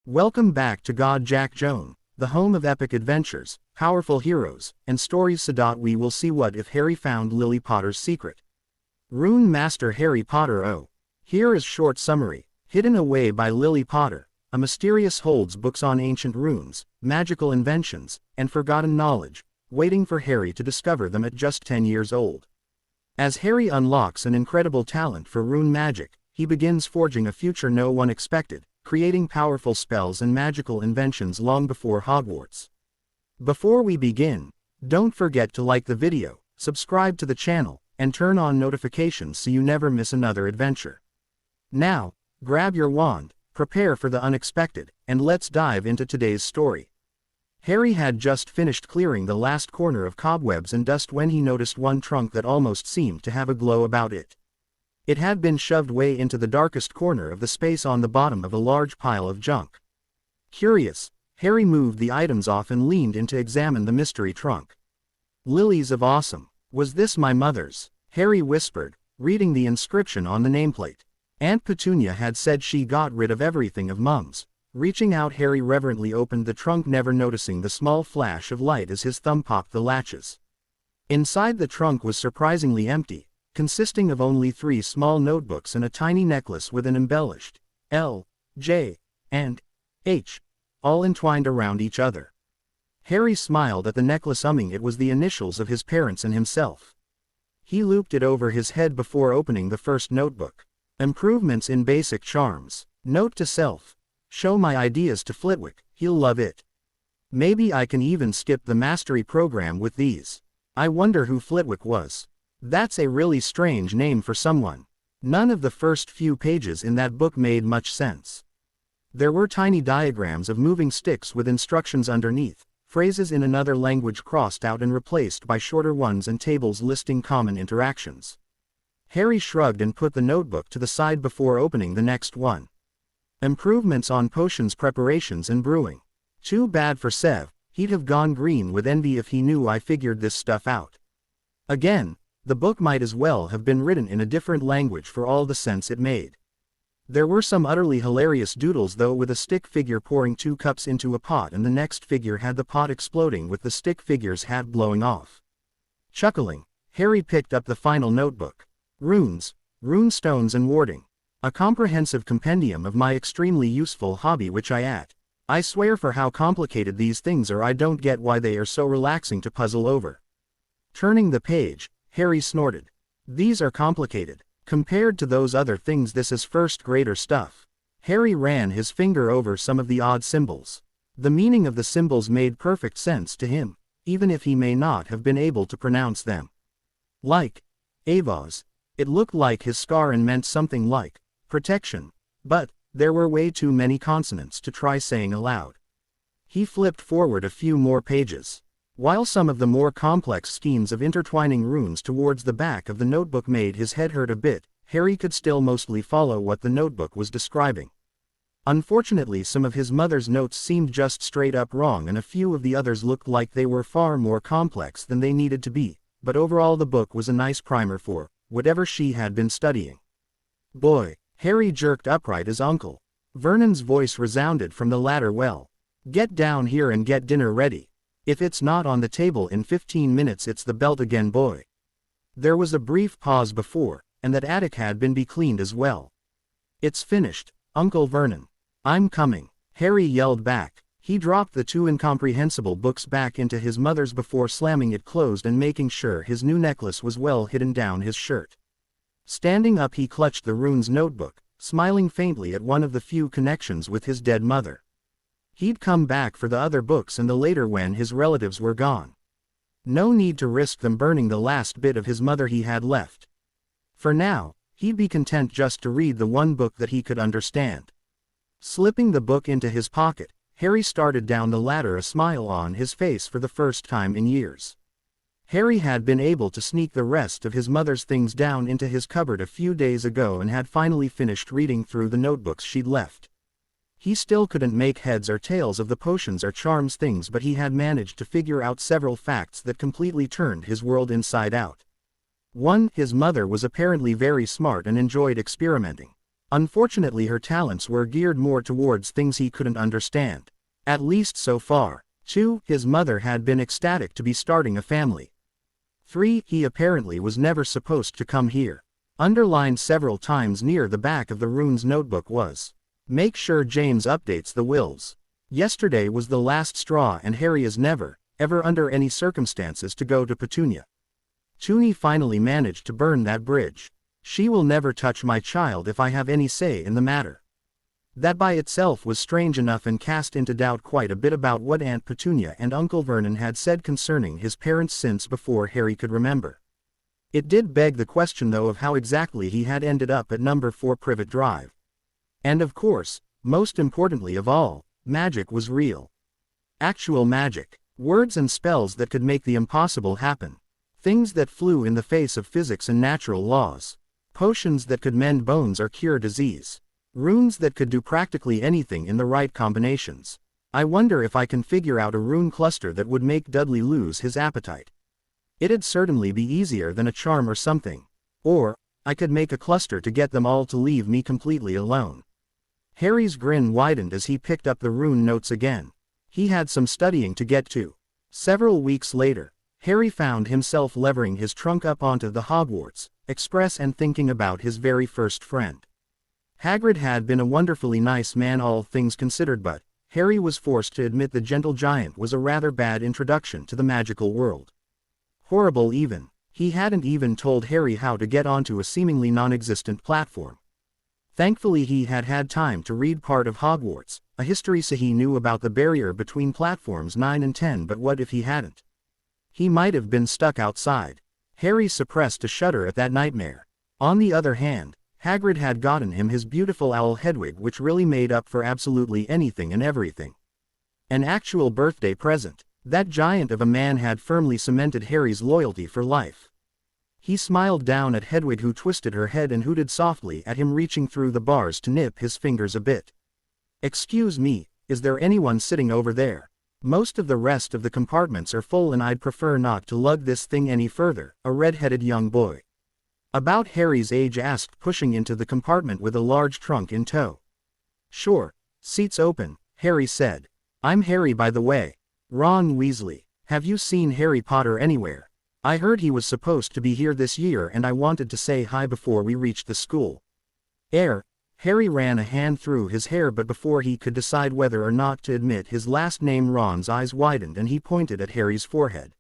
Welcome back to God Jack Joan, the home of epic adventures, powerful heroes, and stories. We will see what if Harry found Lily Potter's secret. Rune Master Harry Potter. Here is short summary. Hidden away by Lily Potter, a mysterious holds books on ancient runes, magical inventions, and forgotten knowledge, waiting for Harry to discover them at just 10 years old. As Harry unlocks an incredible talent for rune magic, he begins forging a future no one expected, creating powerful spells and magical inventions long before Hogwarts. Before we begin, don't forget to like the video, subscribe to the channel, and turn on notifications so you never miss another adventure. Now, grab your wand, prepare for the unexpected, and let's dive into today's story. Harry had just finished clearing the last corner of cobwebs and dust when he noticed one trunk that almost seemed to have a glow about it. It had been shoved way into the darkest corner of the space on the bottom of a large pile of junk. Curious, Harry moved the items off and leaned in to examine the mystery trunk. "Lilies of Awesome. Was this my mother's?" Harry whispered, reading the inscription on the nameplate. Aunt Petunia had said she got rid of everything of Mum's. Reaching out, Harry reverently opened the trunk, never noticing the small flash of light as his thumb popped the latches. Inside, the trunk was surprisingly empty, consisting of only 3 small notebooks and a tiny necklace with an embellished L, J, and H, all entwined around each other. Harry smiled at the necklace, it was the initials of his parents and himself. He looped it over his head before opening the first notebook. Improvements in basic charms. Note to self. Show my ideas to Flitwick, he'll love it. Maybe I can even skip the mastery program with these. I wonder who Flitwick was. That's a really strange name for someone. None of the first few pages in that book made much sense. There were tiny diagrams of moving sticks with instructions underneath, phrases in another language crossed out and replaced by shorter ones, and tables listing common interactions. Harry shrugged and put the notebook to the side before opening the next one. Improvements on potions preparations and brewing. Too bad for Sev, he'd have gone green with envy if he knew I figured this stuff out. Again, the book might as well have been written in a different language for all the sense it made. There were some utterly hilarious doodles though, with a stick figure pouring 2 cups into a pot and the next figure had the pot exploding with the stick figure's hat blowing off. Chuckling, Harry picked up the final notebook. Runes, runestones and warding. A comprehensive compendium of my extremely useful hobby which I swear for how complicated these things are, I don't get why they are so relaxing to puzzle over. Turning the page, Harry snorted. These are complicated. Compared to those other things, this is first grader stuff. Harry ran his finger over some of the odd symbols. The meaning of the symbols made perfect sense to him, even if he may not have been able to pronounce them. Like Avos, it looked like his scar and meant something like protection, but there were way too many consonants to try saying aloud. He flipped forward a few more pages. While some of the more complex schemes of intertwining runes towards the back of the notebook made his head hurt a bit, Harry could still mostly follow what the notebook was describing. Unfortunately, some of his mother's notes seemed just straight up wrong and a few of the others looked like they were far more complex than they needed to be, but overall the book was a nice primer for whatever she had been studying. "Boy," Harry jerked upright as Uncle Vernon's voice resounded from the ladder. "Well, get down here and get dinner ready. If it's not on the table in 15 minutes it's the belt again, boy." There was a brief pause before, and that attic had been cleaned as well. "It's finished, Uncle Vernon." "I'm coming," Harry yelled back. He dropped the 2 incomprehensible books back into his mother's before slamming it closed and making sure his new necklace was well hidden down his shirt. Standing up, he clutched the runes notebook, smiling faintly at one of the few connections with his dead mother. He'd come back for the other books and the later when his relatives were gone. No need to risk them burning the last bit of his mother he had left. For now, he'd be content just to read the one book that he could understand. Slipping the book into his pocket, Harry started down the ladder, a smile on his face for the first time in years. Harry had been able to sneak the rest of his mother's things down into his cupboard a few days ago and had finally finished reading through the notebooks she'd left. He still couldn't make heads or tails of the potions or charms things, but he had managed to figure out several facts that completely turned his world inside out. 1. His mother was apparently very smart and enjoyed experimenting. Unfortunately her talents were geared more towards things he couldn't understand. At least so far. 2. His mother had been ecstatic to be starting a family. 3. He apparently was never supposed to come here. Underlined several times near the back of the Rune's notebook was, "Make sure James updates the wills. Yesterday was the last straw and Harry is never, ever under any circumstances to go to Petunia. Toonie finally managed to burn that bridge. She will never touch my child if I have any say in the matter." That by itself was strange enough and cast into doubt quite a bit about what Aunt Petunia and Uncle Vernon had said concerning his parents since before Harry could remember. It did beg the question though of how exactly he had ended up at number 4 Privet Drive. And of course, most importantly of all, magic was real. Actual magic. Words and spells that could make the impossible happen. Things that flew in the face of physics and natural laws. Potions that could mend bones or cure disease. Runes that could do practically anything in the right combinations. I wonder if I can figure out a rune cluster that would make Dudley lose his appetite. It'd certainly be easier than a charm or something. Or, I could make a cluster to get them all to leave me completely alone. Harry's grin widened as he picked up the rune notes again. He had some studying to get to. Several weeks later, Harry found himself levering his trunk up onto the Hogwarts Express and thinking about his very first friend. Hagrid had been a wonderfully nice man all things considered, but Harry was forced to admit the gentle giant was a rather bad introduction to the magical world. Horrible even. He hadn't even told Harry how to get onto a seemingly non-existent platform. Thankfully he had had time to read part of Hogwarts, a history so he knew about the barrier between platforms 9 and 10, but what if he hadn't? He might have been stuck outside. Harry suppressed a shudder at that nightmare. On the other hand, Hagrid had gotten him his beautiful owl Hedwig, which really made up for absolutely anything and everything. An actual birthday present. That giant of a man had firmly cemented Harry's loyalty for life. He smiled down at Hedwig, who twisted her head and hooted softly at him, reaching through the bars to nip his fingers a bit. "Excuse me, is there anyone sitting over there? Most of the rest of the compartments are full and I'd prefer not to lug this thing any further," a red-headed young boy about Harry's age asked, pushing into the compartment with a large trunk in tow. "Sure, seats open," Harry said. "I'm Harry, by the way. Ron Weasley. Have you seen Harry Potter anywhere? I heard he was supposed to be here this year and I wanted to say hi before we reached the school." Harry ran a hand through his hair, but before he could decide whether or not to admit his last name, Ron's eyes widened and he pointed at Harry's forehead.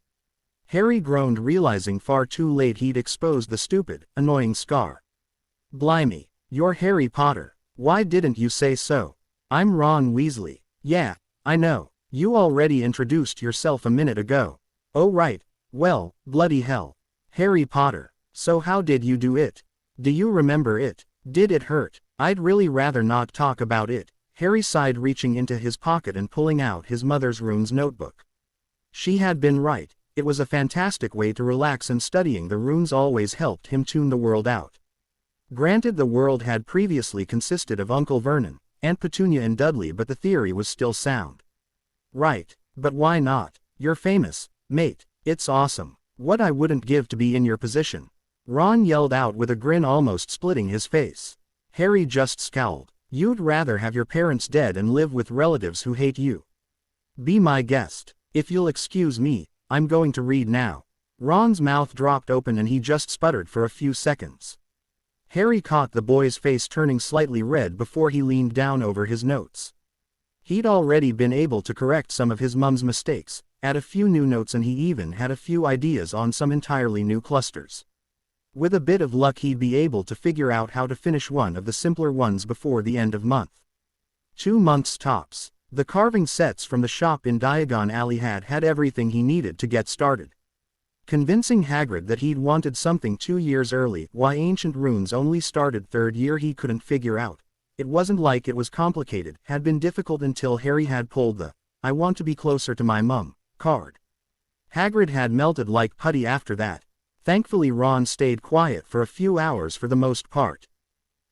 Harry groaned, realizing far too late he'd exposed the stupid, annoying scar. "Blimey, you're Harry Potter. Why didn't you say so? I'm Ron Weasley." "Yeah, I know. You already introduced yourself a minute ago." "Oh right, well, bloody hell. Harry Potter. So how did you do it? Do you remember it? Did it hurt?" "I'd really rather not talk about it," Harry sighed, reaching into his pocket and pulling out his mother's runes notebook. She had been right. It was a fantastic way to relax, and studying the runes always helped him tune the world out. Granted, the world had previously consisted of Uncle Vernon, Aunt Petunia and Dudley, but the theory was still sound. "Right, but why not? You're famous, mate. It's awesome. What I wouldn't give to be in your position," Ron yelled out with a grin almost splitting his face. Harry just scowled. "You'd rather have your parents dead and live with relatives who hate you. Be my guest. If you'll excuse me, I'm going to read now." Ron's mouth dropped open and he just sputtered for a few seconds. Harry caught the boy's face turning slightly red before he leaned down over his notes. He'd already been able to correct some of his mum's mistakes, add a few new notes, and he even had a few ideas on some entirely new clusters. With a bit of luck he'd be able to figure out how to finish one of the simpler ones before the end of month. 2 months tops. The carving sets from the shop in Diagon Alley had everything he needed to get started. Convincing Hagrid that he'd wanted something 2 years early, why ancient runes only started 3rd year, he couldn't figure out. It wasn't like it was complicated, had been difficult until Harry had pulled the "I want to be closer to my mum" card. Hagrid had melted like putty after that. Thankfully Ron stayed quiet for a few hours for the most part.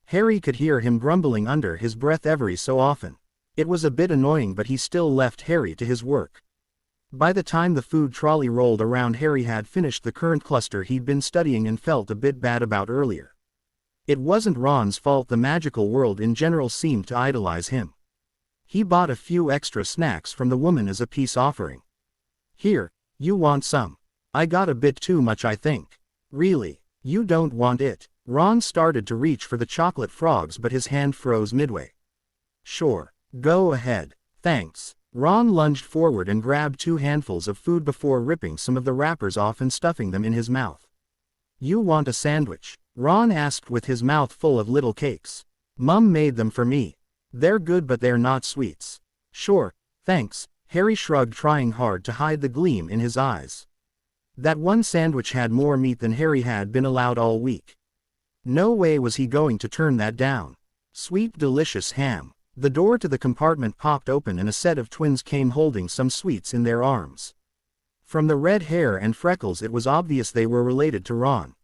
Harry could hear him grumbling under his breath every so often. It was a bit annoying, but he still left Harry to his work. By the time the food trolley rolled around, Harry had finished the current cluster he'd been studying and felt a bit bad about earlier. It wasn't Ron's fault the magical world in general seemed to idolize him. He bought a few extra snacks from the woman as a peace offering. Here, you want some? I got a bit too much I think. Really, you don't want it? Ron started to reach for the chocolate frogs but his hand froze midway. Sure, go ahead, thanks. Ron lunged forward and grabbed 2 handfuls of food before ripping some of the wrappers off and stuffing them in his mouth. You want a sandwich? Ron asked with his mouth full of little cakes. Mum made them for me. They're good but they're not sweets. Sure, thanks, Harry shrugged, trying hard to hide the gleam in his eyes. That one sandwich had more meat than Harry had been allowed all week. No way was he going to turn that down. Sweet delicious ham. The door to the compartment popped open and a set of twins came holding some sweets in their arms. From the red hair and freckles it was obvious they were related to Ron.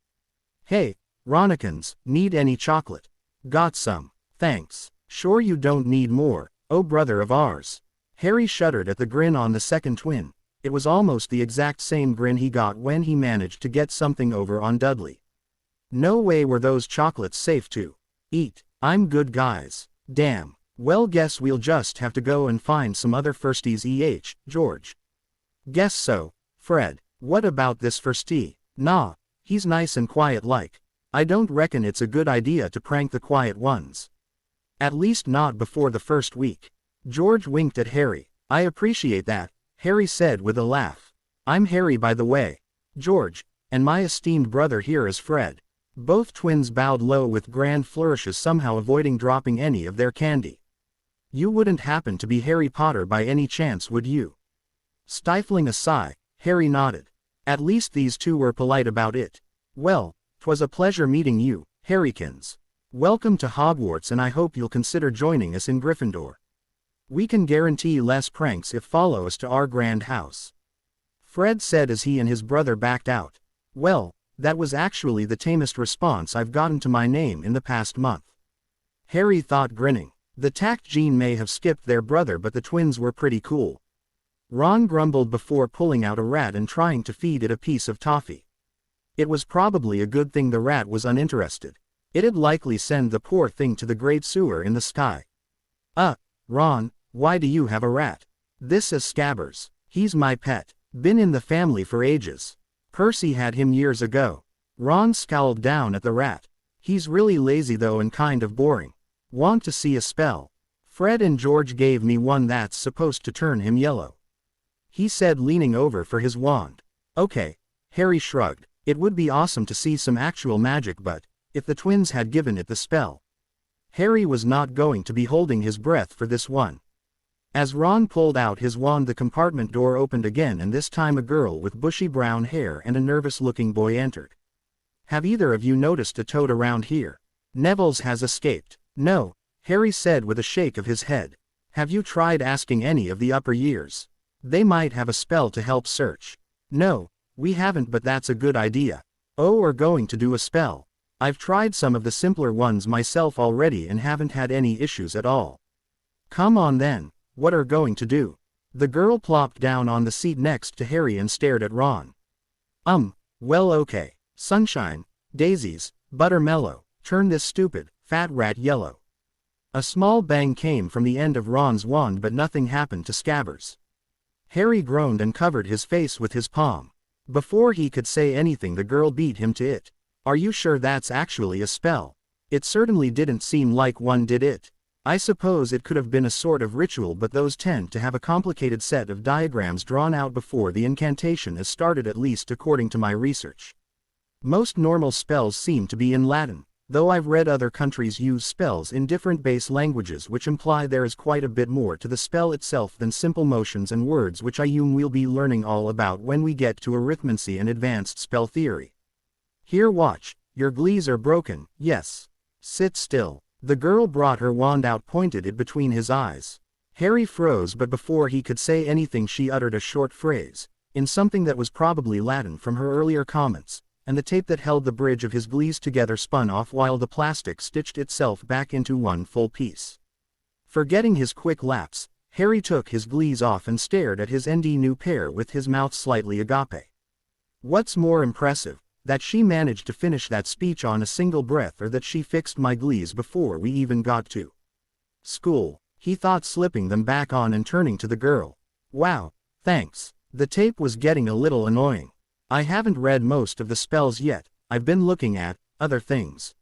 Hey, Ronikins, need any chocolate? Got some, thanks. Sure you don't need more, oh brother of ours. Harry shuddered at the grin on the second twin. It was almost the exact same grin he got when he managed to get something over on Dudley. No way were those chocolates safe to eat. I'm good guys. Damn. Well, guess we'll just have to go and find some other firsties. George. Guess so, Fred. What about this firstie? Nah, he's nice and quiet like. I don't reckon it's a good idea to prank the quiet ones. At least not before the first week. George winked at Harry. I appreciate that, Harry said with a laugh. I'm Harry by the way. George, and my esteemed brother here is Fred. Both twins bowed low with grand flourishes, somehow avoiding dropping any of their candy. You wouldn't happen to be Harry Potter by any chance, would you? Stifling a sigh, Harry nodded. At least these two were polite about it. Well, 'twas a pleasure meeting you, Harrykins. Welcome to Hogwarts and I hope you'll consider joining us in Gryffindor. We can guarantee less pranks if follow us to our grand house. Fred said as he and his brother backed out. Well, that was actually the tamest response I've gotten to my name in the past month. Harry thought, grinning. The tact gene may have skipped their brother but the twins were pretty cool. Ron grumbled before pulling out a rat and trying to feed it a piece of toffee. It was probably a good thing the rat was uninterested. It'd likely send the poor thing to the great sewer in the sky. Ron, why do you have a rat? This is Scabbers. He's my pet. Been in the family for ages. Percy had him years ago. Ron scowled down at the rat. He's really lazy though and kind of boring. Want to see a spell? Fred and George gave me one that's supposed to turn him yellow. He said, leaning over for his wand. Okay, Harry shrugged. It would be awesome to see some actual magic, but if the twins had given it the spell, Harry was not going to be holding his breath for this one. As Ron pulled out his wand, the compartment door opened again and this time a girl with bushy brown hair and a nervous-looking boy entered. Have either of you noticed a toad around here? Neville's has escaped. No, Harry said with a shake of his head. Have you tried asking any of the upper years? They might have a spell to help search. No, we haven't, but that's a good idea. Oh, we're going to do a spell. I've tried some of the simpler ones myself already and haven't had any issues at all. Come on then, what are going to do? The girl plopped down on the seat next to Harry and stared at Ron. Well okay. Sunshine, daisies, buttermellow, turn this stupid, fat rat yellow. A small bang came from the end of Ron's wand but nothing happened to Scabbers. Harry groaned and covered his face with his palm. Before he could say anything the girl beat him to it. Are you sure that's actually a spell? It certainly didn't seem like one, did it? I suppose it could have been a sort of ritual, but those tend to have a complicated set of diagrams drawn out before the incantation is started, at least according to my research. Most normal spells seem to be in Latin, though I've read other countries use spells in different base languages, which imply there is quite a bit more to the spell itself than simple motions and words, which I assume we'll be learning all about when we get to arithmancy and advanced spell theory. Here, watch, your glees are broken, yes. Sit still. The girl brought her wand out, pointed it between his eyes. Harry froze, but before he could say anything she uttered a short phrase, in something that was probably Latin from her earlier comments, and the tape that held the bridge of his glees together spun off while the plastic stitched itself back into one full piece. Forgetting his quick lapse, Harry took his glees off and stared at his new pair with his mouth slightly agape. What's more impressive, That she managed to finish that speech on a single breath, or that she fixed my glees before we even got to school, he thought, slipping them back on and turning to the girl. Wow, thanks. The tape was getting a little annoying. I haven't read most of the spells yet, I've been looking at other things.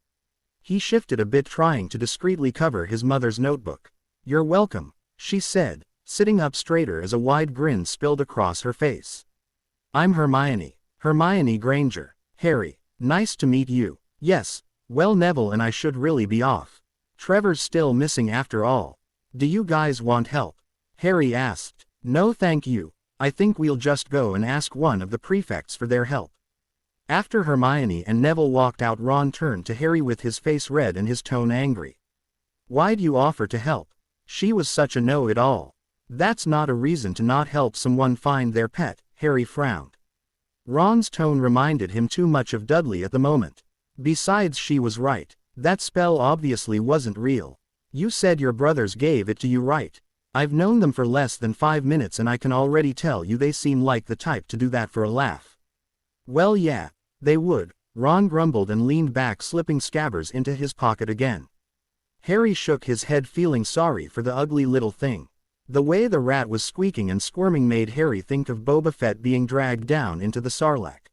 He shifted a bit, trying to discreetly cover his mother's notebook. You're welcome, she said, sitting up straighter as a wide grin spilled across her face. I'm Hermione. Hermione Granger. Harry, nice to meet you. Yes, well, Neville and I should really be off. Trevor's still missing after all. Do you guys want help? Harry asked. No thank you, I think we'll just go and ask one of the prefects for their help. After Hermione and Neville walked out, Ron turned to Harry with his face red and his tone angry. Why'd you offer to help? She was such a know-it-all. That's not a reason to not help someone find their pet, Harry frowned. Ron's tone reminded him too much of Dudley at the moment. Besides, she was right. That spell obviously wasn't real. You said your brothers gave it to you, right? I've known them for less than 5 minutes and I can already tell you they seem like the type to do that for a laugh. Well, yeah, they would, Ron grumbled and leaned back, slipping Scabbers into his pocket again. Harry shook his head, feeling sorry for the ugly little thing. The way the rat was squeaking and squirming made Harry think of Boba Fett being dragged down into the Sarlacc.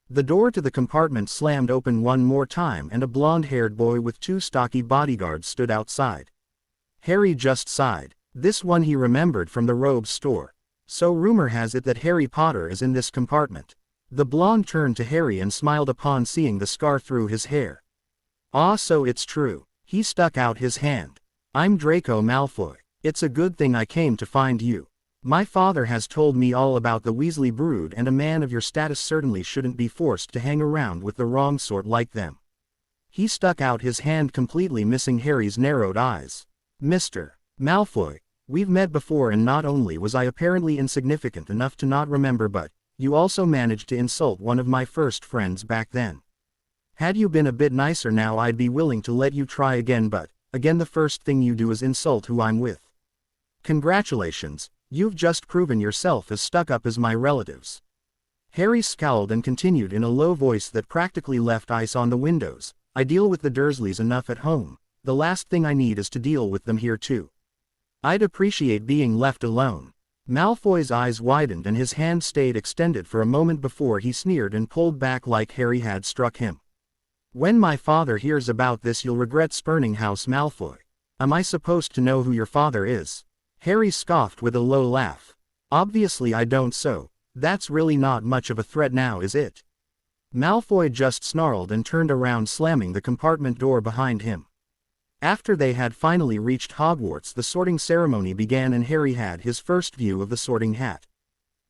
The door to the compartment slammed open one more time and a blonde-haired boy with 2 stocky bodyguards stood outside. Harry just sighed. This one he remembered from the robes store. So rumor has it that Harry Potter is in this compartment. The blonde turned to Harry and smiled upon seeing the scar through his hair. Ah, so it's true. He stuck out his hand. I'm Draco Malfoy. It's a good thing I came to find you. My father has told me all about the Weasley brood, and a man of your status certainly shouldn't be forced to hang around with the wrong sort like them. He stuck out his hand, completely missing Harry's narrowed eyes. Mr. Malfoy, we've met before, and not only was I apparently insignificant enough to not remember, but you also managed to insult one of my first friends back then. Had you been a bit nicer now, I'd be willing to let you try again, but, again, the first thing you do is insult who I'm with. Congratulations, you've just proven yourself as stuck up as my relatives. Harry scowled and continued in a low voice that practically left ice on the windows. I deal with the Dursleys enough at home. The last thing I need is to deal with them here too. I'd appreciate being left alone. Malfoy's eyes widened and his hand stayed extended for a moment before he sneered and pulled back like Harry had struck him. When my father hears about this, you'll regret spurning House Malfoy. Am I supposed to know who your father is? Harry scoffed with a low laugh. Obviously I don't, so that's really not much of a threat now, is it? Malfoy just snarled and turned around, slamming the compartment door behind him. After they had finally reached Hogwarts, the sorting ceremony began and Harry had his first view of the sorting hat.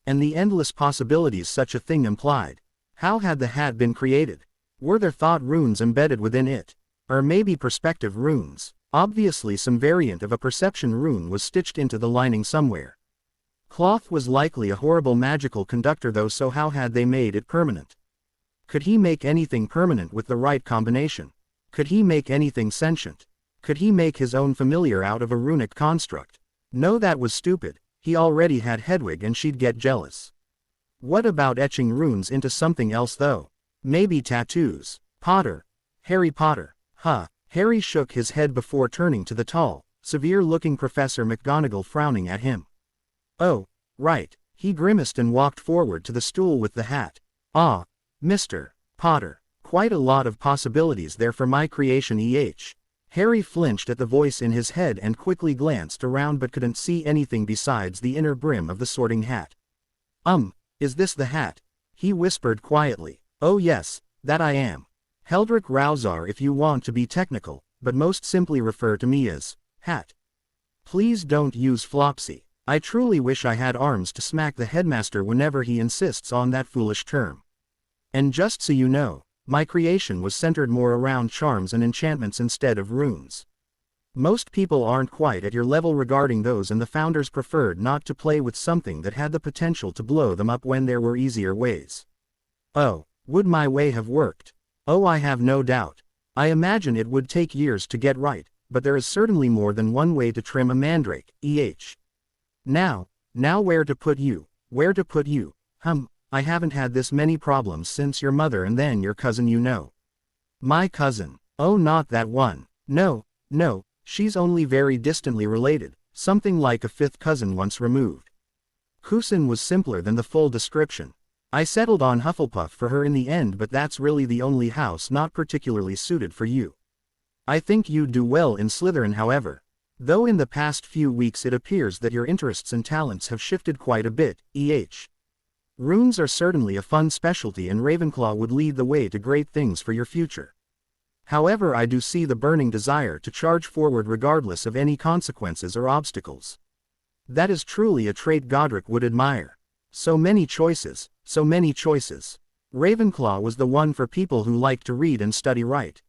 And the endless possibilities such a thing implied. How had the hat been created? Were there thought runes embedded within it? Or maybe perspective runes? Obviously some variant of a perception rune was stitched into the lining somewhere. Cloth was likely a horrible magical conductor though, so how had they made it permanent? Could he make anything permanent with the right combination? Could he make anything sentient? Could he make his own familiar out of a runic construct? No, that was stupid. He already had Hedwig and she'd get jealous. What about etching runes into something else though? Maybe tattoos. Potter. Harry Potter. Huh. Harry shook his head before turning to the tall, severe-looking Professor McGonagall, frowning at him. Oh, right. He grimaced and walked forward to the stool with the hat. Ah, Mr. Potter. Quite a lot of possibilities there for my creation, Harry flinched at the voice in his head and quickly glanced around but couldn't see anything besides the inner brim of the sorting hat. Is this the hat? He whispered quietly. Oh yes, that I am. Heldrick Rausar if you want to be technical, but most simply refer to me as Hat. Please don't use Flopsy. I truly wish I had arms to smack the headmaster whenever he insists on that foolish term. And just so you know, my creation was centered more around charms and enchantments instead of runes. Most people aren't quite at your level regarding those, and the founders preferred not to play with something that had the potential to blow them up when there were easier ways. Oh, would my way have worked? Oh, I have no doubt. I imagine it would take years to get right, but there is certainly more than one way to trim a mandrake, Now where to put you? Where to put you? I haven't had this many problems since your mother and then your cousin you know. My cousin. Oh, not that one. No, no, she's only very distantly related, something like a fifth cousin once removed. Cousin was simpler than the full description. I settled on Hufflepuff for her in the end, but that's really the only house not particularly suited for you. I think you'd do well in Slytherin however. Though in the past few weeks it appears that your interests and talents have shifted quite a bit, Runes are certainly a fun specialty and Ravenclaw would lead the way to great things for your future. However, I do see the burning desire to charge forward regardless of any consequences or obstacles. That is truly a trait Godric would admire. So many choices, so many choices. Ravenclaw was the one for people who like to read and study right.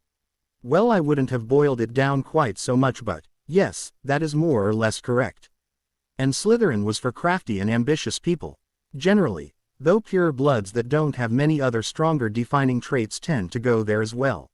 Well, I wouldn't have boiled it down quite so much, but yes, that is more or less correct. And Slytherin was for crafty and ambitious people. Generally, though pure bloods that don't have many other stronger defining traits tend to go there as well.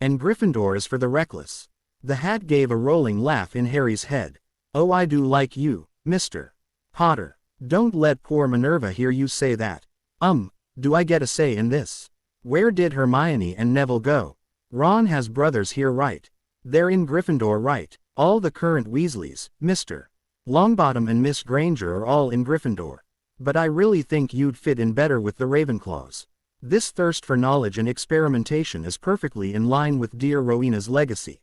And Gryffindor is for the reckless. The hat gave a rolling laugh in Harry's head. Oh, I do like you, Mr. Potter. Don't let poor Minerva hear you say that. Do I get a say in this? Where did Hermione and Neville go? Ron has brothers here, right? They're in Gryffindor, right? All the current Weasleys, Mr. Longbottom and Miss Granger are all in Gryffindor. But I really think you'd fit in better with the Ravenclaws. This thirst for knowledge and experimentation is perfectly in line with dear Rowena's legacy.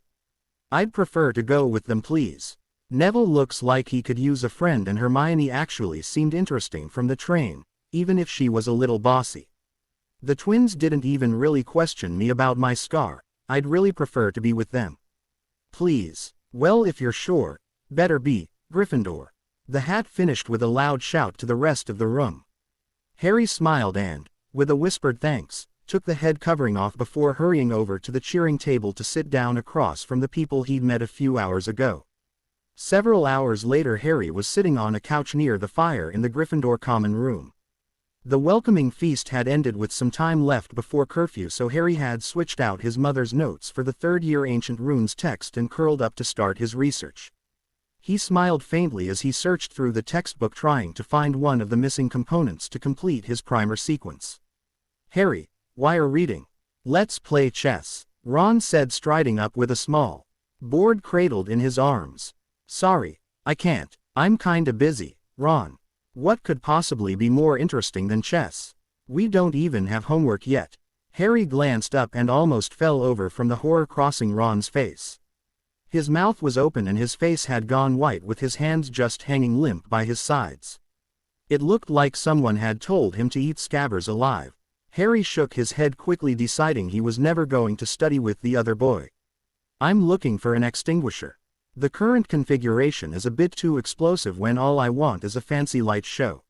I'd prefer to go with them, please. Neville looks like he could use a friend and Hermione actually seemed interesting from the train, even if she was a little bossy. The twins didn't even really question me about my scar. I'd really prefer to be with them. Please. Well, if you're sure, better be, Gryffindor. The hat finished with a loud shout to the rest of the room. Harry smiled and, with a whispered thanks, took the head covering off before hurrying over to the cheering table to sit down across from the people he'd met a few hours ago. Several hours later, Harry was sitting on a couch near the fire in the Gryffindor common room. The welcoming feast had ended with some time left before curfew, so Harry had switched out his mother's notes for the third-year Ancient Runes text and curled up to start his research. He smiled faintly as he searched through the textbook trying to find one of the missing components to complete his primer sequence. Harry, why are reading? Let's play chess, Ron said, striding up with a small board cradled in his arms. Sorry, I can't. I'm kinda busy, Ron. What could possibly be more interesting than chess? We don't even have homework yet. Harry glanced up and almost fell over from the horror crossing Ron's face. His mouth was open and his face had gone white with his hands just hanging limp by his sides. It looked like someone had told him to eat Scabbers alive. Harry shook his head quickly, deciding he was never going to study with the other boy. I'm looking for an extinguisher. The current configuration is a bit too explosive when all I want is a fancy light show.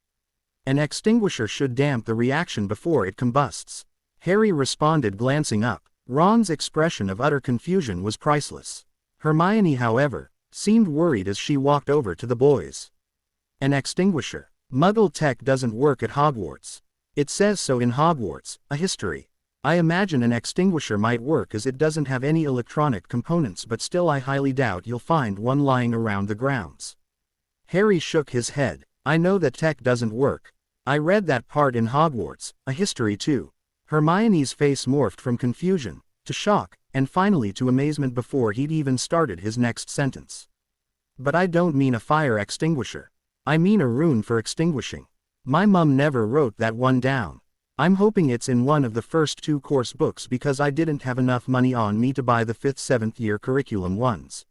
An extinguisher should damp the reaction before it combusts. Harry responded, glancing up. Ron's expression of utter confusion was priceless. Hermione, however, seemed worried as she walked over to the boys. An extinguisher. Muggle tech doesn't work at Hogwarts. It says so in Hogwarts, a history. I imagine an extinguisher might work as it doesn't have any electronic components, but still I highly doubt you'll find one lying around the grounds. Harry shook his head. I know that tech doesn't work. I read that part in Hogwarts, a history too. Hermione's face morphed from confusion, to shock, and finally to amazement before he'd even started his next sentence. But I don't mean a fire extinguisher. I mean a rune for extinguishing. My mum never wrote that one down. I'm hoping it's in one of the first 2 course books because I didn't have enough money on me to buy the 5th-7th year curriculum ones.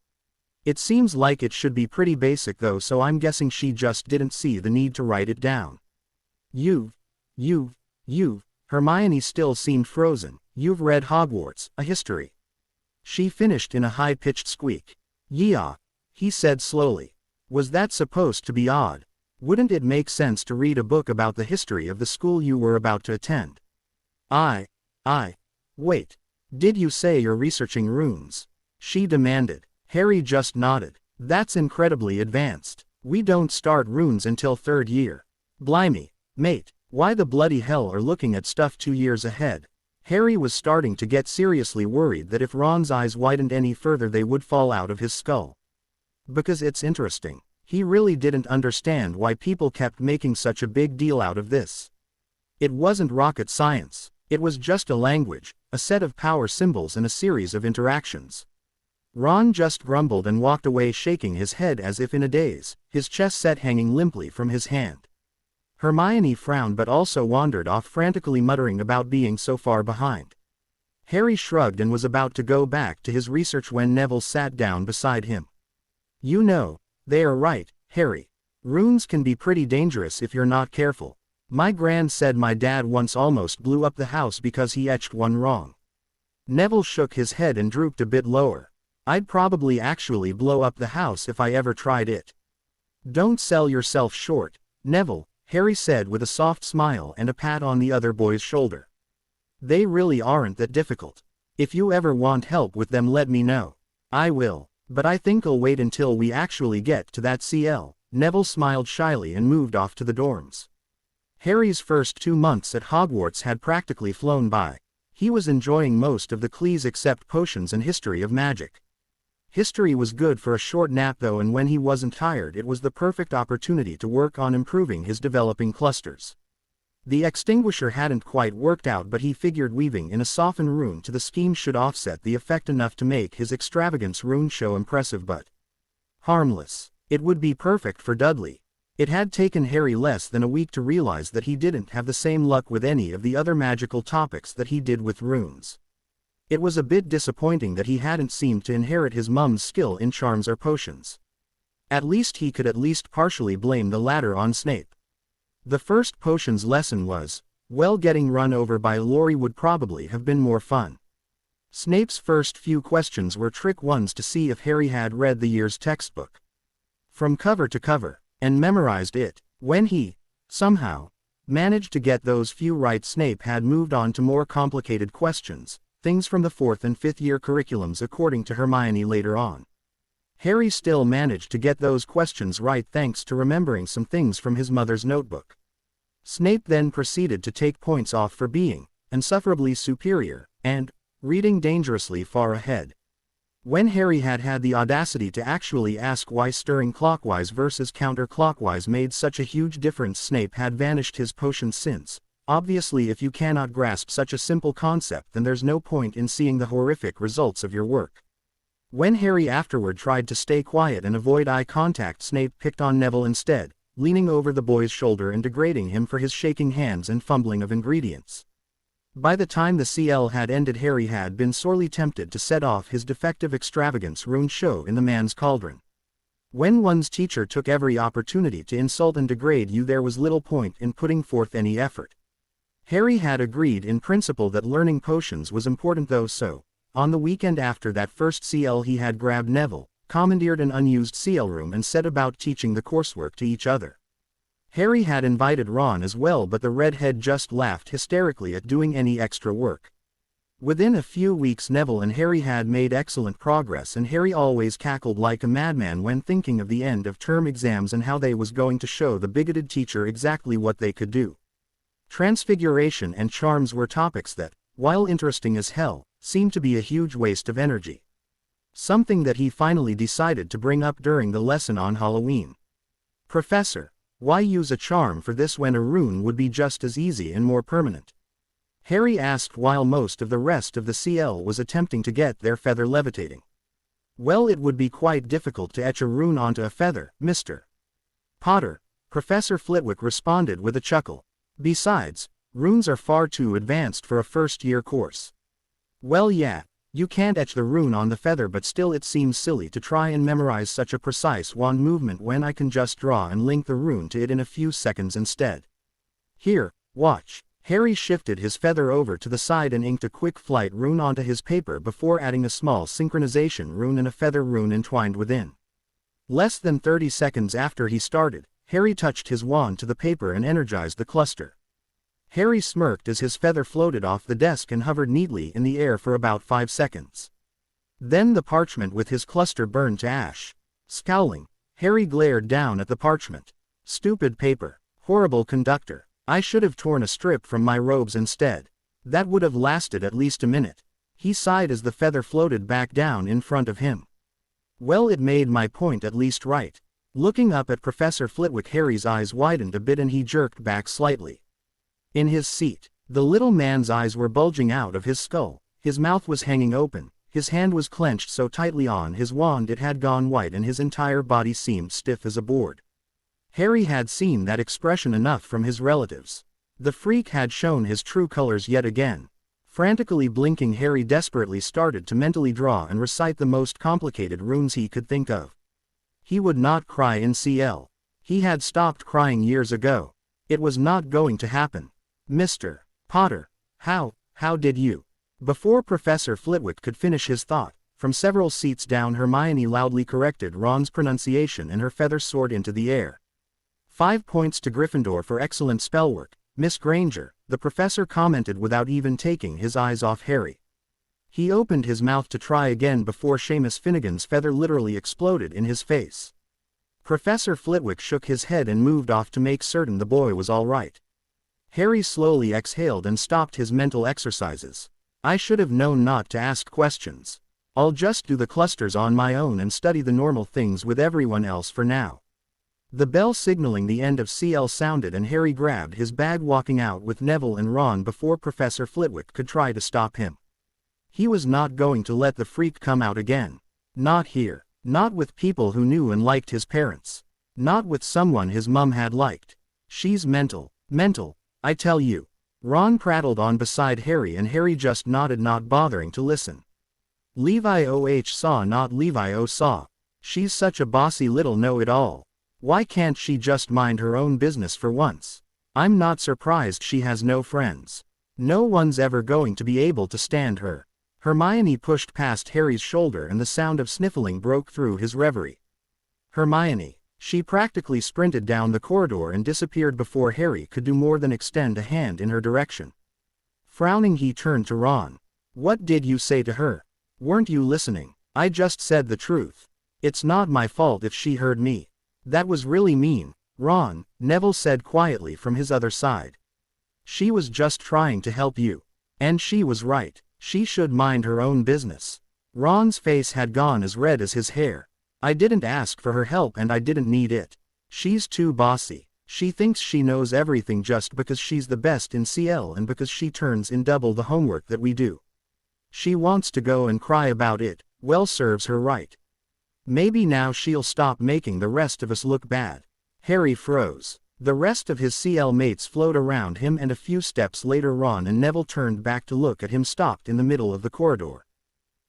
It seems like it should be pretty basic though, so I'm guessing she just didn't see the need to write it down. Hermione still seemed frozen. You've read Hogwarts, a history. She finished in a high-pitched squeak. Yeah, he said slowly. Was that supposed to be odd? Wouldn't it make sense to read a book about the history of the school you were about to attend? Wait. Did you say you're researching runes? She demanded. Harry just nodded. That's incredibly advanced. We don't start runes until 3rd year. Blimey, mate, why the bloody hell are looking at stuff 2 years ahead? Harry was starting to get seriously worried that if Ron's eyes widened any further they would fall out of his skull. Because it's interesting. He really didn't understand why people kept making such a big deal out of this. It wasn't rocket science. It was just a language, a set of power symbols and a series of interactions. Ron just grumbled and walked away shaking his head as if in a daze, his chess set hanging limply from his hand. Hermione frowned but also wandered off frantically muttering about being so far behind. Harry shrugged and was about to go back to his research when Neville sat down beside him. You know, they are right, Harry. Runes can be pretty dangerous if you're not careful. My gran said my dad once almost blew up the house because he etched one wrong. Neville shook his head and drooped a bit lower. I'd probably actually blow up the house if I ever tried it. Don't sell yourself short, Neville, Harry said with a soft smile and a pat on the other boy's shoulder. They really aren't that difficult. If you ever want help with them, let me know. I will, but I think I'll wait until we actually get to that CL. Neville smiled shyly and moved off to the dorms. Harry's first 2 months at Hogwarts had practically flown by. He was enjoying most of the classes except potions and history of magic. History was good for a short nap though, and when he wasn't tired it was the perfect opportunity to work on improving his developing clusters. The extinguisher hadn't quite worked out, but he figured weaving in a softened rune to the scheme should offset the effect enough to make his extravagance rune show impressive but harmless. It would be perfect for Dudley. It had taken Harry less than a week to realize that he didn't have the same luck with any of the other magical topics that he did with runes. It was a bit disappointing that he hadn't seemed to inherit his mum's skill in charms or potions. At least he could partially blame the latter on Snape. The first potions lesson was, well, getting run over by Laurie would probably have been more fun. Snape's first few questions were trick ones to see if Harry had read the year's textbook from cover to cover, and memorized it. When he, somehow, managed to get those few right, Snape had moved on to more complicated questions, things from the 4th and 5th year curriculums according to Hermione later on. Harry still managed to get those questions right thanks to remembering some things from his mother's notebook. Snape then proceeded to take points off for being insufferably superior and reading dangerously far ahead. When Harry had the audacity to actually ask why stirring clockwise versus counterclockwise made such a huge difference, Snape had vanished his potions since. Obviously, if you cannot grasp such a simple concept, then there's no point in seeing the horrific results of your work. When Harry afterward tried to stay quiet and avoid eye contact, Snape picked on Neville instead, leaning over the boy's shoulder and degrading him for his shaking hands and fumbling of ingredients. By the time the CL had ended, Harry had been sorely tempted to set off his defective extravagance rune show in the man's cauldron. When one's teacher took every opportunity to insult and degrade you, there was little point in putting forth any effort. Harry had agreed in principle that learning potions was important though, so, on the weekend after that first CL, he had grabbed Neville, commandeered an unused CL room and set about teaching the coursework to each other. Harry had invited Ron as well, but the redhead just laughed hysterically at doing any extra work. Within a few weeks Neville and Harry had made excellent progress, and Harry always cackled like a madman when thinking of the end of term exams and how they was going to show the bigoted teacher exactly what they could do. Transfiguration and charms were topics that, while interesting as hell, seemed to be a huge waste of energy. Something that he finally decided to bring up during the lesson on Halloween. "Professor, why use a charm for this when a rune would be just as easy and more permanent?" Harry asked while most of the rest of the CL was attempting to get their feather levitating. "Well, it would be quite difficult to etch a rune onto a feather, Mr. Potter," Professor Flitwick responded with a chuckle. "Besides, runes are far too advanced for a first-year course." "Well, yeah, you can't etch the rune on the feather, but still it seems silly to try and memorize such a precise wand movement when I can just draw and link the rune to it in a few seconds instead. Here, watch." Harry shifted his feather over to the side and inked a quick flight rune onto his paper before adding a small synchronization rune and a feather rune entwined within. Less than 30 seconds after he started, Harry touched his wand to the paper and energized the cluster. Harry smirked as his feather floated off the desk and hovered neatly in the air for about 5 seconds. Then the parchment with his cluster burned to ash. Scowling, Harry glared down at the parchment. "Stupid paper. Horrible conductor. I should have torn a strip from my robes instead. That would have lasted at least a minute." He sighed as the feather floated back down in front of him. "Well, it made my point at least right." Looking up at Professor Flitwick, Harry's eyes widened a bit and he jerked back slightly. In his seat, the little man's eyes were bulging out of his skull, his mouth was hanging open, his hand was clenched so tightly on his wand it had gone white and his entire body seemed stiff as a board. Harry had seen that expression enough from his relatives. The freak had shown his true colors yet again. Frantically blinking, Harry desperately started to mentally draw and recite the most complicated runes he could think of. He would not cry in CL. He had stopped crying years ago. It was not going to happen. Mr. Potter, how did you? Before Professor Flitwick could finish his thought, from several seats down Hermione loudly corrected Ron's pronunciation and her feather soared into the air. 5 points to Gryffindor for excellent spellwork, Miss Granger, the professor commented without even taking his eyes off Harry. He opened his mouth to try again before Seamus Finnegan's feather literally exploded in his face. Professor Flitwick shook his head and moved off to make certain the boy was all right. Harry slowly exhaled and stopped his mental exercises. I should have known not to ask questions. I'll just do the clusters on my own and study the normal things with everyone else for now. The bell signaling the end of CL sounded and Harry grabbed his bag, walking out with Neville and Ron before Professor Flitwick could try to stop him. He was not going to let the freak come out again. Not here. Not with people who knew and liked his parents. Not with someone his mum had liked. She's mental, I tell you. Ron prattled on beside Harry and Harry just nodded, not bothering to listen. Levi saw, not Levi saw. She's such a bossy little know-it-all. Why can't she just mind her own business for once? I'm not surprised she has no friends. No one's ever going to be able to stand her. Hermione pushed past Harry's shoulder and the sound of sniffling broke through his reverie. Hermione. She practically sprinted down the corridor and disappeared before Harry could do more than extend a hand in her direction. Frowning, he turned to Ron. What did you say to her? Weren't you listening? I just said the truth. It's not my fault if she heard me. That was really mean, Ron, Neville said quietly from his other side. She was just trying to help you. And she was right. She should mind her own business. Ron's face had gone as red as his hair. I didn't ask for her help and I didn't need it. She's too bossy. She thinks she knows everything just because she's the best in CL and because she turns in double the homework that we do. She wants to go and cry about it, well, serves her right. Maybe now she'll stop making the rest of us look bad. Harry froze. The rest of his CL mates flowed around him and a few steps later Ron and Neville turned back to look at him, stopped in the middle of the corridor.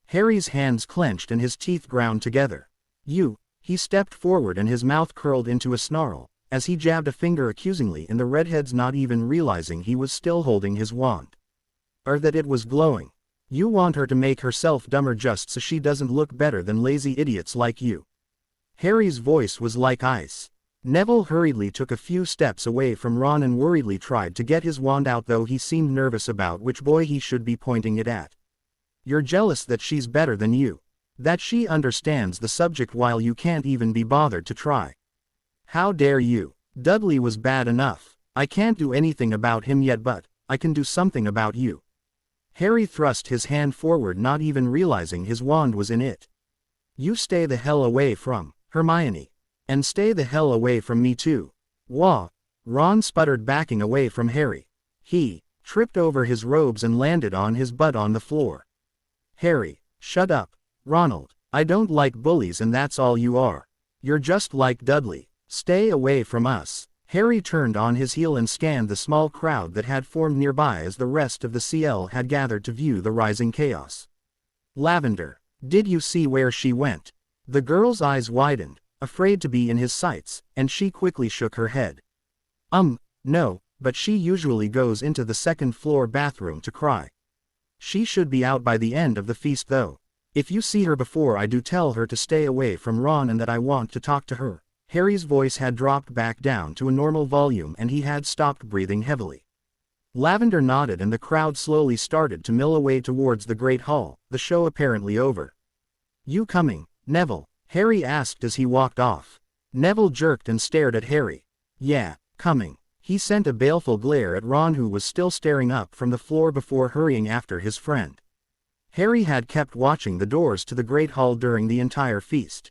Harry's hands clenched and his teeth ground together. You, he stepped forward and his mouth curled into a snarl, as he jabbed a finger accusingly in the redhead's, not even realizing he was still holding his wand. Or that it was glowing. You want her to make herself dumber just so she doesn't look better than lazy idiots like you. Harry's voice was like ice. Neville hurriedly took a few steps away from Ron and worriedly tried to get his wand out, though he seemed nervous about which boy he should be pointing it at. You're jealous that she's better than you. That she understands the subject while you can't even be bothered to try. How dare you? Dudley was bad enough. I can't do anything about him yet, but I can do something about you. Harry thrust his hand forward, not even realizing his wand was in it. You stay the hell away from Hermione. And stay the hell away from me too. Wah! Ron sputtered, backing away from Harry. He tripped over his robes and landed on his butt on the floor. Harry, shut up. Ronald, I don't like bullies and that's all you are. You're just like Dudley. Stay away from us. Harry turned on his heel and scanned the small crowd that had formed nearby as the rest of the CL had gathered to view the rising chaos. Lavender, did you see where she went? The girl's eyes widened, afraid to be in his sights, and she quickly shook her head. No, but she usually goes into the second-floor bathroom to cry. She should be out by the end of the feast though. If you see her before I do, tell her to stay away from Ron and that I want to talk to her. Harry's voice had dropped back down to a normal volume and he had stopped breathing heavily. Lavender nodded and the crowd slowly started to mill away towards the Great Hall, the show apparently over. You coming, Neville? Harry asked as he walked off. Neville jerked and stared at Harry. Yeah, coming. He sent a baleful glare at Ron, who was still staring up from the floor before hurrying after his friend. Harry had kept watching the doors to the Great Hall during the entire feast.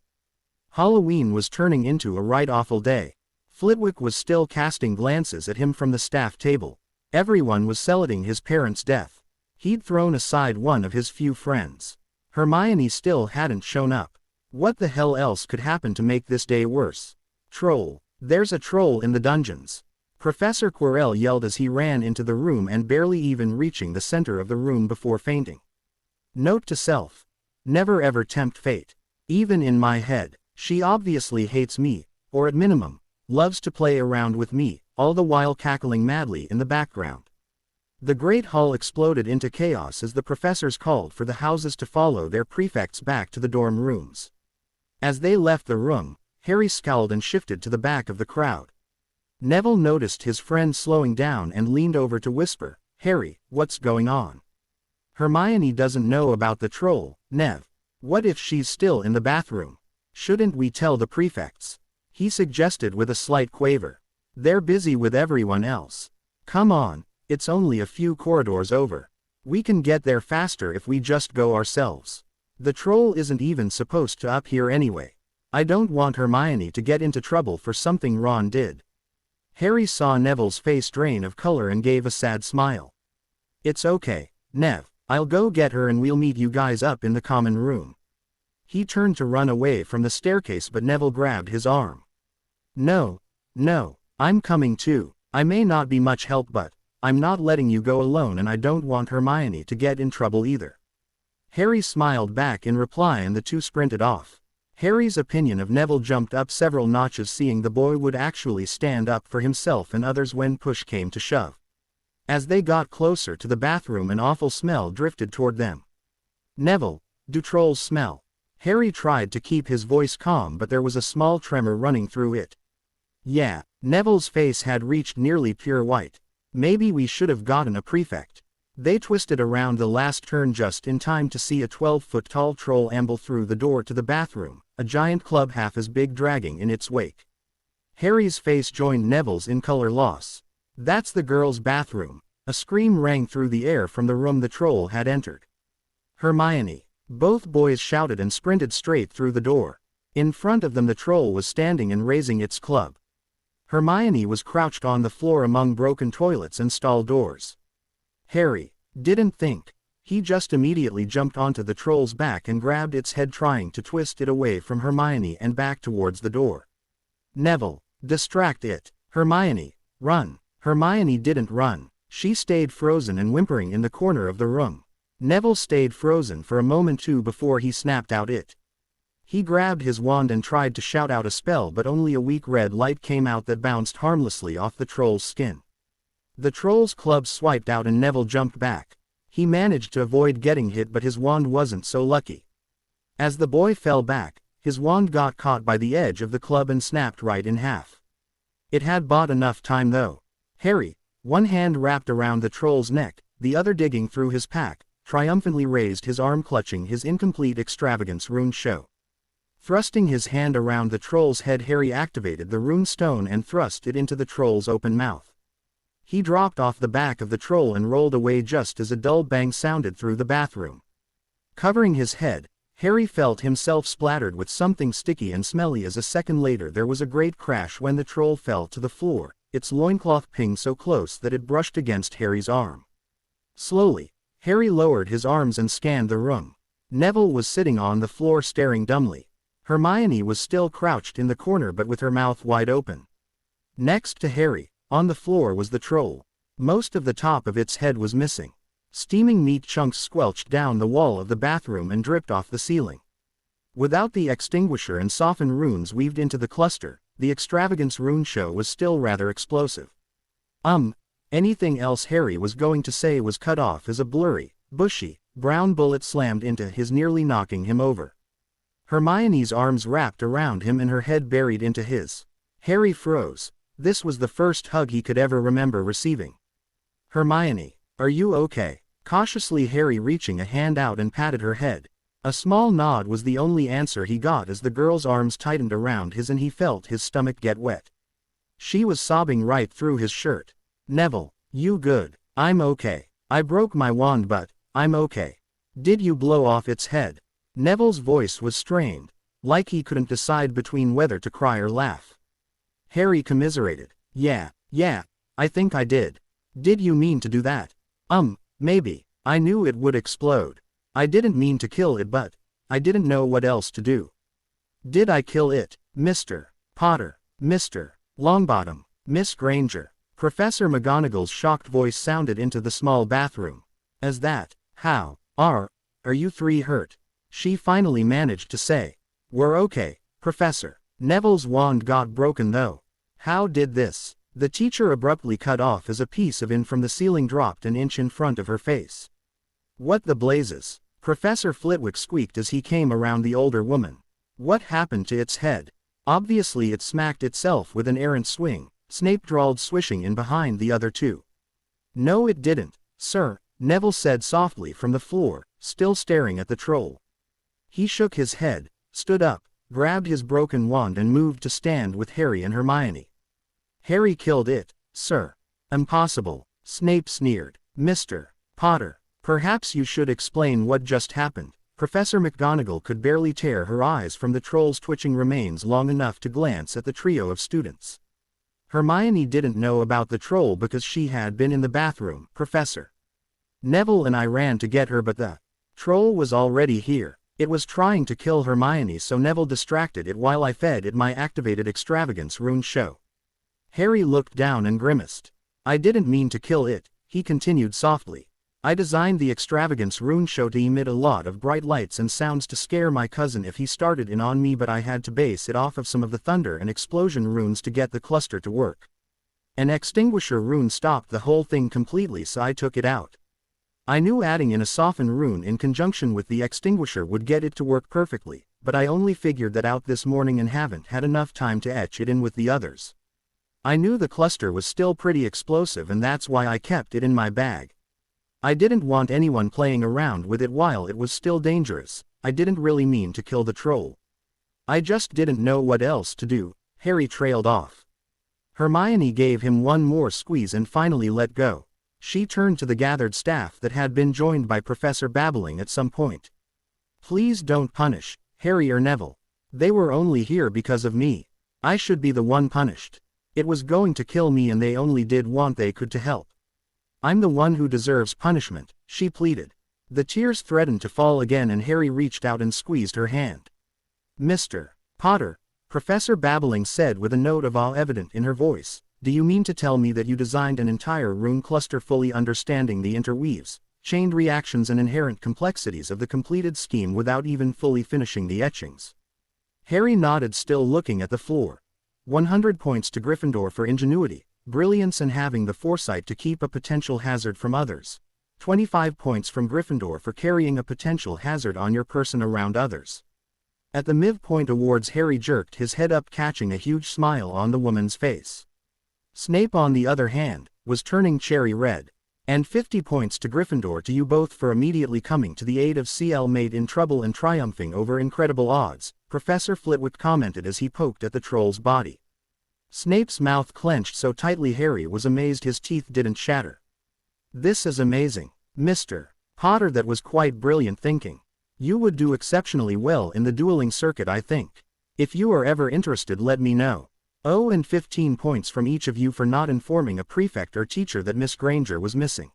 Halloween was turning into a right awful day. Flitwick was still casting glances at him from the staff table. Everyone was celebrating his parents' death. He'd thrown aside one of his few friends. Hermione still hadn't shown up. What the hell else could happen to make this day worse? Troll. There's a troll in the dungeons. Professor Quirrell yelled as he ran into the room and barely even reaching the center of the room before fainting. Note to self. Never ever tempt fate. Even in my head, she obviously hates me, or at minimum, loves to play around with me, all the while cackling madly in the background. The great hall exploded into chaos as the professors called for the houses to follow their prefects back to the dorm rooms. As they left the room, Harry scowled and shifted to the back of the crowd. Neville noticed his friend slowing down and leaned over to whisper, "Harry, what's going on?" "Hermione doesn't know about the troll, Nev. What if she's still in the bathroom? Shouldn't we tell the prefects?" he suggested with a slight quaver. "They're busy with everyone else. Come on, it's only a few corridors over. We can get there faster if we just go ourselves. The troll isn't even supposed to up here anyway. I don't want Hermione to get into trouble for something Ron did." Harry saw Neville's face drain of color and gave a sad smile. "It's okay, Nev, I'll go get her and we'll meet you guys up in the common room." He turned to run away from the staircase but Neville grabbed his arm. No, I'm coming too. I may not be much help but I'm not letting you go alone and I don't want Hermione to get in trouble either." Harry smiled back in reply and the two sprinted off. Harry's opinion of Neville jumped up several notches seeing the boy would actually stand up for himself and others when push came to shove. As they got closer to the bathroom an awful smell drifted toward them. "Neville, do trolls smell?" Harry tried to keep his voice calm but there was a small tremor running through it. "Yeah." Neville's face had reached nearly pure white. "Maybe we should have gotten a prefect." They twisted around the last turn just in time to see a 12-foot-tall troll amble through the door to the bathroom, a giant club half as big dragging in its wake. Harry's face joined Neville's in color loss. "That's the girls' bathroom." A scream rang through the air from the room the troll had entered. "Hermione!" Both boys shouted and sprinted straight through the door. In front of them the troll was standing and raising its club. Hermione was crouched on the floor among broken toilets and stall doors. Harry didn't think. He just immediately jumped onto the troll's back and grabbed its head trying to twist it away from Hermione and back towards the door. "Neville, distract it. Hermione, run." Hermione didn't run. She stayed frozen and whimpering in the corner of the room. Neville stayed frozen for a moment too before he snapped out it. He grabbed his wand and tried to shout out a spell but only a weak red light came out that bounced harmlessly off the troll's skin. The troll's club swiped out and Neville jumped back. He managed to avoid getting hit but his wand wasn't so lucky. As the boy fell back, his wand got caught by the edge of the club and snapped right in half. It had bought enough time though. Harry, one hand wrapped around the troll's neck, the other digging through his pack, triumphantly raised his arm clutching his incomplete extravagance rune show. Thrusting his hand around the troll's head Harry activated the rune stone and thrust it into the troll's open mouth. He dropped off the back of the troll and rolled away just as a dull bang sounded through the bathroom. Covering his head, Harry felt himself splattered with something sticky and smelly as a second later there was a great crash when the troll fell to the floor, its loincloth pinged so close that it brushed against Harry's arm. Slowly, Harry lowered his arms and scanned the room. Neville was sitting on the floor staring dumbly. Hermione was still crouched in the corner but with her mouth wide open. Next to Harry, on the floor was the troll. Most of the top of its head was missing. Steaming meat chunks squelched down the wall of the bathroom and dripped off the ceiling. Without the extinguisher and softened runes weaved into the cluster, the extravagance rune show was still rather explosive. Anything else Harry was going to say was cut off as a blurry, bushy, brown bullet slammed into his nearly knocking him over. Hermione's arms wrapped around him and her head buried into his. Harry froze. This was the first hug he could ever remember receiving. "Hermione, are you okay?" Cautiously Harry reaching a hand out and patted her head. A small nod was the only answer he got as the girl's arms tightened around his and he felt his stomach get wet. She was sobbing right through his shirt. "Neville, you good?" "I'm okay. I broke my wand but I'm okay." "Did you blow off its head?" Neville's voice was strained, like he couldn't decide between whether to cry or laugh. Harry commiserated. Yeah, I think I did. Did you mean to do that? Maybe. I knew it would explode. I didn't mean to kill it, but I didn't know what else to do. Did I kill it, Mr. Potter, Mr. Longbottom, Miss Granger? Professor McGonagall's shocked voice sounded into the small bathroom. As that, how are you three hurt? She finally managed to say. We're okay, Professor. Neville's wand got broken though. How did this? The teacher abruptly cut off as a piece of in from the ceiling dropped an inch in front of her face. What the blazes? Professor Flitwick squeaked as he came around the older woman. What happened to its head? Obviously it smacked itself with an errant swing, Snape drawled, swishing in behind the other two. No it didn't, sir, Neville said softly from the floor, still staring at the troll. He shook his head, stood up, grabbed his broken wand and moved to stand with Harry and Hermione. Harry killed it, sir. Impossible, Snape sneered. Mr. Potter, perhaps you should explain what just happened. Professor McGonagall could barely tear her eyes from the troll's twitching remains long enough to glance at the trio of students. Hermione didn't know about the troll because she had been in the bathroom. Professor. Neville and I ran to get her, but the troll was already here. It was trying to kill Hermione, so Neville distracted it while I fed it my activated extravagance rune show. Harry looked down and grimaced. I didn't mean to kill it, he continued softly. I designed the extravagance rune show to emit a lot of bright lights and sounds to scare my cousin if he started in on me, but I had to base it off of some of the thunder and explosion runes to get the cluster to work. An extinguisher rune stopped the whole thing completely, so I took it out. I knew adding in a soften rune in conjunction with the extinguisher would get it to work perfectly, but I only figured that out this morning and haven't had enough time to etch it in with the others. I knew the cluster was still pretty explosive and that's why I kept it in my bag. I didn't want anyone playing around with it while it was still dangerous. I didn't really mean to kill the troll. I just didn't know what else to do. Harry trailed off. Hermione gave him one more squeeze and finally let go. She turned to the gathered staff that had been joined by Professor Babbling at some point. Please don't punish Harry or Neville. They were only here because of me. I should be the one punished. It was going to kill me and they only did what they could to help. I'm the one who deserves punishment, she pleaded. The tears threatened to fall again and Harry reached out and squeezed her hand. Mr. Potter, Professor Babbling said with a note of awe evident in her voice, do you mean to tell me that you designed an entire rune cluster fully understanding the interweaves, chained reactions and inherent complexities of the completed scheme without even fully finishing the etchings? Harry nodded, still looking at the floor. 100 points to Gryffindor for ingenuity, brilliance and having the foresight to keep a potential hazard from others. 25 points from Gryffindor for carrying a potential hazard on your person around others. At the midpoint awards, Harry jerked his head up, catching a huge smile on the woman's face. Snape, on the other hand, was turning cherry red. And 50 points to Gryffindor to you both for immediately coming to the aid of CL made in trouble and triumphing over incredible odds, Professor Flitwick commented as he poked at the troll's body. Snape's mouth clenched so tightly Harry was amazed his teeth didn't shatter. This is amazing, Mr. Potter. That was quite brilliant thinking. You would do exceptionally well in the dueling circuit, I think. If you are ever interested, let me know. Oh, and 15 points from each of you for not informing a prefect or teacher that Miss Granger was missing.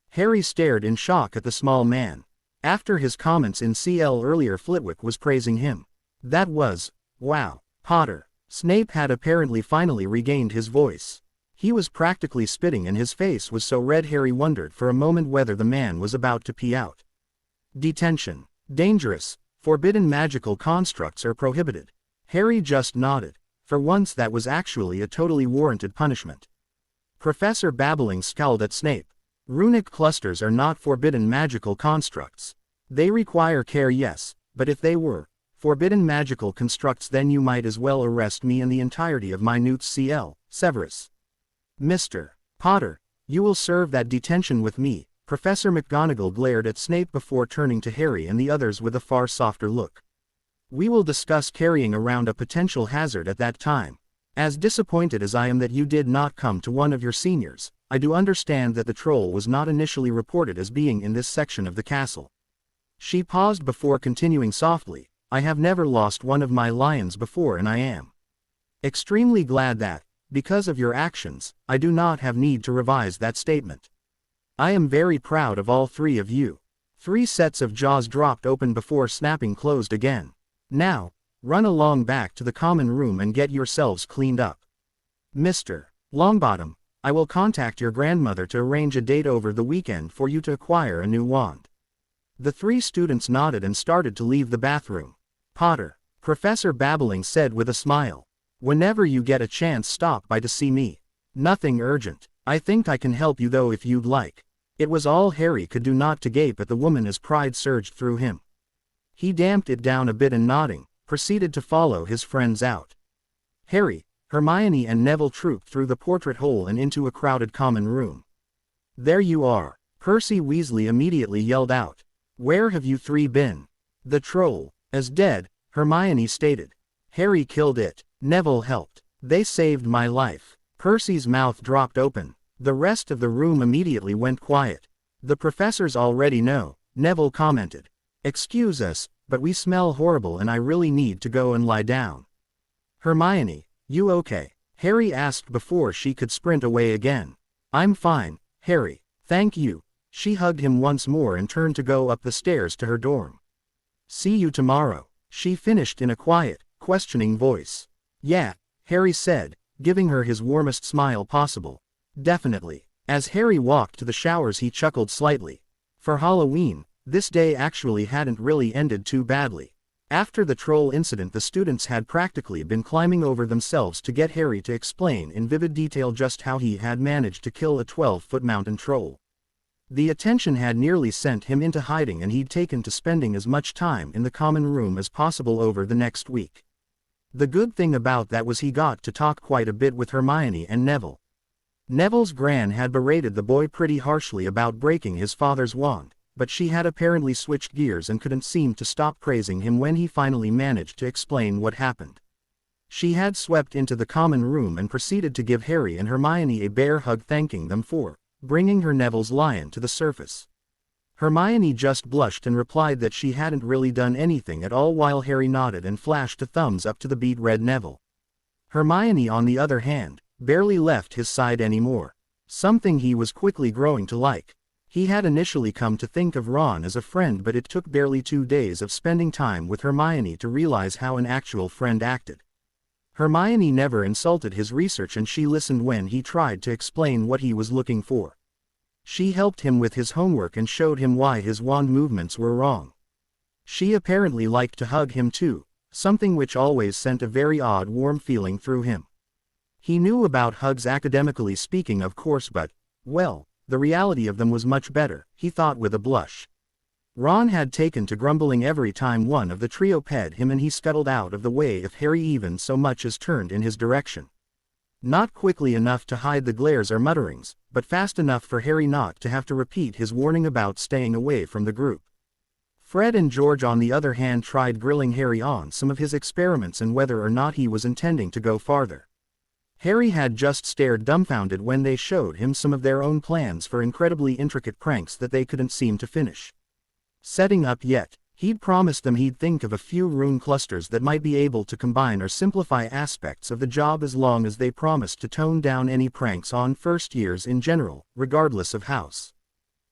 Harry stared in shock at the small man. After his comments in CL earlier, Flitwick was praising him. That was, wow, Potter. Snape had apparently finally regained his voice. He was practically spitting and his face was so red Harry wondered for a moment whether the man was about to pee out. Detention. Dangerous. Forbidden magical constructs are prohibited. Harry just nodded. For once that was actually a totally warranted punishment. Professor Babbling scowled at Snape. Runic clusters are not forbidden magical constructs. They require care, yes, but if they were forbidden magical constructs, then you might as well arrest me and the entirety of my Newt's CL, Severus. Mr. Potter, you will serve that detention with me. Professor McGonagall glared at Snape before turning to Harry and the others with a far softer look. We will discuss carrying around a potential hazard at that time. As disappointed as I am that you did not come to one of your seniors, I do understand that the troll was not initially reported as being in this section of the castle. She paused before continuing softly, I have never lost one of my lions before and I am extremely glad that, Because of your actions, I do not have need to revise that statement. I am very proud of all three of you. 3 sets of jaws dropped open before snapping closed again. Now, run along back to the common room and get yourselves cleaned up. Mr. Longbottom, I will contact your grandmother to arrange a date over the weekend for you to acquire a new wand. The 3 students nodded and started to leave the bathroom. Potter, Professor Babbling said with a smile. Whenever you get a chance, stop by to see me. Nothing urgent. I think I can help you though if you'd like. It was all Harry could do not to gape at the woman as pride surged through him. He damped it down a bit and nodding, proceeded to follow his friends out. Harry, Hermione and Neville trooped through the portrait hole and into a crowded common room. There you are, Percy Weasley immediately yelled out. Where have you 3 been? The troll is dead, Hermione stated. Harry killed it. Neville helped. They saved my life. Percy's mouth dropped open. The rest of the room immediately went quiet. The professors already know, Neville commented. Excuse us, but we smell horrible and I really need to go and lie down. Hermione, you okay? Harry asked before she could sprint away again. I'm fine, Harry, thank you. She hugged him once more and turned to go up the stairs to her dorm. See you tomorrow, she finished in a quiet, questioning voice. Yeah, Harry said, giving her his warmest smile possible. Definitely. As Harry walked to the showers he chuckled slightly. For Halloween, this day actually hadn't really ended too badly. After the troll incident the students had practically been climbing over themselves to get Harry to explain in vivid detail just how he had managed to kill a 12-foot mountain troll. The attention had nearly sent him into hiding and he'd taken to spending as much time in the common room as possible over the next week. The good thing about that was he got to talk quite a bit with Hermione and Neville. Neville's gran had berated the boy pretty harshly about breaking his father's wand, but she had apparently switched gears and couldn't seem to stop praising him when he finally managed to explain what happened. She had swept into the common room and proceeded to give Harry and Hermione a bear hug, thanking them for bringing her Neville's lion to the surface. Hermione just blushed and replied that she hadn't really done anything at all while Harry nodded and flashed a thumbs up to the beet red Neville. Hermione on the other hand, barely left his side anymore. Something he was quickly growing to like. He had initially come to think of Ron as a friend, but it took barely 2 days of spending time with Hermione to realize how an actual friend acted. Hermione never insulted his research and she listened when he tried to explain what he was looking for. She helped him with his homework and showed him why his wand movements were wrong. She apparently liked to hug him too, something which always sent a very odd warm feeling through him. He knew about hugs academically speaking of course, but, well, the reality of them was much better, he thought with a blush. Ron had taken to grumbling every time one of the trio ped him and he scuttled out of the way if Harry even so much as turned in his direction. Not quickly enough to hide the glares or mutterings, but fast enough for Harry not to have to repeat his warning about staying away from the group. Fred and George on the other hand tried grilling Harry on some of his experiments and whether or not he was intending to go farther. Harry had just stared dumbfounded when they showed him some of their own plans for incredibly intricate pranks that they couldn't seem to finish setting up yet. He'd promised them he'd think of a few rune clusters that might be able to combine or simplify aspects of the job as long as they promised to tone down any pranks on first years in general, regardless of house.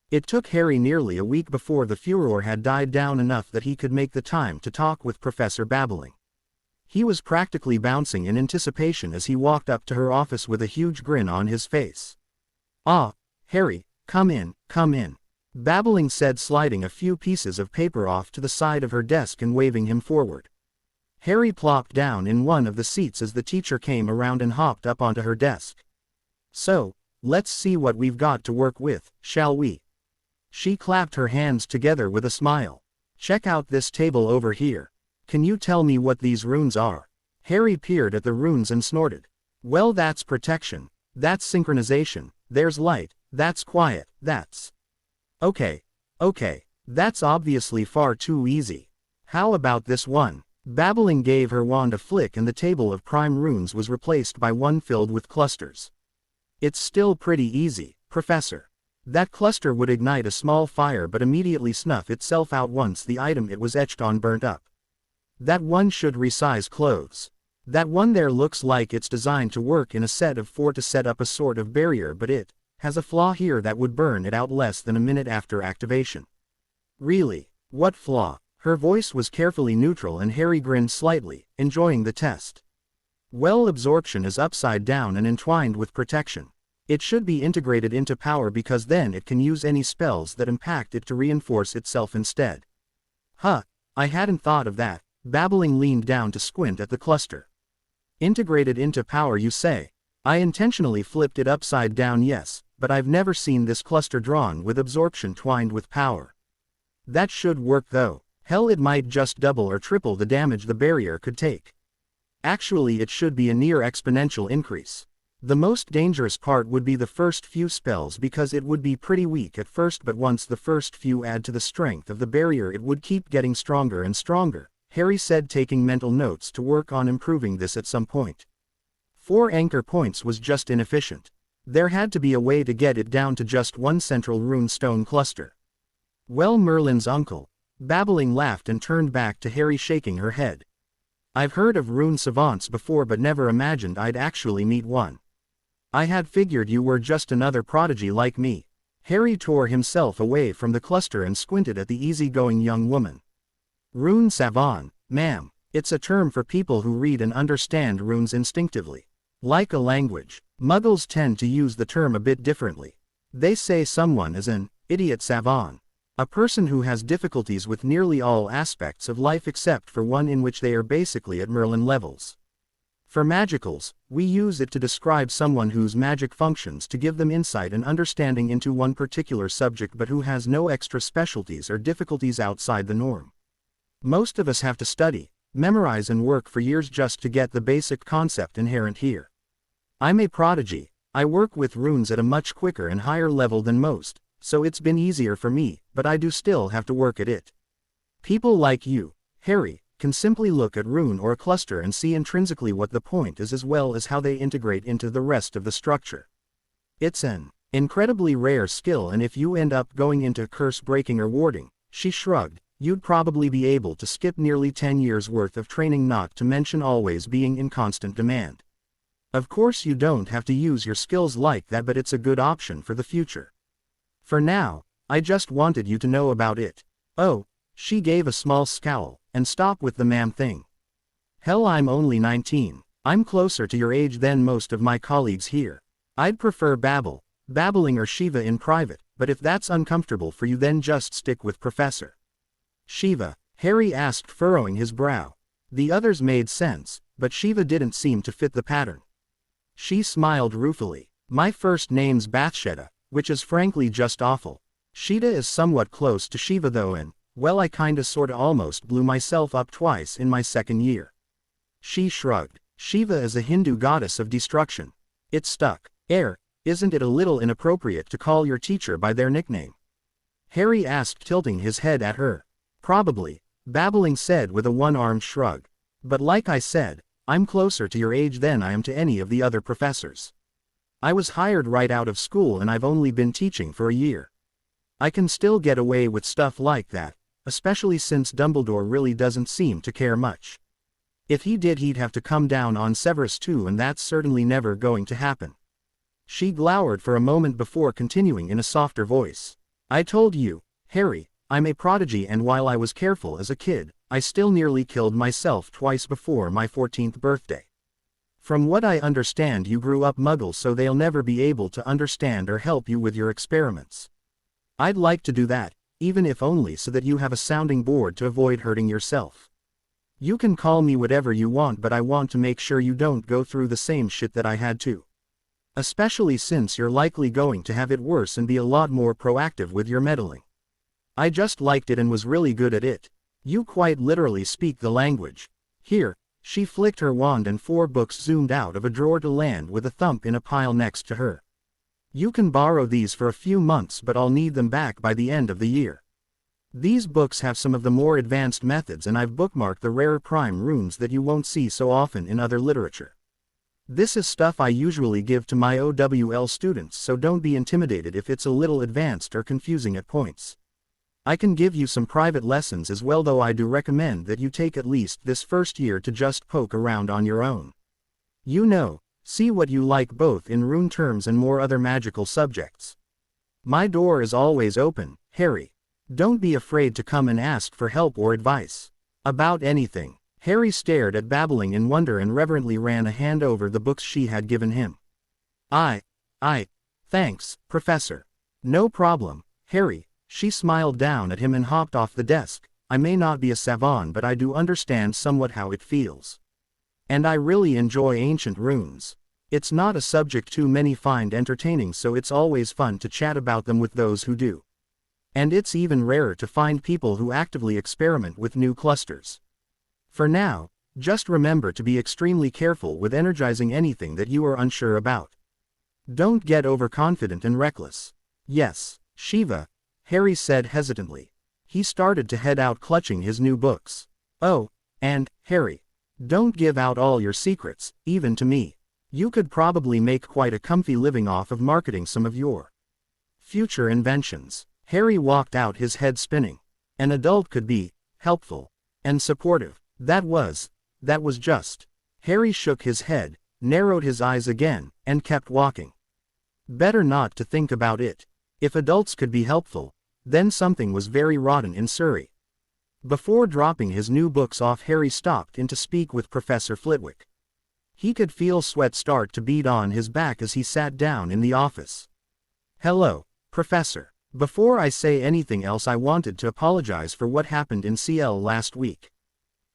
It took Harry nearly a week before the furor had died down enough that he could make the time to talk with Professor Babbling. He was practically bouncing in anticipation as he walked up to her office with a huge grin on his face. "Ah, Harry, come in, come in," Babbling said, sliding a few pieces of paper off to the side of her desk and waving him forward. Harry plopped down in one of the seats as the teacher came around and hopped up onto her desk. "So, let's see what we've got to work with, shall we?" She clapped her hands together with a smile. "Check out this table over here. Can you tell me what these runes are?" Harry peered at the runes and snorted. "Well, that's protection, that's synchronization, there's light, that's quiet, that's..." Okay, that's obviously far too easy. How about this one?" Babbling gave her wand a flick and the table of prime runes was replaced by one filled with clusters. "It's still pretty easy, Professor. That cluster would ignite a small fire but immediately snuff itself out once the item it was etched on burnt up. That one should resize clothes. That one there looks like it's designed to work in a set of 4 to set up a sort of barrier, but it has a flaw here that would burn it out less than a minute after activation. Really? What flaw? Her voice was carefully neutral and Harry grinned slightly, enjoying the test. Well, absorption is upside down and entwined with protection. It should be integrated into power because then it can use any spells that impact it to reinforce itself instead. Huh, I hadn't thought of that. Babbling leaned down to squint at the cluster. Integrated into power, you say? I intentionally flipped it upside down, yes, but I've never seen this cluster drawn with absorption twined with power. That should work though. Hell, it might just double or triple the damage the barrier could take. Actually, it should be a near exponential increase. The most dangerous part would be the first few spells because it would be pretty weak at first, but once the first few add to the strength of the barrier it would keep getting stronger and stronger, Harry said, taking mental notes to work on improving this at some point. 4 anchor points was just inefficient. There had to be a way to get it down to just one central rune stone cluster. Well, Merlin's uncle. Babbling laughed and turned back to Harry, shaking her head. I've heard of rune savants before but never imagined I'd actually meet one. I had figured you were just another prodigy like me. Harry tore himself away from the cluster and squinted at the easygoing young woman. Rune savant, ma'am. It's a term for people who read and understand runes instinctively. Like a language, Muggles tend to use the term a bit differently. They say someone is an idiot savant. A person who has difficulties with nearly all aspects of life except for one in which they are basically at Merlin levels. For magicals, we use it to describe someone whose magic functions to give them insight and understanding into one particular subject but who has no extra specialties or difficulties outside the norm. Most of us have to study, memorize and work for years just to get the basic concept inherent here. I'm a prodigy. I work with runes at a much quicker and higher level than most, so it's been easier for me, but I do still have to work at it. People like you, Harry, can simply look at rune or a cluster and see intrinsically what the point is as well as how they integrate into the rest of the structure. It's an incredibly rare skill, and if you end up going into curse breaking or warding, she shrugged, you'd probably be able to skip nearly 10 years worth of training, not to mention always being in constant demand. Of course you don't have to use your skills like that, but it's a good option for the future. For now, I just wanted you to know about it. Oh, she gave a small scowl, and stop with the ma'am thing. Hell, I'm only 19. I'm closer to your age than most of my colleagues here. I'd prefer babbling or Shiva in private, but if that's uncomfortable for you then just stick with Professor. Shiva? Harry asked, furrowing his brow. The others made sense, but Shiva didn't seem to fit the pattern. She smiled ruefully. My first name's Bathsheba, which is frankly just awful. Shida is somewhat close to Shiva though, and, well, I kinda sorta almost blew myself up twice in my second year. She shrugged. Shiva is a Hindu goddess of destruction. It stuck. Isn't it a little inappropriate to call your teacher by their nickname? Harry asked, tilting his head at her. Probably, Babbling said with a one-armed shrug. But like I said, I'm closer to your age than I am to any of the other professors. I was hired right out of school and I've only been teaching for a year. I can still get away with stuff like that, especially since Dumbledore really doesn't seem to care much. If he did, he'd have to come down on Severus too, and that's certainly never going to happen. She glowered for a moment before continuing in a softer voice. I told you, Harry, I'm a prodigy, and while I was careful as a kid, I still nearly killed myself twice before my 14th birthday. From what I understand, you grew up Muggle, so they'll never be able to understand or help you with your experiments. I'd like to do that, even if only so that you have a sounding board to avoid hurting yourself. You can call me whatever you want, but I want to make sure you don't go through the same shit that I had to. Especially since you're likely going to have it worse and be a lot more proactive with your meddling. I just liked it and was really good at it. You quite literally speak the language. Here, she flicked her wand and 4 books zoomed out of a drawer to land with a thump in a pile next to her. You can borrow these for a few months, but I'll need them back by the end of the year. These books have some of the more advanced methods, and I've bookmarked the rarer prime runes that you won't see so often in other literature. This is stuff I usually give to my OWL students, so don't be intimidated if it's a little advanced or confusing at points. I can give you some private lessons as well, though I do recommend that you take at least this first year to just poke around on your own. You know, see what you like both in rune terms and more other magical subjects. My door is always open, Harry. Don't be afraid to come and ask for help or advice. About anything. Harry stared at babbling in wonder and reverently ran a hand over the books she had given him. Thanks, Professor. No problem, Harry. She smiled down at him and hopped off the desk. I may not be a savant, but I do understand somewhat how it feels. And I really enjoy ancient runes. It's not a subject too many find entertaining, so it's always fun to chat about them with those who do. And it's even rarer to find people who actively experiment with new clusters. For now, just remember to be extremely careful with energizing anything that you are unsure about. Don't get overconfident and reckless. Yes, Shiva, Harry said hesitantly. He started to head out clutching his new books. Oh, and, Harry, don't give out all your secrets, even to me. You could probably make quite a comfy living off of marketing some of your future inventions. Harry walked out, his head spinning. An adult could be helpful and supportive. That was just. Harry shook his head, narrowed his eyes again, and kept walking. Better not to think about it. If adults could be helpful, then something was very rotten in Surrey. Before dropping his new books off, Harry stopped in to speak with Professor Flitwick. He could feel sweat start to bead on his back as he sat down in the office. Hello, Professor. Before I say anything else, I wanted to apologize for what happened in CL last week.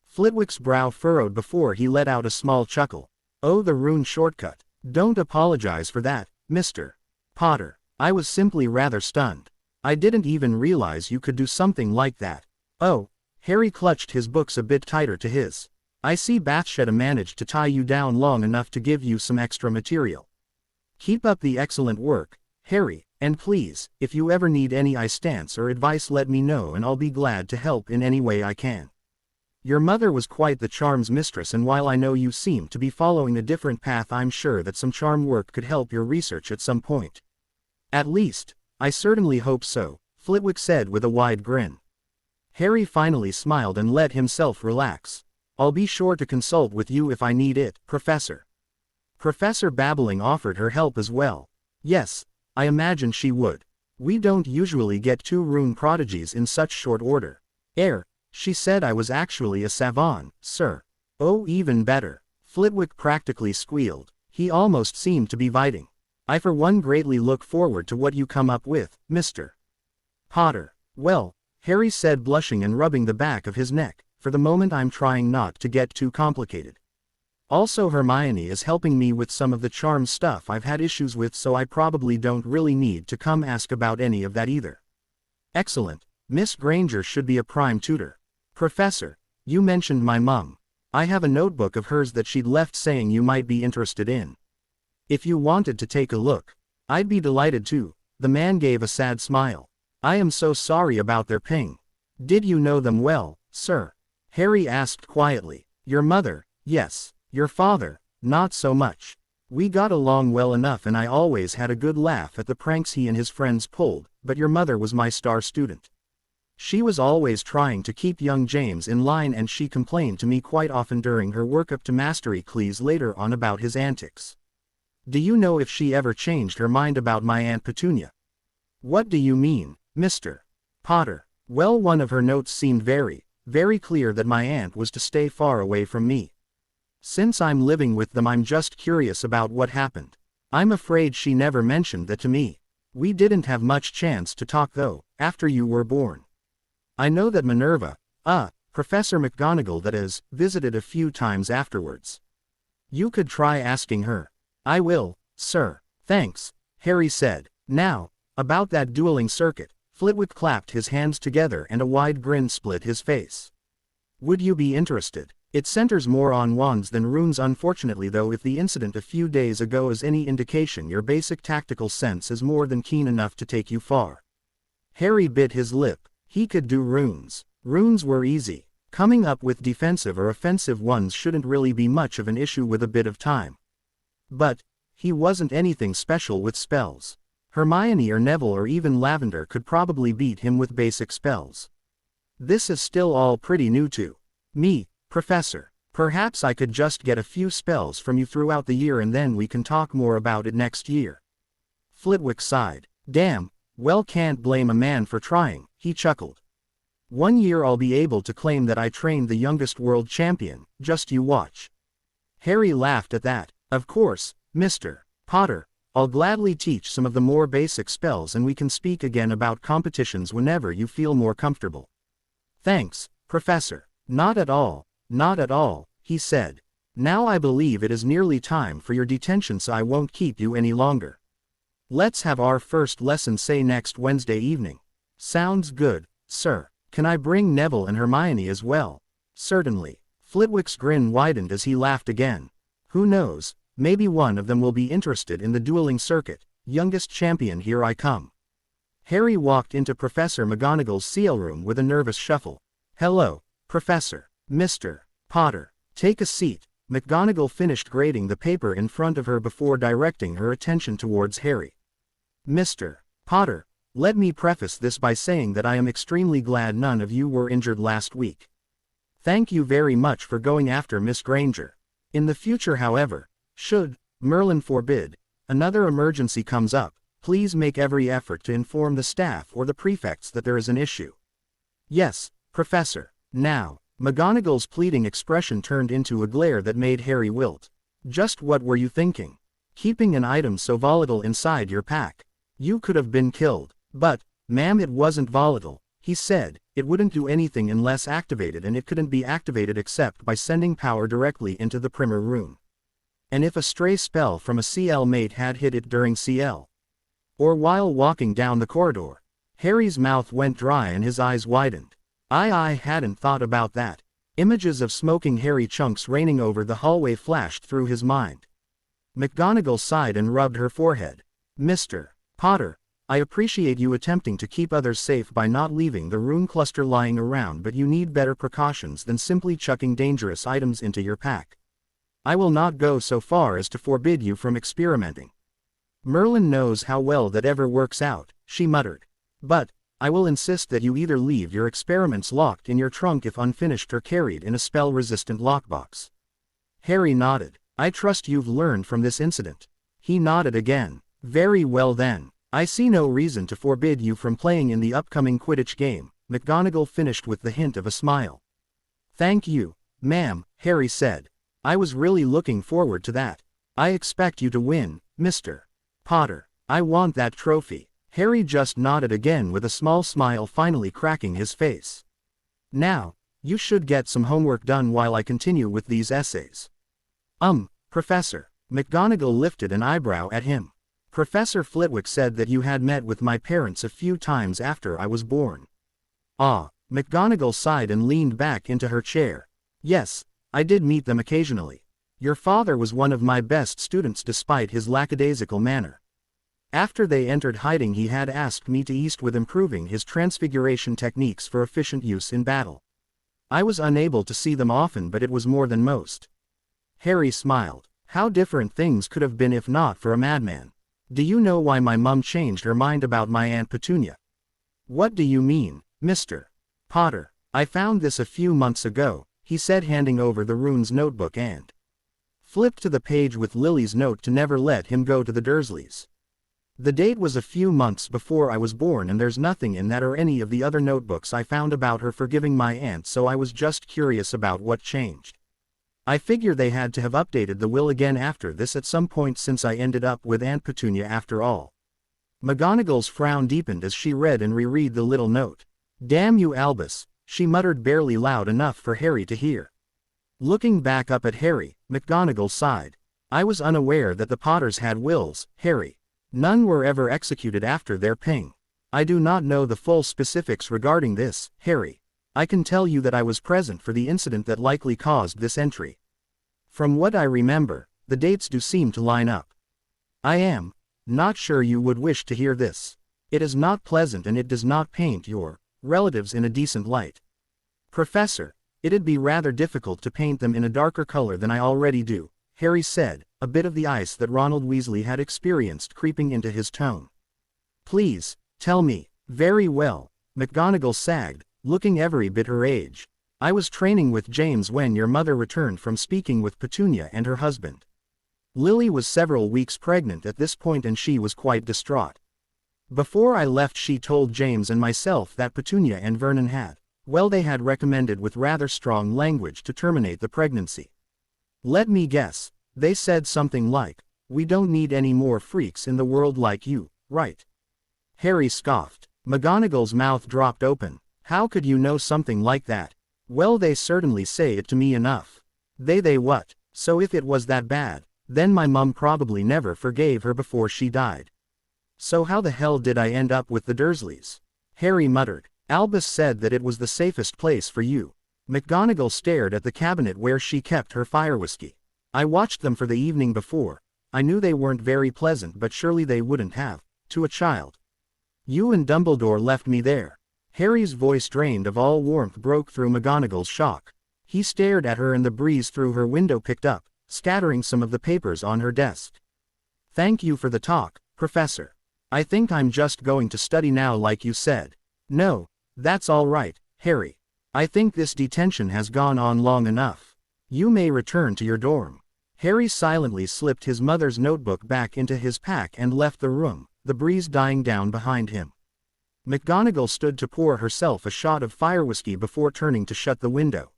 Flitwick's brow furrowed before he let out a small chuckle. Oh, the rune shortcut. Don't apologize for that, Mr. Potter. I was simply rather stunned. I didn't even realize you could do something like that. Oh, Harry clutched his books a bit tighter to his. I see Bathsheba managed to tie you down long enough to give you some extra material. Keep up the excellent work, Harry, and please, if you ever need any stance or advice, let me know and I'll be glad to help in any way I can. Your mother was quite the charms mistress, and while I know you seem to be following a different path, I'm sure that some charm work could help your research at some point. At least, I certainly hope so, Flitwick said with a wide grin. Harry finally smiled and let himself relax. I'll be sure to consult with you if I need it, Professor. Professor Babbling offered her help as well. Yes, I imagine she would. We don't usually get two rune prodigies in such short order. She said I was actually a savant, sir. Oh, even better. Flitwick practically squealed. He almost seemed to be biting. I for one greatly look forward to what you come up with, Mr. Potter. Well, Harry said, blushing and rubbing the back of his neck, for the moment I'm trying not to get too complicated. Also, Hermione is helping me with some of the charm stuff I've had issues with, so I probably don't really need to come ask about any of that either. Excellent. Miss Granger should be a prime tutor. Professor, you mentioned my mum. I have a notebook of hers that she'd left saying you might be interested in. If you wanted to take a look, I'd be delighted to. The man gave a sad smile. I am so sorry about their ping. Did you know them well, sir? Harry asked quietly. Your mother, yes. Your father, not so much. We got along well enough and I always had a good laugh at the pranks he and his friends pulled, but your mother was my star student. She was always trying to keep young James in line, and she complained to me quite often during her work up to mastery clees later on about his antics. Do you know if she ever changed her mind about my Aunt Petunia? What do you mean, Mr. Potter? Well, one of her notes seemed very, very clear that my aunt was to stay far away from me. Since I'm living with them, I'm just curious about what happened. I'm afraid she never mentioned that to me. We didn't have much chance to talk though, after you were born. I know that Minerva, Professor McGonagall that is, visited a few times afterwards. You could try asking her. I will, sir. Thanks, Harry said. Now, about that dueling circuit. Flitwick clapped his hands together and a wide grin split his face. Would you be interested? It centers more on wands than runes, unfortunately, though. If the incident a few days ago is any indication, your basic tactical sense is more than keen enough to take you far. Harry bit his lip. He could do runes. Runes were easy. Coming up with defensive or offensive ones shouldn't really be much of an issue with a bit of time. But he wasn't anything special with spells. Hermione or Neville or even Lavender could probably beat him with basic spells. This is still all pretty new to me, Professor. Perhaps I could just get a few spells from you throughout the year and then we can talk more about it next year. Flitwick sighed. Damn, well, can't blame a man for trying, he chuckled. 1 year I'll be able to claim that I trained the youngest world champion, just you watch. Harry laughed at that. Of course, Mr. Potter, I'll gladly teach some of the more basic spells and we can speak again about competitions whenever you feel more comfortable. Thanks, Professor. Not at all, he said. Now I believe it is nearly time for your detention, so I won't keep you any longer. Let's have our first lesson, say, next Wednesday evening. Sounds good, sir. Can I bring Neville and Hermione as well? Certainly. Flitwick's grin widened as he laughed again. Who knows, maybe one of them will be interested in the dueling circuit. Youngest champion, here I come. Harry walked into Professor McGonagall's seal room with a nervous shuffle. Hello, Professor. Mr. Potter. Take a seat. McGonagall finished grading the paper in front of her before directing her attention towards Harry. Mr. Potter, let me preface this by saying that I am extremely glad none of you were injured last week. Thank you very much for going after Miss Granger. In the future, however, should, Merlin forbid, another emergency comes up, please make every effort to inform the staff or the prefects that there is an issue. Yes, Professor. Now, McGonagall's pleading expression turned into a glare that made Harry wilt. Just what were you thinking? Keeping an item so volatile inside your pack? You could have been killed. But, ma'am, it wasn't volatile, he said. It wouldn't do anything unless activated, and it couldn't be activated except by sending power directly into the primer rune. And if a stray spell from a CL mate had hit it during CL, or while walking down the corridor, Harry's mouth went dry and his eyes widened. I hadn't thought about that. Images of smoking hairy chunks raining over the hallway flashed through his mind. McGonagall sighed and rubbed her forehead. Mr. Potter, I appreciate you attempting to keep others safe by not leaving the rune cluster lying around, but you need better precautions than simply chucking dangerous items into your pack. I will not go so far as to forbid you from experimenting. Merlin knows how well that ever works out, she muttered. But, I will insist that you either leave your experiments locked in your trunk if unfinished or carried in a spell-resistant lockbox. Harry nodded. I trust you've learned from this incident. He nodded again. Very well then. I see no reason to forbid you from playing in the upcoming Quidditch game, McGonagall finished with the hint of a smile. Thank you, ma'am, Harry said. I was really looking forward to that. I expect you to win, Mr. Potter. I want that trophy. Harry just nodded again with a small smile finally cracking his face. Now, you should get some homework done while I continue with these essays. Professor. McGonagall lifted an eyebrow at him. Professor Flitwick said that you had met with my parents a few times after I was born. Ah, McGonagall sighed and leaned back into her chair. Yes, I did meet them occasionally. Your father was one of my best students despite his lackadaisical manner. After they entered hiding, he had asked me to assist with improving his transfiguration techniques for efficient use in battle. I was unable to see them often, but it was more than most. Harry smiled. How different things could have been if not for a madman. Do you know why my mum changed her mind about my Aunt Petunia? What do you mean, Mr. Potter? I found this a few months ago, he said, handing over the rune's notebook and flipped to the page with Lily's note to never let him go to the Dursleys. The date was a few months before I was born, and there's nothing in that or any of the other notebooks I found about her forgiving my aunt, so I was just curious about what changed. I figure they had to have updated the will again after this at some point, since I ended up with Aunt Petunia after all. McGonagall's frown deepened as she read and reread the little note. Damn you, Albus, she muttered, barely loud enough for Harry to hear. Looking back up at Harry, McGonagall sighed. I was unaware that the Potters had wills, Harry. None were ever executed after their ping. I do not know the full specifics regarding this, Harry. I can tell you that I was present for the incident that likely caused this entry. From what I remember, the dates do seem to line up. I am not sure you would wish to hear this. It is not pleasant, and it does not paint your relatives in a decent light. Professor, it'd be rather difficult to paint them in a darker color than I already do, Harry said, a bit of the ice that Ronald Weasley had experienced creeping into his tone. Please, tell me. Very well. McGonagall sagged, looking every bit her age. I was training with James when your mother returned from speaking with Petunia and her husband. Lily was several weeks pregnant at this point and she was quite distraught. Before I left she told James and myself that Petunia and Vernon had, well, they had recommended with rather strong language to terminate the pregnancy. Let me guess, they said something like, we don't need any more freaks in the world like you, right? Harry scoffed. McGonagall's mouth dropped open. How could you know something like that? Well, they certainly say it to me enough. They what? So if it was that bad, then my mum probably never forgave her before she died. So how the hell did I end up with the Dursleys? Harry muttered. Albus said that it was the safest place for you. McGonagall stared at the cabinet where she kept her fire whiskey. I watched them for the evening before. I knew they weren't very pleasant, but surely they wouldn't have, to a child. You and Dumbledore left me there. Harry's voice, drained of all warmth, broke through McGonagall's shock. He stared at her and the breeze through her window picked up, scattering some of the papers on her desk. Thank you for the talk, Professor. I think I'm just going to study now like you said. No, that's all right, Harry. I think this detention has gone on long enough. You may return to your dorm. Harry silently slipped his mother's notebook back into his pack and left the room, the breeze dying down behind him. McGonagall stood to pour herself a shot of fire whiskey before turning to shut the window.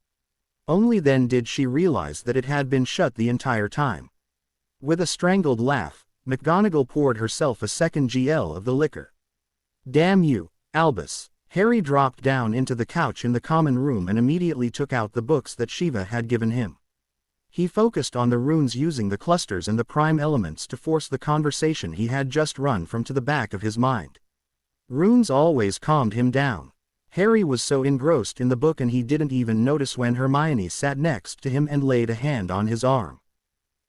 Only then did she realize that it had been shut the entire time. With a strangled laugh, McGonagall poured herself a second GL of the liquor. Damn you, Albus. Harry dropped down into the couch in the common room and immediately took out the books that Shiva had given him. He focused on the runes, using the clusters and the prime elements to force the conversation he had just run from to the back of his mind. Runes always calmed him down. Harry was so engrossed in the book and he didn't even notice when Hermione sat next to him and laid a hand on his arm.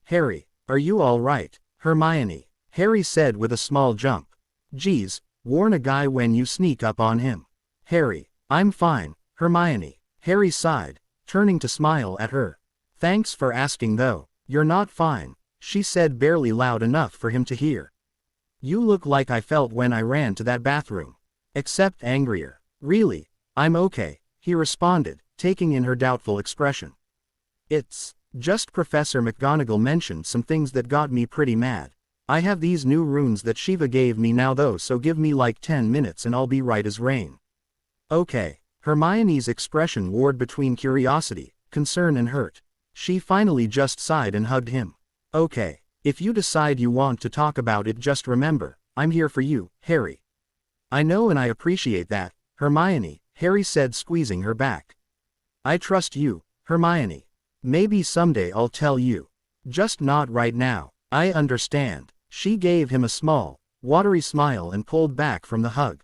Harry, are you all right? Hermione, Harry said with a small jump. Geez, warn a guy when you sneak up on him. Harry, I'm fine, Hermione. Harry sighed, turning to smile at her. Thanks for asking though. You're not fine, she said, barely loud enough for him to hear. You look like I felt when I ran to that bathroom. Except angrier. Really, I'm okay, he responded, taking in her doubtful expression. It's just Professor McGonagall mentioned some things that got me pretty mad. I have these new runes that Shiva gave me now though, so give me like 10 minutes and I'll be right as rain. Okay. Hermione's expression warred between curiosity, concern and hurt. She finally just sighed and hugged him. Okay. If you decide you want to talk about it, just remember, I'm here for you, Harry. I know and I appreciate that, Hermione, Harry said, squeezing her back. I trust you, Hermione. Maybe someday I'll tell you. Just not right now. I understand. She gave him a small, watery smile and pulled back from the hug.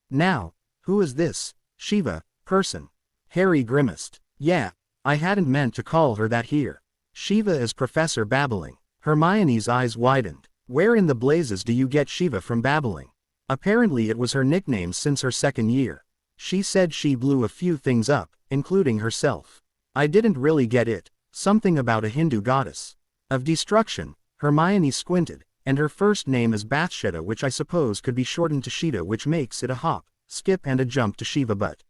Now, who is this Shiva person? Harry grimaced. Yeah, I hadn't meant to call her that here. Shiva is Professor Babbling. Hermione's eyes widened. Where in the blazes do you get Shiva from Babbling? Apparently it was her nickname since her second year. She said she blew a few things up, including herself. I didn't really get it. Something about a Hindu goddess of destruction. Hermione squinted. And her first name is Bathsheba, which I suppose could be shortened to Shida, which makes it a hop, skip and a jump to Shiva, but.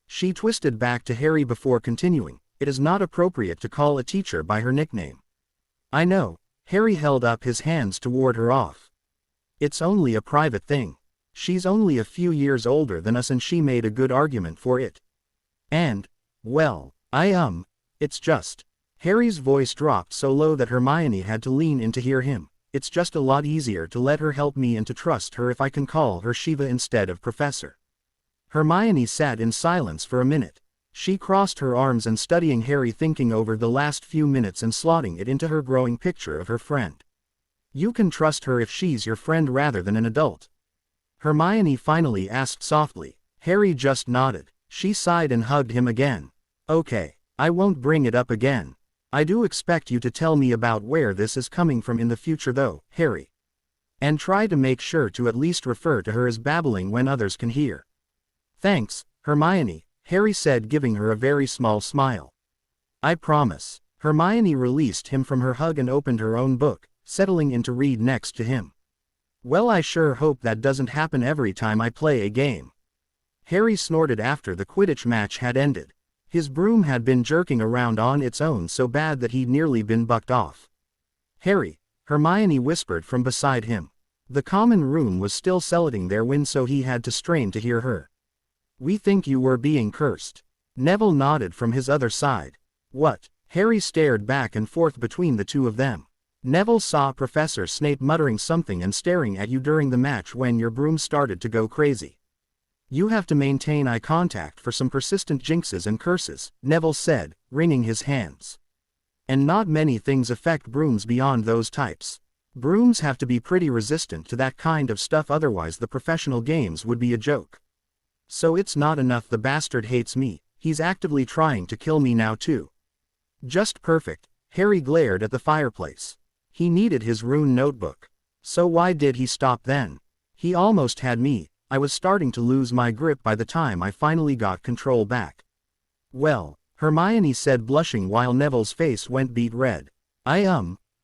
She twisted back to Harry before continuing. It is not appropriate to call a teacher by her nickname. I know. Harry held up his hands to ward her off. It's only a private thing. She's only a few years older than us and she made a good argument for it. And, well, it's just. Harry's voice dropped so low that Hermione had to lean in to hear him. It's just a lot easier to let her help me and to trust her if I can call her Shiva instead of Professor. Hermione sat in silence for a minute. She crossed her arms and studying Harry, thinking over the last few minutes and slotting it into her growing picture of her friend. You can trust her if she's your friend rather than an adult? Hermione finally asked softly. Harry just nodded. She sighed and hugged him again. Okay, I won't bring it up again. I do expect you to tell me about where this is coming from in the future though, Harry. And try to make sure to at least refer to her as Babbling when others can hear. Thanks, Hermione, Harry said, giving her a very small smile. I promise. Hermione released him from her hug and opened her own book, settling in to read next to him. Well, I sure hope that doesn't happen every time I play a game. Harry snorted after the Quidditch match had ended. His broom had been jerking around on its own so bad that he'd nearly been bucked off. Harry, Hermione whispered from beside him. The common room was still cellating their wind, so he had to strain to hear her. We think you were being cursed. Neville nodded from his other side. What? Harry stared back and forth between the two of them. Neville saw Professor Snape muttering something and staring at you during the match when your broom started to go crazy. You have to maintain eye contact for some persistent jinxes and curses, Neville said, wringing his hands. And not many things affect brooms beyond those types. Brooms have to be pretty resistant to that kind of stuff, otherwise the professional games would be a joke. So it's not enough the bastard hates me, he's actively trying to kill me now too. Just perfect. Harry glared at the fireplace. He needed his rune notebook. So why did he stop then? He almost had me. I was starting to lose my grip by the time I finally got control back. Well, Hermione said, blushing while Neville's face went beet red. I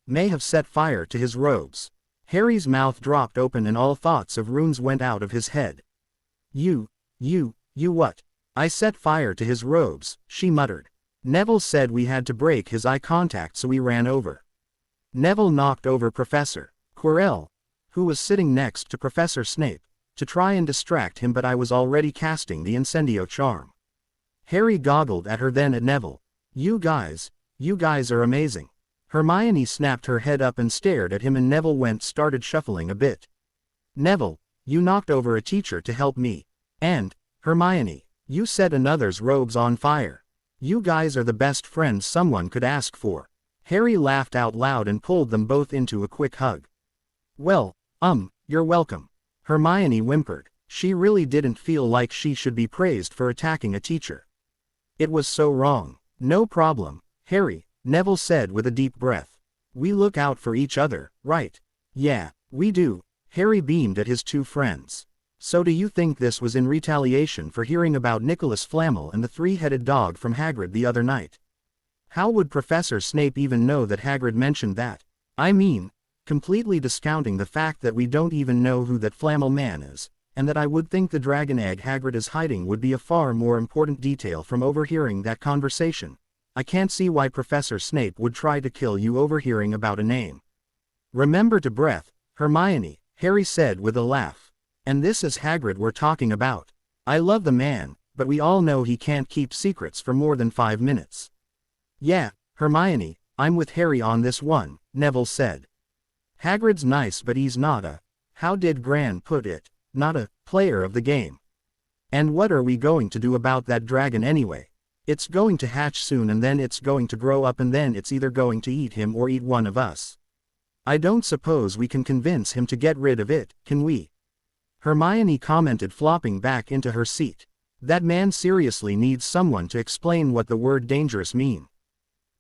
may have set fire to his robes. Harry's mouth dropped open and all thoughts of runes went out of his head. You what? I set fire to his robes, she muttered. Neville said we had to break his eye contact, so we ran over. Neville knocked over Professor Quirrell, who was sitting next to Professor Snape, to try and distract him, but I was already casting the Incendio charm. Harry goggled at her, then at Neville. You guys are amazing. Hermione snapped her head up and stared at him, and Neville started shuffling a bit. Neville, you knocked over a teacher to help me. And, Hermione, you set another's robes on fire. You guys are the best friends someone could ask for. Harry laughed out loud and pulled them both into a quick hug. Well, you're welcome. Hermione whimpered. She really didn't feel like she should be praised for attacking a teacher. It was so wrong. No problem, Harry, Neville said with a deep breath. We look out for each other, right? Yeah, we do. Harry beamed at his two friends. So do you think this was in retaliation for hearing about Nicholas Flamel and the three-headed dog from Hagrid the other night? How would Professor Snape even know that Hagrid mentioned that? I mean, completely discounting the fact that we don't even know who that Flamel man is, and that I would think the dragon egg Hagrid is hiding would be a far more important detail from overhearing that conversation. I can't see why Professor Snape would try to kill you overhearing about a name. Remember to breath, Hermione, Harry said with a laugh. And this is Hagrid we're talking about. I love the man, but we all know he can't keep secrets for more than 5 minutes. Yeah, Hermione, I'm with Harry on this one, Neville said. Hagrid's nice, but he's not how did Gran put it, not a player of the game. And what are we going to do about that dragon anyway? It's going to hatch soon, and then it's going to grow up, and then it's either going to eat him or eat one of us. I don't suppose we can convince him to get rid of it, can we? Hermione commented, flopping back into her seat. That man seriously needs someone to explain what the word dangerous mean.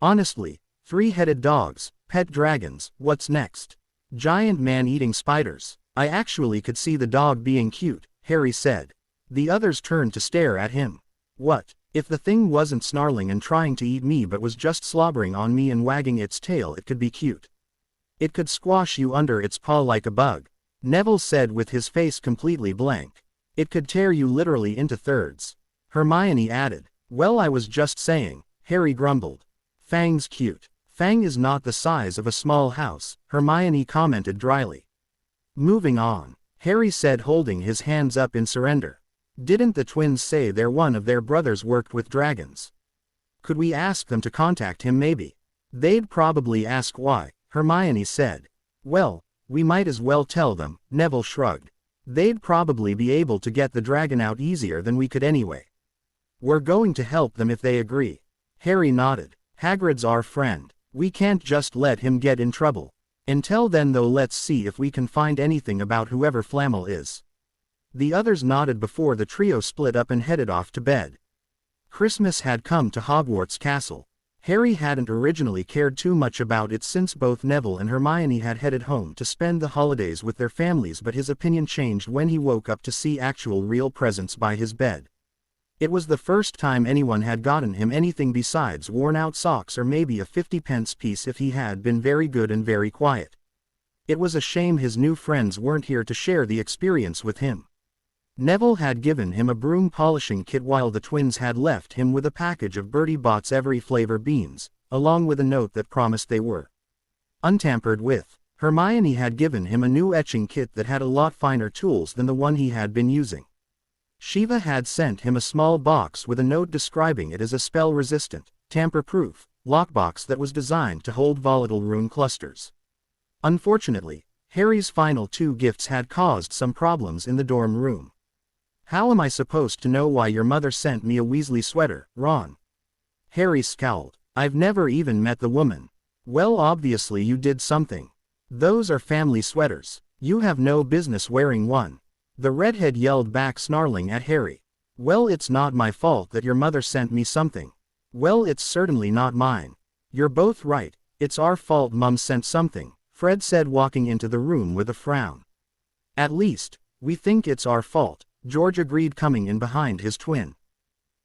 Honestly, three-headed dogs, pet dragons, what's next? Giant man-eating spiders. I actually could see the dog being cute, Harry said. The others turned to stare at him. What? If the thing wasn't snarling and trying to eat me but was just slobbering on me and wagging its tail, it could be cute. It could squash you under its paw like a bug, Neville said with his face completely blank. It could tear you literally into thirds. Hermione added. Well, I was just saying, Harry grumbled. Fang's cute. Fang is not the size of a small house, Hermione commented dryly. Moving on, Harry said, holding his hands up in surrender. Didn't the twins say one of their brothers worked with dragons? Could we ask them to contact him maybe? They'd probably ask why, Hermione said. Well, we might as well tell them, Neville shrugged. They'd probably be able to get the dragon out easier than we could anyway. We're going to help them if they agree. Harry nodded. Hagrid's our friend. We can't just let him get in trouble. Until then though, let's see if we can find anything about whoever Flamel is. The others nodded before the trio split up and headed off to bed. Christmas had come to Hogwarts Castle. Harry hadn't originally cared too much about it since both Neville and Hermione had headed home to spend the holidays with their families, but his opinion changed when he woke up to see actual real presents by his bed. It was the first time anyone had gotten him anything besides worn-out socks or maybe a 50-pence piece if he had been very good and very quiet. It was a shame his new friends weren't here to share the experience with him. Neville had given him a broom polishing kit while the twins had left him with a package of Bertie Bott's every flavor beans, along with a note that promised they were untampered with. Hermione had given him a new etching kit that had a lot finer tools than the one he had been using. Shiva had sent him a small box with a note describing it as a spell-resistant, tamper-proof lockbox that was designed to hold volatile rune clusters. Unfortunately, Harry's final 2 gifts had caused some problems in the dorm room. "How am I supposed to know why your mother sent me a Weasley sweater, Ron?" Harry scowled. "I've never even met the woman." "Well, obviously you did something. Those are family sweaters. You have no business wearing one." The redhead yelled back, snarling at Harry. "Well, it's not my fault that your mother sent me something." "Well, it's certainly not mine." "You're both right, it's our fault Mum sent something," Fred said, walking into the room with a frown. "At least, we think it's our fault," George agreed, coming in behind his twin.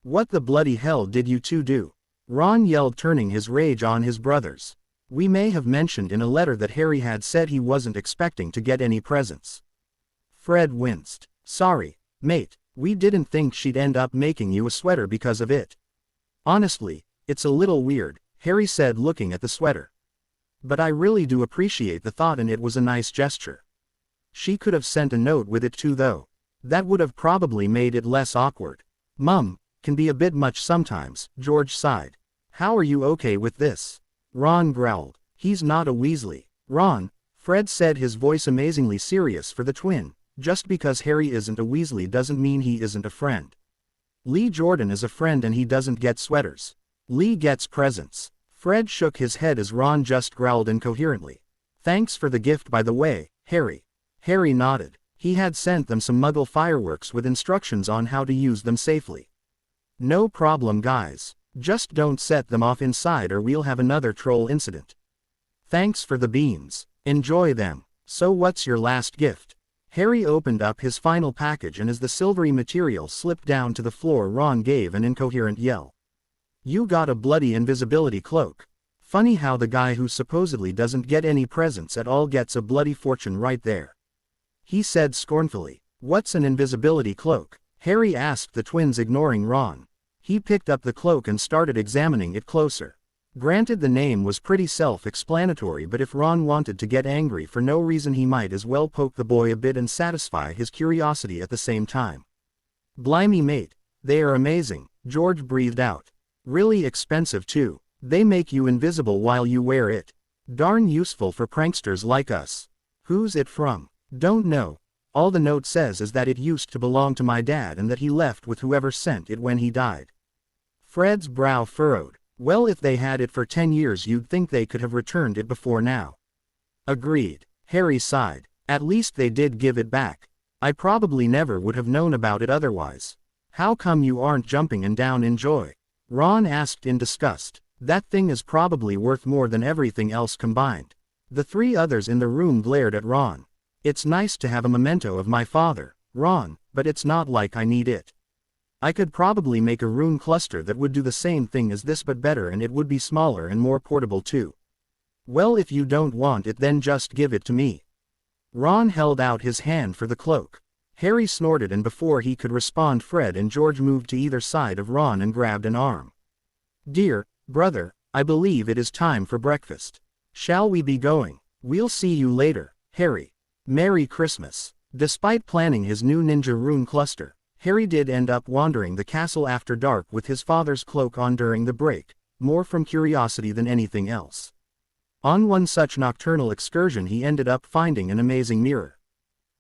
"What the bloody hell did you two do?" Ron yelled, turning his rage on his brothers. "We may have mentioned in a letter that Harry had said he wasn't expecting to get any presents." Fred winced. "Sorry, mate, we didn't think she'd end up making you a sweater because of it." "Honestly, it's a little weird," Harry said, looking at the sweater. "But I really do appreciate the thought, and it was a nice gesture. She could have sent a note with it too, though. That would have probably made it less awkward." "Mum can be a bit much sometimes," George sighed. "How are you okay with this?" Ron growled. "He's not a Weasley." "Ron," Fred said, his voice amazingly serious for the twin, "just because Harry isn't a Weasley doesn't mean he isn't a friend. Lee Jordan is a friend and he doesn't get sweaters. Lee gets presents." Fred shook his head as Ron just growled incoherently. "Thanks for the gift, by the way, Harry." Harry nodded. He had sent them some Muggle fireworks with instructions on how to use them safely. "No problem, guys. Just don't set them off inside or we'll have another troll incident." "Thanks for the beans. Enjoy them. So what's your last gift?" Harry opened up his final package, and as the silvery material slipped down to the floor, Ron gave an incoherent yell. "You got a bloody invisibility cloak. Funny how the guy who supposedly doesn't get any presents at all gets a bloody fortune right there," he said scornfully. "What's an invisibility cloak?" Harry asked the twins, ignoring Ron. He picked up the cloak and started examining it closer. Granted, the name was pretty self-explanatory, but if Ron wanted to get angry for no reason, he might as well poke the boy a bit and satisfy his curiosity at the same time. "Blimey, mate, they are amazing," George breathed out. "Really expensive too. They make you invisible while you wear it. Darn useful for pranksters like us." "Who's it from?" "Don't know. All the note says is that it used to belong to my dad and that he left with whoever sent it when he died." Fred's brow furrowed. "Well, if they had it for 10 years, you'd think they could have returned it before now." "Agreed." Harry sighed. "At least they did give it back. I probably never would have known about it otherwise." "How come you aren't jumping and down in joy?" Ron asked in disgust. "That thing is probably worth more than everything else combined." The 3 others in the room glared at Ron. "It's nice to have a memento of my father, Ron, but it's not like I need it. I could probably make a rune cluster that would do the same thing as this but better, and it would be smaller and more portable too." "Well, if you don't want it, then just give it to me." Ron held out his hand for the cloak. Harry snorted, and before he could respond, Fred and George moved to either side of Ron and grabbed an arm. "Dear brother, I believe it is time for breakfast. Shall we be going?" "We'll see you later, Harry. Merry Christmas." Despite planning his new ninja rune cluster, Harry did end up wandering the castle after dark with his father's cloak on during the break, more from curiosity than anything else. On one such nocturnal excursion, he ended up finding an amazing mirror.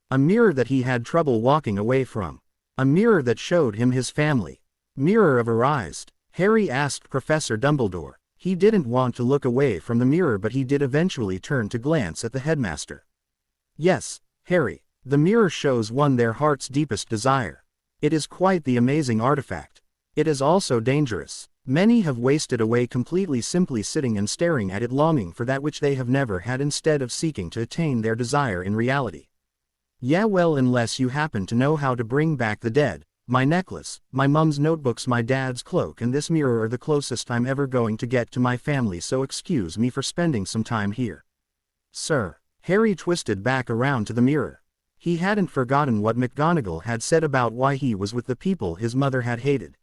A mirror that he had trouble walking away from. A mirror that showed him his family. "Mirror of Arise?" Harry asked Professor Dumbledore. He didn't want to look away from the mirror, but he did eventually turn to glance at the headmaster. "Yes, Harry, the mirror shows one their heart's deepest desire. It is quite the amazing artifact. It is also dangerous. Many have wasted away completely simply sitting and staring at it, longing for that which they have never had instead of seeking to attain their desire in reality. Yeah, well, unless you happen to know how to bring back the dead, my necklace, my mum's notebooks, my dad's cloak, and this mirror are the closest I'm ever going to get to my family, so excuse me for spending some time here." "Sir," Harry twisted back around to the mirror. He hadn't forgotten what McGonagall had said about why he was with the people his mother had hated.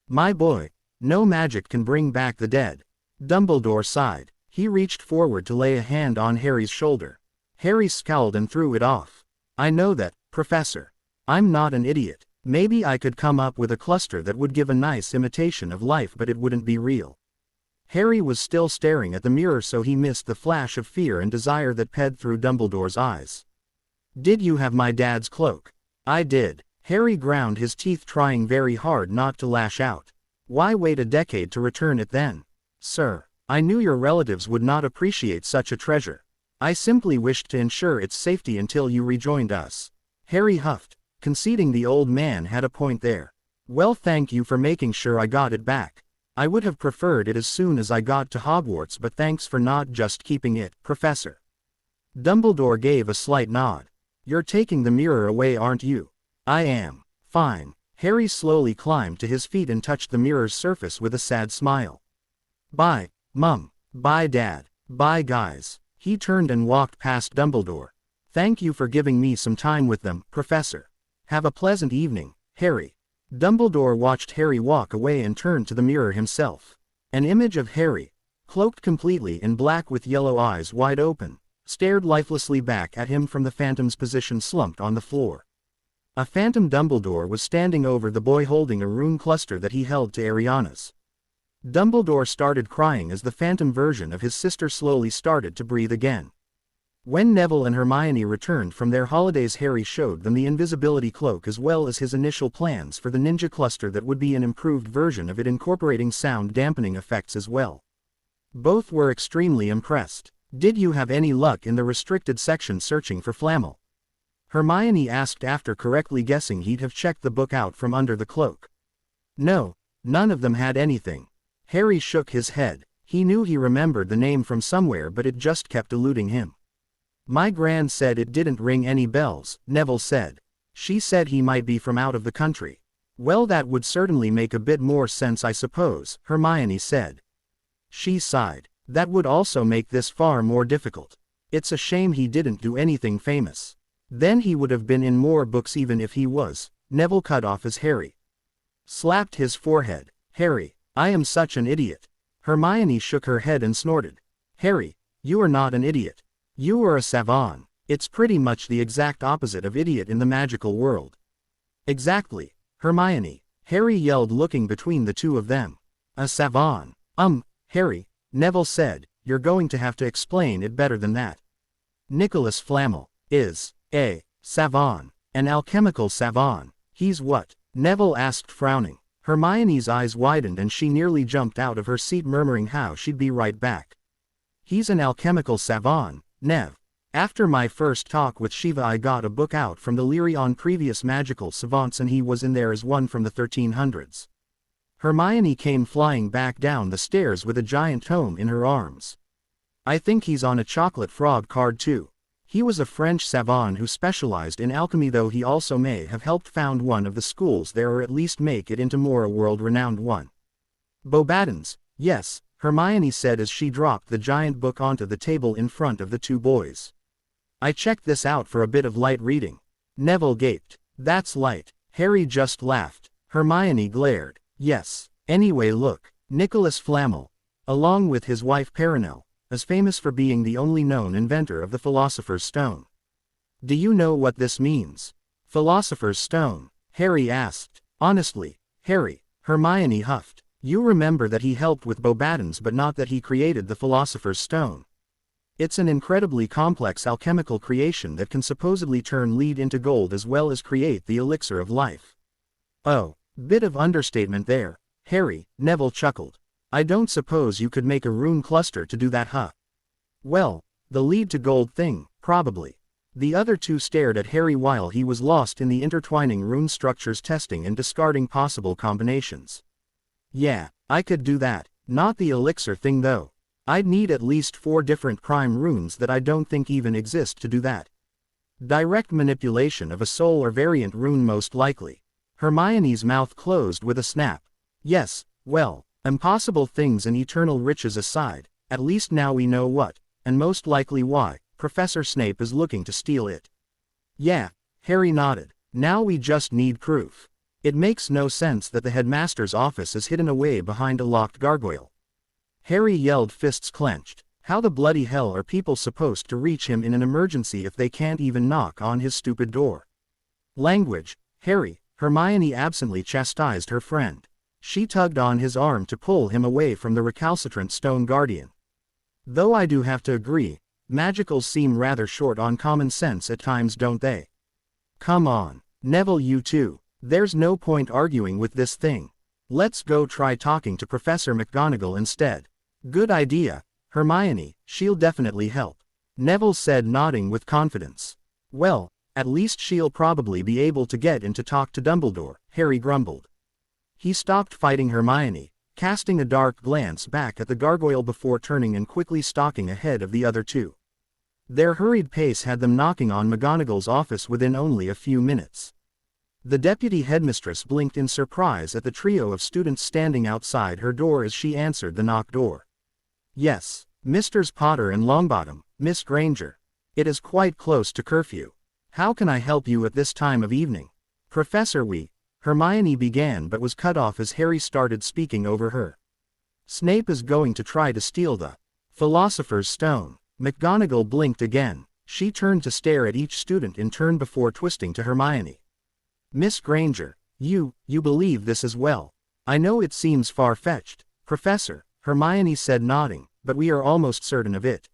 My boy, no magic can bring back the dead. Dumbledore sighed. He reached forward to lay a hand on Harry's shoulder. Harry scowled and threw it off. I know that, Professor. I'm not an idiot. Maybe I could come up with a cluster that would give a nice imitation of life, but it wouldn't be real. Harry was still staring at the mirror, so he missed the flash of fear and desire that peered through Dumbledore's eyes. Did you have my dad's cloak? I did. Harry ground his teeth, trying very hard not to lash out. Why wait a decade to return it then? Sir, I knew your relatives would not appreciate such a treasure. I simply wished to ensure its safety until you rejoined us. Harry huffed, conceding the old man had a point there. Well, thank you for making sure I got it back. I would have preferred it as soon as I got to Hogwarts, but thanks for not just keeping it, Professor. Dumbledore gave a slight nod. You're taking the mirror away, aren't you? I am. Fine. Harry slowly climbed to his feet and touched the mirror's surface with a sad smile. Bye, Mum. Bye, Dad. Bye, guys. He turned and walked past Dumbledore. Thank you for giving me some time with them, Professor. Have a pleasant evening, Harry. Dumbledore watched Harry walk away and turned to the mirror himself. An image of Harry, cloaked completely in black with yellow eyes wide open, stared lifelessly back at him from the Phantom's position slumped on the floor. A Phantom Dumbledore was standing over the boy holding a rune cluster that he held to Ariana's. Dumbledore started crying as the Phantom version of his sister slowly started to breathe again. When Neville and Hermione returned from their holidays, Harry showed them the invisibility cloak as well as his initial plans for the ninja cluster that would be an improved version of it, incorporating sound dampening effects as well. Both were extremely impressed. Did you have any luck in the restricted section searching for Flammel? Hermione asked after correctly guessing he'd have checked the book out from under the cloak. No, none of them had anything. Harry shook his head. He knew he remembered the name from somewhere, but it just kept eluding him. My gran said it didn't ring any bells, Neville said. She said he might be from out of the country. Well, that would certainly make a bit more sense, I suppose, Hermione said. She sighed. That would also make this far more difficult. It's a shame he didn't do anything famous. Then he would have been in more books even if he was. Neville cut off as Harry slapped his forehead. Harry, I am such an idiot. Hermione shook her head and snorted. Harry, you are not an idiot. You are a savant. It's pretty much the exact opposite of idiot in the magical world. Exactly, Hermione, Harry yelled, looking between the two of them. A savant. Harry, Neville said, you're going to have to explain it better than that. Nicholas Flamel is a savant, an alchemical savant. He's what? Neville asked, frowning. Hermione's eyes widened and she nearly jumped out of her seat, murmuring how she'd be right back. He's an alchemical savant, Nev. After my first talk with Shiva, I got a book out from the Leary on previous magical savants, and he was in there as one from the 1300s. Hermione came flying back down the stairs with a giant tome in her arms. I think he's on a chocolate frog card too. He was a French savant who specialized in alchemy, though he also may have helped found one of the schools there, or at least make it into more a world-renowned one. Beauxbatons, yes, Hermione said as she dropped the giant book onto the table in front of the two boys. I checked this out for a bit of light reading. Neville gaped. That's light. Harry just laughed. Hermione glared. Yes. Anyway, look. Nicholas Flamel, along with his wife Perenelle, is famous for being the only known inventor of the Philosopher's Stone. Do you know what this means? Philosopher's Stone? Harry asked. Honestly, Harry, Hermione huffed. You remember that he helped with Beauxbatons, but not that he created the Philosopher's Stone. It's an incredibly complex alchemical creation that can supposedly turn lead into gold as well as create the elixir of life. Oh, bit of understatement there, Harry, Neville chuckled. I don't suppose you could make a rune cluster to do that, huh? Well, the lead to gold thing, probably. The other two stared at Harry while he was lost in the intertwining rune structures, testing and discarding possible combinations. Yeah, I could do that. Not the elixir thing though. I'd need at least 4 different prime runes that I don't think even exist to do that. Direct manipulation of a soul or variant rune most likely. Hermione's mouth closed with a snap. Yes, well, impossible things and eternal riches aside, at least now we know what, and most likely why, Professor Snape is looking to steal it. Yeah, Harry nodded. Now we just need proof. It makes no sense that the headmaster's office is hidden away behind a locked gargoyle. Harry yelled, fists clenched. How the bloody hell are people supposed to reach him in an emergency if they can't even knock on his stupid door? Language, Harry, Hermione absently chastised her friend. She tugged on his arm to pull him away from the recalcitrant stone guardian. Though I do have to agree, magicals seem rather short on common sense at times, don't they? Come on, Neville, you too. There's no point arguing with this thing. Let's go try talking to Professor McGonagall instead. Good idea, Hermione, she'll definitely help. Neville said, nodding with confidence. Well, at least she'll probably be able to get in to talk to Dumbledore, Harry grumbled. He stopped fighting Hermione, casting a dark glance back at the gargoyle before turning and quickly stalking ahead of the other two. Their hurried pace had them knocking on McGonagall's office within only a few minutes. The deputy headmistress blinked in surprise at the trio of students standing outside her door as she answered the knock door. Yes, Misters Potter and Longbottom, Miss Granger. It is quite close to curfew. How can I help you at this time of evening? Professor Hermione began but was cut off as Harry started speaking over her. Snape is going to try to steal the Philosopher's Stone. McGonagall blinked again. She turned to stare at each student in turn before twisting to Hermione. Miss Granger, you believe this as well? I know it seems far-fetched, Professor, Hermione said, nodding, but we are almost certain of it.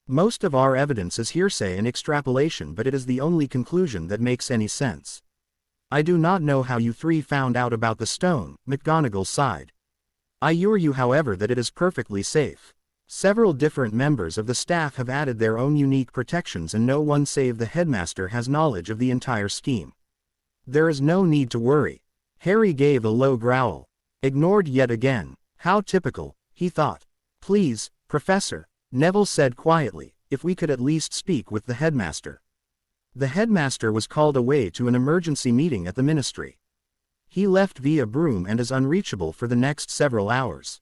Most of our evidence is hearsay and extrapolation, but it is the only conclusion that makes any sense. I do not know how you three found out about the stone, McGonagall sighed. I assure you, however, that it is perfectly safe. Several different members of the staff have added their own unique protections and no one save the headmaster has knowledge of the entire scheme. There is no need to worry. Harry gave a low growl. Ignored yet again. How typical, he thought. Please, Professor, Neville said quietly, if we could at least speak with the headmaster. The headmaster was called away to an emergency meeting at the ministry. He left via broom and is unreachable for the next several hours.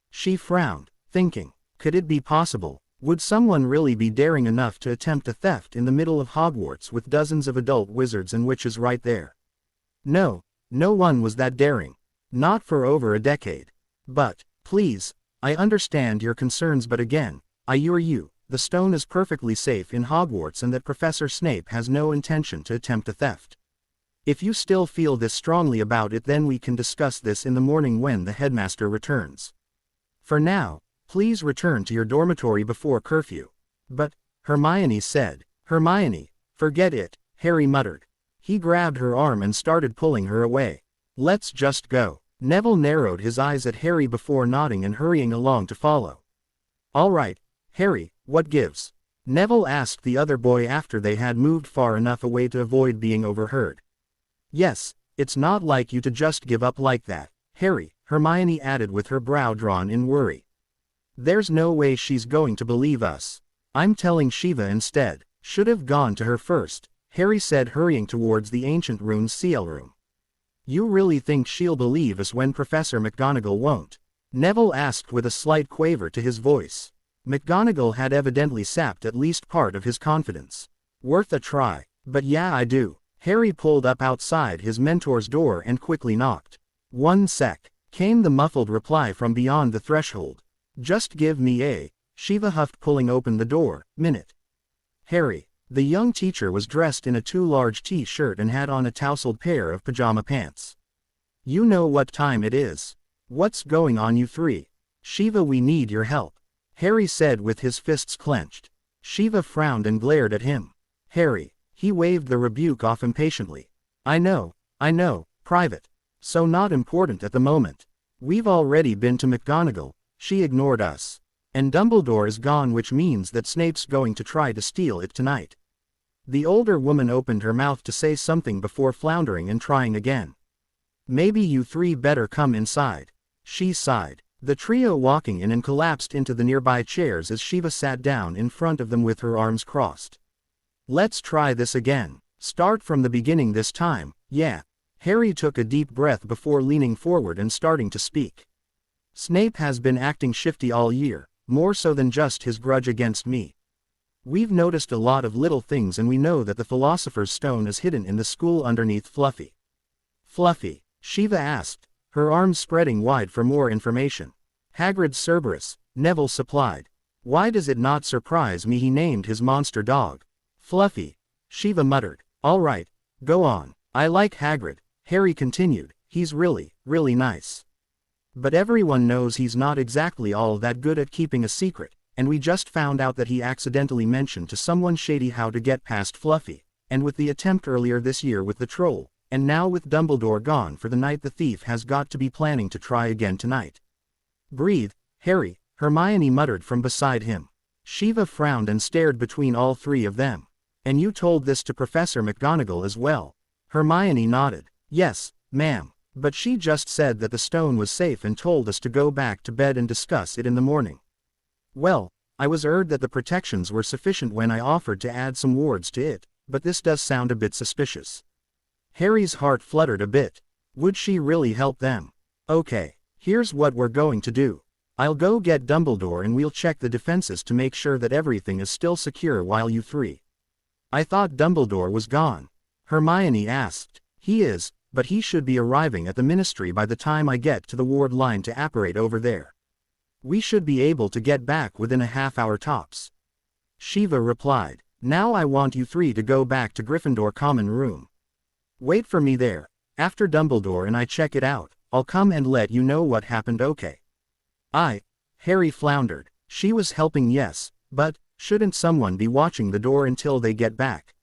She frowned, thinking, could it be possible? Would someone really be daring enough to attempt a theft in the middle of Hogwarts with dozens of adult wizards and witches right there? No, no one was that daring. Not for over a decade. But, please, I understand your concerns, but again, I assure you, the stone is perfectly safe in Hogwarts and that Professor Snape has no intention to attempt a theft. If you still feel this strongly about it, then we can discuss this in the morning when the headmaster returns. For now, please return to your dormitory before curfew. But, Hermione said. Hermione, forget it, Harry muttered. He grabbed her arm and started pulling her away. Let's just go. Neville narrowed his eyes at Harry before nodding and hurrying along to follow. All right, Harry, what gives? Neville asked the other boy after they had moved far enough away to avoid being overheard. Yes, it's not like you to just give up like that, Harry, Hermione added with her brow drawn in worry. There's no way she's going to believe us. I'm telling Shiva instead. Should have gone to her first, Harry said, hurrying towards the ancient Rune CL room. You really think she'll believe us when Professor McGonagall won't? Neville asked with a slight quaver to his voice. McGonagall had evidently sapped at least part of his confidence. Worth a try. But yeah, I do. Harry pulled up outside his mentor's door and quickly knocked. 1 sec, came the muffled reply from beyond the threshold. Just give me a, Shiva huffed, pulling open the door, minute. Harry. The young teacher was dressed in a too large t-shirt and had on a tousled pair of pajama pants. You know what time it is. What's going on, you three? Shiva, we need your help, Harry said with his fists clenched. Shiva frowned and glared at him. Harry, he waved the rebuke off impatiently. I know, private. So not important at the moment. We've already been to McGonagall, she ignored us. And Dumbledore is gone, which means that Snape's going to try to steal it tonight. The older woman opened her mouth to say something before floundering and trying again. Maybe you three better come inside. She sighed. The trio walking in and collapsed into the nearby chairs as Shiva sat down in front of them with her arms crossed. Let's try this again. Start from the beginning this time, yeah. Harry took a deep breath before leaning forward and starting to speak. Snape has been acting shifty all year, more so than just his grudge against me. We've noticed a lot of little things and we know that the Philosopher's Stone is hidden in the school underneath Fluffy. Fluffy? Shiva asked, her arms spreading wide for more information. Hagrid Cerberus, Neville supplied. Why does it not surprise me he named his monster dog Fluffy? Shiva muttered. All right, go on. I like Hagrid, Harry continued, he's really, really nice. But everyone knows he's not exactly all that good at keeping a secret, and we just found out that he accidentally mentioned to someone shady how to get past Fluffy, and with the attempt earlier this year with the troll, and now with Dumbledore gone for the night the thief has got to be planning to try again tonight. Breathe, Harry, Hermione muttered from beside him. Shiva frowned and stared between all three of them. And you told this to Professor McGonagall as well? Hermione nodded. Yes, ma'am, but she just said that the stone was safe and told us to go back to bed and discuss it in the morning. Well, I was assured that the protections were sufficient when I offered to add some wards to it, but this does sound a bit suspicious. Harry's heart fluttered a bit. Would she really help them? Okay, here's what we're going to do. I'll go get Dumbledore and we'll check the defenses to make sure that everything is still secure while you three. I thought Dumbledore was gone. Hermione asked. He is, but he should be arriving at the Ministry by the time I get to the ward line to apparate over there. We should be able to get back within a half-hour tops. Shiva replied. Now I want you three to go back to Gryffindor Common Room. Wait for me there. After Dumbledore and I check it out, I'll come and let you know what happened, okay? Harry floundered. She was helping, yes, but shouldn't someone be watching the door until they get back?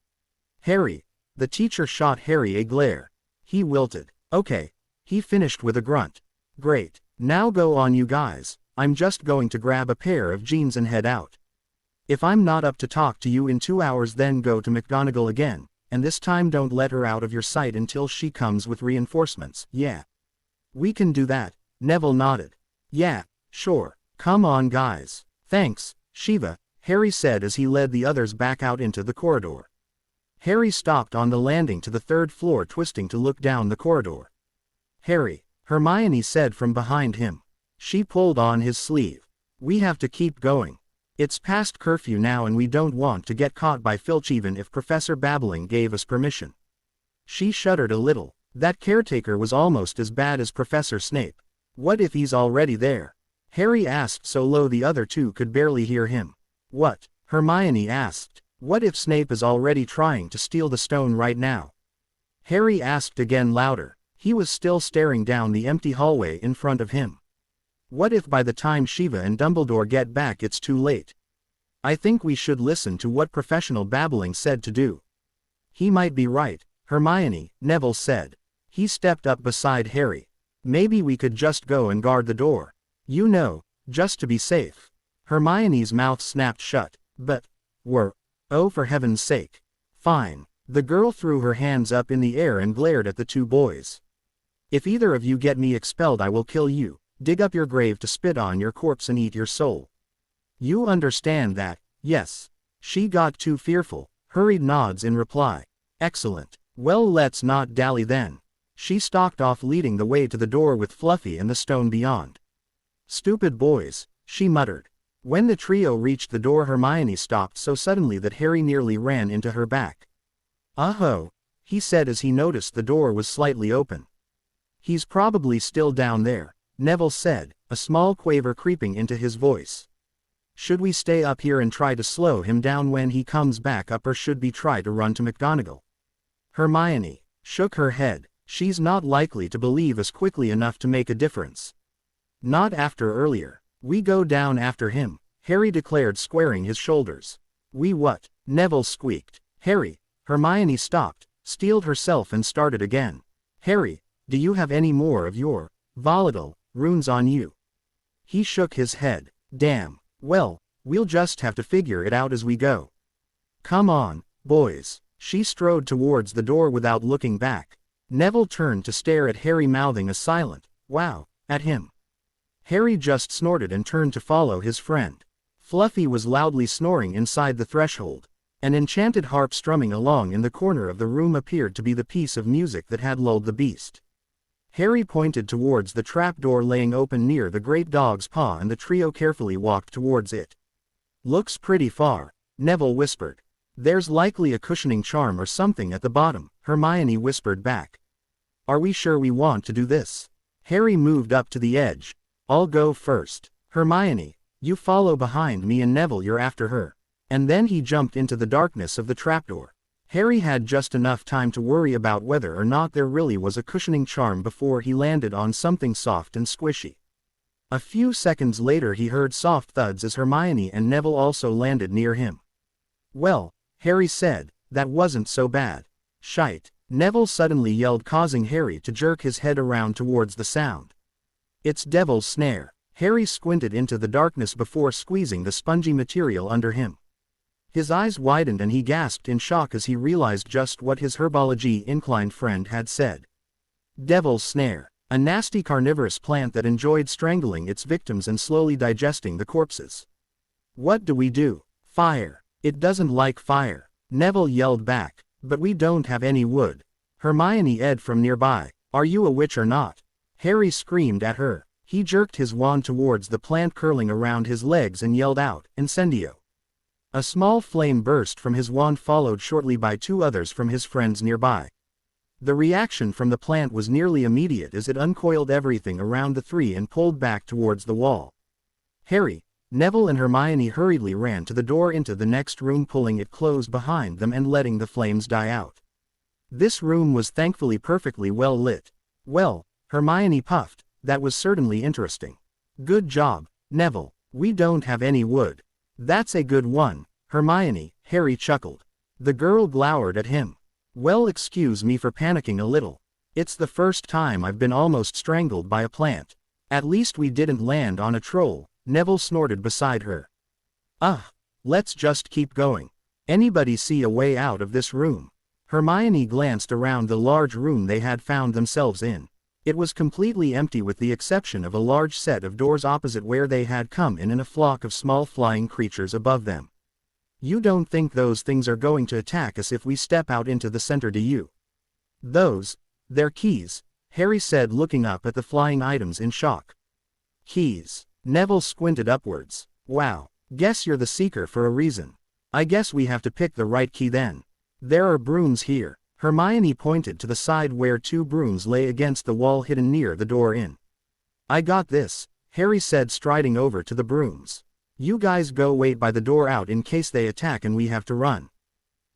Harry. The teacher shot Harry a glare. He wilted. Okay. He finished with a grunt. Great. Now go on you guys. I'm just going to grab a pair of jeans and head out. If I'm not up to talk to you in 2 hours, then go to McGonagall again, and this time don't let her out of your sight until she comes with reinforcements. Yeah. We can do that, Neville nodded. Yeah, sure. Come on guys. Thanks, Shiva, Harry said as he led the others back out into the corridor. Harry stopped on the landing to the third floor, twisting to look down the corridor. Harry, Hermione said from behind him. She pulled on his sleeve. We have to keep going. It's past curfew now and we don't want to get caught by Filch even if Professor Babbling gave us permission. She shuddered a little. That caretaker was almost as bad as Professor Snape. What if he's already there? Harry asked so low the other two could barely hear him. What? Hermione asked. What if Snape is already trying to steal the stone right now? Harry asked again louder. He was still staring down the empty hallway in front of him. What if by the time Shiva and Dumbledore get back it's too late? I think we should listen to what Professional Babbling said to do. He might be right, Hermione, Neville said. He stepped up beside Harry. Maybe we could just go and guard the door. You know, just to be safe. Hermione's mouth snapped shut. But, oh for heaven's sake. Fine. The girl threw her hands up in the air and glared at the two boys. If either of you get me expelled I will kill you. Dig up your grave to spit on your corpse and eat your soul. You understand that, yes. She got too fearful, hurried nods in reply. Excellent. Well, let's not dally then. She stalked off, leading the way to the door with Fluffy and the stone beyond. Stupid boys, she muttered. When the trio reached the door, Hermione stopped so suddenly that Harry nearly ran into her back. Uh-oh, he said as he noticed the door was slightly open. He's probably still down there, Neville said, a small quaver creeping into his voice. Should we stay up here and try to slow him down when he comes back up, or should we try to run to McGonagall? Hermione shook her head. She's not likely to believe us quickly enough to make a difference. Not after earlier. We go down after him, Harry declared, squaring his shoulders. We what? Neville squeaked. Harry. Hermione stopped, steeled herself and started again. Harry, do you have any more of your volatile runes on you? He shook his head. Damn. Well, we'll just have to figure it out as we go. Come on, boys. She strode towards the door without looking back. Neville turned to stare at Harry, mouthing a silent, wow, at him. Harry just snorted and turned to follow his friend. Fluffy was loudly snoring inside the threshold. An enchanted harp strumming along in the corner of the room appeared to be the piece of music that had lulled the beast. Harry pointed towards the trapdoor laying open near the great dog's paw, and the trio carefully walked towards it. Looks pretty far. Neville whispered. There's likely a cushioning charm or something at the bottom, Hermione whispered back. Are we sure we want to do this? Harry moved up to the edge. I'll go first. Hermione, you follow behind me, and Neville, you're after her. And then he jumped into the darkness of the trapdoor. Harry had just enough time to worry about whether or not there really was a cushioning charm before he landed on something soft and squishy. A few seconds later he heard soft thuds as Hermione and Neville also landed near him. Well, Harry said, that wasn't so bad. Shite, Neville suddenly yelled, causing Harry to jerk his head around towards the sound. It's Devil's Snare. Harry squinted into the darkness before squeezing the spongy material under him. His eyes widened and he gasped in shock as he realized just what his herbology-inclined friend had said. Devil's Snare, a nasty carnivorous plant that enjoyed strangling its victims and slowly digesting the corpses. What do we do? Fire. It doesn't like fire, Neville yelled back. But we don't have any wood. Hermione edged from nearby. Are you a witch or not? Harry screamed at her. He jerked his wand towards the plant curling around his legs and yelled out, Incendio. A small flame burst from his wand, followed shortly by two others from his friends nearby. The reaction from the plant was nearly immediate as it uncoiled everything around the three and pulled back towards the wall. Harry, Neville and Hermione hurriedly ran to the door into the next room, pulling it closed behind them and letting the flames die out. This room was thankfully perfectly well lit. Well, Hermione puffed, that was certainly interesting. Good job, Neville. We don't have any wood. That's a good one, Hermione, Harry chuckled. The girl glowered at him. Well, excuse me for panicking a little. It's the first time I've been almost strangled by a plant. At least we didn't land on a troll, Neville snorted beside her. Let's just keep going. Anybody see a way out of this room? Hermione glanced around the large room they had found themselves in. It was completely empty with the exception of a large set of doors opposite where they had come in and a flock of small flying creatures above them. You don't think those things are going to attack us if we step out into the center, do you? They're keys, Harry said, looking up at the flying items in shock. Keys. Neville squinted upwards. Wow, guess you're the seeker for a reason. I guess we have to pick the right key then. There are brooms here. Hermione pointed to the side where two brooms lay against the wall hidden near the door in. I got this, Harry said, striding over to the brooms. You guys go wait by the door out in case they attack and we have to run.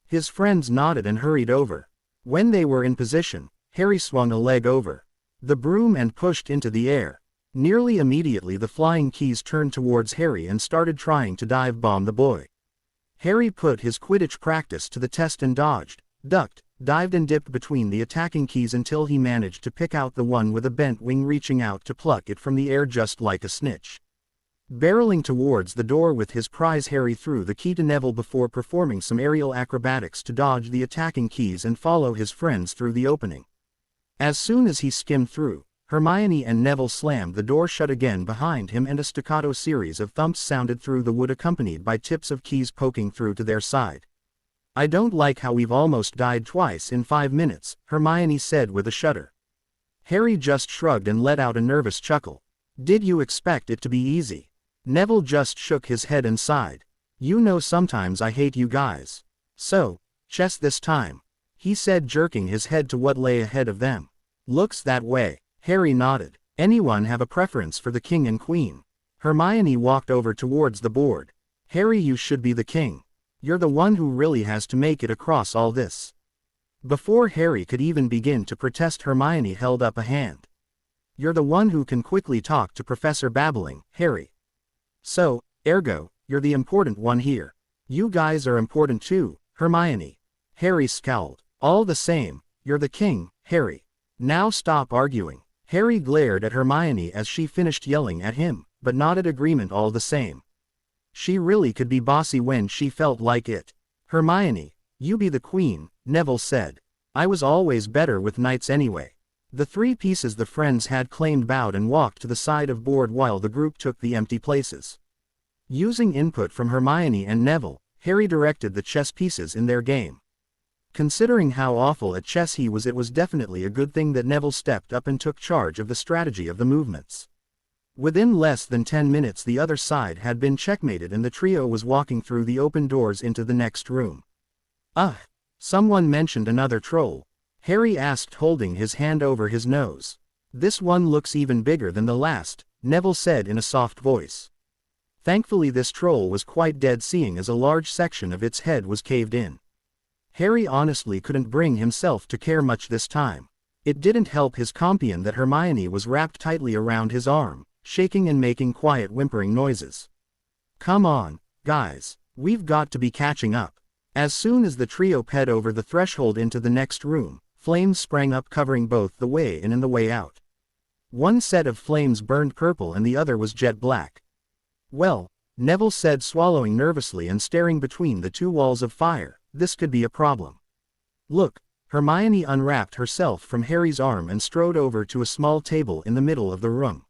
His friends nodded and hurried over. When they were in position, Harry swung a leg over the broom and pushed into the air. Nearly immediately the flying keys turned towards Harry and started trying to dive bomb the boy. Harry put his Quidditch practice to the test and dodged, ducked, dived and dipped between the attacking keys until he managed to pick out the one with a bent wing, reaching out to pluck it from the air just like a snitch. Barreling towards the door with his prize, Harry threw the key to Neville before performing some aerial acrobatics to dodge the attacking keys and follow his friends through the opening. As soon as he skimmed through, Hermione and Neville slammed the door shut again behind him and a staccato series of thumps sounded through the wood, accompanied by tips of keys poking through to their side. I don't like how we've almost died twice in 5 minutes, Hermione said with a shudder. Harry just shrugged and let out a nervous chuckle. Did you expect it to be easy? Neville just shook his head and sighed. You know, sometimes I hate you guys. So, chess this time, he said, jerking his head to what lay ahead of them. Looks that way. Harry nodded. Anyone have a preference for the king and queen? Hermione walked over towards the board. Harry, you should be the king. You're the one who really has to make it across all this. Before Harry could even begin to protest, Hermione held up a hand. You're the one who can quickly talk to Professor Babbling, Harry. So, ergo, you're the important one here. You guys are important too, Hermione. Harry scowled. All the same, you're the king, Harry. Now stop arguing. Harry glared at Hermione as she finished yelling at him, but nodded agreement all the same. She really could be bossy when she felt like it. Hermione, you be the queen, Neville said. I was always better with knights anyway. The three pieces the friends had claimed bowed and walked to the side of board while the group took the empty places. Using input from Hermione and Neville, Harry directed the chess pieces in their game. Considering how awful at chess he was, it was definitely a good thing that Neville stepped up and took charge of the strategy of the movements. Within less than 10 minutes the other side had been checkmated and the trio was walking through the open doors into the next room. Ugh! Someone mentioned another troll. Harry asked, holding his hand over his nose. This one looks even bigger than the last, Neville said in a soft voice. Thankfully this troll was quite dead, seeing as a large section of its head was caved in. Harry honestly couldn't bring himself to care much this time. It didn't help his companion that Hermione was wrapped tightly around his arm, shaking and making quiet whimpering noises. Come on, guys, we've got to be catching up. As soon as the trio ped over the threshold into the next room, flames sprang up covering both the way in and the way out. One set of flames burned purple and the other was jet black. Well, Neville said, swallowing nervously and staring between the two walls of fire, this could be a problem. Look, Hermione unwrapped herself from Harry's arm and strode over to a small table in the middle of the room.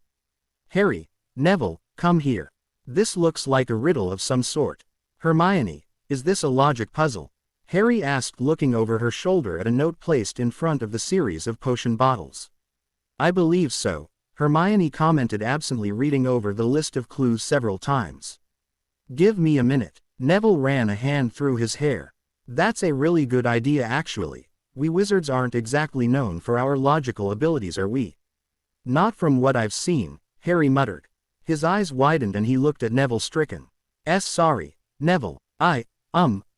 Harry, Neville, come here. This looks like a riddle of some sort. Hermione, is this a logic puzzle? Harry asked, looking over her shoulder at a note placed in front of the series of potion bottles. I believe so, Hermione commented absently, reading over the list of clues several times. Give me a minute. Neville ran a hand through his hair. That's a really good idea actually. We wizards aren't exactly known for our logical abilities, are we? Not from what I've seen, Harry muttered. His eyes widened and he looked at Neville, stricken. Sorry, Neville, I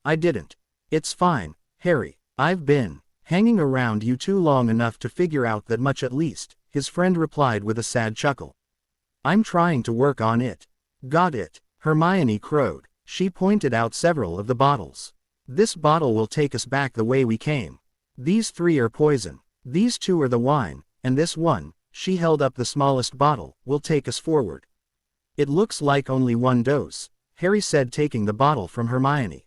didn't. It's fine, Harry, I've been hanging around you too long enough to figure out that much at least, his friend replied with a sad chuckle. I'm trying to work on it. Got it, Hermione crowed. She pointed out several of the bottles. This bottle will take us back the way we came. These 3 are poison. These 2 are the wine, and this one, she held up the smallest bottle, will take us forward. It looks like only 1 dose, Harry said, taking the bottle from Hermione.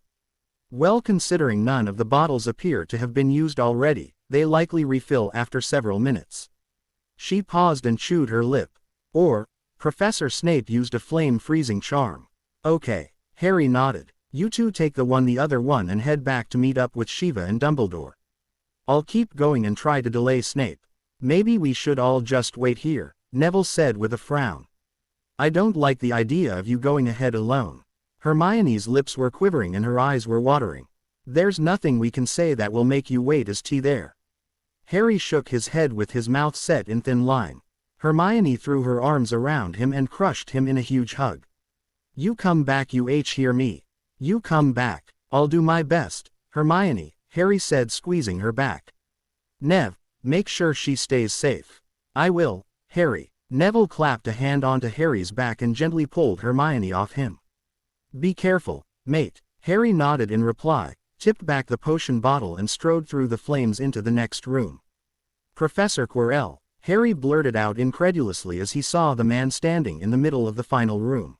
Well, considering none of the bottles appear to have been used already, they likely refill after several minutes. She paused and chewed her lip. Or, Professor Snape used a flame-freezing charm. Okay, Harry nodded. You two take the other one and head back to meet up with Shiva and Dumbledore. I'll keep going and try to delay Snape. Maybe we should all just wait here, Neville said with a frown. I don't like the idea of you going ahead alone. Hermione's lips were quivering and her eyes were watering. There's nothing we can say that will make you wait as tea there. Harry shook his head with his mouth set in thin line. Hermione threw her arms around him and crushed him in a huge hug. You come back, you hear me? You come back. I'll do my best, Hermione, Harry said, squeezing her back. Nev, make sure she stays safe. I will, Harry. Neville clapped a hand onto Harry's back and gently pulled Hermione off him. Be careful, mate. Harry nodded in reply, tipped back the potion bottle and strode through the flames into the next room. Professor Quirrell, Harry blurted out incredulously as he saw the man standing in the middle of the final room.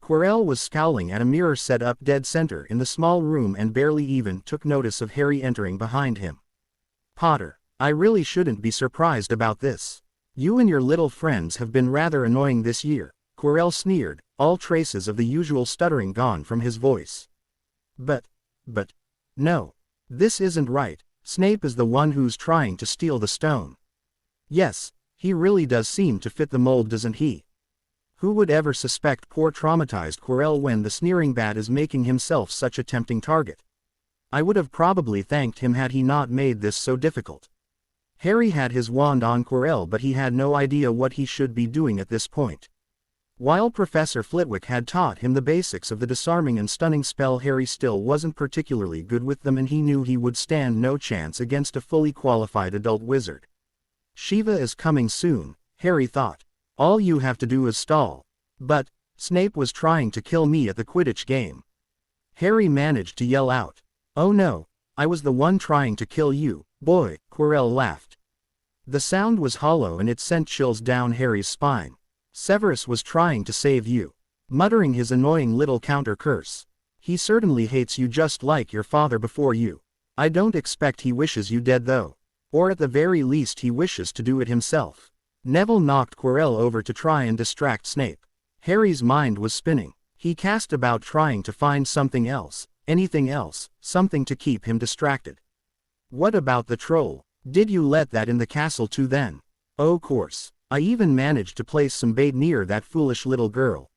Quirrell was scowling at a mirror set up dead center in the small room and barely even took notice of Harry entering behind him. Potter, I really shouldn't be surprised about this. You and your little friends have been rather annoying this year, Quirrell sneered, all traces of the usual stuttering gone from his voice. But, no. This isn't right. Snape is the one who's trying to steal the stone. Yes, he really does seem to fit the mold, doesn't he? Who would ever suspect poor traumatized Quirrell when the sneering bat is making himself such a tempting target? I would have probably thanked him had he not made this so difficult. Harry had his wand on Quirrell, but he had no idea what he should be doing at this point. While Professor Flitwick had taught him the basics of the disarming and stunning spell, Harry still wasn't particularly good with them, and he knew he would stand no chance against a fully qualified adult wizard. Shiva is coming soon, Harry thought. All you have to do is stall. But, Snape was trying to kill me at the Quidditch game. Harry managed to yell out. Oh no, I was the one trying to kill you, boy, Quirrell laughed. The sound was hollow and it sent chills down Harry's spine. Severus was trying to save you. Muttering his annoying little counter curse. He certainly hates you just like your father before you. I don't expect he wishes you dead though. Or at the very least he wishes to do it himself. Neville knocked Quirrell over to try and distract Snape. Harry's mind was spinning. He cast about trying to find something else, anything else, something to keep him distracted. What about the troll? Did you let that in the castle too then? Oh, course. I even managed to place some bait near that foolish little girl.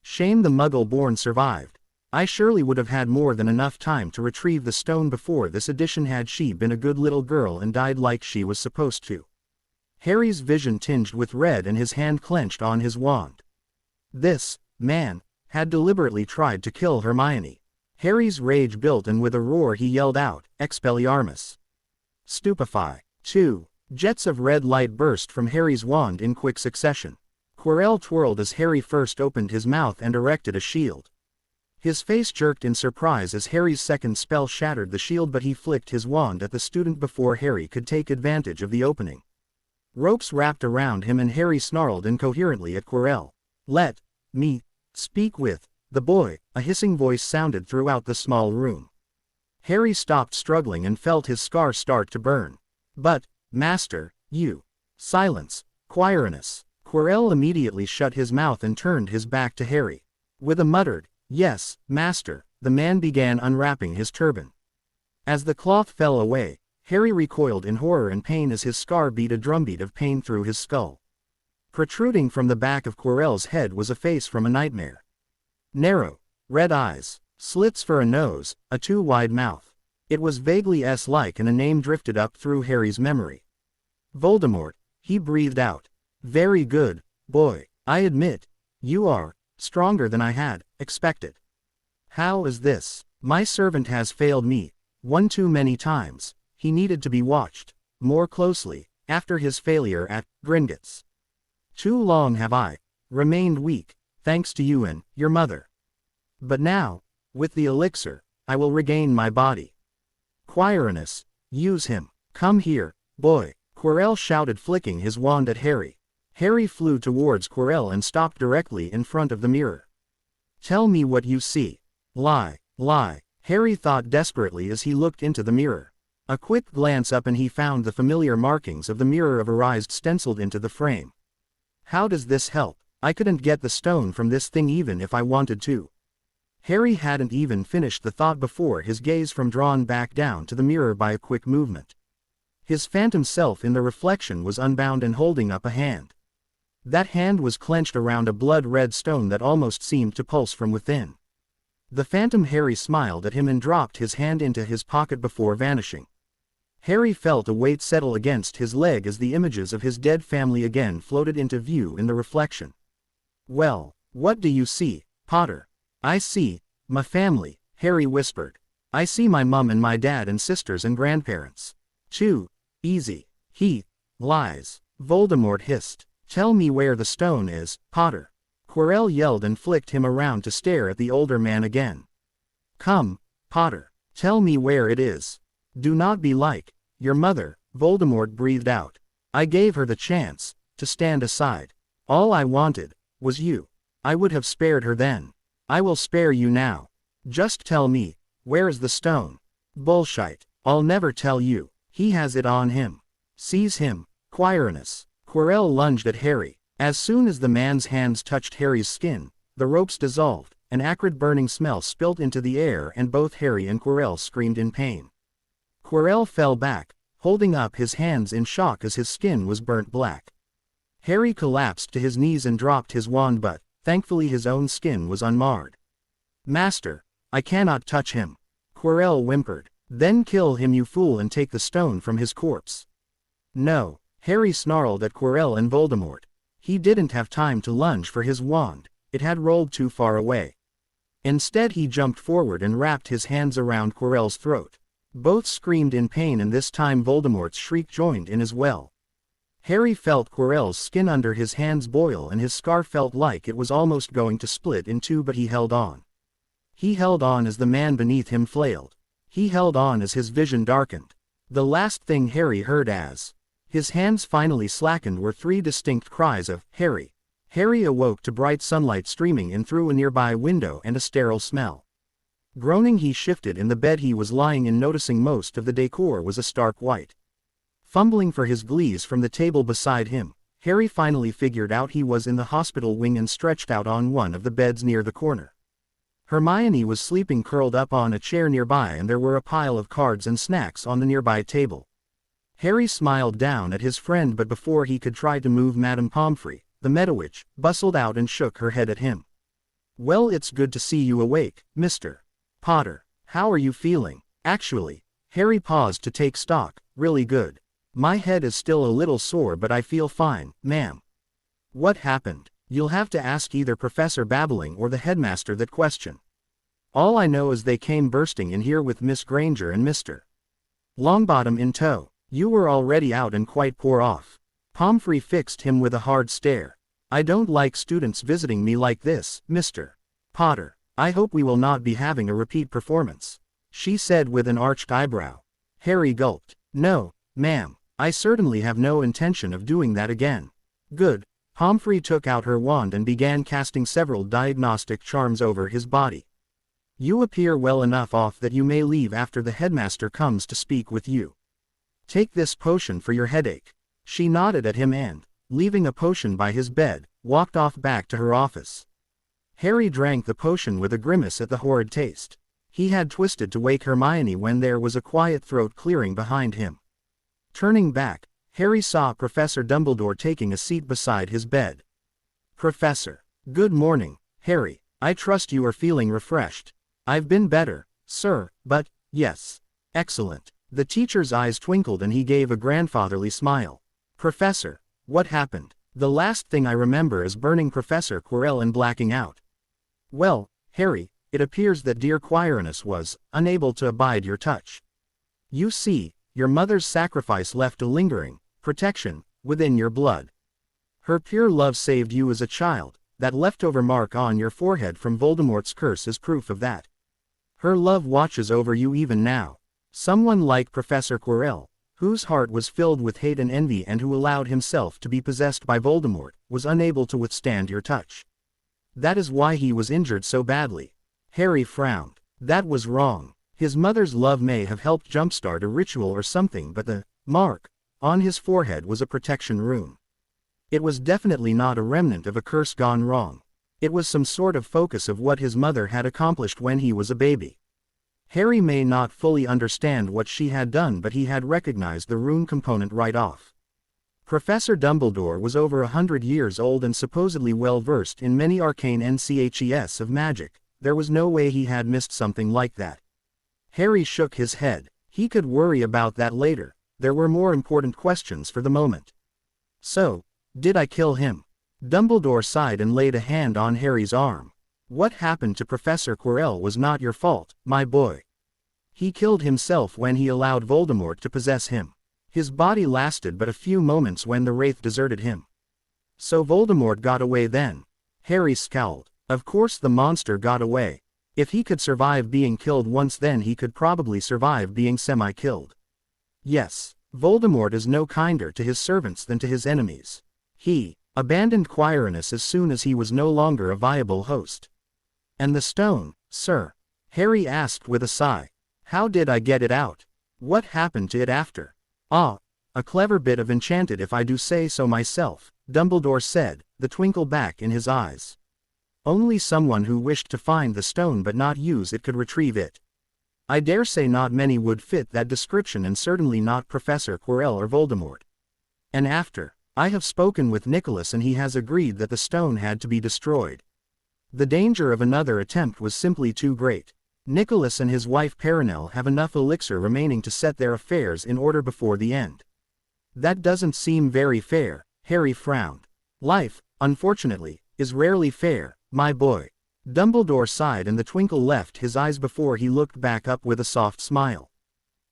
Shame the Muggle-born survived. I surely would have had more than enough time to retrieve the stone before this edition had she been a good little girl and died like she was supposed to. Harry's vision tinged with red and his hand clenched on his wand. This man had deliberately tried to kill Hermione. Harry's rage built and with a roar he yelled out, Expelliarmus! Stupefy. 2. Jets of red light burst from Harry's wand in quick succession. Quirrell twirled as Harry first opened his mouth and erected a shield. His face jerked in surprise as Harry's second spell shattered the shield, but he flicked his wand at the student before Harry could take advantage of the opening. Ropes wrapped around him and Harry snarled incoherently at Quirrell. Let me speak with the boy, a hissing voice sounded throughout the small room. Harry stopped struggling and felt his scar start to burn. But, Master, you. Silence, Quirinus. Quirrell immediately shut his mouth and turned his back to Harry. With a muttered, Yes, Master, the man began unwrapping his turban. As the cloth fell away, Harry recoiled in horror and pain as his scar beat a drumbeat of pain through his skull. Protruding from the back of Quirrell's head was a face from a nightmare. Narrow, red eyes, slits for a nose, a too wide mouth. It was vaguely S-like and a name drifted up through Harry's memory. Voldemort, he breathed out. Very good, boy, I admit, you are stronger than I had expected. How is this? My servant has failed me, one too many times. He needed to be watched more closely after his failure at Gringotts. Too long have I remained weak, thanks to you and your mother. But now, with the elixir, I will regain my body. Quirinus, use him. Come here, boy, Quirrell shouted, flicking his wand at Harry. Harry flew towards Quirrell and stopped directly in front of the mirror. Tell me what you see. Lie, lie, Harry thought desperately as he looked into the mirror. A quick glance up and he found the familiar markings of the Mirror of Arised stenciled into the frame. How does this help? I couldn't get the stone from this thing even if I wanted to. Harry hadn't even finished the thought before his gaze from drawn back down to the mirror by a quick movement. His phantom self in the reflection was unbound and holding up a hand. That hand was clenched around a blood-red stone that almost seemed to pulse from within. The phantom Harry smiled at him and dropped his hand into his pocket before vanishing. Harry felt a weight settle against his leg as the images of his dead family again floated into view in the reflection. Well, what do you see, Potter? I see my family, Harry whispered. I see my mum and my dad and sisters and grandparents. Too easy. He lies. Voldemort hissed. Tell me where the stone is, Potter. Quirrell yelled and flicked him around to stare at the older man again. Come, Potter. Tell me where it is. Do not be like your mother, Voldemort breathed out. I gave her the chance to stand aside. All I wanted was you. I would have spared her then. I will spare you now. Just tell me, where is the stone? Bullshit. I'll never tell you. He has it on him. Seize him, Quirinus. Quirrell lunged at Harry. As soon as the man's hands touched Harry's skin, the ropes dissolved, an acrid burning smell spilled into the air and both Harry and Quirrell screamed in pain. Quirrell fell back, holding up his hands in shock as his skin was burnt black. Harry collapsed to his knees and dropped his wand, but, thankfully his own skin was unmarred. Master, I cannot touch him. Quirrell whimpered. Then kill him, you fool, and take the stone from his corpse. No, Harry snarled at Quirrell and Voldemort. He didn't have time to lunge for his wand, it had rolled too far away. Instead he jumped forward and wrapped his hands around Quirrell's throat. Both screamed in pain and this time Voldemort's shriek joined in as well. Harry felt Quirrell's skin under his hands boil and his scar felt like it was almost going to split in two, but he held on. He held on as the man beneath him flailed. He held on as his vision darkened. The last thing Harry heard as his hands finally slackened were three distinct cries of, Harry! Harry awoke to bright sunlight streaming in through a nearby window and a sterile smell. Groaning, he shifted in the bed he was lying in, noticing most of the decor was a stark white. Fumbling for his glees from the table beside him, Harry finally figured out he was in the hospital wing and stretched out on one of the beds near the corner. Hermione was sleeping curled up on a chair nearby and there were a pile of cards and snacks on the nearby table. Harry smiled down at his friend, but before he could try to move, Madame Pomfrey, the Meadowitch, bustled out and shook her head at him. "Well, it's good to see you awake, Mr. Potter. How are you feeling?" "Actually," Harry paused to take stock, "really good. My head is still a little sore, but I feel fine, ma'am." "What happened?" "You'll have to ask either Professor Babbling or the headmaster that question. All I know is they came bursting in here with Miss Granger and Mr. Longbottom in tow. You were already out and quite poor off." Pomfrey fixed him with a hard stare. "I don't like students visiting me like this, Mr. Potter. I hope we will not be having a repeat performance," she said with an arched eyebrow. Harry gulped. "No, ma'am, I certainly have no intention of doing that again." "Good." Pomfrey took out her wand and began casting several diagnostic charms over his body. "You appear well enough off that you may leave after the headmaster comes to speak with you. Take this potion for your headache." She nodded at him and, leaving a potion by his bed, walked off back to her office. Harry drank the potion with a grimace at the horrid taste. He had twisted to wake Hermione when there was a quiet throat clearing behind him. Turning back, Harry saw Professor Dumbledore taking a seat beside his bed. "Professor. Good morning, Harry. I trust you are feeling refreshed." "I've been better, sir, but, yes." "Excellent." The teacher's eyes twinkled and he gave a grandfatherly smile. "Professor, what happened?" "The last thing I remember is burning Professor Quirrell and blacking out." "Well, Harry, it appears that dear Quirinus was unable to abide your touch. You see, your mother's sacrifice left a lingering protection within your blood. Her pure love saved you as a child. That leftover mark on your forehead from Voldemort's curse is proof of that. Her love watches over you even now. Someone like Professor Quirrell, whose heart was filled with hate and envy and who allowed himself to be possessed by Voldemort, was unable to withstand your touch. That is why he was injured so badly." Harry frowned. That was wrong. His mother's love may have helped jumpstart a ritual or something, but the mark on his forehead was a protection rune. It was definitely not a remnant of a curse gone wrong. It was some sort of focus of what his mother had accomplished when he was a baby. Harry may not fully understand what she had done, but he had recognized the rune component right off. Professor Dumbledore was over 100 years old and supposedly well versed in many arcane NCHES of magic. There was no way he had missed something like that. Harry shook his head. He could worry about that later. There were more important questions for the moment. "So, did I kill him?" Dumbledore sighed and laid a hand on Harry's arm. "What happened to Professor Quirrell was not your fault, my boy. He killed himself when he allowed Voldemort to possess him. His body lasted but a few moments when the Wraith deserted him. So Voldemort got away then." Harry scowled. "Of course the monster got away. If he could survive being killed once, then he could probably survive being semi-killed. Yes, Voldemort is no kinder to his servants than to his enemies. He abandoned Quirinus as soon as he was no longer a viable host." "And the stone, sir?" Harry asked with a sigh. "How did I get it out? What happened to it after?" "Ah, a clever bit of enchanted if I do say so myself," Dumbledore said, the twinkle back in his eyes. "Only someone who wished to find the stone but not use it could retrieve it. I dare say not many would fit that description, and certainly not Professor Quirrell or Voldemort. And after, I have spoken with Nicholas and he has agreed that the stone had to be destroyed. The danger of another attempt was simply too great. Nicholas and his wife Perenelle have enough elixir remaining to set their affairs in order before the end." "That doesn't seem very fair," Harry frowned. "Life, unfortunately, is rarely fair, my boy." Dumbledore sighed and the twinkle left his eyes before he looked back up with a soft smile.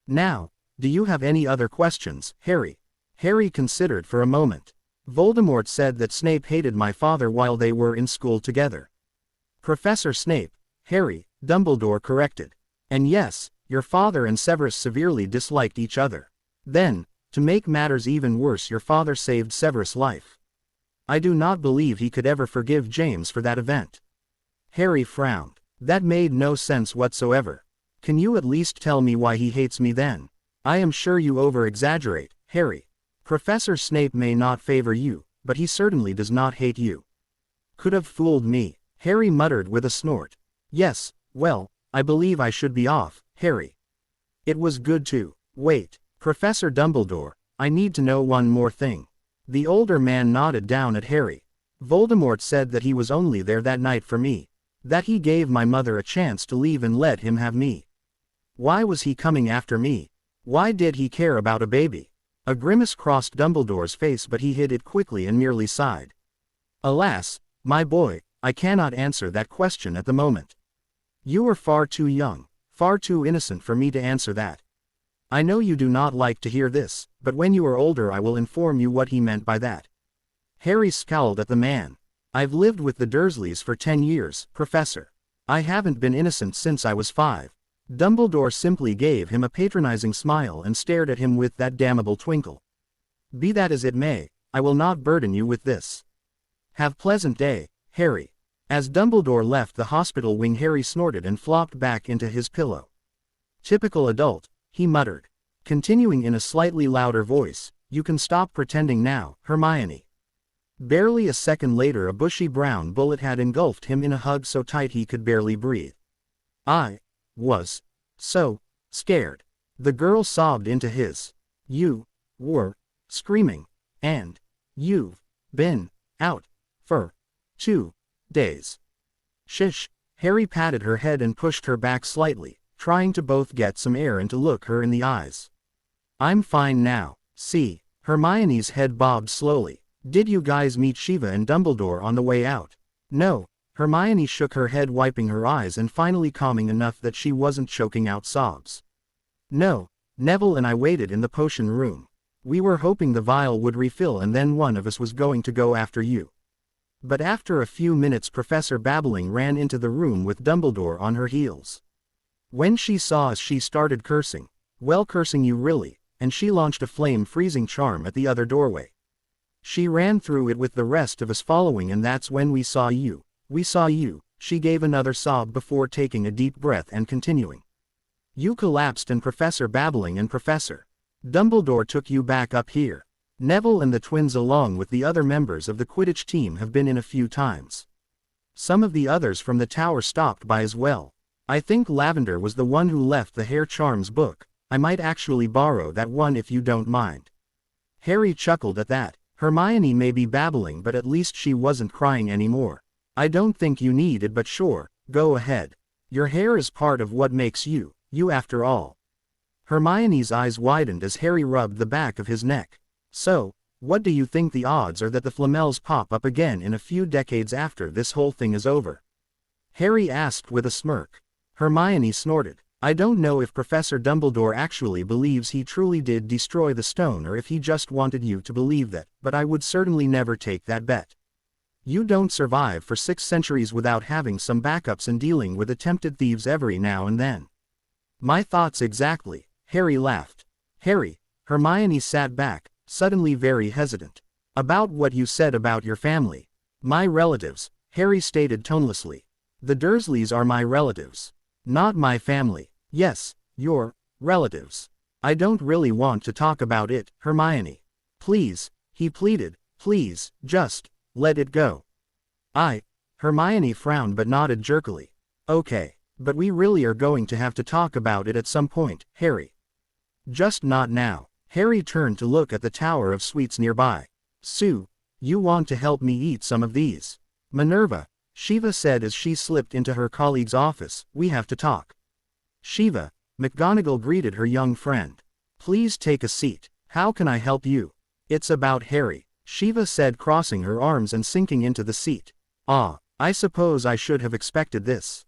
"Now, do you have any other questions, Harry?" Harry considered for a moment. "Voldemort said that Snape hated my father while they were in school together." "Professor Snape, Harry," Dumbledore corrected. "And yes, your father and Severus severely disliked each other. Then, to make matters even worse, your father saved Severus' life. I do not believe he could ever forgive James for that event." Harry frowned. "That made no sense whatsoever. Can you at least tell me why he hates me then?" "I am sure you over-exaggerate, Harry. Professor Snape may not favor you, but he certainly does not hate you." "Could have fooled me," Harry muttered with a snort. "Yes, well, I believe I should be off, Harry. It was good to wait." Professor Dumbledore, I need to know one more thing. The older man nodded down at Harry. Voldemort said that he was only there that night for me. That he gave my mother a chance to leave and let him have me. Why was he coming after me? Why did he care about a baby? A grimace crossed Dumbledore's face, but he hid it quickly and merely sighed. Alas, my boy, I cannot answer that question at the moment. You are far too young, far too innocent for me to answer that. I know you do not like to hear this, but when you are older I will inform you what he meant by that. Harry scowled at the man. I've lived with the Dursleys for 10 years, Professor. I haven't been innocent since I was 5. Dumbledore simply gave him a patronizing smile and stared at him with that damnable twinkle. Be that as it may, I will not burden you with this. Have pleasant day, Harry. As Dumbledore left the hospital wing, Harry snorted and flopped back into his pillow. Typical adult, he muttered. Continuing in a slightly louder voice, you can stop pretending now, Hermione. Barely a second later, a bushy brown bullet had engulfed him in a hug so tight he could barely breathe. I was so scared. The girl sobbed into his. You were screaming, and you've been out for 2 days. Shish. Harry patted her head and pushed her back slightly, trying to both get some air and to look her in the eyes. I'm fine now, see. Hermione's head bobbed slowly. Did you guys meet Shiva and Dumbledore on the way out? No. Hermione shook her head, wiping her eyes and finally calming enough that she wasn't choking out sobs. No. Neville and I waited in the potion room. We were hoping the vial would refill and then one of us was going to go after you. But after a few minutes Professor Babbling ran into the room with Dumbledore on her heels. When she saw us she started cursing. Well, cursing you really, and she launched a flame-freezing charm at the other doorway. She ran through it with the rest of us following, and that's when we saw you. We saw you. She gave another sob before taking a deep breath and continuing. You collapsed and Professor Babbling and Professor Dumbledore took you back up here. Neville and the twins along with the other members of the Quidditch team have been in a few times. Some of the others from the tower stopped by as well. I think Lavender was the one who left the Hair Charms book. I might actually borrow that one if you don't mind. Harry chuckled at that. Hermione may be babbling, but at least she wasn't crying anymore. I don't think you need it, but sure, go ahead. Your hair is part of what makes you, you after all. Hermione's eyes widened as Harry rubbed the back of his neck. So, what do you think the odds are that the Flamels pop up again in a few decades after this whole thing is over? Harry asked with a smirk. Hermione snorted. I don't know if Professor Dumbledore actually believes he truly did destroy the stone or if he just wanted you to believe that, but I would certainly never take that bet. You don't survive for 6 centuries without having some backups and dealing with attempted thieves every now and then. My thoughts exactly, Harry laughed. Harry, Hermione sat back, suddenly very hesitant. About what you said about your family. My relatives, Harry stated tonelessly. The Dursleys are my relatives. Not my family. Yes, your relatives. I don't really want to talk about it, Hermione. Please, he pleaded, please, just let it go. Hermione frowned but nodded jerkily. Okay, but we really are going to have to talk about it at some point, Harry. Just not now. Harry turned to look at the tower of sweets nearby. Sue, you want to help me eat some of these? Minerva, Shiva said as she slipped into her colleague's office, we have to talk. Shiva, McGonagall greeted her young friend. Please take a seat. How can I help you? It's about Harry, Shiva said, crossing her arms and sinking into the seat. Ah, I suppose I should have expected this.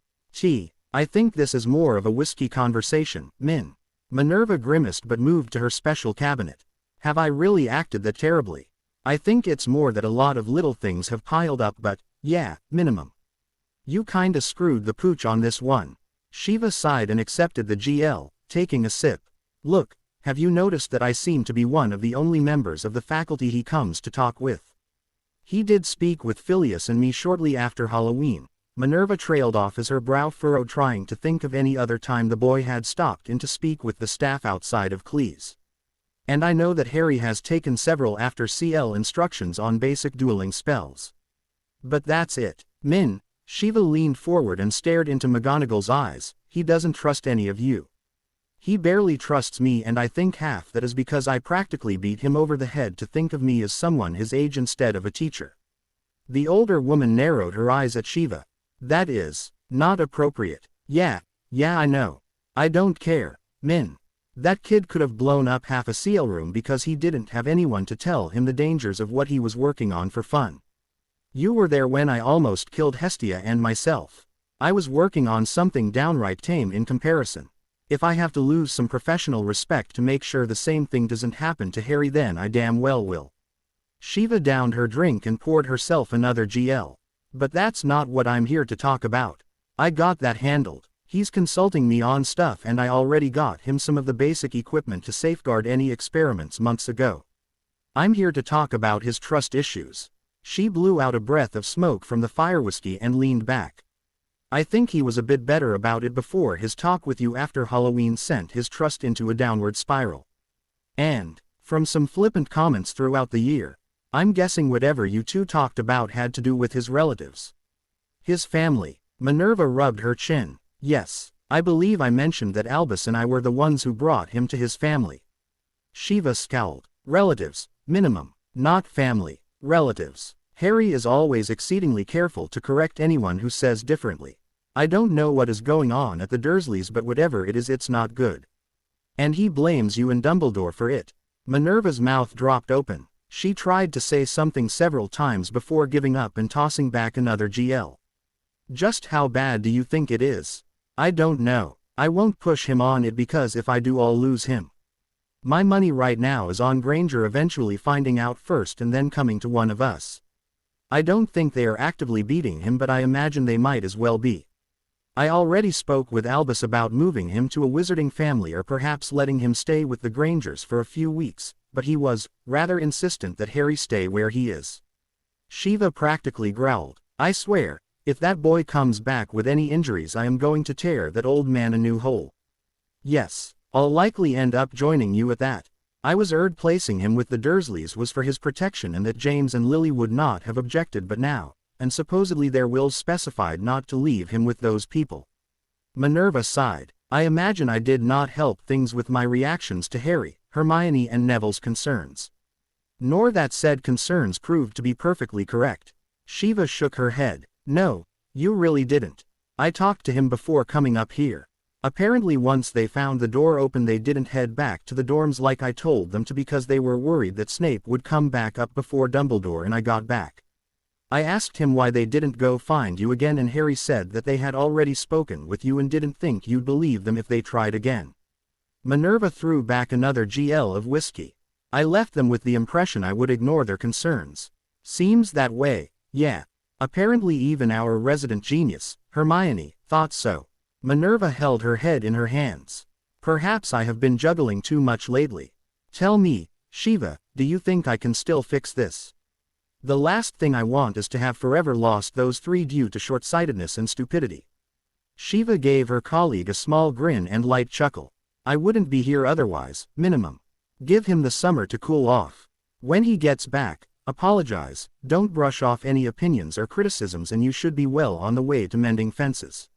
I think this is more of a whiskey conversation, Min. Minerva grimaced but moved to her special cabinet. Have I really acted that terribly? I think it's more that a lot of little things have piled up, but, yeah, minimum. You kinda screwed the pooch on this one. Shiva sighed and accepted the GL, taking a sip. Look, have you noticed that I seem to be one of the only members of the faculty he comes to talk with? He did speak with Phileas and me shortly after Halloween. Minerva trailed off as her brow furrowed, trying to think of any other time the boy had stopped in to speak with the staff outside of Cleese. And I know that Harry has taken several after CL instructions on basic dueling spells. But that's it. Min, Shiva leaned forward and stared into McGonagall's eyes. He doesn't trust any of you. He barely trusts me, and I think half that is because I practically beat him over the head to think of me as someone his age instead of a teacher. The older woman narrowed her eyes at Shiva. That is not appropriate. Yeah, I know. I don't care, Min. That kid could have blown up half a seal room because he didn't have anyone to tell him the dangers of what he was working on for fun. You were there when I almost killed Hestia and myself. I was working on something downright tame in comparison. If I have to lose some professional respect to make sure the same thing doesn't happen to Harry, then I damn well will. Shiva downed her drink and poured herself another GL. But that's not what I'm here to talk about. I got that handled. He's consulting me on stuff, and I already got him some of the basic equipment to safeguard any experiments months ago. I'm here to talk about his trust issues. She blew out a breath of smoke from the fire whiskey and leaned back. I think he was a bit better about it before his talk with you after Halloween sent his trust into a downward spiral. And, from some flippant comments throughout the year, I'm guessing whatever you two talked about had to do with his relatives. His family. Minerva rubbed her chin. Yes, I believe I mentioned that Albus and I were the ones who brought him to his family. Shiva scowled. Relatives, minimum, not family, relatives. Harry is always exceedingly careful to correct anyone who says differently. I don't know what is going on at the Dursleys, but whatever it is, it's not good. And he blames you and Dumbledore for it. Minerva's mouth dropped open. She tried to say something several times before giving up and tossing back another GL. Just how bad do you think it is? I don't know. I won't push him on it because if I do, I'll lose him. My money right now is on Granger eventually finding out first and then coming to one of us. I don't think they are actively beating him, but I imagine they might as well be. I already spoke with Albus about moving him to a wizarding family or perhaps letting him stay with the Grangers for a few weeks, but he was rather insistent that Harry stay where he is. Shiva practically growled. I swear, if that boy comes back with any injuries, I am going to tear that old man a new hole. Yes, I'll likely end up joining you at that. I was placing him with the Dursleys was for his protection and that James and Lily would not have objected, but now, and supposedly their wills specified not to leave him with those people. Minerva sighed. I imagine I did not help things with my reactions to Harry, Hermione and Neville's concerns. Nor that said concerns proved to be perfectly correct. Shiva shook her head. No, you really didn't. I talked to him before coming up here. Apparently once they found the door open, they didn't head back to the dorms like I told them to because they were worried that Snape would come back up before Dumbledore and I got back. I asked him why they didn't go find you again, and Harry said that they had already spoken with you and didn't think you'd believe them if they tried again. Minerva threw back another GL of whiskey. I left them with the impression I would ignore their concerns. Seems that way, yeah. Apparently even our resident genius, Hermione, thought so. Minerva held her head in her hands. Perhaps I have been juggling too much lately. Tell me, Shiva, do you think I can still fix this? The last thing I want is to have forever lost those three due to short-sightedness and stupidity. Shiva gave her colleague a small grin and light chuckle. I wouldn't be here otherwise, minimum. Give him the summer to cool off. When he gets back, apologize, don't brush off any opinions or criticisms, and you should be well on the way to mending fences.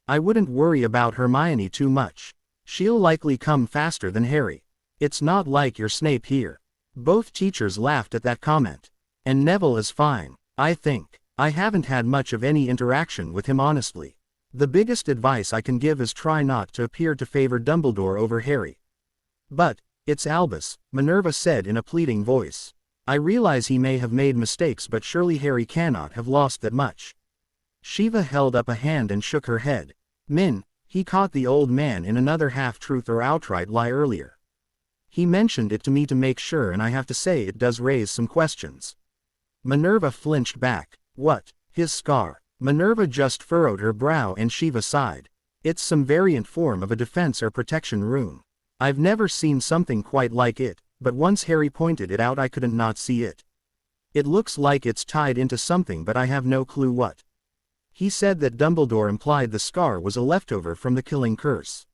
I wouldn't worry about Hermione too much. She'll likely come faster than Harry. It's not like you're Snape here. Both teachers laughed at that comment. And Neville is fine, I think. I haven't had much of any interaction with him honestly. The biggest advice I can give is try not to appear to favor Dumbledore over Harry. But, it's Albus, Minerva said in a pleading voice. I realize he may have made mistakes, but surely Harry cannot have lost that much. Shiva held up a hand and shook her head. Min, he caught the old man in another half-truth or outright lie earlier. He mentioned it to me to make sure, and I have to say it does raise some questions. Minerva flinched back. What? His scar? Minerva just furrowed her brow and Shiva sighed. It's some variant form of a defense or protection rune. I've never seen something quite like it, but once Harry pointed it out I couldn't not see it. It looks like it's tied into something, but I have no clue what. He said that Dumbledore implied the scar was a leftover from the killing curse.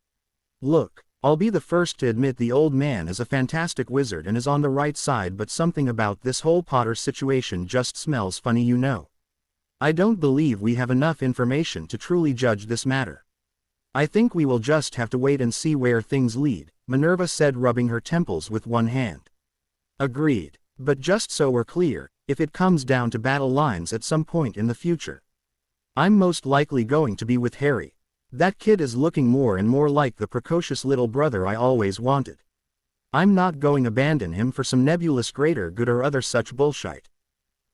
Look, I'll be the first to admit the old man is a fantastic wizard and is on the right side, but something about this whole Potter situation just smells funny, you know. I don't believe we have enough information to truly judge this matter. I think we will just have to wait and see where things lead, Minerva said, rubbing her temples with one hand. Agreed. But just so we're clear, if it comes down to battle lines at some point in the future, I'm most likely going to be with Harry. That kid is looking more and more like the precocious little brother I always wanted. I'm not going to abandon him for some nebulous greater good or other such bullshit.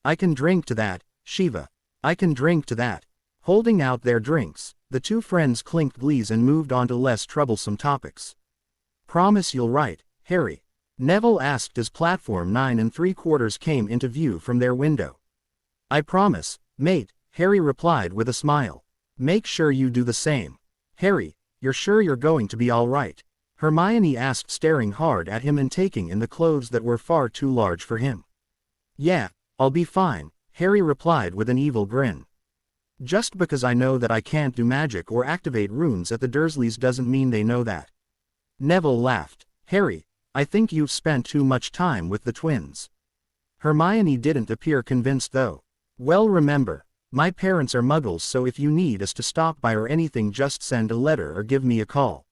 I can drink to that, Shiva. I can drink to that. Holding out their drinks, the two friends clinked glees and moved on to less troublesome topics. Promise you'll write, Harry? Neville asked as platform 9 3/4 came into view from their window. I promise, mate, Harry replied with a smile. Make sure you do the same. Harry, you're sure you're going to be all right? Hermione asked, staring hard at him and taking in the clothes that were far too large for him. Yeah, I'll be fine, Harry replied with an evil grin. Just because I know that I can't do magic or activate runes at the Dursleys doesn't mean they know that. Neville laughed. Harry, I think you've spent too much time with the twins. Hermione didn't appear convinced though. Well, remember, my parents are muggles, so if you need us to stop by or anything, just send a letter or give me a call.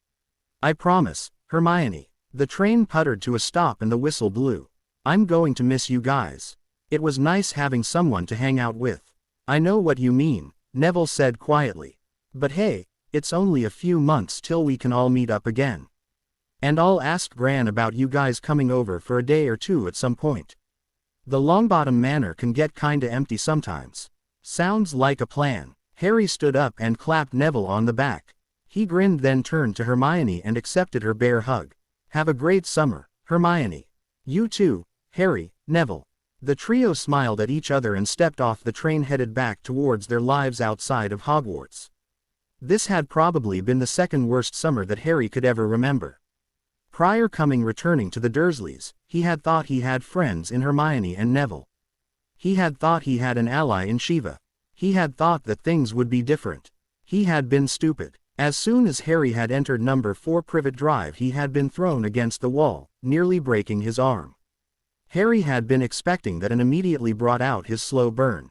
I promise, Hermione. The train puttered to a stop and the whistle blew. I'm going to miss you guys. It was nice having someone to hang out with. I know what you mean, Neville said quietly. But hey, it's only a few months till we can all meet up again. And I'll ask Gran about you guys coming over for a day or two at some point. The Longbottom Manor can get kinda empty sometimes. Sounds like a plan. Harry stood up and clapped Neville on the back. He grinned, then turned to Hermione and accepted her bear hug. Have a great summer, Hermione. You too, Harry, Neville. The trio smiled at each other and stepped off the train, headed back towards their lives outside of Hogwarts. This had probably been the second worst summer that Harry could ever remember. Prior returning to the Dursleys, he had thought he had friends in Hermione and Neville. He had thought he had an ally in Shiva. He had thought that things would be different. He had been stupid. As soon as Harry had entered number 4 Privet Drive, he had been thrown against the wall, nearly breaking his arm. Harry had been expecting that and immediately brought out his slow burn.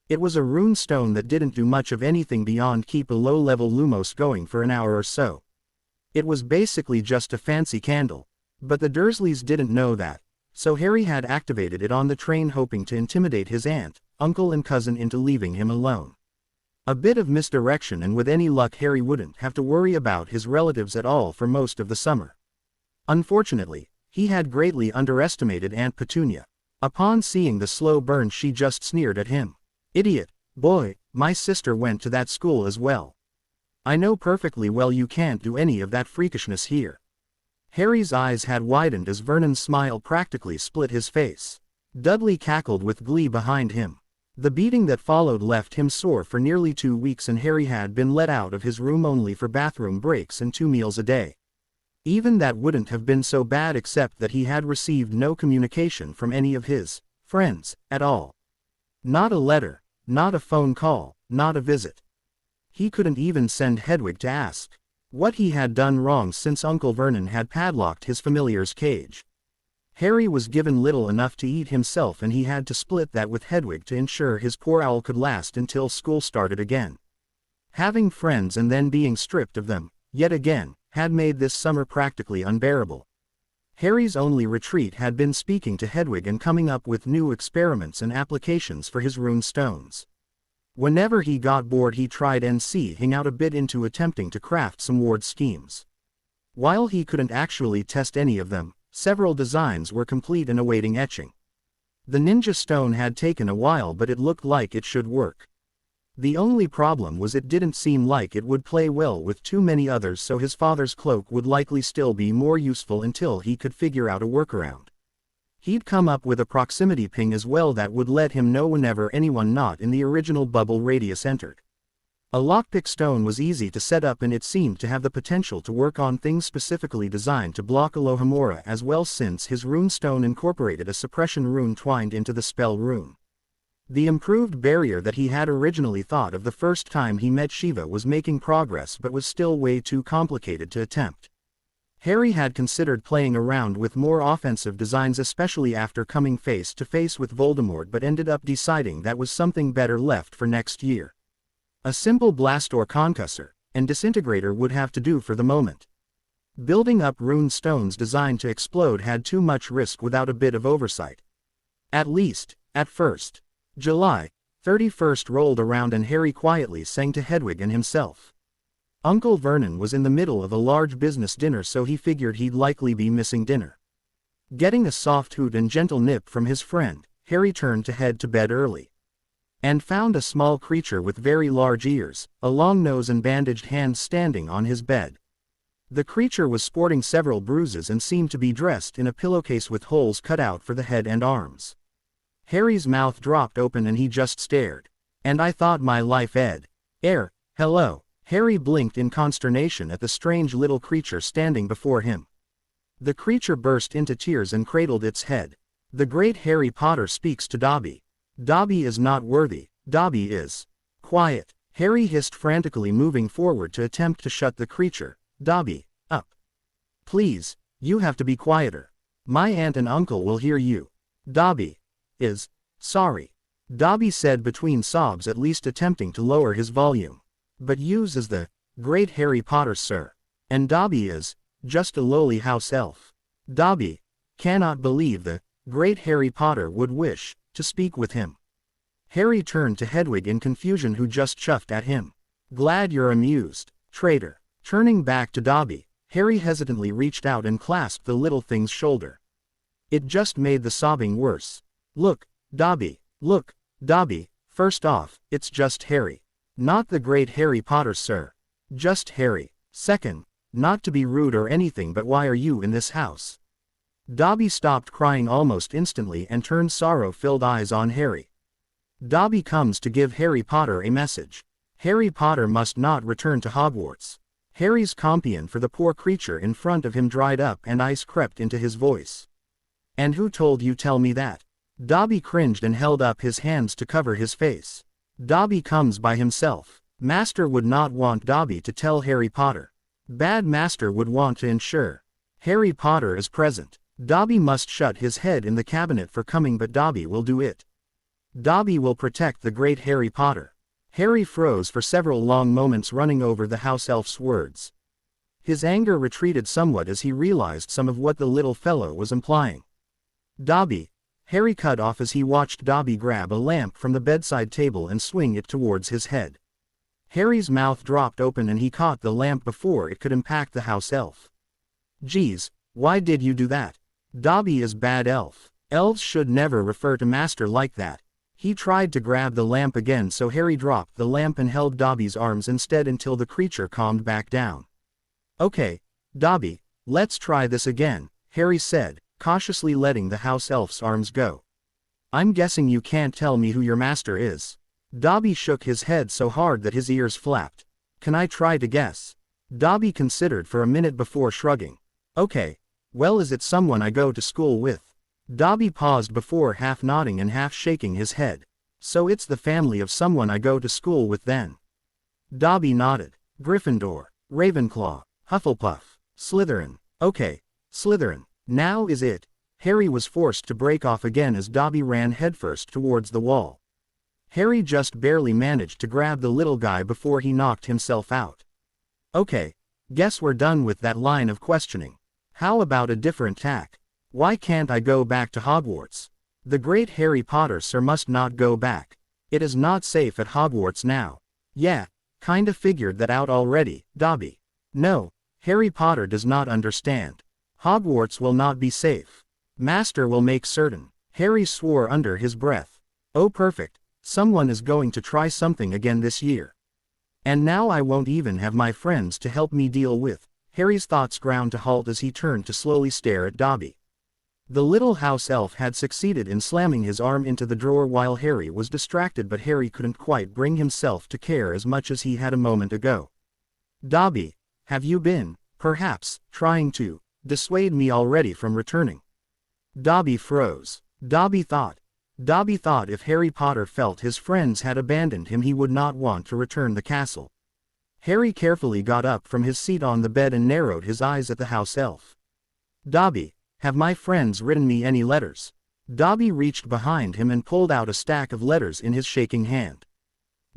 It was a rune stone that didn't do much of anything beyond keep a low-level Lumos going for an hour or so. It was basically just a fancy candle. But the Dursleys didn't know that, so Harry had activated it on the train, hoping to intimidate his aunt, uncle and cousin into leaving him alone. A bit of misdirection, and with any luck Harry wouldn't have to worry about his relatives at all for most of the summer. Unfortunately, he had greatly underestimated Aunt Petunia. Upon seeing the slow burn, she just sneered at him. Idiot, boy, my sister went to that school as well. I know perfectly well you can't do any of that freakishness here. Harry's eyes had widened as Vernon's smile practically split his face. Dudley cackled with glee behind him. The beating that followed left him sore for nearly 2 weeks, and Harry had been let out of his room only for bathroom breaks and 2 meals a day. Even that wouldn't have been so bad, except that he had received no communication from any of his friends at all. Not a letter, not a phone call, not a visit. He couldn't even send Hedwig to ask what he had done wrong since Uncle Vernon had padlocked his familiar's cage. Harry was given little enough to eat himself, and he had to split that with Hedwig to ensure his poor owl could last until school started again. Having friends and then being stripped of them, yet again, had made this summer practically unbearable. Harry's only retreat had been speaking to Hedwig and coming up with new experiments and applications for his rune stones. Whenever he got bored, he tried NCing out a bit into attempting to craft some ward schemes. While he couldn't actually test any of them, several designs were complete and awaiting etching. The ninja stone had taken a while, but it looked like it should work. The only problem was it didn't seem like it would play well with too many others, so his father's cloak would likely still be more useful until he could figure out a workaround. He'd come up with a proximity ping as well that would let him know whenever anyone not in the original bubble radius entered. A lockpick stone was easy to set up, and it seemed to have the potential to work on things specifically designed to block Alohomora as well, since his rune stone incorporated a suppression rune twined into the spell rune. The improved barrier that he had originally thought of the first time he met Shiva was making progress, but was still way too complicated to attempt. Harry had considered playing around with more offensive designs, especially after coming face to face with Voldemort, but ended up deciding that was something better left for next year. A simple blast or concussor, and disintegrator would have to do for the moment. Building up rune stones designed to explode had too much risk without a bit of oversight. At least, at first. July 31st rolled around and Harry quietly sang to Hedwig and himself. Uncle Vernon was in the middle of a large business dinner, so he figured he'd likely be missing dinner. Getting a soft hoot and gentle nip from his friend, Harry turned to head to bed early. And found a small creature with very large ears, a long nose and bandaged hands standing on his bed. The creature was sporting several bruises and seemed to be dressed in a pillowcase with holes cut out for the head and arms. Harry's mouth dropped open and he just stared. "And I thought my life, Ed. Hello." Harry blinked in consternation at the strange little creature standing before him. The creature burst into tears and cradled its head. "The great Harry Potter speaks to Dobby. Dobby is not worthy, Dobby is." "Quiet," Harry hissed frantically, moving forward to attempt to shut the creature. "Dobby, up. Please, you have to be quieter. My aunt and uncle will hear you. Dobby is sorry," Dobby said between sobs, at least attempting to lower his volume. "But yous is the great Harry Potter, sir. And Dobby is just a lowly house elf. Dobby cannot believe the great Harry Potter would wish to speak with him." Harry turned to Hedwig in confusion, who just chuffed at him. "Glad you're amused, traitor." Turning back to Dobby, Harry hesitantly reached out and clasped the little thing's shoulder. It just made the sobbing worse. Look, Dobby, first off, it's just Harry. Not the great Harry Potter, sir. Just Harry. Second, not to be rude or anything, but why are you in this house?" Dobby stopped crying almost instantly and turned sorrow-filled eyes on Harry. "Dobby comes to give Harry Potter a message. Harry Potter must not return to Hogwarts." Harry's compassion for the poor creature in front of him dried up and ice crept into his voice. "And who told you tell me that?" Dobby cringed and held up his hands to cover his face. "Dobby comes by himself. Master would not want Dobby to tell Harry Potter. Bad Master would want to ensure Harry Potter is present. Dobby must shut his head in the cabinet for coming, but Dobby will do it. Dobby will protect the great Harry Potter." Harry froze for several long moments, running over the house elf's words. His anger retreated somewhat as he realized some of what the little fellow was implying. "Dobby," Harry cut off as he watched Dobby grab a lamp from the bedside table and swing it towards his head. Harry's mouth dropped open and he caught the lamp before it could impact the house elf. "Geez, why did you do that? Dobby is bad elf. Elves should never refer to Master like that." He tried to grab the lamp again, so Harry dropped the lamp and held Dobby's arms instead until the creature calmed back down. "Okay, Dobby, let's try this again," Harry said, cautiously letting the house elf's arms go. "I'm guessing you can't tell me who your master is." Dobby shook his head so hard that his ears flapped. "Can I try to guess?" Dobby considered for a minute before shrugging. "Okay, well, is it someone I go to school with?" Dobby paused before half nodding and half shaking his head. "So it's the family of someone I go to school with then?" Dobby nodded. "Gryffindor, Ravenclaw, Hufflepuff, Slytherin. Okay, Slytherin. Now is it?" Harry was forced to break off again as Dobby ran headfirst towards the wall. Harry just barely managed to grab the little guy before he knocked himself out. "Okay, guess we're done with that line of questioning. How about a different tack? Why can't I go back to Hogwarts? The great Harry Potter, sir, must not go back. It is not safe at Hogwarts now." "Yeah, kinda figured that out already, Dobby." "No, Harry Potter does not understand. Hogwarts will not be safe. Master will make certain." Harry swore under his breath. "Oh perfect, someone is going to try something again this year. And now I won't even have my friends to help me deal with." Harry's thoughts ground to halt as he turned to slowly stare at Dobby. The little house elf had succeeded in slamming his arm into the drawer while Harry was distracted, but Harry couldn't quite bring himself to care as much as he had a moment ago. "Dobby, have you been, perhaps, trying to dissuade me already from returning?" Dobby froze. Dobby thought if Harry Potter felt his friends had abandoned him, he would not want to return the castle. Harry carefully got up from his seat on the bed and narrowed his eyes at the house elf. "Dobby, have my friends written me any letters?" Dobby reached behind him and pulled out a stack of letters in his shaking hand.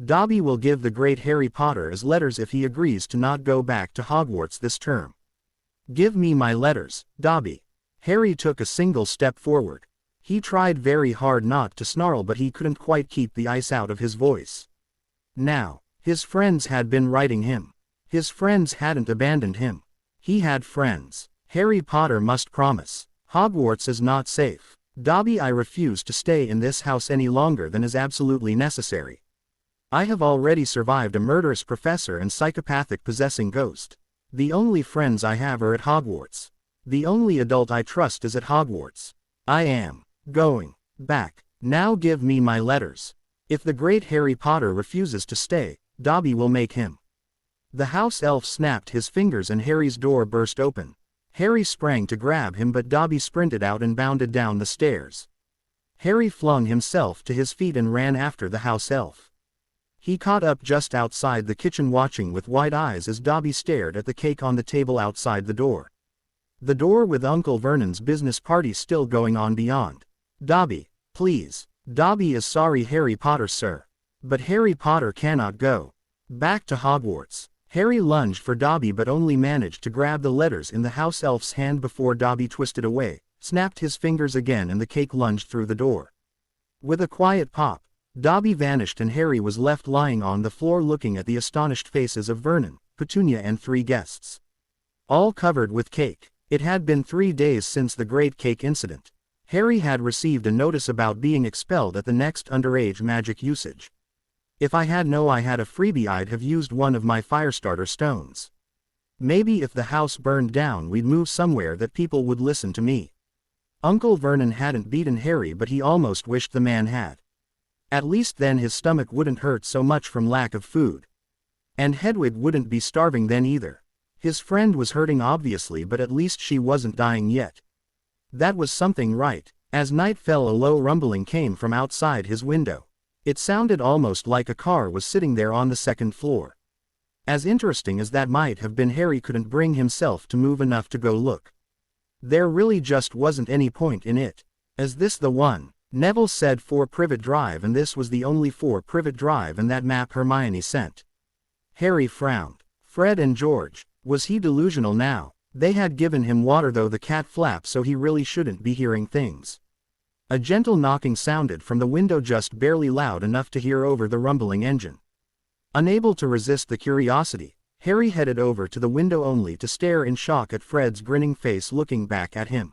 Dobby will give the great Harry Potter his letters if he agrees to not go back to Hogwarts this term. Give me my letters, Dobby. Harry took a single step forward. He tried very hard not to snarl, but he couldn't quite keep the ice out of his voice. Now, his friends had been writing him. His friends hadn't abandoned him. He had friends. Harry Potter must promise. Hogwarts is not safe. Dobby, I refuse to stay in this house any longer than is absolutely necessary. I have already survived a murderous professor and psychopathic possessing ghost. The only friends I have are at Hogwarts. The only adult I trust is at Hogwarts. I am going back. Now give me my letters. If the great Harry Potter refuses to stay, Dobby will make him. The house elf snapped his fingers and Harry's door burst open. Harry sprang to grab him, but Dobby sprinted out and bounded down the stairs. Harry flung himself to his feet and ran after the house elf. He caught up just outside the kitchen, watching with wide eyes as Dobby stared at the cake on the table outside the door. The door with Uncle Vernon's business party still going on beyond. Dobby, please. Dobby is sorry, Harry Potter, sir. But Harry Potter cannot go back to Hogwarts. Harry lunged for Dobby but only managed to grab the letters in the house elf's hand before Dobby twisted away, snapped his fingers again, and the cake lunged through the door. With a quiet pop, Dobby vanished and Harry was left lying on the floor looking at the astonished faces of Vernon, Petunia and 3 guests. All covered with cake. It had been 3 days since the Great Cake Incident. Harry had received a notice about being expelled at the next underage magic usage. If I had known I had a freebie, I'd have used one of my Firestarter stones. Maybe if the house burned down we'd move somewhere that people would listen to me. Uncle Vernon hadn't beaten Harry, but he almost wished the man had. At least then his stomach wouldn't hurt so much from lack of food. And Hedwig wouldn't be starving then either. His friend was hurting obviously, but at least she wasn't dying yet. That was something right. As night fell, a low rumbling came from outside his window. It sounded almost like a car was sitting there on the 2nd floor. As interesting as that might have been, Harry couldn't bring himself to move enough to go look. There really just wasn't any point in it. Is this the one? Neville said 4 Privet Drive, and this was the only 4 Privet Drive in that map Hermione sent. Harry frowned. Fred and George. Was he delusional now? They had given him water, though the cat flapped, so he really shouldn't be hearing things. A gentle knocking sounded from the window, just barely loud enough to hear over the rumbling engine. Unable to resist the curiosity, Harry headed over to the window only to stare in shock at Fred's grinning face looking back at him.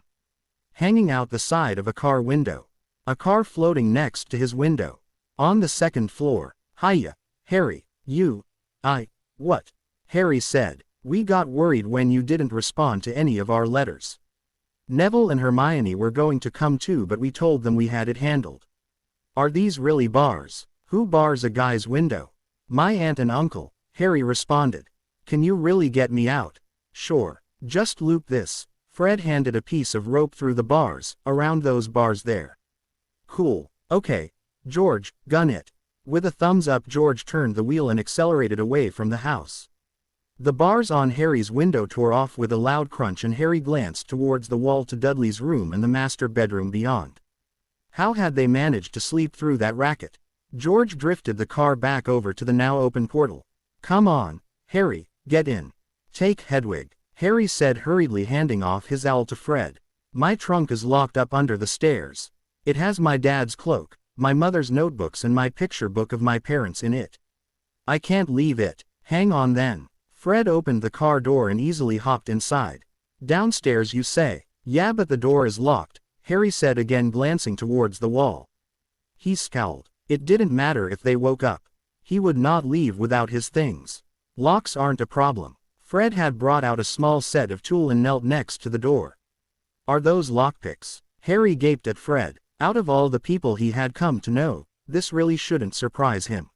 Hanging out the side of a car window. A car floating next to his window. On the 2nd floor. Hiya, Harry, what? Harry said. We got worried when you didn't respond to any of our letters. Neville and Hermione were going to come too, but we told them we had it handled. Are these really bars? Who bars a guy's window? My aunt and uncle, Harry responded. Can you really get me out? Sure. Just loop this. Fred handed a piece of rope through the bars, around those bars there. Cool. Okay. George, gun it. With a thumbs up, George turned the wheel and accelerated away from the house. The bars on Harry's window tore off with a loud crunch, and Harry glanced towards the wall to Dudley's room and the master bedroom beyond. How had they managed to sleep through that racket? George drifted the car back over to the now open portal. Come on, Harry, get in. Take Hedwig, Harry said hurriedly, handing off his owl to Fred. My trunk is locked up under the stairs. It has my dad's cloak, my mother's notebooks and my picture book of my parents in it. I can't leave it. Hang on then. Fred opened the car door and easily hopped inside. Downstairs, you say? Yeah, but the door is locked, Harry said, again glancing towards the wall. He scowled. It didn't matter if they woke up. He would not leave without his things. Locks aren't a problem. Fred had brought out a small set of tools and knelt next to the door. Are those lockpicks? Harry gaped at Fred. Out of all the people he had come to know, this really shouldn't surprise him.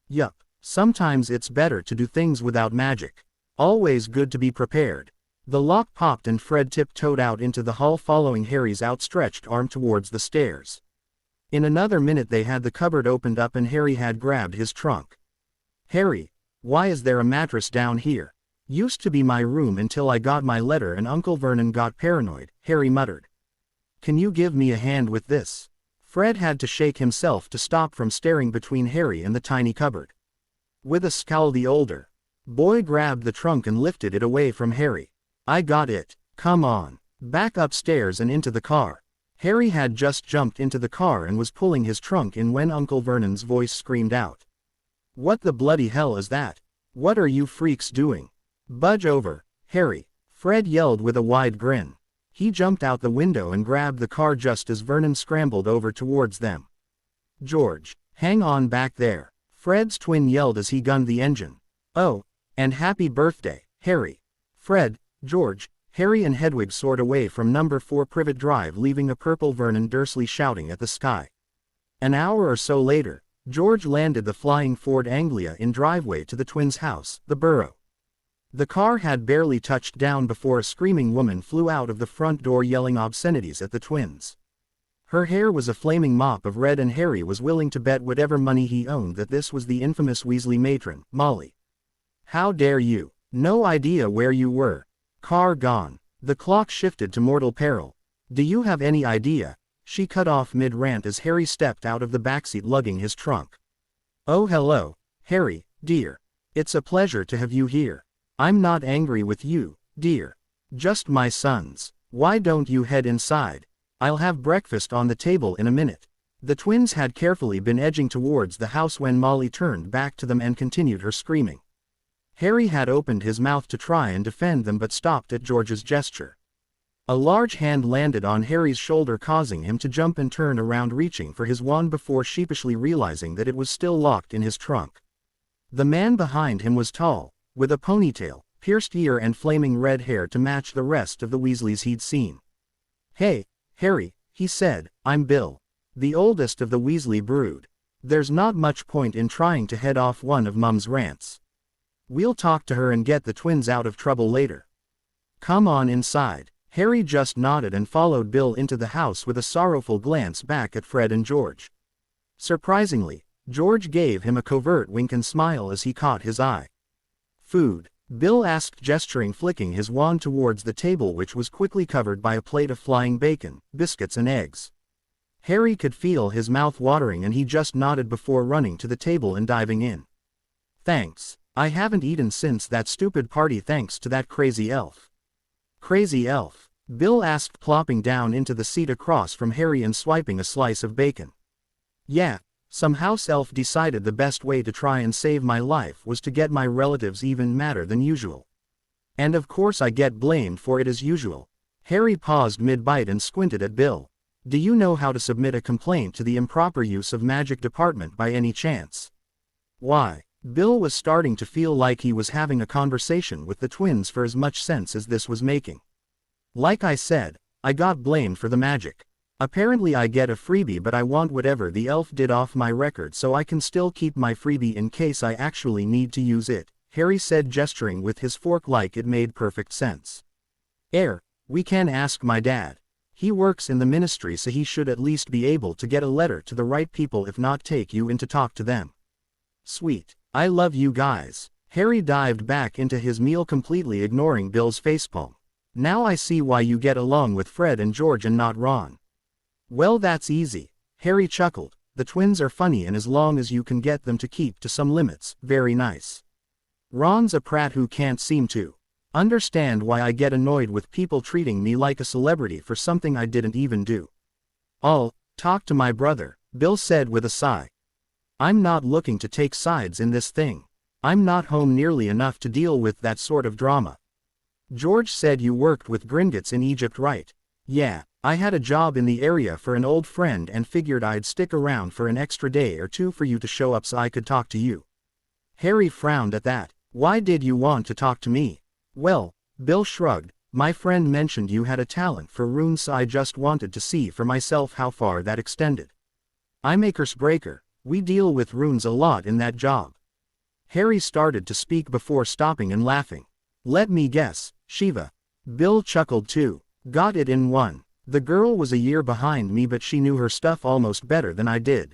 Yup. Sometimes it's better to do things without magic. Always good to be prepared. The lock popped and Fred tiptoed out into the hall, following Harry's outstretched arm towards the stairs. In another minute they had the cupboard opened up and Harry had grabbed his trunk. Harry, why is there a mattress down here? Used to be my room until I got my letter and Uncle Vernon got paranoid, Harry muttered. Can you give me a hand with this? Fred had to shake himself to stop from staring between Harry and the tiny cupboard. With a scowl the older boy grabbed the trunk and lifted it away from Harry. I got it. Come on. Back upstairs and into the car. Harry had just jumped into the car and was pulling his trunk in when Uncle Vernon's voice screamed out. What the bloody hell is that? What are you freaks doing? Budge over, Harry. Fred yelled with a wide grin. He jumped out the window and grabbed the car just as Vernon scrambled over towards them. George, hang on back there. Fred's twin yelled as he gunned the engine. Oh, and happy birthday, Harry. Fred, George, Harry and Hedwig soared away from number 4 Privet Drive, leaving a purple Vernon Dursley shouting at the sky. An hour or so later, George landed the flying Ford Anglia in driveway to the twins' house, the Burrow. The car had barely touched down before a screaming woman flew out of the front door yelling obscenities at the twins. Her hair was a flaming mop of red and Harry was willing to bet whatever money he owned that this was the infamous Weasley matron, Molly. How dare you? No idea where you were. Car gone. The clock shifted to mortal peril. Do you have any idea? She cut off mid-rant as Harry stepped out of the backseat lugging his trunk. Oh hello, Harry, dear. It's a pleasure to have you here. I'm not angry with you, dear. Just my sons. Why don't you head inside? I'll have breakfast on the table in a minute. The twins had carefully been edging towards the house when Molly turned back to them and continued her screaming. Harry had opened his mouth to try and defend them but stopped at George's gesture. A large hand landed on Harry's shoulder, causing him to jump and turn around, reaching for his wand before sheepishly realizing that it was still locked in his trunk. The man behind him was tall, with a ponytail, pierced ear and flaming red hair to match the rest of the Weasleys he'd seen. Hey, Harry, he said, I'm Bill. The oldest of the Weasley brood. There's not much point in trying to head off one of Mum's rants. We'll talk to her and get the twins out of trouble later. Come on inside. Harry just nodded and followed Bill into the house with a sorrowful glance back at Fred and George. Surprisingly, George gave him a covert wink and smile as he caught his eye. Food? Bill asked, gesturing, flicking his wand towards the table, which was quickly covered by a plate of flying bacon, biscuits and eggs. Harry could feel his mouth watering and he just nodded before running to the table and diving in. Thanks. I haven't eaten since that stupid party thanks to that crazy elf. Crazy elf? Bill asked, plopping down into the seat across from Harry and swiping a slice of bacon. Yeah, some house elf decided the best way to try and save my life was to get my relatives even madder than usual. And of course I get blamed for it as usual. Harry paused mid-bite and squinted at Bill. Do you know how to submit a complaint to the improper use of magic department by any chance? Why? Bill was starting to feel like he was having a conversation with the twins for as much sense as this was making. Like I said, I got blamed for the magic. Apparently I get a freebie, but I want whatever the elf did off my record so I can still keep my freebie in case I actually need to use it, Harry said, gesturing with his fork like it made perfect sense. We can ask my dad. He works in the ministry, so he should at least be able to get a letter to the right people, if not take you in to talk to them. Sweet. I love you guys. Harry dived back into his meal, completely ignoring Bill's facepalm. Now I see why you get along with Fred and George and not Ron. Well, that's easy. Harry chuckled. The twins are funny, and as long as you can get them to keep to some limits, very nice. Ron's a prat who can't seem to understand why I get annoyed with people treating me like a celebrity for something I didn't even do. I'll talk to my brother, Bill said with a sigh. I'm not looking to take sides in this thing. I'm not home nearly enough to deal with that sort of drama. George said you worked with Gringotts in Egypt, right? Yeah, I had a job in the area for an old friend and figured I'd stick around for an extra day or two for you to show up so I could talk to you. Harry frowned at that. Why did you want to talk to me? Well, Bill shrugged, my friend mentioned you had a talent for runes, so I just wanted to see for myself how far that extended. I'm a curse breaker. We deal with runes a lot in that job. Harry started to speak before stopping and laughing. Let me guess, Shiva. Bill chuckled too. Got it in one. The girl was a year behind me, but she knew her stuff almost better than I did.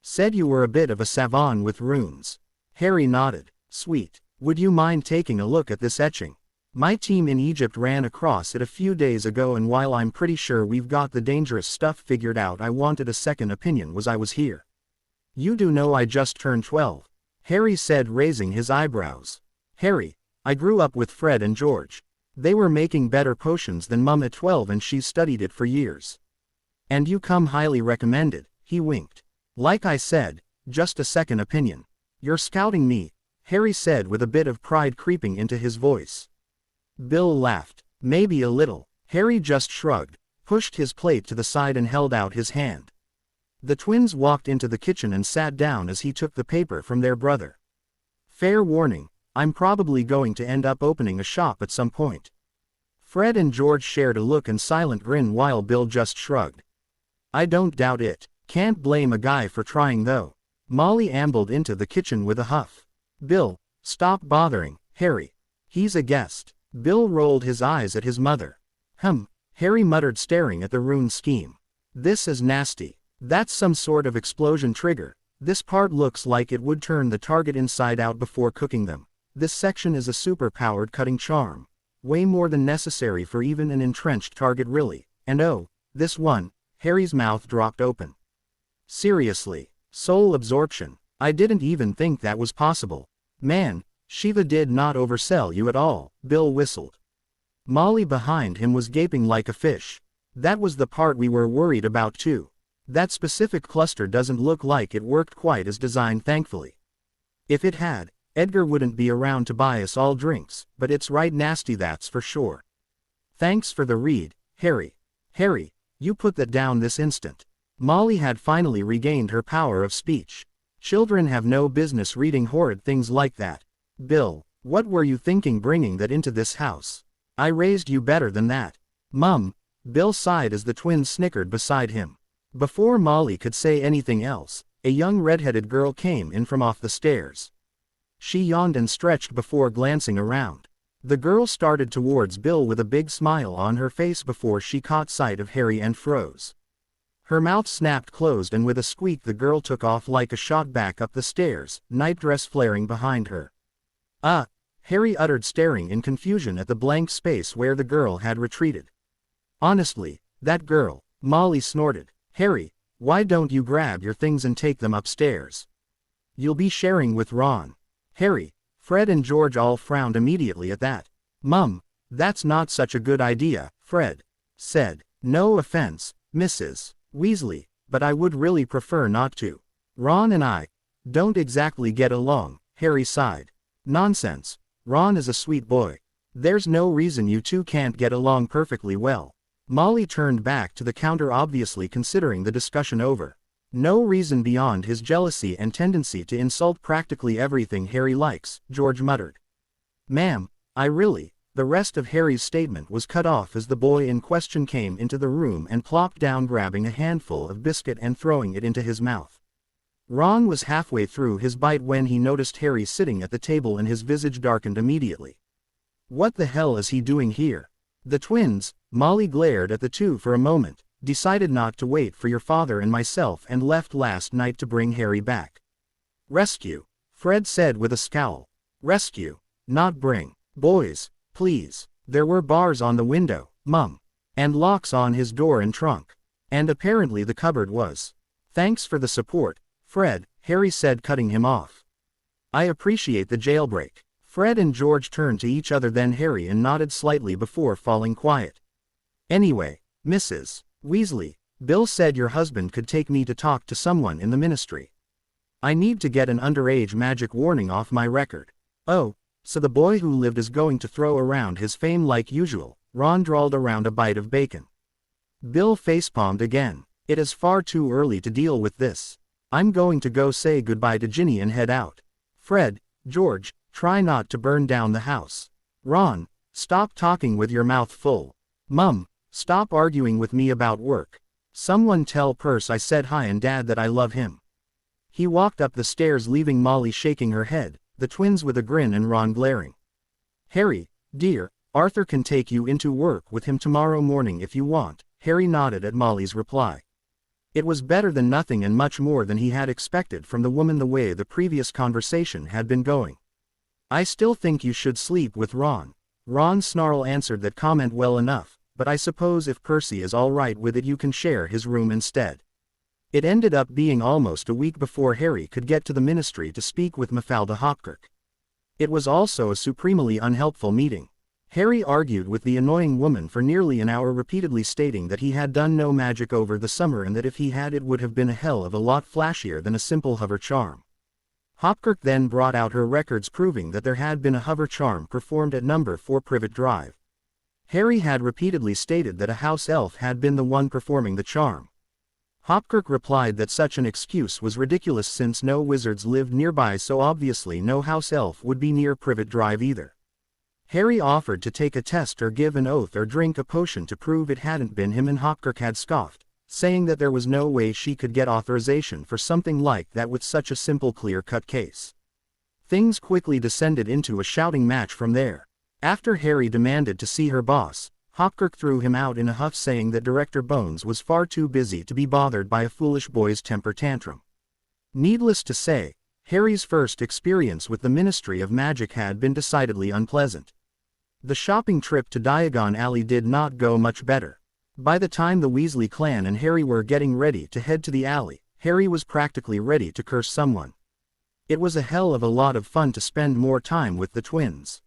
Said you were a bit of a savant with runes. Harry nodded. Sweet. Would you mind taking a look at this etching? My team in Egypt ran across it a few days ago, and while I'm pretty sure we've got the dangerous stuff figured out, I wanted a second opinion was I was here. You do know I just turned 12. Harry said, raising his eyebrows. Harry, I grew up with Fred and George. They were making better potions than Mum at 12, and she's studied it for years. And you come highly recommended, he winked. Like I said, just a second opinion. You're scouting me, Harry said with a bit of pride creeping into his voice. Bill laughed. Maybe a little. Harry just shrugged, pushed his plate to the side and held out his hand. The twins walked into the kitchen and sat down as he took the paper from their brother. Fair warning, I'm probably going to end up opening a shop at some point. Fred and George shared a look and silent grin while Bill just shrugged. I don't doubt it. Can't blame a guy for trying though. Molly ambled into the kitchen with a huff. Bill, stop bothering Harry. He's a guest. Bill rolled his eyes at his mother. Harry muttered, staring at the Rune scheme. This is nasty. That's some sort of explosion trigger. This part looks like it would turn the target inside out before cooking them. This section is a super-powered cutting charm. Way more than necessary for even an entrenched target, really. And oh, this one. Harry's mouth dropped open. Seriously. Soul absorption. I didn't even think that was possible. Man, Shiva did not oversell you at all, Bill whistled. Molly behind him was gaping like a fish. That was the part we were worried about too. That specific cluster doesn't look like it worked quite as designed, thankfully. If it had, Edgar wouldn't be around to buy us all drinks, but it's right nasty, that's for sure. Thanks for the read, Harry. Harry, you put that down this instant. Molly had finally regained her power of speech. Children have no business reading horrid things like that. Bill, what were you thinking bringing that into this house? I raised you better than that. Mum, Bill sighed as the twins snickered beside him. Before Molly could say anything else, a young red-headed girl came in from off the stairs. She yawned and stretched before glancing around. The girl started towards Bill with a big smile on her face before she caught sight of Harry and froze. Her mouth snapped closed, and with a squeak the girl took off like a shot back up the stairs, nightdress flaring behind her. Harry uttered, staring in confusion at the blank space where the girl had retreated. Honestly, that girl, Molly snorted. Harry, why don't you grab your things and take them upstairs? You'll be sharing with Ron. Harry, Fred and George all frowned immediately at that. Mum, that's not such a good idea, Fred said. No offense, Mrs. Weasley, but I would really prefer not to. Ron and I don't exactly get along, Harry sighed. Nonsense. Ron is a sweet boy. There's no reason you two can't get along perfectly well. Molly turned back to the counter, obviously considering the discussion over. No reason beyond his jealousy and tendency to insult practically everything Harry likes, George muttered. Ma'am, I really. The rest of Harry's statement was cut off as the boy in question came into the room and plopped down, grabbing a handful of biscuit and throwing it into his mouth. Ron was halfway through his bite when he noticed Harry sitting at the table, and his visage darkened immediately. What the hell is he doing here? The twins, Molly glared at the two for a moment, decided not to wait for your father and myself, and left last night to bring Harry back. Rescue, Fred said with a scowl. Rescue, not bring. Boys, please. There were bars on the window, Mum, and locks on his door and trunk. And apparently the cupboard was. Thanks for the support, Fred, Harry said, cutting him off. I appreciate the jailbreak. Fred and George turned to each other, then Harry, and nodded slightly before falling quiet. Anyway, Mrs. Weasley, Bill said your husband could take me to talk to someone in the ministry. I need to get an underage magic warning off my record. Oh, so the boy who lived is going to throw around his fame like usual, Ron drawled around a bite of bacon. Bill facepalmed again. It is far too early to deal with this. I'm going to go say goodbye to Ginny and head out. Fred, George, try not to burn down the house. Ron, stop talking with your mouth full. Mum, stop arguing with me about work. Someone tell Percy I said hi and Dad that I love him. He walked up the stairs, leaving Molly shaking her head, the twins with a grin and Ron glaring. Harry, dear, Arthur can take you into work with him tomorrow morning if you want. Harry nodded at Molly's reply. It was better than nothing, and much more than he had expected from the woman the way the previous conversation had been going. I still think you should sleep with Ron. Ron Snarl answered that comment well enough, but I suppose if Percy is alright with it you can share his room instead. It ended up being almost a week before Harry could get to the ministry to speak with Mafalda Hopkirk. It was also a supremely unhelpful meeting. Harry argued with the annoying woman for nearly an hour, repeatedly stating that he had done no magic over the summer and that if he had it would have been a hell of a lot flashier than a simple hover charm. Hopkirk then brought out her records proving that there had been a hover charm performed at number 4 Privet Drive. Harry had repeatedly stated that a house elf had been the one performing the charm. Hopkirk replied that such an excuse was ridiculous since no wizards lived nearby, so obviously no house elf would be near Privet Drive either. Harry offered to take a test or give an oath or drink a potion to prove it hadn't been him, and Hopkirk had scoffed, saying that there was no way she could get authorization for something like that with such a simple clear-cut case. Things quickly descended into a shouting match from there. After Harry demanded to see her boss, Hopkirk threw him out in a huff, saying that Director Bones was far too busy to be bothered by a foolish boy's temper tantrum. Needless to say, Harry's first experience with the Ministry of Magic had been decidedly unpleasant. The shopping trip to Diagon Alley did not go much better. By the time the Weasley clan and Harry were getting ready to head to the alley, Harry was practically ready to curse someone. It was a hell of a lot of fun to spend more time with the twins.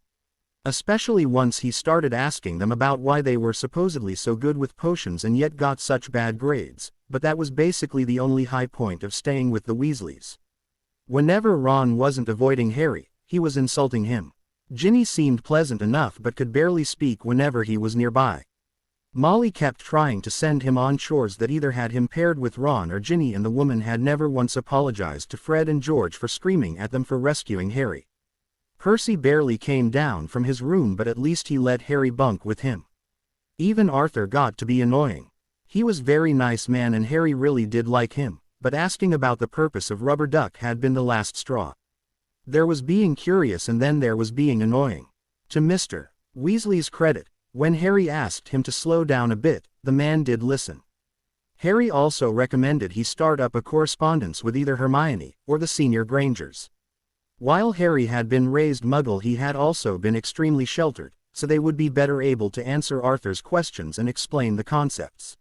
Especially once he started asking them about why they were supposedly so good with potions and yet got such bad grades, but that was basically the only high point of staying with the Weasleys. Whenever Ron wasn't avoiding Harry, he was insulting him. Ginny seemed pleasant enough but could barely speak whenever he was nearby. Molly kept trying to send him on chores that either had him paired with Ron or Ginny, and the woman had never once apologized to Fred and George for screaming at them for rescuing Harry. Percy barely came down from his room, but at least he let Harry bunk with him. Even Arthur got to be annoying. He was very nice man and Harry really did like him, but asking about the purpose of Rubber Duck had been the last straw. There was being curious and then there was being annoying. To Mr. Weasley's credit, when Harry asked him to slow down a bit, the man did listen. Harry also recommended he start up a correspondence with either Hermione or the senior Grangers. While Harry had been raised Muggle, he had also been extremely sheltered, so they would be better able to answer Arthur's questions and explain the concepts.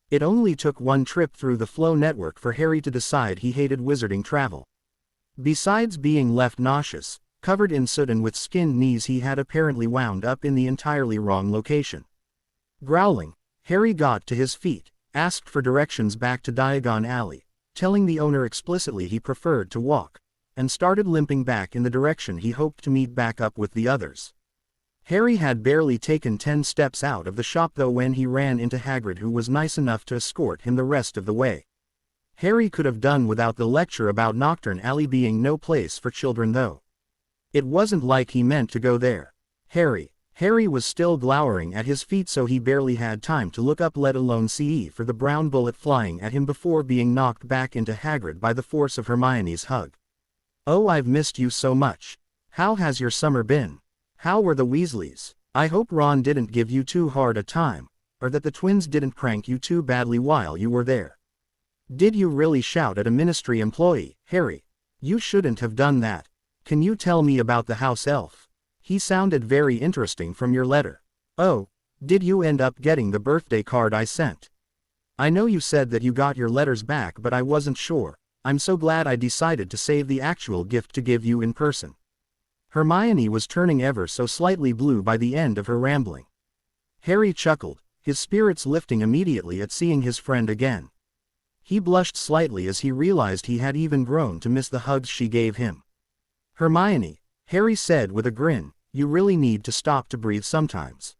It only took one trip through the Flow network for Harry to decide he hated wizarding travel. Besides being left nauseous, covered in soot and with skinned knees, he had apparently wound up in the entirely wrong location. Growling, Harry got to his feet, asked for directions back to Diagon Alley, telling the owner explicitly he preferred to walk, and started limping back in the direction he hoped to meet back up with the others. Harry had barely taken 10 steps out of the shop though when he ran into Hagrid, who was nice enough to escort him the rest of the way. Harry could have done without the lecture about Knockturn Alley being no place for children though. It wasn't like he meant to go there. Harry was still glowering at his feet, so he barely had time to look up, let alone see for the brown bullet flying at him before being knocked back into Hagrid by the force of Hermione's hug. "Oh, I've missed you so much. How has your summer been? How were the Weasleys? I hope Ron didn't give you too hard a time, or that the twins didn't prank you too badly while you were there. Did you really shout at a ministry employee, Harry? You shouldn't have done that. Can you tell me about the house elf? He sounded very interesting from your letter. Oh, did you end up getting the birthday card I sent? I know you said that you got your letters back, but I wasn't sure. I'm so glad I decided to save the actual gift to give you in person." Hermione was turning ever so slightly blue by the end of her rambling. Harry chuckled, his spirits lifting immediately at seeing his friend again. He blushed slightly as he realized he had even grown to miss the hugs she gave him. "Hermione," Harry said with a grin, "you really need to stop to breathe sometimes.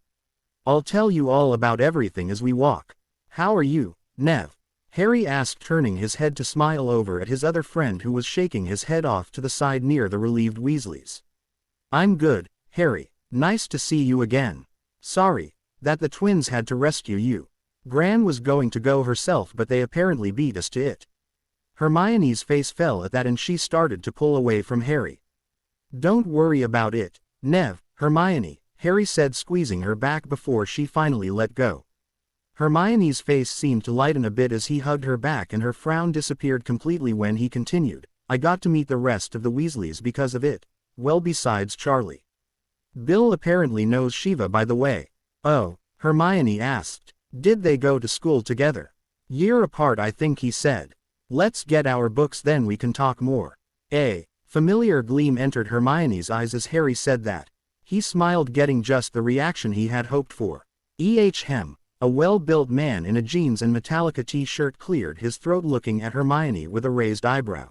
I'll tell you all about everything as we walk. How are you, Nev?" Harry asked, turning his head to smile over at his other friend who was shaking his head off to the side near the relieved Weasleys. "I'm good, Harry. Nice to see you again. Sorry that the twins had to rescue you. Gran was going to go herself, but they apparently beat us to it." Hermione's face fell at that and she started to pull away from Harry. "Don't worry about it, Nev, Hermione," Harry said, squeezing her back before she finally let go. Hermione's face seemed to lighten a bit as he hugged her back and her frown disappeared completely when he continued, "I got to meet the rest of the Weasleys because of it, well besides Charlie. Bill apparently knows Shiva by the way. Oh, Hermione asked. Did they go to school together? Year apart I think he said. Let's get our books then we can talk more. A familiar gleam entered Hermione's eyes as Harry said that. He smiled, getting just the reaction he had hoped for. Hem. A well-built man in a jeans and Metallica t-shirt cleared his throat, looking at Hermione with a raised eyebrow.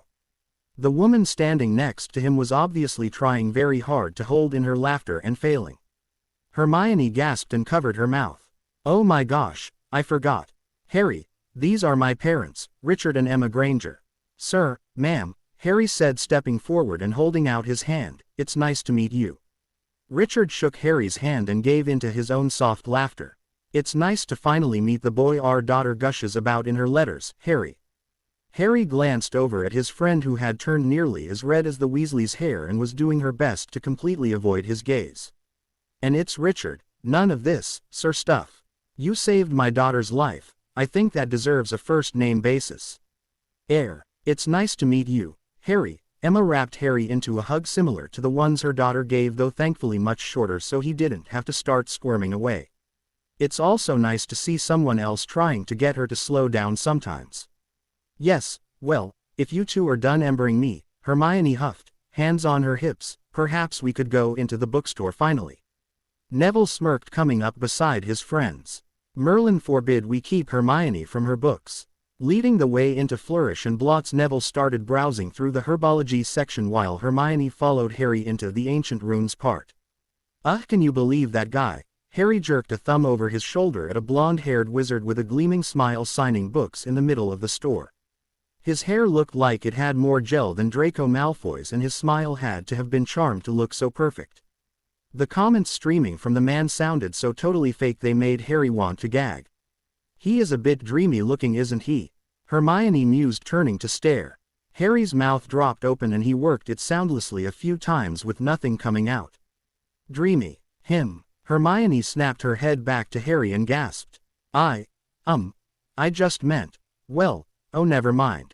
The woman standing next to him was obviously trying very hard to hold in her laughter and failing. Hermione gasped and covered her mouth. Oh my gosh, I forgot. Harry, these are my parents, Richard and Emma Granger. Sir, ma'am, Harry said, stepping forward and holding out his hand. It's nice to meet you. Richard shook Harry's hand and gave into his own soft laughter. It's nice to finally meet the boy our daughter gushes about in her letters, Harry. Harry glanced over at his friend, who had turned nearly as red as the Weasley's hair and was doing her best to completely avoid his gaze. And it's Richard. None of this, sir stuff. You saved my daughter's life. I think that deserves a first-name basis. It's nice to meet you, Harry. Emma wrapped Harry into a hug similar to the ones her daughter gave, though thankfully much shorter, so he didn't have to start squirming away. It's also nice to see someone else trying to get her to slow down sometimes. Yes, well, if you two are done embering me, Hermione huffed, hands on her hips, perhaps we could go into the bookstore finally. Neville smirked, coming up beside his friends. Merlin forbid we keep Hermione from her books. Leading the way into Flourish and Blots, Neville started browsing through the herbology section while Hermione followed Harry into the ancient runes part. Can you believe that guy? Harry jerked a thumb over his shoulder at a blonde-haired wizard with a gleaming smile signing books in the middle of the store. His hair looked like it had more gel than Draco Malfoy's, and his smile had to have been charmed to look so perfect. The comments streaming from the man sounded so totally fake they made Harry want to gag. He is a bit dreamy looking, isn't he? Hermione mused, turning to stare. Harry's mouth dropped open and he worked it soundlessly a few times with nothing coming out. Dreamy. Him. Hermione snapped her head back to Harry and gasped. I just meant, well, oh never mind.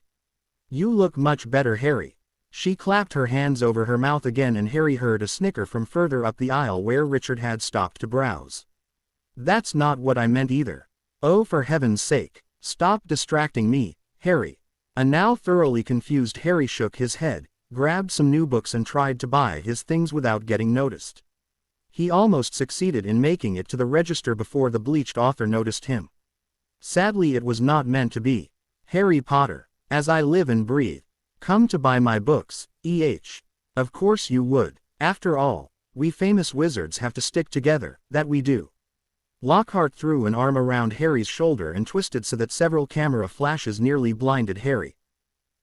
You look much better, Harry. She clapped her hands over her mouth again and Harry heard a snicker from further up the aisle where Richard had stopped to browse. That's not what I meant either. Oh, for heaven's sake, stop distracting me, Harry. A now thoroughly confused Harry shook his head, grabbed some new books and tried to buy his things without getting noticed. He almost succeeded in making it to the register before the bleached author noticed him. Sadly, it was not meant to be. Harry Potter, as I live and breathe. Come to buy my books, Of course you would. After all, we famous wizards have to stick together, that we do. Lockhart threw an arm around Harry's shoulder and twisted so that several camera flashes nearly blinded Harry.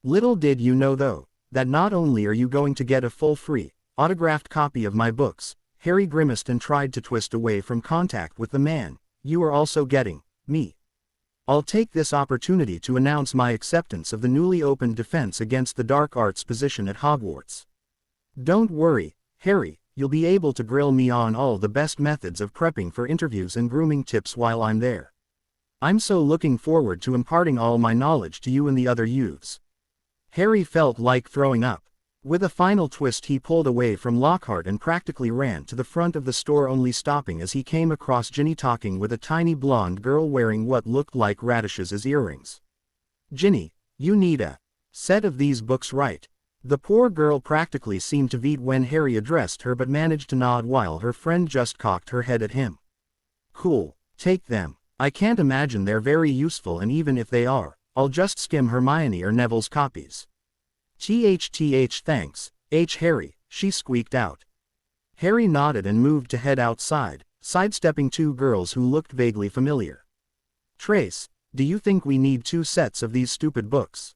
Little did you know though, that not only are you going to get a full free, autographed copy of my books, Harry grimaced and tried to twist away from contact with the man, you are also getting me. I'll take this opportunity to announce my acceptance of the newly opened Defense Against the Dark Arts position at Hogwarts. Don't worry, Harry, you'll be able to grill me on all the best methods of prepping for interviews and grooming tips while I'm there. I'm so looking forward to imparting all my knowledge to you and the other youths. Harry felt like throwing up. With a final twist he pulled away from Lockhart and practically ran to the front of the store, only stopping as he came across Ginny talking with a tiny blonde girl wearing what looked like radishes as earrings. Ginny, you need a set of these books, right? The poor girl practically seemed to veet when Harry addressed her but managed to nod while her friend just cocked her head at him. Cool, take them. I can't imagine they're very useful, and even if they are, I'll just skim Hermione or Neville's copies. Thanks, Harry, she squeaked out. Harry nodded and moved to head outside, sidestepping two girls who looked vaguely familiar. Trace, do you think we need 2 sets of these stupid books?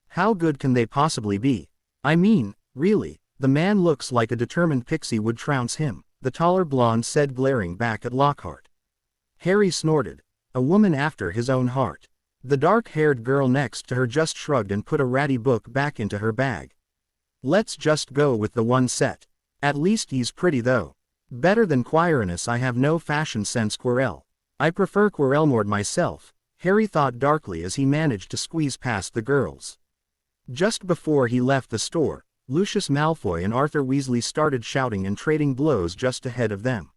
How good can they possibly be? I mean, really, the man looks like a determined pixie would trounce him, the taller blonde said, glaring back at Lockhart. Harry snorted. A woman after his own heart. The dark-haired girl next to her just shrugged and put a ratty book back into her bag. Let's just go with the 1 set. At least he's pretty though. Better than Quirinus. I have no fashion sense, Quirrell. I prefer Quirrellmord myself, Harry thought darkly as he managed to squeeze past the girls. Just before he left the store, Lucius Malfoy and Arthur Weasley started shouting and trading blows just ahead of them.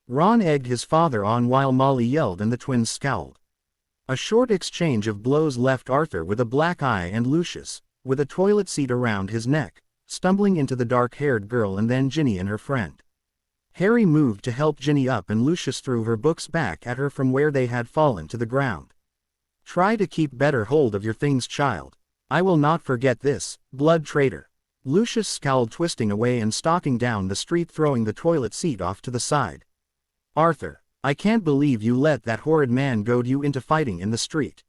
Ron egged his father on while Molly yelled and the twins scowled. A short exchange of blows left Arthur with a black eye and Lucius, with a toilet seat around his neck, stumbling into the dark-haired girl and then Ginny and her friend. Harry moved to help Ginny up and Lucius threw her books back at her from where they had fallen to the ground. "Try to keep better hold of your things, child. I will not forget this, blood traitor." Lucius scowled, twisting away and stalking down the street, throwing the toilet seat off to the side. "Arthur, I can't believe you let that horrid man goad you into fighting in the street."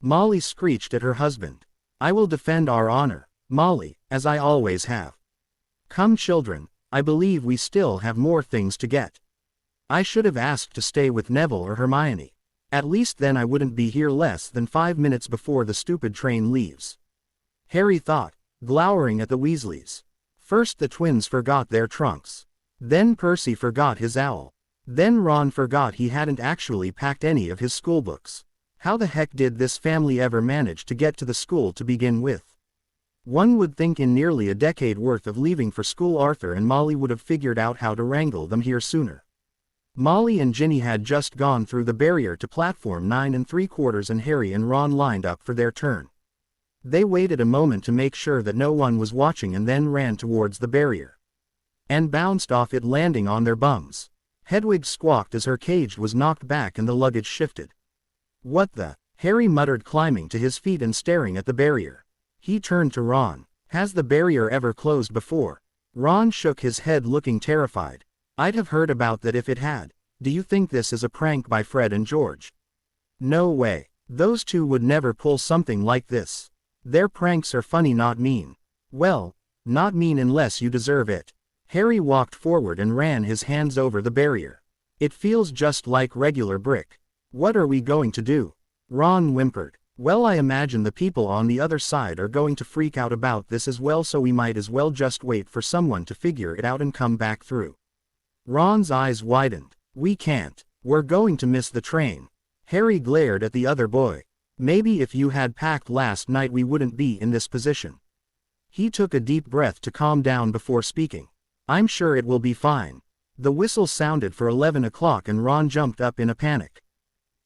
Molly screeched at her husband. "I will defend our honor, Molly, as I always have. Come children, I believe we still have more things to get. I should have asked to stay with Neville or Hermione. At least then I wouldn't be here less than 5 minutes before the stupid train leaves." Harry thought, glowering at the Weasleys. First the twins forgot their trunks. Then Percy forgot his owl. Then Ron forgot he hadn't actually packed any of his schoolbooks. How the heck did this family ever manage to get to the school to begin with? One would think in nearly a decade worth of leaving for school Arthur and Molly would have figured out how to wrangle them here sooner. Molly and Ginny had just gone through the barrier to platform 9 3/4 and Harry and Ron lined up for their turn. They waited a moment to make sure that no one was watching and then ran towards the barrier. And bounced off it, landing on their bums. Hedwig squawked as her cage was knocked back and the luggage shifted. "What the?" Harry muttered, climbing to his feet and staring at the barrier. He turned to Ron. "Has the barrier ever closed before?" Ron shook his head, looking terrified. "I'd have heard about that if it had. Do you think this is a prank by Fred and George?" "No way. Those two would never pull something like this. Their pranks are funny, not mean." "Well, not mean unless you deserve it." Harry walked forward and ran his hands over the barrier. "It feels just like regular brick. What are we going to do?" Ron whimpered. "Well, I imagine the people on the other side are going to freak out about this as well, so we might as well just wait for someone to figure it out and come back through." Ron's eyes widened. "We can't. We're going to miss the train." Harry glared at the other boy. "Maybe if you had packed last night we wouldn't be in this position." He took a deep breath to calm down before speaking. "I'm sure it will be fine." The whistle sounded for 11 o'clock and Ron jumped up in a panic.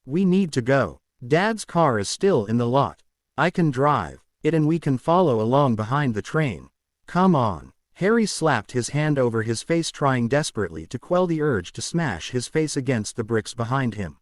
"We need to go. Dad's car is still in the lot. I can drive it and we can follow along behind the train. Come on." Harry slapped his hand over his face, trying desperately to quell the urge to smash his face against the bricks behind him.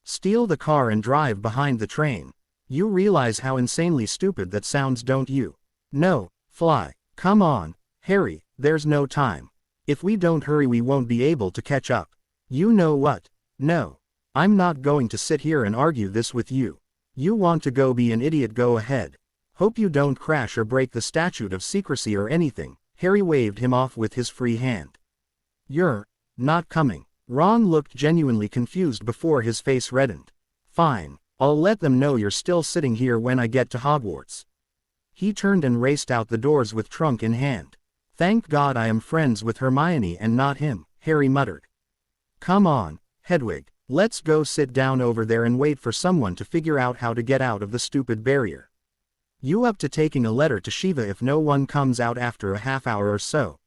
"Steal the car and drive behind the train. You realize how insanely stupid that sounds, don't you?" "No, fly. Come on, Harry, there's no time. If we don't hurry we won't be able to catch up." "You know what? No. I'm not going to sit here and argue this with you. You want to go be an idiot, go ahead. Hope you don't crash or break the statute of secrecy or anything." Harry waved him off with his free hand. "You're not coming." Ron looked genuinely confused before his face reddened. "Fine, I'll let them know you're still sitting here when I get to Hogwarts." He turned and raced out the doors with trunk in hand. "Thank God I am friends with Hermione and not him," Harry muttered. "Come on, Hedwig, let's go sit down over there and wait for someone to figure out how to get out of the stupid barrier. You up to taking a letter to Shiva if no one comes out after a half hour or so?"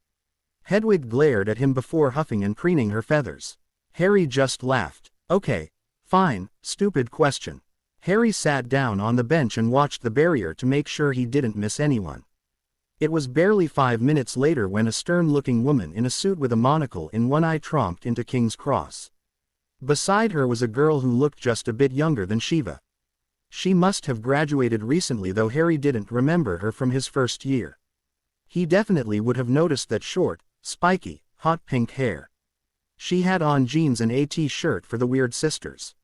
Hedwig glared at him before huffing and preening her feathers. Harry just laughed. "Okay, fine, stupid question." Harry sat down on the bench and watched the barrier to make sure he didn't miss anyone. It was barely 5 minutes later when a stern-looking woman in a suit with a monocle in one eye tromped into King's Cross. Beside her was a girl who looked just a bit younger than Shiva. She must have graduated recently, though Harry didn't remember her from his first year. He definitely would have noticed that short, spiky, hot pink hair. She had on jeans and a t-shirt for the Weird Sisters.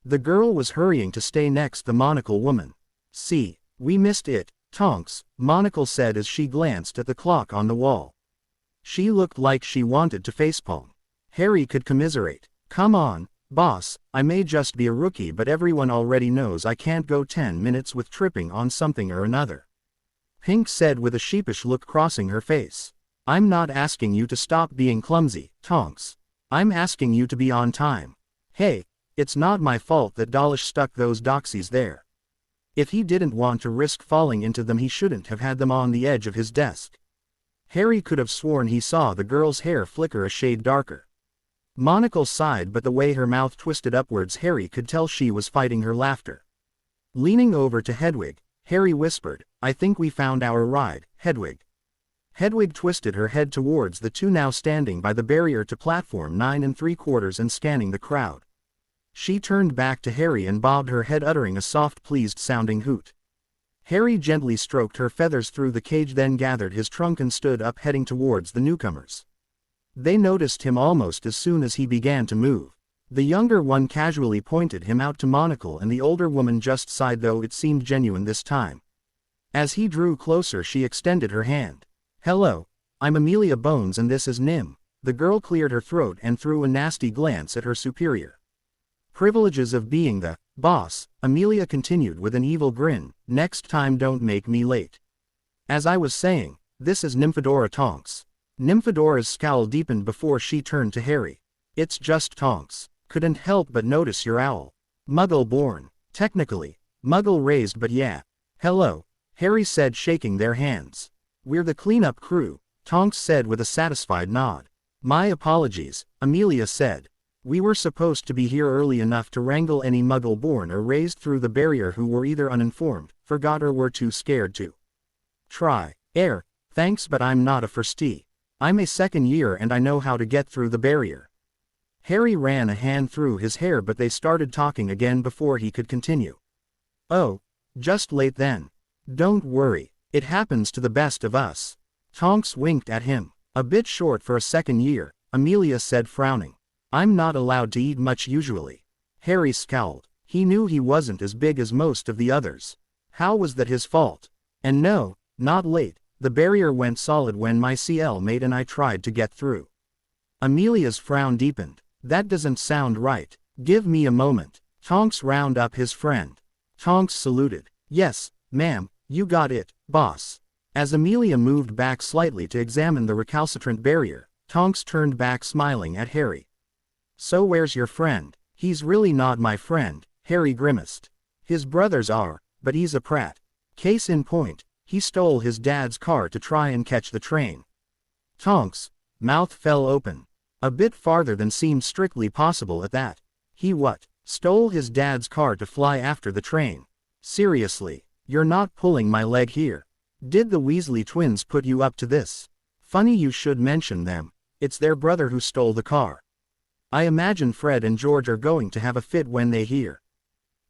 The girl was hurrying to stay next the monocle woman. "See, we missed it, Tonks," Monocle said as she glanced at the clock on the wall. She looked like she wanted to facepalm. Harry could commiserate. "Come on, boss, I may just be a rookie but everyone already knows I can't go 10 minutes with tripping on something or another." Pink said with a sheepish look crossing her face. "I'm not asking you to stop being clumsy, Tonks. I'm asking you to be on time. Hey, it's not my fault that Dawlish stuck those doxies there. If he didn't want to risk falling into them, he shouldn't have had them on the edge of his desk. Harry could have sworn he saw the girl's hair flicker a shade darker. Monocle sighed, but the way her mouth twisted upwards, Harry could tell she was fighting her laughter. Leaning over to Hedwig, Harry whispered, "I think we found our ride, Hedwig." Hedwig twisted her head towards the two now standing by the barrier to platform 9 3/4 and scanning the crowd. She turned back to Harry and bobbed her head, uttering a soft, pleased-sounding hoot. Harry gently stroked her feathers through the cage, then gathered his trunk and stood up, heading towards the newcomers. They noticed him almost as soon as he began to move. The younger one casually pointed him out to Monocle, and the older woman just sighed, though it seemed genuine this time. As he drew closer, she extended her hand. "Hello, I'm Amelia Bones and this is Nim." The girl cleared her throat and threw a nasty glance at her superior. "Privileges of being the boss," Amelia continued with an evil grin. "Next time don't make me late. As I was saying, this is Nymphadora Tonks." Nymphadora's scowl deepened before she turned to Harry. "It's just Tonks. Couldn't help but notice your owl. Muggle born. Technically. Muggle raised, but yeah." "Hello," Harry said, shaking their hands. "We're the cleanup crew," Tonks said with a satisfied nod. "My apologies," Amelia said. "We were supposed to be here early enough to wrangle any Muggle born or raised through the barrier who were either uninformed, forgot, or were too scared to try. Thanks, but I'm not a firstie. I'm a second year and I know how to get through the barrier." Harry ran a hand through his hair, but they started talking again before he could continue. "Oh, just late then. Don't worry, it happens to the best of us." Tonks winked at him. "A bit short for a second year," Amelia said, frowning. "I'm not allowed to eat much usually." Harry scowled. He knew he wasn't as big as most of the others. How was that his fault? "And no, not late. The barrier went solid when my CL mate and I tried to get through." Amelia's frown deepened. "That doesn't sound right. Give me a moment." Tonks round up his friend. Tonks saluted. "Yes, ma'am, you got it, boss." As Amelia moved back slightly to examine the recalcitrant barrier, Tonks turned back, smiling at Harry. "So where's your friend?" "He's really not my friend," Harry grimaced. "His brothers are, but he's a prat. Case in point, he stole his dad's car to try and catch the train." Tonks' mouth fell open. A bit farther than seemed strictly possible at that. He what? Stole his dad's car to fly after the train? Seriously, you're not pulling my leg here. Did the Weasley twins put you up to this? Funny you should mention them. It's their brother who stole the car. I imagine Fred and George are going to have a fit when they hear."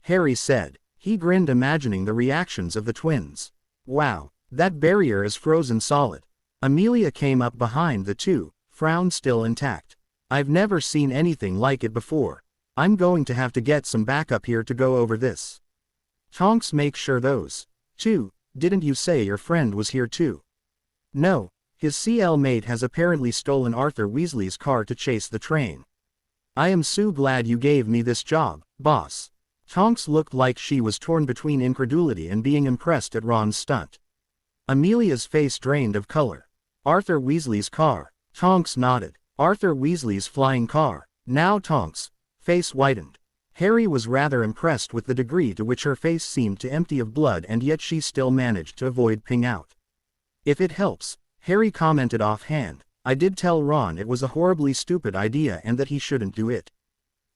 Harry said. He grinned, imagining the reactions of the twins. "Wow, that barrier is frozen solid." Amelia came up behind the two, frown still intact. "I've never seen anything like it before. I'm going to have to get some backup here to go over this." Tonks, make sure those two. Didn't you say your friend was here too? No, his CL mate has apparently stolen Arthur Weasley's car to chase the train. I am so glad you gave me this job, boss. Tonks looked like she was torn between incredulity and being impressed at Ron's stunt. Amelia's face drained of color. Arthur Weasley's car. Tonks nodded. Arthur Weasley's flying car. Now Tonks' face whitened. Harry was rather impressed with the degree to which her face seemed to empty of blood, and yet she still managed to avoid ping out. "If it helps," Harry commented offhand, "I did tell Ron it was a horribly stupid idea and that he shouldn't do it.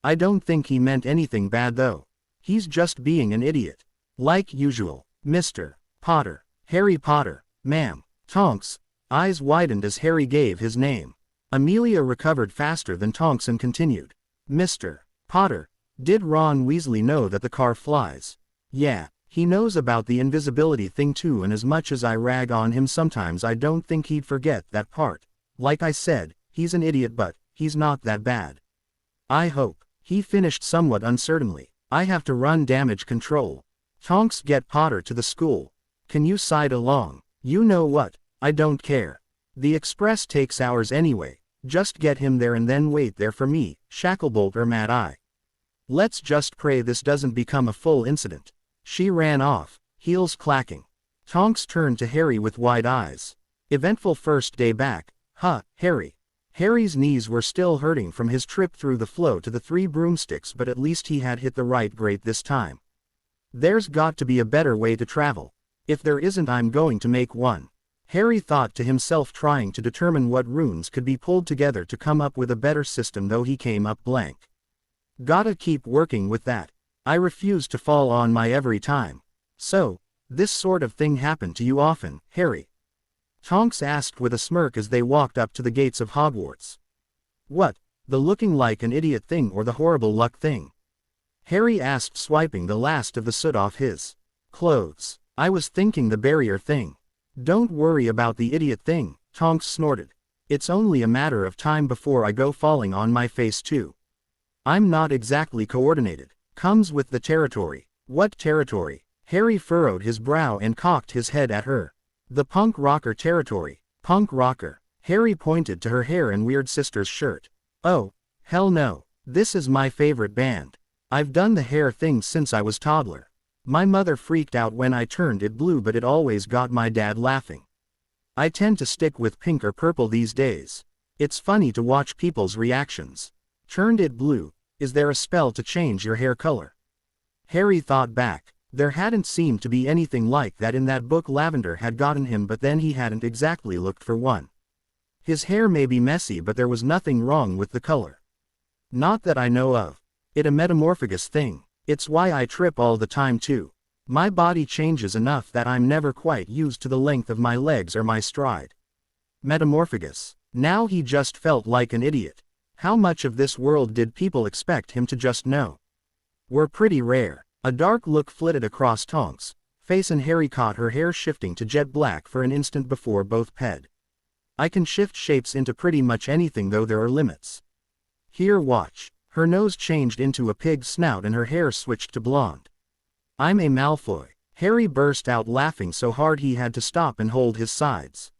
I don't think he meant anything bad though. He's just being an idiot. Like usual, Mr. Potter." "Harry Potter, ma'am." Tonks' eyes widened as Harry gave his name. Amelia recovered faster than Tonks and continued. "Mr. Potter, did Ron Weasley know that the car flies?" "Yeah, he knows about the invisibility thing too, and as much as I rag on him sometimes, I don't think he'd forget that part. Like I said, he's an idiot, but he's not that bad. I hope," he finished somewhat uncertainly. "I have to run damage control. Tonks, get Potter to the school. Can you side along?" "You know what, I don't care. The express takes hours anyway. Just get him there and then wait there for me, Shacklebolt or Mad Eye. Let's just pray this doesn't become a full incident." She ran off, heels clacking. Tonks turned to Harry with wide eyes. "Eventful first day back, huh, Harry?" Harry's knees were still hurting from his trip through the flow to the 3 broomsticks, but at least he had hit the right grate this time. There's got to be a better way to travel. If there isn't, I'm going to make one. Harry thought to himself, trying to determine what runes could be pulled together to come up with a better system, though he came up blank. Gotta keep working with that. I refuse to fall on my every time. So, this sort of thing happened to you often, Harry? Tonks asked with a smirk as they walked up to the gates of Hogwarts. What, the looking like an idiot thing or the horrible luck thing? Harry asked, swiping the last of the soot off his clothes. I was thinking the barrier thing. Don't worry about the idiot thing, Tonks snorted. It's only a matter of time before I go falling on my face too. I'm not exactly coordinated. Comes with the territory. What territory? Harry furrowed his brow and cocked his head at her. The punk rocker territory. Punk rocker. Harry pointed to her hair and weird sister's shirt. Oh, hell no. This is my favorite band. I've done the hair thing since I was toddler. My mother freaked out when I turned it blue, but it always got my dad laughing. I tend to stick with pink or purple these days. It's funny to watch people's reactions. Turned it blue. Is there a spell to change your hair color? Harry thought back. There hadn't seemed to be anything like that in that book Lavender had gotten him, but then he hadn't exactly looked for one. His hair may be messy, but there was nothing wrong with the color. Not that I know of. It a metamorphagus thing. It's why I trip all the time too. My body changes enough that I'm never quite used to the length of my legs or my stride. Metamorphagus. Now he just felt like an idiot. How much of this world did people expect him to just know? Were pretty rare. A dark look flitted across Tonks' face and Harry caught her hair shifting to jet black for an instant before both ped. I can shift shapes into pretty much anything, though there are limits. Here, watch. Her nose changed into a pig's snout and her hair switched to blonde. I'm a Malfoy. Harry burst out laughing so hard he had to stop and hold his sides.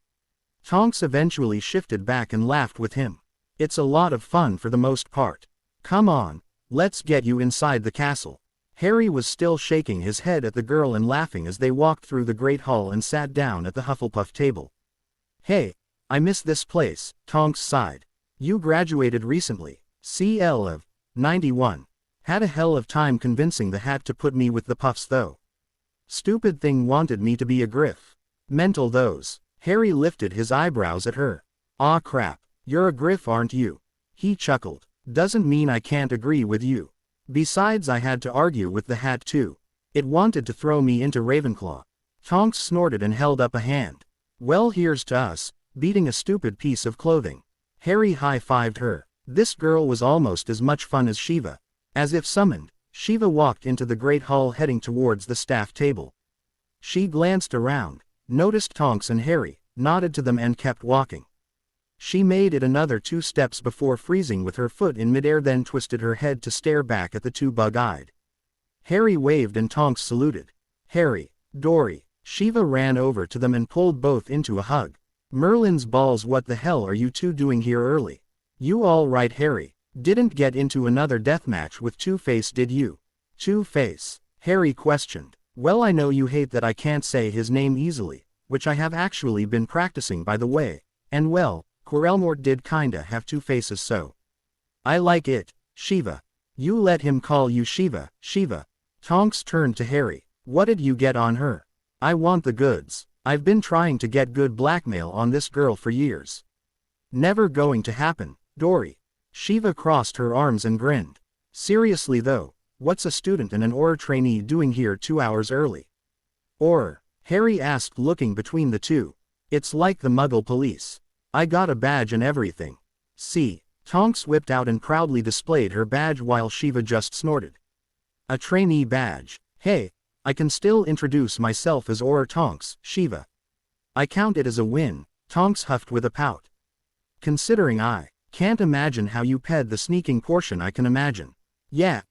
Tonks eventually shifted back and laughed with him. It's a lot of fun for the most part. Come on, let's get you inside the castle. Harry was still shaking his head at the girl and laughing as they walked through the great hall and sat down at the Hufflepuff table. Hey, I miss this place, Tonks sighed. You graduated recently. CL of 91. Had a hell of time convincing the hat to put me with the Puffs though. Stupid thing wanted me to be a Griff. Mental those. Harry lifted his eyebrows at her. Aw crap, you're a Griff, aren't you? He chuckled. Doesn't mean I can't agree with you. Besides, I had to argue with the hat too. It wanted to throw me into Ravenclaw. Tonks snorted and held up a hand. Well, here's to us, beating a stupid piece of clothing. Harry high-fived her. This girl was almost as much fun as Shiva. As if summoned, Shiva walked into the great hall heading towards the staff table. She glanced around, noticed Tonks and Harry, nodded to them and kept walking. She made it another 2 steps before freezing with her foot in midair, then twisted her head to stare back at the two bug-eyed. Harry waved and Tonks saluted. Harry, Dory. Shiva ran over to them and pulled both into a hug. Merlin's balls, what the hell are you two doing here early? You all right, Harry? Didn't get into another deathmatch with Two-Face, did you? Two-Face? Harry questioned. Well, I know you hate that I can't say his name easily, which I have actually been practicing by the way, and well, Quirrellmort did kinda have 2 faces, so I like it. Shiva. You let him call you Shiva, Shiva. Tonks turned to Harry. What did you get on her? I want the goods. I've been trying to get good blackmail on this girl for years. Never going to happen, Dory. Shiva crossed her arms and grinned. Seriously though, what's a student and an Auror trainee doing here 2 hours early? Auror? Harry asked, looking between the two. It's like the Muggle police. I got a badge and everything. See. Tonks whipped out and proudly displayed her badge while Shiva just snorted. A trainee badge. Hey, I can still introduce myself as Auror Tonks, Shiva. I count it as a win, Tonks huffed with a pout. Considering I can't imagine how you ped the sneaking portion, I can imagine. Yeah,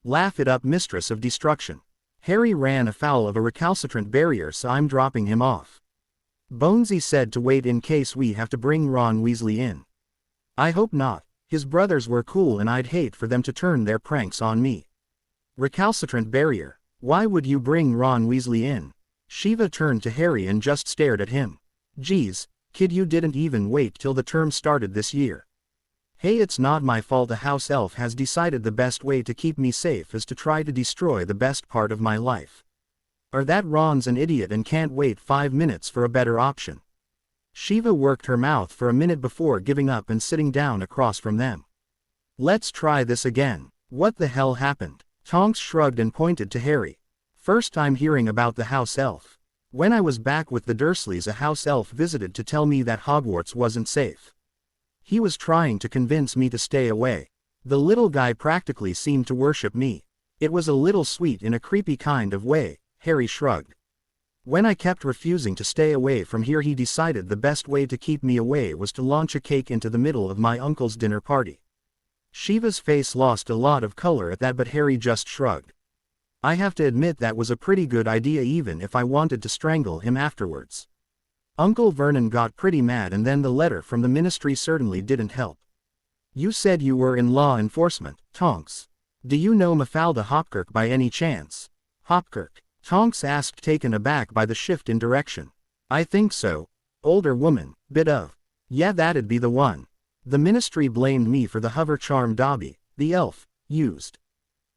laugh it up, mistress of destruction. Harry ran afoul of a recalcitrant barrier, so I'm dropping him off. Bonesy said to wait in case we have to bring Ron Weasley in. I hope not. His brothers were cool and I'd hate for them to turn their pranks on me. Recalcitrant barrier. Why would you bring Ron Weasley in? Shiva turned to Harry and just stared at him. Geez, kid, you didn't even wait till the term started this year. Hey, it's not my fault a house elf has decided the best way to keep me safe is to try to destroy the best part of my life. Or that Ron's an idiot and can't wait 5 minutes for a better option. Shiva worked her mouth for a minute before giving up and sitting down across from them. Let's try this again. What the hell happened? Tonks shrugged and pointed to Harry. First time hearing about the house elf. When I was back with the Dursleys, a house elf visited to tell me that Hogwarts wasn't safe. He was trying to convince me to stay away. The little guy practically seemed to worship me. It was a little sweet in a creepy kind of way, Harry shrugged. When I kept refusing to stay away from here, he decided the best way to keep me away was to launch a cake into the middle of my uncle's dinner party. Shiva's face lost a lot of color at that, but Harry just shrugged. I have to admit that was a pretty good idea even if I wanted to strangle him afterwards. Uncle Vernon got pretty mad, and then the letter from the ministry certainly didn't help. You said you were in law enforcement, Tonks. Do you know Mafalda Hopkirk by any chance? Hopkirk? Tonks asked, taken aback by the shift in direction. I think so. Older woman, bit of. Yeah, that'd be the one. The ministry blamed me for the hover charm Dobby, the elf, used.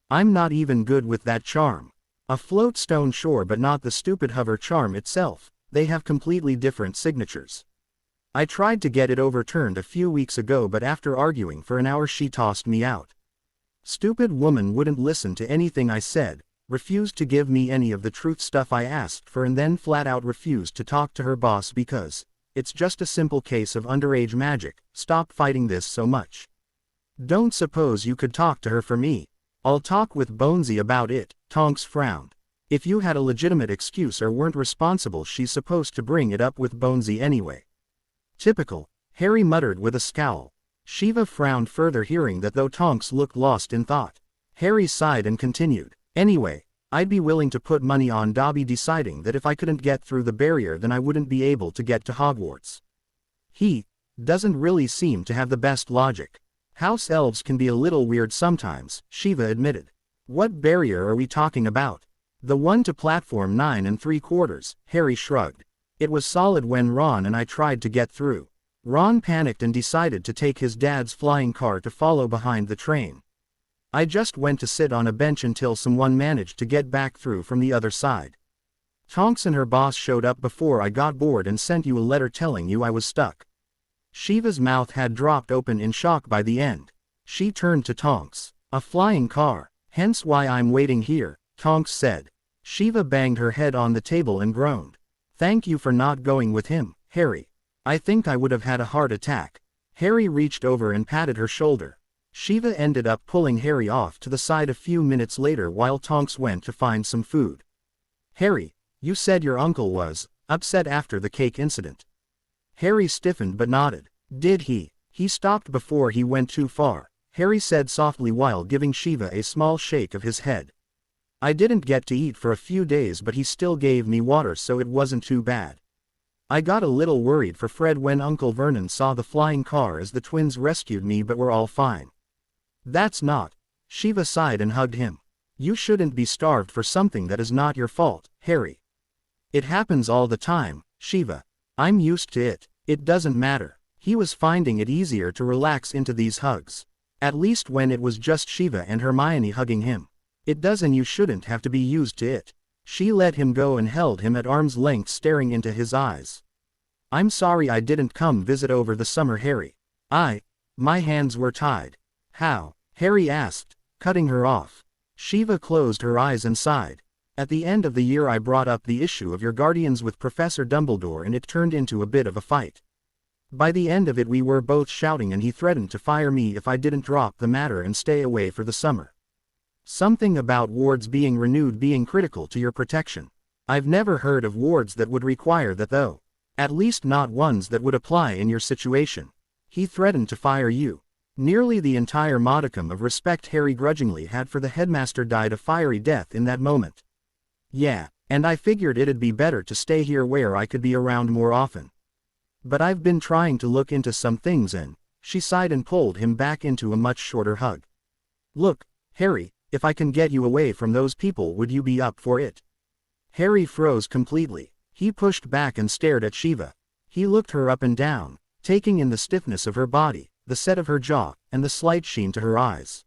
I'm not even good with that charm. A float stone, sure, but not the stupid hover charm itself. They have completely different signatures. I tried to get it overturned a few weeks ago, but after arguing for an hour she tossed me out. Stupid woman wouldn't listen to anything I said, refused to give me any of the truth stuff I asked for, and then flat out refused to talk to her boss because it's just a simple case of underage magic. Stop fighting this so much. Don't suppose you could talk to her for me? I'll talk with Bonesy about it. Tonks frowned. If you had a legitimate excuse or weren't responsible, she's supposed to bring it up with Bonesy anyway. Typical, Harry muttered with a scowl. Shiva frowned further, hearing that, though Tonks looked lost in thought. Harry sighed and continued. Anyway, I'd be willing to put money on Dobby deciding that if I couldn't get through the barrier, then I wouldn't be able to get to Hogwarts. He doesn't really seem to have the best logic. House elves can be a little weird sometimes, Shiva admitted. What barrier are we talking about? The one to platform 9 3/4, Harry shrugged. It was solid when Ron and I tried to get through. Ron panicked and decided to take his dad's flying car to follow behind the train. I just went to sit on a bench until someone managed to get back through from the other side. Tonks and her boss showed up before I got bored and sent you a letter telling you I was stuck. Shiva's mouth had dropped open in shock by the end. She turned to Tonks. A flying car, hence why I'm waiting here, Tonks said. Shiva banged her head on the table and groaned. Thank you for not going with him, Harry. I think I would have had a heart attack. Harry reached over and patted her shoulder. Shiva ended up pulling Harry off to the side a few minutes later while Tonks went to find some food. Harry, you said your uncle was upset after the cake incident. Harry stiffened but nodded. Did he? He stopped before he went too far, Harry said softly while giving Shiva a small shake of his head. I didn't get to eat for a few days, but he still gave me water, so it wasn't too bad. I got a little worried for Fred when Uncle Vernon saw the flying car as the twins rescued me, but we're all fine. That's not. Shiva sighed and hugged him. You shouldn't be starved for something that is not your fault, Harry. It happens all the time, Shiva. I'm used to it. It doesn't matter. He was finding it easier to relax into these hugs. At least when it was just Shiva and Hermione hugging him. It does, and you shouldn't have to be used to it. She let him go and held him at arm's length, staring into his eyes. I'm sorry I didn't come visit over the summer, Harry. My hands were tied. How? Harry asked, cutting her off. Shiva closed her eyes and sighed. At the end of the year I brought up the issue of your guardians with Professor Dumbledore, and it turned into a bit of a fight. By the end of it we were both shouting, and he threatened to fire me if I didn't drop the matter and stay away for the summer. Something about wards being renewed being critical to your protection. I've never heard of wards that would require that, though. At least not ones that would apply in your situation. He threatened to fire you. Nearly the entire modicum of respect Harry grudgingly had for the headmaster died a fiery death in that moment. Yeah, and I figured it'd be better to stay here where I could be around more often. But I've been trying to look into some things, and she sighed and pulled him back into a much shorter hug. Look, Harry, if I can get you away from those people, would you be up for it? Harry froze completely. He pushed back and stared at Shiva. He looked her up and down, taking in the stiffness of her body, the set of her jaw, and the slight sheen to her eyes.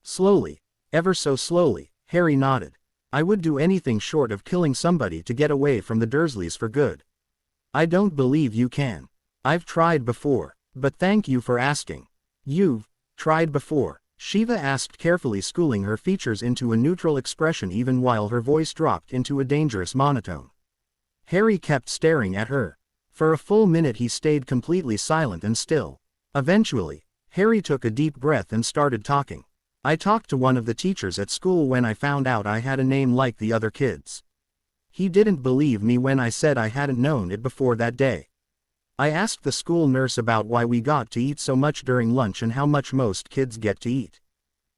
Slowly, ever so slowly, Harry nodded. I would do anything short of killing somebody to get away from the Dursleys for good. I don't believe you can. I've tried before, but thank you for asking. You've tried before? Shiva asked, carefully schooling her features into a neutral expression even while her voice dropped into a dangerous monotone. Harry kept staring at her. For a full minute he stayed completely silent and still. Eventually, Harry took a deep breath and started talking. I talked to one of the teachers at school when I found out I had a name like the other kids. He didn't believe me when I said I hadn't known it before that day. I asked the school nurse about why we got to eat so much during lunch and how much most kids get to eat.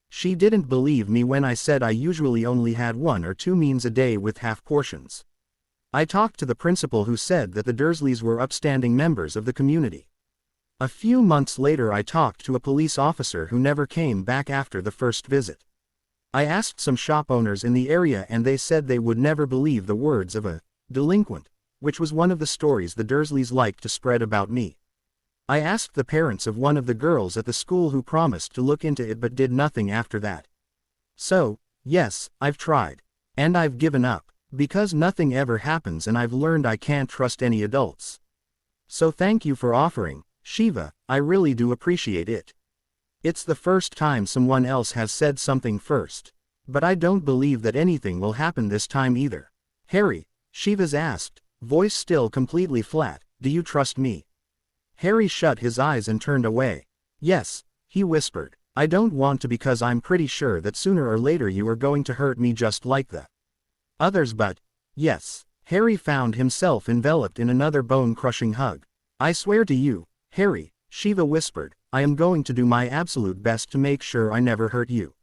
She didn't believe me when I said I usually only had 1 or 2 meals a day with half portions. I talked to the principal, who said that the Dursleys were upstanding members of the community. A few months later I talked to a police officer who never came back after the first visit. I asked some shop owners in the area and they said they would never believe the words of a delinquent, which was one of the stories the Dursleys liked to spread about me. I asked the parents of one of the girls at the school, who promised to look into it but did nothing after that. So, yes, I've tried. And I've given up. Because nothing ever happens and I've learned I can't trust any adults. So thank you for offering, Shiva, I really do appreciate it. It's the first time someone else has said something first. But I don't believe that anything will happen this time either. Harry, Shiva's asked, voice still completely flat, do you trust me? Harry shut his eyes and turned away. Yes, he whispered. I don't want to, because I'm pretty sure that sooner or later you are going to hurt me just like the others, but, yes. Harry found himself enveloped in another bone-crushing hug. I swear to you, Harry, Shiva whispered, I am going to do my absolute best to make sure I never hurt you.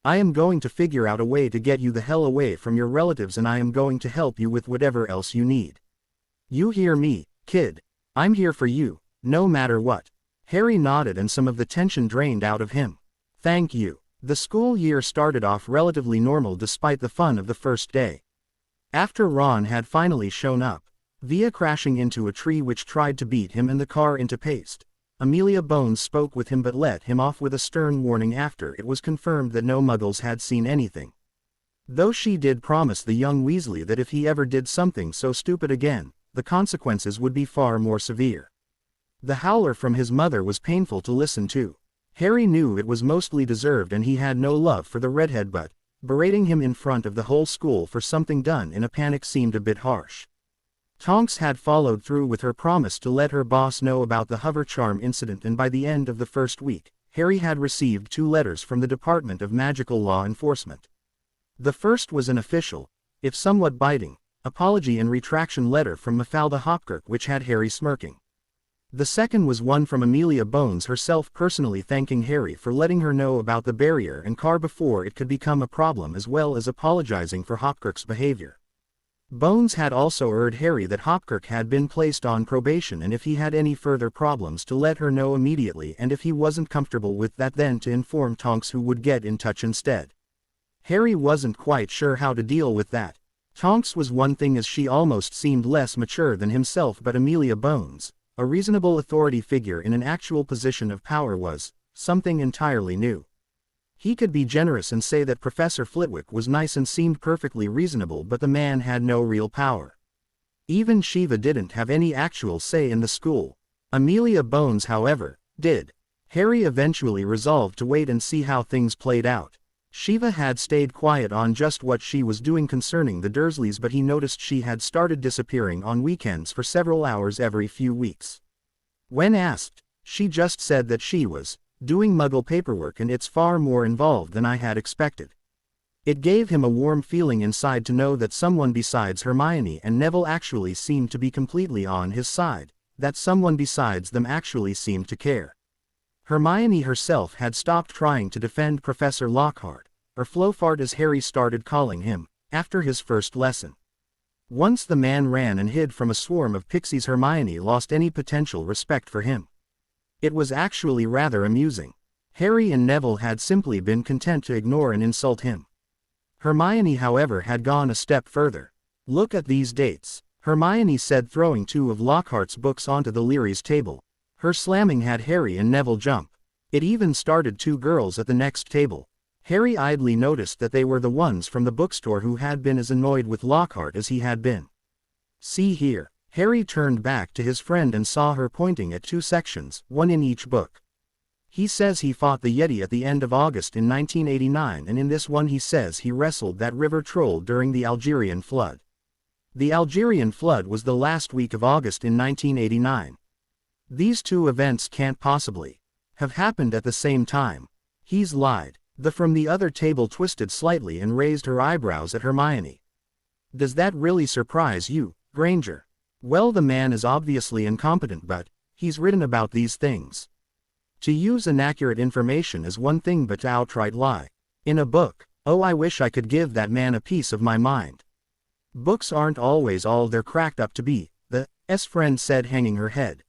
I am going to figure out a way to get you the hell away from your relatives, and I am going to help you with whatever else you need. You hear me, kid? I'm here for you, no matter what. Harry nodded and some of the tension drained out of him. Thank you. The school year started off relatively normal despite the fun of the first day. After Ron had finally shown up, via crashing into a tree which tried to beat him and the car into paste, Amelia Bones spoke with him but let him off with a stern warning after it was confirmed that no Muggles had seen anything. Though she did promise the young Weasley that if he ever did something so stupid again, the consequences would be far more severe. The howler from his mother was painful to listen to. Harry knew it was mostly deserved and he had no love for the redhead, but berating him in front of the whole school for something done in a panic seemed a bit harsh. Tonks had followed through with her promise to let her boss know about the hover charm incident, and by the end of the first week, Harry had received 2 letters from the Department of Magical Law Enforcement. The first was an official, if somewhat biting, apology and retraction letter from Mafalda Hopkirk which had Harry smirking. The second was one from Amelia Bones herself, personally thanking Harry for letting her know about the barrier and car before it could become a problem, as well as apologizing for Hopkirk's behavior. Bones had also urged Harry that Hopkirk had been placed on probation and if he had any further problems to let her know immediately, and if he wasn't comfortable with that then to inform Tonks, who would get in touch instead. Harry wasn't quite sure how to deal with that. Tonks was one thing, as she almost seemed less mature than himself, but Amelia Bones, a reasonable authority figure in an actual position of power, was something entirely new. He could be generous and say that Professor Flitwick was nice and seemed perfectly reasonable, but the man had no real power. Even Shiva didn't have any actual say in the school. Amelia Bones, however, did. Harry eventually resolved to wait and see how things played out. Shiva had stayed quiet on just what she was doing concerning the Dursleys, but he noticed she had started disappearing on weekends for several hours every few weeks. When asked, she just said that she was doing Muggle paperwork, and it's far more involved than I had expected. It gave him a warm feeling inside to know that someone besides Hermione and Neville actually seemed to be completely on his side, that someone besides them actually seemed to care. Hermione herself had stopped trying to defend Professor Lockhart, or Flofart as Harry started calling him, after his first lesson. Once the man ran and hid from a swarm of pixies, Hermione lost any potential respect for him. It was actually rather amusing. Harry and Neville had simply been content to ignore and insult him. Hermione, however, had gone a step further. Look at these dates, Hermione said, throwing 2 of Lockhart's books onto the Leary's table. Her slamming had Harry and Neville jump. It even started two girls at the next table. Harry idly noticed that they were the ones from the bookstore who had been as annoyed with Lockhart as he had been. See here. Harry turned back to his friend and saw her pointing at two sections, one in each book. He says he fought the Yeti at the end of August in 1989, and in this one he says he wrestled that river troll during the Algerian flood. The Algerian flood was the last week of August in 1989. These two events can't possibly have happened at the same time. He's lied. The from the other table twisted slightly and raised her eyebrows at Hermione. Does that really surprise you, Granger? Well, the man is obviously incompetent, but he's written about these things. To use inaccurate information is one thing, but to outright lie in a book, oh, I wish I could give that man a piece of my mind. Books aren't always all they're cracked up to be, the friend said, hanging her head.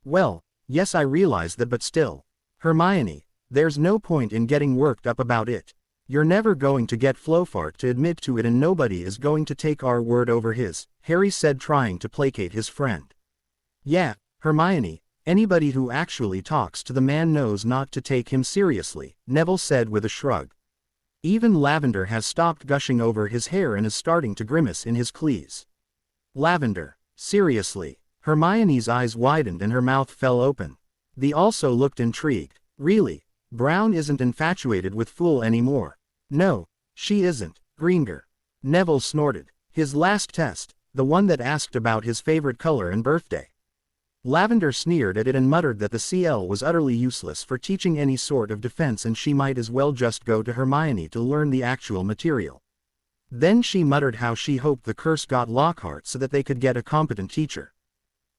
Well, yes, I realize that, but still. Hermione, there's no point in getting worked up about it. You're never going to get Flofart to admit to it, and nobody is going to take our word over his, Harry said, trying to placate his friend. Yeah, Hermione, anybody who actually talks to the man knows not to take him seriously, Neville said with a shrug. Even Lavender has stopped gushing over his hair and is starting to grimace in his cleese. Lavender, seriously? Hermione's eyes widened and her mouth fell open. They also looked intrigued. Really? Brown isn't infatuated with Fool anymore. No, she isn't, Granger. Neville snorted. His last test, the one that asked about his favorite color and birthday. Lavender sneered at it and muttered that the CL was utterly useless for teaching any sort of defense, and she might as well just go to Hermione to learn the actual material. Then she muttered how she hoped the curse got Lockhart so that they could get a competent teacher.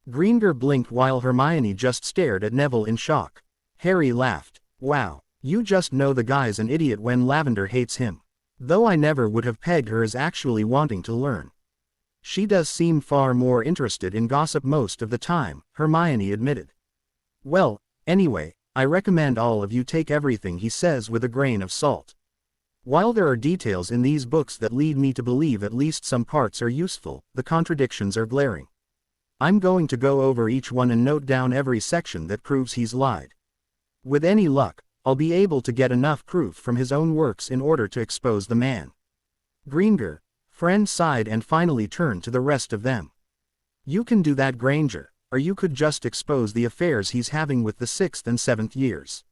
Granger blinked while Hermione just stared at Neville in shock. Harry laughed. Wow, you just know the guy's an idiot when Lavender hates him. Though I never would have pegged her as actually wanting to learn. She does seem far more interested in gossip most of the time, Hermione admitted. Well, anyway, I recommend all of you take everything he says with a grain of salt. While there are details in these books that lead me to believe at least some parts are useful, the contradictions are glaring. I'm going to go over each one and note down every section that proves he's lied. With any luck, I'll be able to get enough proof from his own works in order to expose the man. Granger, friend sighed and finally turned to the rest of them. You can do that, Granger, or you could just expose the affairs he's having with the 6th and 7th years.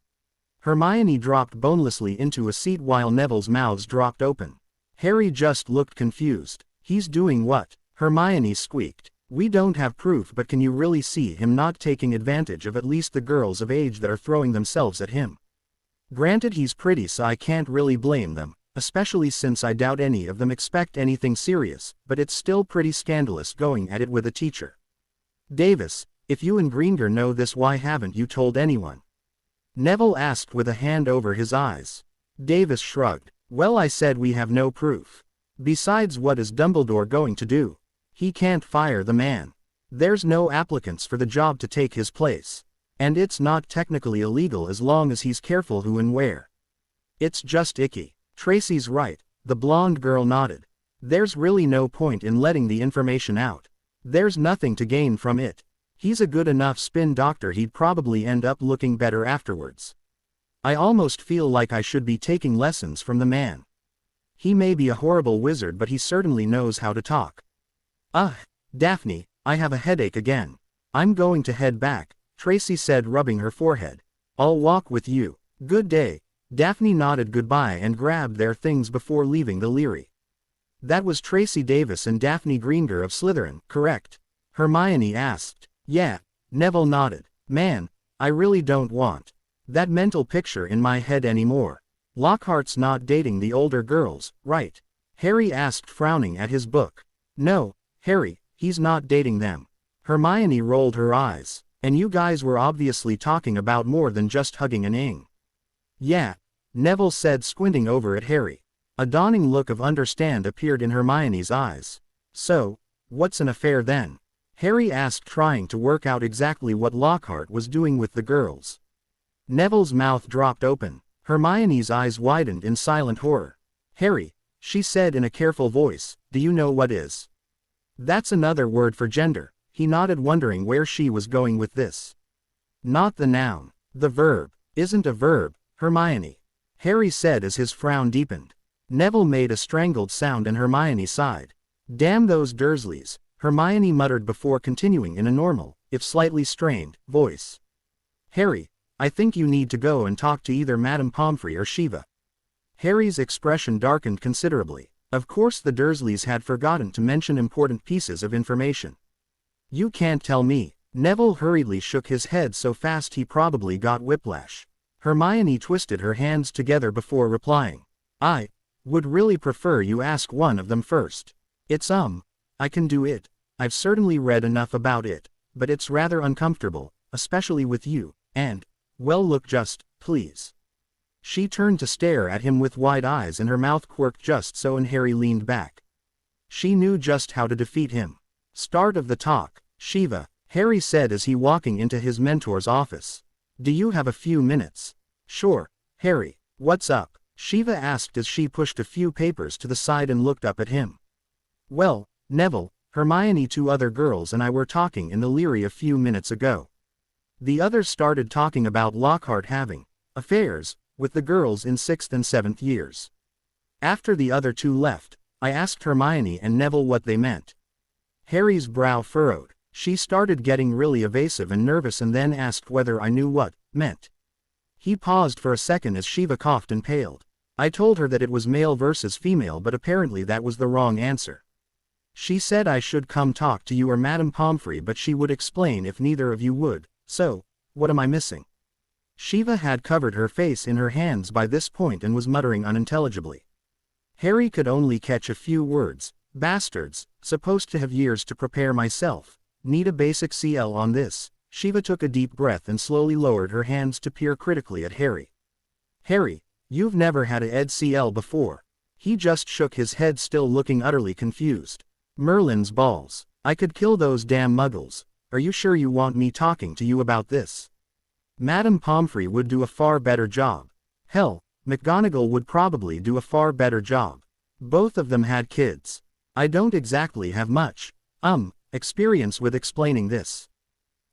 Hermione dropped bonelessly into a seat while Neville's mouths dropped open. Harry just looked confused. He's doing what? Hermione squeaked. We don't have proof, but can you really see him not taking advantage of at least the girls of age that are throwing themselves at him? Granted, he's pretty, so I can't really blame them, especially since I doubt any of them expect anything serious, but it's still pretty scandalous going at it with a teacher. Davis, if you and Granger know this, why haven't you told anyone? Neville asked with a hand over his eyes. Davis shrugged. Well, I said we have no proof. Besides, what is Dumbledore going to do? He can't fire the man. There's no applicants for the job to take his place. And it's not technically illegal as long as he's careful who and where. It's just icky. Tracy's right, the blonde girl nodded. There's really no point in letting the information out. There's nothing to gain from it. He's a good enough spin doctor, he'd probably end up looking better afterwards. I almost feel like I should be taking lessons from the man. He may be a horrible wizard, but he certainly knows how to talk. Daphne, I have a headache again. I'm going to head back, Tracy said, rubbing her forehead. I'll walk with you. Good day. Daphne nodded goodbye and grabbed their things before leaving the Leary. That was Tracy Davis and Daphne Granger of Slytherin, correct? Hermione asked. Yeah, Neville nodded. Man, I really don't want that mental picture in my head anymore. Lockhart's not dating the older girls, right? Harry asked, frowning at his book. No, Harry, he's not dating them. Hermione rolled her eyes. And you guys were obviously talking about more than just hugging and ing. Yeah, Neville said, squinting over at Harry. A dawning look of understand appeared in Hermione's eyes. So, what's an affair then? Harry asked, trying to work out exactly what Lockhart was doing with the girls. Neville's mouth dropped open. Hermione's eyes widened in silent horror. Harry, she said in a careful voice, do you know what is? That's another word for gender. He nodded, wondering where she was going with this. Not the noun. The verb isn't a verb, Hermione, Harry said as his frown deepened. Neville made a strangled sound and Hermione sighed. Damn those Dursleys, Hermione muttered before continuing in a normal, if slightly strained, voice. Harry, I think you need to go and talk to either Madame Pomfrey or Shiva. Harry's expression darkened considerably. Of course the Dursleys had forgotten to mention important pieces of information. You can't tell me. Neville hurriedly shook his head so fast he probably got whiplash. Hermione twisted her hands together before replying. I would really prefer you ask one of them first. I can do it. I've certainly read enough about it, but it's rather uncomfortable, especially with you, and, well look just, please. She turned to stare at him with wide eyes and her mouth quirked just so and Harry leaned back. She knew just how to defeat him. Start of the talk, Shiva, Harry said as he walking into his mentor's office. Do you have a few minutes? Sure, Harry, what's up? Shiva asked as she pushed a few papers to the side and looked up at him. Well, Neville, Hermione, two other girls and I were talking in the Leary a few minutes ago. The others started talking about Lockhart having affairs with the girls in 6th and 7th years. After the other two left, I asked Hermione and Neville what they meant. Harry's brow furrowed. She started getting really evasive and nervous and then asked whether I knew what meant. He paused for a second as Shiva coughed and paled. I told her that it was male versus female, but apparently that was the wrong answer. She said I should come talk to you or Madame Pomfrey, but she would explain if neither of you would. So, what am I missing? Shiva had covered her face in her hands by this point and was muttering unintelligibly. Harry could only catch a few words. Bastards, supposed to have years to prepare myself. Need a basic CL on this. Shiva took a deep breath and slowly lowered her hands to peer critically at Harry. Harry, you've never had a Ed CL before. He just shook his head, still looking utterly confused. Merlin's balls. I could kill those damn muggles. Are you sure you want me talking to you about this? Madame Pomfrey would do a far better job. Hell, McGonagall would probably do a far better job. Both of them had kids. I don't exactly have much experience with explaining this.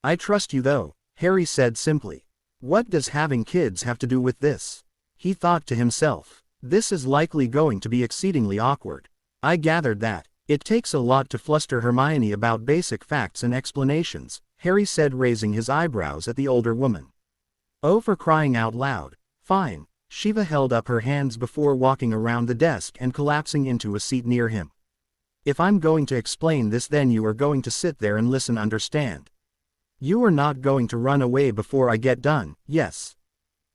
I trust you though, Harry said simply. What does having kids have to do with this? He thought to himself. This is likely going to be exceedingly awkward. I gathered that. It takes a lot to fluster Hermione about basic facts and explanations, Harry said, raising his eyebrows at the older woman. Oh, for crying out loud. Fine. Shiva held up her hands before walking around the desk and collapsing into a seat near him. If I'm going to explain this, then you are going to sit there and listen, understand? You are not going to run away before I get done, yes?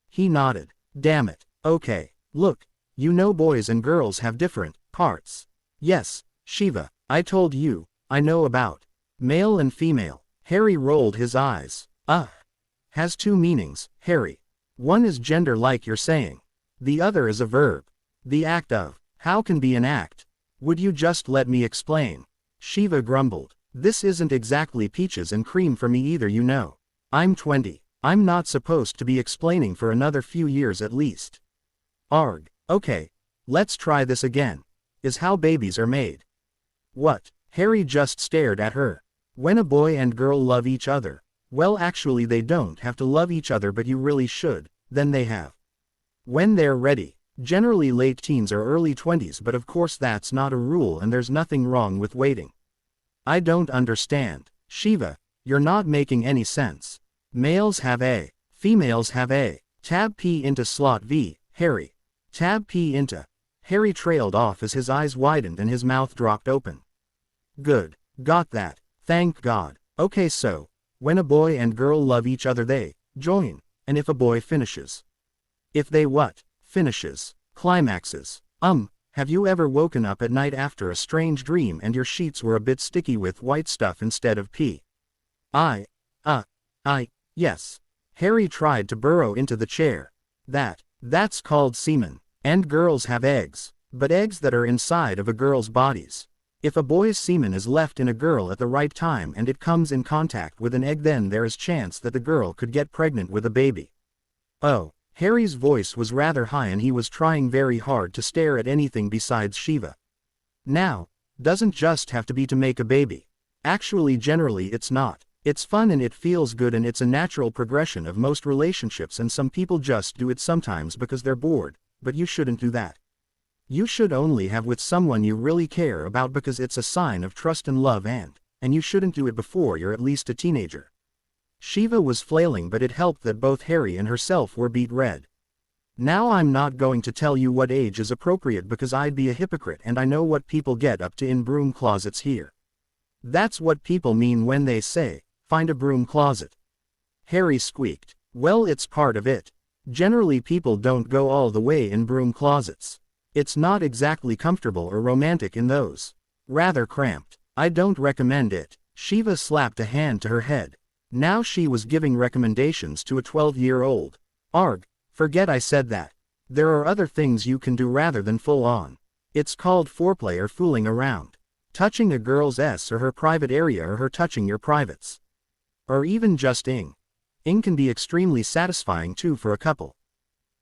He nodded. Damn it. Okay. Look, you know boys and girls have different parts. Yes, Shiva, I told you, I know about male and female. Harry rolled his eyes. Has two meanings, Harry. One is gender like you're saying. The other is a verb. The act of, how can be an act? Would you just let me explain? Shiva grumbled. This isn't exactly peaches and cream for me either, you know. I'm 20. I'm not supposed to be explaining for another few years at least. Arg. Okay. Let's try this again. Is how babies are made. What? Harry just stared at her. When a boy and girl love each other. Well, actually they don't have to love each other, but you really should. Then they have. When they're ready. Generally late teens or early 20s, but of course that's not a rule and there's nothing wrong with waiting. I don't understand. Shiva, you're not making any sense. Males have A. Females have A. Tab P into slot V, Harry. Tab P into. Harry trailed off as his eyes widened and his mouth dropped open. Good. Got that. Thank God. Okay, so, when a boy and girl love each other they join, and if a boy finishes. If they what? Finishes. Climaxes. Have you ever woken up at night after a strange dream and your sheets were a bit sticky with white stuff instead of pee? Yes. Harry tried to burrow into the chair. That's called semen. And girls have eggs. But eggs that are inside of a girl's bodies. If a boy's semen is left in a girl at the right time and it comes in contact with an egg, then there is chance that the girl could get pregnant with a baby. Oh. Harry's voice was rather high and he was trying very hard to stare at anything besides Shiva. Now, doesn't just have to be to make a baby. Actually, generally it's not. It's fun and it feels good and it's a natural progression of most relationships, and some people just do it sometimes because they're bored, but you shouldn't do that. You should only have with someone you really care about because it's a sign of trust and love, and you shouldn't do it before you're at least a teenager. Shiva was flailing, but it helped that both Harry and herself were beet red. Now I'm not going to tell you what age is appropriate because I'd be a hypocrite, and I know what people get up to in broom closets here. That's what people mean when they say, find a broom closet. Harry squeaked. Well, it's part of it. Generally people don't go all the way in broom closets. It's not exactly comfortable or romantic in those. Rather cramped. I don't recommend it. Shiva slapped a hand to her head. Now she was giving recommendations to a 12-year-old. Arg. Forget I said that. There are other things you can do rather than full on. It's called foreplay or fooling around. Touching a girl's S or her private area, or her touching your privates. Or even just ing. Ing can be extremely satisfying too for a couple.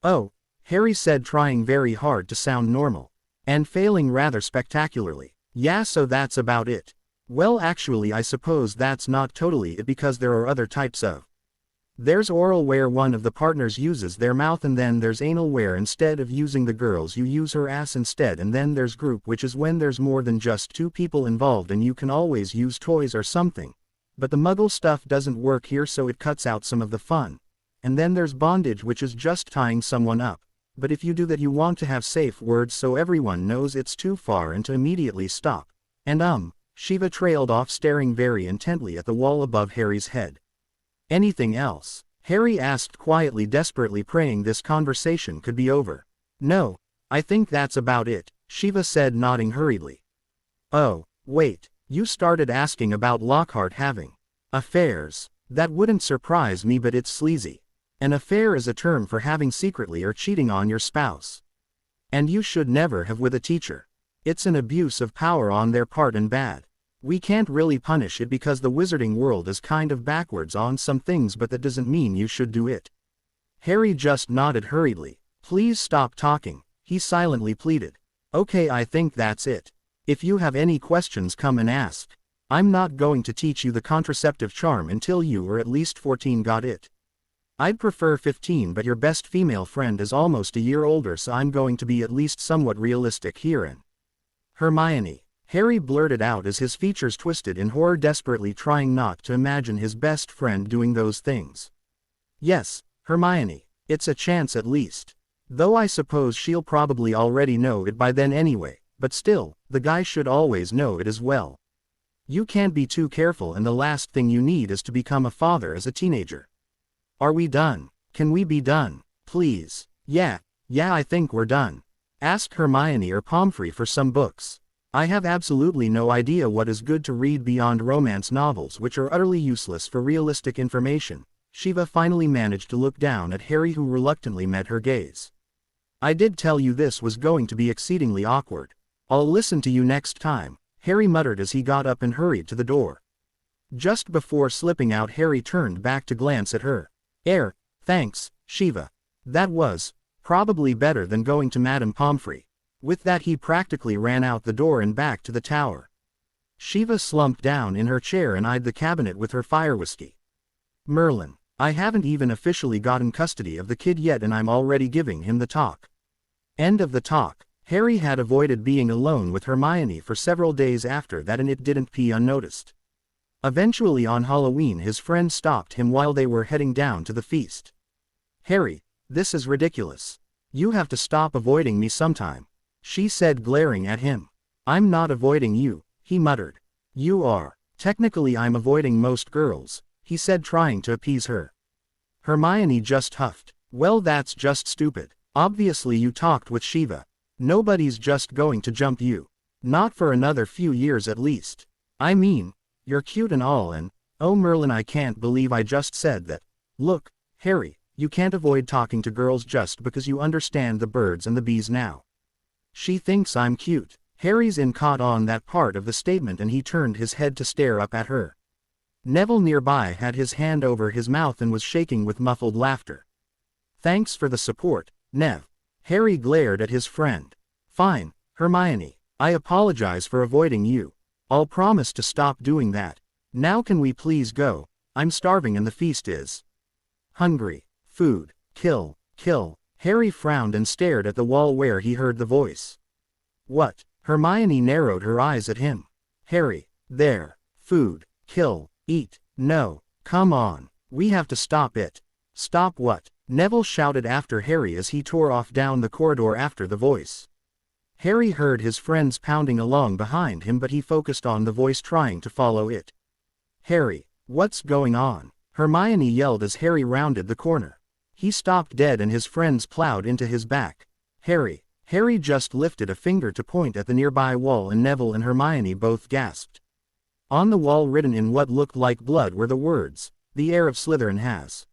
Oh, Harry said, trying very hard to sound normal. And failing rather spectacularly. Yeah, so that's about it. Well, actually I suppose that's not totally it, because there are other types of. There's oral, where one of the partners uses their mouth, and then there's anal, where instead of using the girls you use her ass instead, and then there's group, which is when there's more than just 2 people involved and you can always use toys or something. But the muggle stuff doesn't work here, so it cuts out some of the fun. And then there's bondage, which is just tying someone up. But if you do that, you want to have safe words so everyone knows it's too far and to immediately stop. And Shiva trailed off, staring very intently at the wall above Harry's head. Anything else? Harry asked quietly, desperately praying this conversation could be over. No, I think that's about it, Shiva said, nodding hurriedly. Oh, wait, you started asking about Lockhart having affairs. That wouldn't surprise me, but it's sleazy. An affair is a term for having secretly or cheating on your spouse. And you should never have with a teacher. It's an abuse of power on their part and bad. We can't really punish it because the wizarding world is kind of backwards on some things, but that doesn't mean you should do it. Harry just nodded hurriedly. Please stop talking, he silently pleaded. Okay, I think that's it. If you have any questions, come and ask. I'm not going to teach you the contraceptive charm until you are at least 14, got it? I'd prefer 15, but your best female friend is almost a year older, so I'm going to be at least somewhat realistic here. Hermione. Harry blurted out as his features twisted in horror, desperately trying not to imagine his best friend doing those things. Yes, Hermione, it's a chance at least. Though I suppose she'll probably already know it by then anyway, but still, the guy should always know it as well. You can't be too careful, and the last thing you need is to become a father as a teenager. Are we done? Can we be done? Please. Yeah, I think we're done. Ask Hermione or Pomfrey for some books. I have absolutely no idea what is good to read beyond romance novels, which are utterly useless for realistic information. Shiva finally managed to look down at Harry, who reluctantly met her gaze. I did tell you this was going to be exceedingly awkward. I'll listen to you next time, Harry muttered as he got up and hurried to the door. Just before slipping out, Harry turned back to glance at her. Thanks, Shiva. That was probably better than going to Madame Pomfrey. With that, he practically ran out the door and back to the tower. Shiva slumped down in her chair and eyed the cabinet with her fire whiskey. Merlin, I haven't even officially gotten custody of the kid yet, and I'm already giving him the talk. End of the talk. Harry had avoided being alone with Hermione for several days after that, and it didn't go unnoticed. Eventually on Halloween, his friend stopped him while they were heading down to the feast. Harry, this is ridiculous. You have to stop avoiding me sometime, she said, glaring at him. I'm not avoiding you, he muttered. You are. Technically I'm avoiding most girls, he said, trying to appease her. Hermione just huffed. Well, that's just stupid. Obviously you talked with Shiva. Nobody's just going to jump you. Not for another few years at least. I mean, you're cute and all, and, oh Merlin, I can't believe I just said that. Look, Harry, you can't avoid talking to girls just because you understand the birds and the bees now. She thinks I'm cute. Harry's in caught on that part of the statement, and he turned his head to stare up at her. Neville nearby had his hand over his mouth and was shaking with muffled laughter. Thanks for the support, Nev. Harry glared at his friend. Fine, Hermione. I apologize for avoiding you. I'll promise to stop doing that. Now can we please go? I'm starving and the feast is hungry. Food. Kill. Kill. Harry frowned and stared at the wall where he heard the voice. What? Hermione narrowed her eyes at him. Harry. There. Food. Kill. Eat. No. Come on. We have to stop it. Stop what? Neville shouted after Harry as he tore off down the corridor after the voice. Harry heard his friends pounding along behind him, but he focused on the voice, trying to follow it. Harry. What's going on? Hermione yelled as Harry rounded the corner. He stopped dead and his friends plowed into his back. Harry. Harry just lifted a finger to point at the nearby wall and Neville and Hermione both gasped. On the wall, written in what looked like blood, were the words, "The heir of Slytherin has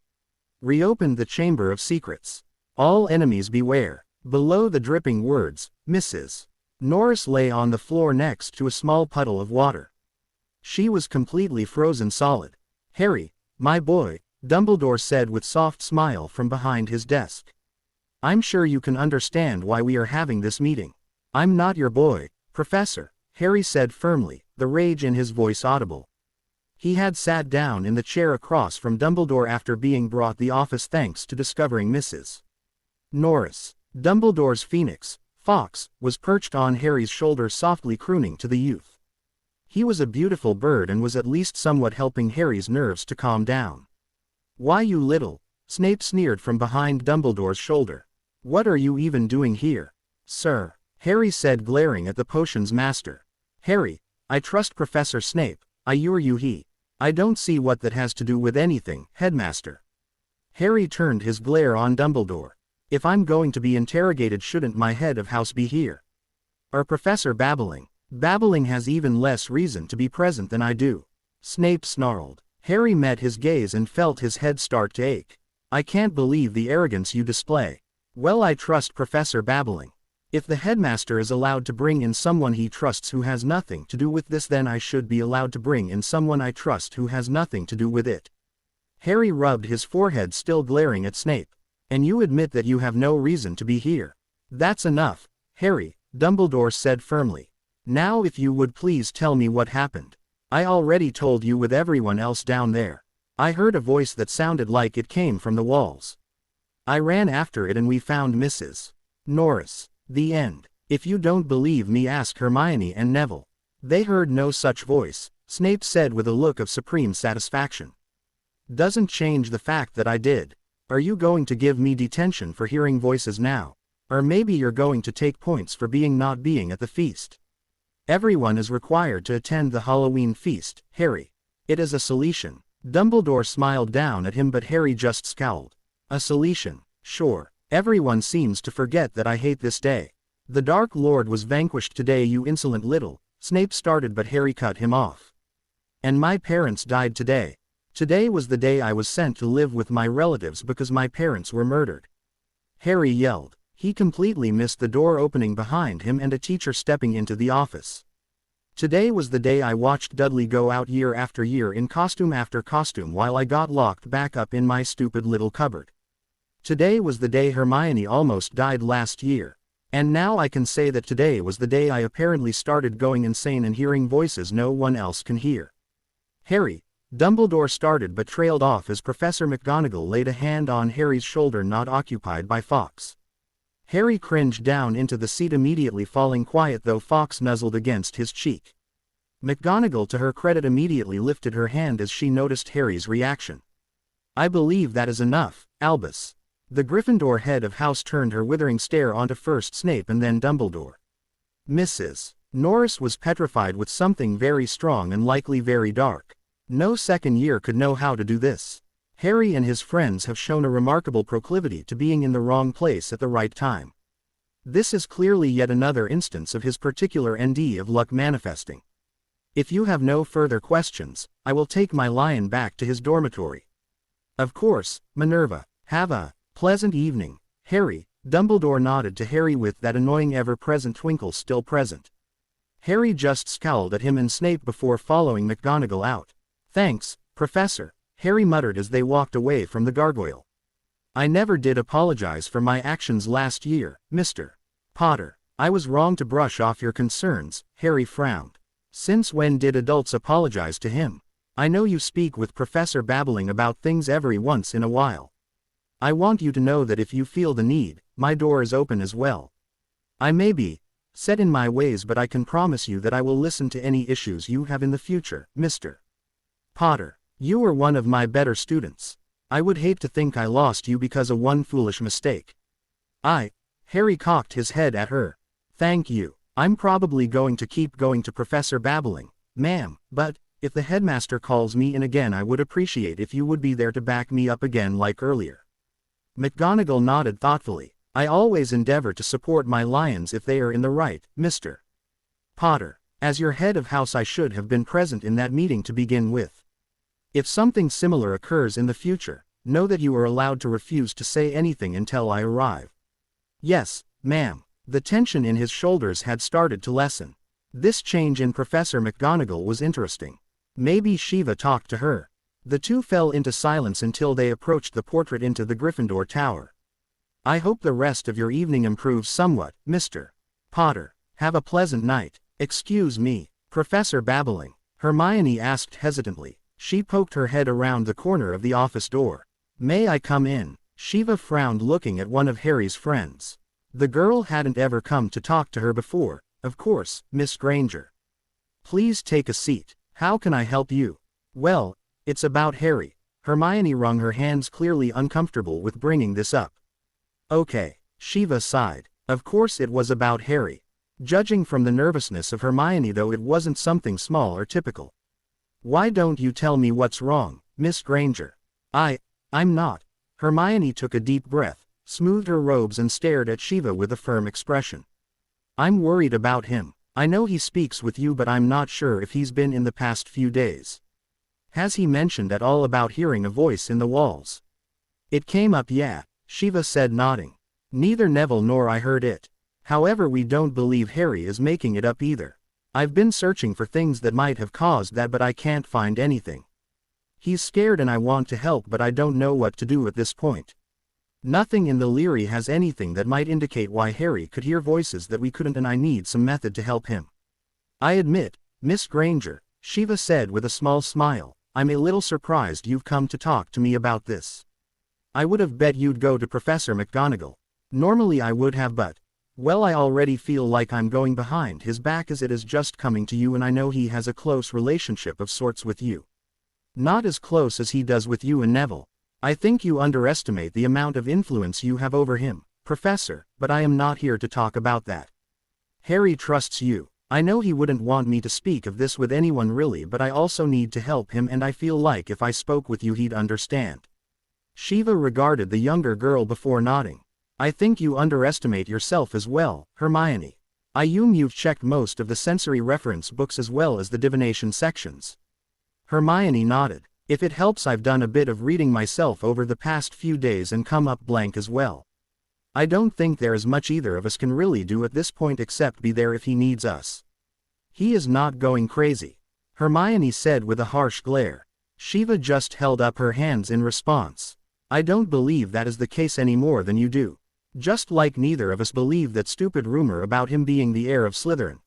reopened the Chamber of Secrets. All enemies beware." Below the dripping words, Mrs. Norris lay on the floor next to a small puddle of water. She was completely frozen solid. Harry, my boy, Dumbledore said with soft smile from behind his desk. I'm sure you can understand why we are having this meeting. I'm not your boy, Professor, Harry said firmly, the rage in his voice audible. He had sat down in the chair across from Dumbledore after being brought the office thanks to discovering Mrs. Norris. Dumbledore's phoenix, Fox, was perched on Harry's shoulder, softly crooning to the youth. He was a beautiful bird and was at least somewhat helping Harry's nerves to calm down. Why, you little, Snape sneered from behind Dumbledore's shoulder. What are you even doing here? Sir, Harry said, glaring at the potions master. Harry, I trust Professor Snape, you or you he. I don't see what that has to do with anything, Headmaster. Harry turned his glare on Dumbledore. If I'm going to be interrogated, shouldn't my head of house be here? Or Professor Babbling? Babbling has even less reason to be present than I do. Snape snarled. Harry met his gaze and felt his head start to ache. I can't believe the arrogance you display. Well, I trust Professor Babbling. If the headmaster is allowed to bring in someone he trusts who has nothing to do with this, then I should be allowed to bring in someone I trust who has nothing to do with it. Harry rubbed his forehead, still glaring at Snape. And you admit that you have no reason to be here. That's enough, Harry, Dumbledore said firmly. Now if you would please tell me what happened. I already told you with everyone else down there. I heard a voice that sounded like it came from the walls. I ran after it and we found Mrs. Norris. The end. If you don't believe me, ask Hermione and Neville. They heard no such voice, Snape said with a look of supreme satisfaction. Doesn't change the fact that I did. Are you going to give me detention for hearing voices now? Or maybe you're going to take points for not being at the feast? Everyone is required to attend the Halloween feast, Harry. It is a solution. Dumbledore smiled down at him, but Harry just scowled. A solution? Sure. Everyone seems to forget that I hate this day. The Dark Lord was vanquished today, you insolent little, Snape started, but Harry cut him off. And my parents died today. Today was the day I was sent to live with my relatives because my parents were murdered. Harry yelled. He completely missed the door opening behind him and a teacher stepping into the office. Today was the day I watched Dudley go out year after year in costume after costume while I got locked back up in my stupid little cupboard. Today was the day Hermione almost died last year. And now I can say that today was the day I apparently started going insane and hearing voices no one else can hear. Harry, Dumbledore started but trailed off as Professor McGonagall laid a hand on Harry's shoulder not occupied by Fawkes. Harry cringed down into the seat, immediately falling quiet though Fawkes nuzzled against his cheek. McGonagall, to her credit, immediately lifted her hand as she noticed Harry's reaction. I believe that is enough, Albus. The Gryffindor head of house turned her withering stare onto first Snape and then Dumbledore. Mrs. Norris was petrified with something very strong and likely very dark. No second year could know how to do this. Harry and his friends have shown a remarkable proclivity to being in the wrong place at the right time. This is clearly yet another instance of his particular ND of luck manifesting. If you have no further questions, I will take my lion back to his dormitory. Of course, Minerva. Have a pleasant evening, Harry. Dumbledore nodded to Harry with that annoying ever-present twinkle still present. Harry just scowled at him and Snape before following McGonagall out. Thanks, Professor, Harry muttered as they walked away from the gargoyle. I never did apologize for my actions last year, Mr. Potter. I was wrong to brush off your concerns, Harry frowned. Since when did adults apologize to him? I know you speak with Professor babbling about things every once in a while. I want you to know that if you feel the need, my door is open as well. I may be set in my ways, but I can promise you that I will listen to any issues you have in the future, Mr. Potter. You were one of my better students. I would hate to think I lost you because of one foolish mistake. Harry cocked his head at her. Thank you. I'm probably going to keep going to Professor babbling, ma'am, but if the headmaster calls me in again, I would appreciate if you would be there to back me up again like earlier. McGonagall nodded thoughtfully. I always endeavor to support my lions if they are in the right, Mr. Potter. As your head of house, I should have been present in that meeting to begin with. If something similar occurs in the future, know that you are allowed to refuse to say anything until I arrive. Yes, ma'am. The tension in his shoulders had started to lessen. This change in Professor McGonagall was interesting. Maybe Shiva talked to her. The two fell into silence until they approached the portrait into the Gryffindor Tower. I hope the rest of your evening improves somewhat, Mr. Potter. Have a pleasant night. Excuse me, Professor babbling, Hermione asked hesitantly. She poked her head around the corner of the office door. May I come in? Shiva frowned, looking at one of Harry's friends. The girl hadn't ever come to talk to her before. Of course, Miss Granger. Please take a seat. How can I help you? Well, it's about Harry. Hermione wrung her hands, clearly uncomfortable with bringing this up. Okay, Shiva sighed. Of course it was about Harry. Judging from the nervousness of Hermione, though, it wasn't something small or typical. Why don't you tell me what's wrong, Miss Granger? I'm not. Hermione took a deep breath, smoothed her robes and stared at Shiva with a firm expression. I'm worried about him. I know he speaks with you, but I'm not sure if he's been in the past few days. Has he mentioned at all about hearing a voice in the walls? It came up, yeah, Shiva said, nodding. Neither Neville nor I heard it. However, we don't believe Harry is making it up either. I've been searching for things that might have caused that, but I can't find anything. He's scared and I want to help, but I don't know what to do at this point. Nothing in the Leary has anything that might indicate why Harry could hear voices that we couldn't, and I need some method to help him. I admit, Miss Granger, Shiva said with a small smile, I'm a little surprised you've come to talk to me about this. I would have bet you'd go to Professor McGonagall. Normally I would have, but, well, I already feel like I'm going behind his back as it is just coming to you, and I know he has a close relationship of sorts with you. Not as close as he does with you and Neville. I think you underestimate the amount of influence you have over him, Professor, but I am not here to talk about that. Harry trusts you. I know he wouldn't want me to speak of this with anyone really, but I also need to help him, and I feel like if I spoke with you he'd understand. Shiva regarded the younger girl before nodding. I think you underestimate yourself as well, Hermione. I assume you've checked most of the sensory reference books as well as the divination sections. Hermione nodded. If it helps, I've done a bit of reading myself over the past few days and come up blank as well. I don't think there is much either of us can really do at this point except be there if he needs us. He is not going crazy, Hermione said with a harsh glare. Shiva just held up her hands in response. I don't believe that is the case any more than you do. Just like neither of us believe that stupid rumor about him being the heir of Slytherin.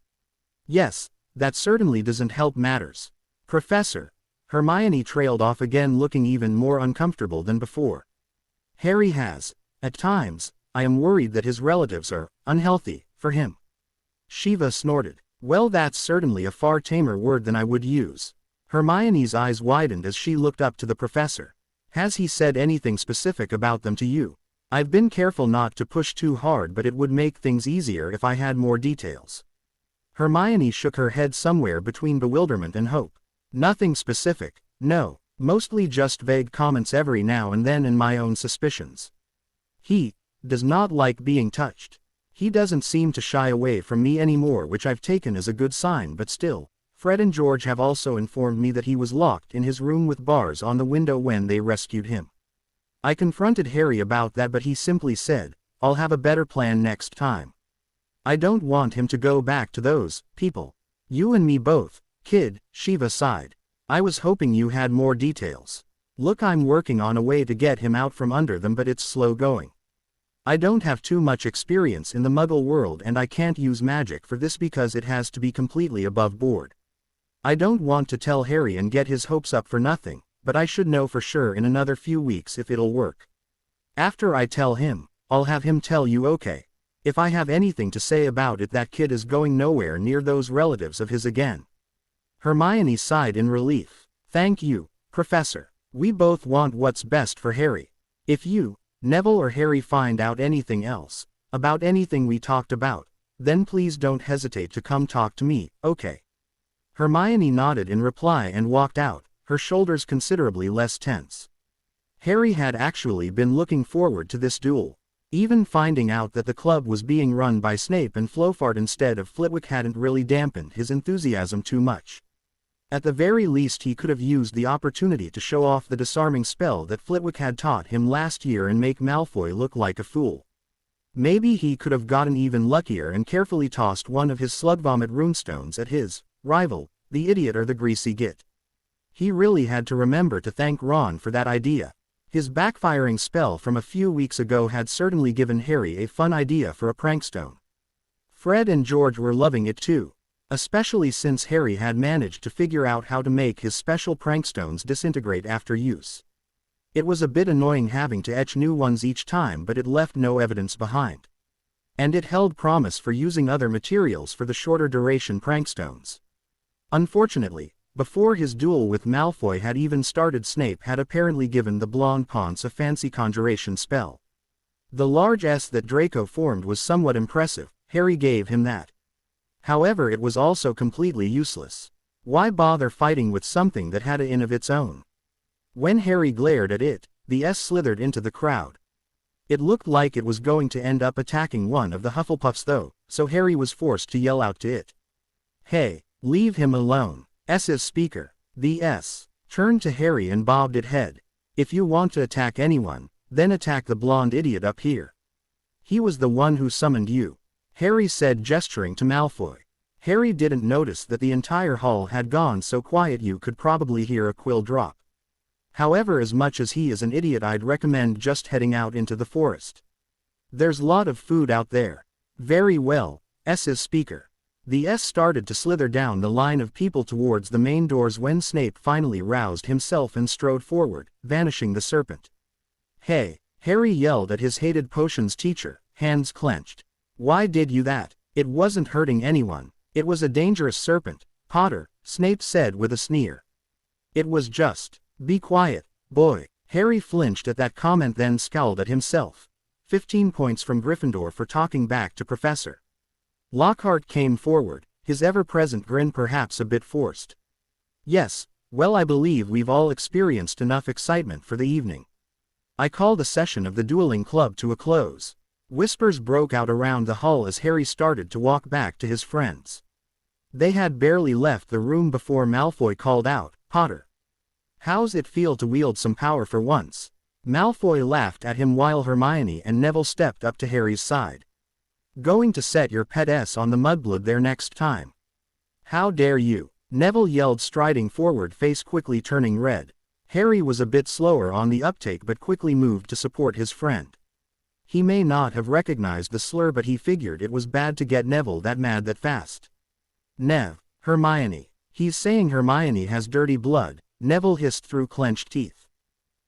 Yes, that certainly doesn't help matters. Professor. Hermione trailed off again, looking even more uncomfortable than before. Harry has, at times, I am worried that his relatives are unhealthy for him. Shiva snorted. Well, that's certainly a far tamer word than I would use. Hermione's eyes widened as she looked up to the professor. Has he said anything specific about them to you? I've been careful not to push too hard, but it would make things easier if I had more details. Hermione shook her head somewhere between bewilderment and hope. Nothing specific, no, mostly just vague comments every now and then and my own suspicions. He does not like being touched. He doesn't seem to shy away from me anymore, which I've taken as a good sign, but still, Fred and George have also informed me that he was locked in his room with bars on the window when they rescued him. I confronted Harry about that, but he simply said, I'll have a better plan next time. I don't want him to go back to those people. You and me both, kid, Shiva sighed. I was hoping you had more details. Look, I'm working on a way to get him out from under them, but it's slow going. I don't have too much experience in the Muggle world, and I can't use magic for this because it has to be completely above board. I don't want to tell Harry and get his hopes up for nothing, but I should know for sure in another few weeks if it'll work. After I tell him, I'll have him tell you okay. If I have anything to say about it, that kid is going nowhere near those relatives of his again." Hermione sighed in relief. "Thank you, Professor. We both want what's best for Harry. If you, Neville or Harry find out anything else, about anything we talked about, then please don't hesitate to come talk to me, okay?" Hermione nodded in reply and walked out, her shoulders considerably less tense. Harry had actually been looking forward to this duel. Even finding out that the club was being run by Snape and Flofart instead of Flitwick hadn't really dampened his enthusiasm too much. At the very least, he could have used the opportunity to show off the disarming spell that Flitwick had taught him last year and make Malfoy look like a fool. Maybe he could have gotten even luckier and carefully tossed one of his slug vomit runestones at his rival, the idiot or the greasy git. He really had to remember to thank Ron for that idea. His backfiring spell from a few weeks ago had certainly given Harry a fun idea for a prankstone. Fred and George were loving it too, especially since Harry had managed to figure out how to make his special prankstones disintegrate after use. It was a bit annoying having to etch new ones each time, but it left no evidence behind. And it held promise for using other materials for the shorter duration prankstones. Unfortunately, before his duel with Malfoy had even started, Snape had apparently given the blonde Ponce a fancy conjuration spell. The large S that Draco formed was somewhat impressive. Harry gave him that. However, it was also completely useless. Why bother fighting with something that had a in of its own? When Harry glared at it, the S slithered into the crowd. It looked like it was going to end up attacking one of the Hufflepuffs though, so Harry was forced to yell out to it. "Hey, leave him alone." S's speaker, the S, turned to Harry and bobbed its head. "If you want to attack anyone, then attack the blonde idiot up here. He was the one who summoned you," Harry said, gesturing to Malfoy. Harry didn't notice that the entire hall had gone so quiet you could probably hear a quill drop. However, as much as he is an idiot, I'd recommend just heading out into the forest. There's a lot of food out there. "Very well," S's speaker. The S started to slither down the line of people towards the main doors when Snape finally roused himself and strode forward, vanishing the serpent. "Hey," Harry yelled at his hated potions teacher, hands clenched. "Why did you that? It wasn't hurting anyone. It was a dangerous serpent, Potter," Snape said with a sneer. "It was just, be quiet, boy." Harry flinched at that comment, then scowled at himself. 15 points from Gryffindor for talking back to Professor. Lockhart came forward, his ever-present grin perhaps a bit forced. "Yes, well, I believe we've all experienced enough excitement for the evening. I call the session of the dueling club to a close." Whispers broke out around the hall as Harry started to walk back to his friends. They had barely left the room before Malfoy called out, "Potter, how's it feel to wield some power for once?" Malfoy laughed at him while Hermione and Neville stepped up to Harry's side. "Going to set your pet S on the mudblood there next time." "How dare you!" Neville yelled, striding forward, face quickly turning red. Harry was a bit slower on the uptake but quickly moved to support his friend. He may not have recognized the slur, but he figured it was bad to get Neville that mad that fast. "Nev, Hermione. He's saying Hermione has dirty blood," Neville hissed through clenched teeth.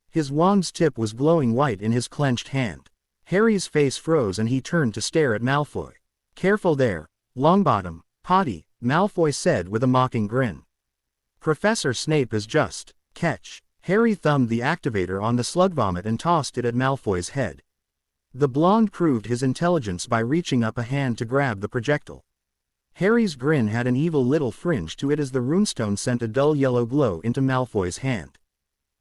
His wand's tip was glowing white in his clenched hand. Harry's face froze and he turned to stare at Malfoy. "Careful there, Longbottom, Potty," Malfoy said with a mocking grin. "Professor Snape is just, catch." Harry thumbed the activator on the slug vomit and tossed it at Malfoy's head. The blonde proved his intelligence by reaching up a hand to grab the projectile. Harry's grin had an evil little fringe to it as the runestone sent a dull yellow glow into Malfoy's hand.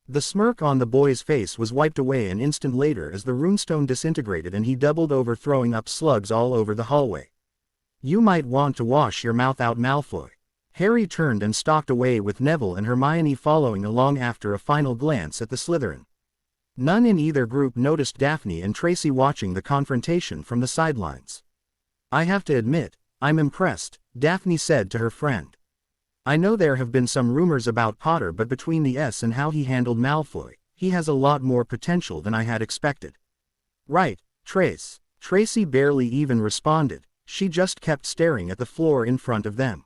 The smirk on the boy's face was wiped away an instant later as the runestone disintegrated and he doubled over, throwing up slugs all over the hallway. "You might want to wash your mouth out, Malfoy." Harry turned and stalked away with Neville and Hermione following along after a final glance at the Slytherin. None in either group noticed Daphne and Tracy watching the confrontation from the sidelines. "I have to admit, I'm impressed," Daphne said to her friend. "I know there have been some rumors about Potter, but between the S and how he handled Malfoy, he has a lot more potential than I had expected." "Right, Trace." Tracy barely even responded, she just kept staring at the floor in front of them.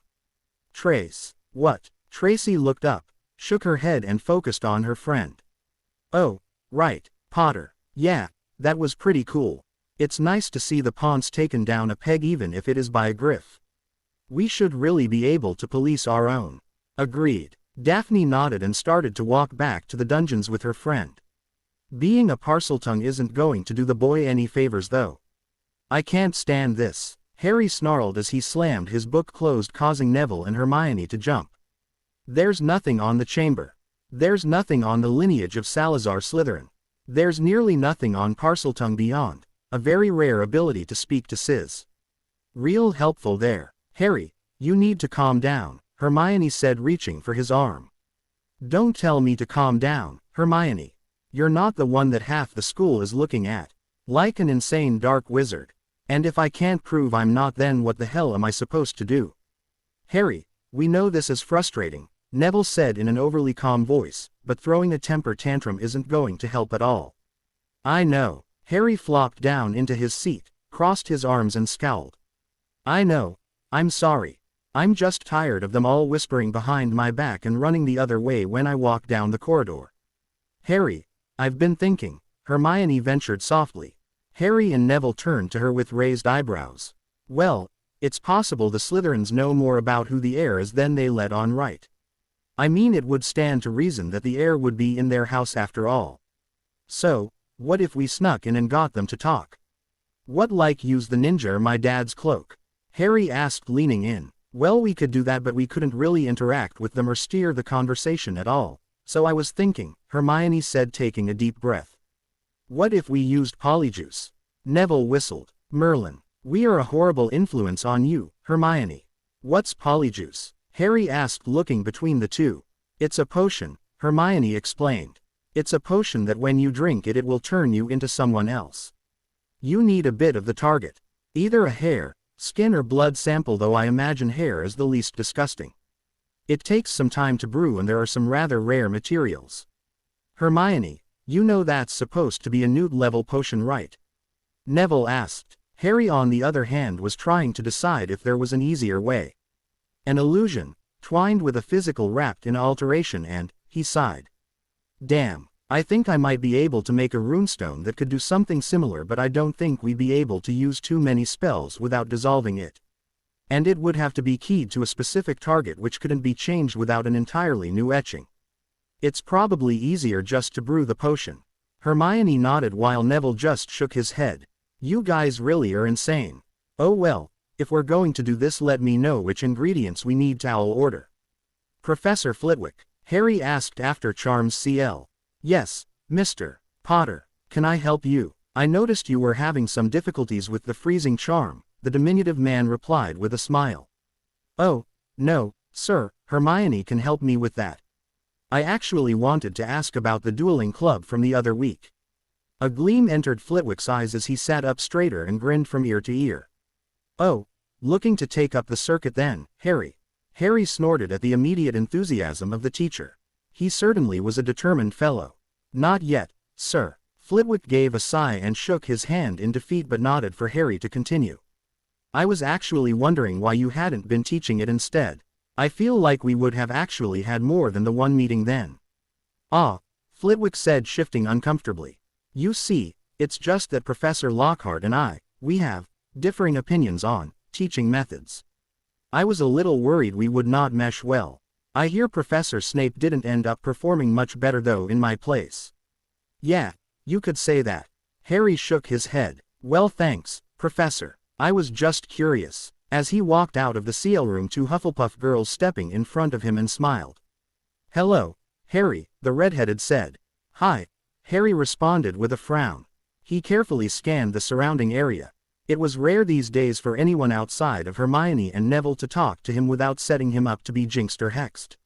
"Trace, what?" Tracy looked up, shook her head and focused on her friend. Oh, right, Potter. Yeah, that was pretty cool. It's nice to see the Ponce taken down a peg even if it is by a griff. We should really be able to police our own. Agreed. Daphne nodded and started to walk back to the dungeons with her friend. Being a Parseltongue isn't going to do the boy any favors though. I can't stand this, Harry snarled as he slammed his book closed, causing Neville and Hermione to jump. There's nothing on the chamber. There's nothing on the lineage of Salazar Slytherin. There's nearly nothing on Parseltongue beyond a very rare ability to speak to Sis. Real helpful there. Harry, you need to calm down, Hermione said, reaching for his arm. Don't tell me to calm down, Hermione. You're not the one that half the school is looking at, like an insane dark wizard. And if I can't prove I'm not, then what the hell am I supposed to do? Harry, we know this is frustrating, Neville said in an overly calm voice, but throwing a temper tantrum isn't going to help at all. I know. Harry flopped down into his seat, crossed his arms and scowled. I know. I'm sorry. I'm just tired of them all whispering behind my back and running the other way when I walk down the corridor. Harry, I've been thinking, Hermione ventured softly. Harry and Neville turned to her with raised eyebrows. Well, it's possible the Slytherins know more about who the heir is than they let on, right? I mean, it would stand to reason that the heir would be in their house after all. So, what if we snuck in and got them to talk? What, like use the ninja or my dad's cloak? Harry asked, leaning in. Well, we could do that, but we couldn't really interact with them or steer the conversation at all. So I was thinking, Hermione said, taking a deep breath. What if we used Polyjuice? Neville whistled. Merlin, we are a horrible influence on you, Hermione. What's Polyjuice? Harry asked, looking between the two. It's a potion, Hermione explained. It's a potion that when you drink it, it will turn you into someone else. You need a bit of the target. Either a hair, skin or blood sample, though I imagine hair is the least disgusting. It takes some time to brew and there are some rather rare materials. Hermione, you know that's supposed to be a Newt-level potion, right? Neville asked. Harry, on the other hand, was trying to decide if there was an easier way. An illusion, twined with a physical wrapped in alteration, and, he sighed. Damn, I think I might be able to make a runestone that could do something similar, but I don't think we'd be able to use too many spells without dissolving it. And it would have to be keyed to a specific target which couldn't be changed without an entirely new etching. It's probably easier just to brew the potion. Hermione nodded while Neville just shook his head. You guys really are insane. Oh well, if we're going to do this, let me know which ingredients we need to. I'll order. Professor Flitwick, Harry asked after Charms CL. Yes, Mr. Potter, can I help you? I noticed you were having some difficulties with the freezing charm, the diminutive man replied with a smile. Oh, no, sir, Hermione can help me with that. I actually wanted to ask about the dueling club from the other week. A gleam entered Flitwick's eyes as he sat up straighter and grinned from ear to ear. Oh, looking to take up the circuit then, Harry? Harry snorted at the immediate enthusiasm of the teacher. He certainly was a determined fellow. Not yet, sir. Flitwick gave a sigh and shook his hand in defeat but nodded for Harry to continue. I was actually wondering why you hadn't been teaching it instead. I feel like we would have actually had more than the one meeting then. Ah, Flitwick said, shifting uncomfortably. You see, it's just that Professor Lockhart and we have differing opinions on teaching methods. I was a little worried we would not mesh well. I hear Professor Snape didn't end up performing much better though in my place. Yeah, you could say that. Harry shook his head. Well, thanks, Professor. I was just curious. As he walked out of the CL room, two Hufflepuff girls stepping in front of him and smiled. Hello, Harry, the redheaded said. Hi, Harry responded with a frown. He carefully scanned the surrounding area. It was rare these days for anyone outside of Hermione and Neville to talk to him without setting him up to be jinxed or hexed.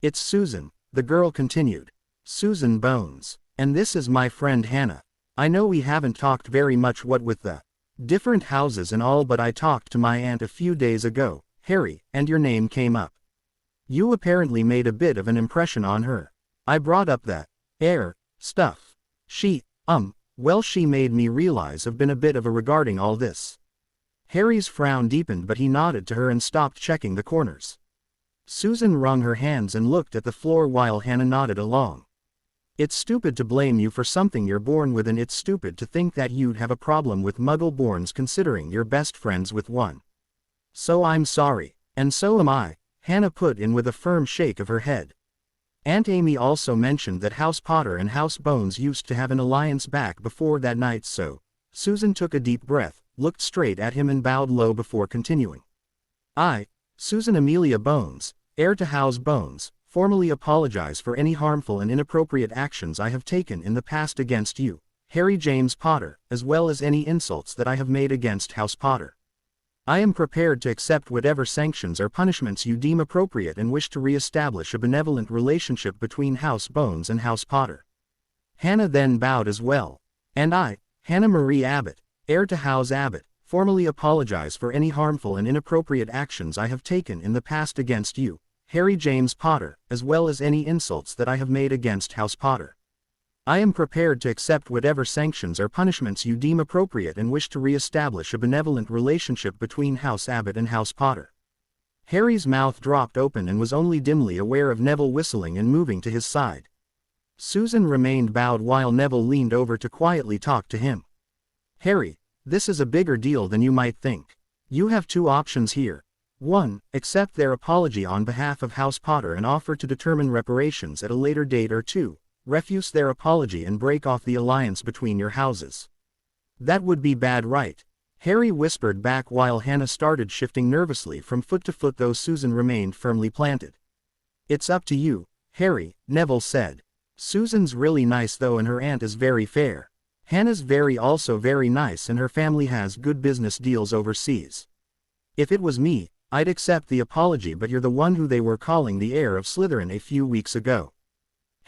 It's Susan, the girl continued. Susan Bones. And this is my friend Hannah. I know we haven't talked very much what with the different houses and all, but I talked to my aunt a few days ago, Harry, and your name came up. You apparently made a bit of an impression on her. I brought up the heir stuff. Well, she made me realize I've been a bit of a regarding all this. Harry's frown deepened, but he nodded to her and stopped checking the corners. Susan wrung her hands and looked at the floor while Hannah nodded along. It's stupid to blame you for something you're born with, and it's stupid to think that you'd have a problem with Muggle-borns considering you're best friends with one. So I'm sorry. And so am I, Hannah put in with a firm shake of her head. Aunt Amy also mentioned that House Potter and House Bones used to have an alliance back before that night, so Susan took a deep breath, looked straight at him and bowed low before continuing. I, Susan Amelia Bones, heir to House Bones, formally apologize for any harmful and inappropriate actions I have taken in the past against you, Harry James Potter, as well as any insults that I have made against House Potter. I am prepared to accept whatever sanctions or punishments you deem appropriate and wish to re-establish a benevolent relationship between House Bones and House Potter. Hannah then bowed as well. And I, Hannah Marie Abbott, heir to House Abbott, formally apologize for any harmful and inappropriate actions I have taken in the past against you, Harry James Potter, as well as any insults that I have made against House Potter. I am prepared to accept whatever sanctions or punishments you deem appropriate and wish to re-establish a benevolent relationship between House Abbott and House Potter. Harry's mouth dropped open and was only dimly aware of Neville whistling and moving to his side. Susan remained bowed while Neville leaned over to quietly talk to him. Harry, this is a bigger deal than you might think. You have two options here. 1. Accept their apology on behalf of House Potter and offer to determine reparations at a later date, or 2. Refuse their apology and break off the alliance between your houses. That would be bad, right? Harry whispered back while Hannah started shifting nervously from foot to foot, though Susan remained firmly planted. It's up to you, Harry, Neville said. Susan's really nice though, and her aunt is very fair. Hannah's also very nice, and her family has good business deals overseas. If it was me, I'd accept the apology, but you're the one who they were calling the heir of Slytherin a few weeks ago.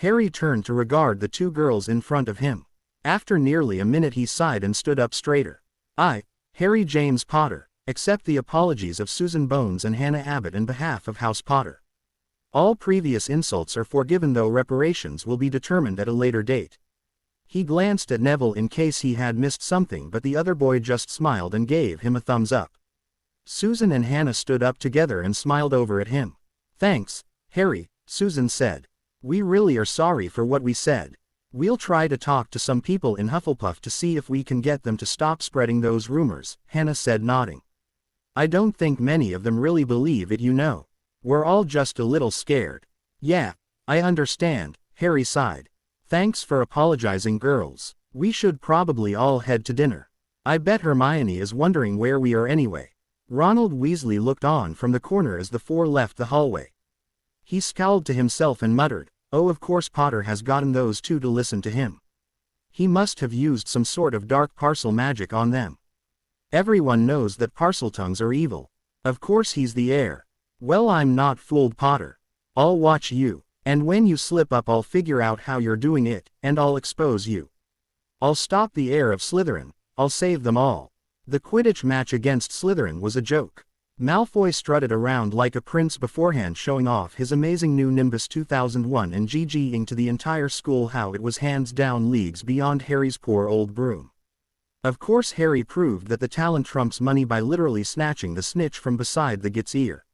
Harry turned to regard the two girls in front of him. After nearly a minute he sighed and stood up straighter. I, Harry James Potter, accept the apologies of Susan Bones and Hannah Abbott in behalf of House Potter. All previous insults are forgiven, though reparations will be determined at a later date. He glanced at Neville in case he had missed something, but the other boy just smiled and gave him a thumbs up. Susan and Hannah stood up together and smiled over at him. Thanks, Harry, Susan said. We really are sorry for what we said. We'll try to talk to some people in Hufflepuff to see if we can get them to stop spreading those rumors, Hannah said, nodding. I don't think many of them really believe it, you know. We're all just a little scared. Yeah, I understand, Harry sighed. Thanks for apologizing, girls. We should probably all head to dinner. I bet Hermione is wondering where we are anyway. Ronald Weasley looked on from the corner as the four left the hallway. He scowled to himself and muttered, "Oh, of course Potter has gotten those two to listen to him. He must have used some sort of dark parcel magic on them. Everyone knows that Parseltongues are evil. Of course he's the heir. Well, I'm not fooled, Potter. I'll watch you, and when you slip up I'll figure out how you're doing it, and I'll expose you. I'll stop the heir of Slytherin, I'll save them all." The Quidditch match against Slytherin was a joke. Malfoy strutted around like a prince beforehand, showing off his amazing new Nimbus 2001 and GGing to the entire school how it was hands down leagues beyond Harry's poor old broom. Of course Harry proved that the talent trumps money by literally snatching the snitch from beside the Git's ear.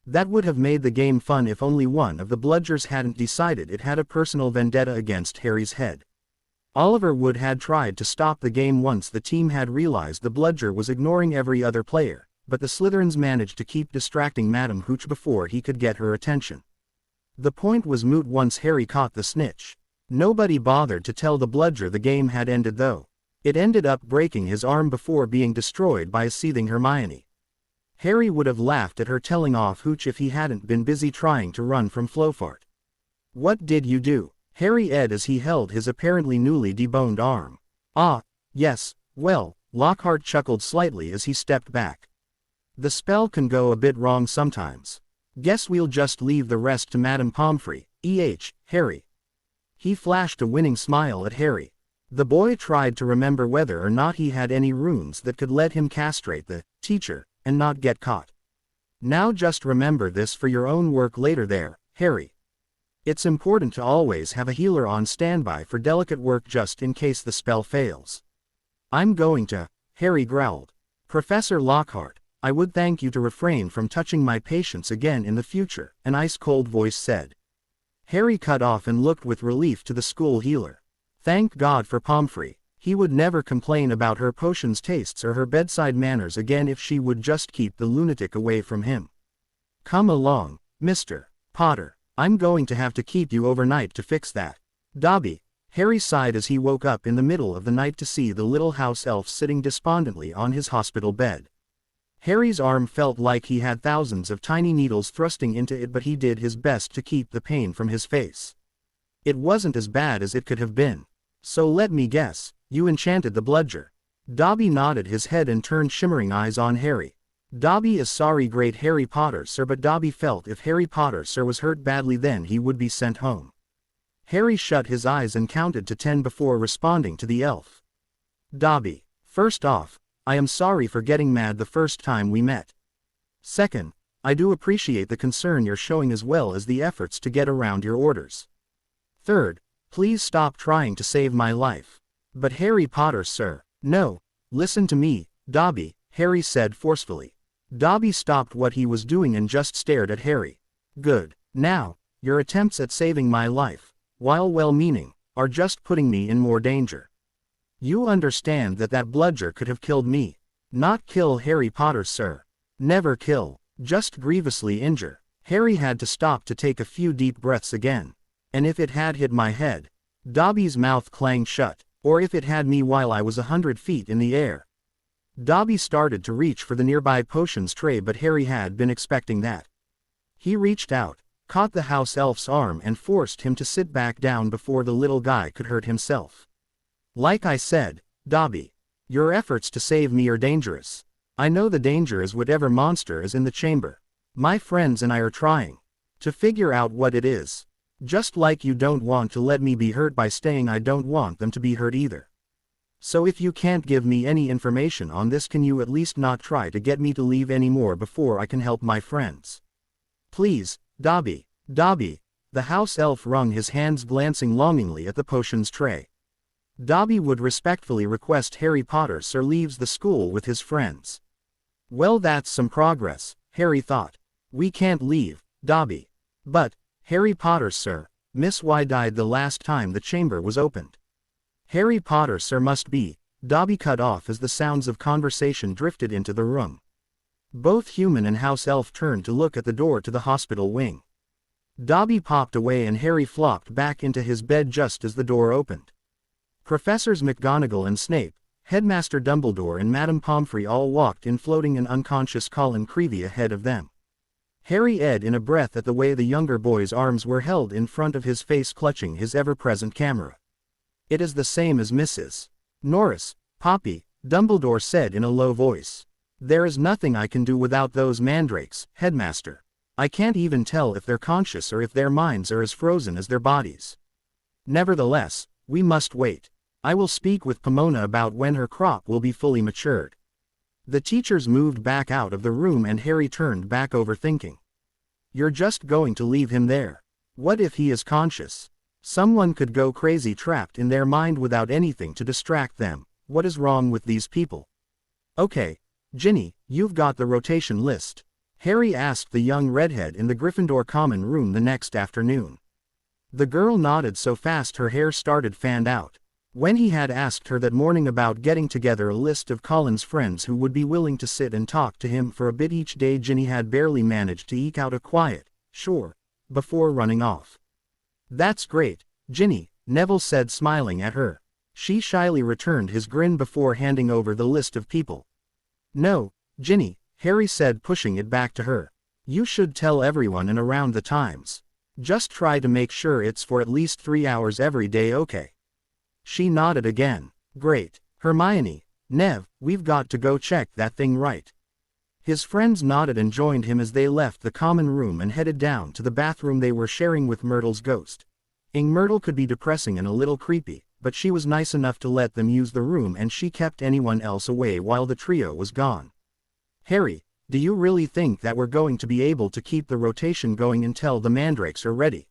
That would have made the game fun if only one of the bludgers hadn't decided it had a personal vendetta against Harry's head. Oliver Wood had tried to stop the game once the team had realized the bludger was ignoring every other player, but the Slytherins managed to keep distracting Madame Hooch before he could get her attention. The point was moot once Harry caught the snitch. Nobody bothered to tell the bludger the game had ended, though. It ended up breaking his arm before being destroyed by a seething Hermione. Harry would have laughed at her telling off Hooch if he hadn't been busy trying to run from Flofart. "What did you do?" Harry said as he held his apparently newly deboned arm. "Ah, yes, well," Lockhart chuckled slightly as he stepped back. "The spell can go a bit wrong sometimes. Guess we'll just leave the rest to Madame Pomfrey, Harry." He flashed a winning smile at Harry. The boy tried to remember whether or not he had any runes that could let him castrate the teacher and not get caught. "Now just remember this for your own work later there, Harry. It's important to always have a healer on standby for delicate work just in case the spell fails." "I'm going to," Harry growled. "Professor Lockhart, I would thank you to refrain from touching my patients again in the future, an ice-cold voice said. Harry cut off and looked with relief to the school healer. Thank God for Pomfrey. He would never complain about her potions' tastes or her bedside manners again if she would just keep the lunatic away from him. Come along, Mr. Potter. I'm going to have to keep you overnight to fix that. Dobby. Harry sighed as he woke up in the middle of the night to see the little house elf sitting despondently on his hospital bed. Harry's arm felt like he had thousands of tiny needles thrusting into it, but he did his best to keep the pain from his face. It wasn't as bad as it could have been. So let me guess, you enchanted the bludger. Dobby nodded his head and turned shimmering eyes on Harry. Dobby is sorry, great Harry Potter sir, but Dobby felt if Harry Potter sir was hurt badly then he would be sent home. Harry shut his eyes and counted to 10 before responding to the elf. Dobby, first off, I am sorry for getting mad the first time we met. Second, I do appreciate the concern you're showing as well as the efforts to get around your orders. Third, please stop trying to save my life. But Harry Potter sir, no, listen to me, Dobby, Harry said forcefully. Dobby stopped what he was doing and just stared at Harry. Good. Now, your attempts at saving my life, while well-meaning, are just putting me in more danger. You understand that that bludger could have killed me. Not kill Harry Potter sir. Never kill, just grievously injure. Harry had to stop to take a few deep breaths again. And if it had hit my head, Dobby's mouth clanged shut, or if it had me while I was 100 feet in the air. Dobby started to reach for the nearby potions tray, but Harry had been expecting that. He reached out, caught the house elf's arm and forced him to sit back down before the little guy could hurt himself. Like I said, Dobby, your efforts to save me are dangerous. I know the danger is whatever monster is in the chamber. My friends and I are trying to figure out what it is. Just like you don't want to let me be hurt by staying, I don't want them to be hurt either. So if you can't give me any information on this, can you at least not try to get me to leave anymore before I can help my friends? Please, Dobby, Dobby. The house elf wrung his hands, glancing longingly at the potions tray. Dobby would respectfully request Harry Potter sir leaves the school with his friends. Well, that's some progress, Harry thought. We can't leave, Dobby. But, Harry Potter sir, Miss Y died the last time the chamber was opened. Harry Potter sir must be, Dobby cut off as the sounds of conversation drifted into the room. Both human and house elf turned to look at the door to the hospital wing. Dobby popped away and Harry flopped back into his bed just as the door opened. Professors McGonagall and Snape, Headmaster Dumbledore and Madame Pomfrey all walked in, floating an unconscious Colin Creevey ahead of them. Harry ed in a breath at the way the younger boy's arms were held in front of his face, clutching his ever-present camera. It is the same as Mrs. Norris, Poppy, Dumbledore said in a low voice. There is nothing I can do without those mandrakes, Headmaster. I can't even tell if they're conscious or if their minds are as frozen as their bodies. Nevertheless, we must wait. I will speak with Pomona about when her crop will be fully matured. The teachers moved back out of the room and Harry turned back, overthinking. You're just going to leave him there? What if he is conscious? Someone could go crazy trapped in their mind without anything to distract them. What is wrong with these people? Okay, Ginny, you've got the rotation list. Harry asked the young redhead in the Gryffindor common room the next afternoon. The girl nodded so fast her hair started fanned out. When he had asked her that morning about getting together a list of Colin's friends who would be willing to sit and talk to him for a bit each day, Ginny had barely managed to eke out a quiet, "Sure," before running off. That's great, Ginny, Neville said, smiling at her. She shyly returned his grin before handing over the list of people. No, Ginny, Harry said, pushing it back to her. You should tell everyone and around the times. Just try to make sure it's for at least 3 hours every day, okay? She nodded again. Great, Hermione, Nev, we've got to go check that thing, right? His friends nodded and joined him as they left the common room and headed down to the bathroom they were sharing with Myrtle's ghost. Myrtle could be depressing and a little creepy, but she was nice enough to let them use the room and she kept anyone else away while the trio was gone. Harry, do you really think that we're going to be able to keep the rotation going until the mandrakes are ready?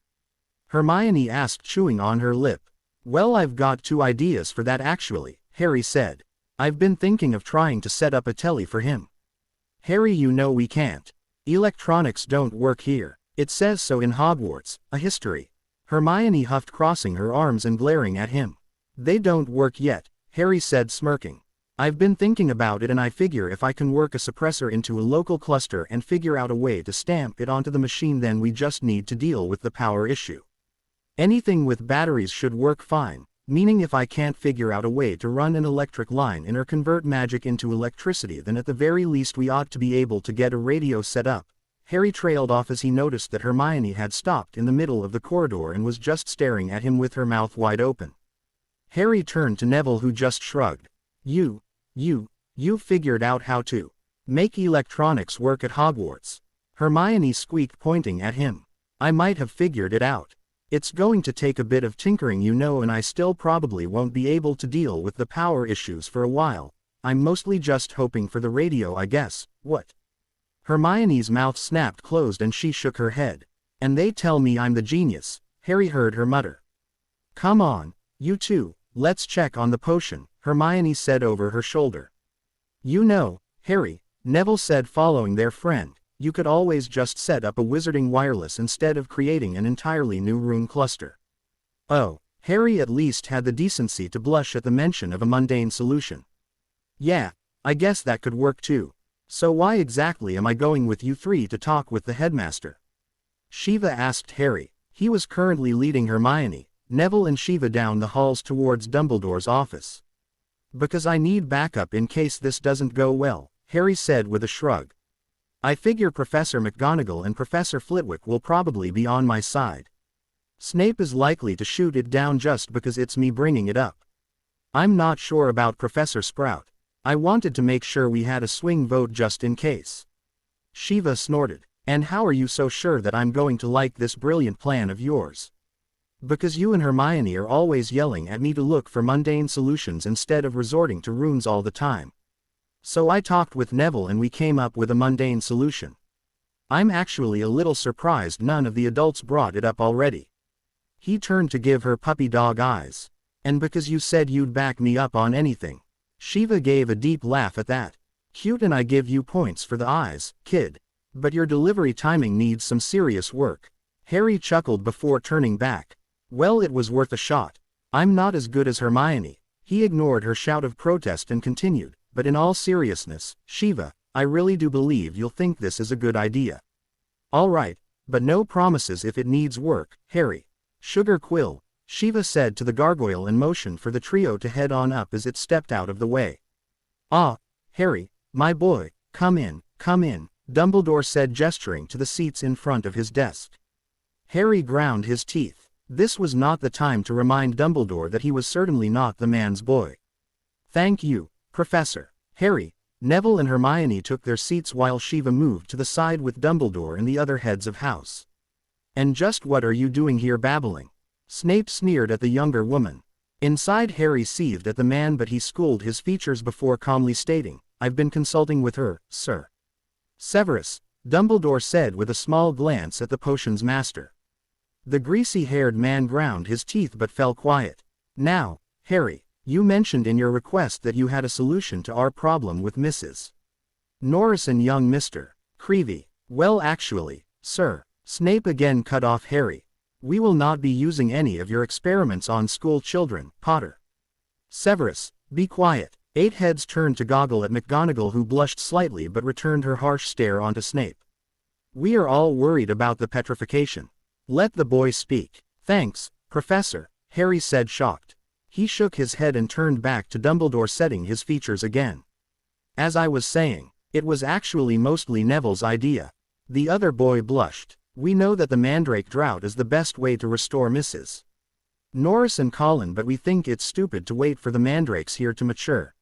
Hermione asked, chewing on her lip. Well, I've got 2 ideas for that actually, Harry said. I've been thinking of trying to set up a telly for him. Harry, you know we can't. Electronics don't work here. It says so in Hogwarts, a history. Hermione huffed, crossing her arms and glaring at him. They don't work yet, Harry said, smirking. I've been thinking about it, and I figure if I can work a suppressor into a local cluster and figure out a way to stamp it onto the machine, then we just need to deal with the power issue. Anything with batteries should work fine, meaning if I can't figure out a way to run an electric line and or convert magic into electricity, then at the very least we ought to be able to get a radio set up. Harry trailed off as he noticed that Hermione had stopped in the middle of the corridor and was just staring at him with her mouth wide open. Harry turned to Neville, who just shrugged. You figured out how to make electronics work at Hogwarts? Hermione squeaked, pointing at him. I might have figured it out. It's going to take a bit of tinkering, you know, and I still probably won't be able to deal with the power issues for a while. I'm mostly just hoping for the radio, I guess. What? Hermione's mouth snapped closed and she shook her head. And they tell me I'm the genius, Harry heard her mutter. Come on, you two, let's check on the potion, Hermione said over her shoulder. You know, Harry, Neville said, following their friend, you could always just set up a wizarding wireless instead of creating an entirely new rune cluster. Oh, Harry at least had the decency to blush at the mention of a mundane solution. Yeah, I guess that could work too. So why exactly am I going with you three to talk with the headmaster? Shiva asked Harry. He was currently leading Hermione, Neville and Shiva down the halls towards Dumbledore's office. Because I need backup in case this doesn't go well, Harry said with a shrug. I figure Professor McGonagall and Professor Flitwick will probably be on my side. Snape is likely to shoot it down just because it's me bringing it up. I'm not sure about Professor Sprout. I wanted to make sure we had a swing vote just in case. Shiva snorted. And how are you so sure that I'm going to like this brilliant plan of yours? Because you and Hermione are always yelling at me to look for mundane solutions instead of resorting to runes all the time. So I talked with Neville and we came up with a mundane solution. I'm actually a little surprised none of the adults brought it up already. He turned to give her puppy dog eyes. And because you said you'd back me up on anything. Shiva gave a deep laugh at that. Cute, and I give you points for the eyes, kid. But your delivery timing needs some serious work. Harry chuckled before turning back. Well, it was worth a shot. I'm not as good as Hermione. He ignored her shout of protest and continued, but in all seriousness, Shiva, I really do believe you'll think this is a good idea. All right, but no promises if it needs work, Harry. Sugar Quill, Shiva said to the gargoyle and motioned for the trio to head on up as it stepped out of the way. Ah, Harry, my boy, come in, Dumbledore said, gesturing to the seats in front of his desk. Harry ground his teeth. This was not the time to remind Dumbledore that he was certainly not the man's boy. Thank you, Professor. Harry, Neville and Hermione took their seats while Shiva moved to the side with Dumbledore and the other heads of house. And just what are you doing here babbling? Snape sneered at the younger woman. Inside, Harry seethed at the man, but he schooled his features before calmly stating, I've been consulting with her, sir. Severus, Dumbledore said with a small glance at the potion's master. The greasy-haired man ground his teeth but fell quiet. Now, Harry, you mentioned in your request that you had a solution to our problem with Mrs. Norris and young Mr. Creevey. Well, actually, sir, Snape again cut off Harry. We will not be using any of your experiments on school children, Potter. Severus, be quiet. Eight heads turned to goggle at McGonagall, who blushed slightly but returned her harsh stare onto Snape. We are all worried about the petrification. Let the boy speak. Thanks, Professor, Harry said, shocked. He shook his head and turned back to Dumbledore, setting his features again. As I was saying, it was actually mostly Neville's idea. The other boy blushed. We know that the Mandrake drought is the best way to restore Mrs. Norris and Colin, but we think it's stupid to wait for the mandrakes here to mature.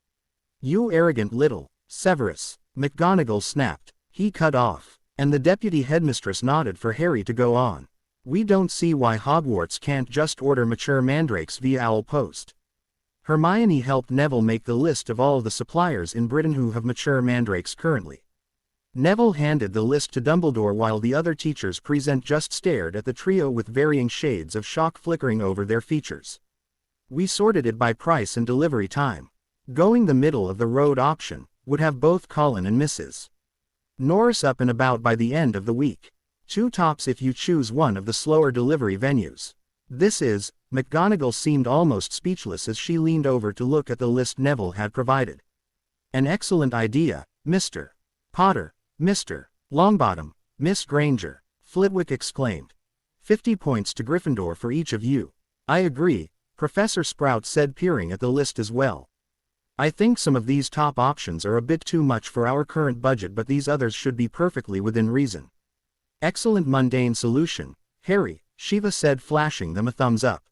You arrogant little, Severus, McGonagall snapped. He cut off, and the deputy headmistress nodded for Harry to go on. We don't see why Hogwarts can't just order mature mandrakes via owl post. Hermione helped Neville make the list of all the suppliers in Britain who have mature mandrakes currently. Neville handed the list to Dumbledore while the other teachers present just stared at the trio with varying shades of shock flickering over their features. We sorted it by price and delivery time. Going the middle of the road option would have both Colin and Mrs. Norris up and about by the end of the week. 2 tops if you choose one of the slower delivery venues. This is, McGonagall seemed almost speechless as she leaned over to look at the list Neville had provided. An excellent idea, Mr. Potter, Mr. Longbottom, Miss Granger, Flitwick exclaimed. 50 points to Gryffindor for each of you. I agree, Professor Sprout said, peering at the list as well. I think some of these top options are a bit too much for our current budget, but these others should be perfectly within reason. Excellent mundane solution, Harry, Shiva said, flashing them a thumbs up.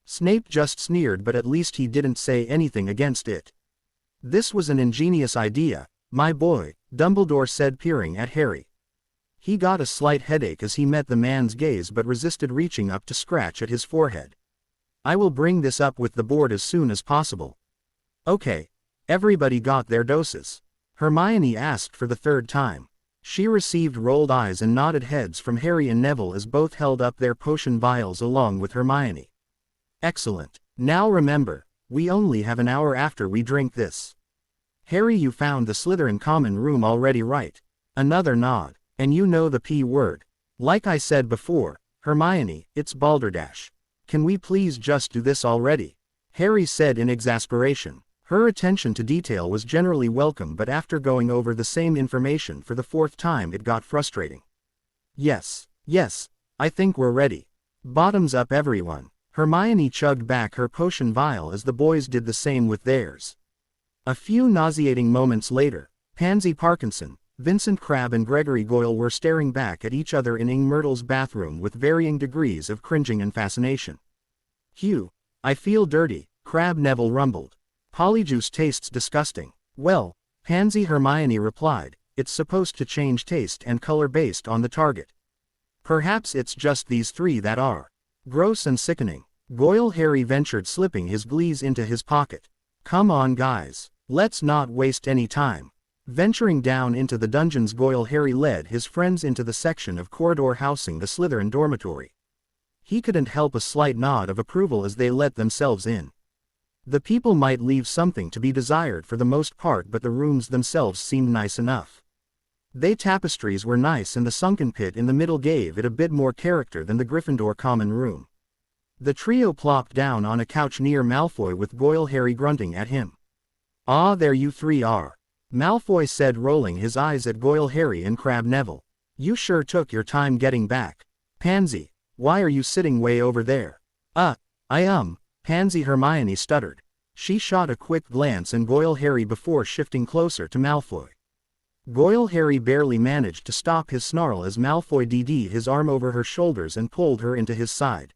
Snape just sneered, but at least he didn't say anything against it. This was an ingenious idea, my boy, Dumbledore said, peering at Harry. He got a slight headache as he met the man's gaze but resisted reaching up to scratch at his forehead. I will bring this up with the board as soon as possible. Okay. Everybody got their doses? Hermione asked for the 3rd time. She received rolled eyes and nodded heads from Harry and Neville as both held up their potion vials along with Hermione. Excellent. Now remember, we only have an hour after we drink this. Harry, you found the Slytherin common room already, right? Another nod. And you know the P word. Like I said before, Hermione, it's balderdash. Can we please just do this already? Harry said in exasperation. Her attention to detail was generally welcome, but after going over the same information for the 4th time it got frustrating. Yes, I think we're ready. Bottoms up everyone. Hermione chugged back her potion vial as the boys did the same with theirs. A few nauseating moments later, Pansy Parkinson, Vincent Crabbe and Gregory Goyle were staring back at each other in Ing Myrtle's bathroom with varying degrees of cringing and fascination. Hugh, I feel dirty, Crabbe Neville rumbled. Polyjuice tastes disgusting. Well, Pansy Hermione replied, it's supposed to change taste and color based on the target. Perhaps it's just these 3 that are gross and sickening. Goyle Harry ventured, slipping his glees into his pocket. Come on guys, let's not waste any time. Venturing down into the dungeons, Goyle Harry led his friends into the section of corridor housing the Slytherin dormitory. He couldn't help a slight nod of approval as they let themselves in. The people might leave something to be desired for the most part, but the rooms themselves seemed nice enough. They tapestries were nice, and the sunken pit in the middle gave it a bit more character than the Gryffindor common room. The trio plopped down on a couch near Malfoy with Goyle Harry grunting at him. Ah, there you 3 are. Malfoy said, rolling his eyes at Goyle Harry and Crabbe Neville. You sure took your time getting back. Pansy, why are you sitting way over there? Pansy Hermione stuttered. She shot a quick glance at Goyle Harry before shifting closer to Malfoy. Goyle Harry barely managed to stop his snarl as Malfoy DD'd his arm over her shoulders and pulled her into his side.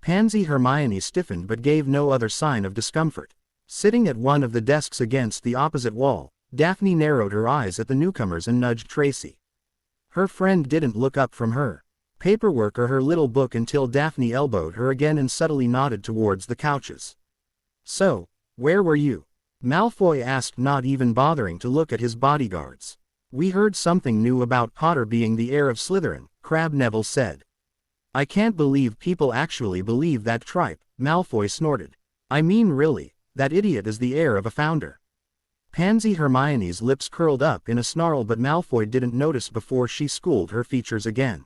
Pansy Hermione stiffened but gave no other sign of discomfort. Sitting at one of the desks against the opposite wall, Daphne narrowed her eyes at the newcomers and nudged Tracy. Her friend didn't look up from her paperwork or her little book until Daphne elbowed her again and subtly nodded towards the couches. So, where were you? Malfoy asked, not even bothering to look at his bodyguards. We heard something new about Potter being the heir of Slytherin, Crabbe Neville said. I can't believe people actually believe that tripe, Malfoy snorted. I mean really, that idiot is the heir of a founder. Pansy Hermione's lips curled up in a snarl, but Malfoy didn't notice before she schooled her features again.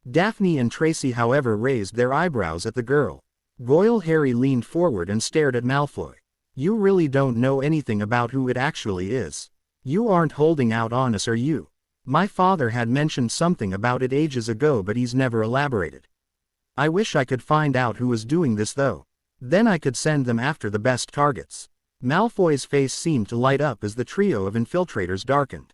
Daphne and Tracy, however, raised their eyebrows at the girl. Goyle Harry leaned forward and stared at Malfoy. You really don't know anything about who it actually is. You aren't holding out on us, are you? My father had mentioned something about it ages ago, but he's never elaborated. I wish I could find out who is doing this though. Then I could send them after the best targets. Malfoy's face seemed to light up as the trio of infiltrators darkened.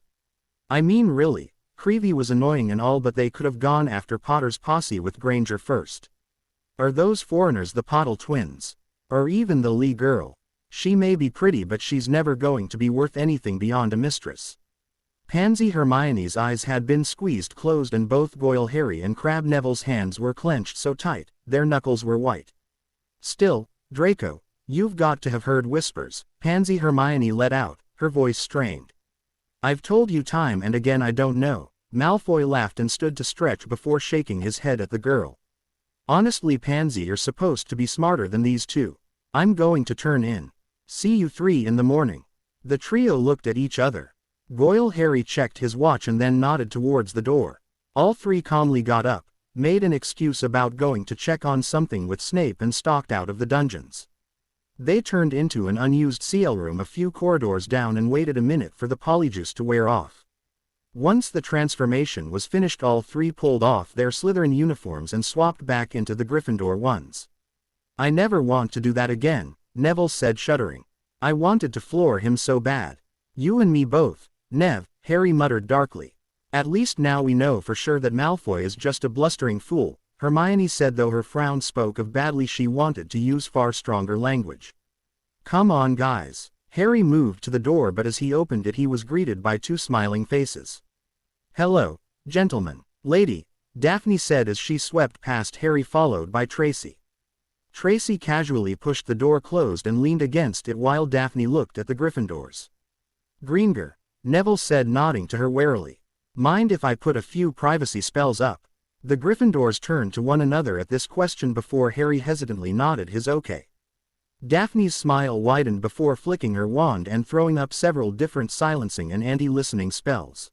I mean really, Creevy was annoying and all, but they could have gone after Potter's posse with Granger first. Are those foreigners the Pottle twins? Or even the Lee girl? She may be pretty, but she's never going to be worth anything beyond a mistress. Pansy Hermione's eyes had been squeezed closed and both Goyle Harry and Crabbe Neville's hands were clenched so tight, their knuckles were white. Still, Draco, you've got to have heard whispers, Pansy Hermione let out, her voice strained. I've told you time and again I don't know. Malfoy laughed and stood to stretch before shaking his head at the girl. Honestly, Pansy, you're supposed to be smarter than these two. I'm going to turn in. See you 3 in the morning. The trio looked at each other. Goyle Harry checked his watch and then nodded towards the door. All three calmly got up, made an excuse about going to check on something with Snape and stalked out of the dungeons. They turned into an unused CL room a few corridors down and waited a minute for the polyjuice to wear off. Once the transformation was finished, all three pulled off their Slytherin uniforms and swapped back into the Gryffindor ones. "I never want to do that again," Neville said, shuddering. "I wanted to floor him so bad. You and me both, Nev," Harry muttered darkly. "At least now we know for sure that Malfoy is just a blustering fool," Hermione said, though her frown spoke of badly she wanted to use far stronger language. "Come on, guys." Harry moved to the door, but as he opened it he was greeted by two smiling faces. "Hello, gentlemen. Lady," Daphne said as she swept past Harry, followed by Tracy. Tracy casually pushed the door closed and leaned against it while Daphne looked at the Gryffindors. "Greenger," Neville said, nodding to her warily. "Mind if I put a few privacy spells up?" The Gryffindors turned to one another at this question before Harry hesitantly nodded his okay. Daphne's smile widened before flicking her wand and throwing up several different silencing and anti-listening spells.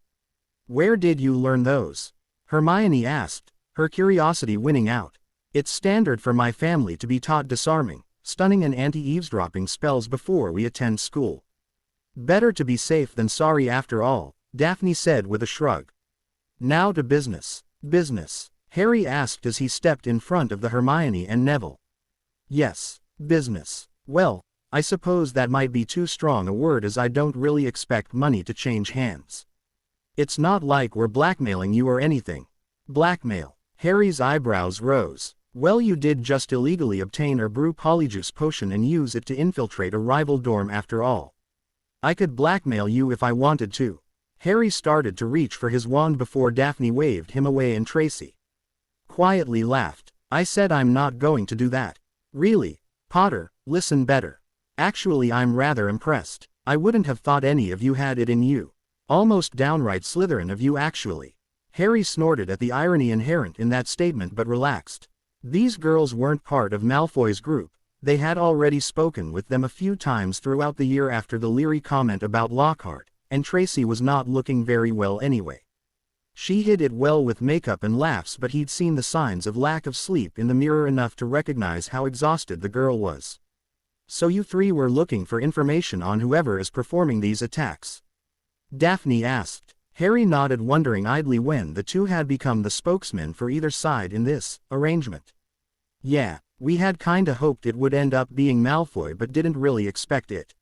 "Where did you learn those?" Hermione asked, her curiosity winning out. "It's standard for my family to be taught disarming, stunning and anti-eavesdropping spells before we attend school. Better to be safe than sorry after all," Daphne said with a shrug. "Now to business." "Business?" Harry asked as he stepped in front of the Hermione and Neville. "Yes, business. Well, I suppose that might be too strong a word, as I don't really expect money to change hands. It's not like we're blackmailing you or anything." "Blackmail?" Harry's eyebrows rose. "Well, you did just illegally obtain or brew polyjuice potion and use it to infiltrate a rival dorm after all. I could blackmail you if I wanted to." Harry started to reach for his wand before Daphne waved him away and Tracy quietly laughed. "I said I'm not going to do that." "Really? Potter, listen better. Actually, I'm rather impressed. I wouldn't have thought any of you had it in you. Almost downright Slytherin of you, actually." Harry snorted at the irony inherent in that statement but relaxed. These girls weren't part of Malfoy's group. They had already spoken with them a few times throughout the year after the leery comment about Lockhart, and Tracy was not looking very well anyway. She hid it well with makeup and laughs, but he'd seen the signs of lack of sleep in the mirror enough to recognize how exhausted the girl was. "So you three were looking for information on whoever is performing these attacks?" Daphne asked. Harry nodded, wondering idly when the two had become the spokesmen for either side in this arrangement. "Yeah, we had kinda hoped it would end up being Malfoy, but didn't really expect it.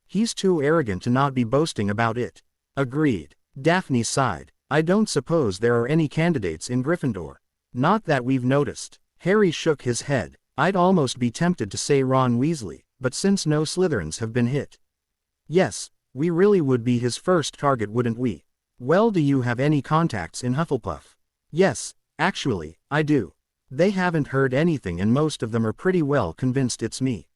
He's too arrogant to not be boasting about it." "Agreed." Daphne sighed. "I don't suppose there are any candidates in Gryffindor." "Not that we've noticed." Harry shook his head. "I'd almost be tempted to say Ron Weasley, but since no Slytherins have been hit." "Yes, we really would be his first target, wouldn't we?" "Well, do you have any contacts in Hufflepuff?" "Yes, actually, I do. They haven't heard anything and most of them are pretty well convinced it's me."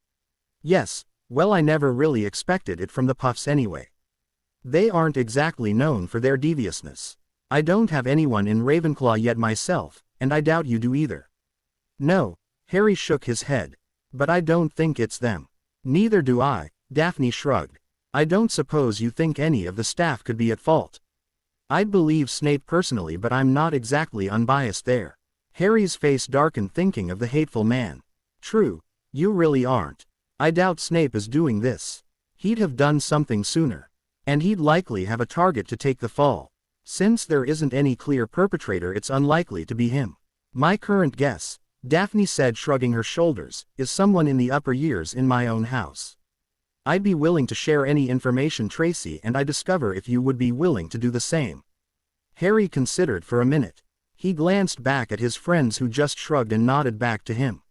"Yes, well, I never really expected it from the Puffs anyway. They aren't exactly known for their deviousness. I don't have anyone in Ravenclaw yet myself, and I doubt you do either." "No," Harry shook his head. "But I don't think it's them." "Neither do I," Daphne shrugged. "I don't suppose you think any of the staff could be at fault?" "I'd believe Snape personally, but I'm not exactly unbiased there." Harry's face darkened, thinking of the hateful man. "True, you really aren't. I doubt Snape is doing this. He'd have done something sooner. And he'd likely have a target to take the fall. Since there isn't any clear perpetrator, it's unlikely to be him. My current guess," Daphne said, shrugging her shoulders, "is someone in the upper years in my own house. I'd be willing to share any information Tracy and I discover if you would be willing to do the same." Harry considered for a minute. He glanced back at his friends, who just shrugged and nodded back to him.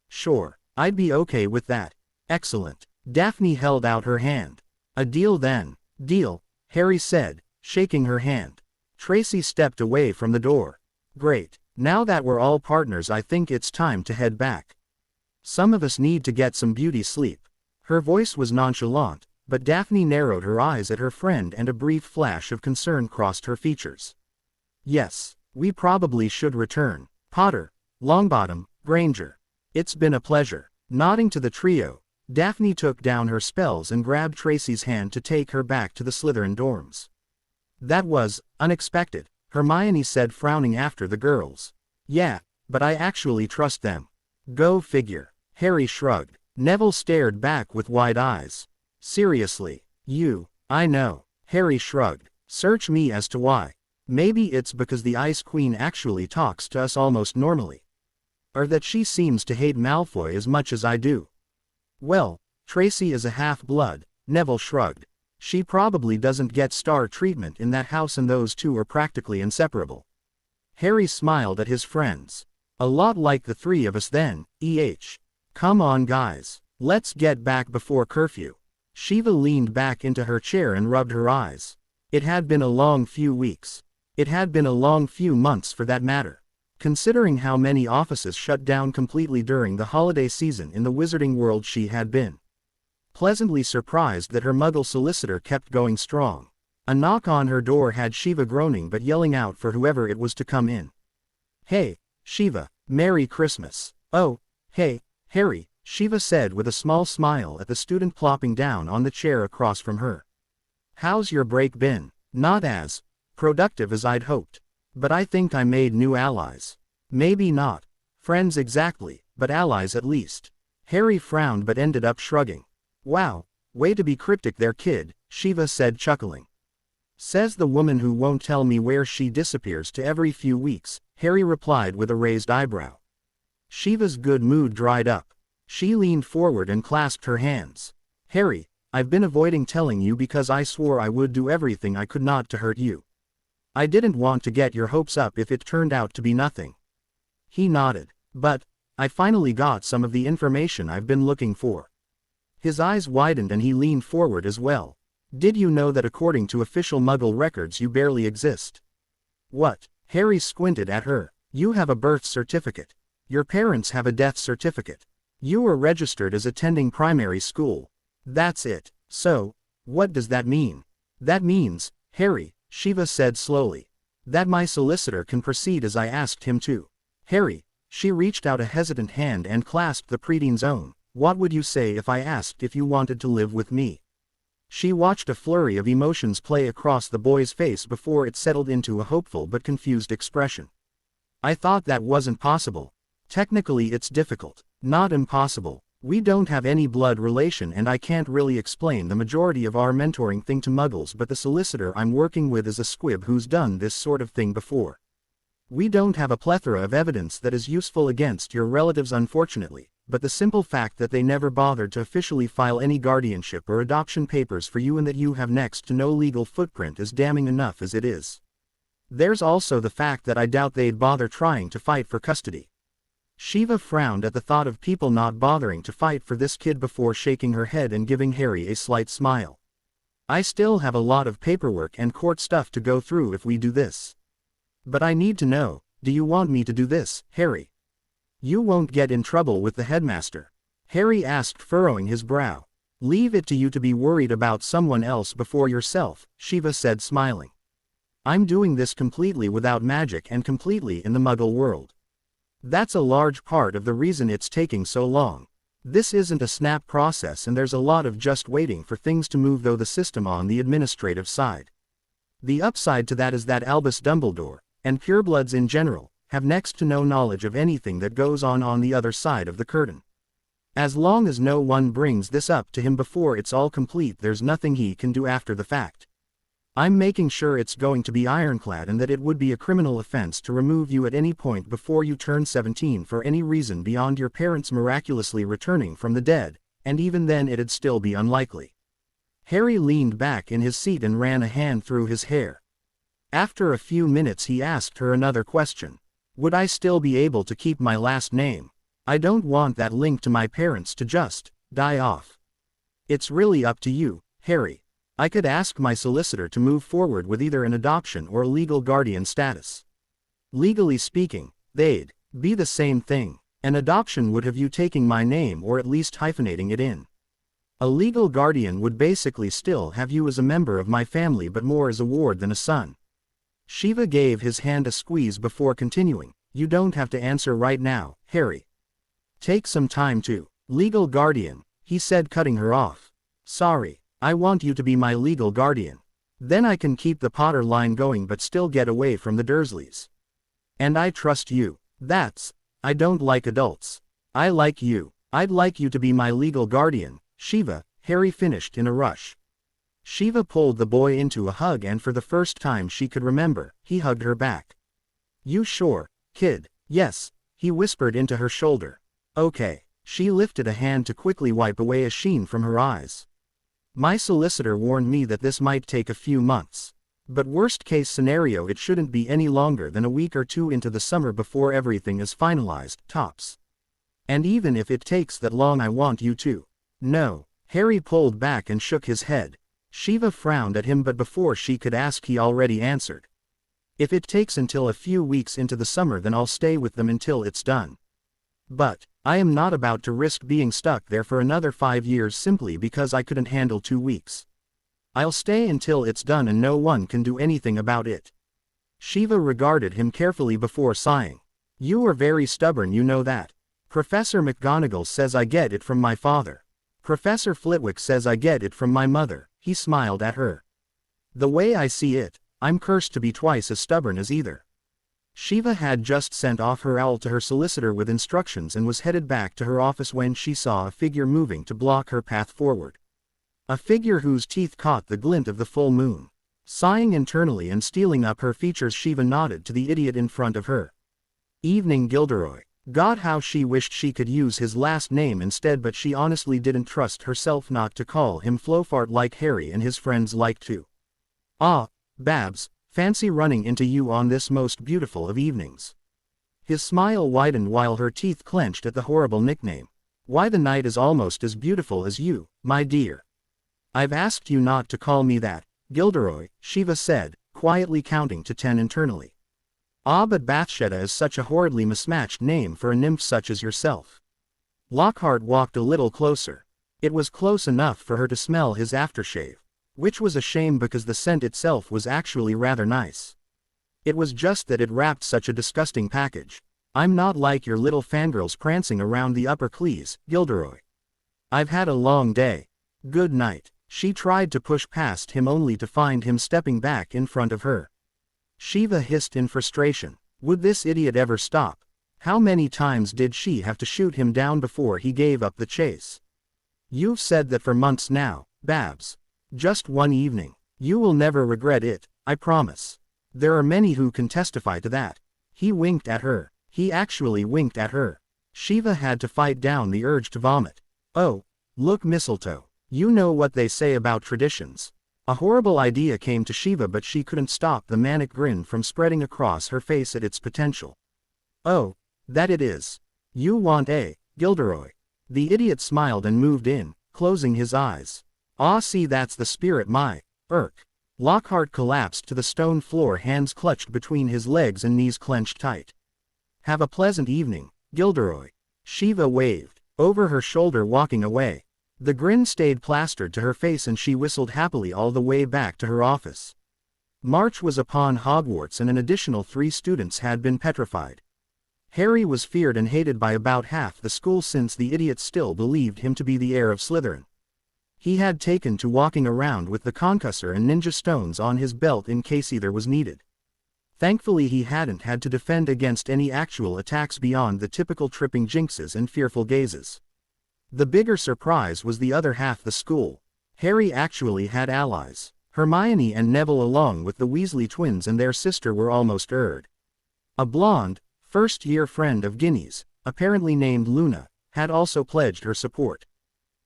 "Sure, I'd be okay with that." "Excellent." Daphne held out her hand. "A deal then." "Deal," Harry said, shaking her hand. Tracy stepped away from the door. "Great. Now that we're all partners, I think it's time to head back. Some of us need to get some beauty sleep." Her voice was nonchalant, but Daphne narrowed her eyes at her friend and a brief flash of concern crossed her features. "Yes, we probably should return. Potter, Longbottom, Granger. It's been a pleasure." Nodding to the trio, Daphne took down her spells and grabbed Tracy's hand to take her back to the Slytherin dorms. That was unexpected, Hermione said, frowning after the girls. Yeah, but I actually trust them. Go figure. Harry shrugged. Neville stared back with wide eyes. Seriously, you, I know. Harry shrugged. Search me as to why. Maybe it's because the Ice Queen actually talks to us almost normally. Or that she seems to hate Malfoy as much as I do. Well, Tracy is a half-blood, Neville shrugged. She probably doesn't get star treatment in that house, and those two are practically inseparable. Harry smiled at his friends. A lot like the three of us then, Come on guys, let's get back before curfew. Shiva leaned back into her chair and rubbed her eyes. It had been a long few weeks. It had been a long few months for that matter. Considering how many offices shut down completely during the holiday season in the wizarding world, she had been pleasantly surprised that her Muggle solicitor kept going strong. A knock on her door had Shiva groaning but yelling out for whoever it was to come in. Hey, Shiva, Merry Christmas. Oh, hey, Harry, Shiva said with a small smile at the student plopping down on the chair across from her. How's your break been? Not as productive as I'd hoped. But I think I made new allies. Maybe not friends exactly, but allies at least. Harry frowned but ended up shrugging. Wow, way to be cryptic there, kid, Shiva said, chuckling. Says the woman who won't tell me where she disappears to every few weeks, Harry replied with a raised eyebrow. Shiva's good mood dried up. She leaned forward and clasped her hands. Harry, I've been avoiding telling you because I swore I would do everything I could not to hurt you. I didn't want to get your hopes up if it turned out to be nothing. He nodded. But I finally got some of the information I've been looking for. His eyes widened and he leaned forward as well. Did you know that according to official Muggle records you barely exist? What? Harry squinted at her. You have a birth certificate. Your parents have a death certificate. You were registered as attending primary school. That's it. So, what does that mean? That means, Harry, Shiva said slowly, that my solicitor can proceed as I asked him to. Harry, she reached out a hesitant hand and clasped the preteen's own. What would you say if I asked if you wanted to live with me? She watched a flurry of emotions play across the boy's face before it settled into a hopeful but confused expression. I thought that wasn't possible. Technically it's difficult. Not impossible. We don't have any blood relation and I can't really explain the majority of our mentoring thing to Muggles, but the solicitor I'm working with is a squib who's done this sort of thing before. We don't have a plethora of evidence that is useful against your relatives, unfortunately, but the simple fact that they never bothered to officially file any guardianship or adoption papers for you and that you have next to no legal footprint is damning enough as it is. There's also the fact that I doubt they'd bother trying to fight for custody. Shiva frowned at the thought of people not bothering to fight for this kid before shaking her head and giving Harry a slight smile. I still have a lot of paperwork and court stuff to go through if we do this. But I need to know, do you want me to do this, Harry? You won't get in trouble with the headmaster? Harry asked, furrowing his brow. Leave it to you to be worried about someone else before yourself, Shiva said, smiling. I'm doing this completely without magic and completely in the Muggle world. That's a large part of the reason it's taking so long. This isn't a snap process and there's a lot of just waiting for things to move through the system on the administrative side. The upside to that is that Albus Dumbledore, and purebloods in general, have next to no knowledge of anything that goes on the other side of the curtain. As long as no one brings this up to him before it's all complete, there's nothing he can do after the fact. I'm making sure it's going to be ironclad and that it would be a criminal offense to remove you at any point before you turn 17 for any reason beyond your parents miraculously returning from the dead, and even then it'd still be unlikely. Harry leaned back in his seat and ran a hand through his hair. After a few minutes he asked her another question. Would I still be able to keep my last name? I don't want that link to my parents to just die off. It's really up to you, Harry. I could ask my solicitor to move forward with either an adoption or a legal guardian status. Legally speaking, they'd be the same thing. An adoption would have you taking my name or at least hyphenating it in. A legal guardian would basically still have you as a member of my family but more as a ward than a son. Shiva gave his hand a squeeze before continuing. You don't have to answer right now, Harry. Take some time to. Legal guardian, he said, cutting her off. Sorry, I want you to be my legal guardian. Then I can keep the Potter line going but still get away from the Dursleys. And I trust you. I don't like adults. I like you. I'd like you to be my legal guardian, Shiva, Harry finished in a rush. Shiva pulled the boy into a hug and for the first time she could remember, he hugged her back. You sure, kid? Yes, he whispered into her shoulder. Okay. She lifted a hand to quickly wipe away a sheen from her eyes. My solicitor warned me that this might take a few months. But worst case scenario it shouldn't be any longer than a week or two into the summer before everything is finalized, tops. And even if it takes that long I want you to. No. Harry pulled back and shook his head. Shiva frowned at him but before she could ask he already answered. If it takes until a few weeks into the summer then I'll stay with them until it's done. But, I am not about to risk being stuck there for another 5 years simply because I couldn't handle 2 weeks. I'll stay until it's done and no one can do anything about it. Shiva regarded him carefully before sighing. You are very stubborn, you know that. Professor McGonagall says I get it from my father. Professor Flitwick says I get it from my mother. He smiled at her. The way I see it, I'm cursed to be twice as stubborn as either. Shiva had just sent off her owl to her solicitor with instructions and was headed back to her office when she saw a figure moving to block her path forward. A figure whose teeth caught the glint of the full moon. Sighing internally and steeling up her features, Shiva nodded to the idiot in front of her. Evening, Gilderoy. God, how she wished she could use his last name instead, but she honestly didn't trust herself not to call him Flofart like Harry and his friends like to. Ah, Babs, fancy running into you on this most beautiful of evenings. His smile widened while her teeth clenched at the horrible nickname. Why, the night is almost as beautiful as you, my dear. I've asked you not to call me that, Gilderoy, Shiva said, quietly counting to 10 internally. Ah, but Bathsheba is such a horridly mismatched name for a nymph such as yourself. Lockhart walked a little closer. It was close enough for her to smell his aftershave. Which was a shame because the scent itself was actually rather nice. It was just that it wrapped such a disgusting package. I'm not like your little fangirls prancing around the upper Clees, Gilderoy. I've had a long day. Good night. She tried to push past him only to find him stepping back in front of her. Shiva hissed in frustration. Would this idiot ever stop? How many times did she have to shoot him down before he gave up the chase? You've said that for months now, Babs. Just one evening. You will never regret it, I promise. There are many who can testify to that. He winked at her. He actually winked at her. Shiva had to fight down the urge to vomit. Oh, look, mistletoe. You know what they say about traditions. A horrible idea came to Shiva, but she couldn't stop the manic grin from spreading across her face at its potential. Oh, that it is. You want a, Gilderoy. The idiot smiled and moved in, closing his eyes. Ah, see, that's the spirit, my, irk. Lockhart collapsed to the stone floor, hands clutched between his legs and knees clenched tight. Have a pleasant evening, Gilderoy. Shiva waved over her shoulder, walking away. The grin stayed plastered to her face and she whistled happily all the way back to her office. March was upon Hogwarts and an additional 3 students had been petrified. Harry was feared and hated by about half the school since the idiots still believed him to be the heir of Slytherin. He had taken to walking around with the concussor and ninja stones on his belt in case either was needed. Thankfully he hadn't had to defend against any actual attacks beyond the typical tripping jinxes and fearful gazes. The bigger surprise was the other half the school. Harry actually had allies. Hermione and Neville, along with the Weasley twins and their sister, were almost Erd. A blonde, first-year friend of Ginny's, apparently named Luna, had also pledged her support.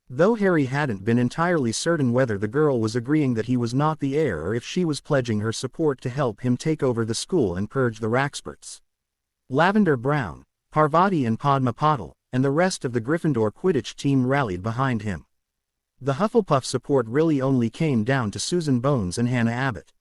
Though Harry hadn't been entirely certain whether the girl was agreeing that he was not the heir or if she was pledging her support to help him take over the school and purge the Raxperts. Lavender Brown, Parvati and Padma Patil, and the rest of the Gryffindor Quidditch team rallied behind him. The Hufflepuff support really only came down to Susan Bones and Hannah Abbott.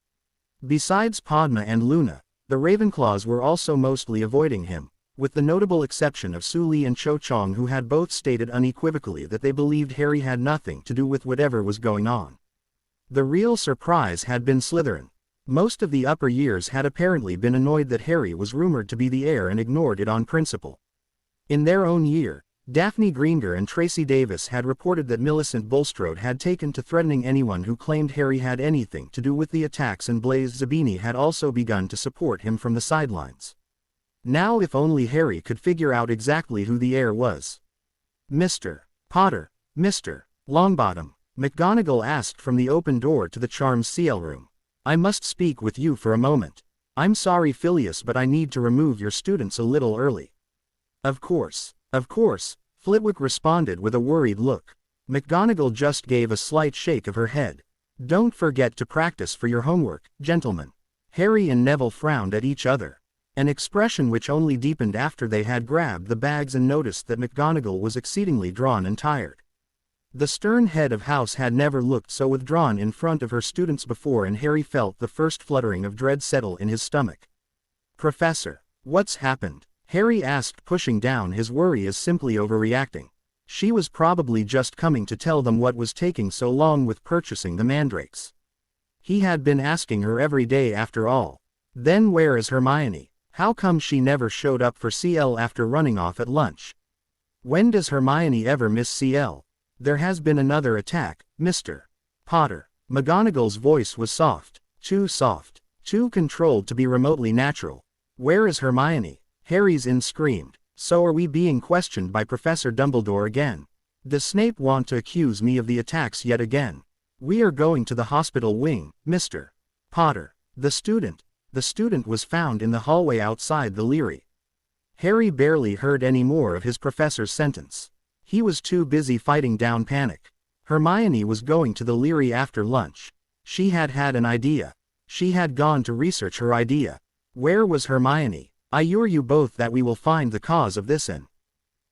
Besides Padma and Luna, the Ravenclaws were also mostly avoiding him, with the notable exception of Su Li and Cho Chang, who had both stated unequivocally that they believed Harry had nothing to do with whatever was going on. The real surprise had been Slytherin. Most of the upper years had apparently been annoyed that Harry was rumored to be the heir and ignored it on principle. In their own year, Daphne Greenger and Tracy Davis had reported that Millicent Bulstrode had taken to threatening anyone who claimed Harry had anything to do with the attacks, and Blaise Zabini had also begun to support him from the sidelines. Now if only Harry could figure out exactly who the heir was. "Mr. Potter, Mr. Longbottom," McGonagall asked from the open door to the Charms CL room. "I must speak with you for a moment. I'm sorry, Phileas, but I need to remove your students a little early." Of course, Flitwick responded with a worried look. McGonagall just gave a slight shake of her head. "Don't forget to practice for your homework, gentlemen." Harry and Neville frowned at each other, an expression which only deepened after they had grabbed the bags and noticed that McGonagall was exceedingly drawn and tired. The stern head of house had never looked so withdrawn in front of her students before, and Harry felt the first fluttering of dread settle in his stomach. "Professor, what's happened?" Harry asked, pushing down his worry as simply overreacting. She was probably just coming to tell them what was taking so long with purchasing the mandrakes. He had been asking her every day after all. Then where is Hermione? How come she never showed up for CL after running off at lunch? When does Hermione ever miss CL? There has been another attack, Mr. Potter. McGonagall's voice was soft, too controlled to be remotely natural. "Where is Hermione?" Harry's in screamed. "So are we being questioned by Professor Dumbledore again? Does Snape want to accuse me of the attacks yet again? We are going to the hospital wing, Mr. Potter. The student was found in the hallway outside the Leary." Harry barely heard any more of his professor's sentence. He was too busy fighting down panic. Hermione was going to the Leary after lunch. She had had an idea. She had gone to research her idea. Where was Hermione? "I assure you both that we will find the cause of this and..."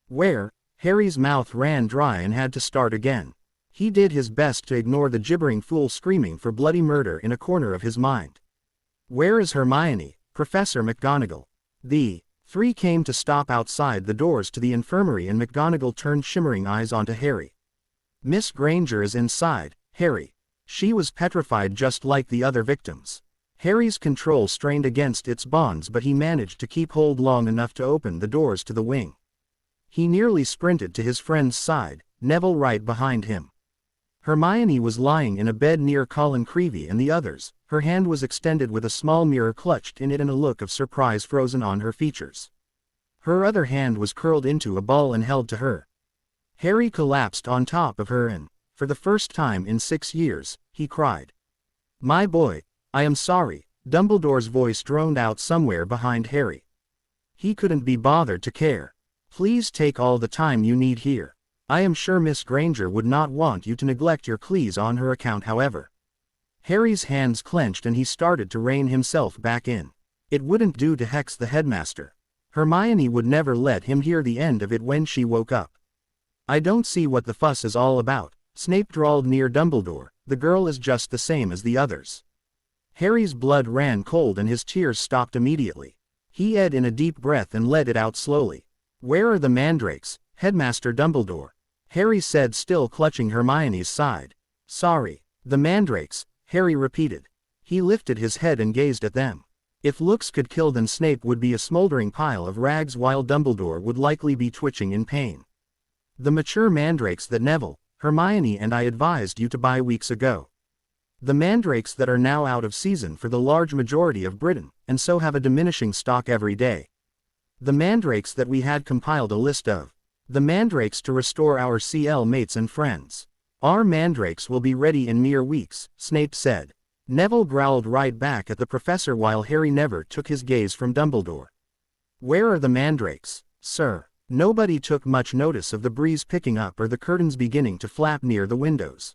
"Where?" Harry's mouth ran dry and had to start again. He did his best to ignore the gibbering fool screaming for bloody murder in a corner of his mind. "Where is Hermione, Professor McGonagall?" The three came to stop outside the doors to the infirmary, and McGonagall turned shimmering eyes onto Harry. "Miss Granger is inside, Harry." She was petrified just like the other victims. Harry's control strained against its bonds, but he managed to keep hold long enough to open the doors to the wing. He nearly sprinted to his friend's side, Neville right behind him. Hermione was lying in a bed near Colin Creevey and the others. Her hand was extended with a small mirror clutched in it and a look of surprise frozen on her features. Her other hand was curled into a ball and held to her. Harry collapsed on top of her and, for the first time in 6 years, he cried. "My boy, I am sorry," Dumbledore's voice droned out somewhere behind Harry. He couldn't be bothered to care. "Please take all the time you need here. I am sure Miss Granger would not want you to neglect your cleas on her account, however." Harry's hands clenched and he started to rein himself back in. It wouldn't do to hex the headmaster. Hermione would never let him hear the end of it when she woke up. "I don't see what the fuss is all about," Snape drawled near Dumbledore. "The girl is just the same as the others." Harry's blood ran cold and his tears stopped immediately. He ed in a deep breath and let it out slowly. "Where are the mandrakes, Headmaster Dumbledore?" Harry said, still clutching Hermione's side. "Sorry. The mandrakes," Harry repeated. He lifted his head and gazed at them. If looks could kill, then Snape would be a smoldering pile of rags while Dumbledore would likely be twitching in pain. "The mature mandrakes that Neville, Hermione and I advised you to buy weeks ago. The mandrakes that are now out of season for the large majority of Britain, and so have a diminishing stock every day. The mandrakes that we had compiled a list of. The mandrakes to restore our CL mates and friends. Our mandrakes will be ready in mere weeks," Snape said. Neville growled right back at the professor while Harry never took his gaze from Dumbledore. "Where are the mandrakes, sir?" Nobody took much notice of the breeze picking up or the curtains beginning to flap near the windows.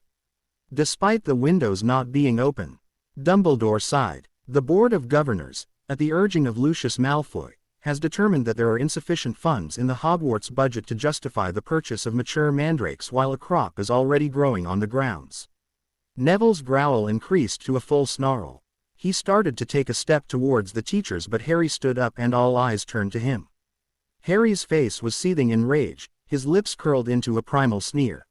Despite the windows not being open, Dumbledore sighed. "The Board of Governors, at the urging of Lucius Malfoy, has determined that there are insufficient funds in the Hogwarts budget to justify the purchase of mature mandrakes while a crop is already growing on the grounds." Neville's growl increased to a full snarl. He started to take a step towards the teachers, but Harry stood up and all eyes turned to him. Harry's face was seething in rage, his lips curled into a primal sneer.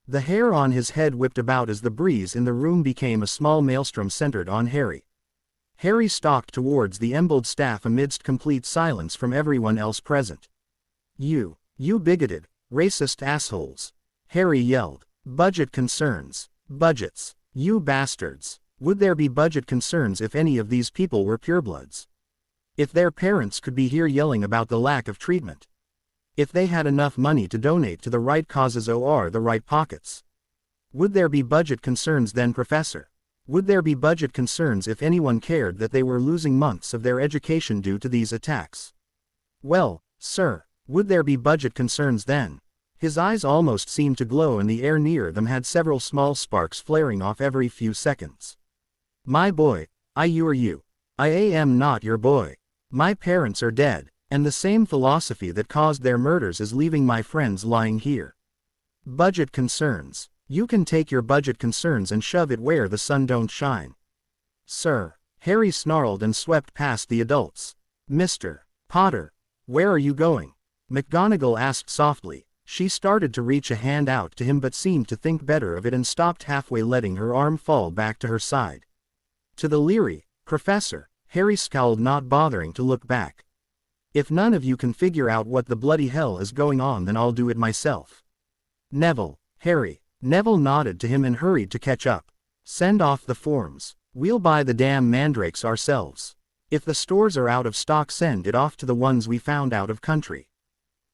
The hair on his head whipped about as the breeze in the room became a small maelstrom centered on Harry. Harry stalked towards the embled staff amidst complete silence from everyone else present. You bigoted, Racist assholes. Harry yelled. Budget concerns. Budgets. You bastards. Would there be budget concerns if any of these people were purebloods? If their parents could be here yelling about the lack of treatment? If they had enough money to donate to the right causes or the right pockets? Would there be budget concerns then, Professor? Would there be budget concerns if anyone cared that they were losing months of their education due to these attacks? Well, sir, would there be budget concerns then? His eyes almost seemed to glow and the air near them had several small sparks flaring off every few seconds. My boy, you. I am not your boy. My parents are dead, and the same philosophy that caused their murders is leaving my friends lying here. Budget concerns. You can take your budget concerns and shove it where the sun don't shine. Sir. Harry snarled and swept past the adults. Mr. Potter, where are you going? McGonagall asked softly. She started to reach a hand out to him but seemed to think better of it and stopped halfway, letting her arm fall back to her side. To the Leary, Professor. Harry scowled, not bothering to look back. If none of you can figure out what the bloody hell is going on, then I'll do it myself. Neville. Harry. Neville nodded to him and hurried to catch up. Send off the forms. We'll buy the damn mandrakes ourselves. If the stores are out of stock, send it off to the ones we found out of country.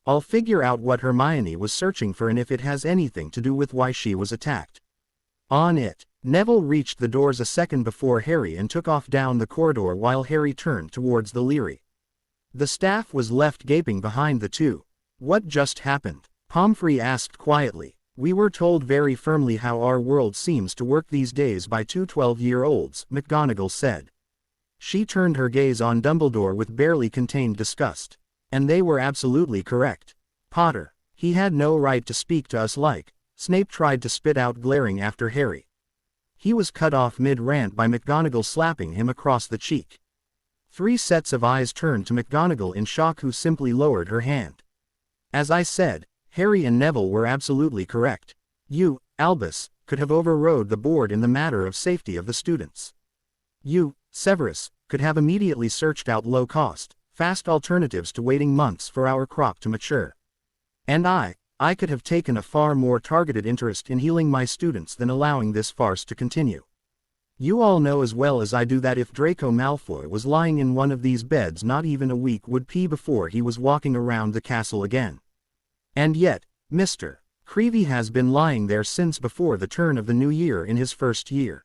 I'll figure out what Hermione was searching for and if it has anything to do with why she was attacked. On it. Neville reached the doors a second before Harry and took off down the corridor while Harry turned towards the Leary. The staff was left gaping behind the two. What just happened? Pomfrey asked quietly. We were told very firmly how our world seems to work these days by two 12-year-olds, McGonagall said. She turned her gaze on Dumbledore with barely contained disgust. And they were absolutely correct. Potter. He had no right to speak to us like. Snape tried to spit out, glaring after Harry. He was cut off mid-rant by McGonagall slapping him across the cheek. 3 sets of eyes turned to McGonagall in shock, who simply lowered her hand. As I said, Harry and Neville were absolutely correct. You, Albus, could have overrode the board in the matter of safety of the students. You, Severus, could have immediately searched out low-cost, fast alternatives to waiting months for our crop to mature. And I could have taken a far more targeted interest in healing my students than allowing this farce to continue. You all know as well as I do that if Draco Malfoy was lying in one of these beds, not even a week would pee before he was walking around the castle again. And yet, Mr. Creevey has been lying there since before the turn of the new year in his first year.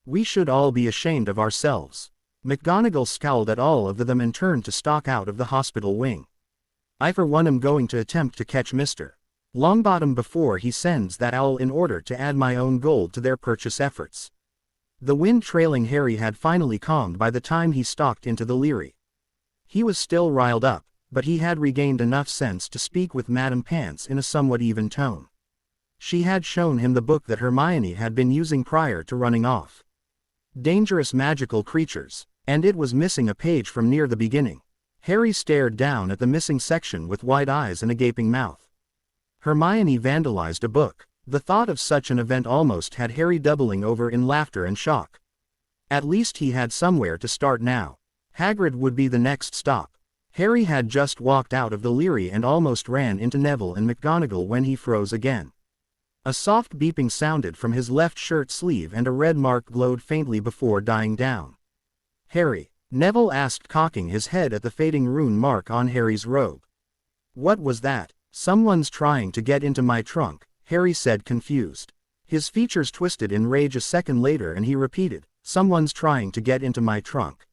We should all be ashamed of ourselves. McGonagall scowled at all of them and turned to stalk out of the hospital wing. I for one am going to attempt to catch Mr. Longbottom before he sends that owl in order to add my own gold to their purchase efforts. The wind trailing Harry had finally calmed by the time he stalked into the Leary. He was still riled up, but he had regained enough sense to speak with Madame Pants in a somewhat even tone. She had shown him the book that Hermione had been using prior to running off. Dangerous Magical Creatures. And it was missing a page from near the beginning. Harry stared down at the missing section with wide eyes and a gaping mouth. Hermione vandalized a book. The thought of such an event almost had Harry doubling over in laughter and shock. At least he had somewhere to start now. Hagrid would be the next stop. Harry had just walked out of the Leary and almost ran into Neville and McGonagall when he froze again. A soft beeping sounded from his left shirt sleeve and a red mark glowed faintly before dying down. Harry, Neville asked, cocking his head at the fading rune mark on Harry's robe. What was that? Someone's trying to get into my trunk, Harry said, confused. His features twisted in rage a second later and he repeated, someone's trying to get into my trunk.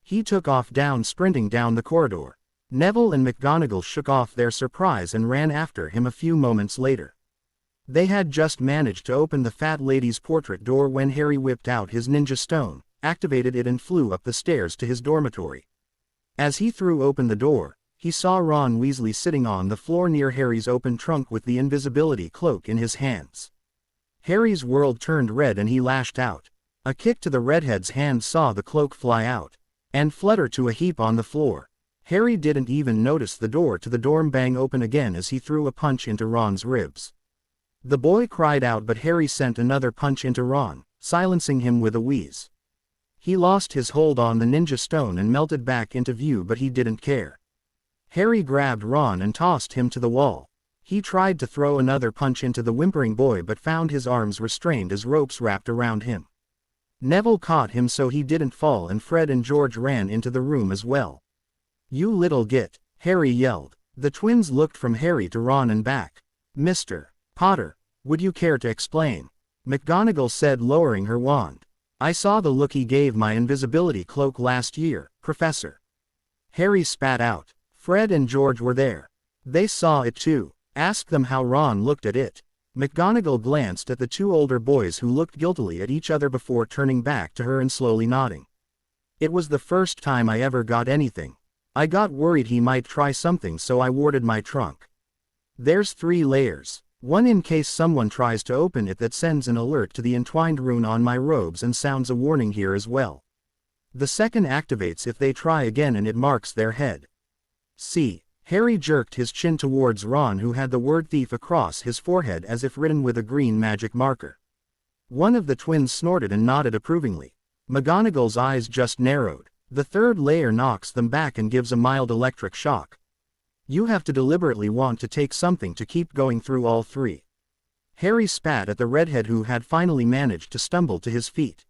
He took off sprinting down the corridor. Neville and McGonagall shook off their surprise and ran after him a few moments later. They had just managed to open the fat lady's portrait door when Harry whipped out his ninja stone, activated it and flew up the stairs to his dormitory. As he threw open the door, he saw Ron Weasley sitting on the floor near Harry's open trunk with the invisibility cloak in his hands. Harry's world turned red and he lashed out. A kick to the redhead's hand saw the cloak fly out and flutter to a heap on the floor. Harry didn't even notice the door to the dorm bang open again as he threw a punch into Ron's ribs. The boy cried out, but Harry sent another punch into Ron, silencing him with a wheeze. He lost his hold on the ninja stone and melted back into view, but he didn't care. Harry grabbed Ron and tossed him to the wall. He tried to throw another punch into the whimpering boy but found his arms restrained as ropes wrapped around him. Neville caught him so he didn't fall and Fred and George ran into the room as well. "You little git," Harry yelled. The twins looked from Harry to Ron and back. "Mr. Potter, would you care to explain?" McGonagall said, lowering her wand. "I saw the look he gave my invisibility cloak last year, Professor." Harry spat out. Fred and George were there. They saw it too. Ask them how Ron looked at it. McGonagall glanced at the two older boys who looked guiltily at each other before turning back to her and slowly nodding. "It was the first time I ever got anything. I got worried he might try something so I warded my trunk. There's 3 layers. One in case someone tries to open it that sends an alert to the entwined rune on my robes and sounds a warning here as well. The second activates if they try again and it marks their head. See." Harry jerked his chin towards Ron who had the word thief across his forehead as if written with a green magic marker. One of the twins snorted and nodded approvingly. McGonagall's eyes just narrowed. "The third layer knocks them back and gives a mild electric shock. You have to deliberately want to take something to keep going through all 3. Harry spat at the redhead who had finally managed to stumble to his feet.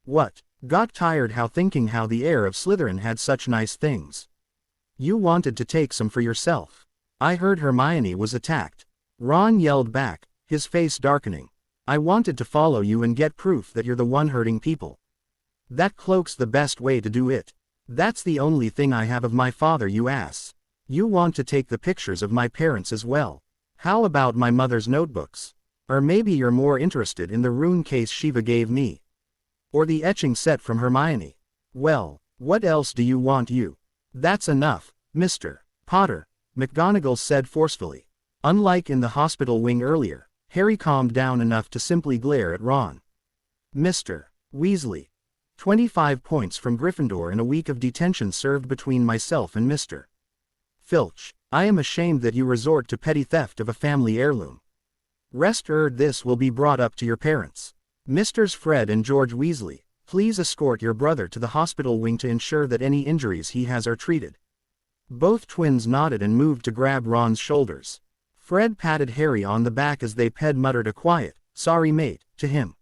"What? Got tired thinking how the heir of Slytherin had such nice things. You wanted to take some for yourself. I heard Hermione was attacked." Ron yelled back, his face darkening. "I wanted to follow you and get proof that you're the one hurting people. That cloak's the best way to do it. That's the only thing I have of my father, you ass. You want to take the pictures of my parents as well. How about my mother's notebooks? Or maybe you're more interested in the rune case Shiva gave me. Or the etching set from Hermione. Well, what else do you want, you?" "That's enough, Mr. Potter," McGonagall said forcefully. Unlike in the hospital wing earlier, Harry calmed down enough to simply glare at Ron. "Mr. Weasley. 25 points from Gryffindor and a week of detention served between myself and Mr. Filch. I am ashamed that you resort to petty theft of a family heirloom. Rest assured this will be brought up to your parents. Misters Fred and George Weasley, please escort your brother to the hospital wing to ensure that any injuries he has are treated." Both twins nodded and moved to grab Ron's shoulders. Fred patted Harry on the back as they muttered a quiet, "Sorry mate," to him.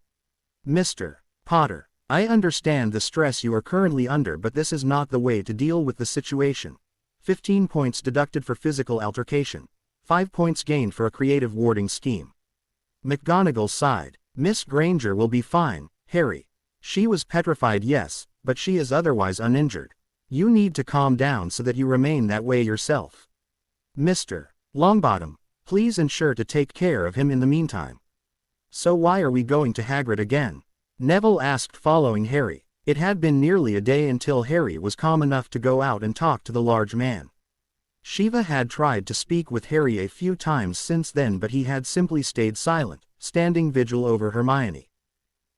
"Mr. Potter, I understand the stress you are currently under, but this is not the way to deal with the situation. 15 points deducted for physical altercation. 5 points gained for a creative warding scheme." McGonagall sighed. "Miss Granger will be fine, Harry. She was petrified, yes, but she is otherwise uninjured. You need to calm down so that you remain that way yourself. Mr. Longbottom, please ensure to take care of him in the meantime." "So why are we going to Hagrid again?" Neville asked, following Harry. It had been nearly a day until Harry was calm enough to go out and talk to the large man. Shiva had tried to speak with Harry a few times since then, but he had simply stayed silent, standing vigil over Hermione.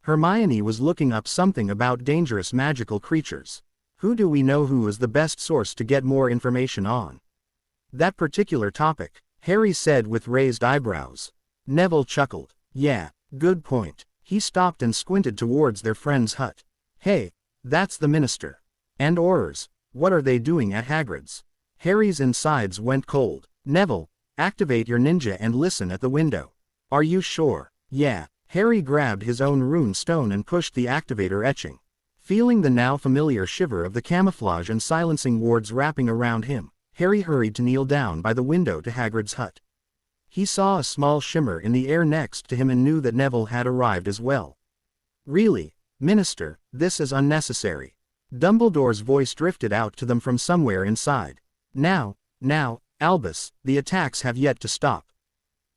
Hermione was looking up something about dangerous magical creatures. Who do we know who is the best source to get more information on that particular topic? Harry said with raised eyebrows. Neville chuckled. "Yeah, good point." He stopped and squinted towards their friend's hut. "Hey, that's the minister. And Aurors, what are they doing at Hagrid's?" Harry's insides went cold. "Neville, activate your ninja and listen at the window." "Are you sure?" "Yeah." Harry grabbed his own rune stone and pushed the activator etching. Feeling the now familiar shiver of the camouflage and silencing wards wrapping around him, Harry hurried to kneel down by the window to Hagrid's hut. He saw a small shimmer in the air next to him and knew that Neville had arrived as well. "Really, Minister, this is unnecessary." Dumbledore's voice drifted out to them from somewhere inside. Now, Albus, the attacks have yet to stop.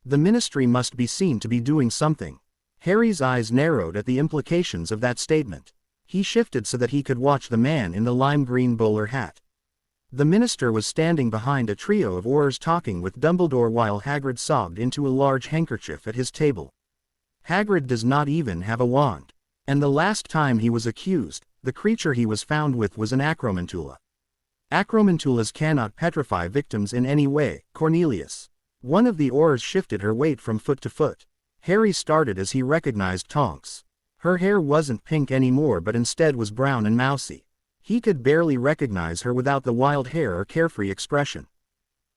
The Ministry must be seen to be doing something." Harry's eyes narrowed at the implications of that statement. He shifted so that he could watch the man in the lime green bowler hat. The minister was standing behind a trio of Aurors talking with Dumbledore while Hagrid sobbed into a large handkerchief at his table. Hagrid does not even have a wand. And the last time he was accused, the creature he was found with was an acromantula. Acromantulas cannot petrify victims in any way, Cornelius. One of the Aurors shifted her weight from foot to foot. Harry started as he recognized Tonks. Her hair wasn't pink anymore but instead was brown and mousy. He could barely recognize her without the wild hair or carefree expression.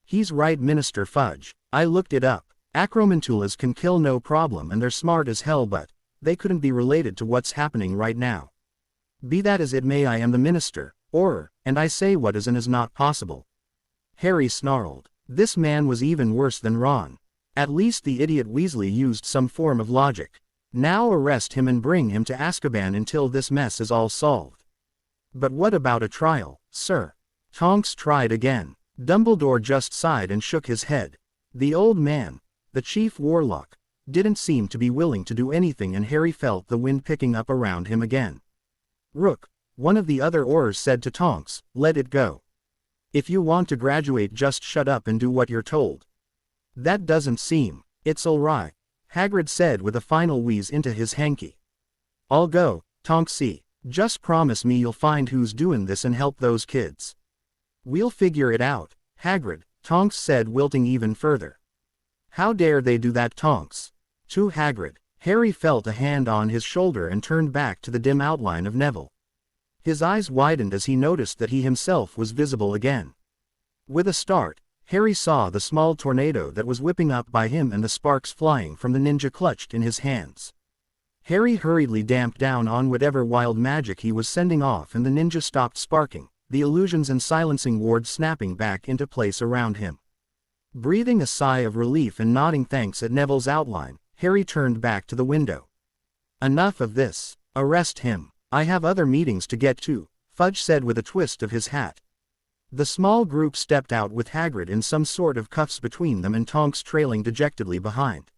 "He's right, Minister Fudge. I looked it up. Acromantulas can kill no problem and they're smart as hell, but they couldn't be related to what's happening right now. Be that as it may, I am the minister, and I say what is and is not possible. Harry snarled. This man was even worse than Ron. At least the idiot Weasley used some form of logic. Now arrest him and bring him to Azkaban until this mess is all solved. But what about a trial, sir? Tonks tried again. Dumbledore just sighed and shook his head. The old man, the chief warlock, didn't seem to be willing to do anything, and Harry felt the wind picking up around him again. Rook, one of the other Aurors said to Tonks, let it go. If you want to graduate, just shut up and do what you're told. That doesn't seem. It's alright, Hagrid said with a final wheeze into his hanky. I'll go, Tonksy. Just promise me you'll find who's doing this and help those kids. We'll figure it out, Hagrid, Tonks said, wilting even further. How dare they do that, Tonks? To Hagrid, Harry felt a hand on his shoulder and turned back to the dim outline of Neville. His eyes widened as he noticed that he himself was visible again. With a start, Harry saw the small tornado that was whipping up by him and the sparks flying from the ninja clutched in his hands. Harry hurriedly damped down on whatever wild magic he was sending off, and the ninja stopped sparking, the illusions and silencing wards snapping back into place around him. Breathing a sigh of relief and nodding thanks at Neville's outline, Harry turned back to the window. Enough of this. Arrest him. I have other meetings to get to, Fudge said with a twist of his hat. The small group stepped out with Hagrid in some sort of cuffs between them and Tonks trailing dejectedly behind.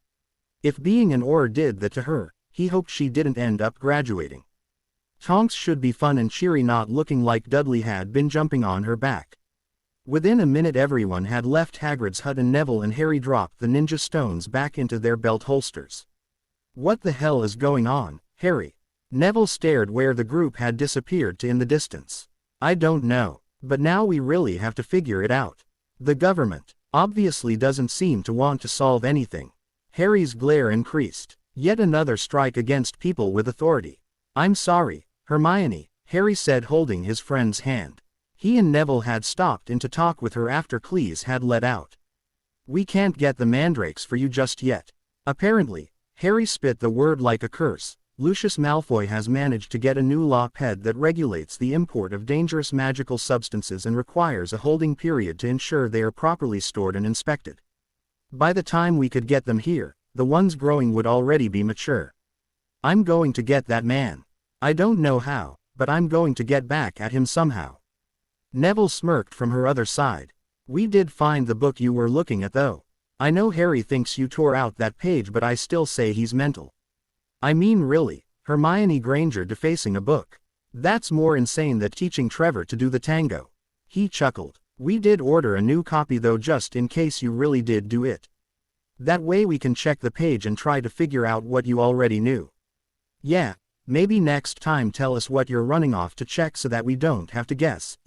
If being an Auror did that to her, he hoped she didn't end up graduating. Tonks should be fun and cheery, not looking like Dudley had been jumping on her back. Within a minute everyone had left Hagrid's hut and Neville and Harry dropped the ninja stones back into their belt holsters. What the hell is going on, Harry? Neville stared where the group had disappeared to in the distance. I don't know, but now we really have to figure it out. The government obviously doesn't seem to want to solve anything. Harry's glare increased. Yet another strike against people with authority. I'm sorry, Hermione, Harry said, holding his friend's hand. He and Neville had stopped in to talk with her after Cleese had let out. We can't get the mandrakes for you just yet. Apparently, Harry spit the word like a curse. Lucius Malfoy has managed to get a new law ped that regulates the import of dangerous magical substances and requires a holding period to ensure they are properly stored and inspected. By the time we could get them here, the ones growing would already be mature. I'm going to get that man. I don't know how, but I'm going to get back at him somehow. Neville smirked from her other side. We did find the book you were looking at though. I know Harry thinks you tore out that page, but I still say he's mental. I mean really, Hermione Granger defacing a book. That's more insane than teaching Trevor to do the tango. He chuckled. We did order a new copy though, just in case you really did do it. That way we can check the page and try to figure out what you already knew. Yeah, maybe next time tell us what you're running off to check so that we don't have to guess,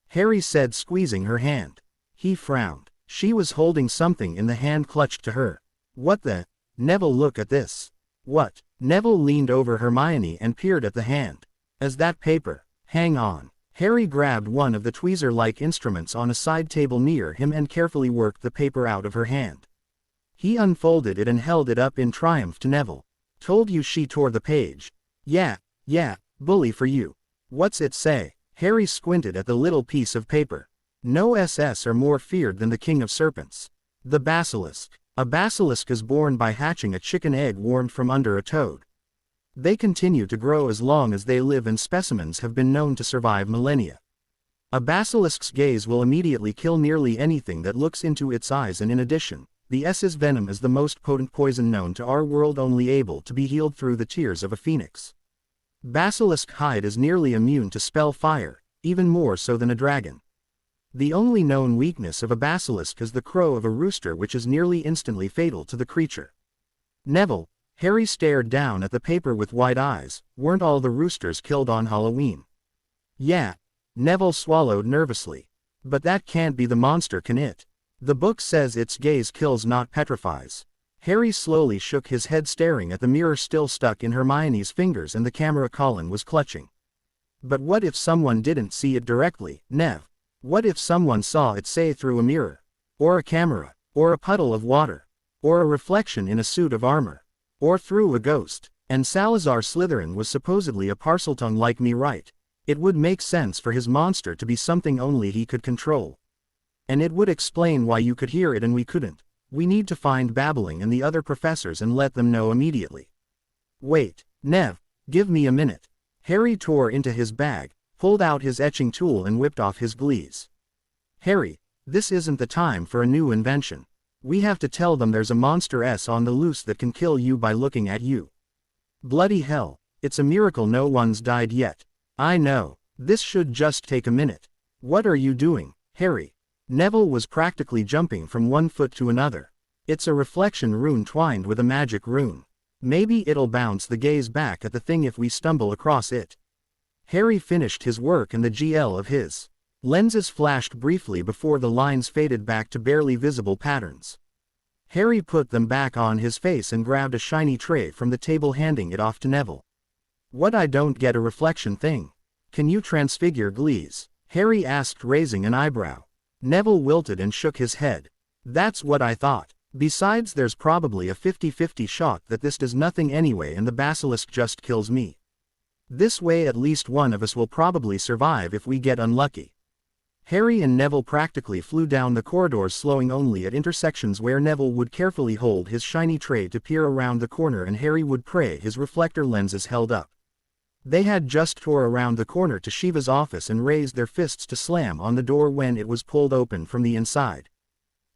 Harry said, squeezing her hand. He frowned. She was holding something in the hand clutched to her. What the? Neville, look at this. What? Neville leaned over Hermione and peered at the hand. Is that paper? Hang on. Harry grabbed one of the tweezer-like instruments on a side table near him and carefully worked the paper out of her hand. He unfolded it and held it up in triumph to Neville. Told you she tore the page. Yeah, bully for you. What's it say? Harry squinted at the little piece of paper. No SS are more feared than the king of serpents. The basilisk. A basilisk is born by hatching a chicken egg warmed from under a toad. They continue to grow as long as they live, and specimens have been known to survive millennia. A basilisk's gaze will immediately kill nearly anything that looks into its eyes, and in addition, the S's venom is the most potent poison known to our world, only able to be healed through the tears of a phoenix. Basilisk hide is nearly immune to spell fire, even more so than a dragon. The only known weakness of a basilisk is the crow of a rooster, which is nearly instantly fatal to the creature. Neville, Harry stared down at the paper with wide eyes. Weren't all the roosters killed on Halloween? Yeah. Neville swallowed nervously. But that can't be the monster, can it? The book says its gaze kills, not petrifies. Harry slowly shook his head, staring at the mirror still stuck in Hermione's fingers and the camera Colin was clutching. But what if someone didn't see it directly, Nev? What if someone saw it, say through a mirror? Or a camera? Or a puddle of water. Or a reflection in a suit of armor. Or through a ghost. And Salazar Slytherin was supposedly a Parseltongue like me, right? It would make sense for his monster to be something only he could control. And it would explain why you could hear it and we couldn't. We need to find Babbling and the other professors and let them know immediately. Wait, Nev, give me a minute. Harry tore into his bag, pulled out his etching tool and whipped off his glees. Harry, this isn't the time for a new invention. We have to tell them there's a monster on the loose that can kill you by looking at you. Bloody hell, it's a miracle no one's died yet. I know, this should just take a minute. What are you doing, Harry? Neville was practically jumping from one foot to another. It's a reflection rune twined with a magic rune. Maybe it'll bounce the gaze back at the thing if we stumble across it. Harry finished his work and the GL of his lenses flashed briefly before the lines faded back to barely visible patterns. Harry put them back on his face and grabbed a shiny tray from the table, handing it off to Neville. What, I don't get a reflection thing. Can you transfigure glees? Harry asked, raising an eyebrow. Neville wilted and shook his head. That's what I thought. Besides, there's probably a 50-50 shot that this does nothing anyway and the basilisk just kills me. This way at least one of us will probably survive if we get unlucky. Harry and Neville practically flew down the corridors, slowing only at intersections where Neville would carefully hold his shiny tray to peer around the corner and Harry would pray his reflector lenses held up. They had just tore around the corner to Shiva's office and raised their fists to slam on the door when it was pulled open from the inside.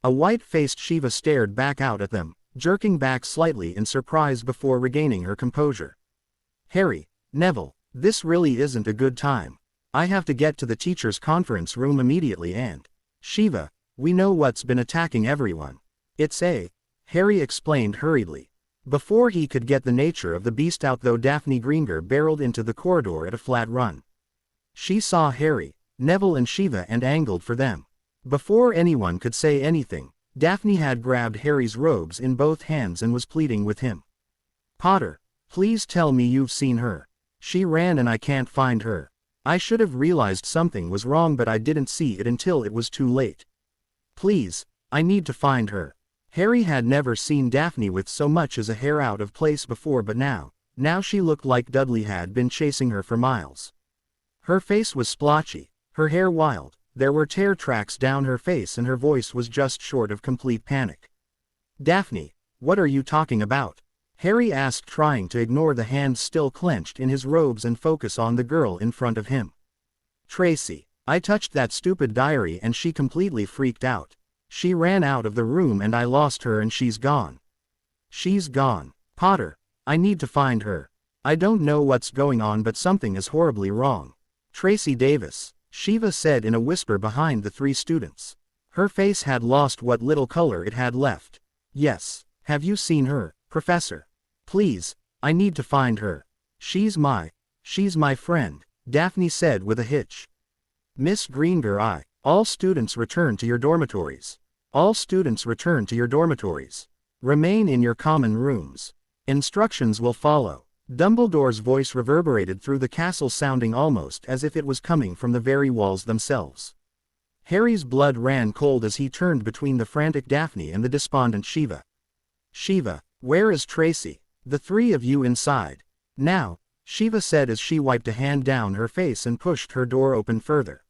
A white-faced Shiva stared back out at them, jerking back slightly in surprise before regaining her composure. Harry, Neville, this really isn't a good time. I have to get to the teacher's conference room immediately and… Shiva, we know what's been attacking everyone. It's a… Harry explained hurriedly. Before he could get the nature of the beast out though, Daphne Greenger barreled into the corridor at a flat run. She saw Harry, Neville and Shiva and angled for them. Before anyone could say anything, Daphne had grabbed Harry's robes in both hands and was pleading with him. Potter, please tell me you've seen her. She ran and I can't find her. I should have realized something was wrong but I didn't see it until it was too late. Please, I need to find her. Harry had never seen Daphne with so much as a hair out of place before, but now she looked like Dudley had been chasing her for miles. Her face was splotchy, her hair wild, there were tear tracks down her face and her voice was just short of complete panic. Daphne, what are you talking about? Harry asked, trying to ignore the hands still clenched in his robes and focus on the girl in front of him. Tracy, I touched that stupid diary and she completely freaked out. She ran out of the room and I lost her and she's gone. She's gone. Potter, I need to find her. I don't know what's going on but something is horribly wrong. Tracy Davis, Shiva said in a whisper behind the three students. Her face had lost what little color it had left. Yes, have you seen her, Professor? Please, I need to find her. She's my friend, Daphne said with a hitch. Miss Greenger, all students return to your dormitories. All students return to your dormitories. Remain in your common rooms. Instructions will follow. Dumbledore's voice reverberated through the castle, sounding almost as if it was coming from the very walls themselves. Harry's blood ran cold as he turned between the frantic Daphne and the despondent Shiva. Shiva, where is Tracy? The three of you inside. Now, Shiva said as she wiped a hand down her face and pushed her door open further.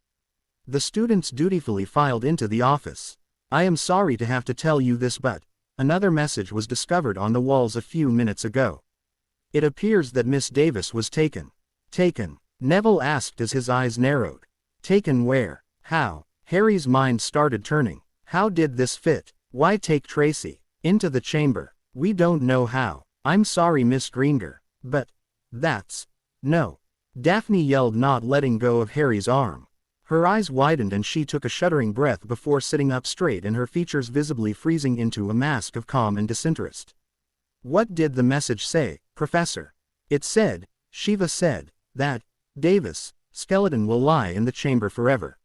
The students dutifully filed into the office. I am sorry to have to tell you this, but another message was discovered on the walls a few minutes ago. It appears that Miss Davis was taken. Taken? Neville asked as his eyes narrowed. Taken where? How? Harry's mind started turning. How did this fit? Why take Tracy into the chamber? We don't know how. I'm sorry, Miss Greenger, but that's… No. Daphne yelled, not letting go of Harry's arm. Her eyes widened and she took a shuddering breath before sitting up straight and her features visibly freezing into a mask of calm and disinterest. What did the message say, Professor? It said, Shiva said, that Davis, skeleton will lie in the chamber forever.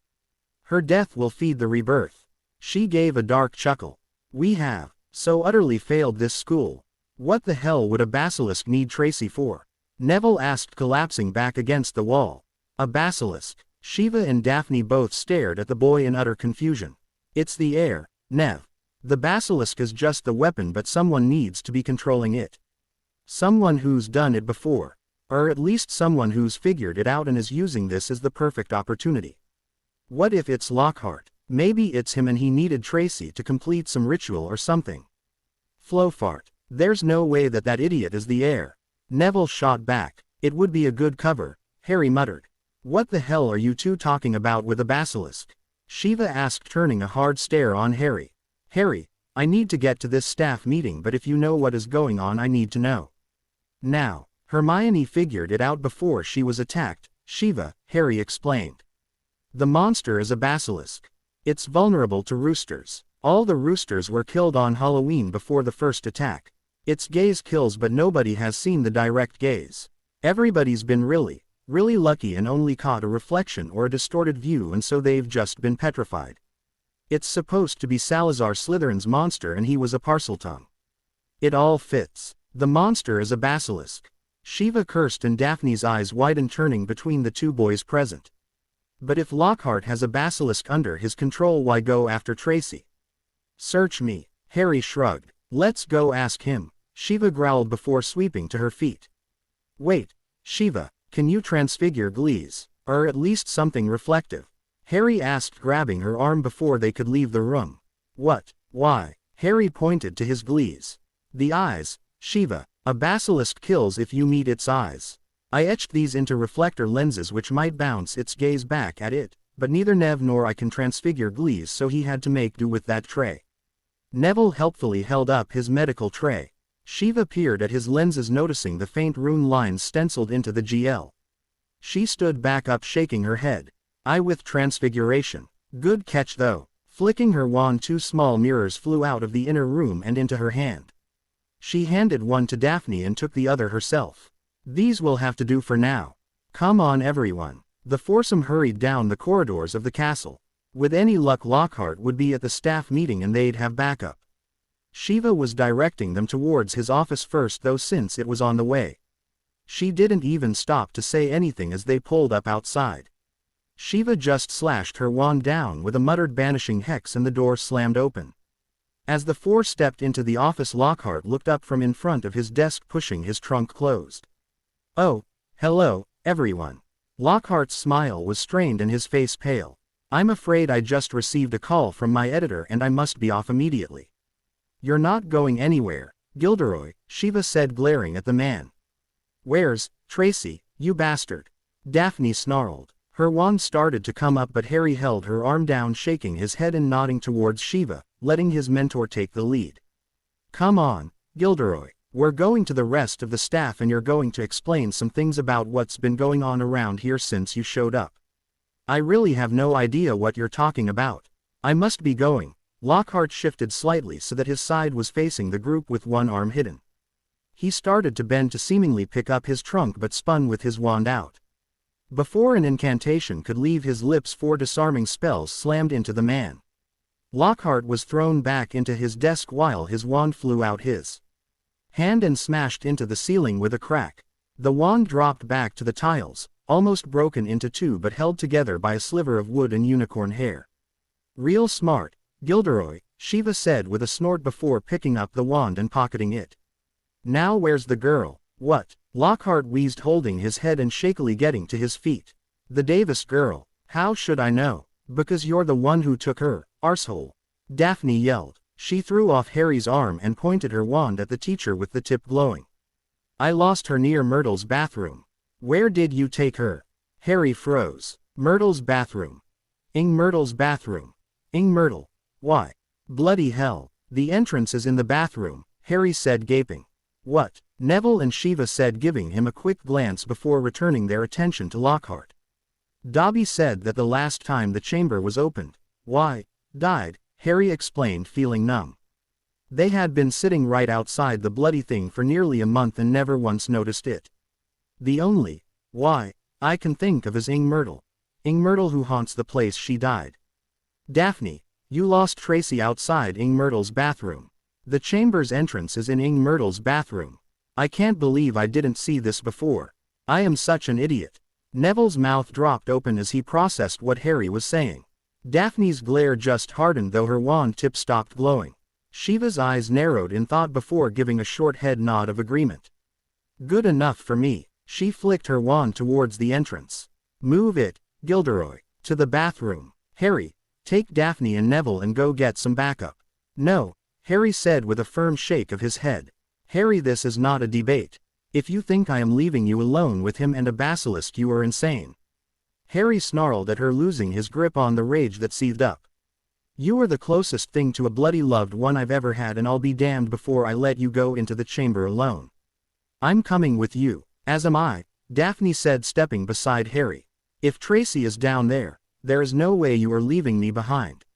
Her death will feed the rebirth. She gave a dark chuckle. We have so utterly failed this school. What the hell would a basilisk need Tracy for? Neville asked, collapsing back against the wall. A basilisk? Shiva and Daphne both stared at the boy in utter confusion. It's the heir, Nev. The basilisk is just the weapon, but someone needs to be controlling it. Someone who's done it before. Or at least someone who's figured it out and is using this as the perfect opportunity. What if it's Lockhart? Maybe it's him and he needed Tracy to complete some ritual or something. Flowfart. There's no way that that idiot is the heir. Neville shot back. It would be a good cover, Harry muttered. What the hell are you two talking about with a basilisk? Shiva asked, turning a hard stare on Harry. Harry, I need to get to this staff meeting, but if you know what is going on, I need to know. Now. Hermione figured it out before she was attacked, Shiva, Harry explained. The monster is a basilisk. It's vulnerable to roosters. All the roosters were killed on Halloween before the first attack. Its gaze kills, but nobody has seen the direct gaze. Everybody's been really lucky and only caught a reflection or a distorted view, and so they've just been petrified. It's supposed to be Salazar Slytherin's monster and he was a Parseltongue. It all fits. The monster is a basilisk. Shiva cursed and Daphne's eyes widened, turning between the two boys present. But if Lockhart has a basilisk under his control, why go after Tracy? Search me. Harry shrugged. Let's go ask him, Shiva growled before sweeping to her feet. Wait, Shiva, can you transfigure Glees, or at least something reflective? Harry asked, grabbing her arm before they could leave the room. What? Why? Harry pointed to his Glees. The eyes, Shiva. A basilisk kills if you meet its eyes. I etched these into reflector lenses which might bounce its gaze back at it, but neither Nev nor I can transfigure Glees, so he had to make do with that tray. Neville helpfully held up his medical tray. Shiva peered at his lenses, noticing the faint rune lines stenciled into the GL. She stood back up, shaking her head. I with transfiguration. Good catch though. Flicking her wand, 2 small mirrors flew out of the inner room and into her hand. She handed one to Daphne and took the other herself. These will have to do for now. Come on everyone. The foursome hurried down the corridors of the castle. With any luck, Lockhart would be at the staff meeting and they'd have backup. Shiva was directing them towards his office first, though, since it was on the way. She didn't even stop to say anything as they pulled up outside. Shiva just slashed her wand down with a muttered banishing hex and the door slammed open. As the four stepped into the office, Lockhart looked up from in front of his desk, pushing his trunk closed. Oh, hello, everyone. Lockhart's smile was strained and his face pale. I'm afraid I just received a call from my editor and I must be off immediately. You're not going anywhere, Gilderoy, Shiva said, glaring at the man. Where's Tracy, you bastard? Daphne snarled. Her wand started to come up, but Harry held her arm down, shaking his head and nodding towards Shiva, letting his mentor take the lead. Come on, Gilderoy. We're going to the rest of the staff and you're going to explain some things about what's been going on around here since you showed up. I really have no idea what you're talking about. I must be going. Lockhart shifted slightly so that his side was facing the group with one arm hidden. He started to bend to seemingly pick up his trunk, but spun with his wand out. Before an incantation could leave his lips, 4 disarming spells slammed into the man. Lockhart was thrown back into his desk while his wand flew out his hand and smashed into the ceiling with a crack. The wand dropped back to the tiles, almost broken into 2 but held together by a sliver of wood and unicorn hair. Real smart, Gilderoy, Shiva said with a snort before picking up the wand and pocketing it. Now where's the girl? What? Lockhart wheezed, holding his head and shakily getting to his feet. The Davis girl. How should I know? Because you're the one who took her, arsehole. Daphne yelled. She threw off Harry's arm and pointed her wand at the teacher with the tip glowing. I lost her near Myrtle's bathroom. Where did you take her? Harry froze. Myrtle's bathroom. Myrtle's bathroom. Myrtle. Why? Bloody hell. The entrance is in the bathroom, Harry said, gaping. What? Neville and Shiva said, giving him a quick glance before returning their attention to Lockhart. Dobby said that the last time the chamber was opened, died, Harry explained, feeling numb. They had been sitting right outside the bloody thing for nearly a month and never once noticed it. The only I can think of is Myrtle. Myrtle, who haunts the place she died. Daphne, you lost Tracy outside Myrtle's bathroom. The chamber's entrance is in Myrtle's bathroom. I can't believe I didn't see this before. I am such an idiot. Neville's mouth dropped open as he processed what Harry was saying. Daphne's glare just hardened, though her wand tip stopped glowing. Shiva's eyes narrowed in thought before giving a short head nod of agreement. Good enough for me. She flicked her wand towards the entrance. Move it, Gilderoy. To the bathroom. Harry, take Daphne and Neville and go get some backup. No, Harry said with a firm shake of his head. Harry, this is not a debate. If you think I am leaving you alone with him and a basilisk, you are insane. Harry snarled at her, losing his grip on the rage that seethed up. You are the closest thing to a bloody loved one I've ever had, and I'll be damned before I let you go into the chamber alone. I'm coming with you. As am I, Daphne said, stepping beside Harry. If Tracy is down there, there is no way you are leaving me behind.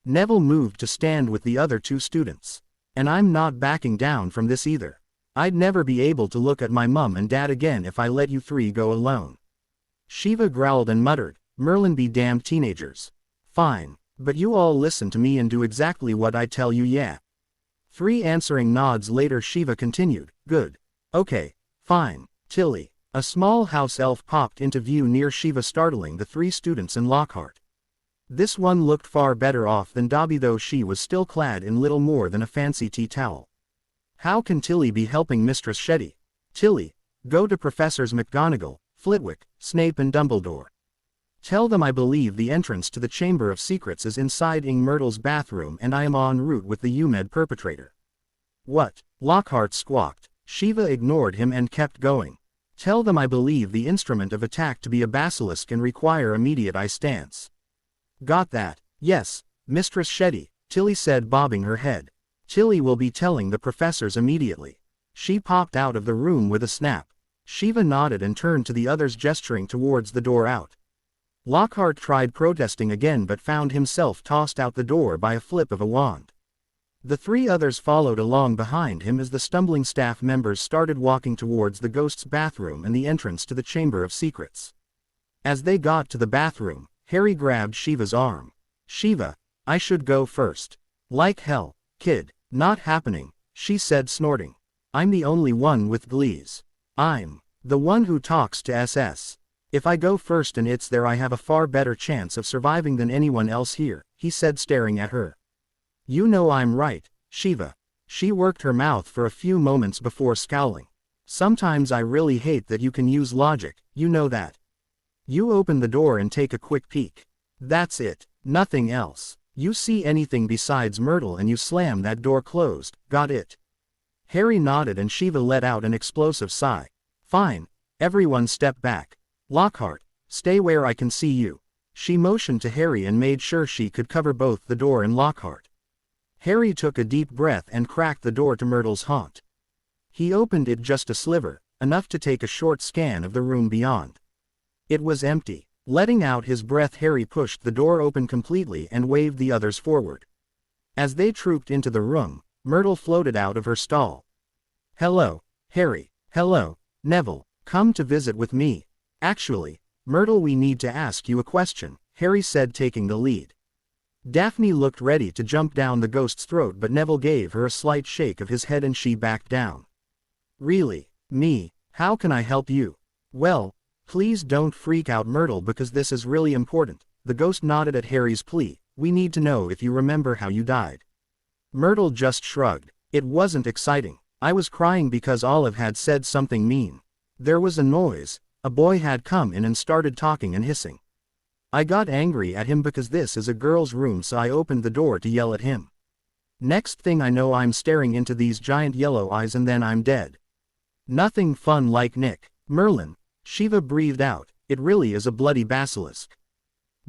Neville moved to stand with the other two students. And I'm not backing down from this either. I'd never be able to look at my mum and dad again if I let you three go alone. Shiva growled and muttered, Merlin be damned teenagers. Fine. But you all listen to me and do exactly what I tell you, yeah? 3 answering nods later, Shiva continued, good. Okay, fine. Tilly. A small house elf popped into view near Shiva, startling the 3 students in Lockhart. This one looked far better off than Dobby, though she was still clad in little more than a fancy tea towel. How can Tilly be helping Mistress Shetty? Tilly, go to Professors McGonagall, Flitwick, Snape and Dumbledore. Tell them I believe the entrance to the Chamber of Secrets is inside Ing Myrtle's bathroom and I am en route with the UMed perpetrator. What? Lockhart squawked. Shiva ignored him and kept going. Tell them I believe the instrument of attack to be a basilisk and require immediate eye stance. Got that? Yes, Mistress Shetty, Tilly said, bobbing her head. Tilly will be telling the professors immediately. She popped out of the room with a snap. Shiva nodded and turned to the others, gesturing towards the door out. Lockhart tried protesting again but found himself tossed out the door by a flip of a wand. The 3 others followed along behind him as the stumbling staff members started walking towards the ghost's bathroom and the entrance to the Chamber of Secrets. As they got to the bathroom, Harry grabbed Shiva's arm. Shiva, I should go first. Like hell, kid. Not happening, she said, snorting. I'm the only one with glees. I'm the one who talks to SS. If I go first and it's there, I have a far better chance of surviving than anyone else here, he said, staring at her. You know I'm right, Shiva. She worked her mouth for a few moments before scowling. Sometimes I really hate that you can use logic, you know that. You open the door and take a quick peek. That's it, nothing else. You see anything besides Myrtle and you slam that door closed, got it? Harry nodded and Shiva let out an explosive sigh. Fine, everyone step back. Lockhart, stay where I can see you. She motioned to Harry and made sure she could cover both the door and Lockhart. Harry took a deep breath and cracked the door to Myrtle's haunt. He opened it just a sliver, enough to take a short scan of the room beyond. It was empty. Letting out his breath, Harry pushed the door open completely and waved the others forward. As they trooped into the room, Myrtle floated out of her stall. Hello, Harry. Hello, Neville. Come to visit with me. Actually, Myrtle, we need to ask you a question, Harry said, taking the lead. Daphne looked ready to jump down the ghost's throat, but Neville gave her a slight shake of his head and she backed down. Really? Me? How can I help you? Well, please don't freak out, Myrtle, because this is really important. The ghost nodded at Harry's plea. We need to know if you remember how you died. Myrtle just shrugged. It wasn't exciting. I was crying because Olive had said something mean. There was a noise. A boy had come in and started talking and hissing. I got angry at him because this is a girl's room, so I opened the door to yell at him. Next thing I know, I'm staring into these giant yellow eyes and then I'm dead. Nothing fun like Nick. Merlin. Shiva breathed out. It really is a bloody basilisk.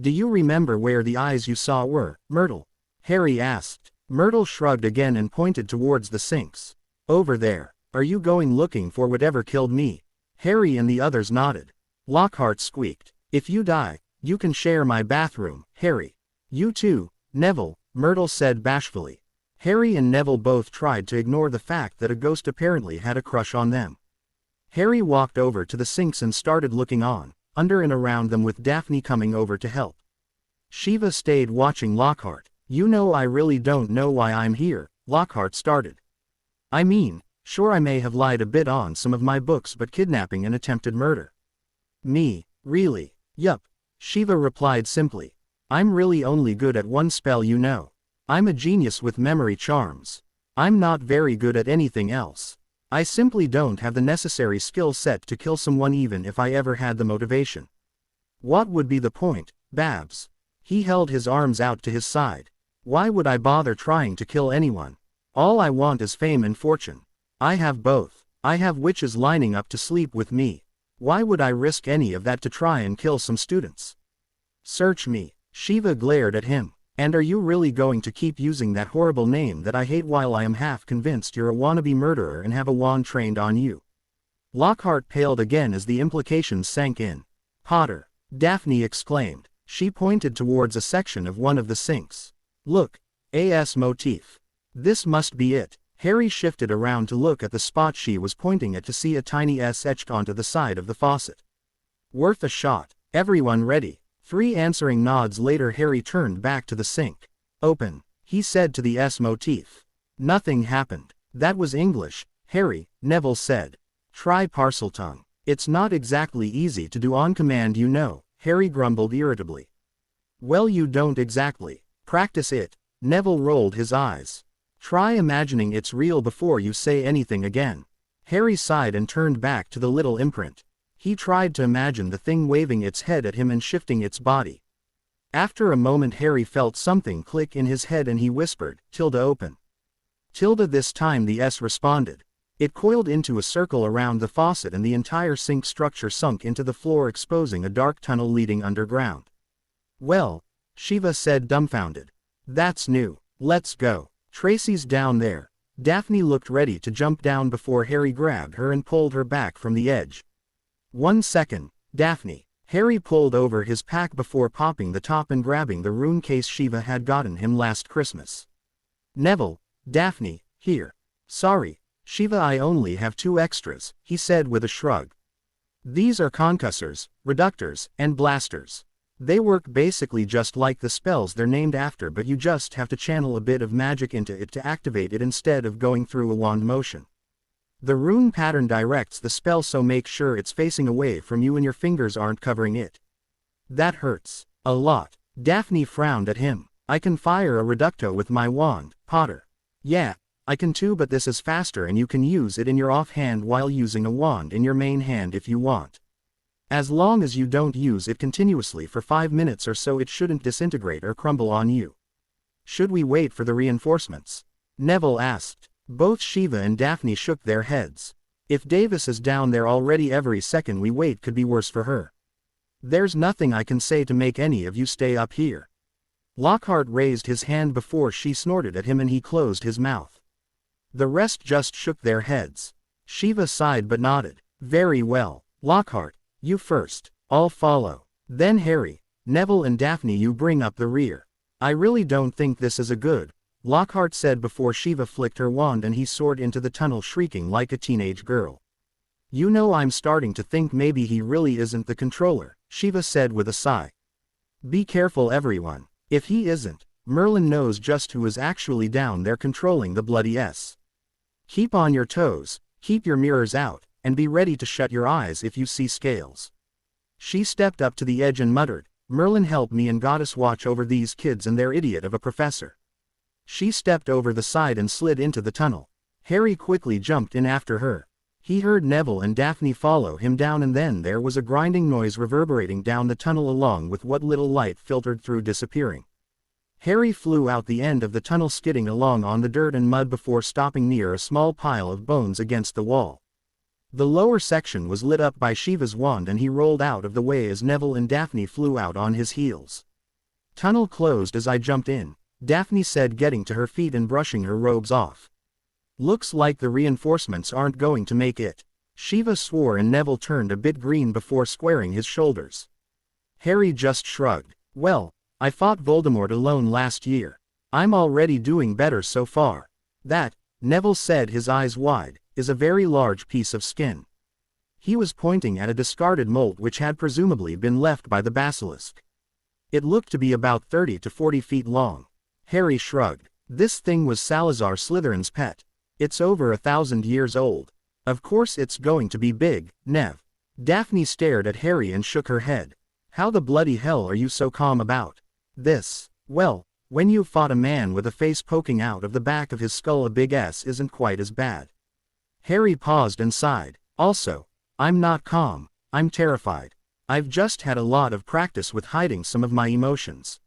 Do you remember where the eyes you saw were, Myrtle? Harry asked. Myrtle shrugged again and pointed towards the sinks. Over there. Are you going looking for whatever killed me? Harry and the others nodded. Lockhart squeaked. If you die, you can share my bathroom, Harry. You too, Neville, Myrtle said bashfully. Harry and Neville both tried to ignore the fact that a ghost apparently had a crush on them. Harry walked over to the sinks and started looking on, under and around them, with Daphne coming over to help. Shiva stayed watching Lockhart. You know, I really don't know why I'm here, Lockhart started. I mean, sure, I may have lied a bit on some of my books, but kidnapping and attempted murder. Me, really? Yup, Shiva replied simply. I'm really only good at one spell, you know. I'm a genius with memory charms. I'm not very good at anything else. I simply don't have the necessary skill set to kill someone even if I ever had the motivation. What would be the point, Babs? He held his arms out to his side. Why would I bother trying to kill anyone? All I want is fame and fortune. I have both. I have witches lining up to sleep with me. Why would I risk any of that to try and kill some students? Search me. Shiva glared at him. And are you really going to keep using that horrible name that I hate while I am half convinced you're a wannabe murderer and have a wand trained on you? Lockhart paled again as the implications sank in. Potter, Daphne exclaimed. She pointed towards a section of one of the sinks. Look, AS motif. This must be it. Harry shifted around to look at the spot she was pointing at to see a tiny S etched onto the side of the faucet. Worth a shot. Everyone ready? 3 answering nods later Harry turned back to the sink. Open, he said to the S motif. Nothing happened. That was English, Harry, Neville said. Try Parseltongue. It's not exactly easy to do on command, you know, Harry grumbled irritably. Well, you don't exactly. Practice it. Neville rolled his eyes. Try imagining it's real before you say anything again. Harry sighed and turned back to the little imprint. He tried to imagine the thing waving its head at him and shifting its body. After a moment Harry felt something click in his head and he whispered, Tilda open. Tilda this time the S responded. It coiled into a circle around the faucet and the entire sink structure sunk into the floor exposing a dark tunnel leading underground. Well, Shiva said dumbfounded. That's new. Let's go. Tracy's down there. Daphne looked ready to jump down before Harry grabbed her and pulled her back from the edge. 1 second, Daphne. Harry pulled over his pack before popping the top and grabbing the rune case Shiva had gotten him last Christmas. Neville, Daphne, here. Sorry, Shiva, I only have 2 extras, he said with a shrug. These are concussors, reductors, and blasters. They work basically just like the spells they're named after, but you just have to channel a bit of magic into it to activate it instead of going through a wand motion. The rune pattern directs the spell, so make sure it's facing away from you and your fingers aren't covering it. That hurts. A lot. Daphne frowned at him. I can fire a reducto with my wand, Potter. Yeah, I can too, but this is faster and you can use it in your offhand while using a wand in your main hand if you want. As long as you don't use it continuously for 5 minutes or so, it shouldn't disintegrate or crumble on you. Should we wait for the reinforcements? Neville asked. Both Shiva and Daphne shook their heads. If Davis is down there already, every second we wait could be worse for her. There's nothing I can say to make any of you stay up here. Lockhart raised his hand before she snorted at him and he closed his mouth. The rest just shook their heads. Shiva sighed but nodded. Very well. Lockhart, you first. I'll follow. Then Harry, Neville and Daphne, you bring up the rear. I really don't think this is a good, Lockhart said before Shiva flicked her wand and he soared into the tunnel shrieking like a teenage girl. You know, I'm starting to think maybe he really isn't the controller, Shiva said with a sigh. Be careful everyone. If he isn't, Merlin knows just who is actually down there controlling the bloody S. Keep on your toes, keep your mirrors out, and be ready to shut your eyes if you see scales. She stepped up to the edge and muttered, Merlin, help me and Goddess watch over these kids and their idiot of a professor. She stepped over the side and slid into the tunnel. Harry quickly jumped in after her. He heard Neville and Daphne follow him down, and then there was a grinding noise reverberating down the tunnel along with what little light filtered through disappearing. Harry flew out the end of the tunnel, skidding along on the dirt and mud before stopping near a small pile of bones against the wall. The lower section was lit up by Shiva's wand and he rolled out of the way as Neville and Daphne flew out on his heels. Tunnel closed as I jumped in, Daphne said, getting to her feet and brushing her robes off. Looks like the reinforcements aren't going to make it. Shiva swore and Neville turned a bit green before squaring his shoulders. Harry just shrugged. Well, I fought Voldemort alone last year. I'm already doing better so far. That, Neville said, his eyes wide, is a very large piece of skin. He was pointing at a discarded mold which had presumably been left by the basilisk. It looked to be about 30 to 40 feet long. Harry shrugged. This thing was Salazar Slytherin's pet. It's over 1,000 years old. Of course it's going to be big, Nev. Daphne stared at Harry and shook her head. How the bloody hell are you so calm about this? Well, When you fought a man with a face poking out of the back of his skull, a big S isn't quite as bad. Harry paused and sighed. Also, I'm not calm, I'm terrified. I've just had a lot of practice with hiding some of my emotions.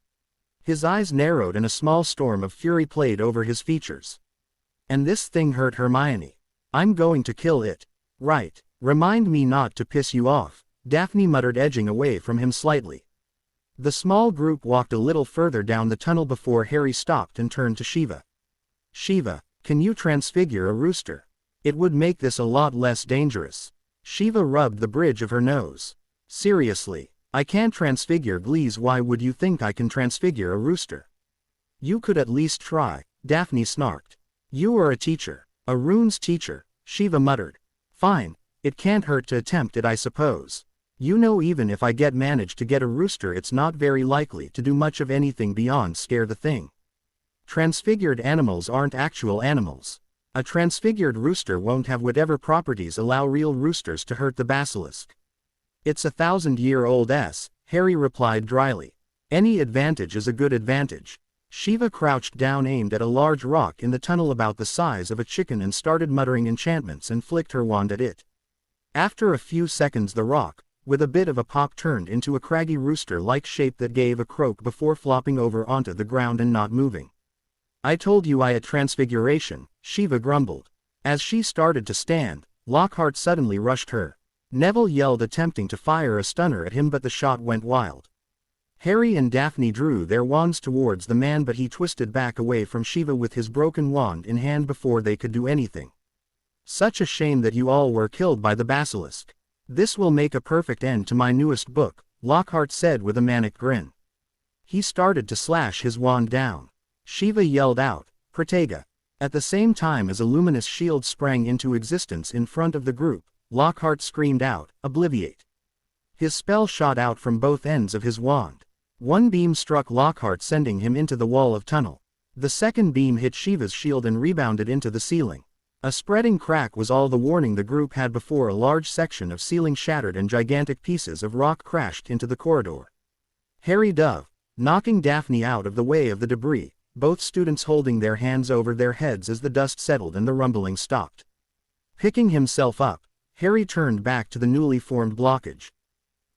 His eyes narrowed and a small storm of fury played over his features. And this thing hurt Hermione. I'm going to kill it. Right. Remind me not to piss you off, Daphne muttered, edging away from him slightly. The small group walked a little further down the tunnel before Harry stopped and turned to Shiva. Shiva, can you transfigure a rooster? It would make this a lot less dangerous. Shiva rubbed the bridge of her nose. Seriously, I can't transfigure Glees. Why would you think I can transfigure a rooster? You could at least try, Daphne snarked. You are a teacher. A rune's teacher, Shiva muttered. Fine, it can't hurt to attempt it, I suppose. You know, even if I manage to get a rooster, it's not very likely to do much of anything beyond scare the thing. Transfigured animals aren't actual animals. A transfigured rooster won't have whatever properties allow real roosters to hurt the basilisk. It's 1,000-year-old S, Harry replied dryly. Any advantage is a good advantage. Shiva crouched down, aimed at a large rock in the tunnel about the size of a chicken, and started muttering enchantments and flicked her wand at it. After a few seconds, the rock, with a bit of a pop, turned into a craggy rooster-like shape that gave a croak before flopping over onto the ground and not moving. I told you I had transfiguration, Shiva grumbled. As she started to stand, Lockhart suddenly rushed her. Neville yelled, attempting to fire a stunner at him, but the shot went wild. Harry and Daphne drew their wands towards the man, but he twisted back away from Shiva with his broken wand in hand before they could do anything. Such a shame that you all were killed by the basilisk. This will make a perfect end to my newest book, Lockhart said with a manic grin. He started to slash his wand down. Shiva yelled out, Protega. At the same time as a luminous shield sprang into existence in front of the group, Lockhart screamed out, Obliviate. His spell shot out from both ends of his wand. One beam struck Lockhart, sending him into the wall of tunnel. The second beam hit Shiva's shield and rebounded into the ceiling. A spreading crack was all the warning the group had before a large section of ceiling shattered and gigantic pieces of rock crashed into the corridor. Harry dove, knocking Daphne out of the way of the debris, both students holding their hands over their heads as the dust settled and the rumbling stopped. Picking himself up, Harry turned back to the newly formed blockage.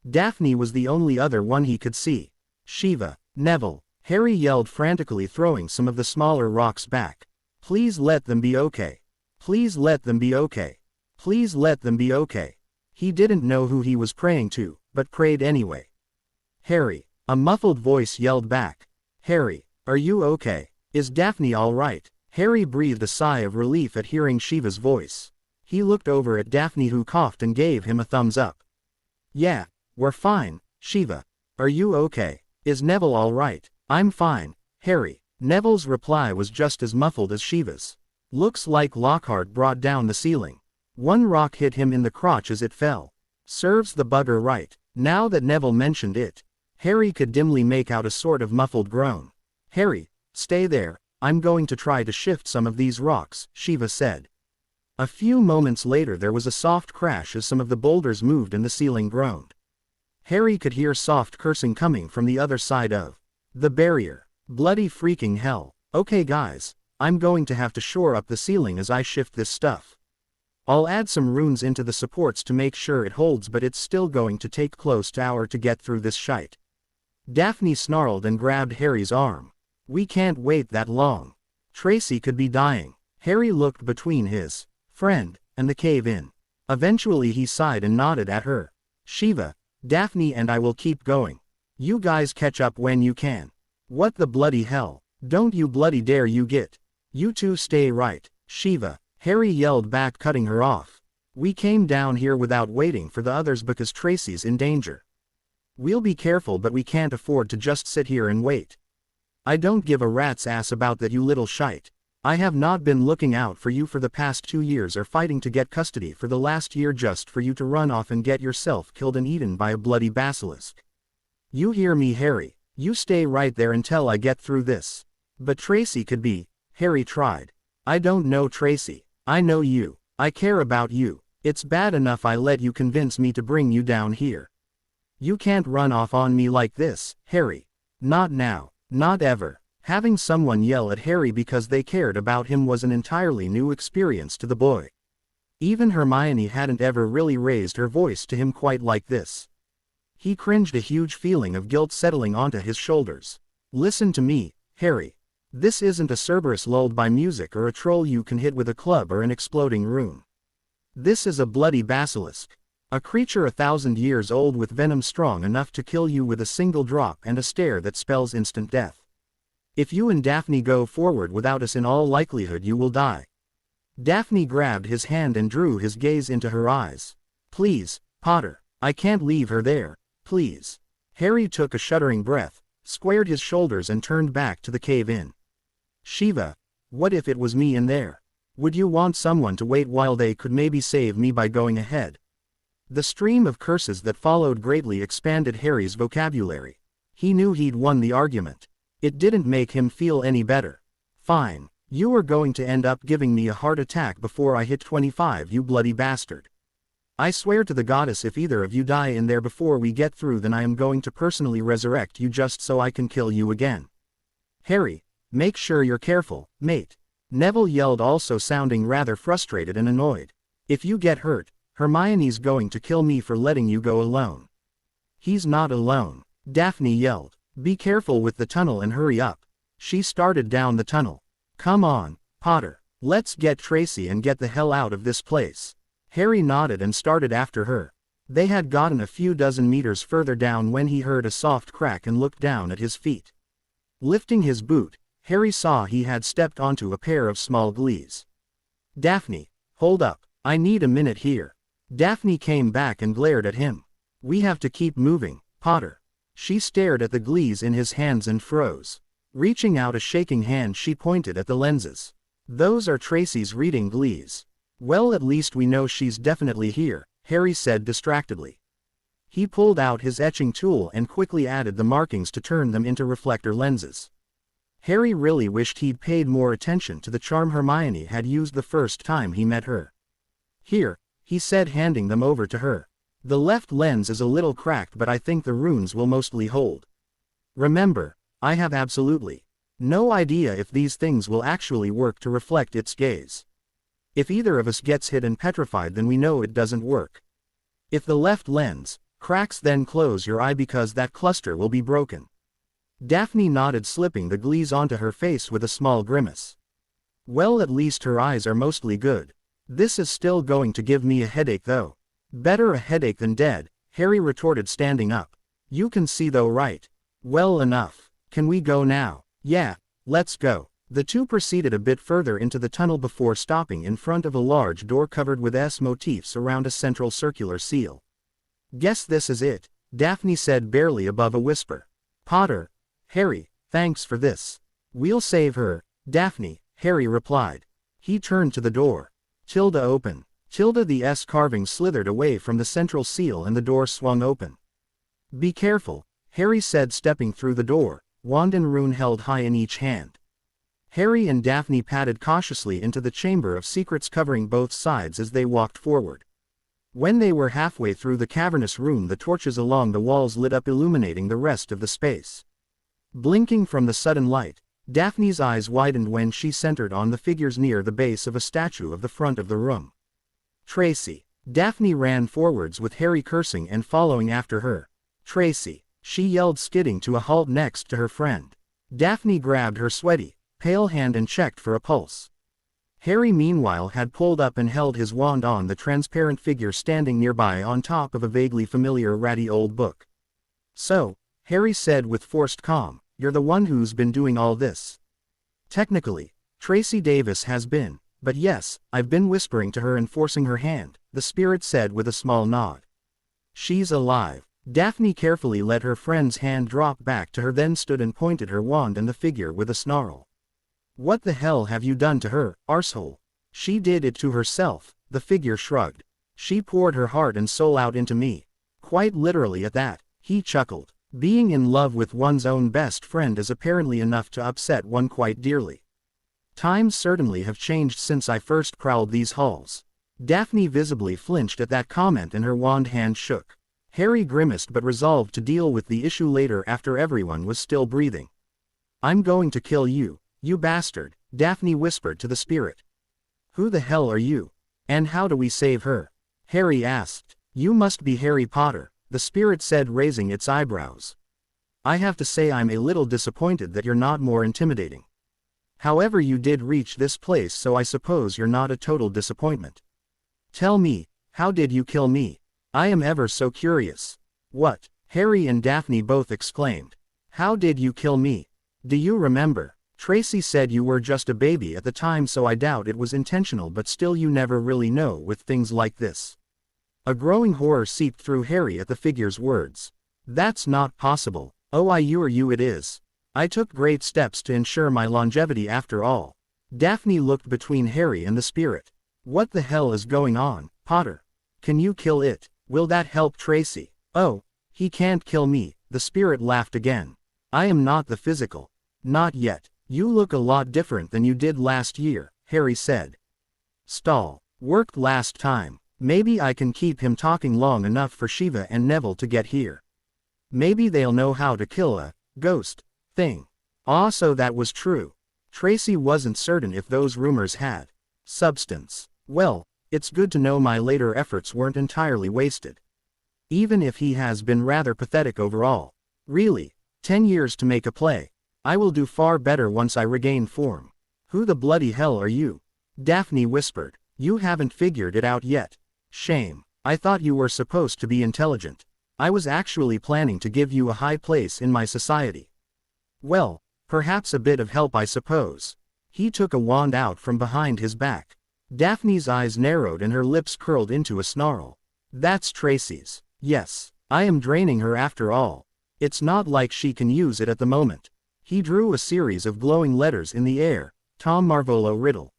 Daphne was the only other one he could see. Shiva, Neville, Harry yelled frantically, throwing some of the smaller rocks back. Please let them be okay. Please let them be okay. Please let them be okay. He didn't know who he was praying to, but prayed anyway. Harry, a muffled voice yelled back. Harry, are you okay? Is Daphne all right? Harry breathed a sigh of relief at hearing Shiva's voice. He looked over at Daphne, who coughed and gave him a thumbs up. Yeah, we're fine, Shiva. Are you okay? Is Neville all right? I'm fine, Harry. Neville's reply was just as muffled as Shiva's. Looks like Lockhart brought down the ceiling. One rock hit him in the crotch as it fell. Serves the bugger right. Now that Neville mentioned it, Harry could dimly make out a sort of muffled groan. Harry, stay there, I'm going to try to shift some of these rocks, Shiva said. A few moments later there was a soft crash as some of the boulders moved and the ceiling groaned. Harry could hear soft cursing coming from the other side of the barrier. Bloody freaking hell. Okay guys, I'm going to have to shore up the ceiling as I shift this stuff. I'll add some runes into the supports to make sure it holds, but it's still going to take close to an hour to get through this shite. Daphne snarled and grabbed Harry's arm. We can't wait that long. Tracy could be dying. Harry looked between his friend and the cave-in. Eventually he sighed and nodded at her. Shiva, Daphne and I will keep going. You guys catch up when you can. What the bloody hell? Don't you bloody dare you get. You two stay right, Shiva, Harry yelled back, cutting her off. We came down here without waiting for the others because Tracy's in danger. We'll be careful, but we can't afford to just sit here and wait. I don't give a rat's ass about that, you little shite. I have not been looking out for you for the past 2 years or fighting to get custody for the last year just for you to run off and get yourself killed and eaten by a bloody basilisk. You hear me, Harry? You stay right there until I get through this. But Tracy could be, Harry tried. I don't know Tracy. I know you. I care about you. It's bad enough I let you convince me to bring you down here. You can't run off on me like this, Harry. Not now. Not ever. Having someone yell at Harry because they cared about him was an entirely new experience to the boy. Even Hermione hadn't ever really raised her voice to him quite like this. He cringed, a huge feeling of guilt settling onto his shoulders. Listen to me, Harry. This isn't a Cerberus lulled by music or a troll you can hit with a club or an exploding rune. This is a bloody basilisk. A creature 1,000 years old with venom strong enough to kill you with a single drop and a stare that spells instant death. If you and Daphne go forward without us, in all likelihood you will die. Daphne grabbed his hand and drew his gaze into her eyes. Please, Potter, I can't leave her there, please. Harry took a shuddering breath, squared his shoulders and turned back to the cave-in. Shiva, what if it was me in there? Would you want someone to wait while they could maybe save me by going ahead? The stream of curses that followed greatly expanded Harry's vocabulary. He knew he'd won the argument. It didn't make him feel any better. Fine, you are going to end up giving me a heart attack before I hit 25, you bloody bastard. I swear to the goddess, if either of you die in there before we get through, then I am going to personally resurrect you just so I can kill you again. Harry, make sure you're careful, mate. Neville yelled, also sounding rather frustrated and annoyed. If you get hurt, Hermione's going to kill me for letting you go alone. He's not alone, Daphne yelled. Be careful with the tunnel and hurry up. She started down the tunnel. Come on, Potter. Let's get Tracy and get the hell out of this place. Harry nodded and started after her. They had gotten a few dozen meters further down when he heard a soft crack and looked down at his feet. Lifting his boot, Harry saw he had stepped onto a pair of small glees. Daphne, hold up, I need a minute here. Daphne came back and glared at him. We have to keep moving, Potter. She stared at the glees in his hands and froze. Reaching out a shaking hand, she pointed at the lenses. Those are Tracy's reading glees. Well, at least we know she's definitely here, Harry said distractedly. He pulled out his etching tool and quickly added the markings to turn them into reflector lenses. Harry really wished he'd paid more attention to the charm Hermione had used the first time he met her. Here, he said, handing them over to her. The left lens is a little cracked, but I think the runes will mostly hold. Remember, I have absolutely no idea if these things will actually work to reflect its gaze. If either of us gets hit and petrified, then we know it doesn't work. If the left lens cracks, then close your eye because that cluster will be broken. Daphne nodded, slipping the glees onto her face with a small grimace. Well, at least her eyes are mostly good. This is still going to give me a headache though. Better a headache than dead, Harry retorted, standing up. You can see though, right? Well enough. Can we go now? Yeah, let's go. The two proceeded a bit further into the tunnel before stopping in front of a large door covered with S motifs around a central circular seal. Guess this is it, Daphne said barely above a whisper. Potter, Harry, thanks for this. We'll save her, Daphne, Harry replied. He turned to the door. Tilda, open. Tilda, the S carving slithered away from the central seal and the door swung open. Be careful, Harry said, stepping through the door, wand and rune held high in each hand. Harry and Daphne padded cautiously into the chamber of secrets covering both sides as they walked forward. When they were halfway through the cavernous room, the torches along the walls lit up, illuminating the rest of the space. Blinking from the sudden light, Daphne's eyes widened when she centered on the figures near the base of a statue of the front of the room. Tracy. Daphne ran forwards with Harry cursing and following after her. Tracy, she yelled, skidding to a halt next to her friend. Daphne grabbed her sweaty, pale hand and checked for a pulse. Harry meanwhile had pulled up and held his wand on the transparent figure standing nearby on top of a vaguely familiar ratty old book. So, Harry said with forced calm, you're the one who's been doing all this. Technically, Tracy Davis has been. But yes, I've been whispering to her and forcing her hand, the spirit said with a small nod. She's alive. Daphne carefully let her friend's hand drop back to her, then stood and pointed her wand and the figure with a snarl. What the hell have you done to her, arsehole? She did it to herself, the figure shrugged. She poured her heart and soul out into me. Quite literally at that, he chuckled. Being in love with one's own best friend is apparently enough to upset one quite dearly. Times certainly have changed since I first prowled these halls. Daphne visibly flinched at that comment and her wand hand shook. Harry grimaced but resolved to deal with the issue later after everyone was still breathing. I'm going to kill you, you bastard, Daphne whispered to the spirit. Who the hell are you? And how do we save her? Harry asked. You must be Harry Potter, the spirit said, raising its eyebrows. I have to say I'm a little disappointed that you're not more intimidating. However, you did reach this place, so I suppose you're not a total disappointment. Tell me, how did you kill me? I am ever so curious. What? Harry and Daphne both exclaimed. How did you kill me? Do you remember? Tracy said you were just a baby at the time, so I doubt it was intentional, but still you never really know with things like this. A growing horror seeped through Harry at the figure's words. That's not possible. Oh, you it is. I took great steps to ensure my longevity after all. Daphne looked between Harry and the spirit. What the hell is going on, Potter? Can you kill it? Will that help Tracy? Oh, he can't kill me, the spirit laughed again. I am not the physical. Not yet. You look a lot different than you did last year, Harry said. Stall. Worked last time. Maybe I can keep him talking long enough for Shiva and Neville to get here. Maybe they'll know how to kill a ghost thing. Ah, so that was true. Tracy wasn't certain if those rumors had substance. Well, it's good to know my later efforts weren't entirely wasted. Even if he has been rather pathetic overall. Really, 10 years to make a play. I will do far better once I regain form. Who the bloody hell are you? Daphne whispered. You haven't figured it out yet. Shame. I thought you were supposed to be intelligent. I was actually planning to give you a high place in my society. Well, perhaps a bit of help, I suppose. He took a wand out from behind his back. Daphne's eyes narrowed and her lips curled into a snarl. That's Tracy's. Yes, I am draining her after all. It's not like she can use it at the moment. He drew a series of glowing letters in the air. Tom Marvolo Riddle.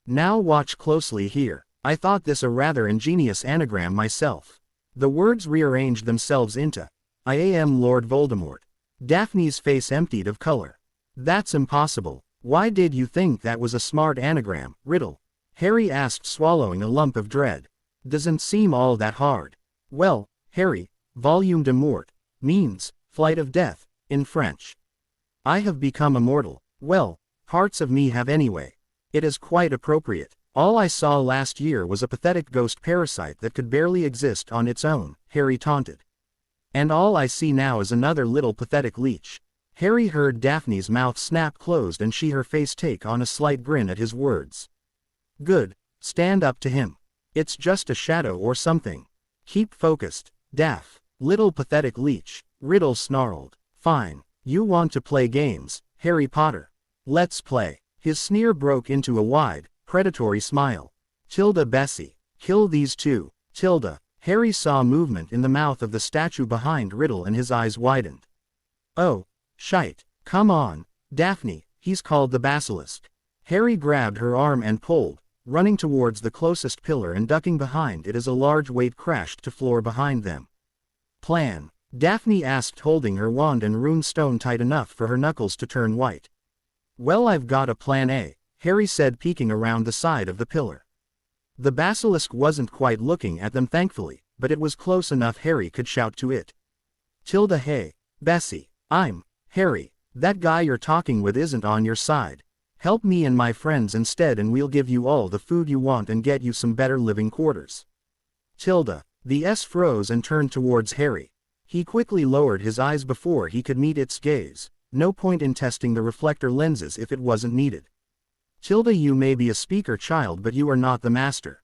Now watch closely here. I thought this a rather ingenious anagram myself. The words rearranged themselves into I am Lord Voldemort. Daphne's face emptied of color. That's impossible. Why did you think that was a smart anagram, Riddle? Harry asked, swallowing a lump of dread. Doesn't seem all that hard. Well, Harry, Volume de Mort means flight of death in French. I have become immortal. Well, parts of me have anyway. It is quite appropriate. All I saw last year was a pathetic ghost parasite that could barely exist on its own, Harry taunted. And all I see now is another little pathetic leech. Harry heard Daphne's mouth snap closed and her face take on a slight grin at his words. Good, stand up to him. It's just a shadow or something. Keep focused, Daph. Little pathetic leech, Riddle snarled. Fine, you want to play games, Harry Potter. Let's play. His sneer broke into a wide, predatory smile. Tilda Bessie. Kill these two. Tilda. Harry saw movement in the mouth of the statue behind Riddle and his eyes widened. Oh, shite. Come on, Daphne, he's called the basilisk. Harry grabbed her arm and pulled, running towards the closest pillar and ducking behind it as a large weight crashed to floor behind them. Plan? Daphne asked, holding her wand and rune stone tight enough for her knuckles to turn white. Well, I've got a plan A, Harry said, peeking around the side of the pillar. The basilisk wasn't quite looking at them, thankfully, but it was close enough Harry could shout to it. Tilda, hey, Bessie, I'm Harry. That guy you're talking with isn't on your side. Help me and my friends instead and we'll give you all the food you want and get you some better living quarters. Tilda. The S froze and turned towards Harry. He quickly lowered his eyes before he could meet its gaze. No point in testing the reflector lenses if it wasn't needed. Tilda, you may be a speaker child, but you are not the master.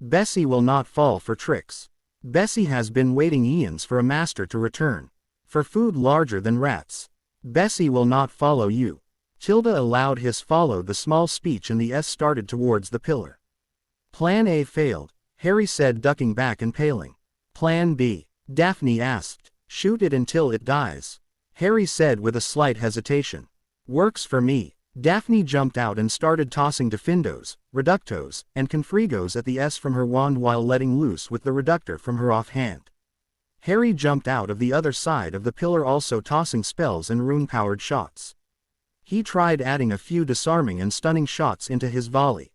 Bessie will not fall for tricks. Bessie has been waiting eons for a master to return. For food larger than rats. Bessie will not follow you. Tilda allowed his followed the small speech and the S started towards the pillar. Plan A failed, Harry said, ducking back and paling. Plan B? Daphne asked. Shoot it until it dies. Harry said with a slight hesitation. Works for me. Daphne jumped out and started tossing Defendos, Reductos, and Confrigos at the S from her wand while letting loose with the Reductor from her offhand. Harry jumped out of the other side of the pillar, also tossing spells and rune-powered shots. He tried adding a few disarming and stunning shots into his volley.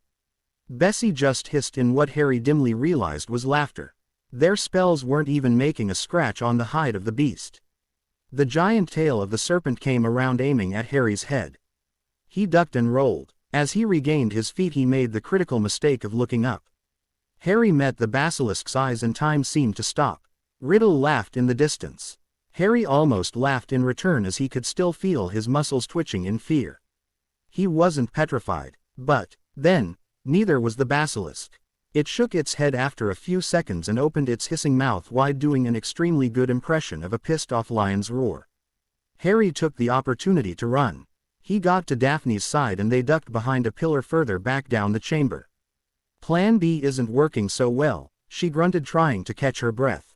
Bessie just hissed in what Harry dimly realized was laughter. Their spells weren't even making a scratch on the hide of the beast. The giant tail of the serpent came around aiming at Harry's head. He ducked and rolled. As he regained his feet he made the critical mistake of looking up. Harry met the basilisk's eyes and time seemed to stop. Riddle laughed in the distance. Harry almost laughed in return as he could still feel his muscles twitching in fear. He wasn't petrified, but, then, neither was the basilisk. It shook its head after a few seconds and opened its hissing mouth wide, doing an extremely good impression of a pissed-off lion's roar. Harry took the opportunity to run. He got to Daphne's side and they ducked behind a pillar further back down the chamber. Plan B isn't working so well, she grunted, trying to catch her breath.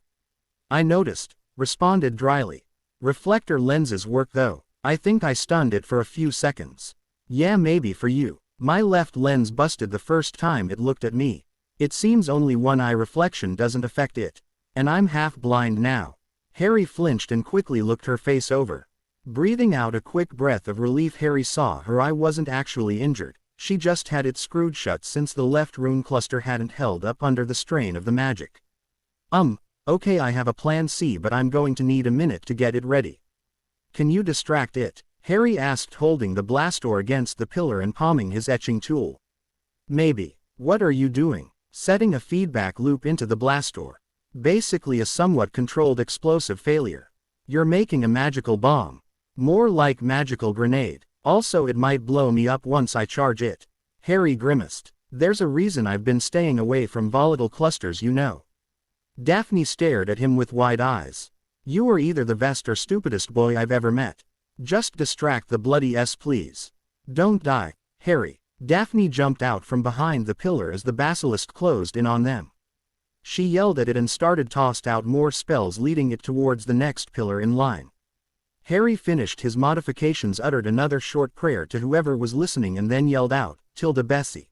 I noticed, responded dryly. Reflector lenses work though. I think I stunned it for a few seconds. Yeah, maybe for you. My left lens busted the first time it looked at me. It seems only one eye reflection doesn't affect it. And I'm half blind now. Harry flinched and quickly looked her face over. Breathing out a quick breath of relief, Harry saw her eye wasn't actually injured. She just had it screwed shut since the left rune cluster hadn't held up under the strain of the magic. Okay, I have a plan C, but I'm going to need a minute to get it ready. Can you distract it? Harry asked, holding the Blastor against the pillar and palming his etching tool. Maybe. What are you doing? Setting a feedback loop into the Blastor. Basically a somewhat controlled explosive failure. You're making a magical bomb. More like magical grenade. Also, it might blow me up once I charge it. Harry grimaced. There's a reason I've been staying away from volatile clusters, you know. Daphne stared at him with wide eyes. You are either the best or stupidest boy I've ever met. Just distract the bloody S, please. Don't die, Harry. Daphne jumped out from behind the pillar as the basilisk closed in on them. She yelled at it and tossed out more spells, leading it towards the next pillar in line. Harry finished his modifications, uttered another short prayer to whoever was listening, and then yelled out, Tilda Bessie.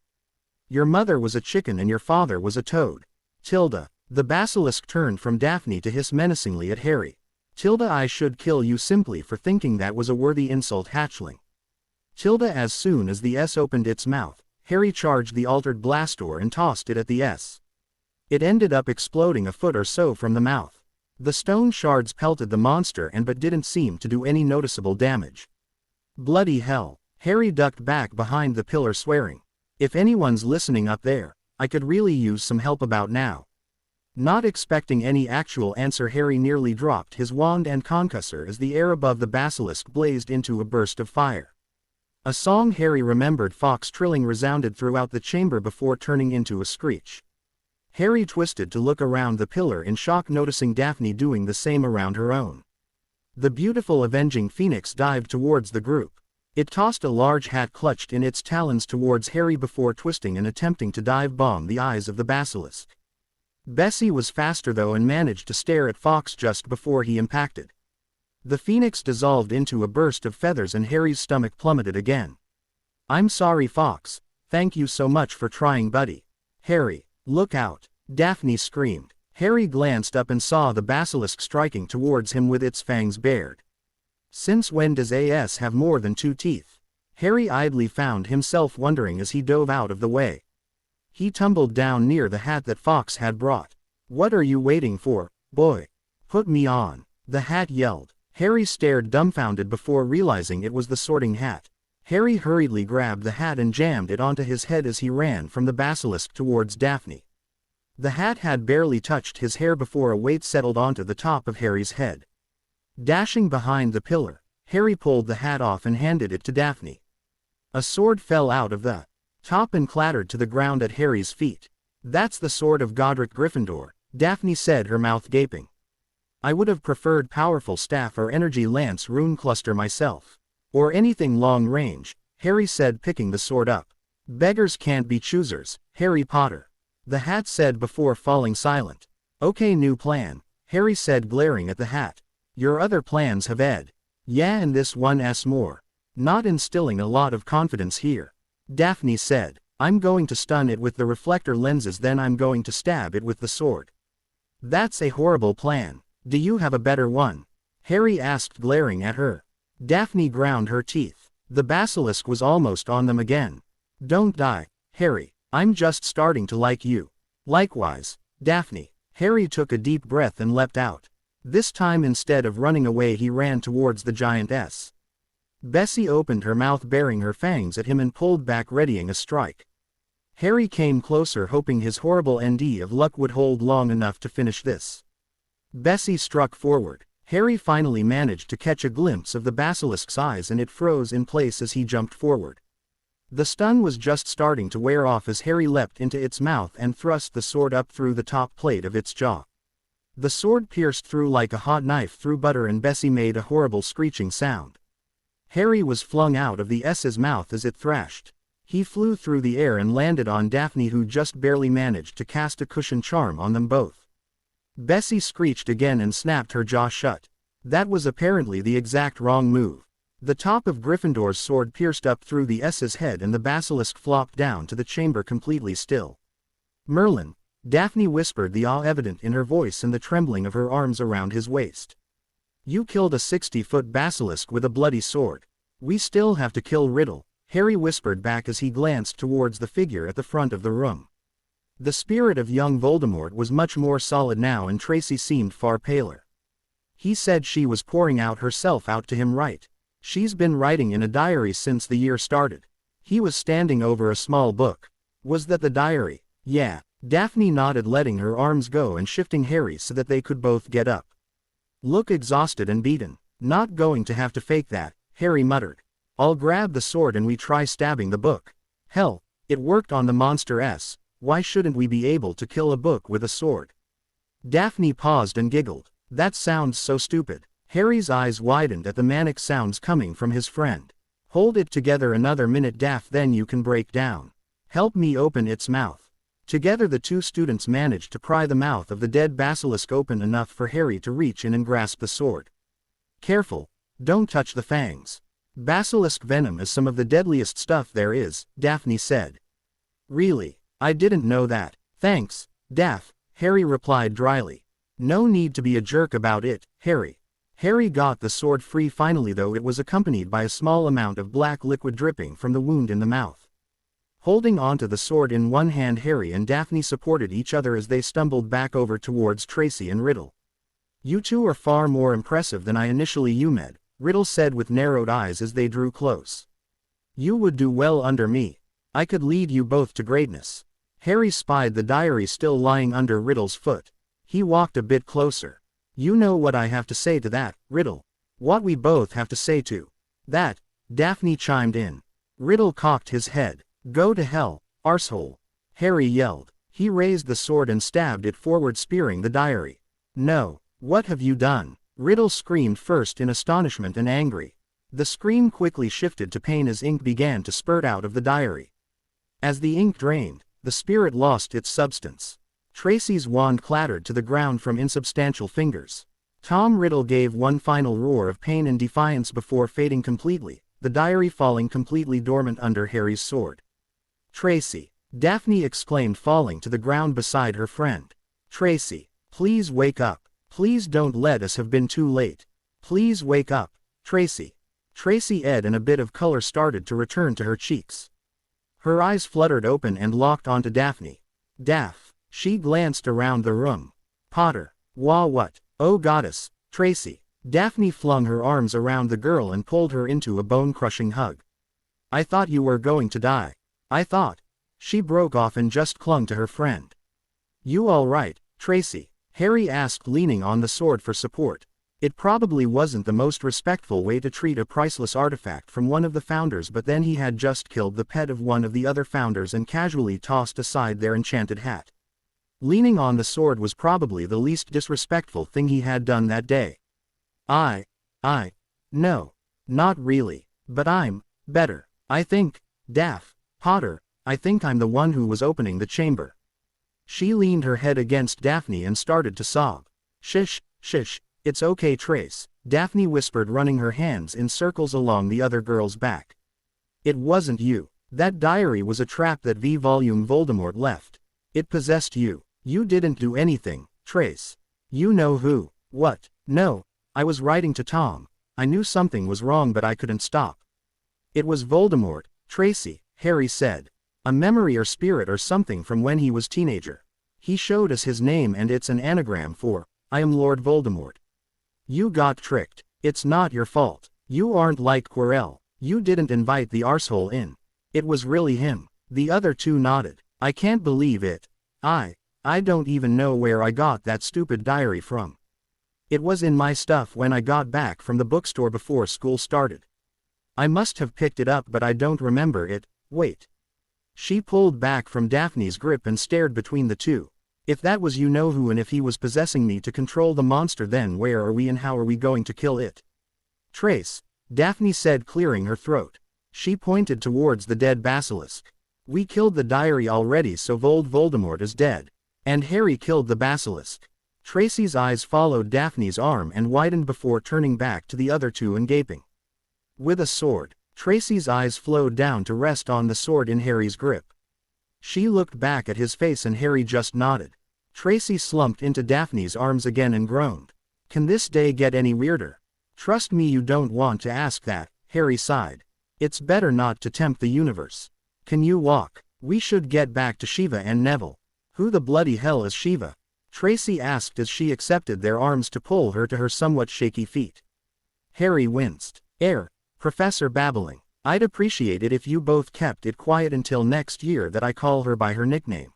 Your mother was a chicken and your father was a toad. Tilda. The basilisk turned from Daphne to hiss menacingly at Harry. Tilda, I should kill you simply for thinking that was a worthy insult, hatchling. Tilda. As soon as the S opened its mouth, Harry charged the altered Blastor and tossed it at the S. It ended up exploding a foot or so from the mouth. The stone shards pelted the monster but didn't seem to do any noticeable damage. Bloody hell. Harry ducked back behind the pillar, swearing. If anyone's listening up there, I could really use some help about now. Not expecting any actual answer, Harry nearly dropped his wand and concussor as the air above the basilisk blazed into a burst of fire. A song Harry remembered fox trilling resounded throughout the chamber before turning into a screech. Harry twisted to look around the pillar in shock, noticing Daphne doing the same around her own. The beautiful avenging phoenix dived towards the group. It tossed a large hat clutched in its talons towards Harry before twisting and attempting to dive bomb the eyes of the basilisk. Bessie was faster though and managed to stare at Fox just before he impacted. The phoenix dissolved into a burst of feathers and Harry's stomach plummeted again. I'm sorry, Fox. Thank you so much for trying, buddy. Harry, look out, Daphne screamed. Harry glanced up and saw the basilisk striking towards him with its fangs bared. Since when does AS have more than 2 teeth? Harry idly found himself wondering as he dove out of the way. He tumbled down near the hat that Fox had brought. What are you waiting for, boy? Put me on, the hat yelled. Harry stared dumbfounded before realizing it was the sorting hat. Harry hurriedly grabbed the hat and jammed it onto his head as he ran from the basilisk towards Daphne. The hat had barely touched his hair before a weight settled onto the top of Harry's head. Dashing behind the pillar, Harry pulled the hat off and handed it to Daphne. A sword fell out of the top and clattered to the ground at Harry's feet. That's the sword of Godric Gryffindor, Daphne said, her mouth gaping. I would have preferred powerful staff or energy lance rune cluster myself. Or anything long range, Harry said, picking the sword up. Beggars can't be choosers, Harry Potter. The hat said before falling silent. Okay, new plan, Harry said, glaring at the hat. Your other plans have ed. Yeah, and this one s more. Not instilling a lot of confidence here. Daphne said, I'm going to stun it with the reflector lenses, then I'm going to stab it with the sword. That's a horrible plan. Do you have a better one? Harry asked, glaring at her. Daphne ground her teeth. The basilisk was almost on them again. Don't die, Harry. I'm just starting to like you. Likewise, Daphne. Harry took a deep breath and leapt out. This time instead of running away he ran towards the giant S. Bessie opened her mouth baring her fangs at him and pulled back readying a strike. Harry came closer hoping his horrible ND of luck would hold long enough to finish this. Bessie struck forward. Harry finally managed to catch a glimpse of the basilisk's eyes and it froze in place as he jumped forward. The stun was just starting to wear off as Harry leapt into its mouth and thrust the sword up through the top plate of its jaw. The sword pierced through like a hot knife through butter and Bessie made a horrible screeching sound. Harry was flung out of the S's mouth as it thrashed. He flew through the air and landed on Daphne who just barely managed to cast a cushion charm on them both. Bessie screeched again and snapped her jaw shut. That was apparently the exact wrong move. The top of Gryffindor's sword pierced up through the S's head and the basilisk flopped down to the chamber completely still. Merlin, Daphne whispered, the awe evident in her voice and the trembling of her arms around his waist. You killed a 60-foot basilisk with a bloody sword. We still have to kill Riddle, Harry whispered back as he glanced towards the figure at the front of the room. The spirit of young Voldemort was much more solid now and Tracy seemed far paler. He said she was pouring out herself out to him, right? She's been writing in a diary since the year started. He was standing over a small book. Was that the diary? Yeah. Daphne nodded, letting her arms go and shifting Harry so that they could both get up. Look exhausted and beaten. Not going to have to fake that, Harry muttered. I'll grab the sword and we try stabbing the book. Hell, it worked on the monster S. Why shouldn't we be able to kill a book with a sword? Daphne paused and giggled. That sounds so stupid. Harry's eyes widened at the manic sounds coming from his friend. Hold it together another minute, Daph, then you can break down. Help me open its mouth. Together the two students managed to pry the mouth of the dead basilisk open enough for Harry to reach in and grasp the sword. Careful, don't touch the fangs. Basilisk venom is some of the deadliest stuff there is, Daphne said. Really? I didn't know that. Thanks, Daph, Harry replied dryly. No need to be a jerk about it, Harry. Harry got the sword free finally, though it was accompanied by a small amount of black liquid dripping from the wound in the mouth. Holding onto the sword in one hand, Harry and Daphne supported each other as they stumbled back over towards Tracy and Riddle. You two are far more impressive than I initially assumed, Riddle said with narrowed eyes as they drew close. You would do well under me. I could lead you both to greatness. Harry spied the diary still lying under Riddle's foot. He walked a bit closer. You know what I have to say to that, Riddle. What we both have to say to that, Daphne chimed in. Riddle cocked his head. Go to hell, arsehole. Harry yelled. He raised the sword and stabbed it forward, spearing the diary. No, what have you done? Riddle screamed, first in astonishment and angry. The scream quickly shifted to pain as ink began to spurt out of the diary. As the ink drained, the spirit lost its substance. Tracy's wand clattered to the ground from insubstantial fingers. Tom Riddle gave one final roar of pain and defiance before fading completely, the diary falling completely dormant under Harry's sword. Tracy! Daphne exclaimed, falling to the ground beside her friend. Tracy, please wake up. Please don't let us have been too late. Please wake up, Tracy. Tracy Ed and a bit of color started to return to her cheeks. Her eyes fluttered open and locked onto Daphne. Daph. She glanced around the room. Potter. Wah, what? Oh goddess, Tracy. Daphne flung her arms around the girl and pulled her into a bone-crushing hug. I thought you were going to die. I thought. She broke off and just clung to her friend. You all right, Tracy? Harry asked, leaning on the sword for support. It probably wasn't the most respectful way to treat a priceless artifact from one of the founders, but then he had just killed the pet of one of the other founders and casually tossed aside their enchanted hat. Leaning on the sword was probably the least disrespectful thing he had done that day. No, not really, but I'm better. I think, Daph, Potter, I think I'm the one who was opening the chamber. She leaned her head against Daphne and started to sob. Shish, it's okay, Trace, Daphne whispered, running her hands in circles along the other girl's back. It wasn't you. That diary was a trap that Volume Voldemort left. It possessed you. You didn't do anything, Trace. You know who. What? No, I was writing to Tom. I knew something was wrong but I couldn't stop. It was Voldemort, Tracy, Harry said. A memory or spirit or something from when he was teenager. He showed us his name and it's an anagram for, I am Lord Voldemort. You got tricked. It's not your fault. You aren't like Quirrell. You didn't invite the arsehole in. It was really him. The other two nodded. I can't believe it. I don't even know where I got that stupid diary from. It was in my stuff when I got back from the bookstore before school started. I must have picked it up but I don't remember it. Wait. She pulled back from Daphne's grip and stared between the two. If that was you-know-who and if he was possessing me to control the monster, then where are we and how are we going to kill it? Trace, Daphne said, clearing her throat. She pointed towards the dead basilisk. We killed the diary already, so Voldemort is dead. And Harry killed the basilisk. Tracy's eyes followed Daphne's arm and widened before turning back to the other two and gaping. With a sword. Tracy's eyes flowed down to rest on the sword in Harry's grip. She looked back at his face and Harry just nodded. Tracy slumped into Daphne's arms again and groaned. Can this day get any weirder? Trust me, you don't want to ask that, Harry sighed. It's better not to tempt the universe. Can you walk? We should get back to Shiva and Neville. Who the bloody hell is Shiva? Tracy asked as she accepted their arms to pull her to her somewhat shaky feet. Harry winced. Professor babbling. I'd appreciate it if you both kept it quiet until next year that I call her by her nickname.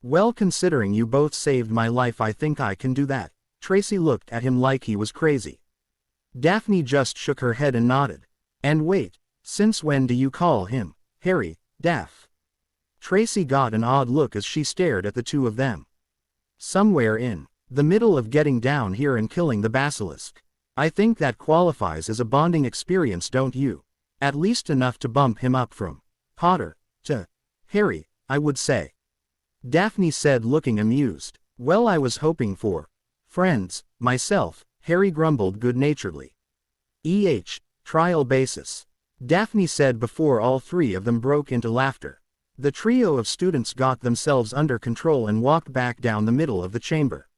Well, considering you both saved my life, I think I can do that. Tracy looked at him like he was crazy. Daphne just shook her head and nodded. And wait, since when do you call him Harry, Daph? Tracy got an odd look as she stared at the two of them. Somewhere in the middle of getting down here and killing the basilisk. I think that qualifies as a bonding experience, don't you? At least enough to bump him up from Potter to Harry, I would say. Daphne said, looking amused. Well, I was hoping for friends, myself, Harry grumbled good-naturedly. Trial basis. Daphne said before all three of them broke into laughter. The trio of students got themselves under control and walked back down the middle of the chamber.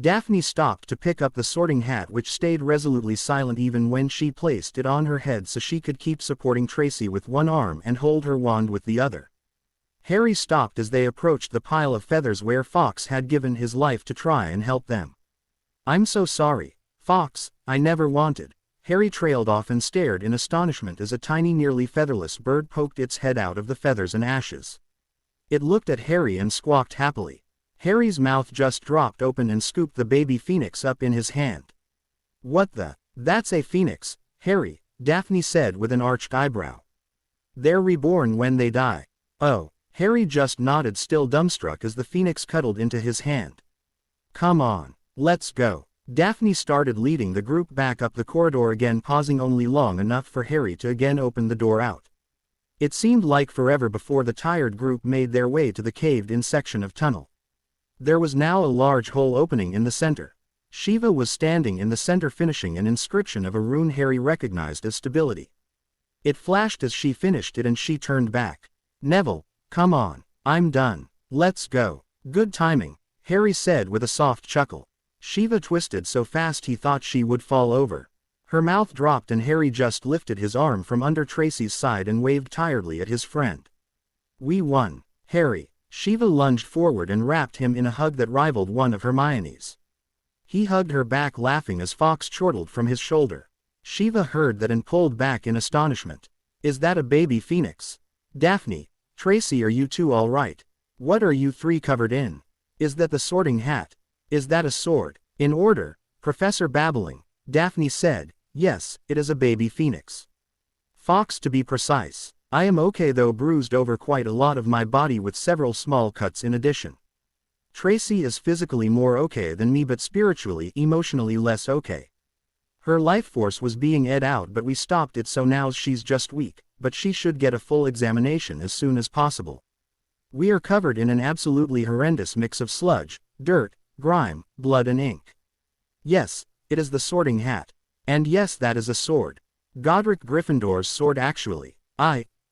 Daphne stopped to pick up the sorting hat, which stayed resolutely silent even when she placed it on her head so she could keep supporting Tracy with one arm and hold her wand with the other. Harry stopped as they approached the pile of feathers where Fox had given his life to try and help them. I'm so sorry, Fox, I never wanted. Harry trailed off and stared in astonishment as a tiny, nearly featherless bird poked its head out of the feathers and ashes. It looked at Harry and squawked happily. Harry's mouth just dropped open and scooped the baby phoenix up in his hand. What the? That's a phoenix, Harry, Daphne said with an arched eyebrow. They're reborn when they die. Oh, Harry just nodded, still dumbstruck as the phoenix cuddled into his hand. Come on, let's go. Daphne started leading the group back up the corridor again, pausing only long enough for Harry to again open the door out. It seemed like forever before the tired group made their way to the caved-in section of tunnel. There was now a large hole opening in the center. Shiva was standing in the center, finishing an inscription of a rune Harry recognized as stability. It flashed as she finished it and she turned back. Neville, come on, I'm done. Let's go. Good timing, Harry said with a soft chuckle. Shiva twisted so fast he thought she would fall over. Her mouth dropped and Harry just lifted his arm from under Tracy's side and waved tiredly at his friend. We won, Harry. Shiva lunged forward and wrapped him in a hug that rivaled one of Hermione's. He hugged her back, laughing as Fox chortled from his shoulder. Shiva heard that and pulled back in astonishment. Is that a baby phoenix? Daphne, Tracy, are you two all right? What are you three covered in? Is that the sorting hat? Is that a sword? In order, Professor babbling, Daphne said, yes, it is a baby phoenix. Fox, to be precise. I am okay though, bruised over quite a lot of my body with several small cuts in addition. Tracy is physically more okay than me but spiritually, emotionally less okay. Her life force was being ed out but we stopped it, so now she's just weak, but she should get a full examination as soon as possible. We are covered in an absolutely horrendous mix of sludge, dirt, grime, blood and ink. Yes, it is the sorting hat. And yes, that is a sword. Godric Gryffindor's sword actually.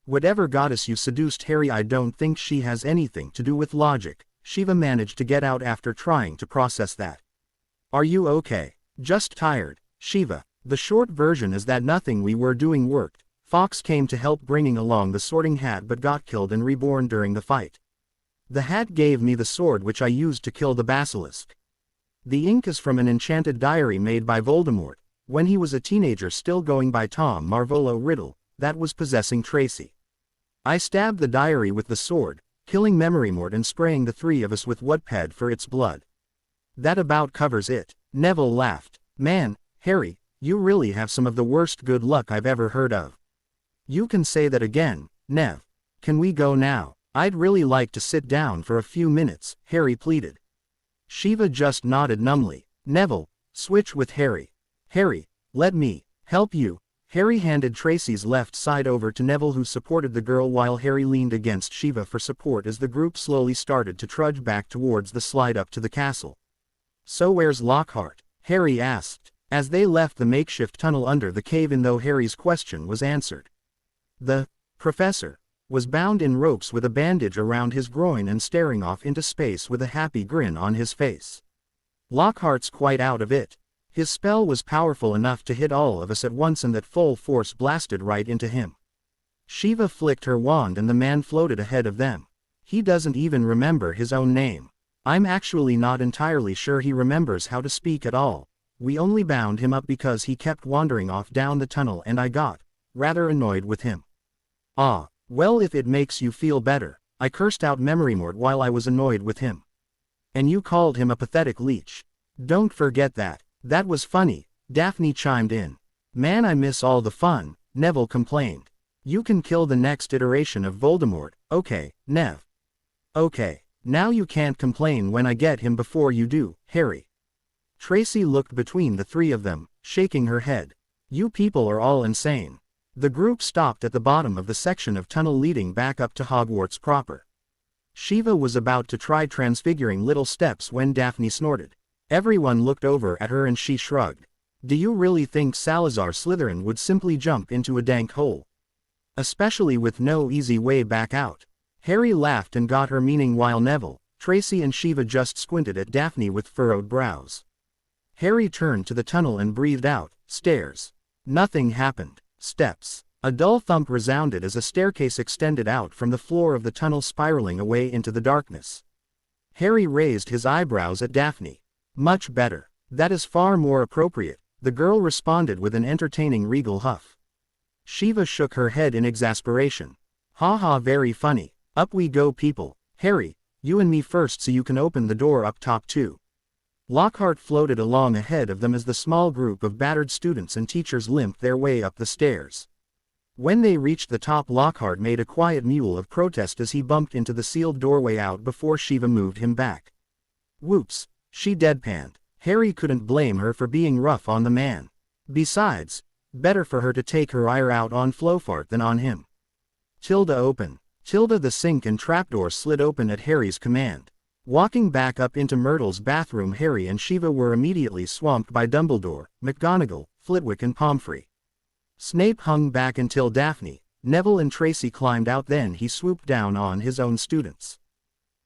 Whatever goddess you seduced Harry, I don't think she has anything to do with logic, Shiva managed to get out after trying to process that. Are you okay? Just tired, Shiva. The short version is that nothing we were doing worked. Fox came to help bringing along the sorting hat but got killed and reborn during the fight. The hat gave me the sword which I used to kill the basilisk. The ink is from an enchanted diary made by Voldemort, when he was a teenager still going by Tom Marvolo Riddle, that was possessing Tracy. I stabbed the diary with the sword, killing Memorymort and spraying the three of us with Wattpad for its blood. That about covers it. Neville laughed. Man, Harry, you really have some of the worst good luck I've ever heard of. You can say that again, Nev. Can we go now? I'd really like to sit down for a few minutes, Harry pleaded. Shiva just nodded numbly. Neville, switch with Harry. Harry, let me help you. Harry handed Tracy's left side over to Neville, who supported the girl while Harry leaned against Shiva for support as the group slowly started to trudge back towards the slide up to the castle. So where's Lockhart? Harry asked, as they left the makeshift tunnel under the cave-in, though Harry's question was answered. The professor was bound in ropes with a bandage around his groin and staring off into space with a happy grin on his face. Lockhart's quite out of it. His spell was powerful enough to hit all of us at once, and that full force blasted right into him. Shiva flicked her wand and the man floated ahead of them. He doesn't even remember his own name. I'm actually not entirely sure he remembers how to speak at all. We only bound him up because he kept wandering off down the tunnel and I got rather annoyed with him. Ah, well, if it makes you feel better, I cursed out Memorymort while I was annoyed with him. And you called him a pathetic leech. Don't forget that. That was funny, Daphne chimed in. Man, I miss all the fun, Neville complained. You can kill the next iteration of Voldemort, okay, Nev. Okay, now you can't complain when I get him before you do, Harry. Tracy looked between the three of them, shaking her head. You people are all insane. The group stopped at the bottom of the section of tunnel leading back up to Hogwarts proper. Shiva was about to try transfiguring little steps when Daphne snorted. Everyone looked over at her and she shrugged. Do you really think Salazar Slytherin would simply jump into a dank hole? Especially with no easy way back out. Harry laughed and got her meaning while Neville, Tracy and Shiva just squinted at Daphne with furrowed brows. Harry turned to the tunnel and breathed out, stairs. Nothing happened. Steps. A dull thump resounded as a staircase extended out from the floor of the tunnel, spiraling away into the darkness. Harry raised his eyebrows at Daphne. Much better. That is far more appropriate, the girl responded with an entertaining regal huff. Shiva shook her head in exasperation. Ha ha, very funny. Up we go, people. Harry, you and me first so you can open the door up top too. Lockhart floated along ahead of them as the small group of battered students and teachers limped their way up the stairs. When they reached the top, Lockhart made a quiet mewl of protest as he bumped into the sealed doorway out before Shiva moved him back. Whoops, she deadpanned. Harry couldn't blame her for being rough on the man. Besides, better for her to take her ire out on Flofart than on him. Tilda open. Tilda, the sink and trapdoor slid open at Harry's command. Walking back up into Myrtle's bathroom, Harry and Shiva were immediately swamped by Dumbledore, McGonagall, Flitwick and Pomfrey. Snape hung back until Daphne, Neville and Tracy climbed out, then he swooped down on his own students.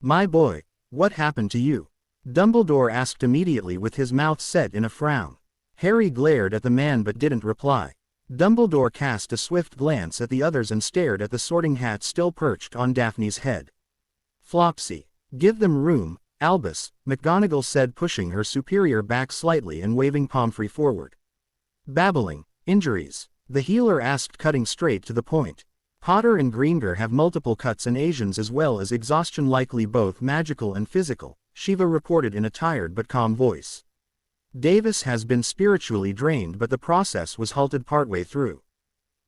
My boy, what happened to you? Dumbledore asked immediately with his mouth set in a frown. Harry glared at the man but didn't reply. Dumbledore cast a swift glance at the others and stared at the sorting hat still perched on Daphne's head. Flopsy. Give them room, Albus, McGonagall said, pushing her superior back slightly and waving Pomfrey forward. Babbling. Injuries? The healer asked, cutting straight to the point. Potter and Greenger have multiple cuts and Asians as well as exhaustion, likely both magical and physical, Shiva reported in a tired but calm voice. Davis has been spiritually drained, but the process was halted partway through.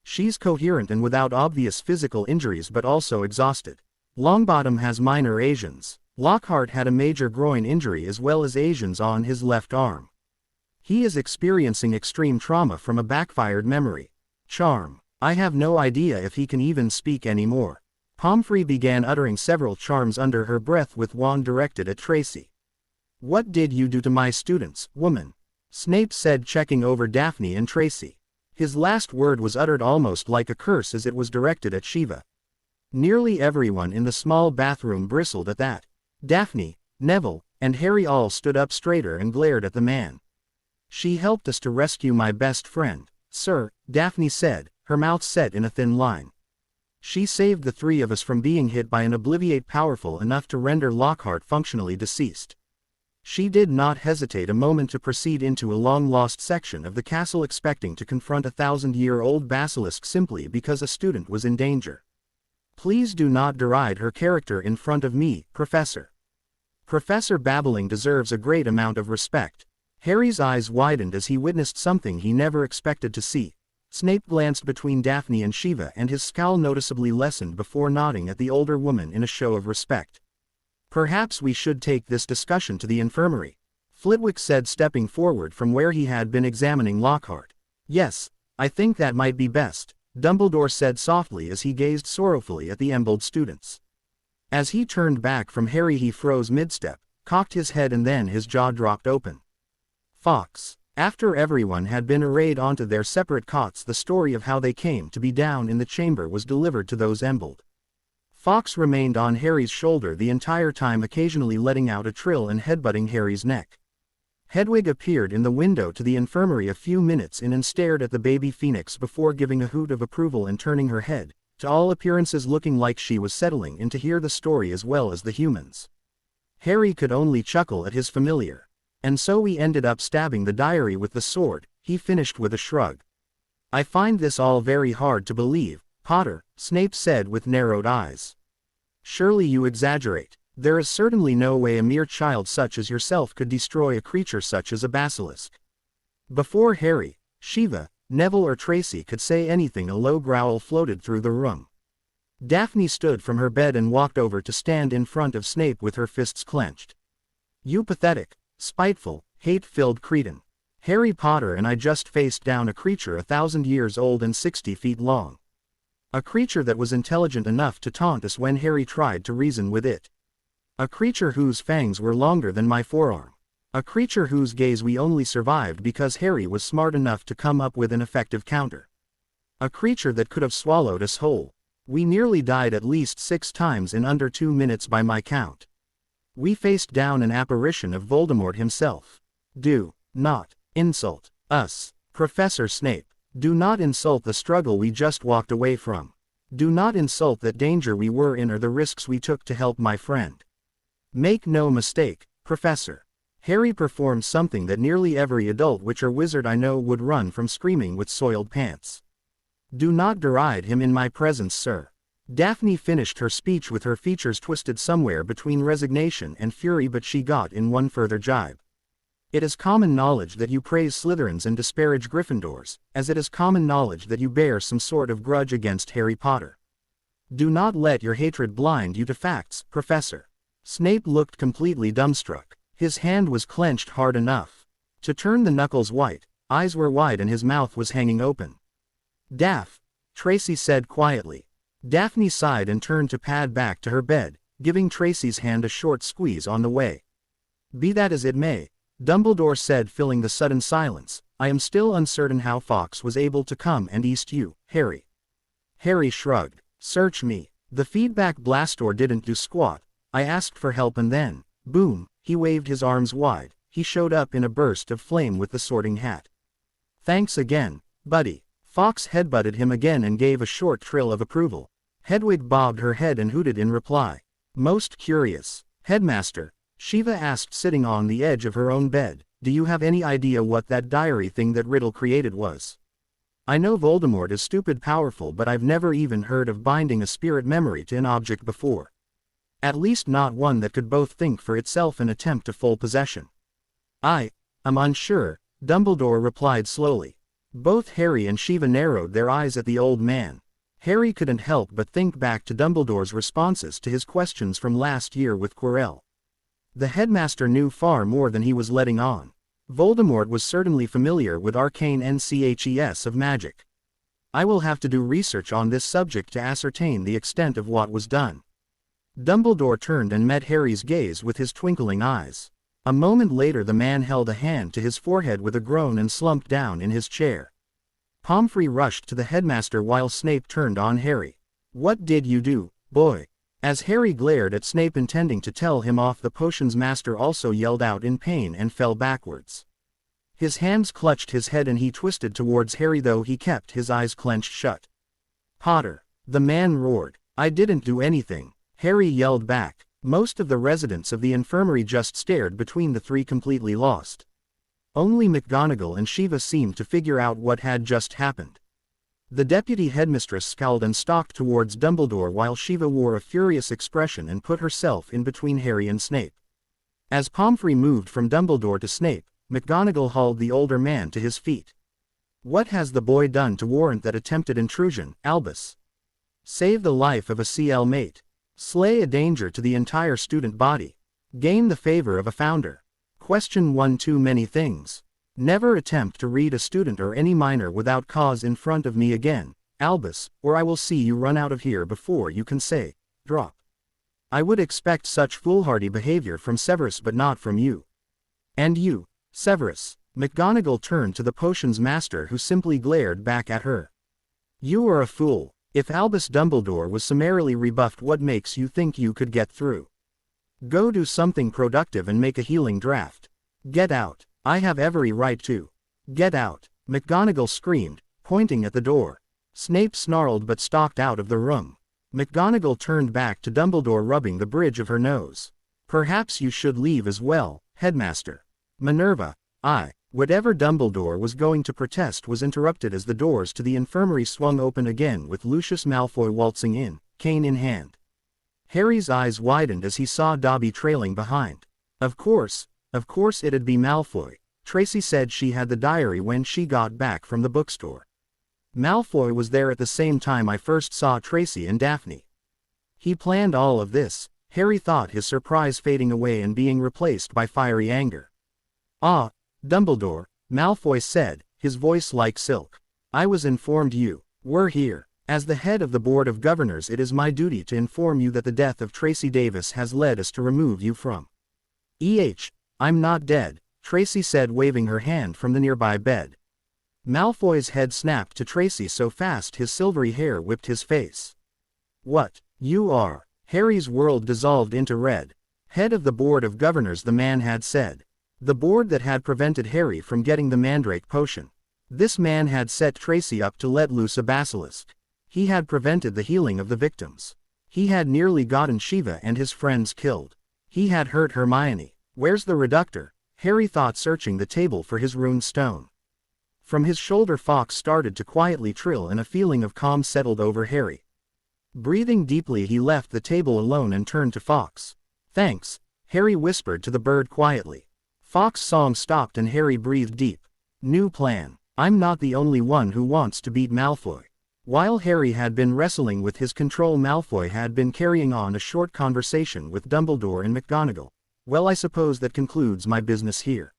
She's coherent and without obvious physical injuries but also exhausted. Longbottom has minor Asians. Lockhart had a major groin injury as well as Asians on his left arm. He is experiencing extreme trauma from a backfired memory. Charm. I have no idea if he can even speak anymore. Pomfrey began uttering several charms under her breath with wand directed at Tracy. What did you do to my students, woman? Snape said, checking over Daphne and Tracy. His last word was uttered almost like a curse as it was directed at Shiva. Nearly everyone in the small bathroom bristled at that. Daphne, Neville, and Harry all stood up straighter and glared at the man. She helped us to rescue my best friend, sir, Daphne said, her mouth set in a thin line. She saved the three of us from being hit by an obliviate powerful enough to render Lockhart functionally deceased. She did not hesitate a moment to proceed into a long-lost section of the castle, expecting to confront a 1,000-year-old basilisk simply because a student was in danger. Please do not deride her character in front of me, Professor. Professor Babbling deserves a great amount of respect. Harry's eyes widened as he witnessed something he never expected to see. Snape glanced between Daphne and Shiva, and his scowl noticeably lessened before nodding at the older woman in a show of respect. Perhaps we should take this discussion to the infirmary, Flitwick said, stepping forward from where he had been examining Lockhart. Yes, I think that might be best, Dumbledore said softly as he gazed sorrowfully at the emboldened students. As he turned back from Harry, he froze mid-step, cocked his head, and then his jaw dropped open. Fawkes. After everyone had been arrayed onto their separate cots, the story of how they came to be down in the chamber was delivered to those emboldened. Fawkes remained on Harry's shoulder the entire time, occasionally letting out a trill and headbutting Harry's neck. Hedwig appeared in the window to the infirmary a few minutes in and stared at the baby phoenix before giving a hoot of approval and turning her head, to all appearances looking like she was settling in to hear the story as well as the humans. Harry could only chuckle at his familiar. And so we ended up stabbing the diary with the sword, he finished with a shrug. I find this all very hard to believe, Potter, Snape said with narrowed eyes. Surely you exaggerate. There is certainly no way a mere child such as yourself could destroy a creature such as a basilisk. Before Harry, Shiva, Neville or Tracy could say anything, a low growl floated through the room. Daphne stood from her bed and walked over to stand in front of Snape with her fists clenched. You pathetic, spiteful, hate-filled cretin. Harry Potter and I just faced down a creature 1,000 years old and 60 feet long. A creature that was intelligent enough to taunt us when Harry tried to reason with it. A creature whose fangs were longer than my forearm. A creature whose gaze we only survived because Harry was smart enough to come up with an effective counter. A creature that could have swallowed us whole. We nearly died at least 6 times in under 2 minutes by my count. We faced down an apparition of Voldemort himself. Do not insult us, Professor Snape. Do not insult the struggle we just walked away from. Do not insult that danger we were in or the risks we took to help my friend. Make no mistake, Professor. Harry performed something that nearly every adult witch or wizard I know would run from screaming with soiled pants. Do not deride him in my presence, sir. Daphne finished her speech with her features twisted somewhere between resignation and fury, but she got in one further jibe. It is common knowledge that you praise Slytherins and disparage Gryffindors, as it is common knowledge that you bear some sort of grudge against Harry Potter. Do not let your hatred blind you to facts, Professor. Snape looked completely dumbstruck. His hand was clenched hard enough to turn the knuckles white, eyes were wide and his mouth was hanging open. Daff, Tracy said quietly. Daphne sighed and turned to pad back to her bed, giving Tracy's hand a short squeeze on the way. Be that as it may, Dumbledore said, filling the sudden silence, I am still uncertain how Fawkes was able to come and east you, Harry. Harry shrugged. Search me. The feedback blastor didn't do squat. I asked for help and then, boom, he waved his arms wide, he showed up in a burst of flame with the sorting hat. Thanks again, buddy. Fawkes headbutted him again and gave a short trill of approval. Hedwig bobbed her head and hooted in reply. Most curious. Headmaster, Shiva asked, sitting on the edge of her own bed, do you have any idea what that diary thing that Riddle created was? I know Voldemort is stupid powerful, but I've never even heard of binding a spirit memory to an object before. At least not one that could both think for itself and attempt to full possession. I'm unsure, Dumbledore replied slowly. Both Harry and Shiva narrowed their eyes at the old man. Harry couldn't help but think back to Dumbledore's responses to his questions from last year with Quirrell. The headmaster knew far more than he was letting on. Voldemort was certainly familiar with arcane NCHES of magic. I will have to do research on this subject to ascertain the extent of what was done. Dumbledore turned and met Harry's gaze with his twinkling eyes. A moment later the man held a hand to his forehead with a groan and slumped down in his chair. Pomfrey rushed to the headmaster while Snape turned on Harry. What did you do, boy? As Harry glared at Snape intending to tell him off, the potions master also yelled out in pain and fell backwards. His hands clutched his head and he twisted towards Harry, though he kept his eyes clenched shut. Potter, the man roared. I didn't do anything, Harry yelled back. Most of the residents of the infirmary just stared between the three, completely lost. Only McGonagall and Shiva seemed to figure out what had just happened. The deputy headmistress scowled and stalked towards Dumbledore while Shiva wore a furious expression and put herself in between Harry and Snape. As Pomfrey moved from Dumbledore to Snape, McGonagall hauled the older man to his feet. "What has the boy done to warrant that attempted intrusion, Albus? Save the life of a CL mate. Slay a danger to the entire student body. Gain the favor of a founder. Question one too many things. Never attempt to read a student or any minor without cause in front of me again, Albus, or I will see you run out of here before you can say, drop. I would expect such foolhardy behavior from Severus but not from you. And you, Severus." McGonagall turned to the potions master who simply glared back at her. "You are a fool. If Albus Dumbledore was summarily rebuffed, what makes you think you could get through? Go do something productive and make a healing draft. Get out. I have every right to. Get out," McGonagall screamed, pointing at the door. Snape snarled but stalked out of the room. McGonagall turned back to Dumbledore, rubbing the bridge of her nose. "Perhaps you should leave as well, Headmaster. Minerva, Whatever Dumbledore was going to protest was interrupted as the doors to the infirmary swung open again with Lucius Malfoy waltzing in, cane in hand. Harry's eyes widened as he saw Dobby trailing behind. Of course it'd be Malfoy. Tracy said she had the diary when she got back from the bookstore. Malfoy was there at the same time I first saw Tracy and Daphne. He planned all of this, Harry thought, his surprise fading away and being replaced by fiery anger. "Ah, Dumbledore," Malfoy said, his voice like silk. "I was informed you were here. As the head of the Board of Governors, it is my duty to inform you that the death of Tracy Davis has led us to remove you from." I'm not dead," Tracy said, waving her hand from the nearby bed. Malfoy's head snapped to Tracy so fast his silvery hair whipped his face. "What? You are?" Harry's world dissolved into red. Head of the Board of Governors, the man had said. The board that had prevented Harry from getting the Mandrake potion. This man had set Tracy up to let loose a basilisk. He had prevented the healing of the victims. He had nearly gotten Shiva and his friends killed. He had hurt Hermione. Where's the reductor? Harry thought, searching the table for his rune stone. From his shoulder Fawkes started to quietly trill and a feeling of calm settled over Harry. Breathing deeply, he left the table alone and turned to Fawkes. "Thanks," Harry whispered to the bird quietly. Fawkes' song stopped and Harry breathed deep. New plan. I'm not the only one who wants to beat Malfoy. While Harry had been wrestling with his control, Malfoy had been carrying on a short conversation with Dumbledore and McGonagall. "Well, I suppose that concludes my business here.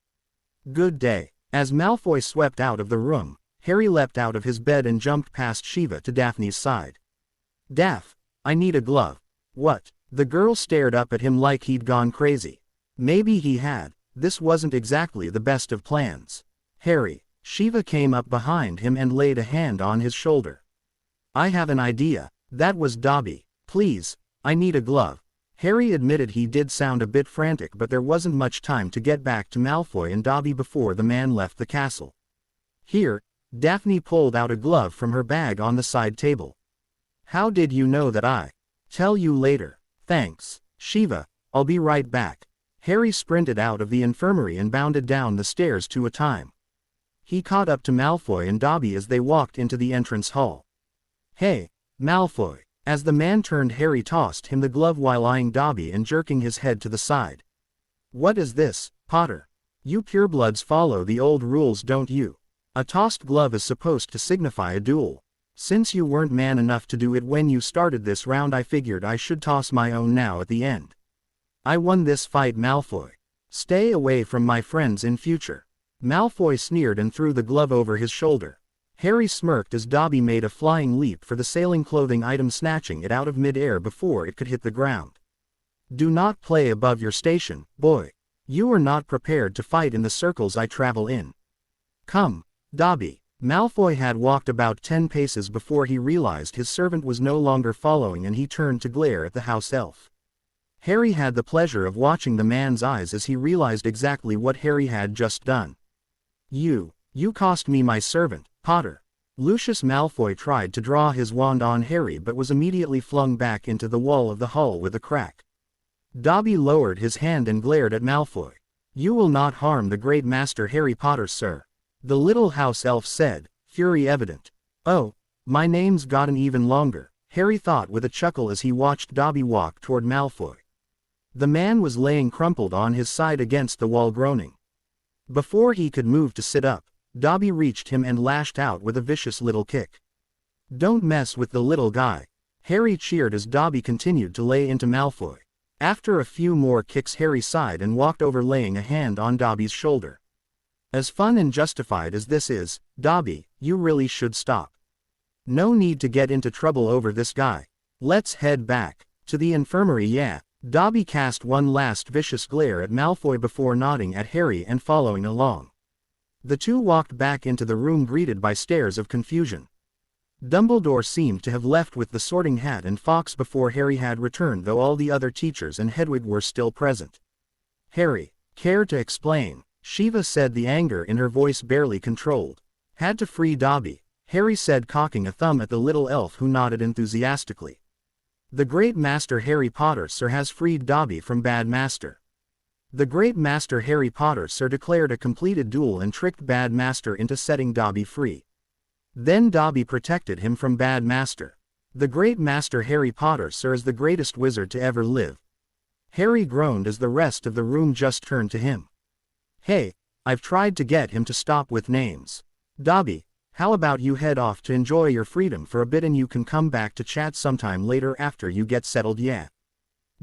Good day." As Malfoy swept out of the room, Harry leapt out of his bed and jumped past Shiva to Daphne's side. "Daph, I need a glove." "What?" The girl stared up at him like he'd gone crazy. Maybe he had. This wasn't exactly the best of plans. "Harry." Shiva came up behind him and laid a hand on his shoulder. "I have an idea." That was Dobby. "Please, I need a glove." Harry admitted he did sound a bit frantic, but there wasn't much time to get back to Malfoy and Dobby before the man left the castle. "Here." Daphne pulled out a glove from her bag on the side table. "How did you know that I?" "Tell you later." "Thanks, Shiva, I'll be right back." Harry sprinted out of the infirmary and bounded down the stairs 2 at a time. He caught up to Malfoy and Dobby as they walked into the entrance hall. "Hey, Malfoy." As the man turned, Harry tossed him the glove while eyeing Dobby and jerking his head to the side. "What is this, Potter? You purebloods follow the old rules, don't you? A tossed glove is supposed to signify a duel. Since you weren't man enough to do it when you started this round, I figured I should toss my own now at the end. I won this fight, Malfoy. Stay away from my friends in future." Malfoy sneered and threw the glove over his shoulder. Harry smirked as Dobby made a flying leap for the sailing clothing item, snatching it out of mid-air before it could hit the ground. "Do not play above your station, boy. You are not prepared to fight in the circles I travel in. Come, Dobby." Malfoy had walked about 10 paces before he realized his servant was no longer following, and he turned to glare at the house elf. Harry had the pleasure of watching the man's eyes as he realized exactly what Harry had just done. You cost me my servant, Potter." Lucius Malfoy tried to draw his wand on Harry but was immediately flung back into the wall of the hall with a crack. Dobby lowered his hand and glared at Malfoy. "You will not harm the great Master Harry Potter, sir," the little house elf said, fury evident. "Oh, my name's gotten even longer," Harry thought with a chuckle as he watched Dobby walk toward Malfoy. The man was laying crumpled on his side against the wall groaning. Before he could move to sit up, Dobby reached him and lashed out with a vicious little kick. "Don't mess with the little guy," Harry cheered as Dobby continued to lay into Malfoy. After a few more kicks, Harry sighed and walked over, laying a hand on Dobby's shoulder. "As fun and justified as this is, Dobby, you really should stop. No need to get into trouble over this guy. Let's head back to the infirmary, yeah." Dobby cast one last vicious glare at Malfoy before nodding at Harry and following along. The two walked back into the room, greeted by stares of confusion. Dumbledore seemed to have left with the Sorting Hat and Fawkes before Harry had returned, though all the other teachers and Hedwig were still present. "Harry, care to explain?" Shiva said, the anger in her voice barely controlled. "Had to free Dobby," Harry said, cocking a thumb at the little elf, who nodded enthusiastically. "The great Master Harry Potter, sir, has freed Dobby from Bad Master." The great Master Harry Potter, sir, declared a completed duel and tricked Bad Master into setting Dobby free. Then Dobby protected him from Bad Master. The great Master Harry Potter, sir, is the greatest wizard to ever live. Harry groaned as the rest of the room just turned to him. "Hey, I've tried to get him to stop with names. Dobby, how about you head off to enjoy your freedom for a bit, and you can come back to chat sometime later after you get settled, yeah?"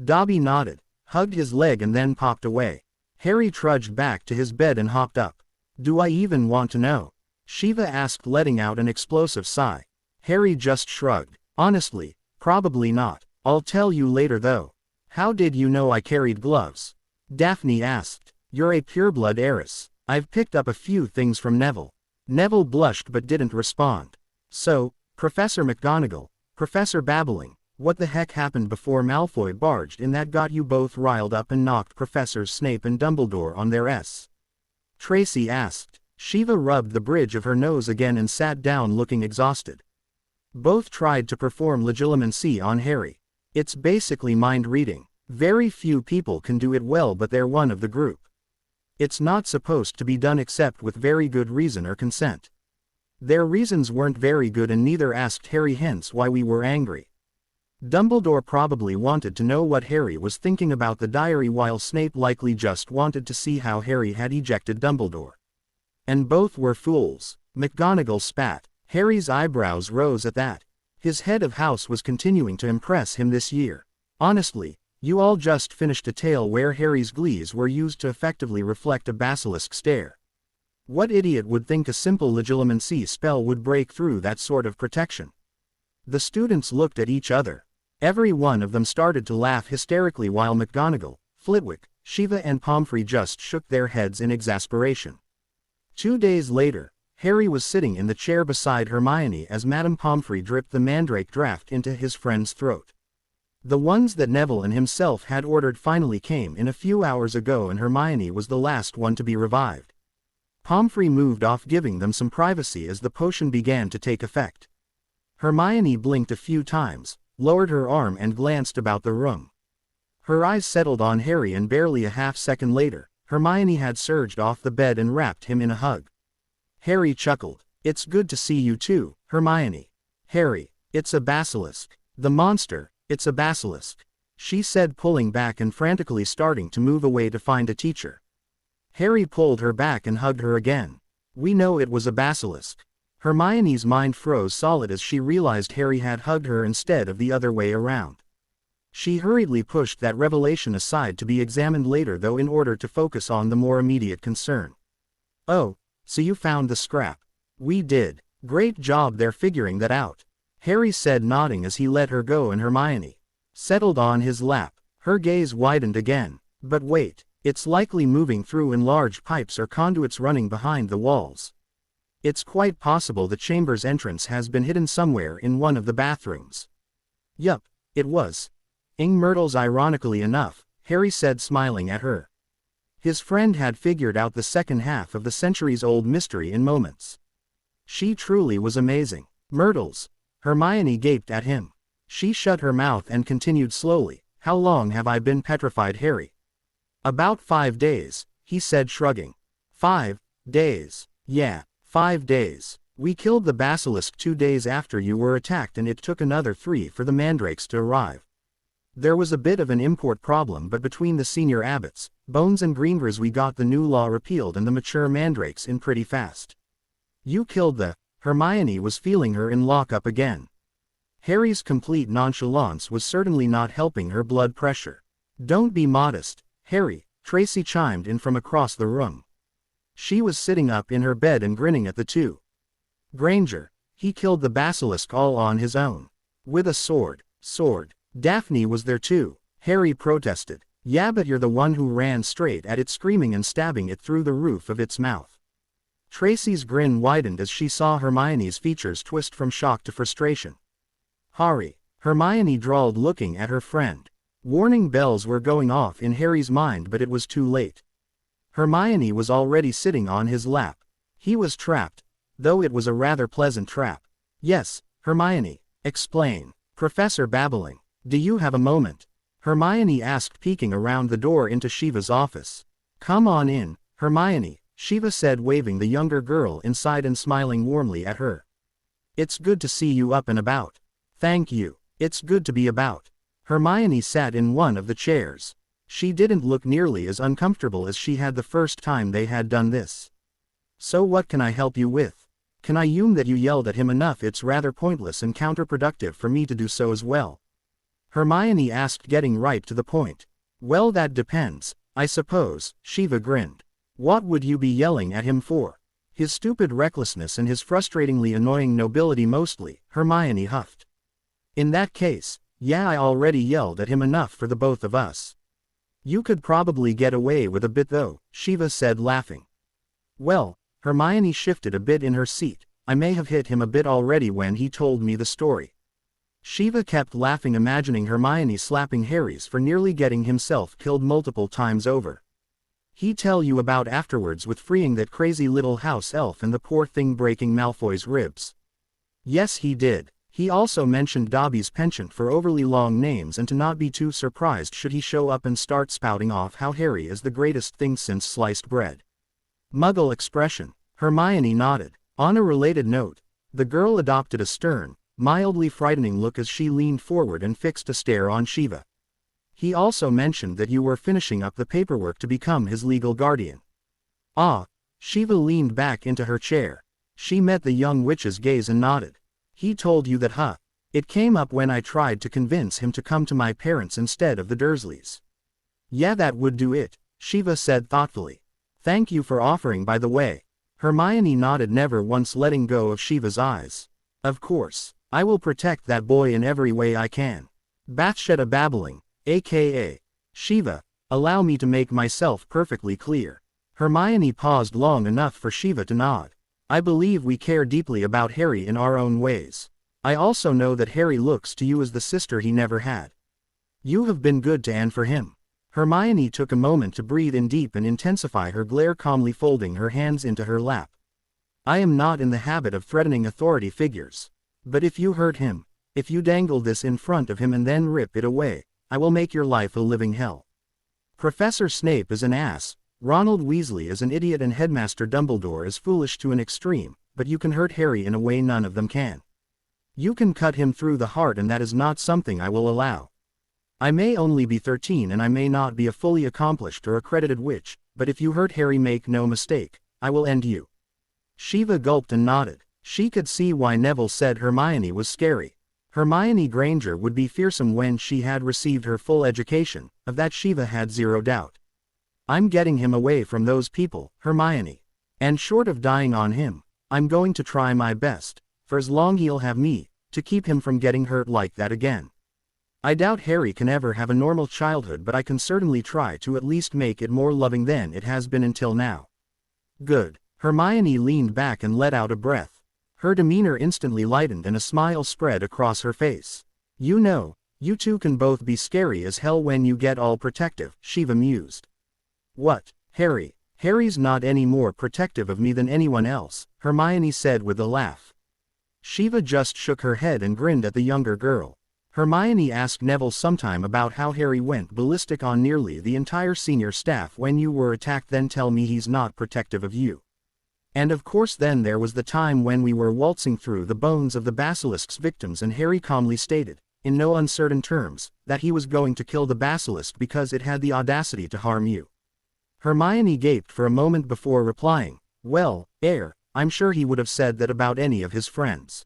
Dobby nodded, hugged his leg and then popped away. Harry trudged back to his bed and hopped up. "Do I even want to know?" Shiva asked, letting out an explosive sigh. Harry just shrugged. "Honestly, probably not. I'll tell you later though." "How did you know I carried gloves?" Daphne asked. "You're a pureblood heiress. I've picked up a few things from Neville." Neville blushed but didn't respond. "So, Professor McGonagall, Professor Babbling, what the heck happened before Malfoy barged in that got you both riled up and knocked Professors Snape and Dumbledore on their s?" Tracy asked. Shiva rubbed the bridge of her nose again and sat down, looking exhausted. "Both tried to perform legilimency on Harry. It's basically mind reading. Very few people can do it well, but they're one of the group. It's not supposed to be done except with very good reason or consent. Their reasons weren't very good, and neither asked Harry, hence why we were angry. Dumbledore probably wanted to know what Harry was thinking about the diary, while Snape likely just wanted to see how Harry had ejected Dumbledore. And both were fools." McGonagall spat. Harry's eyebrows rose at that. His head of house was continuing to impress him this year. "Honestly, you all just finished a tale where Harry's glees were used to effectively reflect a basilisk stare. What idiot would think a simple legilimency spell would break through that sort of protection?" The students looked at each other. Every one of them started to laugh hysterically, while McGonagall, Flitwick, Shiva and Pomfrey just shook their heads in exasperation. 2 days later, Harry was sitting in the chair beside Hermione as Madame Pomfrey dripped the mandrake draught into his friend's throat. The ones that Neville and himself had ordered finally came in a few hours ago, and Hermione was the last one to be revived. Pomfrey moved off, giving them some privacy as the potion began to take effect. Hermione blinked a few times, lowered her arm and glanced about the room. Her eyes settled on Harry, and barely a half-second later, Hermione had surged off the bed and wrapped him in a hug. Harry chuckled. "It's good to see you too, Hermione." "Harry, it's a basilisk. The monster, it's a basilisk," she said, pulling back and frantically starting to move away to find a teacher. Harry pulled her back and hugged her again. "We know it was a basilisk." Hermione's mind froze solid as she realized Harry had hugged her instead of the other way around. She hurriedly pushed that revelation aside to be examined later, though, in order to focus on the more immediate concern. "Oh, so you found the scrap." "We did. Great job there figuring that out," Harry said, nodding as he let her go and Hermione settled on his lap. Her gaze widened again. "But wait, it's likely moving through in large pipes or conduits running behind the walls. It's quite possible the chamber's entrance has been hidden somewhere in one of the bathrooms." "Yup, it was Myrtles, ironically enough," Harry said, smiling at her. His friend had figured out the second half of the centuries-old mystery in moments. She truly was amazing. "Myrtles." Hermione gaped at him. She shut her mouth and continued slowly, How long have I been petrified, Harry? About 5 days, he said, shrugging. 5 days. Yeah, 5 days. We killed the basilisk 2 days after you were attacked, and it took another 3 for the mandrakes to arrive. There was a bit of an import problem, but between the senior abbots, Bones and Greenvers, we got the new law repealed and the mature mandrakes in pretty fast. You killed the... Hermione was feeling her in lockup again. Harry's complete nonchalance was certainly not helping her blood pressure. Don't be modest, Harry, Tracy chimed in from across the room. She was sitting up in her bed and grinning at the two. Granger, he killed the basilisk all on his own. With a sword. Daphne was there too, Harry protested. Yeah, but you're the one who ran straight at it, screaming and stabbing it through the roof of its mouth. Tracy's grin widened as she saw Hermione's features twist from shock to frustration. Harry, Hermione drawled, looking at her friend. Warning bells were going off in Harry's mind, but it was too late. Hermione was already sitting on his lap. He was trapped, though it was a rather pleasant trap. Yes, Hermione, explain. Professor babbling. Do you have a moment? Hermione asked, peeking around the door into Shiva's office. Come on in, Hermione, Shiva said, waving the younger girl inside and smiling warmly at her. It's good to see you up and about. Thank you. It's good to be about. Hermione sat in one of the chairs. She didn't look nearly as uncomfortable as she had the first time they had done this. So what can I help you with? Can I assume that you yelled at him enough? It's rather pointless and counterproductive for me to do so as well. Hermione asked, getting right to the point. Well, that depends, I suppose, Shiva grinned. What would you be yelling at him for? His stupid recklessness and his frustratingly annoying nobility mostly, Hermione huffed. In that case, yeah, I already yelled at him enough for the both of us. You could probably get away with a bit though, Shiva said, laughing. Well, Hermione shifted a bit in her seat. I may have hit him a bit already when he told me the story. Shiva kept laughing, imagining Hermione slapping Harry's for nearly getting himself killed multiple times over. He'd tell you about afterwards, with freeing that crazy little house elf and the poor thing breaking Malfoy's ribs. Yes, he did. He also mentioned Dobby's penchant for overly long names, and to not be too surprised should he show up and start spouting off how Harry is the greatest thing since sliced bread. Muggle expression. Hermione nodded. On a related note, the girl adopted a stern, mildly frightening look as she leaned forward and fixed a stare on Shiva. He also mentioned that you were finishing up the paperwork to become his legal guardian. Ah, Shiva leaned back into her chair. She met the young witch's gaze and nodded. He told you that, huh? It came up when I tried to convince him to come to my parents instead of the Dursleys. Yeah, that would do it, Shiva said thoughtfully. Thank you for offering, by the way. Hermione nodded, never once letting go of Shiva's eyes. Of course, I will protect that boy in every way I can. Bathsheba babbling, aka Shiva, allow me to make myself perfectly clear. Hermione paused long enough for Shiva to nod. I believe we care deeply about Harry in our own ways. I also know that Harry looks to you as the sister he never had. You have been good to Anne for him. Hermione took a moment to breathe in deep and intensify her glare, calmly folding her hands into her lap. I am not in the habit of threatening authority figures. But if you hurt him, if you dangle this in front of him and then rip it away, I will make your life a living hell. Professor Snape is an ass, Ronald Weasley is an idiot, and Headmaster Dumbledore is foolish to an extreme, but you can hurt Harry in a way none of them can. You can cut him through the heart, and that is not something I will allow. I may only be 13 and I may not be a fully accomplished or accredited witch, but if you hurt Harry, make no mistake, I will end you. Shiva gulped and nodded. She could see why Neville said Hermione was scary. Hermione Granger would be fearsome when she had received her full education, of that Shiva had zero doubt. I'm getting him away from those people, Hermione. And short of dying on him, I'm going to try my best, for as long he'll have me, to keep him from getting hurt like that again. I doubt Harry can ever have a normal childhood, but I can certainly try to at least make it more loving than it has been until now. Good. Hermione leaned back and let out a breath. Her demeanor instantly lightened and a smile spread across her face. You know, you two can both be scary as hell when you get all protective, Shiva mused. What, Harry? Harry's not any more protective of me than anyone else, Hermione said with a laugh. Shiva just shook her head and grinned at the younger girl. Hermione asked Neville sometime about how Harry went ballistic on nearly the entire senior staff when you were attacked, then tell me he's not protective of you. And of course then there was the time when we were waltzing through the bones of the basilisk's victims and Harry calmly stated, in no uncertain terms, that he was going to kill the basilisk because it had the audacity to harm you. Hermione gaped for a moment before replying, well, I'm sure he would have said that about any of his friends.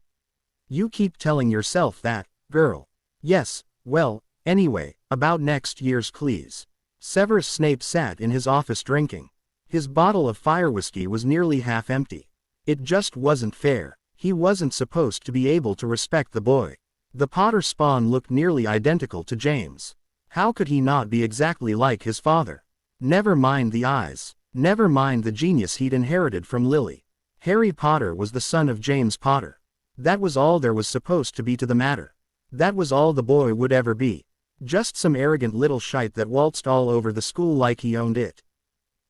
You keep telling yourself that, girl. Yes, well, anyway, about next year's Cleese. Severus Snape sat in his office drinking. His bottle of fire whiskey was nearly half empty. It just wasn't fair. He wasn't supposed to be able to respect the boy. The Potter spawn looked nearly identical to James. How could he not be exactly like his father? Never mind the eyes. Never mind the genius he'd inherited from Lily. Harry Potter was the son of James Potter. That was all there was supposed to be to the matter. That was all the boy would ever be. Just some arrogant little shite that waltzed all over the school like he owned it.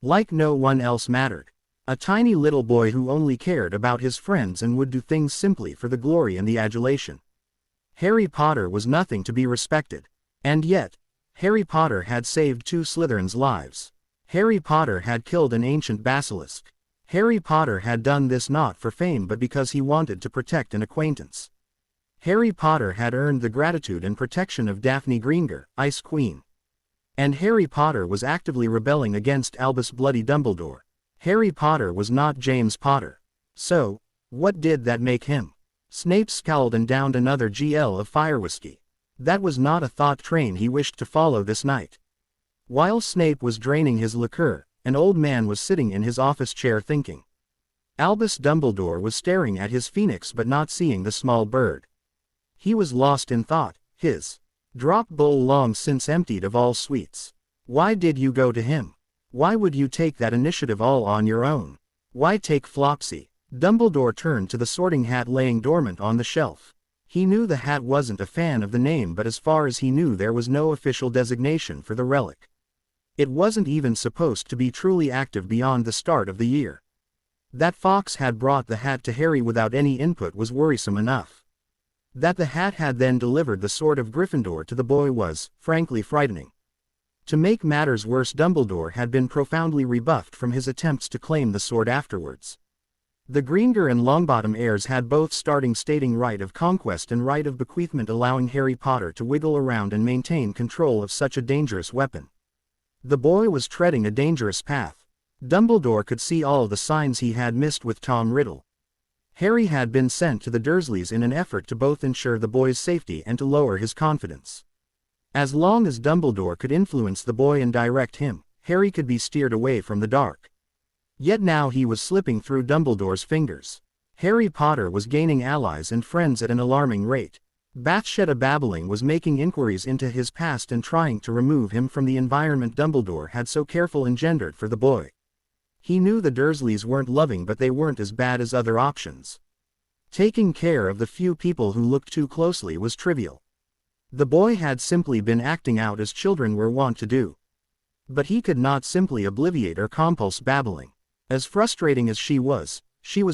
Like no one else mattered. A tiny little boy who only cared about his friends and would do things simply for the glory and the adulation. Harry Potter was nothing to be respected. And yet, Harry Potter had saved 2 Slytherins' lives. Harry Potter had killed an ancient basilisk. Harry Potter had done this not for fame but because he wanted to protect an acquaintance. Harry Potter had earned the gratitude and protection of Daphne Greenger, Ice Queen. And Harry Potter was actively rebelling against Albus Bloody Dumbledore. Harry Potter was not James Potter. So, what did that make him? Snape scowled and downed another GL of fire whiskey. That was not a thought train he wished to follow this night. While Snape was draining his liqueur, an old man was sitting in his office chair thinking. Albus Dumbledore was staring at his phoenix but not seeing the small bird. He was lost in thought, his drop bowl long since emptied of all sweets. Why did you go to him? Why would you take that initiative all on your own? Why take Flopsy? Dumbledore turned to the sorting hat laying dormant on the shelf. He knew the hat wasn't a fan of the name, but as far as he knew there was no official designation for the relic. It wasn't even supposed to be truly active beyond the start of the year. That Fawkes had brought the hat to Harry without any input was worrisome enough. That the hat had then delivered the sword of Gryffindor to the boy was, frankly, frightening. To make matters worse, Dumbledore had been profoundly rebuffed from his attempts to claim the sword afterwards. The Greenger and Longbottom heirs had both starting stating right of conquest and right of bequeathment, allowing Harry Potter to wiggle around and maintain control of such a dangerous weapon. The boy was treading a dangerous path. Dumbledore could see all the signs he had missed with Tom Riddle. Harry had been sent to the Dursleys in an effort to both ensure the boy's safety and to lower his confidence. As long as Dumbledore could influence the boy and direct him, Harry could be steered away from the dark. Yet now he was slipping through Dumbledore's fingers. Harry Potter was gaining allies and friends at an alarming rate. Bathsheba Babbling was making inquiries into his past and trying to remove him from the environment Dumbledore had so carefully engendered for the boy. He knew the Dursleys weren't loving, but they weren't as bad as other options. Taking care of the few people who looked too closely was trivial. The boy had simply been acting out as children were wont to do. But he could not simply obviate or compulse Babbling. As frustrating as she was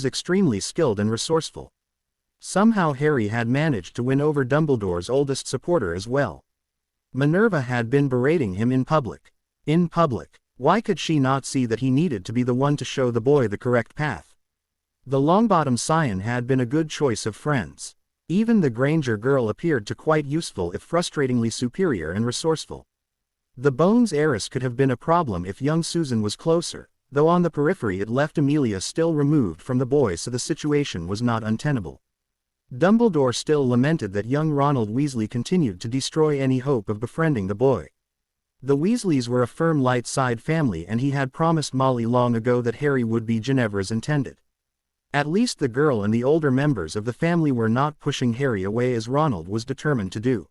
extremely skilled and resourceful. Somehow Harry had managed to win over Dumbledore's oldest supporter as well. Minerva had been berating him in public. In public. Why could she not see that he needed to be the one to show the boy the correct path? The Longbottom scion had been a good choice of friends. Even the Granger girl appeared to quite useful if frustratingly superior and resourceful. The Bones heiress could have been a problem if young Susan was closer, though on the periphery it left Amelia still removed from the boy, so the situation was not untenable. Dumbledore still lamented that young Ronald Weasley continued to destroy any hope of befriending the boy. The Weasleys were a firm light side family, and he had promised Molly long ago that Harry would be Ginevra's intended. At least the girl and the older members of the family were not pushing Harry away as Ronald was determined to do.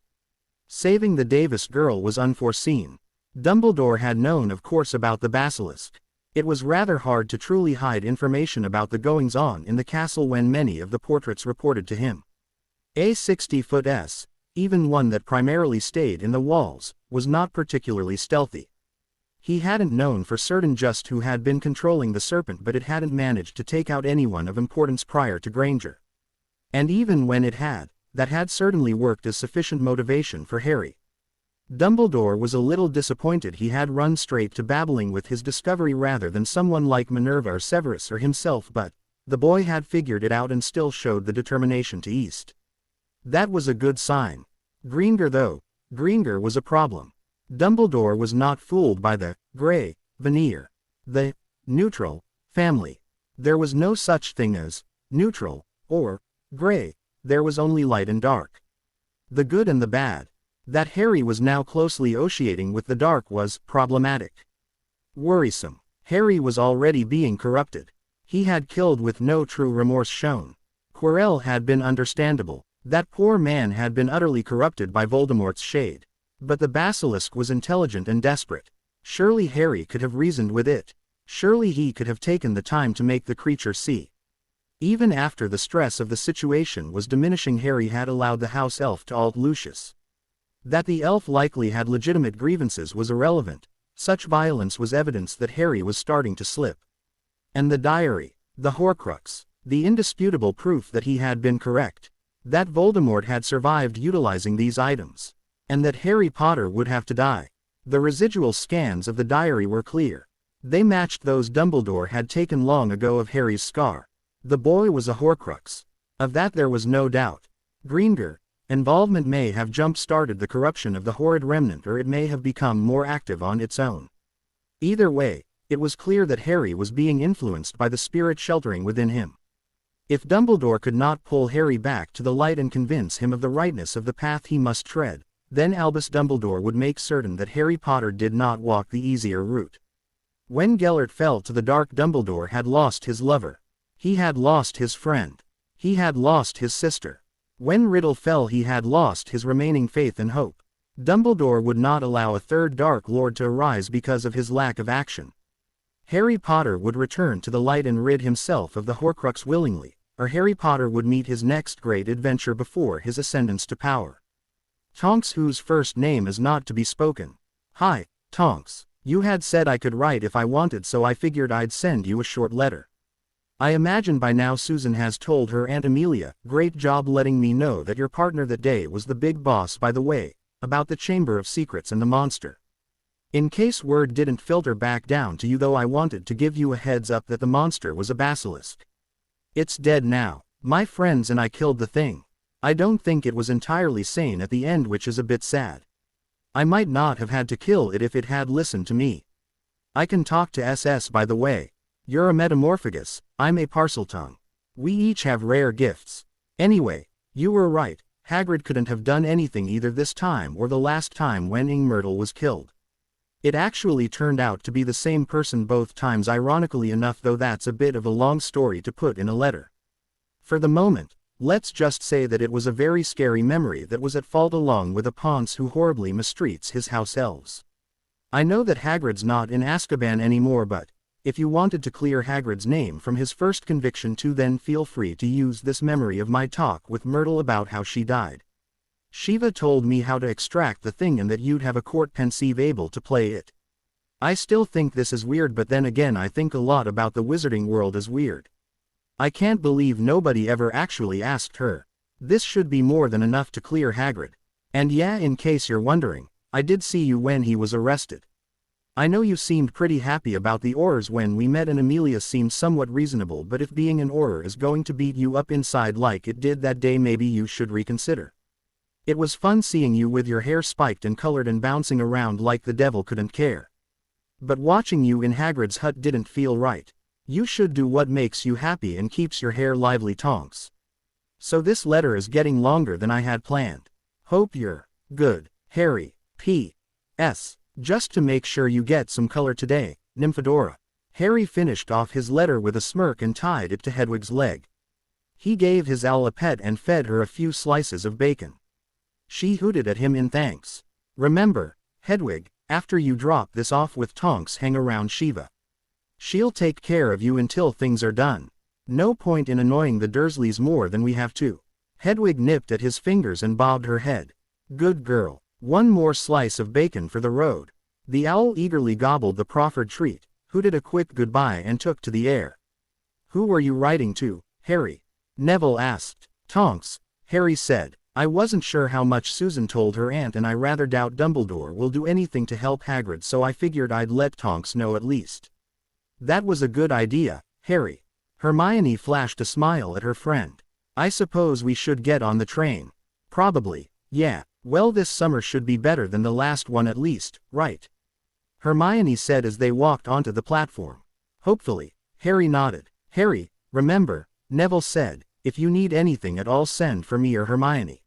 Saving the Davis girl was unforeseen. Dumbledore had known, of course, about the basilisk. It was rather hard to truly hide information about the goings-on in the castle when many of the portraits reported to him. A 60-foot S, even one that primarily stayed in the walls, was not particularly stealthy. He hadn't known for certain just who had been controlling the serpent, but it hadn't managed to take out anyone of importance prior to Granger. And even when it had, that had certainly worked as sufficient motivation for Harry. Dumbledore was a little disappointed he had run straight to babbling with his discovery rather than someone like Minerva or Severus or himself, but the boy had figured it out and still showed the determination to east. That was a good sign. Greenger was a problem. Dumbledore was not fooled by the gray veneer. The neutral family. There was no such thing as neutral or gray. There was only light and dark. The good and the bad. That Harry was now closely associating with the dark was problematic. Worrisome. Harry was already being corrupted. He had killed with no true remorse shown. Quirrell had been understandable. That poor man had been utterly corrupted by Voldemort's shade. But the basilisk was intelligent and desperate. Surely Harry could have reasoned with it. Surely he could have taken the time to make the creature see. Even after the stress of the situation was diminishing, Harry had allowed the house elf to alt Lucius. That the elf likely had legitimate grievances was irrelevant. Such violence was evidence that Harry was starting to slip. And the diary, the Horcrux, the indisputable proof that he had been correct. That Voldemort had survived utilizing these items. And that Harry Potter would have to die. The residual scans of the diary were clear. They matched those Dumbledore had taken long ago of Harry's scar. The boy was a Horcrux. Of that there was no doubt. Greenger involvement may have jump-started the corruption of the horrid remnant, or it may have become more active on its own. Either way, it was clear that Harry was being influenced by the spirit sheltering within him. If Dumbledore could not pull Harry back to the light and convince him of the rightness of the path he must tread, then Albus Dumbledore would make certain that Harry Potter did not walk the easier route. When Gellert fell to the dark, Dumbledore had lost his lover. He had lost his friend. He had lost his sister. When Riddle fell, he had lost his remaining faith and hope. Dumbledore would not allow a third Dark Lord to arise because of his lack of action. Harry Potter would return to the light and rid himself of the Horcrux willingly, or Harry Potter would meet his next great adventure before his ascendance to power. Tonks, whose first name is not to be spoken. Hi, Tonks. You had said I could write if I wanted, so I figured I'd send you a short letter. I imagine by now Susan has told her Aunt Amelia. Great job letting me know that your partner that day was the big boss, by the way, about the Chamber of Secrets and the monster. In case word didn't filter back down to you, though, I wanted to give you a heads up that the monster was a basilisk. It's dead now. My friends and I killed the thing. I don't think it was entirely sane at the end, which is a bit sad. I might not have had to kill it if it had listened to me. I can talk to SS, by the way. You're a Metamorphagus, I'm a Parseltongue. We each have rare gifts. Anyway, you were right. Hagrid couldn't have done anything either this time or the last time when Myrtle was killed. It actually turned out to be the same person both times, ironically enough, though that's a bit of a long story to put in a letter. For the moment, let's just say that it was a very scary memory that was at fault, along with a Ponce who horribly mistreats his house elves. I know that Hagrid's not in Azkaban anymore, but if you wanted to clear Hagrid's name from his first conviction too, then feel free to use this memory of my talk with Myrtle about how she died. Shiva told me how to extract the thing and that you'd have a court pensieve able to play it. I still think this is weird, but then again I think a lot about the wizarding world as weird. I can't believe nobody ever actually asked her. This should be more than enough to clear Hagrid. And yeah, in case you're wondering, I did see you when he was arrested. I know you seemed pretty happy about the Aurors when we met, and Amelia seemed somewhat reasonable, but if being an Auror is going to beat you up inside like it did that day, maybe you should reconsider. It was fun seeing you with your hair spiked and colored and bouncing around like the devil couldn't care. But watching you in Hagrid's hut didn't feel right. You should do what makes you happy and keeps your hair lively, Tonks. So this letter is getting longer than I had planned. Hope you're good, Harry. P.S. Just to make sure you get some color today, Nymphadora. Harry finished off his letter with a smirk and tied it to Hedwig's leg. He gave his owl a pet and fed her a few slices of bacon. She hooted at him in thanks. Remember, Hedwig, after you drop this off with Tonks, hang around Shiva. She'll take care of you until things are done. No point in annoying the Dursleys more than we have to. Hedwig nipped at his fingers and bobbed her head. Good girl. One more slice of bacon for the road. The owl eagerly gobbled the proffered treat, hooted a quick goodbye and took to the air. Who were you writing to, Harry? Neville asked. Tonks, Harry said. I wasn't sure how much Susan told her aunt, and I rather doubt Dumbledore will do anything to help Hagrid, so I figured I'd let Tonks know at least. That was a good idea, Harry. Hermione flashed a smile at her friend. I suppose we should get on the train. Probably, yeah. Well, this summer should be better than the last one at least, right? Hermione said as they walked onto the platform. Hopefully, Harry nodded. Harry, remember, Neville said, if you need anything at all send for me or Hermione.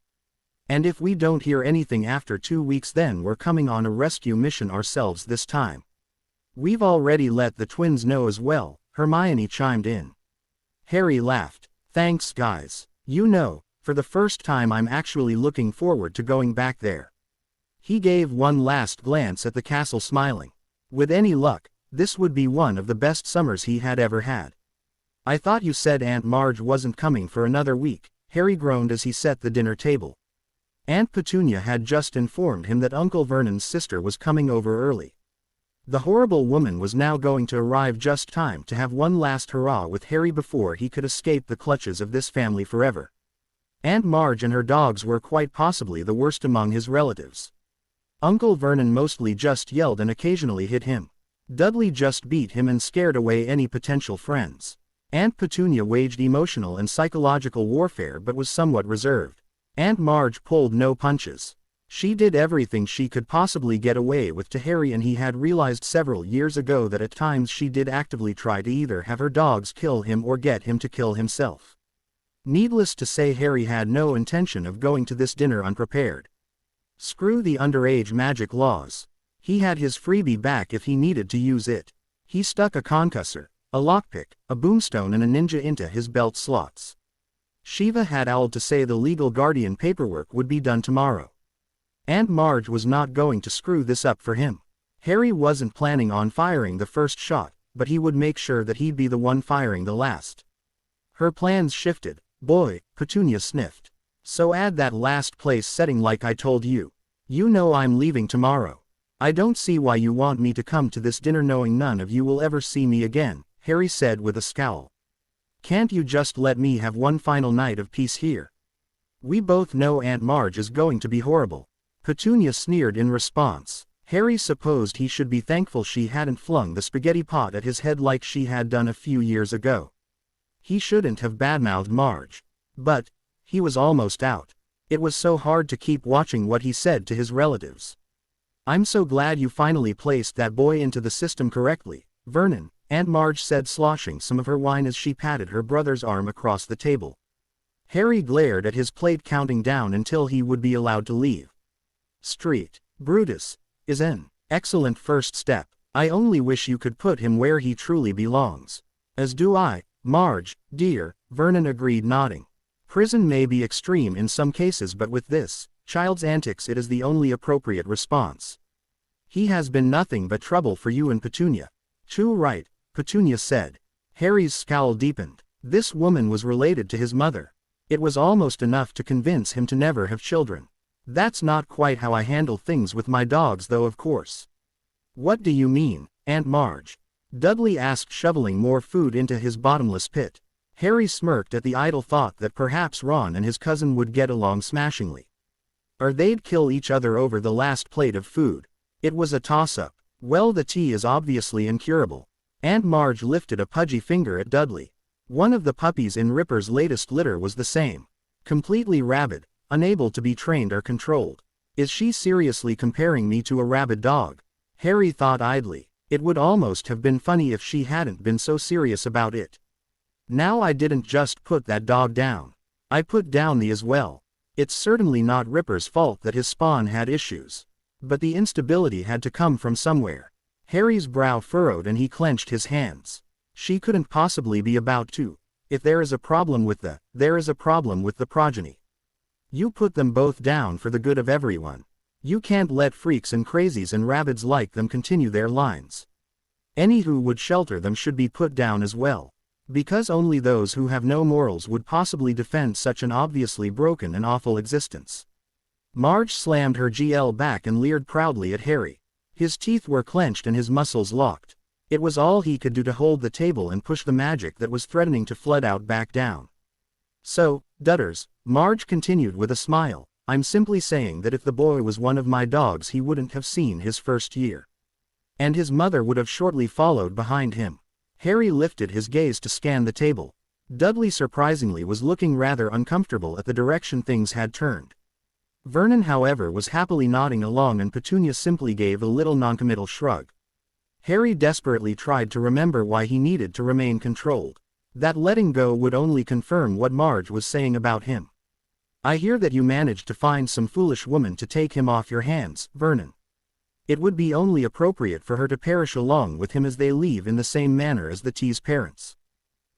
And if we don't hear anything after 2 weeks, then we're coming on a rescue mission ourselves this time. We've already let the twins know as well, Hermione chimed in. Harry laughed. Thanks guys. You know, for the first time I'm actually looking forward to going back there. He gave one last glance at the castle, smiling. With any luck, this would be one of the best summers he had ever had. I thought you said Aunt Marge wasn't coming for another week, Harry groaned as he set the dinner table. Aunt Petunia had just informed him that Uncle Vernon's sister was coming over early. The horrible woman was now going to arrive just time to have one last hurrah with Harry before he could escape the clutches of this family forever. Aunt Marge and her dogs were quite possibly the worst among his relatives. Uncle Vernon mostly just yelled and occasionally hit him. Dudley just beat him and scared away any potential friends. Aunt Petunia waged emotional and psychological warfare but was somewhat reserved. Aunt Marge pulled no punches. She did everything she could possibly get away with to Harry, and he had realized several years ago that at times she did actively try to either have her dogs kill him or get him to kill himself. Needless to say, Harry had no intention of going to this dinner unprepared. Screw the underage magic laws. He had his freebie back if he needed to use it. He stuck a concussor, a lockpick, a boomstone and a ninja into his belt slots. Shiva had owled to say the legal guardian paperwork would be done tomorrow. Aunt Marge was not going to screw this up for him. Harry wasn't planning on firing the first shot, but he would make sure that he'd be the one firing the last. Her plans shifted. Boy, Petunia sniffed. So add that last place setting like I told you. You know I'm leaving tomorrow. I don't see why you want me to come to this dinner knowing none of you will ever see me again, Harry said with a scowl. Can't you just let me have one final night of peace here? We both know Aunt Marge is going to be horrible. Petunia sneered in response. Harry supposed he should be thankful she hadn't flung the spaghetti pot at his head like she had done a few years ago. He shouldn't have badmouthed Marge. But he was almost out. It was so hard to keep watching what he said to his relatives. I'm so glad you finally placed that boy into the system correctly, Vernon, Aunt Marge said, sloshing some of her wine as she patted her brother's arm across the table. Harry glared at his plate, counting down until he would be allowed to leave. Street Brutus is an excellent first step. I only wish you could put him where he truly belongs. As do I, Marge, dear, Vernon agreed, nodding. Prison may be extreme in some cases, but with this child's antics it is the only appropriate response. He has been nothing but trouble for you and Petunia. Too right, Petunia said. Harry's scowl deepened. This woman was related to his mother. It was almost enough to convince him to never have children. That's not quite how I handle things with my dogs though, of course. What do you mean, Aunt Marge? Dudley asked, shoveling more food into his bottomless pit. Harry smirked at the idle thought that perhaps Ron and his cousin would get along smashingly. Or they'd kill each other over the last plate of food. It was a toss-up. Well, the tea is obviously incurable. Aunt Marge lifted a pudgy finger at Dudley. One of the puppies in Ripper's latest litter was the same. Completely rabid, unable to be trained or controlled. Is she seriously comparing me to a rabid dog? Harry thought idly. It would almost have been funny if she hadn't been so serious about it. Now I didn't just put that dog down. I put down the as well. It's certainly not Ripper's fault that his spawn had issues. But the instability had to come from somewhere. Harry's brow furrowed and he clenched his hands. She couldn't possibly be about to. If there is a problem with there is a problem with the progeny. You put them both down for the good of everyone. You can't let freaks and crazies and rabids like them continue their lines. Any who would shelter them should be put down as well. Because only those who have no morals would possibly defend such an obviously broken and awful existence. Marge slammed her GL back and leered proudly at Harry. His teeth were clenched and his muscles locked. It was all he could do to hold the table and push the magic that was threatening to flood out back down. So, Dutters, Marge continued with a smile. I'm simply saying that if the boy was one of my dogs he wouldn't have seen his first year. And his mother would have shortly followed behind him. Harry lifted his gaze to scan the table. Dudley surprisingly was looking rather uncomfortable at the direction things had turned. Vernon however was happily nodding along and Petunia simply gave a little noncommittal shrug. Harry desperately tried to remember why he needed to remain controlled. That letting go would only confirm what Marge was saying about him. I hear that you managed to find some foolish woman to take him off your hands, Vernon. It would be only appropriate for her to perish along with him as they leave in the same manner as the T's parents.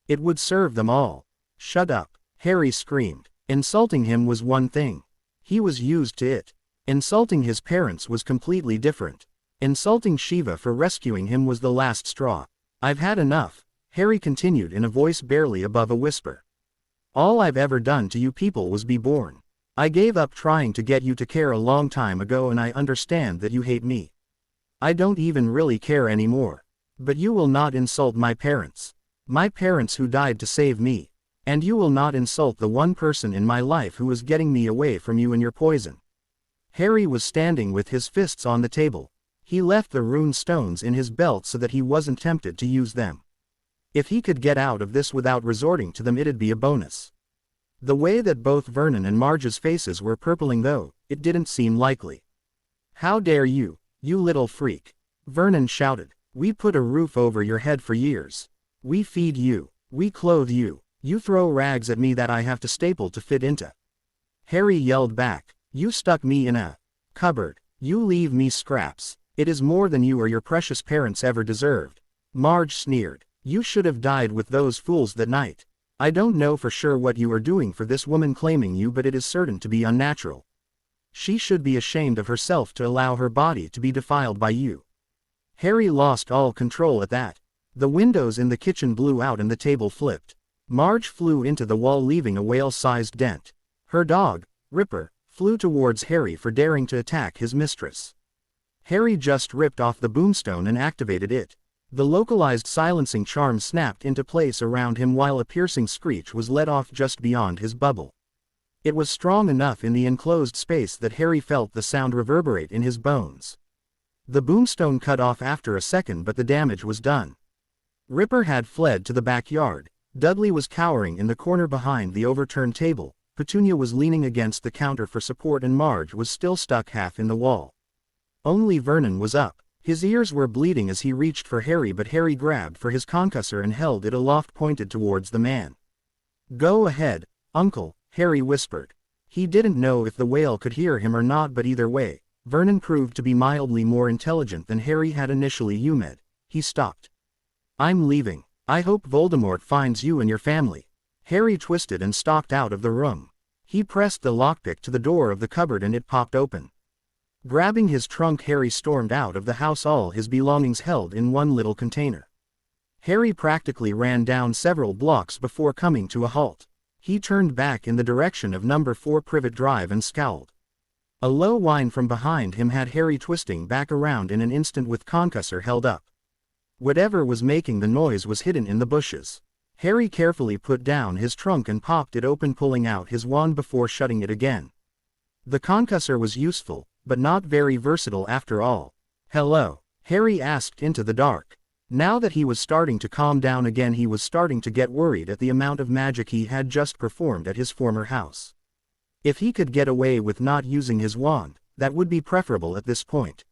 It would serve them all. Shut up, Harry screamed. Insulting him was one thing. He was used to it. Insulting his parents was completely different. Insulting Shiva for rescuing him was the last straw. I've had enough, Harry continued in a voice barely above a whisper. All I've ever done to you people was be born. I gave up trying to get you to care a long time ago and I understand that you hate me. I don't even really care anymore. But you will not insult my parents. My parents who died to save me. And you will not insult the one person in my life who is getting me away from you and your poison. Harry was standing with his fists on the table. He left the rune stones in his belt so that he wasn't tempted to use them. If he could get out of this without resorting to them it'd be a bonus. The way that both Vernon and Marge's faces were purpling though, it didn't seem likely. How dare you, you little freak! Vernon shouted. We put a roof over your head for years. We feed you. We clothe you. You throw rags at me that I have to staple to fit into. Harry yelled back. You stuck me in a cupboard. You leave me scraps. It is more than you or your precious parents ever deserved. Marge sneered. You should have died with those fools that night. I don't know for sure what you are doing for this woman claiming you, but it is certain to be unnatural. She should be ashamed of herself to allow her body to be defiled by you. Harry lost all control at that. The windows in the kitchen blew out and the table flipped. Marge flew into the wall leaving a whale-sized dent. Her dog, Ripper, flew towards Harry for daring to attack his mistress. Harry just ripped off the boomstone and activated it. The localized silencing charm snapped into place around him while a piercing screech was let off just beyond his bubble. It was strong enough in the enclosed space that Harry felt the sound reverberate in his bones. The boomstone cut off after a second but the damage was done. Ripper had fled to the backyard. Dudley was cowering in the corner behind the overturned table, Petunia was leaning against the counter for support and Marge was still stuck half in the wall. Only Vernon was up. His ears were bleeding as he reached for Harry but Harry grabbed for his concussor and held it aloft pointed towards the man. Go ahead, Uncle, Harry whispered. He didn't know if the whale could hear him or not but either way, Vernon proved to be mildly more intelligent than Harry had initially assumed. He stopped. I'm leaving. I hope Voldemort finds you and your family. Harry twisted and stalked out of the room. He pressed the lockpick to the door of the cupboard and it popped open. Grabbing his trunk Harry stormed out of the house, all his belongings held in one little container. Harry practically ran down several blocks before coming to a halt. He turned back in the direction of number 4 Privet Drive and scowled. A low whine from behind him had Harry twisting back around in an instant with concussor held up. Whatever was making the noise was hidden in the bushes. Harry carefully put down his trunk and popped it open, pulling out his wand before shutting it again. The concussor was useful, but not very versatile after all. Hello? Harry asked into the dark. Now that he was starting to calm down again, he was starting to get worried at the amount of magic he had just performed at his former house. If he could get away with not using his wand, that would be preferable at this point.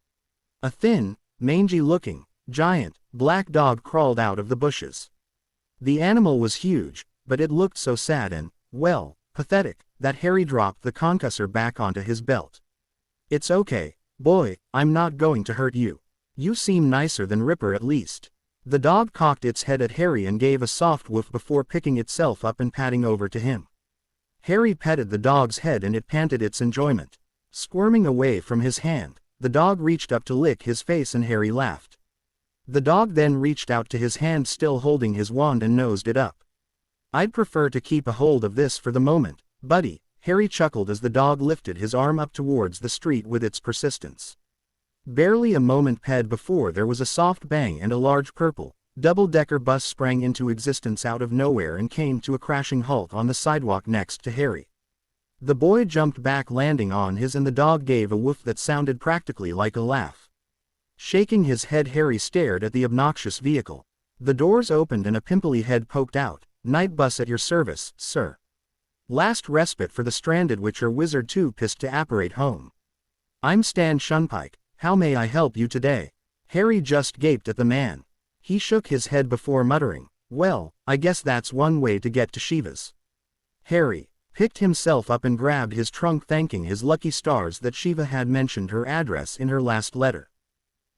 A thin, mangy-looking, giant, black dog crawled out of the bushes. The animal was huge, but it looked so sad and, well, pathetic, that Harry dropped the concussor back onto his belt. It's okay, boy, I'm not going to hurt you. You seem nicer than Ripper at least. The dog cocked its head at Harry and gave a soft woof before picking itself up and padding over to him. Harry petted the dog's head and it panted its enjoyment. Squirming away from his hand, the dog reached up to lick his face and Harry laughed. The dog then reached out to his hand still holding his wand and nosed it up. I'd prefer to keep a hold of this for the moment, buddy, Harry chuckled as the dog lifted his arm up towards the street with its persistence. Barely a moment passed before there was a soft bang and a large purple, Double-decker bus sprang into existence out of nowhere and came to a crashing halt on the sidewalk next to Harry. The boy jumped back, landing on his, and the dog gave a woof that sounded practically like a laugh. Shaking his head, Harry stared at the obnoxious vehicle. The doors opened and a pimply head poked out. "Night bus at your service, sir. Last respite for the stranded Witcher Wizard 2 pissed to apparate home. I'm Stan Shunpike. How may I help you today?" Harry just gaped at the man. He shook his head before muttering, "Well, I guess that's one way to get to Shiva's." Harry picked himself up and grabbed his trunk, thanking his lucky stars that Shiva had mentioned her address in her last letter.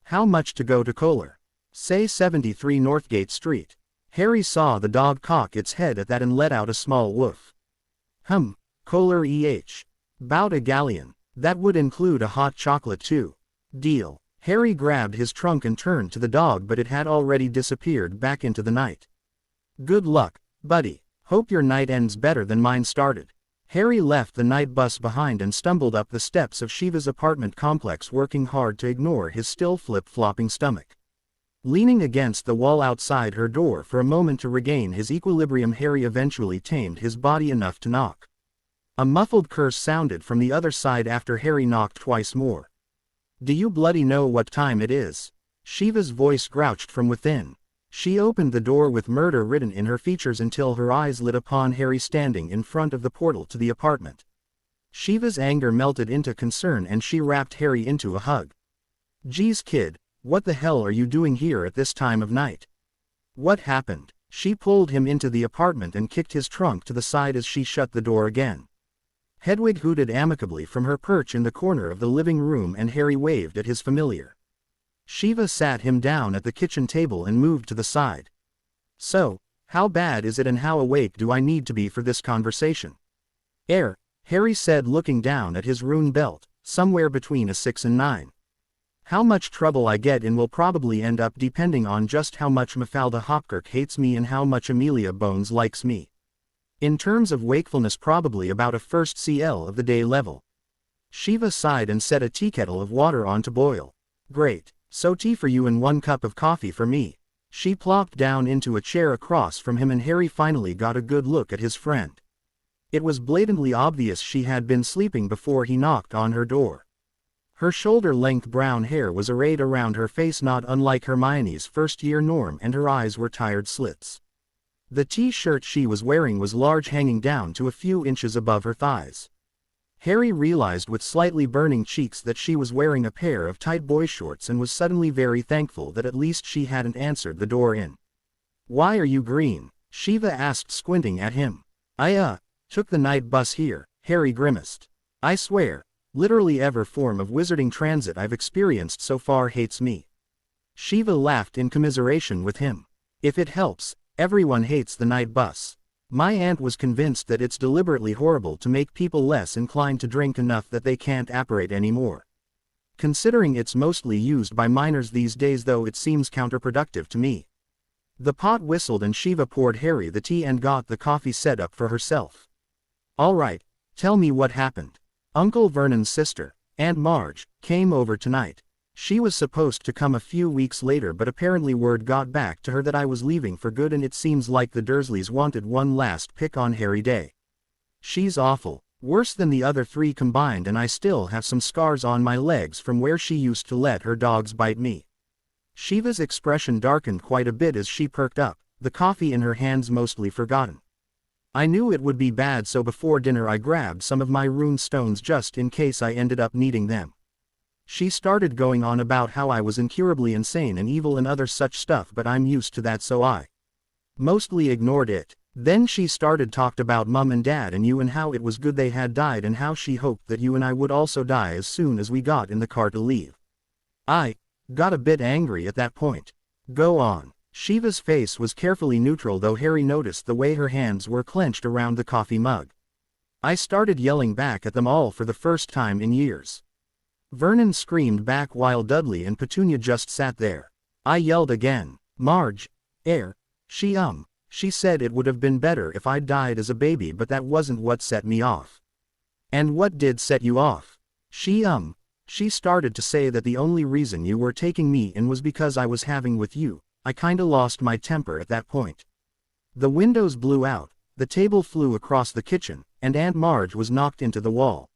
"How much to go to Kohler?" "Say 73 Northgate Street." Harry saw the dog cock its head at that and let out a small woof. Kohler Bout a galleon. That would include a hot chocolate too." "Deal." Harry grabbed his trunk and turned to the dog, but it had already disappeared back into the night. "Good luck, buddy. Hope your night ends better than mine started." Harry left the night bus behind and stumbled up the steps of Shiva's apartment complex, working hard to ignore his still flip-flopping stomach. Leaning against the wall outside her door for a moment to regain his equilibrium, Harry eventually tamed his body enough to knock. A muffled curse sounded from the other side after Harry knocked twice more. "Do you bloody know what time it is?" Shiva's voice grouched from within. She opened the door with murder written in her features until her eyes lit upon Harry standing in front of the portal to the apartment. Shiva's anger melted into concern and she wrapped Harry into a hug. "Geez kid, what the hell are you doing here at this time of night? What happened?" She pulled him into the apartment and kicked his trunk to the side as she shut the door again. Hedwig hooted amicably from her perch in the corner of the living room and Harry waved at his familiar. Shiva sat him down at the kitchen table and moved to the side. "So, how bad is it and how awake do I need to be for this conversation?" Harry said, looking down at his rune belt, "somewhere between a 6 and 9. How much trouble I get in will probably end up depending on just how much Mafalda Hopkirk hates me and how much Amelia Bones likes me. In terms of wakefulness, probably about a first CL of the day level." Shiva sighed and set a teakettle of water on to boil. "Great. So tea for you and 1 cup of coffee for me." She plopped down into a chair across from him and Harry finally got a good look at his friend. It was blatantly obvious she had been sleeping before he knocked on her door. Her shoulder-length brown hair was arrayed around her face, not unlike Hermione's first-year Norm, and her eyes were tired slits. The t-shirt she was wearing was large, hanging down to a few inches above her thighs. Harry realized with slightly burning cheeks that she was wearing a pair of tight boy shorts and was suddenly very thankful that at least she hadn't answered the door in. "Why are you green?" Shiva asked, squinting at him. "I took the night bus here," Harry grimaced. "I swear, literally every form of wizarding transit I've experienced so far hates me." Shiva laughed in commiseration with him. "If it helps, everyone hates the night bus. My aunt was convinced that it's deliberately horrible to make people less inclined to drink enough that they can't apparate anymore. Considering it's mostly used by minors these days, though, it seems counterproductive to me." The pot whistled and Shiva poured Harry the tea and got the coffee set up for herself. "All right, tell me what happened." "Uncle Vernon's sister, Aunt Marge, came over tonight. She was supposed to come a few weeks later, but apparently word got back to her that I was leaving for good, and it seems like the Dursleys wanted one last pick on Harry Day. She's awful, worse than the other 3 combined, and I still have some scars on my legs from where she used to let her dogs bite me." Shiva's expression darkened quite a bit as she perked up, the coffee in her hands mostly forgotten. "I knew it would be bad, so before dinner I grabbed some of my rune stones just in case I ended up needing them." She started going on about how I was incurably insane and evil and other such stuff, but I'm used to that, so I mostly ignored it. Then she started talked about Mum and Dad and you and how it was good they had died and how she hoped that you and I would also die as soon as we got in the car to leave. I got a bit angry at that point. Go on. Shiva's face was carefully neutral, though Harry noticed the way her hands were clenched around the coffee mug. I started yelling back at them all for the first time in years. Vernon screamed back while Dudley and Petunia just sat there. I yelled again. Marge, she said it would have been better if I'd died as a baby, but that wasn't what set me off. And what did set you off? She started to say that the only reason you were taking me in was because I was having with you, I kinda lost my temper at that point. The windows blew out, the table flew across the kitchen, and Aunt Marge was knocked into the wall.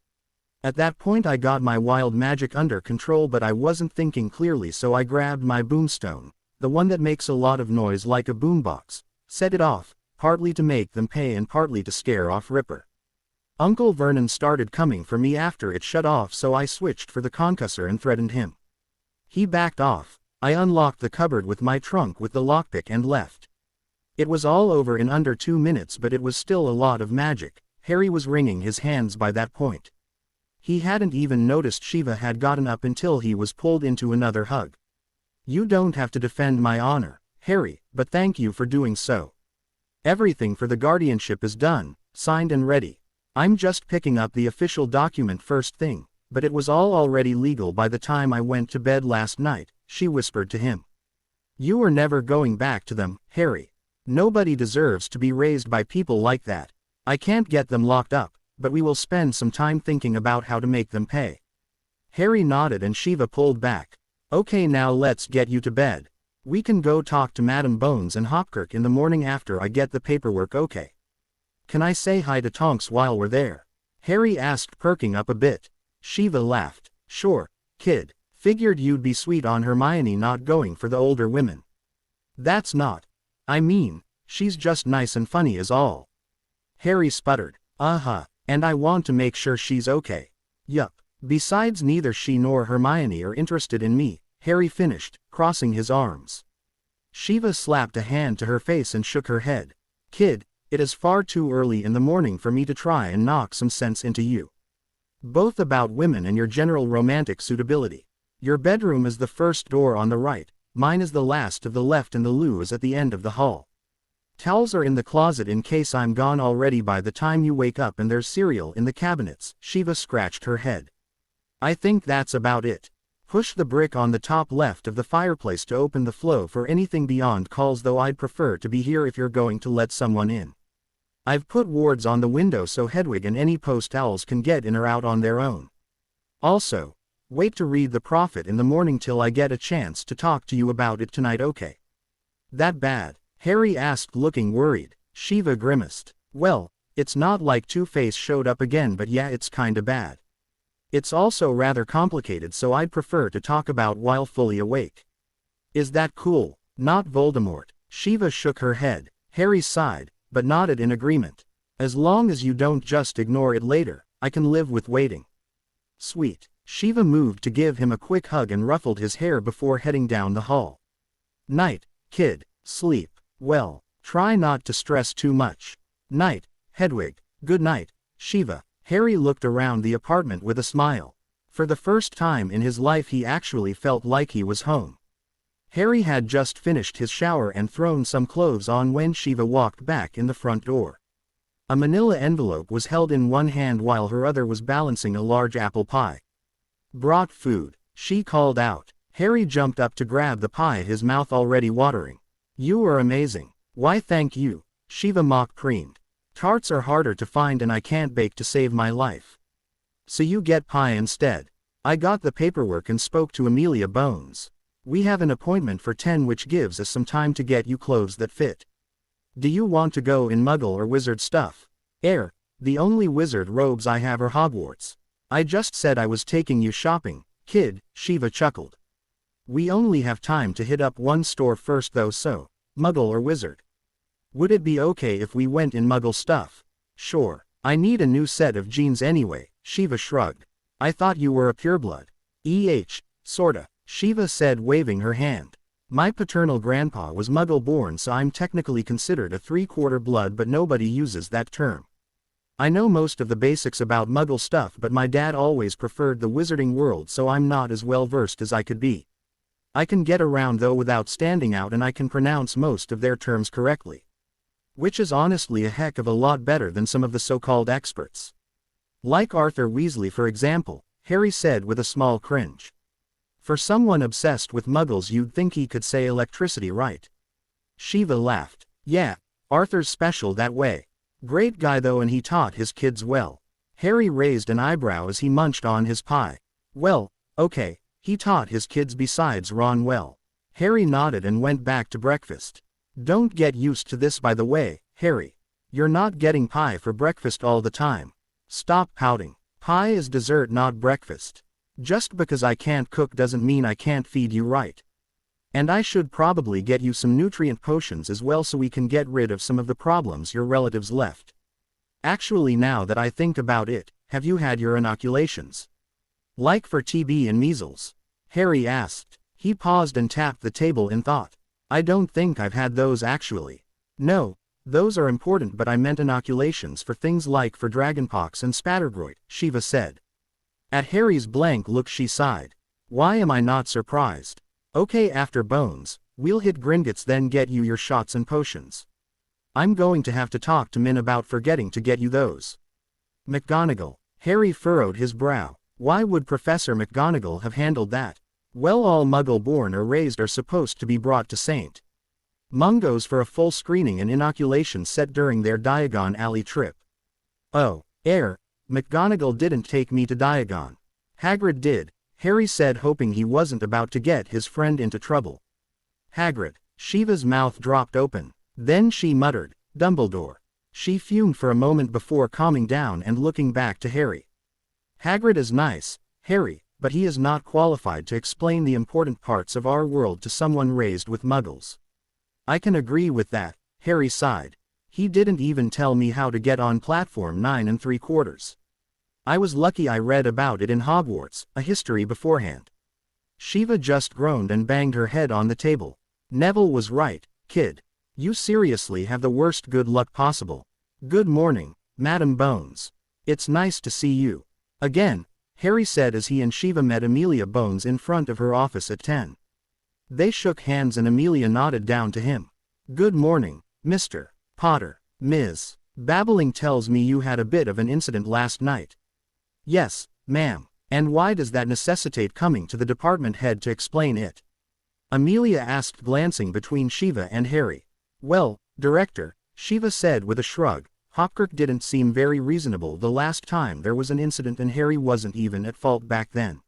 At that point I got my wild magic under control, but I wasn't thinking clearly, so I grabbed my boomstone, the one that makes a lot of noise like a boombox, set it off, partly to make them pay and partly to scare off Ripper. Uncle Vernon started coming for me after it shut off, so I switched for the concussor and threatened him. He backed off. I unlocked the cupboard with my trunk with the lockpick and left. It was all over in under 2 minutes, but it was still a lot of magic. Harry was wringing his hands by that point. He hadn't even noticed Shiva had gotten up until he was pulled into another hug. You don't have to defend my honor, Harry, but thank you for doing so. Everything for the guardianship is done, signed and ready. I'm just picking up the official document first thing, but it was all already legal by the time I went to bed last night, she whispered to him. You are never going back to them, Harry. Nobody deserves to be raised by people like that. I can't get them locked up, but we will spend some time thinking about how to make them pay. Harry nodded and Shiva pulled back. Okay, now let's get you to bed. We can go talk to Madam Bones and Hopkirk in the morning after I get the paperwork, okay? Can I say hi to Tonks while we're there? Harry asked, perking up a bit. Shiva laughed. Sure, kid. Figured you'd be sweet on Hermione not going for the older women. That's not. I mean, she's just nice and funny is all. Harry sputtered. And I want to make sure she's okay. Yup. Besides, neither she nor Hermione are interested in me, Harry finished, crossing his arms. Shiva slapped a hand to her face and shook her head. Kid, it is far too early in the morning for me to try and knock some sense into you. Both about women and your general romantic suitability. Your bedroom is the first door on the right, mine is the last to the left, and the loo is at the end of the hall. Towels are in the closet in case I'm gone already by the time you wake up, and there's cereal in the cabinets. Shiva scratched her head. I think that's about it. Push the brick on the top left of the fireplace to open the flow for anything beyond calls, though I'd prefer to be here if you're going to let someone in. I've put wards on the window so Hedwig and any post owls can get in or out on their own. Also, wait to read the Prophet in the morning till I get a chance to talk to you about it tonight, okay? That bad? Harry asked, looking worried. Shiva grimaced. Well, it's not like Two-Face showed up again, but yeah, it's kinda bad. It's also rather complicated, so I'd prefer to talk about while fully awake. Is that cool? Not Voldemort. Shiva shook her head. Harry sighed, but nodded in agreement. As long as you don't just ignore it later, I can live with waiting. Sweet. Shiva moved to give him a quick hug and ruffled his hair before heading down the hall. Night, kid. Sleep well. Try not to stress too much. Night, Hedwig. Good night, Shiva. Harry looked around the apartment with a smile. For the first time in his life he actually felt like he was home. Harry had just finished his shower and thrown some clothes on when Shiva walked back in the front door. A manila envelope was held in one hand while her other was balancing a large apple pie. Brought food, she called out. Harry jumped up to grab the pie, his mouth already watering. You are amazing. Why thank you, Shiva mock-creamed. Tarts are harder to find and I can't bake to save my life. So you get pie instead. I got the paperwork and spoke to Amelia Bones. We have an appointment for 10, which gives us some time to get you clothes that fit. Do you want to go in Muggle or wizard stuff? The only wizard robes I have are Hogwarts. I just said I was taking you shopping, kid, Shiva chuckled. We only have time to hit up one store first though, so, Muggle or wizard? Would it be okay if we went in Muggle stuff? Sure. I need a new set of jeans anyway, Shiva shrugged. I thought you were a pureblood. Sorta, Shiva said, waving her hand. My paternal grandpa was Muggle-born, so I'm technically considered a three-quarter blood, but nobody uses that term. I know most of the basics about Muggle stuff, but my dad always preferred the wizarding world, so I'm not as well versed as I could be. I can get around though without standing out, and I can pronounce most of their terms correctly. Which is honestly a heck of a lot better than some of the so-called experts. Like Arthur Weasley, for example, Harry said with a small cringe. For someone obsessed with Muggles, you'd think he could say electricity right. Shiva laughed. Yeah, Arthur's special that way. Great guy though, and he taught his kids well. Harry raised an eyebrow as he munched on his pie. Well, okay, he taught his kids besides Ron well. Harry nodded and went back to breakfast. Don't get used to this, by the way, Harry. You're not getting pie for breakfast all the time. Stop pouting. Pie is dessert, not breakfast. Just because I can't cook doesn't mean I can't feed you right. And I should probably get you some nutrient potions as well so we can get rid of some of the problems your relatives left. Actually, now that I think about it, have you had your inoculations? Like for TB and measles? Harry asked. He paused and tapped the table in thought. I don't think I've had those actually. No, those are important, but I meant inoculations for things like for dragonpox and spattergroit, Shiva said. At Harry's blank look she sighed. Why am I not surprised? Okay, after Bones, we'll hit Gringotts, then get you your shots and potions. I'm going to have to talk to Min about forgetting to get you those. McGonagall. Harry furrowed his brow. Why would Professor McGonagall have handled that? Well, all Muggle-born or raised are supposed to be brought to St. Mungo's for a full screening and inoculation set during their Diagon Alley trip. Oh, McGonagall didn't take me to Diagon. Hagrid did, Harry said, hoping he wasn't about to get his friend into trouble. Hagrid. Shiva's mouth dropped open. Then she muttered, Dumbledore. She fumed for a moment before calming down and looking back to Harry. Hagrid is nice, Harry, but he is not qualified to explain the important parts of our world to someone raised with Muggles. I can agree with that, Harry sighed. He didn't even tell me how to get on platform 9 3/4. I was lucky I read about it in Hogwarts, a history beforehand. Shiva just groaned and banged her head on the table. Neville was right, kid. You seriously have the worst good luck possible. Good morning, Madam Bones. It's nice to see you. Again, Harry said as he and Shiva met Amelia Bones in front of her office at 10. They shook hands and Amelia nodded down to him. Good morning, Mr. Potter. Ms. Babbling tells me you had a bit of an incident last night. Yes, ma'am. And why does that necessitate coming to the department head to explain it? Amelia asked, glancing between Shiva and Harry. Well, Director, Shiva said with a shrug, Hopkirk didn't seem very reasonable the last time there was an incident and Harry wasn't even at fault back then.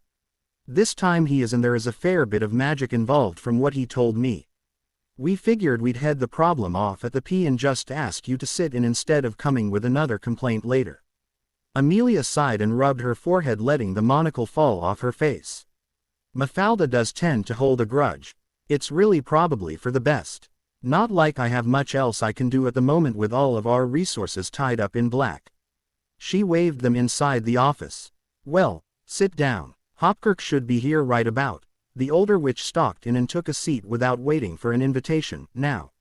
This time he is, and there is a fair bit of magic involved from what he told me. We figured we'd head the problem off at the P and just ask you to sit in instead of coming with another complaint later. Amelia sighed and rubbed her forehead, letting the monocle fall off her face. Mafalda does tend to hold a grudge. It's really probably for the best. Not like I have much else I can do at the moment with all of our resources tied up in black. She waved them inside the office. Well, sit down. Hopkirk should be here right about. The older witch stalked in and took a seat without waiting for an invitation. Now.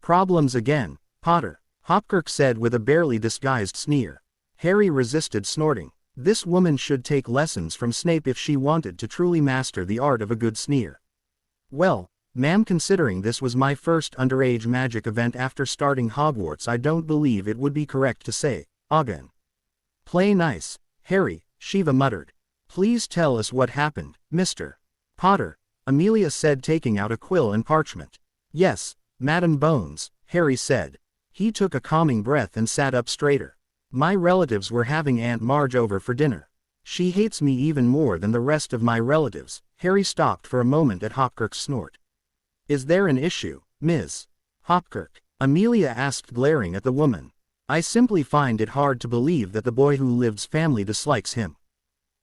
Problems again, Potter, Hopkirk said with a barely disguised sneer. Harry resisted, snorting. This woman should take lessons from Snape if she wanted to truly master the art of a good sneer. Well, ma'am, considering this was my first underage magic event after starting Hogwarts, I don't believe it would be correct to say, again. Play nice, Harry, Shiva muttered. Please tell us what happened, Mr. Potter, Amelia said, taking out a quill and parchment. Yes, Madam Bones, Harry said. He took a calming breath and sat up straighter. My relatives were having Aunt Marge over for dinner. She hates me even more than the rest of my relatives. Harry stopped for a moment at Hopkirk's snort. Is there an issue, Ms. Hopkirk? Amelia asked, glaring at the woman. I simply find it hard to believe that the boy who lives family dislikes him.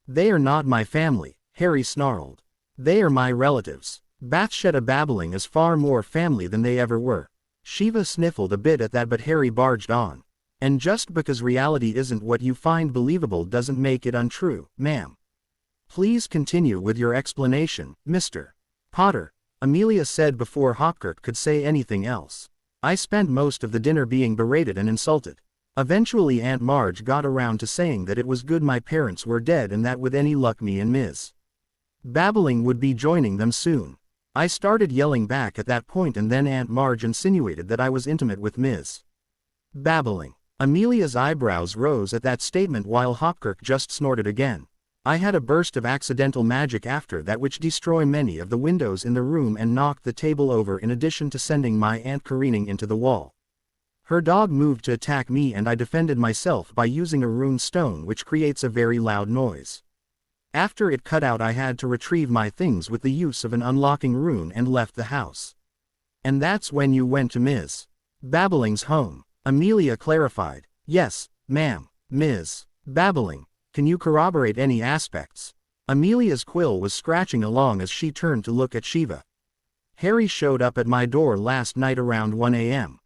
They are not my family, Harry snarled. They are my relatives. Bathsheba babbling is far more family than they ever were. Shiva sniffled a bit at that, but Harry barged on. And just because reality isn't what you find believable doesn't make it untrue, ma'am. Please continue with your explanation, Mr. Potter, Amelia said before Hopkirk could say anything else. I spent most of the dinner being berated and insulted. Eventually Aunt Marge got around to saying that it was good my parents were dead and that with any luck me and Ms. Babbling would be joining them soon. I started yelling back at that point, and then Aunt Marge insinuated that I was intimate with Ms. Babbling. Amelia's eyebrows rose at that statement while Hopkirk just snorted again. I had a burst of accidental magic after that which destroyed many of the windows in the room and knocked the table over, in addition to sending my aunt careening into the wall. Her dog moved to attack me and I defended myself by using a rune stone which creates a very loud noise. After it cut out I had to retrieve my things with the use of an unlocking rune and left the house. And that's when you went to Ms. Babbling's home. Amelia clarified. Yes, ma'am. Ms. Babbling, can you corroborate any aspects? Amelia's quill was scratching along as she turned to look at Shiva. Harry showed up at my door last night around 1 a.m.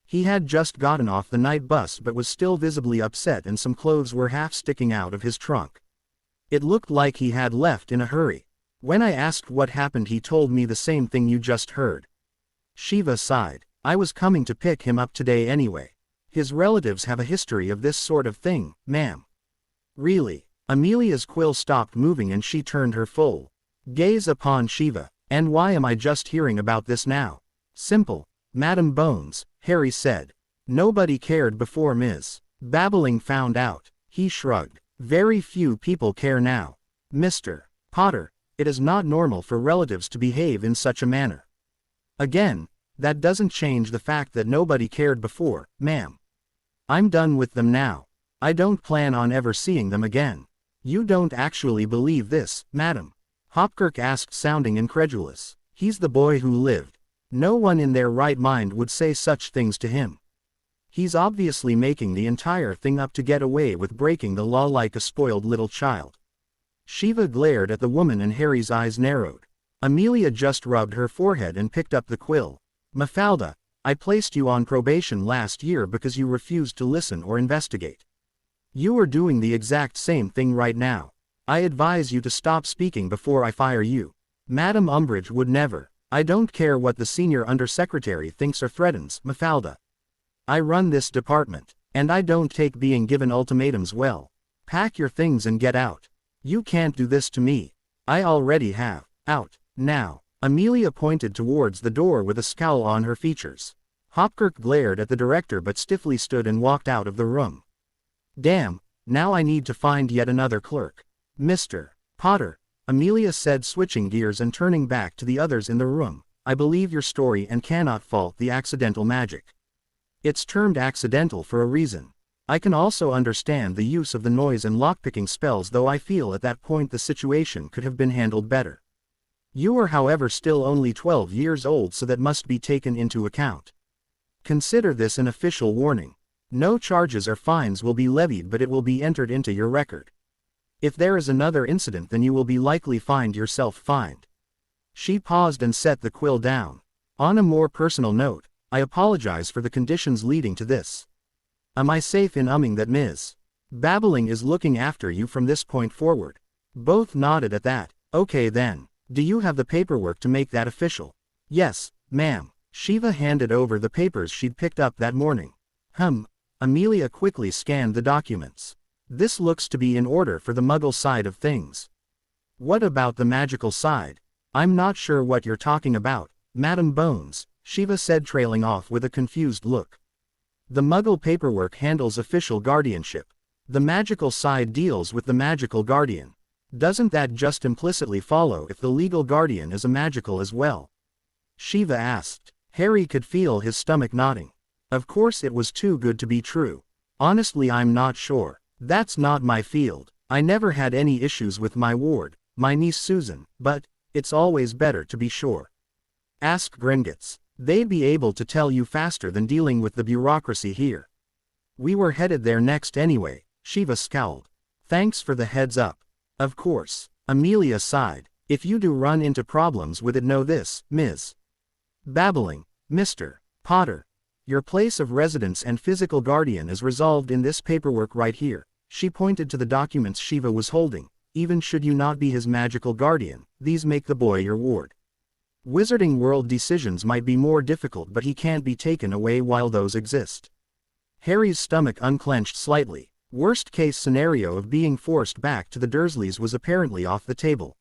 He had just gotten off the night bus but was still visibly upset and some clothes were half sticking out of his trunk. It looked like he had left in a hurry. When I asked what happened he told me the same thing you just heard. Shiva sighed. I was coming to pick him up today anyway. His relatives have a history of this sort of thing, ma'am. Really? Amelia's quill stopped moving and she turned her full gaze upon Shiva. And why am I just hearing about this now? Simple, Madam Bones, Harry said. Nobody cared before Ms. Babbling found out. He shrugged. Very few people care now. Mr. Potter, it is not normal for relatives to behave in such a manner. Again, that doesn't change the fact that nobody cared before, ma'am. I'm done with them now. I don't plan on ever seeing them again. You don't actually believe this, madam? Hopkirk asked, sounding incredulous. He's the boy who lived. No one in their right mind would say such things to him. He's obviously making the entire thing up to get away with breaking the law like a spoiled little child. Shiva glared at the woman and Harry's eyes narrowed. Amelia just rubbed her forehead and picked up the quill. Mafalda, I placed you on probation last year because you refused to listen or investigate. You are doing the exact same thing right now. I advise you to stop speaking before I fire you. Madam Umbridge would never. I don't care what the senior undersecretary thinks or threatens, Mafalda. I run this department, and I don't take being given ultimatums well. Pack your things and get out. You can't do this to me. I already have. Out, now. Amelia pointed towards the door with a scowl on her features. Hopkirk glared at the director but stiffly stood and walked out of the room. Damn, now I need to find yet another clerk. Mr. Potter, Amelia said, switching gears and turning back to the others in the room. I believe your story and cannot fault the accidental magic. It's termed accidental for a reason. I can also understand the use of the noise and lockpicking spells, though I feel at that point the situation could have been handled better. You are however still only 12 years old, so that must be taken into account. Consider this an official warning. No charges or fines will be levied, but it will be entered into your record. If there is another incident, then you will be likely find yourself fined. She paused and set the quill down. On a more personal note, I apologize for the conditions leading to this. Am I safe in umming that Ms. Babbling is looking after you from this point forward? Both nodded at that. Okay then. Do you have the paperwork to make that official? Yes, ma'am. Shiva handed over the papers she'd picked up that morning. Amelia quickly scanned the documents. This looks to be in order for the Muggle side of things. What about the magical side? I'm not sure what you're talking about, Madam Bones, Shiva said, trailing off with a confused look. The Muggle paperwork handles official guardianship. The magical side deals with the magical guardian. Doesn't that just implicitly follow if the legal guardian is a magical as well? Shiva asked. Harry could feel his stomach nodding. Of course, it was too good to be true. Honestly, I'm not sure. That's not my field. I never had any issues with my ward, my niece Susan, but it's always better to be sure. Ask Gringotts. They'd be able to tell you faster than dealing with the bureaucracy here. We were headed there next anyway, Shiva scowled. Thanks for the heads up. Of course, Amelia sighed. If you do run into problems with it, know this, Ms. Babbling, Mr. Potter. Your place of residence and physical guardian is resolved in this paperwork right here. She pointed to the documents Shiva was holding. Even should you not be his magical guardian, these make the boy your ward. Wizarding world decisions might be more difficult, but he can't be taken away while those exist. Harry's stomach unclenched slightly. Worst case scenario of being forced back to the Dursleys was apparently off the table.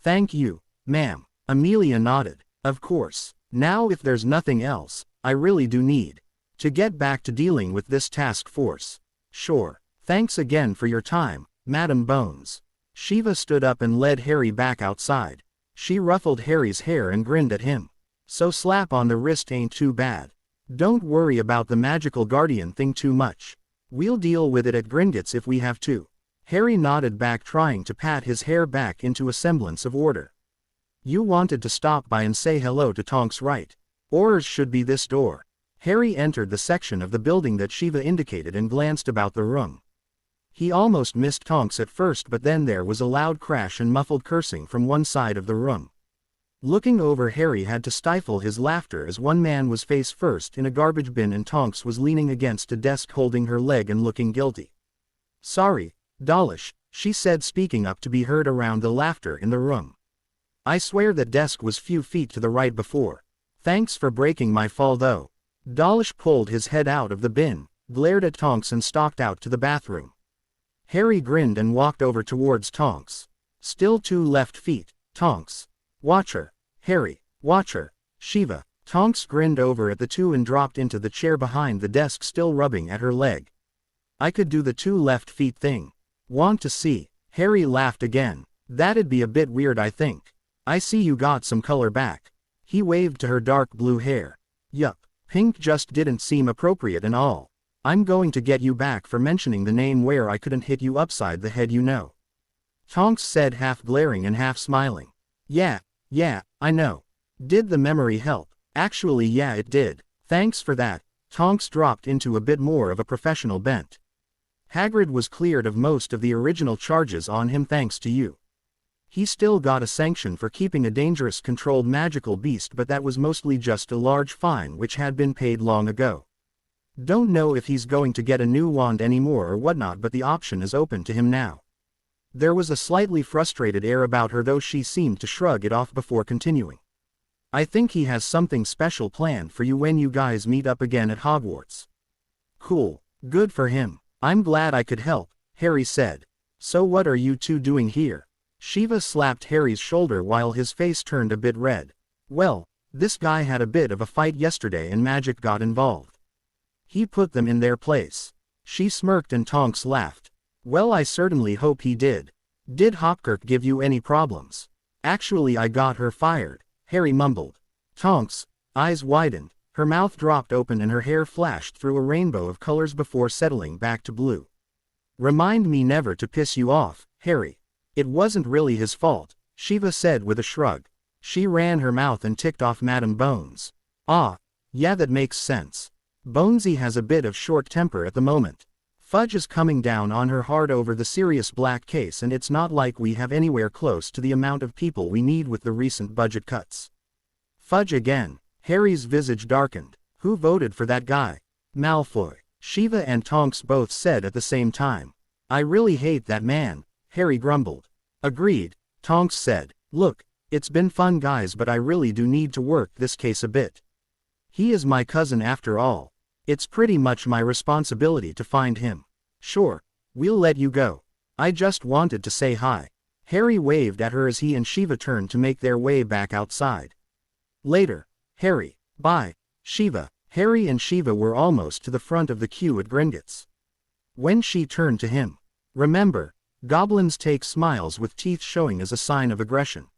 Thank you, ma'am. Amelia nodded. Of course. Now if there's nothing else, I really do need to get back to dealing with this task force. Sure. Thanks again for your time, Madam Bones. Shiva stood up and led Harry back outside. She ruffled Harry's hair and grinned at him. So slap on the wrist ain't too bad. Don't worry about the magical guardian thing too much. We'll deal with it at Gringotts if we have to. Harry nodded back, trying to pat his hair back into a semblance of order. You wanted to stop by and say hello to Tonks, right? Ours should be this door. Harry entered the section of the building that Shiva indicated and glanced about the room. He almost missed Tonks at first, but then there was a loud crash and muffled cursing from one side of the room. Looking over, Harry had to stifle his laughter as one man was face first in a garbage bin and Tonks was leaning against a desk holding her leg and looking guilty. Sorry, Dawlish, she said, speaking up to be heard around the laughter in the room. I swear that desk was few feet to the right before. Thanks for breaking my fall though. Dawlish pulled his head out of the bin, glared at Tonks and stalked out to the bathroom. Harry grinned and walked over towards Tonks. Still 2 left feet, Tonks. Watch her, Harry, watch her, Shiva. Tonks grinned over at the two and dropped into the chair behind the desk, still rubbing at her leg. I could do the 2 left feet thing. Want to see? Harry laughed again. That'd be a bit weird, I think. I see you got some color back. He waved to her dark blue hair. Yup, pink just didn't seem appropriate and all. I'm going to get you back for mentioning the name where I couldn't hit you upside the head, you know. Tonks said, half glaring and half smiling. Yeah, I know. Did the memory help? Actually, yeah, it did. Thanks for that. Tonks dropped into a bit more of a professional bent. Hagrid was cleared of most of the original charges on him thanks to you. He still got a sanction for keeping a dangerous controlled magical beast, but that was mostly just a large fine which had been paid long ago. Don't know if he's going to get a new wand anymore or whatnot, but the option is open to him now. There was a slightly frustrated air about her, though she seemed to shrug it off before continuing. I think he has something special planned for you when you guys meet up again at Hogwarts. Cool, good for him. I'm glad I could help, Harry said. So what are you two doing here? Shiva slapped Harry's shoulder while his face turned a bit red. Well, this guy had a bit of a fight yesterday and magic got involved. He put them in their place. She smirked and Tonks laughed. Well, I certainly hope he did. Did Hopkirk give you any problems? Actually, I got her fired, Harry mumbled. Tonks' eyes widened, her mouth dropped open and her hair flashed through a rainbow of colors before settling back to blue. Remind me never to piss you off, Harry. It wasn't really his fault, Shiva said with a shrug. She ran her mouth and ticked off Madam Bones. Ah, yeah, that makes sense. Bonesy has a bit of short temper at the moment. Fudge is coming down on her hard over the serious black case, and it's not like we have anywhere close to the amount of people we need with the recent budget cuts. Fudge again. Harry's visage darkened. Who voted for that guy? Malfoy. Shiva and Tonks both said at the same time. I really hate that man, Harry grumbled. Agreed, Tonks said. Look, it's been fun guys, but I really do need to work this case a bit. He is my cousin after all. It's pretty much my responsibility to find him. Sure, we'll let you go. I just wanted to say hi. Harry waved at her as he and Shiva turned to make their way back outside. Later, Harry. Bye, Shiva. Harry and Shiva were almost to the front of the queue at Gringotts. When she turned to him. Remember, goblins take smiles with teeth showing as a sign of aggression.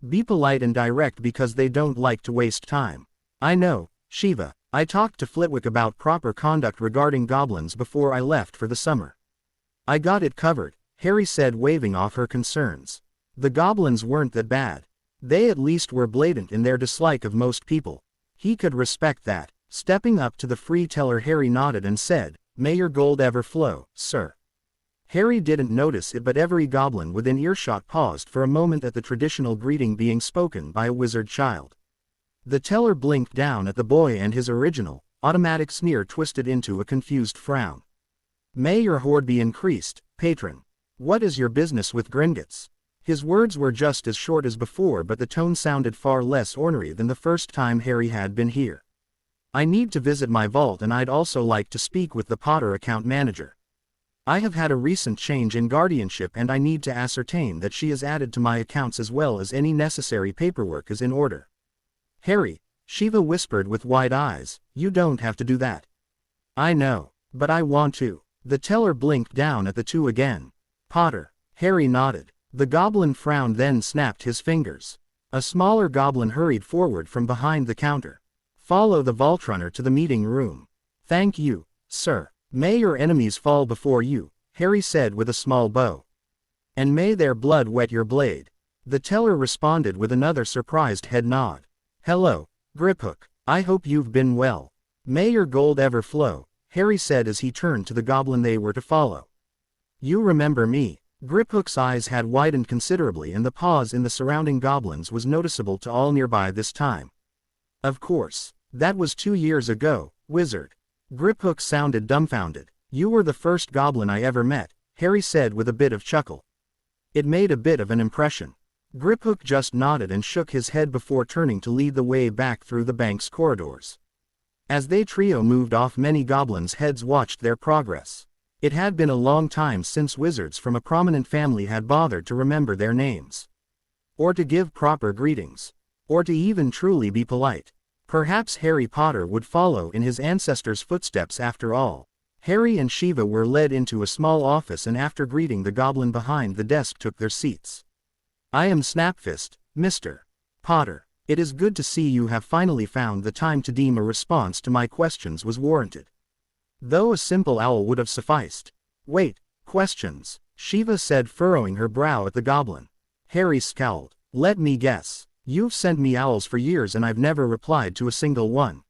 Be polite and direct because they don't like to waste time. I know, Shiva. I talked to Flitwick about proper conduct regarding goblins before I left for the summer. I got it covered, Harry said, waving off her concerns. The goblins weren't that bad. They at least were blatant in their dislike of most people. He could respect that. Stepping up to the free teller, Harry nodded and said, May your gold ever flow, sir. Harry didn't notice it, but every goblin within earshot paused for a moment at the traditional greeting being spoken by a wizard child. The teller blinked down at the boy and his original, automatic sneer twisted into a confused frown. May your hoard be increased, patron. What is your business with Gringotts? His words were just as short as before, but the tone sounded far less ornery than the first time Harry had been here. I need to visit my vault, and I'd also like to speak with the Potter account manager. I have had a recent change in guardianship and I need to ascertain that she is added to my accounts as well as any necessary paperwork is in order. Harry, Shiva whispered with wide eyes, you don't have to do that. I know, but I want to. The teller blinked down at the two again. Potter. Harry nodded. The goblin frowned, then snapped his fingers. A smaller goblin hurried forward from behind the counter. Follow the vault runner to the meeting room. Thank you, sir. May your enemies fall before you, Harry said with a small bow. And may their blood wet your blade. The teller responded with another surprised head nod. Hello, Griphook, I hope you've been well. May your gold ever flow, Harry said as he turned to the goblin they were to follow. You remember me? Griphook's eyes had widened considerably and the pause in the surrounding goblins was noticeable to all nearby this time. Of course. That was 2 years ago, wizard. Griphook sounded dumbfounded. You were the first goblin I ever met, Harry said with a bit of chuckle. It made a bit of an impression. Griphook just nodded and shook his head before turning to lead the way back through the bank's corridors. As they trio moved off, many goblins' heads watched their progress. It had been a long time since wizards from a prominent family had bothered to remember their names. Or to give proper greetings. Or to even truly be polite. Perhaps Harry Potter would follow in his ancestors' footsteps after all. Harry and Shiva were led into a small office and after greeting the goblin behind the desk took their seats. I am Snapfist, Mr. Potter. It is good to see you have finally found the time to deem a response to my questions was warranted. Though a simple owl would have sufficed. Wait, questions, Shiva said, furrowing her brow at the goblin. Harry scowled. Let me guess. You've sent me owls for years and I've never replied to a single one.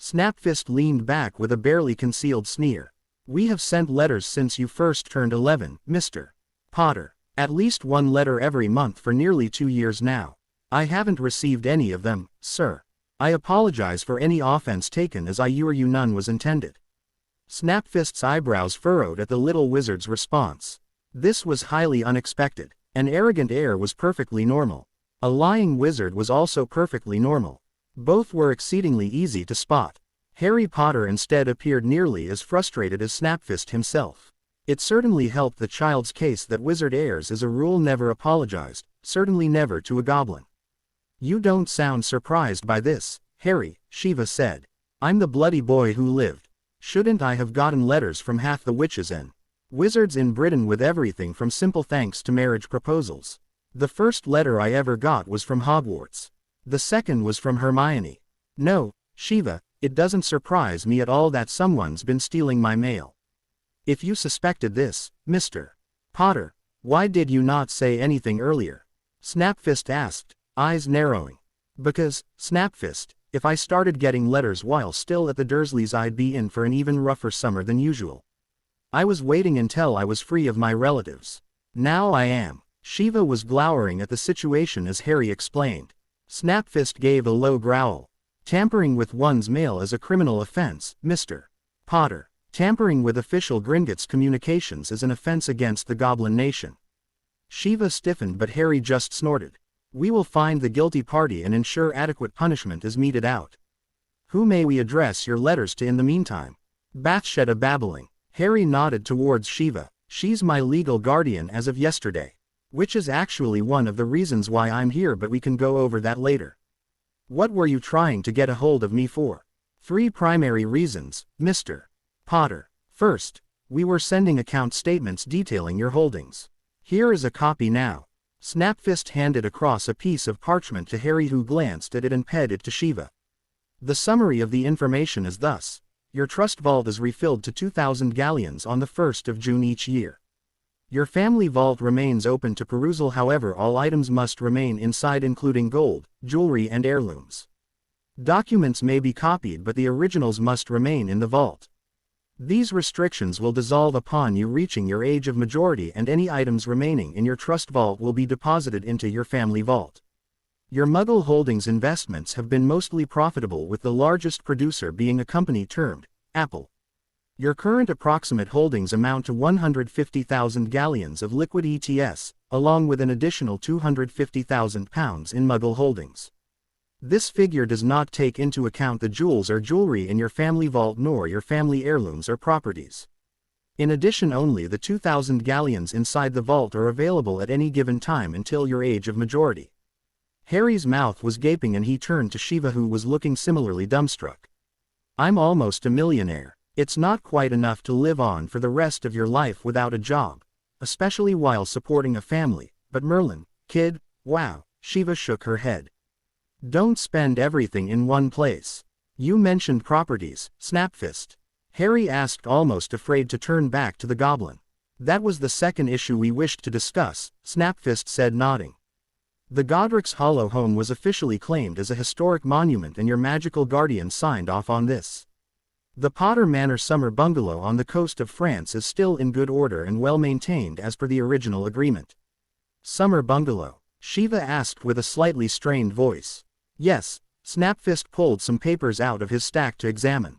Snapfist leaned back with a barely concealed sneer. We have sent letters since you first turned 11, Mr. Potter. At least one letter every month for nearly 2 years now. I haven't received any of them, sir. I apologize for any offense taken as I assure you none was intended. Snapfist's eyebrows furrowed at the little wizard's response. This was highly unexpected. An arrogant air was perfectly normal. A lying wizard was also perfectly normal. Both were exceedingly easy to spot. Harry Potter instead appeared nearly as frustrated as Snapfist himself. It certainly helped the child's case that wizard heirs as a rule never apologized, certainly never to a goblin. You don't sound surprised by this, Harry, Shiva said. I'm the bloody boy who lived. Shouldn't I have gotten letters from half the witches and wizards in Britain with everything from simple thanks to marriage proposals? The first letter I ever got was from Hogwarts. The second was from Hermione. No, Shiva, it doesn't surprise me at all that someone's been stealing my mail. If you suspected this, Mr. Potter, why did you not say anything earlier? Snapfist asked, eyes narrowing. Because, Snapfist, if I started getting letters while still at the Dursleys I'd be in for an even rougher summer than usual. I was waiting until I was free of my relatives. Now I am. Shiva was glowering at the situation as Harry explained. Snapfist gave a low growl. Tampering with one's mail is a criminal offense, Mr. Potter. Tampering with official Gringotts communications is an offense against the Goblin Nation. Shiva stiffened but Harry just snorted. We will find the guilty party and ensure adequate punishment is meted out. Who may we address your letters to in the meantime? Bathsheba babbling. Harry nodded towards Shiva. She's my legal guardian as of yesterday. Which is actually one of the reasons why I'm here, but we can go over that later. What were you trying to get a hold of me for? 3 primary reasons, Mr. Potter. First, we were sending account statements detailing your holdings. Here is a copy now. Snapfist handed across a piece of parchment to Harry, who glanced at it and paid it to Shiva. The summary of the information is thus. Your trust vault is refilled to 2,000 galleons on the 1st of June each year. Your family vault remains open to perusal, however all items must remain inside, including gold, jewelry and heirlooms. Documents may be copied but the originals must remain in the vault. These restrictions will dissolve upon you reaching your age of majority, and any items remaining in your trust vault will be deposited into your family vault. Your Muggle Holdings investments have been mostly profitable, with the largest producer being a company termed Apple. Your current approximate holdings amount to 150,000 galleons of liquid ETS, along with an additional £250,000 in Muggle holdings. This figure does not take into account the jewels or jewelry in your family vault nor your family heirlooms or properties. In addition, only the 2,000 galleons inside the vault are available at any given time until your age of majority. Harry's mouth was gaping and he turned to Shiva, who was looking similarly dumbstruck. I'm almost a millionaire. It's not quite enough to live on for the rest of your life without a job, especially while supporting a family, but Merlin, kid, wow, Shiva shook her head. Don't spend everything in one place. You mentioned properties, Snapfist. Harry asked, almost afraid to turn back to the goblin. That was the second issue we wished to discuss, Snapfist said, nodding. The Godric's Hollow home was officially claimed as a historic monument and your magical guardian signed off on this. The Potter Manor summer bungalow on the coast of France is still in good order and well maintained as per the original agreement. Summer bungalow? Shiva asked with a slightly strained voice. Yes, Snapfist pulled some papers out of his stack to examine.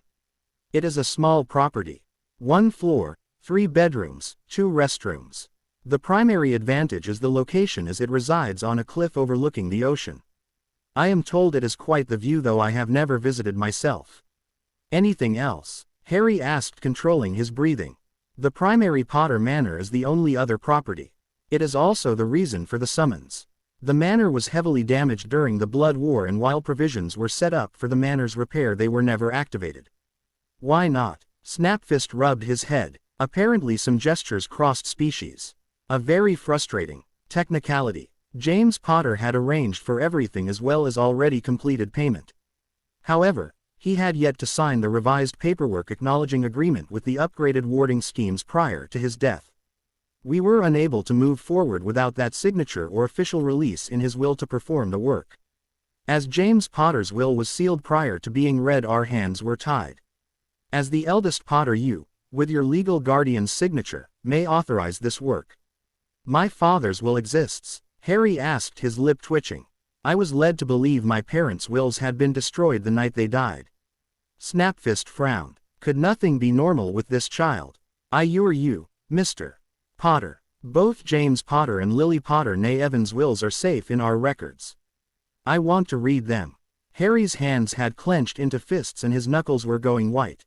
It is a small property. 1 floor, 3 bedrooms, 2 restrooms. The primary advantage is the location as it resides on a cliff overlooking the ocean. I am told it is quite the view, though I have never visited myself. Anything else? Harry asked, controlling his breathing. The primary Potter Manor is the only other property. It is also the reason for the summons. The manor was heavily damaged during the Blood War, and while provisions were set up for the manor's repair, they were never activated. Why not? Snapfist rubbed his head. Apparently some gestures crossed species. A very frustrating technicality. James Potter had arranged for everything as well as already completed payment. However, he had yet to sign the revised paperwork acknowledging agreement with the upgraded warding schemes prior to his death. We were unable to move forward without that signature or official release in his will to perform the work. As James Potter's will was sealed prior to being read, our hands were tied. As the eldest Potter, you, with your legal guardian's signature, may authorize this work. My father's will exists? Harry asked, his lip twitching. I was led to believe my parents' wills had been destroyed the night they died. Snapfist frowned. Could nothing be normal with this child? You or you, Mr. Potter. Both James Potter and Lily Potter née Evans' wills are safe in our records. I want to read them. Harry's hands had clenched into fists and his knuckles were going white.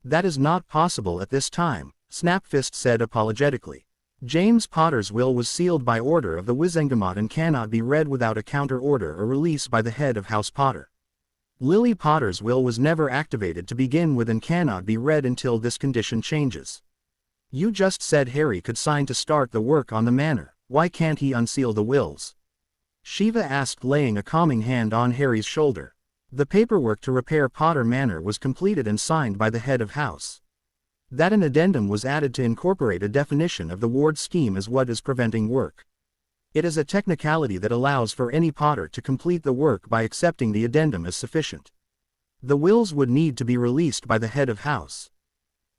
That is not possible at this time, Snapfist said apologetically. James Potter's will was sealed by order of the Wizengamot and cannot be read without a counter order or release by the head of House Potter. Lily Potter's will was never activated to begin with and cannot be read until this condition changes. You just said Harry could sign to start the work on the manor. Why can't he unseal the wills? Shiva asked, laying a calming hand on Harry's shoulder. The paperwork to repair Potter Manor was completed and signed by the head of house. That an addendum was added to incorporate a definition of the ward scheme as what is preventing work. It is a technicality that allows for any Potter to complete the work by accepting the addendum as sufficient. The wills would need to be released by the head of house.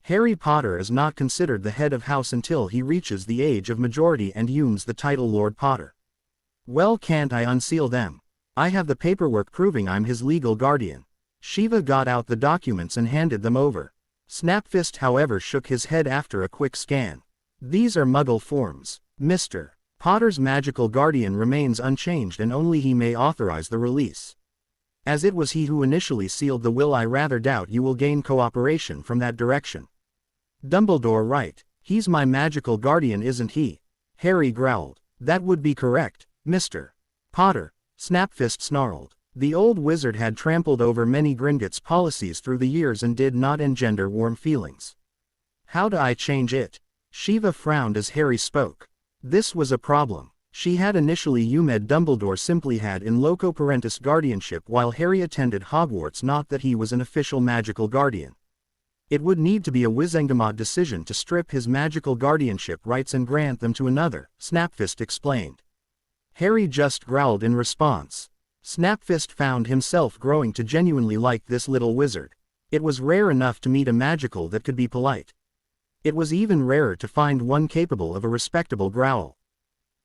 Harry Potter is not considered the head of house until he reaches the age of majority and assumes the title Lord Potter. Well, can't I unseal them? I have the paperwork proving I'm his legal guardian. Shiva got out the documents and handed them over. Snapfist, however, shook his head after a quick scan. These are Muggle forms. Mr. Potter's magical guardian remains unchanged and only he may authorize the release. As it was he who initially sealed the will, I rather doubt you will gain cooperation from that direction. Dumbledore, right? He's my magical guardian, isn't he? Harry growled. That would be correct, Mr. Potter. Snapfist snarled. The old wizard had trampled over many Gringotts policies through the years and did not engender warm feelings. How do I change it? Shiva frowned as Harry spoke. This was a problem. She had initially assumed Dumbledore simply had in loco parentis guardianship while Harry attended Hogwarts, not that he was an official magical guardian. It would need to be a Wizengamot decision to strip his magical guardianship rights and grant them to another, Snapfist explained. Harry just growled in response. Snapfist found himself growing to genuinely like this little wizard. It was rare enough to meet a magical that could be polite. It was even rarer to find one capable of a respectable growl.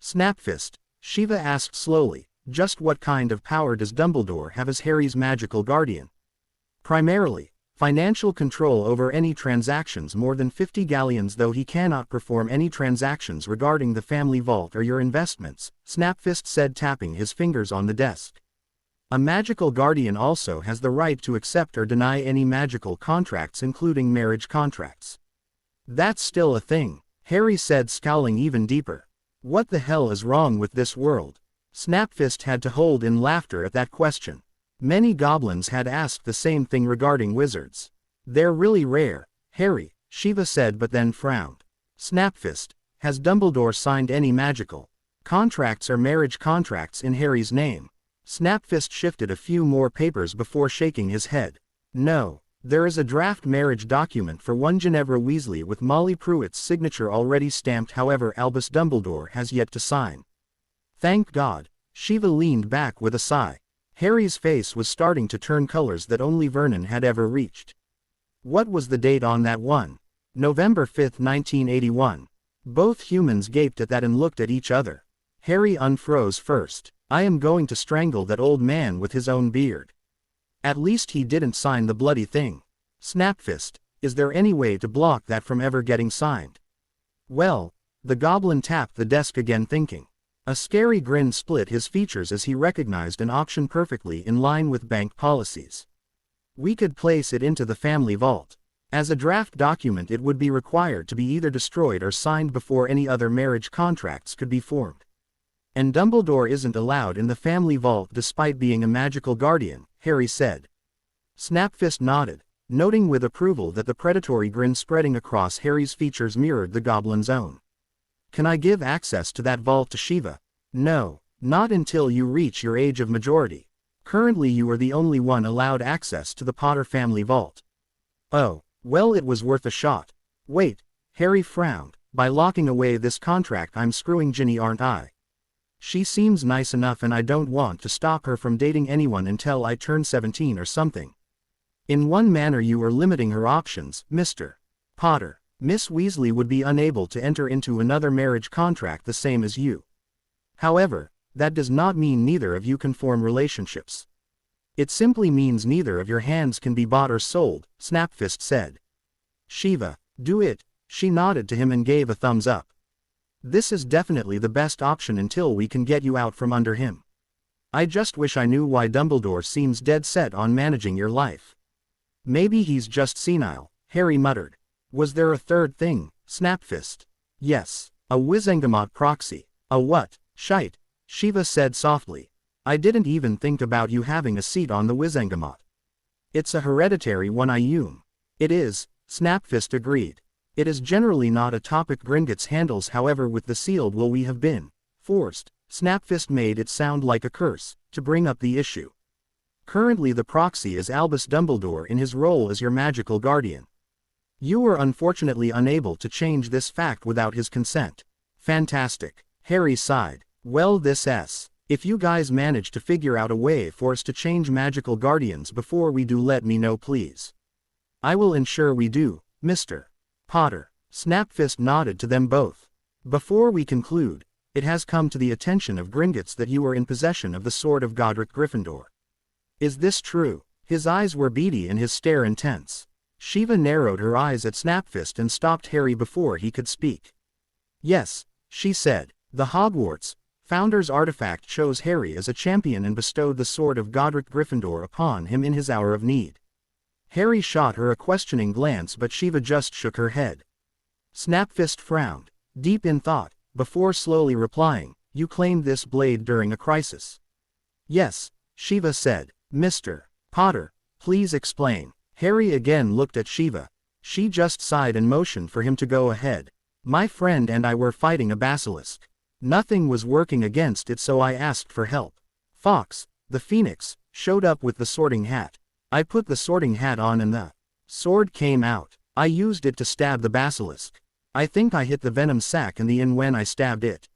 Snapfist, Shiva asked slowly, just what kind of power does Dumbledore have as Harry's magical guardian? Primarily, financial control over any transactions more than 50 galleons, though he cannot perform any transactions regarding the family vault or your investments, Snapfist said, tapping his fingers on the desk. A magical guardian also has the right to accept or deny any magical contracts, including marriage contracts. That's still a thing, Harry said, scowling even deeper. What the hell is wrong with this world? Snapfist had to hold in laughter at that question. Many goblins had asked the same thing regarding wizards. They're really rare, Harry, Shiva said, but then frowned. Snapfist, has Dumbledore signed any magical contracts or marriage contracts in Harry's name? Snapfist shifted a few more papers before shaking his head. No, There is a draft marriage document for one Ginevra Weasley with Molly Pruitt's signature already stamped, however Albus Dumbledore has yet to sign. Thank God. Shiva leaned back with a sigh. Harry's face was starting to turn colors that only Vernon had ever reached. What was the date on that one? November 5, 1981. Both humans gaped at that and looked at each other. Harry unfroze first. I am going to strangle that old man with his own beard. At least he didn't sign the bloody thing. Snapfist, is there any way to block that from ever getting signed? Well, the goblin tapped the desk again, thinking. A scary grin split his features as he recognized an auction perfectly in line with bank policies. We could place it into the family vault. As a draft document, it would be required to be either destroyed or signed before any other marriage contracts could be formed. And Dumbledore isn't allowed in the family vault despite being a magical guardian, Harry said. Snapfist nodded, noting with approval that the predatory grin spreading across Harry's features mirrored the goblin's own. Can I give access to that vault to Shiva? No, not until you reach your age of majority. Currently you are the only one allowed access to the Potter family vault. Oh, well, it was worth a shot. Wait, Harry frowned. By locking away this contract I'm screwing Ginny, aren't I? She seems nice enough and I don't want to stop her from dating anyone until I turn 17 or something. In one manner you are limiting her options, Mr. Potter. Miss Weasley would be unable to enter into another marriage contract the same as you. However, that does not mean neither of you can form relationships. It simply means neither of your hands can be bought or sold, Snapfist said. Shiva, do it. She nodded to him and gave a thumbs up. This is definitely the best option until we can get you out from under him. I just wish I knew why Dumbledore seems dead set on managing your life. Maybe he's just senile, Harry muttered. Was there a third thing, Snapfist? Yes, a Wizengamot proxy. A what? Shite, Shiva said softly. I didn't even think about you having a seat on the Wizengamot. It's a hereditary one, It is, Snapfist agreed. It is generally not a topic Gringotts handles, however with the sealed will we have been forced, Snapfist made it sound like a curse, to bring up the issue. Currently the proxy is Albus Dumbledore in his role as your magical guardian. You were unfortunately unable to change this fact without his consent. Fantastic. Harry sighed. Well, if you guys manage to figure out a way for us to change magical guardians before we do, let me know please. I will ensure we do, Mr. Potter. Snapfist nodded to them both. Before we conclude, it has come to the attention of Gringotts that you are in possession of the sword of Godric Gryffindor. Is this true? His eyes were beady and his stare intense. Shiva narrowed her eyes at Snapfist and stopped Harry before he could speak. Yes, she said. The Hogwarts Founder's artifact chose Harry as a champion and bestowed the sword of Godric Gryffindor upon him in his hour of need. Harry shot her a questioning glance, but Shiva just shook her head. Snapfist frowned, deep in thought, before slowly replying, you claimed this blade during a crisis. Yes, Shiva said. Mr. Potter, please explain. Harry again looked at Shiva. She just sighed and motioned for him to go ahead. My friend and I were fighting a basilisk. Nothing was working against it, so I asked for help. Fox, the phoenix, showed up with the sorting hat. I put the sorting hat on and the sword came out. I used it to stab the basilisk. I think I hit the venom sac in the inn when I stabbed it.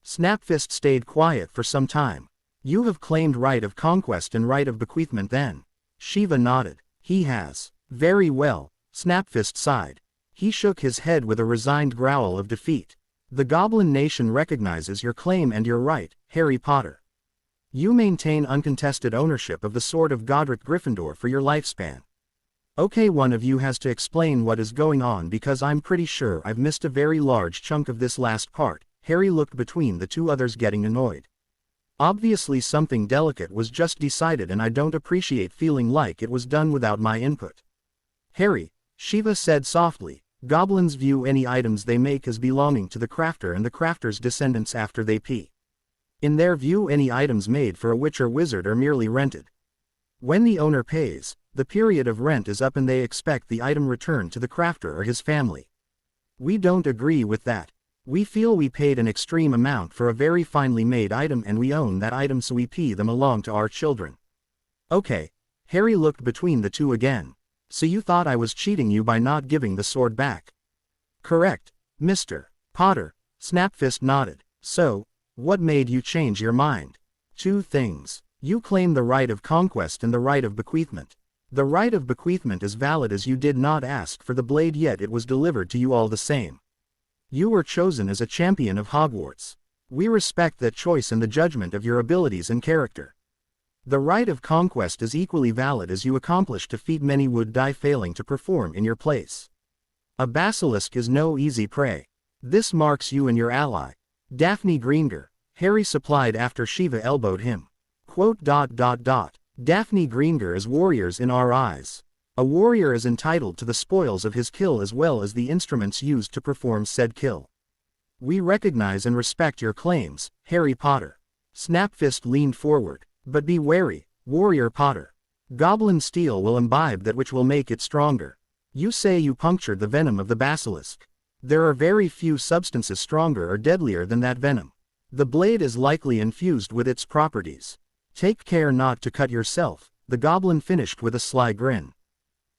Snapfist stayed quiet for some time. You have claimed right of conquest and right of bequeathment then? Shiva nodded. He has. Very well, Snapfist sighed. He shook his head with a resigned growl of defeat. The Goblin Nation recognizes your claim and your right, Harry Potter. You maintain uncontested ownership of the sword of Godric Gryffindor for your lifespan. Okay, one of you has to explain what is going on because I'm pretty sure I've missed a very large chunk of this last part. Harry looked between the two others, getting annoyed. Obviously something delicate was just decided and I don't appreciate feeling like it was done without my input. Harry, Shiva said softly, goblins view any items they make as belonging to the crafter and the crafter's descendants after they pee. In their view, any items made for a witch or wizard are merely rented. When the owner pays, the period of rent is up and they expect the item returned to the crafter or his family. We don't agree with that. We feel we paid an extreme amount for a very finely made item and we own that item, so we pee them along to our children. Okay. Harry looked between the two again. So you thought I was cheating you by not giving the sword back? Correct, Mr. Potter. Snapfist nodded. So, what made you change your mind? Two things. You claim the right of conquest and the right of bequeathment. The right of bequeathment is valid as you did not ask for the blade, yet it was delivered to you all the same. You were chosen as a champion of Hogwarts. We respect that choice and the judgment of your abilities and character. The right of conquest is equally valid as you accomplished a feat many would die failing to perform in your place. A basilisk is no easy prey. This marks you and your ally, Daphne Greenger, Harry supplied after Shiva elbowed him. Quote. Daphne Greenger is warriors in our eyes. A warrior is entitled to the spoils of his kill as well as the instruments used to perform said kill. We recognize and respect your claims, Harry Potter. Snapfist leaned forward. But be wary, Warrior Potter. Goblin steel will imbibe that which will make it stronger. You say you punctured the venom of the basilisk. There are very few substances stronger or deadlier than that venom. The blade is likely infused with its properties. Take care not to cut yourself, the goblin finished with a sly grin.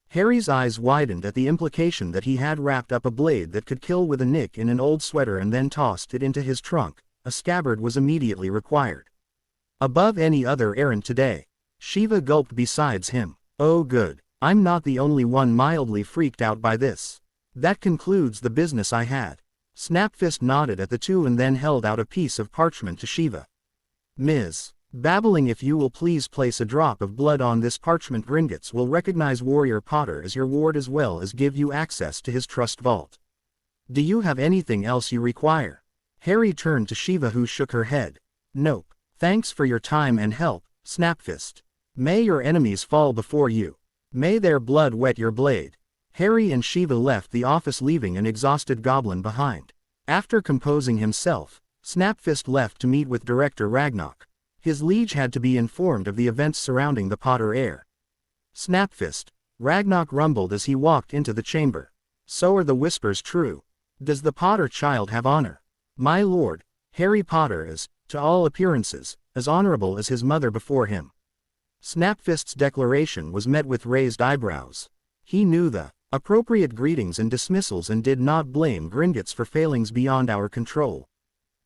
Harry's eyes widened at the implication that he had wrapped up a blade that could kill with a nick in an old sweater and then tossed it into his trunk. A scabbard was immediately required. Above any other errand today. Shiva gulped besides him. Oh good, I'm not the only one mildly freaked out by this. That concludes the business I had. Snapfist nodded at the two and then held out a piece of parchment to Shiva. Ms. Babbling, if you will please place a drop of blood on this parchment. Gringotts will recognize Warrior Potter as your ward as well as give you access to his trust vault. Do you have anything else you require? Harry turned to Shiva, who shook her head. Nope. Thanks for your time and help, Snapfist. May your enemies fall before you. May their blood wet your blade. Harry and Shiva left the office, leaving an exhausted goblin behind. After composing himself, Snapfist left to meet with Director Ragnarok. His liege had to be informed of the events surrounding the Potter heir. Snapfist, Ragnarok rumbled as he walked into the chamber. So are the whispers true? Does the Potter child have honor? My lord, Harry Potter is, to all appearances, as honorable as his mother before him. Snapfist's declaration was met with raised eyebrows. He knew the appropriate greetings and dismissals and did not blame Gringotts for failings beyond our control.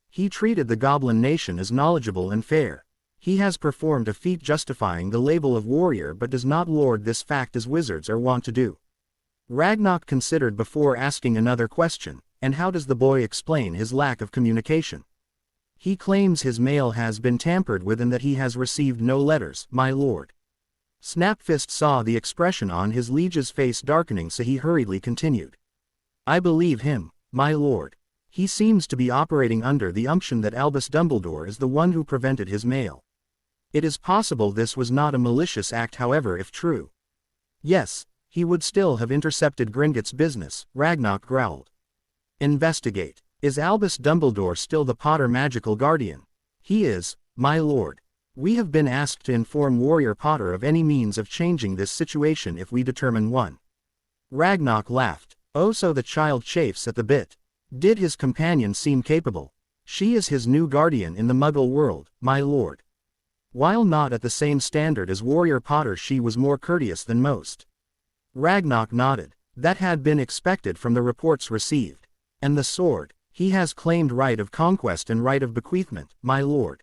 He treated the Goblin Nation as knowledgeable and fair. He has performed a feat justifying the label of warrior but does not lord this fact as wizards are wont to do. Ragnarok considered before asking another question, and how does the boy explain his lack of communication? He claims his mail has been tampered with and that he has received no letters, my lord. Snapfist saw the expression on his liege's face darkening, so he hurriedly continued. I believe him, my lord. He seems to be operating under the assumption that Albus Dumbledore is the one who prevented his mail. It is possible this was not a malicious act, however, if true. Yes, he would still have intercepted Gringotts' business, Ragnarok growled. Investigate. Is Albus Dumbledore still the Potter magical guardian? He is, my lord. We have been asked to inform Warrior Potter of any means of changing this situation if we determine one. Ragnarok laughed. Oh, so the child chafes at the bit. Did his companion seem capable? She is his new guardian in the Muggle world, my lord. While not at the same standard as Warrior Potter, she was more courteous than most. Ragnarok nodded. That had been expected from the reports received. And the sword? He has claimed right of conquest and right of bequeathment, my lord.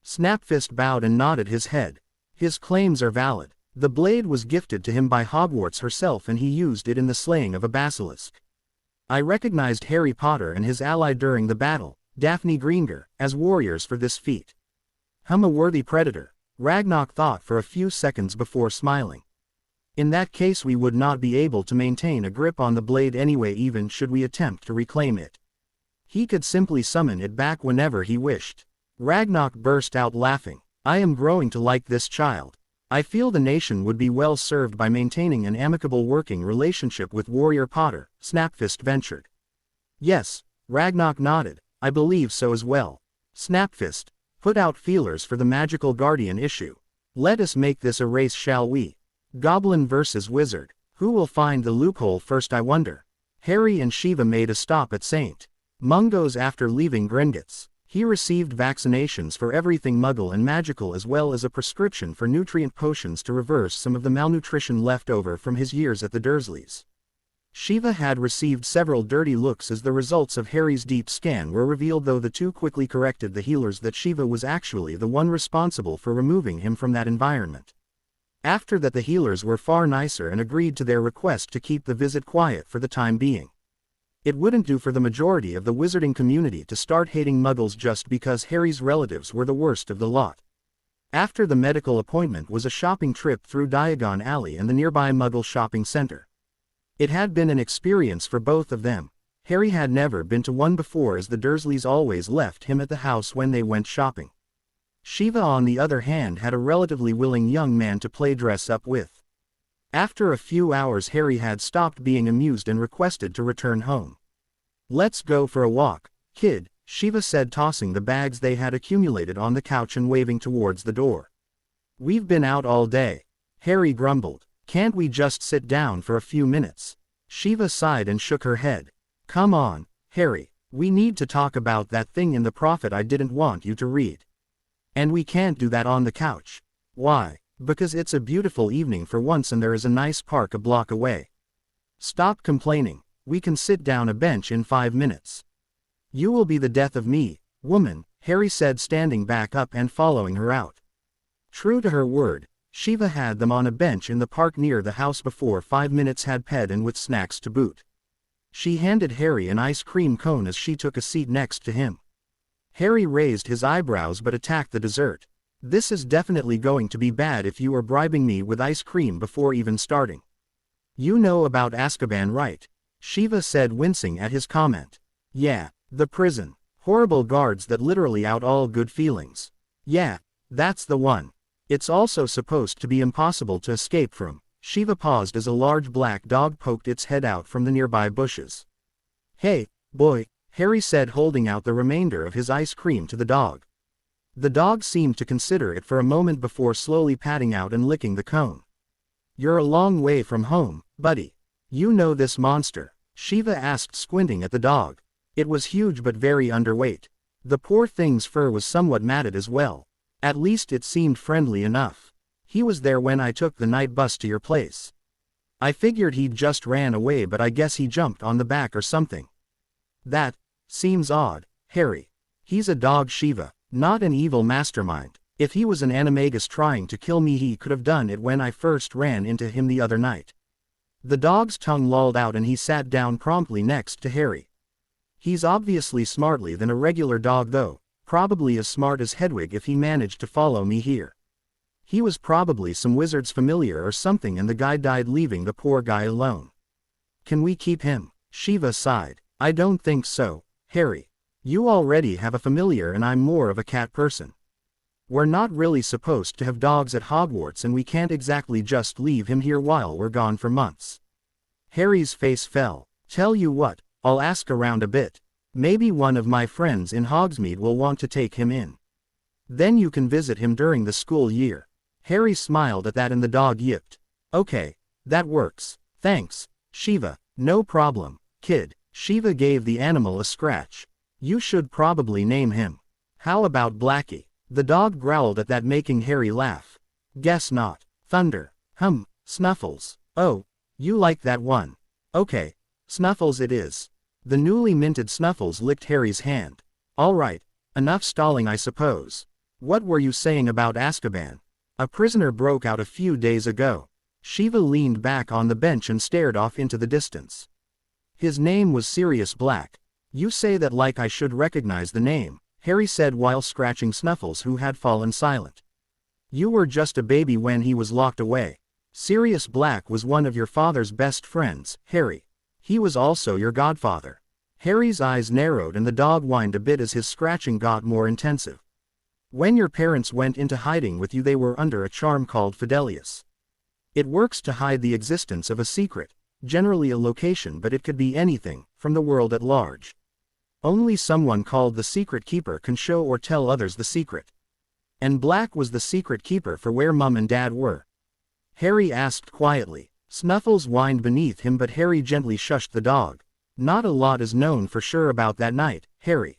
Snapfist bowed and nodded his head. His claims are valid. The blade was gifted to him by Hogwarts herself and he used it in the slaying of a basilisk. I recognized Harry Potter and his ally during the battle, Daphne Greenger, as warriors for this feat. A worthy predator. Ragnarok thought for a few seconds before smiling. In that case we would not be able to maintain a grip on the blade anyway, even should we attempt to reclaim it. He could simply summon it back whenever he wished. Ragnarok burst out laughing. I am growing to like this child. I feel the nation would be well served by maintaining an amicable working relationship with Warrior Potter, Snapfist ventured. Yes, Ragnarok nodded, I believe so as well. Snapfist, put out feelers for the magical guardian issue. Let us make this a race, shall we? Goblin versus wizard. Who will find the loophole first, I wonder? Harry and Shiva made a stop at St. Mungo's after leaving Gringotts. He received vaccinations for everything Muggle and magical, as well as a prescription for nutrient potions to reverse some of the malnutrition left over from his years at the Dursleys. Shiva had received several dirty looks as the results of Harry's deep scan were revealed, though the two quickly corrected the healers that Shiva was actually the one responsible for removing him from that environment. After that, the healers were far nicer and agreed to their request to keep the visit quiet for the time being. It wouldn't do for the majority of the wizarding community to start hating Muggles just because Harry's relatives were the worst of the lot. After the medical appointment was a shopping trip through Diagon Alley and the nearby Muggle shopping center. It had been an experience for both of them. Harry had never been to one before, as the Dursleys always left him at the house when they went shopping. Shiva, on the other hand, had a relatively willing young man to play dress-up with. After a few hours, Harry had stopped being amused and requested to return home. "Let's go for a walk, kid," Shiva said, tossing the bags they had accumulated on the couch and waving towards the door. "We've been out all day," Harry grumbled. "Can't we just sit down for a few minutes?" Shiva sighed and shook her head. "Come on, Harry, we need to talk about that thing in the Prophet I didn't want you to read. And we can't do that on the couch." "Why?" "Because it's a beautiful evening for once and there is a nice park a block away." "Stop complaining, we can sit down a bench in 5 minutes." "You will be the death of me, woman," Harry said, standing back up and following her out. True to her word, Shiva had them on a bench in the park near the house before 5 minutes had passed, and with snacks to boot. She handed Harry an ice cream cone as she took a seat next to him. Harry raised his eyebrows but attacked the dessert. "This is definitely going to be bad if you are bribing me with ice cream before even starting." "You know about Azkaban, right?" Shiva said, wincing at his comment. "Yeah, the prison. Horrible guards that literally out all good feelings." "Yeah, that's the one. It's also supposed to be impossible to escape from." Shiva paused as a large black dog poked its head out from the nearby bushes. "Hey, boy," Harry said, holding out the remainder of his ice cream to the dog. The dog seemed to consider it for a moment before slowly patting out and licking the cone. "You're a long way from home, buddy. You know this monster?" Shiva asked, squinting at the dog. It was huge but very underweight. The poor thing's fur was somewhat matted as well. At least it seemed friendly enough. "He was there when I took the night bus to your place. I figured he'd just ran away, but I guess he jumped on the back or something." "That seems odd, Harry. He's a dog, Shiva, not an evil mastermind. If he was an animagus trying to kill me, he could have done it when I first ran into him the other night." The dog's tongue lolled out and he sat down promptly next to Harry. "He's obviously smartly than a regular dog though, probably as smart as Hedwig if he managed to follow me here. He was probably some wizard's familiar or something and the guy died leaving the poor guy alone." "Can we keep him?" Shiva sighed. "I don't think so, Harry. You already have a familiar and I'm more of a cat person. We're not really supposed to have dogs at Hogwarts and we can't exactly just leave him here while we're gone for months." Harry's face fell. "Tell you what, I'll ask around a bit. Maybe one of my friends in Hogsmeade will want to take him in. Then you can visit him during the school year." Harry smiled at that and the dog yipped. "Okay, that works. Thanks, Shiva." "No problem, kid." Shiva gave the animal a scratch. "You should probably name him. How about Blackie?" The dog growled at that, making Harry laugh. "Guess not. Thunder. Snuffles. Oh, you like that one. Okay, Snuffles it is." The newly minted Snuffles licked Harry's hand. "All right, enough stalling I suppose. What were you saying about Azkaban?" "A prisoner broke out a few days ago." Shiva leaned back on the bench and stared off into the distance. "His name was Sirius Black." "You say that like I should recognize the name," Harry said while scratching Snuffles, who had fallen silent. "You were just a baby when he was locked away. Sirius Black was one of your father's best friends, Harry. He was also your godfather." Harry's eyes narrowed and the dog whined a bit as his scratching got more intensive. "When your parents went into hiding with you, they were under a charm called Fidelius. It works to hide the existence of a secret, generally a location, but it could be anything, from the world at large. Only someone called the Secret Keeper can show or tell others the secret. And Black was the secret keeper for where Mum and Dad were." Harry asked quietly. Snuffles whined beneath him, but Harry gently shushed the dog. "Not a lot is known for sure about that night, Harry."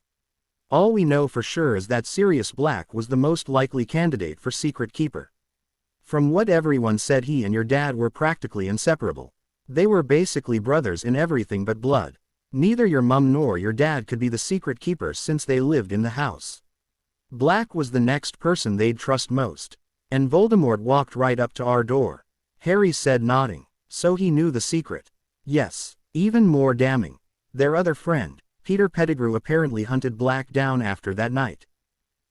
All we know for sure is that Sirius Black was the most likely candidate for Secret Keeper. From what everyone said, he and your dad were practically inseparable. They were basically brothers in everything but blood. Neither your mum nor your dad could be the Secret Keeper since they lived in the house. Black was the next person they'd trust most. And Voldemort walked right up to our door. Harry said, nodding. So he knew the secret. Yes. Even more damning. Their other friend, Peter Pettigrew, apparently hunted Black down after that night.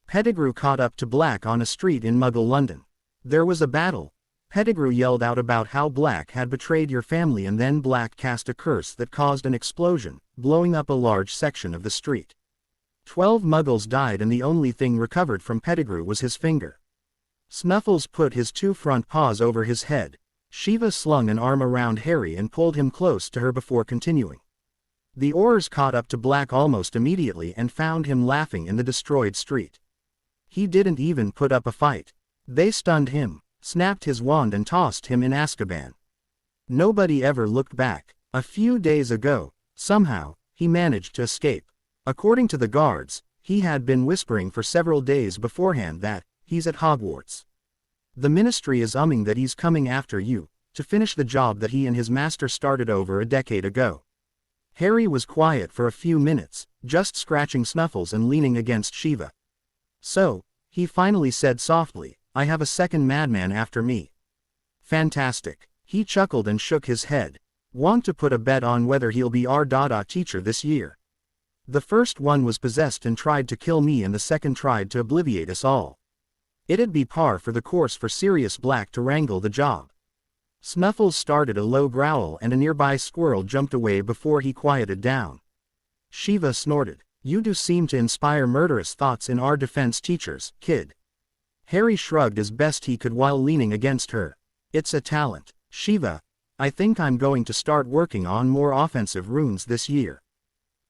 Pettigrew caught up to Black on a street in Muggle London. There was a battle. Pettigrew yelled out about how Black had betrayed your family, and then Black cast a curse that caused an explosion, blowing up a large section of the street. 12 Muggles died, and the only thing recovered from Pettigrew was his finger. Snuffles put his 2 front paws over his head. Shiva slung an arm around Harry and pulled him close to her before continuing. The Aurors caught up to Black almost immediately and found him laughing in the destroyed street. He didn't even put up a fight. They stunned him, snapped his wand and tossed him in Azkaban. Nobody ever looked back. A few days ago, somehow, he managed to escape. According to the guards, he had been whispering for several days beforehand that he's at Hogwarts. The Ministry is umming that he's coming after you, to finish the job that he and his master started over a decade ago. Harry was quiet for a few minutes, just scratching Snuffles and leaning against Shiva. So, he finally said softly, I have a second madman after me. Fantastic. He chuckled and shook his head. Want to put a bet on whether he'll be our teacher this year? The first one was possessed and tried to kill me, and the second tried to obliviate us all. It'd be par for the course for Sirius Black to wrangle the job. Snuffles started a low growl, and a nearby squirrel jumped away before he quieted down. Shiva snorted. You do seem to inspire murderous thoughts in our defense teachers, kid. Harry shrugged as best he could while leaning against her. It's a talent. Shiva, I think I'm going to start working on more offensive runes this year.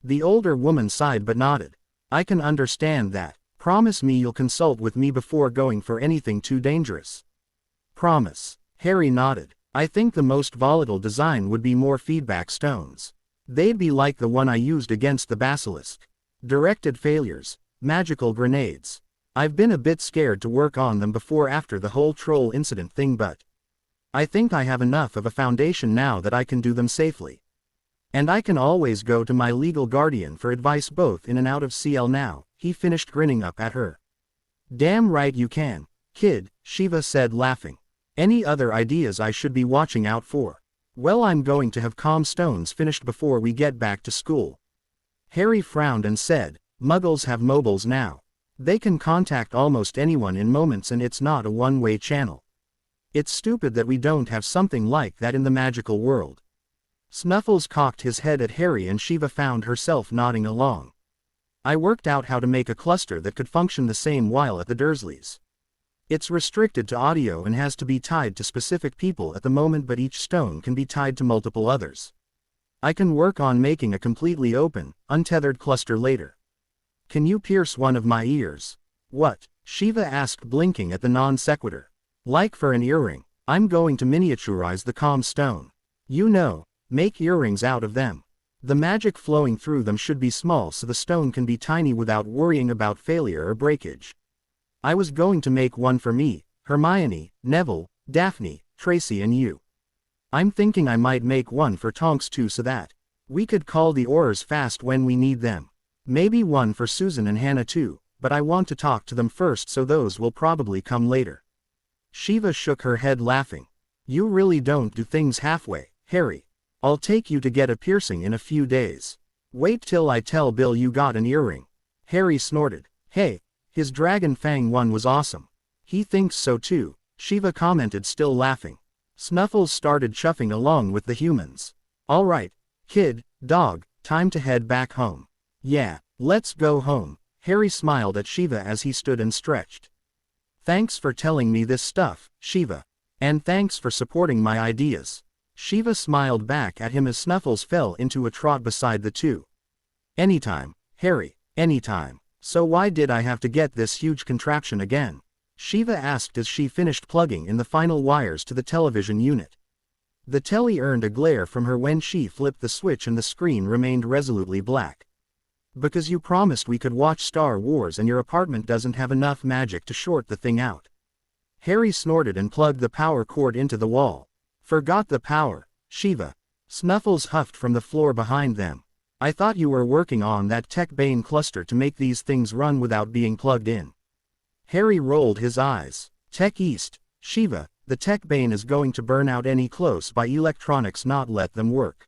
The older woman sighed but nodded. I can understand that. Promise me you'll consult with me before going for anything too dangerous. Promise. Harry nodded. I think the most volatile design would be more feedback stones. They'd be like the one I used against the basilisk. Directed failures. Magical grenades. I've been a bit scared to work on them before after the whole troll incident thing, but I think I have enough of a foundation now that I can do them safely. And I can always go to my legal guardian for advice both in and out of CL now, he finished, grinning up at her. Damn right you can, kid, Shiva said, laughing. Any other ideas I should be watching out for? Well, I'm going to have calm stones finished before we get back to school. Harry frowned and said, Muggles have mobiles now. They can contact almost anyone in moments, and it's not a one-way channel. It's stupid that we don't have something like that in the magical world. Snuffles cocked his head at Harry, and Shiva found herself nodding along. I worked out how to make a cluster that could function the same while at the Dursleys. It's restricted to audio and has to be tied to specific people at the moment, but each stone can be tied to multiple others. I can work on making a completely open, untethered cluster later. Can you pierce one of my ears? What? Shiva asked, blinking at the non sequitur. Like for an earring. I'm going to miniaturize the calm stone. You know, make earrings out of them. The magic flowing through them should be small so the stone can be tiny without worrying about failure or breakage. I was going to make one for me, Hermione, Neville, Daphne, Tracy and you. I'm thinking I might make one for Tonks too, so that we could call the Aurors fast when we need them. Maybe one for Susan and Hannah too, but I want to talk to them first, so those will probably come later. Shiva shook her head, laughing. You really don't do things halfway, Harry. I'll take you to get a piercing in a few days. Wait till I tell Bill you got an earring. Harry snorted. Hey, his dragon fang one was awesome. He thinks so too, Shiva commented, still laughing. Snuffles started chuffing along with the humans. All right, kid, dog, time to head back home. Yeah, let's go home. Harry smiled at Shiva as he stood and stretched. Thanks for telling me this stuff, Shiva. And thanks for supporting my ideas. Shiva smiled back at him as Snuffles fell into a trot beside the two. Anytime, Harry, anytime. So why did I have to get this huge contraption again? Shiva asked as she finished plugging in the final wires to the television unit. The telly earned a glare from her when she flipped the switch, and the screen remained resolutely black. Because you promised we could watch Star Wars and your apartment doesn't have enough magic to short the thing out. Harry snorted and plugged the power cord into the wall. Forgot the power, Shiva. Snuffles huffed from the floor behind them. I thought you were working on that Tech Bane cluster to make these things run without being plugged in. Harry rolled his eyes. Tech East, Shiva, the Tech Bane is going to burn out any close by electronics, not let them work.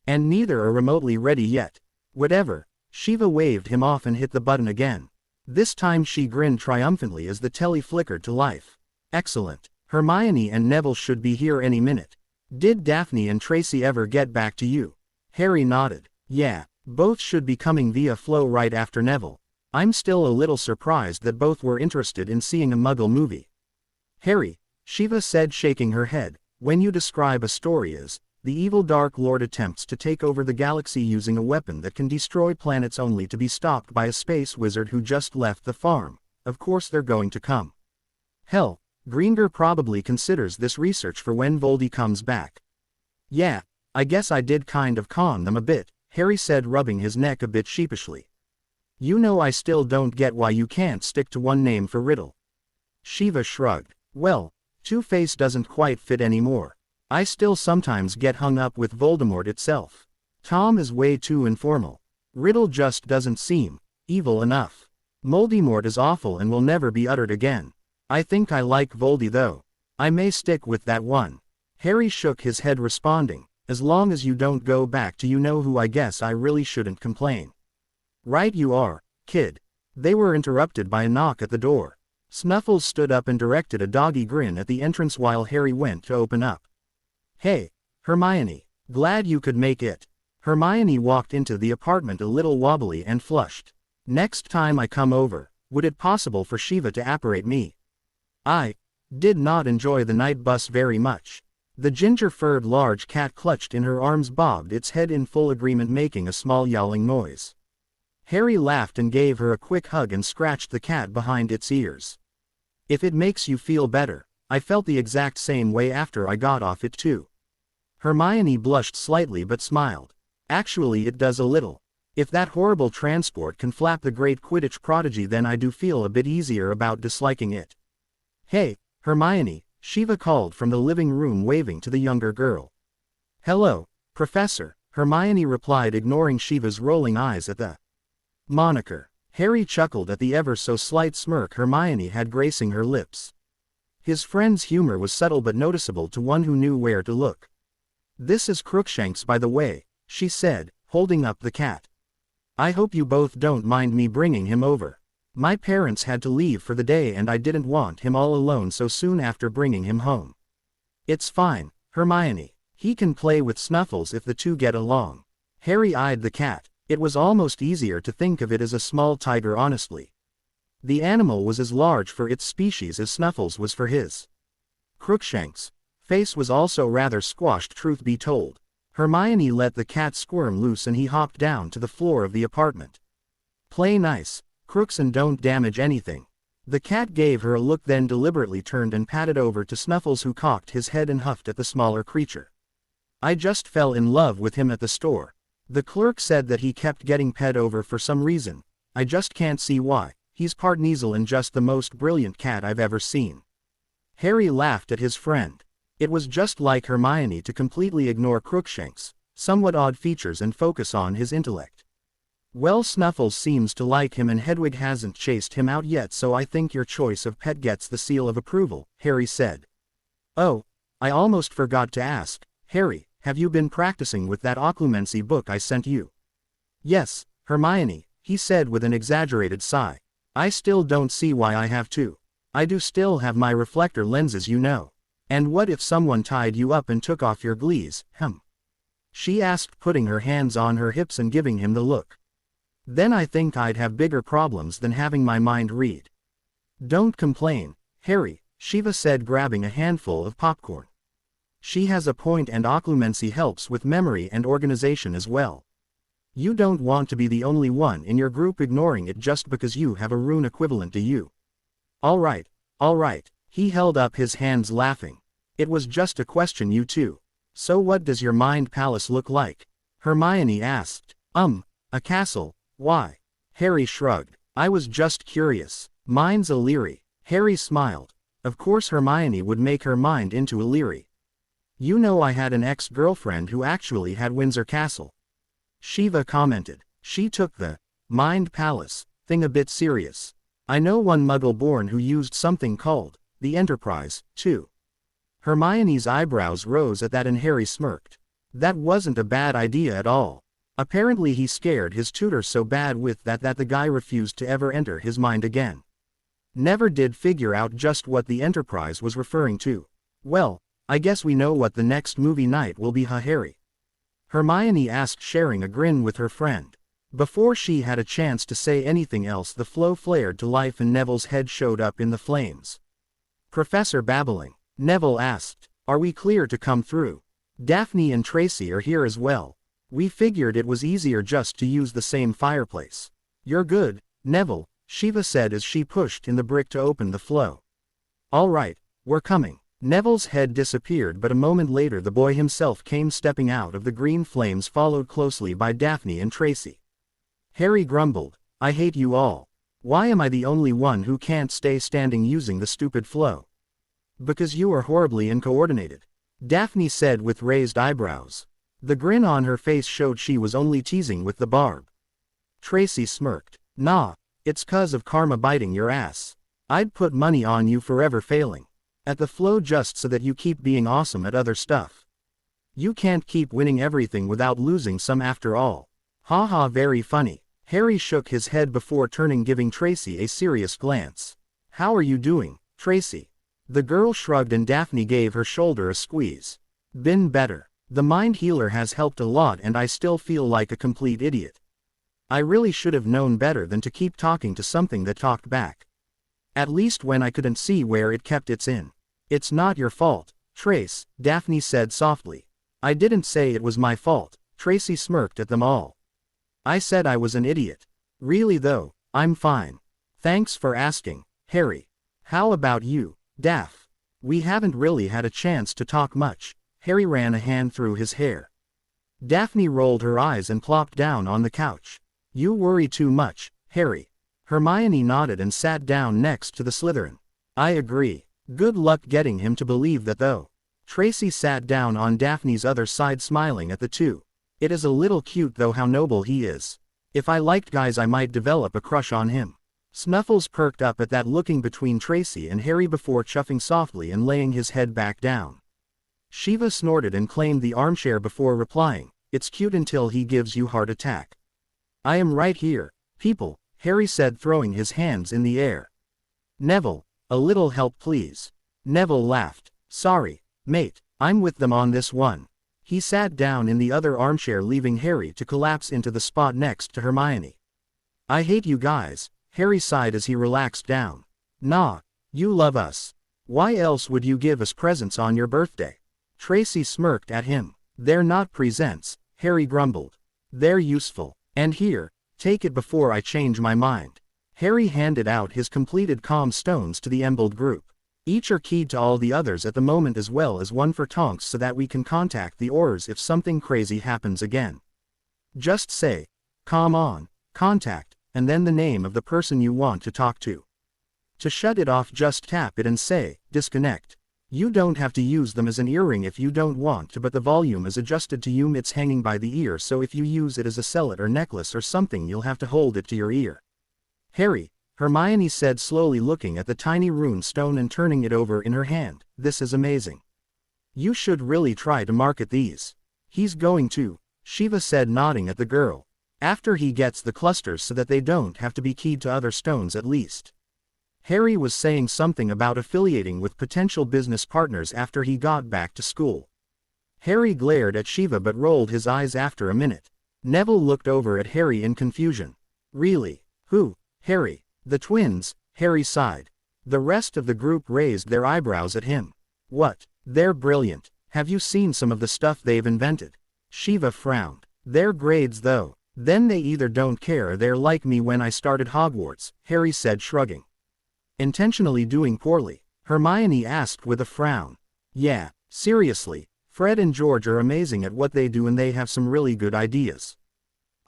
And neither are remotely ready yet. Whatever. Shiva waved him off and hit the button again. This time she grinned triumphantly as the telly flickered to life. Excellent. Hermione and Neville should be here any minute. Did Daphne and Tracy ever get back to you? Harry nodded. Yeah, both should be coming via flow right after Neville. I'm still a little surprised that both were interested in seeing a Muggle movie. Harry, Shiva said, shaking her head, when you describe a story as, the evil Dark Lord attempts to take over the galaxy using a weapon that can destroy planets only to be stopped by a space wizard who just left the farm, of course they're going to come. Hell, Greenger probably considers this research for when Voldy comes back. Yeah, I guess I did kind of con them a bit, Harry said, rubbing his neck a bit sheepishly. You know, I still don't get why you can't stick to one name for Riddle. Shiva shrugged. Well, Two-Face doesn't quite fit anymore. I still sometimes get hung up with Voldemort itself. Tom is way too informal. Riddle just doesn't seem evil enough. Moldymort is awful and will never be uttered again. I think I like Voldy though. I may stick with that one. Harry shook his head, responding, as long as you don't go back to you know who, I guess I really shouldn't complain. Right you are, kid. They were interrupted by a knock at the door. Snuffles stood up and directed a doggy grin at the entrance while Harry went to open up. Hey, Hermione, glad you could make it. Hermione walked into the apartment a little wobbly and flushed. Next time I come over, would it possible for Shiva to apparate me? I did not enjoy the night bus very much. The ginger-furred large cat clutched in her arms bobbed its head in full agreement, making a small yowling noise. Harry laughed and gave her a quick hug and scratched the cat behind its ears. If it makes you feel better, I felt the exact same way after I got off it too. Hermione blushed slightly but smiled. Actually it does a little. If that horrible transport can flap the great Quidditch prodigy, then I do feel a bit easier about disliking it. Hey, Hermione, Shiva called from the living room, waving to the younger girl. Hello, Professor, Hermione replied, ignoring Shiva's rolling eyes at the moniker. Harry chuckled at the ever so slight smirk Hermione had gracing her lips. His friend's humor was subtle but noticeable to one who knew where to look. This is Crookshanks, by the way, she said, holding up the cat. I hope you both don't mind me bringing him over. My parents had to leave for the day and I didn't want him all alone so soon after bringing him home. It's fine, Hermione. He can play with Snuffles if the two get along. Harry eyed the cat. It was almost easier to think of it as a small tiger, honestly. The animal was as large for its species as Snuffles was for his. Crookshanks' face was also rather squashed, truth be told. Hermione let the cat squirm loose and he hopped down to the floor of the apartment. Play nice, Crooks, and don't damage anything. The cat gave her a look, then deliberately turned and patted over to Snuffles, who cocked his head and huffed at the smaller creature. I just fell in love with him at the store. The clerk said that he kept getting pet over for some reason. I just can't see why. He's part Kneasel and just the most brilliant cat I've ever seen. Harry laughed at his friend. It was just like Hermione to completely ignore Crookshanks' somewhat odd features and focus on his intellect. Well, Snuffles seems to like him and Hedwig hasn't chased him out yet, so I think your choice of pet gets the seal of approval, Harry said. Oh, I almost forgot to ask, Harry, have you been practicing with that occlumency book I sent you? Yes, Hermione, he said with an exaggerated sigh. I still don't see why I have to. I do still have my reflector lenses, you know. And what if someone tied you up and took off your glees, she asked, putting her hands on her hips and giving him the look. Then I think I'd have bigger problems than having my mind read. Don't complain, Harry, Shiva said, grabbing a handful of popcorn. She has a point, and occlumency helps with memory and organization as well. You don't want to be the only one in your group ignoring it just because you have a rune equivalent to you. All right, he held up his hands, laughing. It was just a question, you two. So what does your mind palace look like? Hermione asked. A castle, Why? Harry shrugged. I was just curious. Mine's Illyri. Harry smiled. Of course Hermione would make her mind into Illyri. You know I had an ex-girlfriend who actually had Windsor Castle. Shiva commented. She took the Mind Palace thing a bit serious. I know one Muggle-born who used something called the Enterprise, too. Hermione's eyebrows rose at that and Harry smirked. That wasn't a bad idea at all. Apparently he scared his tutor so bad with that the guy refused to ever enter his mind again. Never did figure out just what the Enterprise was referring to. Well, I guess we know what the next movie night will be, huh, Harry? Hermione asked, sharing a grin with her friend. Before she had a chance to say anything else, the flow flared to life and Neville's head showed up in the flames. Professor babbling. Neville asked, are we clear to come through? Daphne and Tracy are here as well. We figured it was easier just to use the same fireplace. You're good, Neville, Shiva said as she pushed in the brick to open the flow. All right, we're coming. Neville's head disappeared, but a moment later the boy himself came stepping out of the green flames, followed closely by Daphne and Tracy. Harry grumbled, I hate you all. Why am I the only one who can't stay standing using the stupid flow? Because you are horribly uncoordinated, Daphne said with raised eyebrows. The grin on her face showed she was only teasing with the barb. Tracy smirked. Nah, it's 'cause of karma biting your ass. I'd put money on you forever failing at the flow just so that you keep being awesome at other stuff. You can't keep winning everything without losing some after all. Ha ha, very funny. Harry shook his head before turning, giving Tracy a serious glance. How are you doing, Tracy? The girl shrugged and Daphne gave her shoulder a squeeze. Been better. The mind healer has helped a lot and I still feel like a complete idiot. I really should have known better than to keep talking to something that talked back. At least when I couldn't see where it kept its in. It's not your fault, Trace, Daphne said softly. I didn't say it was my fault, Tracy smirked at them all. I said I was an idiot. Really though, I'm fine. Thanks for asking, Harry. How about you, Daph? We haven't really had a chance to talk much. Harry ran a hand through his hair. Daphne rolled her eyes and plopped down on the couch. You worry too much, Harry. Hermione nodded and sat down next to the Slytherin. I agree. Good luck getting him to believe that though. Tracy sat down on Daphne's other side, smiling at the two. It is a little cute though how noble he is. If I liked guys I might develop a crush on him. Snuffles perked up at that, looking between Tracy and Harry before chuffing softly and laying his head back down. Shiva snorted and claimed the armchair before replying, it's cute until he gives you heart attack. I am right here, people, Harry said, throwing his hands in the air. Neville, a little help please. Neville laughed. Sorry, mate, I'm with them on this one. He sat down in the other armchair, leaving Harry to collapse into the spot next to Hermione. I hate you guys, Harry sighed as he relaxed down. Nah, you love us. Why else would you give us presents on your birthday? Tracy smirked at him. They're not presents, Harry grumbled. They're useful. And here, take it before I change my mind. Harry handed out his completed comm stones to the embled group. Each are keyed to all the others at the moment, as well as one for Tonks so that we can contact the Aurors if something crazy happens again. Just say, "Comm on, contact," and then the name of the person you want to talk to. To shut it off, just tap it and say, "Disconnect." You don't have to use them as an earring if you don't want to, but the volume is adjusted to you. It's hanging by the ear, so if you use it as a cellet or necklace or something, you'll have to hold it to your ear. Harry, Hermione said slowly, looking at the tiny rune stone and turning it over in her hand, this is amazing. You should really try to market these. He's going to, Shiva said, nodding at the girl. After he gets the clusters so that they don't have to be keyed to other stones at least. Harry was saying something about affiliating with potential business partners after he got back to school. Harry glared at Shiva but rolled his eyes after a minute. Neville looked over at Harry in confusion. Really? Who? Harry. The twins, Harry sighed. The rest of the group raised their eyebrows at him. What? They're brilliant. Have you seen some of the stuff they've invented? Shiva frowned. They're grades though. Then they either don't care or they're like me when I started Hogwarts, Harry said, shrugging. Intentionally doing poorly? Hermione asked with a frown. Yeah, seriously, Fred and George are amazing at what they do and they have some really good ideas.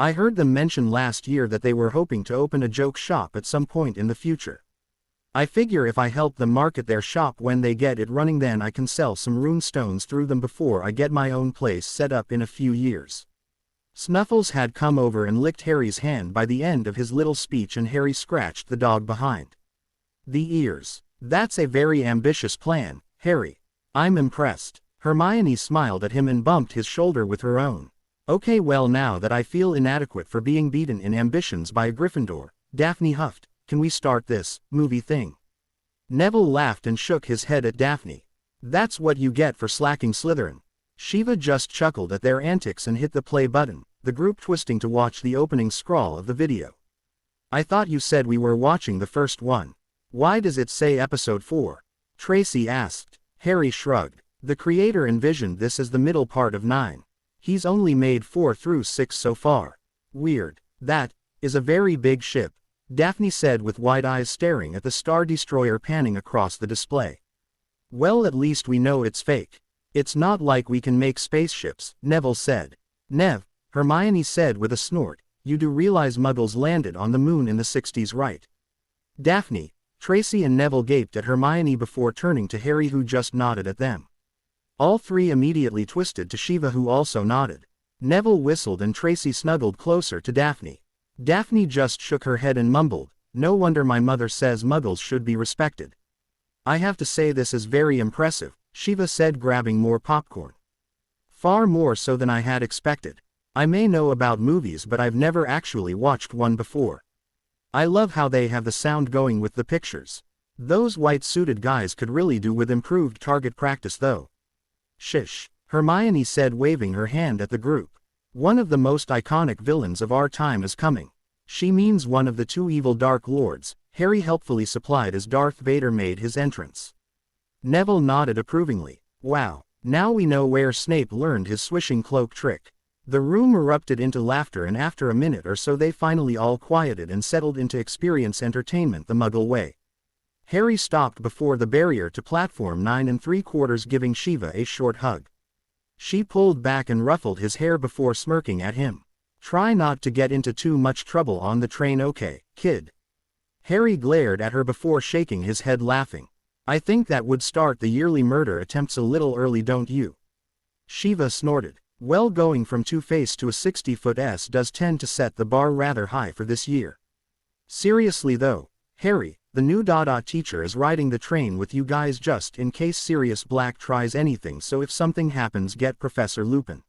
I heard them mention last year that they were hoping to open a joke shop at some point in the future. I figure if I help them market their shop when they get it running, then I can sell some rune stones through them before I get my own place set up in a few years. Snuffles had come over and licked Harry's hand by the end of his little speech, and Harry scratched the dog behind the ears. That's a very ambitious plan, Harry. I'm impressed. Hermione smiled at him and bumped his shoulder with her own. Okay, well, now that I feel inadequate for being beaten in ambitions by a Gryffindor, Daphne huffed, can we start this movie thing? Neville laughed and shook his head at Daphne. That's what you get for slacking, Slytherin. Shiva just chuckled at their antics and hit the play button, the group twisting to watch the opening scroll of the video. I thought you said we were watching the first one. Why does it say episode 4? Tracy asked. Harry shrugged. The creator envisioned this as the middle part of 9. He's only made 4 through 6 so far. Weird. That is a very big ship, Daphne said with wide eyes staring at the Star Destroyer panning across the display. Well, at least we know it's fake. It's not like we can make spaceships, Neville said. Nev, Hermione said with a snort, you do realize Muggles landed on the moon in the 60s, right? Daphne, Tracy and Neville gaped at Hermione before turning to Harry, who just nodded at them. All three immediately twisted to Shiva, who also nodded. Neville whistled and Tracy snuggled closer to Daphne. Daphne just shook her head and mumbled, no wonder my mother says Muggles should be respected. I have to say this is very impressive, Shiva said, grabbing more popcorn. Far more so than I had expected. I may know about movies, but I've never actually watched one before. I love how they have the sound going with the pictures. Those white-suited guys could really do with improved target practice though. Shish, Hermione said, waving her hand at the group. One of the most iconic villains of our time is coming. She means one of the 2 evil Dark Lords, Harry helpfully supplied as Darth Vader made his entrance. Neville nodded approvingly. Wow, now we know where Snape learned his swishing cloak trick. The room erupted into laughter, and after a minute or so they finally all quieted and settled into experience entertainment the Muggle way. Harry stopped before the barrier to platform 9 3/4, giving Shiva a short hug. She pulled back and ruffled his hair before smirking at him. Try not to get into too much trouble on the train, okay, kid? Harry glared at her before shaking his head, laughing. I think that would start the yearly murder attempts a little early, don't you? Shiva snorted. Well, going from Two-Face to a 60-foot S does tend to set the bar rather high for this year. Seriously though, Harry, the new teacher is riding the train with you guys just in case Sirius Black tries anything, so if something happens, get Professor Lupin.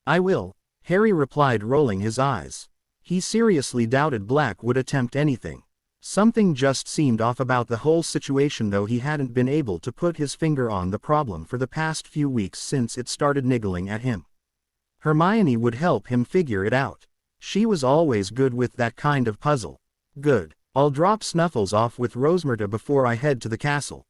I will, Harry replied, rolling his eyes. He seriously doubted Black would attempt anything. Something just seemed off about the whole situation, though he hadn't been able to put his finger on the problem for the past few weeks since it started niggling at him. Hermione would help him figure it out. She was always good with that kind of puzzle. Good. I'll drop Snuffles off with Rosmerta before I head to the castle.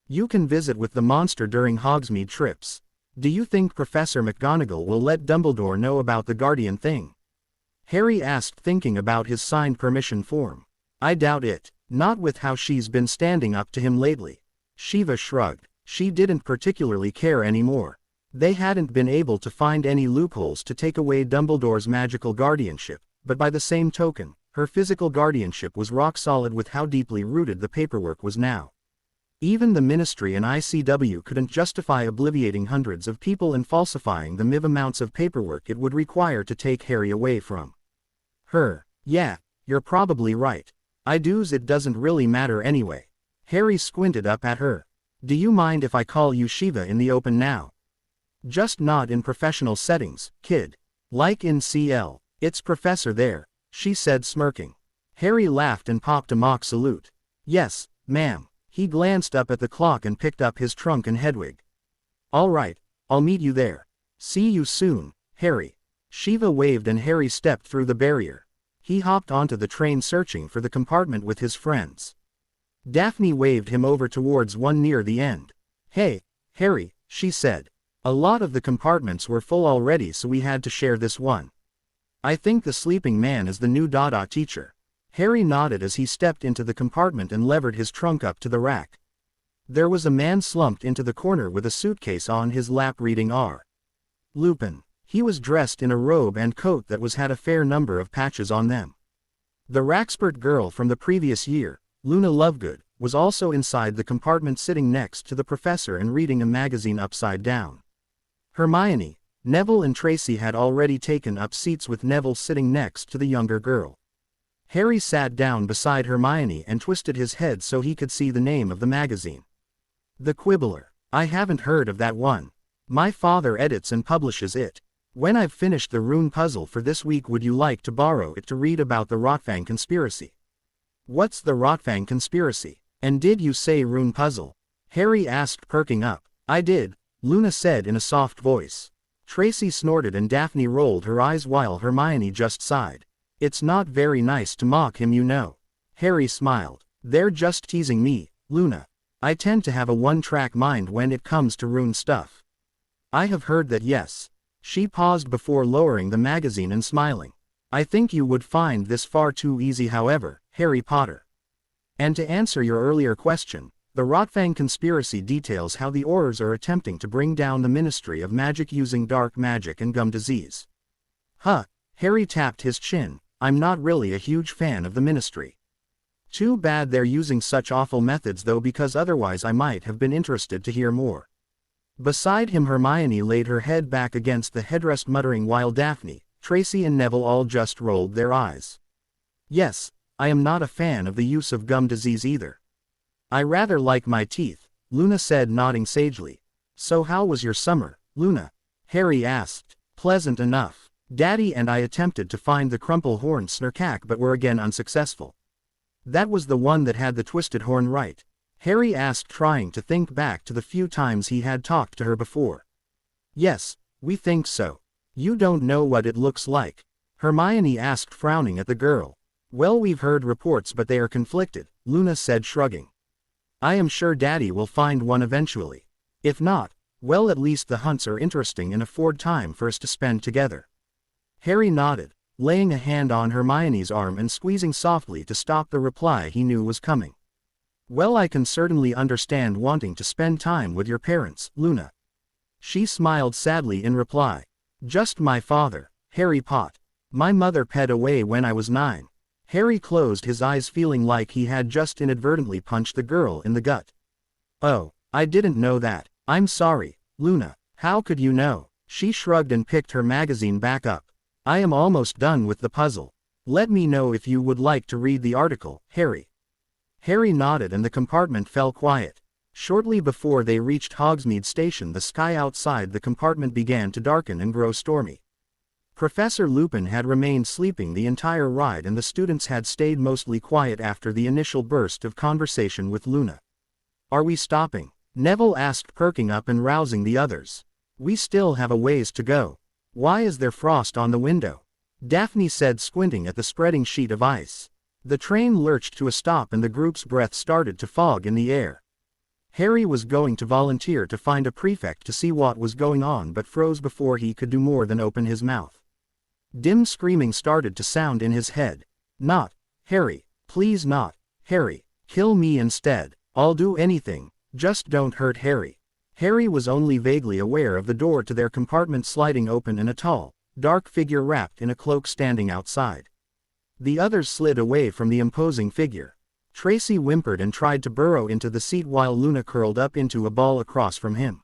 You can visit with the monster during Hogsmeade trips. Do you think Professor McGonagall will let Dumbledore know about the Guardian thing? Harry asked, thinking about his signed permission form. I doubt it, not with how she's been standing up to him lately. Shiva shrugged. She didn't particularly care anymore. They hadn't been able to find any loopholes to take away Dumbledore's magical guardianship, but by the same token, her physical guardianship was rock solid with how deeply rooted the paperwork was now. Even the Ministry and ICW couldn't justify obliviating hundreds of people and falsifying the MIV amounts of paperwork it would require to take Harry away from her. Yeah, you're probably right. It doesn't really matter anyway. Harry squinted up at her. Do you mind if I call you Shiva in the open now? Just not in professional settings, kid. Like in CL. It's Professor there, she said, smirking. Harry laughed and popped a mock salute. Yes, ma'am. He glanced up at the clock and picked up his trunk and headwig. All right, I'll meet you there. See you soon, Harry. Shiva waved and Harry stepped through the barrier. He hopped onto the train, searching for the compartment with his friends. Daphne waved him over towards one near the end. Hey, Harry, she said. A lot of the compartments were full already, so we had to share this one. I think the sleeping man is the new teacher. Harry nodded as he stepped into the compartment and levered his trunk up to the rack. There was a man slumped into the corner with a suitcase on his lap, reading R. Lupin. He was dressed in a robe and coat that had a fair number of patches on them. The Raxpert girl from the previous year, Luna Lovegood, was also inside the compartment sitting next to the professor and reading a magazine upside down. Hermione, Neville and Tracy had already taken up seats with Neville sitting next to the younger girl. Harry sat down beside Hermione and twisted his head so he could see the name of the magazine. The Quibbler. I haven't heard of that one. My father edits and publishes it. When I've finished the Rune puzzle for this week, would you like to borrow it to read about the Rotfang conspiracy? What's the Rotfang conspiracy? And did you say Rune puzzle? Harry asked, perking up. I did, Luna said in a soft voice. Tracy snorted and Daphne rolled her eyes while Hermione just sighed. It's not very nice to mock him, you know. Harry smiled. They're just teasing me, Luna. I tend to have a one-track mind when it comes to Rune stuff. I have heard that, yes. She paused before lowering the magazine and smiling. I think you would find this far too easy, however, Harry Potter. And to answer your earlier question, the Rotfang conspiracy details how the Aurors are attempting to bring down the Ministry of Magic using dark magic and gum disease. Huh, Harry tapped his chin. I'm not really a huge fan of the Ministry. Too bad they're using such awful methods though, because otherwise I might have been interested to hear more. Beside him, Hermione laid her head back against the headrest, muttering, while Daphne, Tracy and Neville all just rolled their eyes. Yes, I am not a fan of the use of gum disease either. I rather like my teeth, Luna said, nodding sagely. So how was your summer, Luna? Harry asked. Pleasant enough. Daddy and I attempted to find the crumple-horned snurkak but were again unsuccessful. That was the one that had the twisted horn, right? Harry asked, trying to think back to the few times he had talked to her before. Yes, we think so. You don't know what it looks like? Hermione asked, frowning at the girl. Well, we've heard reports but they are conflicted, Luna said, shrugging. I am sure Daddy will find one eventually. If not, well, at least the hunts are interesting and afford time for us to spend together. Harry nodded, laying a hand on Hermione's arm and squeezing softly to stop the reply he knew was coming. Well, I can certainly understand wanting to spend time with your parents, Luna. She smiled sadly in reply. Just my father, Harry Pot. My mother passed away when I was 9. Harry closed his eyes, feeling like he had just inadvertently punched the girl in the gut. Oh, I didn't know that. I'm sorry, Luna. How could you know? She shrugged and picked her magazine back up. I am almost done with the puzzle. Let me know if you would like to read the article, Harry. Harry nodded and the compartment fell quiet. Shortly before they reached Hogsmeade Station, the sky outside the compartment began to darken and grow stormy. Professor Lupin had remained sleeping the entire ride and the students had stayed mostly quiet after the initial burst of conversation with Luna. Are we stopping? Neville asked, perking up and rousing the others. We still have a ways to go. Why is there frost on the window? Daphne said, squinting at the spreading sheet of ice. The train lurched to a stop and the group's breath started to fog in the air. Harry was going to volunteer to find a prefect to see what was going on but froze before he could do more than open his mouth. Dim screaming started to sound in his head. Not, Harry, please not, Harry, kill me instead, I'll do anything, just don't hurt Harry. Harry was only vaguely aware of the door to their compartment sliding open and a tall, dark figure wrapped in a cloak standing outside. The others slid away from the imposing figure. Tracy whimpered and tried to burrow into the seat while Luna curled up into a ball across from him.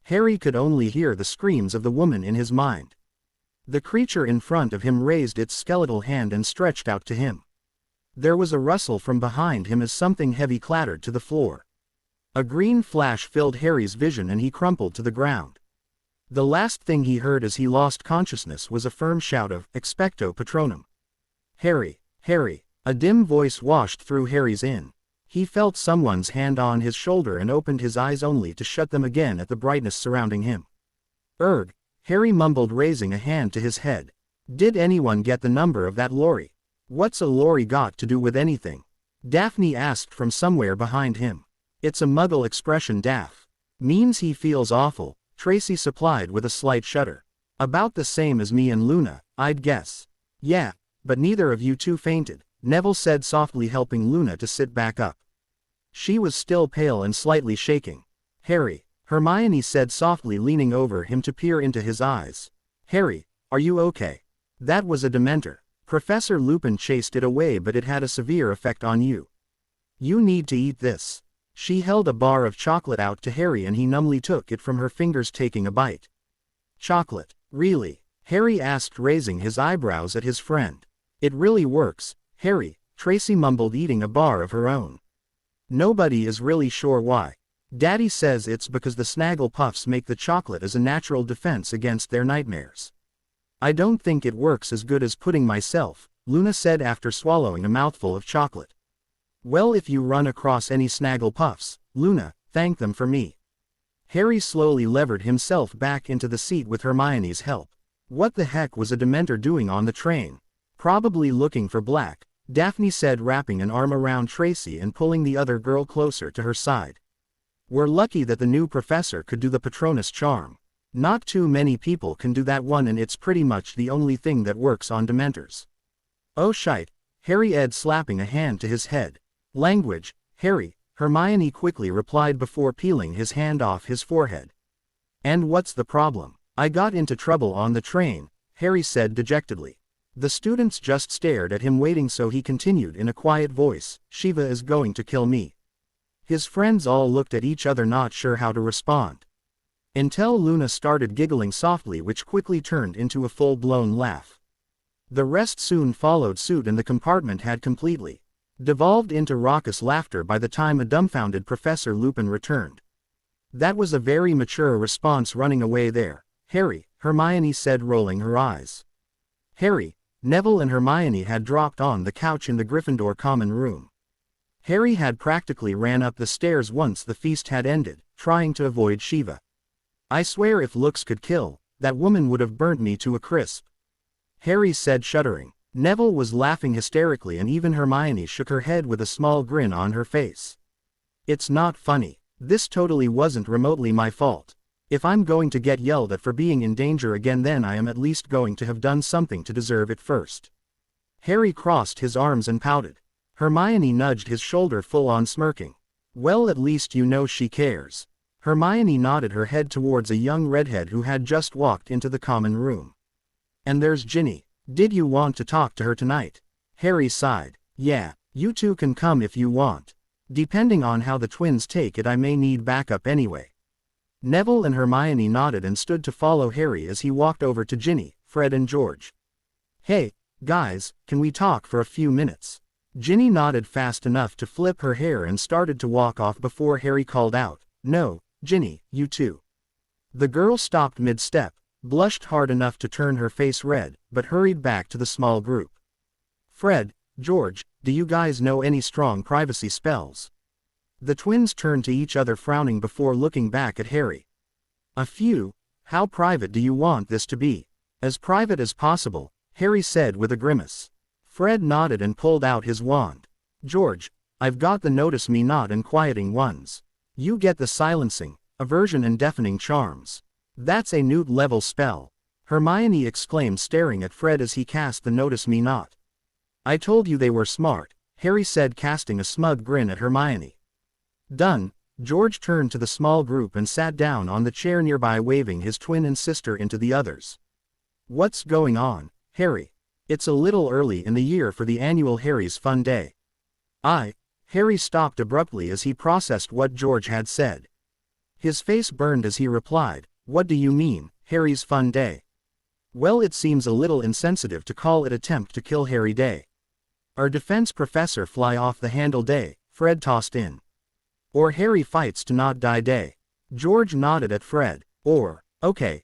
Harry could only hear the screams of the woman in his mind. The creature in front of him raised its skeletal hand and stretched out to him. There was a rustle from behind him as something heavy clattered to the floor. A green flash filled Harry's vision and he crumpled to the ground. The last thing he heard as he lost consciousness was a firm shout of, "Expecto Patronum." Harry, Harry, a dim voice washed through Harry's in. He felt someone's hand on his shoulder and opened his eyes only to shut them again at the brightness surrounding him. Erg, Harry mumbled, raising a hand to his head. Did anyone get the number of that lorry? What's a lorry got to do with anything? Daphne asked from somewhere behind him. It's a Muggle expression, Daff. Means he feels awful, Tracy supplied with a slight shudder. About the same as me and Luna, I'd guess. Yeah, but neither of you two fainted, Neville said softly, helping Luna to sit back up. She was still pale and slightly shaking. Harry, Hermione said softly, leaning over him to peer into his eyes. Harry, are you okay? That was a Dementor. Professor Lupin chased it away, but it had a severe effect on you. You need to eat this. She held a bar of chocolate out to Harry and he numbly took it from her fingers, taking a bite. Chocolate, really? Harry asked, raising his eyebrows at his friend. It really works, Harry, Tracy mumbled, eating a bar of her own. Nobody is really sure why. Daddy says it's because the Snaggle Puffs make the chocolate as a natural defense against their nightmares. I don't think it works as good as pudding myself, Luna said after swallowing a mouthful of chocolate. Well, if you run across any Snaggle Puffs, Luna, thank them for me. Harry slowly levered himself back into the seat with Hermione's help. What the heck was a Dementor doing on the train? Probably looking for Black, Daphne said, wrapping an arm around Tracy and pulling the other girl closer to her side. We're lucky that the new professor could do the Patronus charm. Not too many people can do that one, and it's pretty much the only thing that works on Dementors. Oh shite, Harry said, slapping a hand to his head. Language, Harry, Hermione quickly replied before peeling his hand off his forehead. And what's the problem? I got into trouble on the train, Harry said dejectedly. The students just stared at him, waiting, so he continued in a quiet voice, Shiva is going to kill me. His friends all looked at each other, not sure how to respond. Until Luna started giggling softly, which quickly turned into a full-blown laugh. The rest soon followed suit, and the compartment had completely devolved into raucous laughter by the time a dumbfounded Professor Lupin returned. That was a very mature response, running away there, Harry, Hermione said, rolling her eyes. Harry, Neville and Hermione had dropped on the couch in the Gryffindor common room. Harry had practically ran up the stairs once the feast had ended, trying to avoid Shiva. I swear if looks could kill, that woman would have burnt me to a crisp, Harry said, shuddering. Neville was laughing hysterically, and even Hermione shook her head with a small grin on her face. It's not funny. This totally wasn't remotely my fault. If I'm going to get yelled at for being in danger again, then I am at least going to have done something to deserve it first. Harry crossed his arms and pouted. Hermione nudged his shoulder, full on smirking. Well, at least you know she cares. Hermione nodded her head towards a young redhead who had just walked into the common room. And there's Ginny. Did you want to talk to her tonight? Harry sighed. Yeah, you two can come if you want. Depending on how the twins take it, I may need backup anyway. Neville and Hermione nodded and stood to follow Harry as he walked over to Ginny, Fred and George. Hey, guys, can we talk for a few minutes? Ginny nodded fast enough to flip her hair and started to walk off before Harry called out, No, Ginny, you too. The girl stopped mid-step, blushed hard enough to turn her face red, but hurried back to the small group. Fred, George, do you guys know any strong privacy spells? The twins turned to each other, frowning before looking back at Harry. A few. How private do you want this to be? As private as possible, Harry said with a grimace. Fred nodded and pulled out his wand. George, I've got the Notice Me Not and Quieting ones. You get the Silencing, Aversion and Deafening charms. That's a Newt level spell, Hermione exclaimed, staring at Fred as he cast the Notice Me Not. I told you they were smart, Harry said, casting a smug grin at Hermione. Done. George turned to the small group and sat down on the chair nearby, waving his twin and sister into the others. What's going on, Harry? It's a little early in the year for the annual Harry's Fun Day. Harry stopped abruptly as he processed what George had said. His face burned as he replied, What do you mean, Harry's Fun Day? Well, it seems a little insensitive to call it Attempt to Kill Harry Day. Our defense professor Fly Off the Handle Day, Fred tossed in. Or Harry Fights to Not Die Day. George nodded at Fred. Or, okay,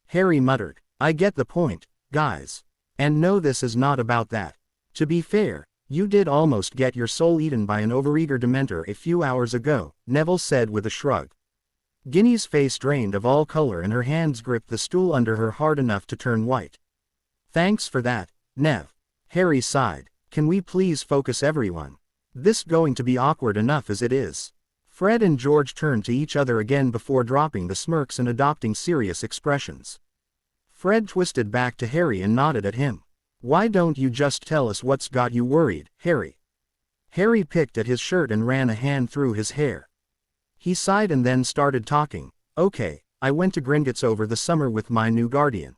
Harry muttered. I get the point, guys. And no, this is not about that. To be fair, you did almost get your soul eaten by an overeager Dementor a few hours ago, Neville said with a shrug. Ginny's face drained of all color and her hands gripped the stool under her hard enough to turn white. Thanks for that, Nev. Harry sighed. Can we please focus, everyone? This going to be awkward enough as it is. Fred and George turned to each other again before dropping the smirks and adopting serious expressions. Fred twisted back to Harry and nodded at him. Why don't you just tell us what's got you worried, Harry? Harry picked at his shirt and ran a hand through his hair. He sighed and then started talking. Okay, I went to Gringotts over the summer with my new guardian.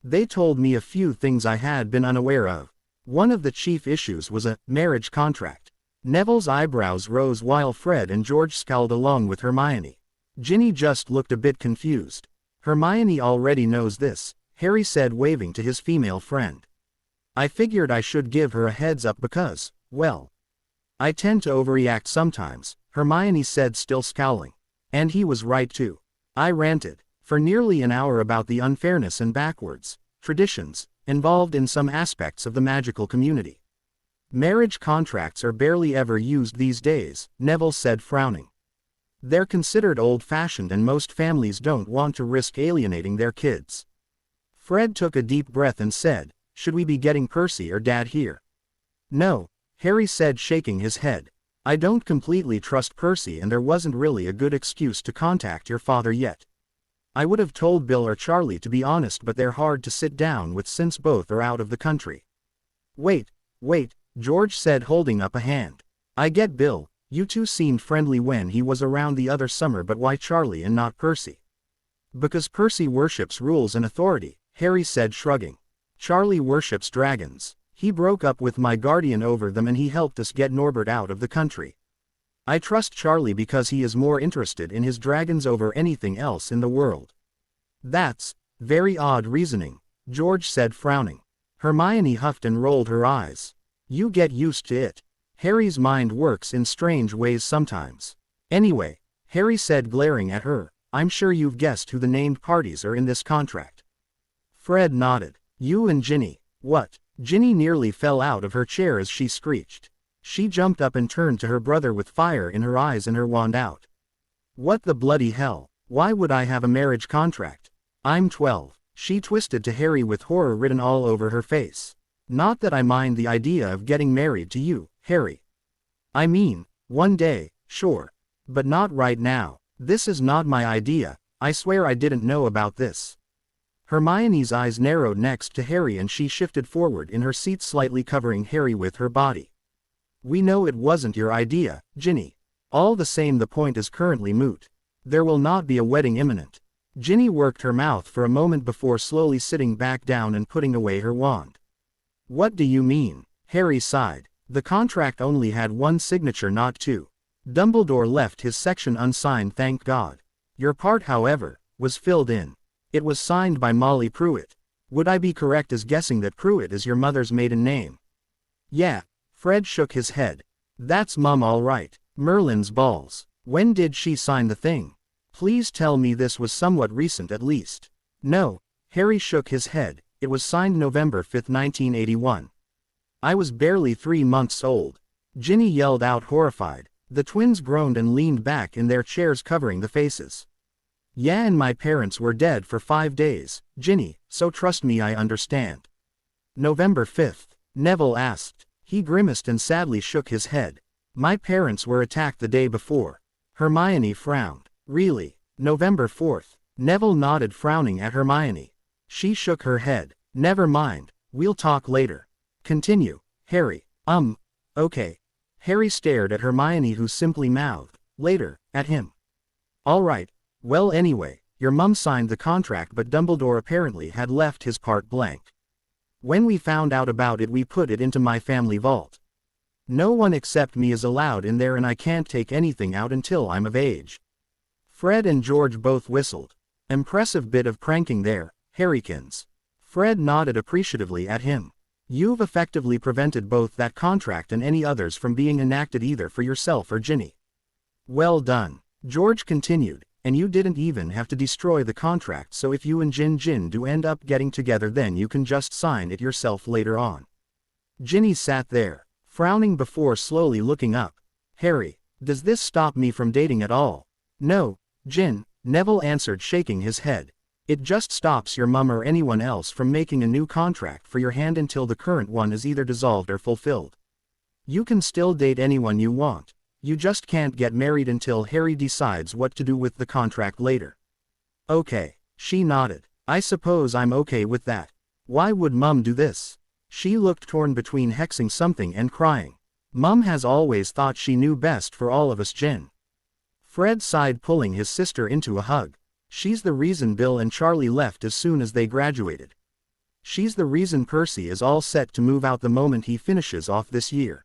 They told me a few things I had been unaware of. One of the chief issues was a marriage contract. Neville's eyebrows rose while Fred and George scowled along with Hermione. Ginny just looked a bit confused. Hermione already knows this, Harry said, waving to his female friend. I figured I should give her a heads up because, well, I tend to overreact sometimes, Hermione said, still scowling. And he was right too. I ranted for nearly an hour about the unfairness and backwards traditions involved in some aspects of the magical community. Marriage contracts are barely ever used these days, Neville said, frowning. They're considered old-fashioned and most families don't want to risk alienating their kids. Fred took a deep breath and said, should we be getting Percy or Dad here? No, Harry said, shaking his head. I don't completely trust Percy, and there wasn't really a good excuse to contact your father yet. I would have told Bill or Charlie, to be honest, but they're hard to sit down with since both are out of the country. Wait, George said, holding up a hand. I get Bill, you two seemed friendly when he was around the other summer, but why Charlie and not Percy? Because Percy worships rules and authority, Harry said, shrugging. Charlie worships dragons. He broke up with my guardian over them and he helped us get Norbert out of the country. I trust Charlie because he is more interested in his dragons over anything else in the world. That's very odd reasoning, George said, frowning. Hermione huffed and rolled her eyes. You get used to it. Harry's mind works in strange ways sometimes. Anyway, Harry said, glaring at her, I'm sure you've guessed who the named parties are in this contract. Fred nodded. You and Ginny. What? Ginny nearly fell out of her chair as she screeched. She jumped up and turned to her brother with fire in her eyes and her wand out. What the bloody hell? Why would I have a marriage contract? I'm 12. She twisted to Harry with horror written all over her face. Not that I mind the idea of getting married to you, Harry. I mean, one day, sure. But not right now. This is not my idea. I swear I didn't know about this. Hermione's eyes narrowed next to Harry and she shifted forward in her seat, slightly covering Harry with her body. We know it wasn't your idea, Ginny. All the same, the point is currently moot. There will not be a wedding imminent. Ginny worked her mouth for a moment before slowly sitting back down and putting away her wand. What do you mean? Harry sighed. The contract only had one signature, not two. Dumbledore left his section unsigned, thank God. Your part, however, was filled in. It was signed by Molly Pruitt. Would I be correct as guessing that Pruitt is your mother's maiden name? Yeah. Fred shook his head. That's Mum, all right. Merlin's balls. When did she sign the thing? Please tell me this was somewhat recent at least. No. Harry shook his head. It was signed November 5, 1981. I was barely 3 months old. Ginny yelled out, horrified. The twins groaned and leaned back in their chairs, covering the faces. Yeah, and my parents were dead for 5 days, Ginny, so trust me, I understand. November 5th, Neville asked. He grimaced and sadly shook his head. My parents were attacked the day before. Hermione frowned. Really? November 4th. Neville nodded, frowning at Hermione. She shook her head. Never mind, we'll talk later. Continue, Harry. Okay. Harry stared at Hermione, who simply mouthed, later, at him. All right. Well, anyway, your mum signed the contract, but Dumbledore apparently had left his part blank. When we found out about it, we put it into my family vault. No one except me is allowed in there, and I can't take anything out until I'm of age. Fred and George both whistled. Impressive bit of pranking there, Harrykins. Fred nodded appreciatively at him. You've effectively prevented both that contract and any others from being enacted, either for yourself or Ginny. Well done. George continued. And you didn't even have to destroy the contract, so if you and Jin do end up getting together, then you can just sign it yourself later on. Ginny sat there, frowning before slowly looking up. Harry, does this stop me from dating at all? No, Jin, Neville answered, shaking his head. It just stops your mum or anyone else from making a new contract for your hand until the current one is either dissolved or fulfilled. You can still date anyone you want. You just can't get married until Harry decides what to do with the contract later. Okay, she nodded. I suppose I'm okay with that. Why would Mum do this? She looked torn between hexing something and crying. Mum has always thought she knew best for all of us, Jin. Fred sighed, pulling his sister into a hug. She's the reason Bill and Charlie left as soon as they graduated. She's the reason Percy is all set to move out the moment he finishes off this year.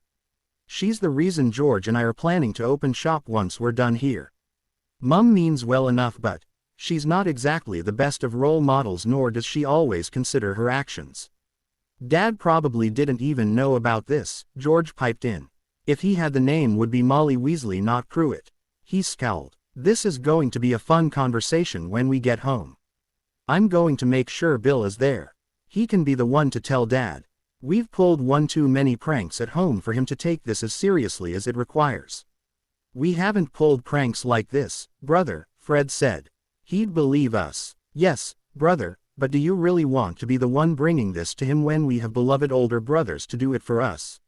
She's the reason George and I are planning to open shop once we're done here. Mum means well enough, but she's not exactly the best of role models, nor does she always consider her actions. Dad probably didn't even know about this, George piped in. If he had, the name would be Molly Weasley, not Pruitt. He scowled. This is going to be a fun conversation when we get home. I'm going to make sure Bill is there. He can be the one to tell Dad. We've pulled one too many pranks at home for him to take this as seriously as it requires. We haven't pulled pranks like this, brother, Fred said. He'd believe us. Yes, brother, but do you really want to be the one bringing this to him when we have beloved older brothers to do it for us?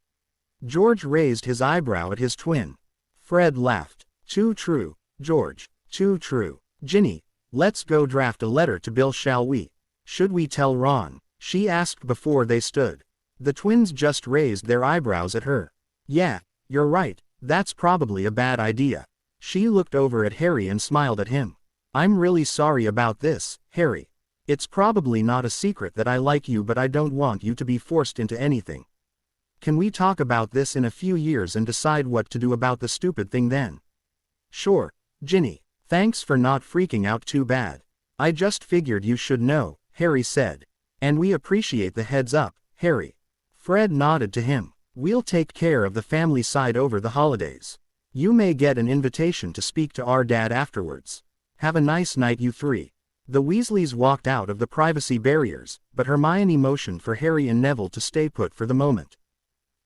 George raised his eyebrow at his twin. Fred laughed. Too true, George, too true. Ginny, let's go draft a letter to Bill, shall we? Should we tell Ron? She asked before they stood. The twins just raised their eyebrows at her. Yeah, you're right, that's probably a bad idea. She looked over at Harry and smiled at him. I'm really sorry about this, Harry. It's probably not a secret that I like you, but I don't want you to be forced into anything. Can we talk about this in a few years and decide what to do about the stupid thing then? Sure, Ginny. Thanks for not freaking out too bad. I just figured you should know, Harry said. And we appreciate the heads up, Harry. Fred nodded to him. We'll take care of the family side over the holidays. You may get an invitation to speak to our dad afterwards. Have a nice night, you three. The Weasleys walked out of the privacy barriers, but Hermione motioned for Harry and Neville to stay put for the moment.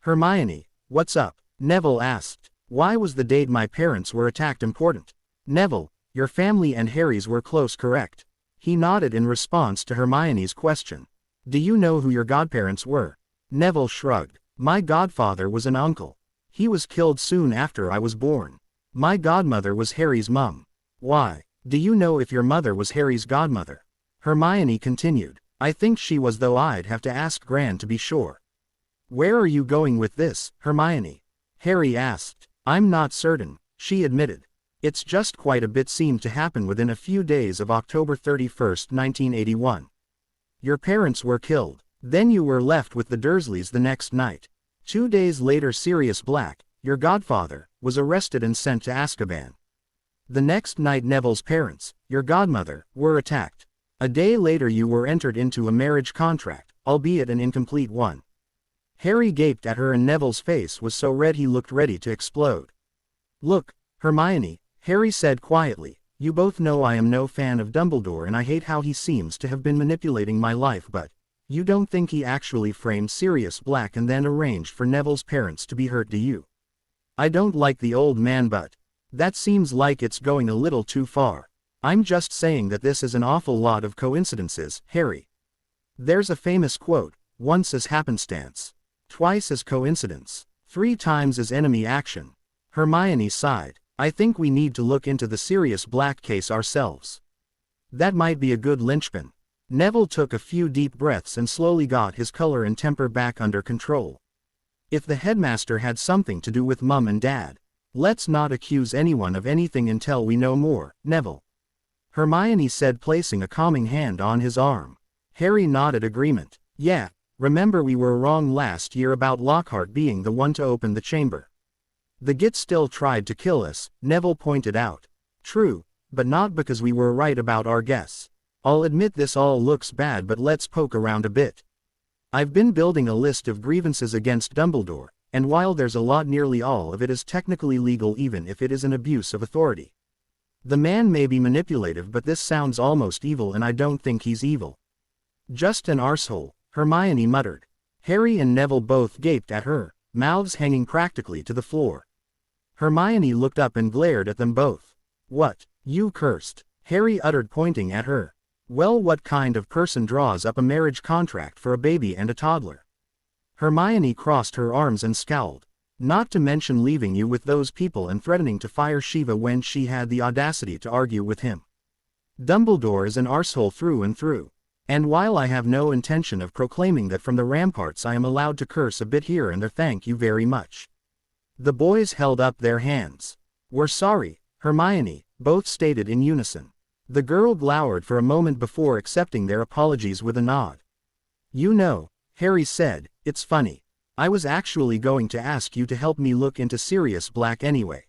Hermione, what's up? Neville asked. Why was the date my parents were attacked important? Neville, your family and Harry's were close, correct? He nodded in response to Hermione's question. Do you know who your godparents were? Neville shrugged. My godfather was an uncle. He was killed soon after I was born. My godmother was Harry's mum. Why? Do you know if your mother was Harry's godmother? Hermione continued. I think she was, though I'd have to ask Gran to be sure. Where are you going with this, Hermione? Harry asked. I'm not certain, she admitted. It's just quite a bit seemed to happen within a few days of October 31st, 1981. Your parents were killed. Then you were left with the Dursleys the next night. 2 days later, Sirius Black, your godfather, was arrested and sent to Azkaban. The next night Neville's parents, your godmother, were attacked. A day later you were entered into a marriage contract, albeit an incomplete one. Harry gaped at her and Neville's face was so red he looked ready to explode. Look, Hermione, Harry said quietly, you both know I am no fan of Dumbledore and I hate how he seems to have been manipulating my life, but you don't think he actually framed Sirius Black and then arranged for Neville's parents to be hurt, do you? I don't like the old man, but that seems like it's going a little too far. I'm just saying that this is an awful lot of coincidences, Harry. There's a famous quote, once as happenstance, twice as coincidence, 3 times as enemy action. Hermione sighed. I think we need to look into the Sirius Black case ourselves. That might be a good linchpin. Neville took a few deep breaths and slowly got his color and temper back under control. If the headmaster had something to do with Mum and Dad, let's not accuse anyone of anything until we know more, Neville. Hermione said, placing a calming hand on his arm. Harry nodded agreement. Yeah, remember we were wrong last year about Lockhart being the one to open the chamber. The Git still tried to kill us, Neville pointed out. True, but not because we were right about our guess. I'll admit this all looks bad, but let's poke around a bit. I've been building a list of grievances against Dumbledore, and while there's a lot, nearly all of it is technically legal even if it is an abuse of authority. The man may be manipulative, but this sounds almost evil and I don't think he's evil. Just an arsehole, Hermione muttered. Harry and Neville both gaped at her, mouths hanging practically to the floor. Hermione looked up and glared at them both. What, you cursed? Harry uttered, pointing at her. Well, what kind of person draws up a marriage contract for a baby and a toddler? Hermione crossed her arms and scowled. Not to mention leaving you with those people and threatening to fire Shiva when she had the audacity to argue with him. Dumbledore is an arsehole through and through. And while I have no intention of proclaiming that from the ramparts I am allowed to curse a bit here and there, thank you very much. The boys held up their hands. We're sorry, Hermione, both stated in unison. The girl glowered for a moment before accepting their apologies with a nod. You know, Harry said, it's funny. I was actually going to ask you to help me look into Sirius Black anyway.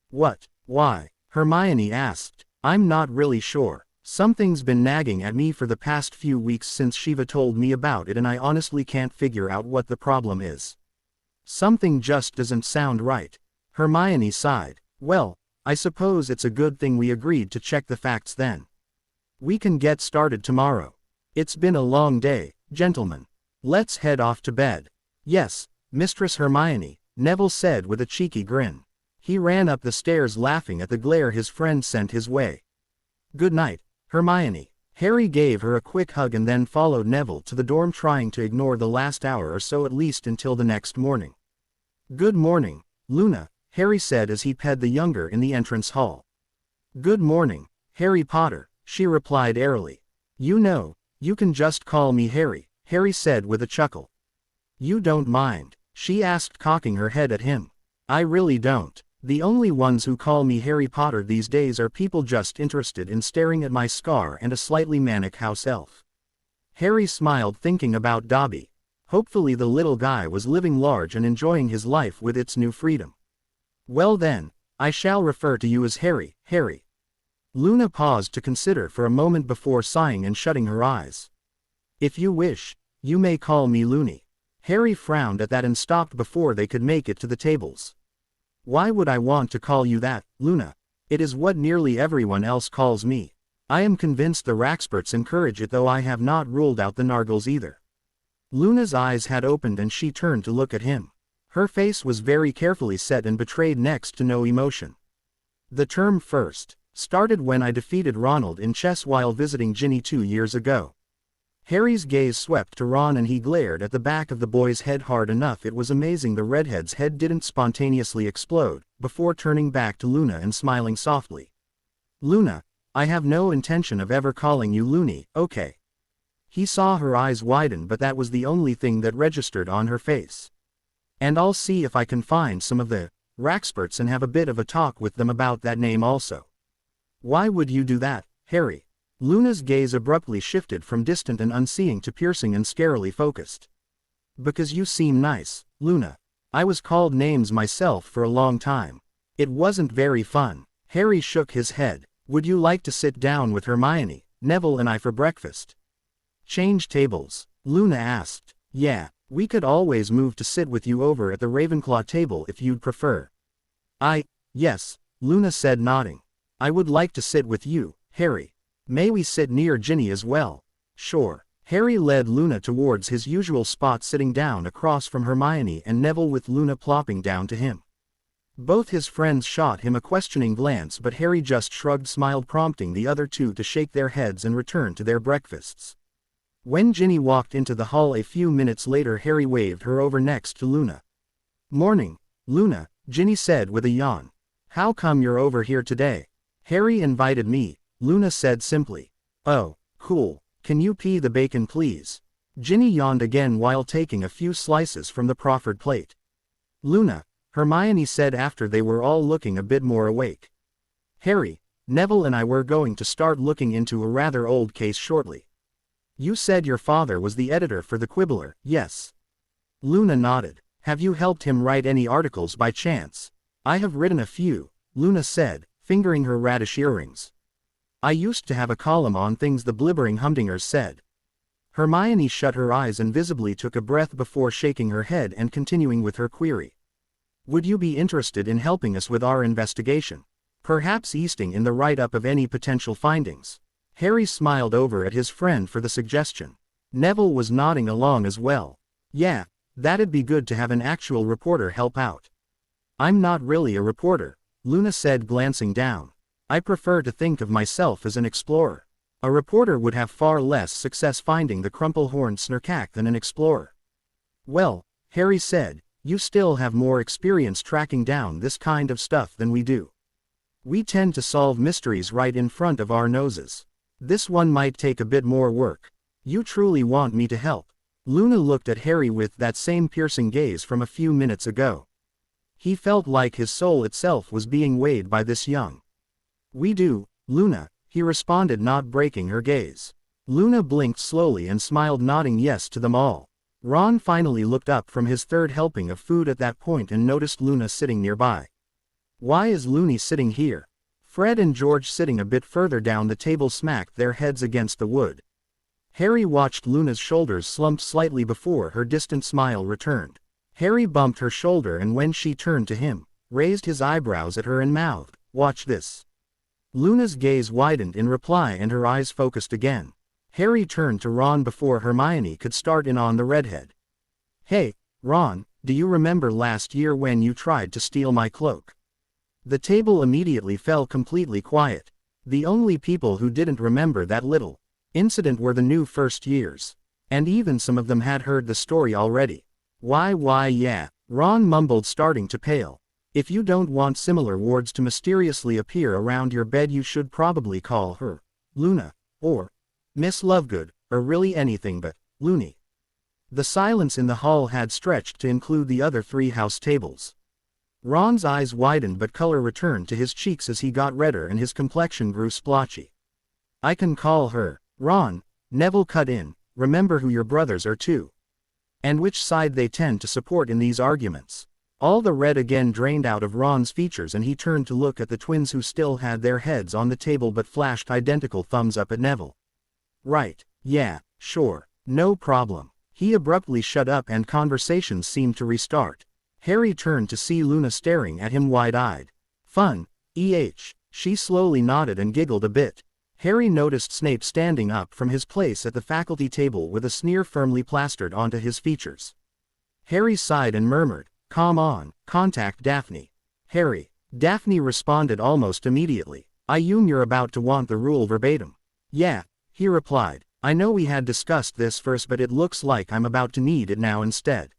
What? Why? Hermione asked. I'm not really sure. Something's been nagging at me for the past few weeks since Shiva told me about it, and I honestly can't figure out what the problem is. Something just doesn't sound right. Hermione sighed. Well, I suppose it's a good thing we agreed to check the facts then. We can get started tomorrow. It's been a long day, gentlemen. Let's head off to bed. Yes, Mistress Hermione, Neville said with a cheeky grin. He ran up the stairs laughing at the glare his friend sent his way. Good night, Hermione. Harry gave her a quick hug and then followed Neville to the dorm, trying to ignore the last hour or so at least until the next morning. Good morning, Luna, Harry said as he petted the younger in the entrance hall. Good morning, Harry Potter, she replied airily. You know, you can just call me Harry, Harry said with a chuckle. You don't mind? She asked, cocking her head at him. I really don't. The only ones who call me Harry Potter these days are people just interested in staring at my scar and a slightly manic house elf. Harry smiled, thinking about Dobby. Hopefully the little guy was living large and enjoying his life with its new freedom. Well then, I shall refer to you as Harry, Harry. Luna paused to consider for a moment before sighing and shutting her eyes. If you wish, you may call me Loony. Harry frowned at that and stopped before they could make it to the tables. Why would I want to call you that, Luna? It is what nearly everyone else calls me. I am convinced the Raxperts encourage it, though I have not ruled out the Nargles either. Luna's eyes had opened and she turned to look at him. Her face was very carefully set and betrayed next to no emotion. The term first started when I defeated Ronald in chess while visiting Ginny 2 years ago. Harry's gaze swept to Ron and he glared at the back of the boy's head hard enough. It was amazing the redhead's head didn't spontaneously explode, before turning back to Luna and smiling softly. Luna, I have no intention of ever calling you Loony, okay? He saw her eyes widen, but that was the only thing that registered on her face. And I'll see if I can find some of the Raxperts and have a bit of a talk with them about that name also. Why would you do that, Harry? Luna's gaze abruptly shifted from distant and unseeing to piercing and scarily focused. Because you seem nice, Luna. I was called names myself for a long time. It wasn't very fun. Harry shook his head. Would you like to sit down with Hermione, Neville and I for breakfast? Change tables? Luna asked. Yeah, we could always move to sit with you over at the Ravenclaw table if you'd prefer. Yes, Luna said, nodding. I would like to sit with you, Harry. May we sit near Ginny as well? Sure. Harry led Luna towards his usual spot, sitting down across from Hermione and Neville with Luna plopping down to him. Both his friends shot him a questioning glance, but Harry just shrugged, smiled, prompting the other two to shake their heads and return to their breakfasts. When Ginny walked into the hall a few minutes later, Harry waved her over next to Luna. Morning, Luna, Ginny said with a yawn. How come you're over here today? Harry invited me, Luna said simply. Oh, cool. Can you peel the bacon please? Ginny yawned again while taking a few slices from the proffered plate. Luna, Hermione said after they were all looking a bit more awake. Harry, Neville and I were going to start looking into a rather old case shortly. You said your father was the editor for the Quibbler, yes? Luna nodded. Have you helped him write any articles by chance? I have written a few, Luna said, fingering her radish earrings. I used to have a column on things the blibbering humdingers said. Hermione shut her eyes and visibly took a breath before shaking her head and continuing with her query. Would you be interested in helping us with our investigation? Perhaps easting in the write-up of any potential findings? Harry smiled over at his friend for the suggestion. Neville was nodding along as well. Yeah, that'd be good to have an actual reporter help out. I'm not really a reporter, Luna said, glancing down. I prefer to think of myself as an explorer. A reporter would have far less success finding the crumple-horned snarkack than an explorer. Well, Harry said, you still have more experience tracking down this kind of stuff than we do. We tend to solve mysteries right in front of our noses. This one might take a bit more work. You truly want me to help? Luna looked at Harry with that same piercing gaze from a few minutes ago. He felt like his soul itself was being weighed by this young. We do, Luna, he responded, not breaking her gaze. Luna blinked slowly and smiled, nodding yes to them all. Ron finally looked up from his third helping of food at that point and noticed Luna sitting nearby. Why is Looney sitting here? Fred and George, sitting a bit further down the table, smacked their heads against the wood. Harry watched Luna's shoulders slump slightly before her distant smile returned. Harry bumped her shoulder, and when she turned to him, raised his eyebrows at her and mouthed, "Watch this." Luna's gaze widened in reply and her eyes focused again. Harry turned to Ron before Hermione could start in on the redhead. "Hey, Ron, do you remember last year when you tried to steal my cloak?" The table immediately fell completely quiet. The only people who didn't remember that little incident were the new first years. And even some of them had heard the story already. Why yeah, Ron mumbled, starting to pale. "If you don't want similar wards to mysteriously appear around your bed, you should probably call her Luna, or Miss Lovegood, or really anything but Looney." The silence in the hall had stretched to include the other 3 house tables. Ron's eyes widened, but color returned to his cheeks as he got redder and his complexion grew splotchy. "I can call her Ron," Neville cut in. "Remember who your brothers are too. And which side they tend to support in these arguments." All the red again drained out of Ron's features, and he turned to look at the twins, who still had their heads on the table but flashed identical thumbs up at Neville. "Right, yeah, sure, no problem." He abruptly shut up and conversations seemed to restart. Harry turned to see Luna staring at him wide-eyed. "Fun, She slowly nodded and giggled a bit. Harry noticed Snape standing up from his place at the faculty table with a sneer firmly plastered onto his features. Harry sighed and murmured, "Come on, contact Daphne." "Harry." Daphne responded almost immediately. "I assume you're about to want the rule verbatim." "Yeah," he replied. "I know we had discussed this first, but it looks like I'm about to need it now instead."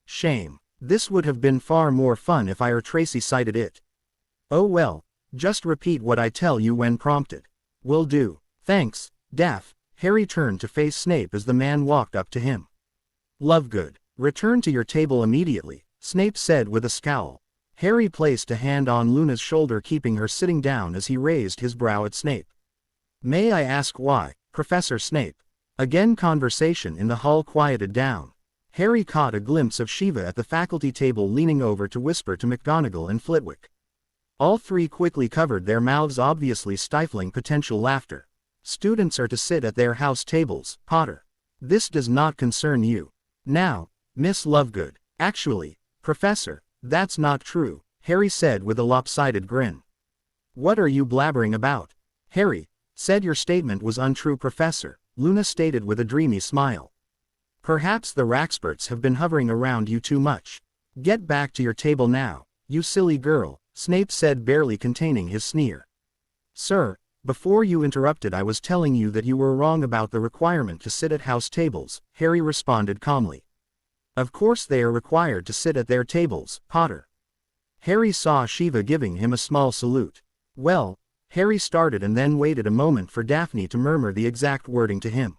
"Shame. This would have been far more fun if I or Tracy cited it." "Oh well, just repeat what I tell you when prompted." "Will do. Thanks, Daph." Harry turned to face Snape as the man walked up to him. "Lovegood, return to your table immediately," Snape said with a scowl. Harry placed a hand on Luna's shoulder, keeping her sitting down as he raised his brow at Snape. "May I ask why, Professor Snape?" Again conversation in the hall quieted down. Harry caught a glimpse of Shiva at the faculty table, leaning over to whisper to McGonagall and Flitwick. All 3 quickly covered their mouths, obviously stifling potential laughter. "Students are to sit at their house tables, Potter. This does not concern you. Now, Miss Lovegood." "Actually, Professor, that's not true," Harry said with a lopsided grin. "What are you blabbering about?" Harry said. "Your statement was untrue, Professor," Luna stated with a dreamy smile. "Perhaps the Raxperts have been hovering around you too much. Get back to your table now, you silly girl," Snape said, barely containing his sneer. "Sir, before you interrupted, I was telling you that you were wrong about the requirement to sit at house tables," Harry responded calmly. "Of course they are required to sit at their tables, Potter." Harry saw Shiva giving him a small salute. "Well," Harry started and then waited a moment for Daphne to murmur the exact wording to him.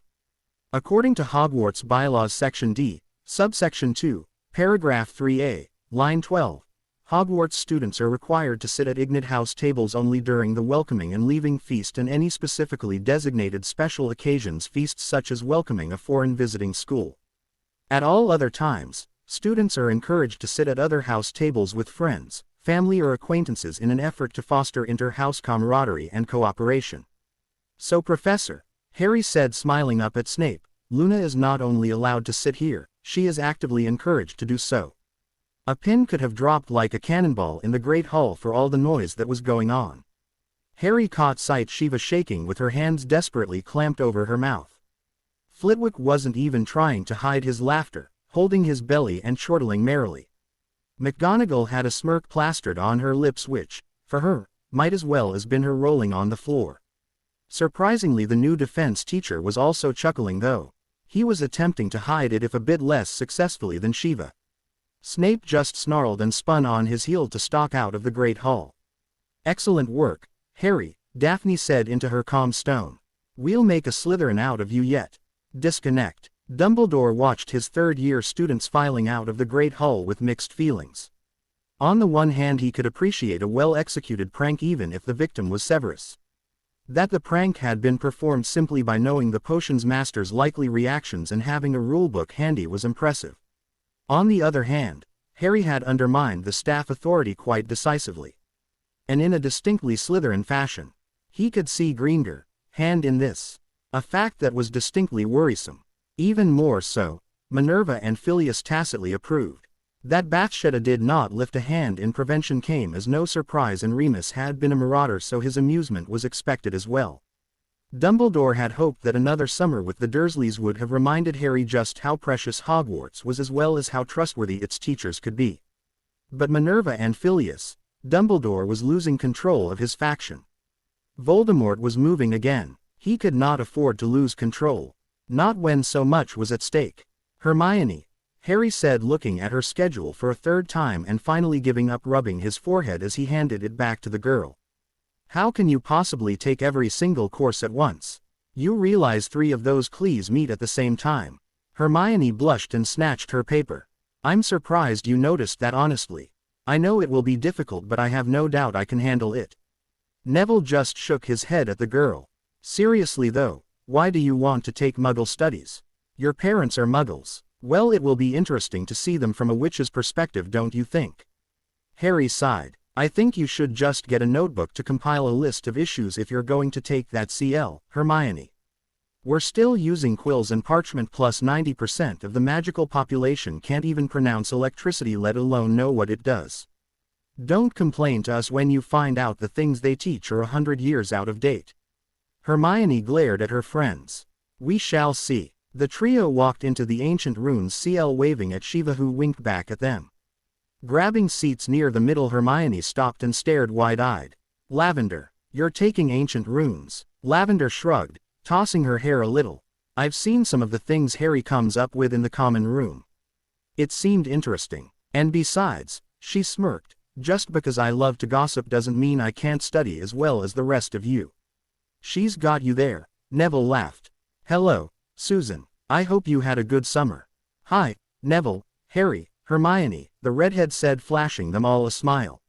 "According to Hogwarts Bylaws Section D, Subsection 2, Paragraph 3A, Line 12, Hogwarts students are required to sit at Ignat House tables only during the welcoming and leaving feast and any specifically designated special occasions, feasts such as welcoming a foreign visiting school. At all other times, students are encouraged to sit at other house tables with friends, family or acquaintances in an effort to foster inter-house camaraderie and cooperation." "So Professor," Harry said, smiling up at Snape, "Luna is not only allowed to sit here, she is actively encouraged to do so." A pin could have dropped like a cannonball in the Great Hall for all the noise that was going on. Harry caught sight Shiva shaking with her hands desperately clamped over her mouth. Flitwick wasn't even trying to hide his laughter, holding his belly and chortling merrily. McGonagall had a smirk plastered on her lips which, for her, might as well has been her rolling on the floor. Surprisingly, the new defense teacher was also chuckling, though he was attempting to hide it if a bit less successfully than Shiva. Snape just snarled and spun on his heel to stalk out of the Great Hall. "Excellent work, Harry," Daphne said into her calm stone. "We'll make a Slytherin out of you yet." Disconnect. Dumbledore watched his third-year students filing out of the Great Hall with mixed feelings. On the one hand, he could appreciate a well-executed prank even if the victim was Severus. That the prank had been performed simply by knowing the potion's master's likely reactions and having a rulebook handy was impressive. On the other hand, Harry had undermined the staff authority quite decisively. And in a distinctly Slytherin fashion. He could see Greenger hand in this. A fact that was distinctly worrisome. Even more so, Minerva and Phileas tacitly approved. That Bathsheba did not lift a hand in prevention came as no surprise, and Remus had been a marauder, so his amusement was expected as well. Dumbledore had hoped that another summer with the Dursleys would have reminded Harry just how precious Hogwarts was as well as how trustworthy its teachers could be. But Minerva and Phileas, Dumbledore was losing control of his faction. Voldemort was moving again. He could not afford to lose control. Not when so much was at stake. Hermione, Harry said, looking at her schedule for a third time and finally giving up rubbing his forehead as he handed it back to the girl. How can you possibly take every single course at once? You realize 3 of those Clees meet at the same time. Hermione blushed and snatched her paper. I'm surprised you noticed that, honestly. I know it will be difficult, but I have no doubt I can handle it. Neville just shook his head at the girl. Seriously though, why do you want to take Muggle studies? Your parents are Muggles. Well, it will be interesting to see them from a witch's perspective, don't you think? Harry sighed. I think you should just get a notebook to compile a list of issues if you're going to take that CL, Hermione. We're still using quills and parchment, plus 90% of the magical population can't even pronounce electricity, let alone know what it does. Don't complain to us when you find out the things they teach are 100 years out of date. Hermione glared at her friends. We shall see. The trio walked into the ancient runes CL, waving at Shiva, who winked back at them. Grabbing seats near the middle, Hermione stopped and stared wide-eyed. Lavender, you're taking ancient runes? Lavender shrugged, tossing her hair a little. I've seen some of the things Harry comes up with in the common room. It seemed interesting. And besides, she smirked, just because I love to gossip doesn't mean I can't study as well as the rest of you. She's got you there. Neville laughed. Hello, Susan. I hope you had a good summer. Hi, Neville, Harry, Hermione, the redhead said, flashing them all a smile.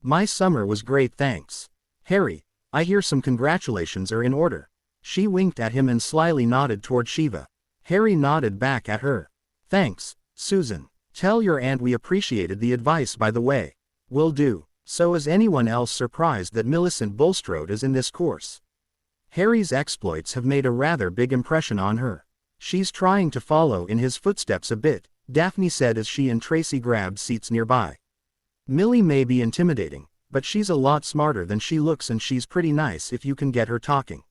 My summer was great, thanks. Harry, I hear some congratulations are in order. She winked at him and slyly nodded toward Shiva. Harry nodded back at her. Thanks, Susan. Tell your aunt we appreciated the advice, by the way. Will do. So is anyone else surprised that Millicent Bulstrode is in this course? Harry's exploits have made a rather big impression on her. She's trying to follow in his footsteps a bit, Daphne said as she and Tracy grabbed seats nearby. Millie may be intimidating, but she's a lot smarter than she looks, and she's pretty nice if you can get her talking.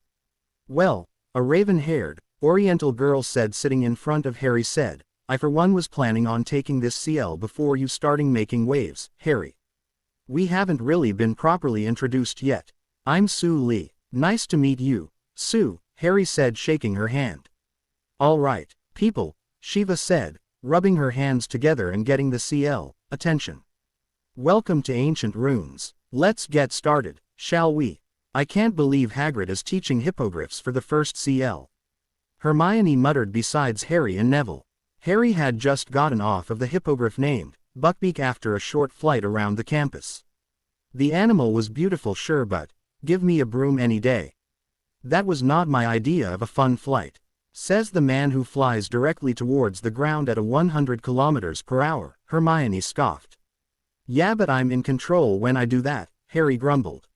Well, a raven-haired, Oriental girl said, sitting in front of Harry, said, I for one was planning on taking this CL before you starting making waves, Harry. We haven't really been properly introduced yet. I'm Sue Lee. Nice to meet you, Sue, Harry said, shaking her hand. All right, people, Shiva said, rubbing her hands together and getting the CL attention. Welcome to Ancient Runes. Let's get started, shall we? I can't believe Hagrid is teaching hippogriffs for the first CL. Hermione muttered besides Harry and Neville. Harry had just gotten off of the hippogriff named Buckbeak after a short flight around the campus. The animal was beautiful, sure, but give me a broom any day. That was not my idea of a fun flight, says the man who flies directly towards the ground at a 100 km/h, Hermione scoffed. Yeah, but I'm in control when I do that, Harry grumbled.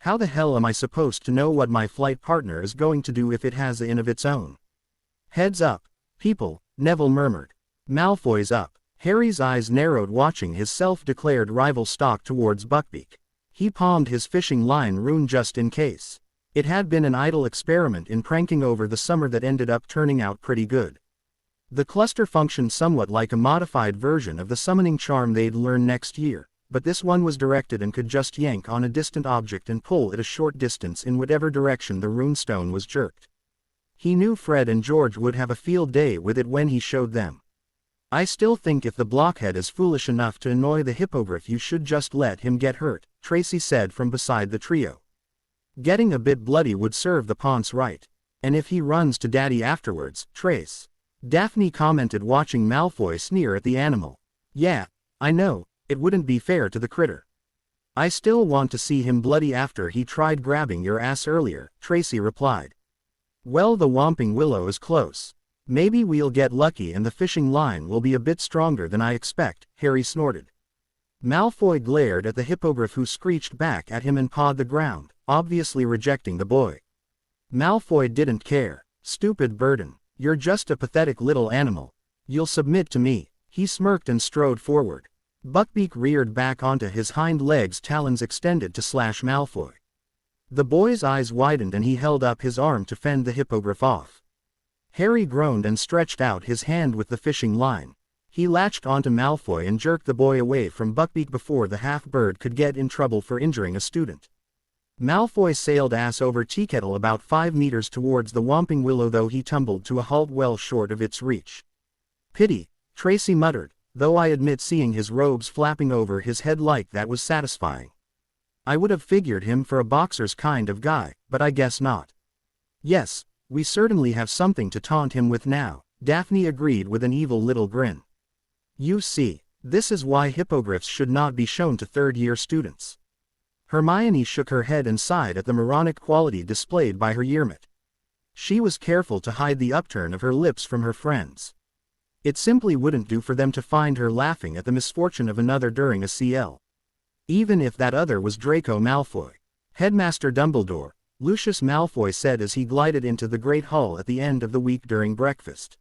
How the hell am I supposed to know what my flight partner is going to do if it has a in of its own? Heads up, people, Neville murmured. Malfoy's up. Harry's eyes narrowed, watching his self-declared rival stalk towards Buckbeak. He palmed his fishing line rune just in case. It had been an idle experiment in pranking over the summer that ended up turning out pretty good. The cluster functioned somewhat like a modified version of the summoning charm they'd learn next year, but this one was directed and could just yank on a distant object and pull it a short distance in whatever direction the runestone was jerked. He knew Fred and George would have a field day with it when he showed them. I still think if the blockhead is foolish enough to annoy the hippogriff, you should just let him get hurt, Tracy said from beside the trio. Getting a bit bloody would serve the Ponce right. And if he runs to Daddy afterwards, Trace. Daphne commented, watching Malfoy sneer at the animal. Yeah, I know, it wouldn't be fair to the critter. I still want to see him bloody after he tried grabbing your ass earlier, Tracy replied. Well, the Whomping Willow is close. Maybe we'll get lucky and the fishing line will be a bit stronger than I expect, Harry snorted. Malfoy glared at the hippogriff who screeched back at him and pawed the ground, obviously rejecting the boy. Malfoy didn't care. Stupid burden. You're just a pathetic little animal. You'll submit to me. He smirked and strode forward. Buckbeak reared back onto his hind legs, talons extended to slash Malfoy. The boy's eyes widened and he held up his arm to fend the hippogriff off. Harry groaned and stretched out his hand with the fishing line. He latched onto Malfoy and jerked the boy away from Buckbeak before the half-bird could get in trouble for injuring a student. Malfoy sailed ass over teakettle about 5 meters towards the Whomping Willow, though he tumbled to a halt well short of its reach. Pity, Tracy muttered, though I admit seeing his robes flapping over his head like that was satisfying. I would have figured him for a boxer's kind of guy, but I guess not. Yes, we certainly have something to taunt him with now, Daphne agreed with an evil little grin. You see, this is why hippogriffs should not be shown to third-year students. Hermione shook her head and sighed at the moronic quality displayed by her yearmate. She was careful to hide the upturn of her lips from her friends. It simply wouldn't do for them to find her laughing at the misfortune of another during a CL. Even if that other was Draco Malfoy. Headmaster Dumbledore, Lucius Malfoy said as he glided into the Great Hall at the end of the week during breakfast.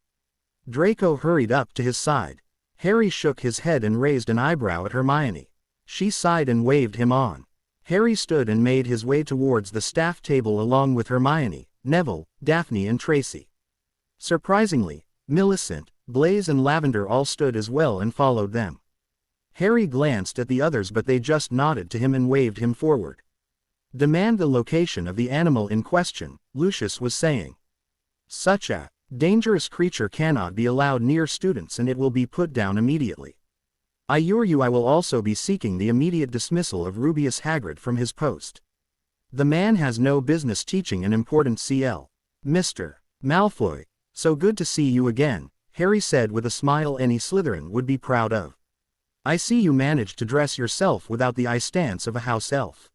Draco hurried up to his side. Harry shook his head and raised an eyebrow at Hermione. She sighed and waved him on. Harry stood and made his way towards the staff table along with Hermione, Neville, Daphne and Tracy. Surprisingly, Millicent, Blaise and Lavender all stood as well and followed them. Harry glanced at the others, but they just nodded to him and waved him forward. Demand the location of the animal in question, Lucius was saying. Such a dangerous creature cannot be allowed near students and it will be put down immediately. I assure you I will also be seeking the immediate dismissal of Rubeus Hagrid from his post. The man has no business teaching an important CL. Mr. Malfoy, so good to see you again, Harry said with a smile any Slytherin would be proud of. I see you managed to dress yourself without the eye stance of a house elf.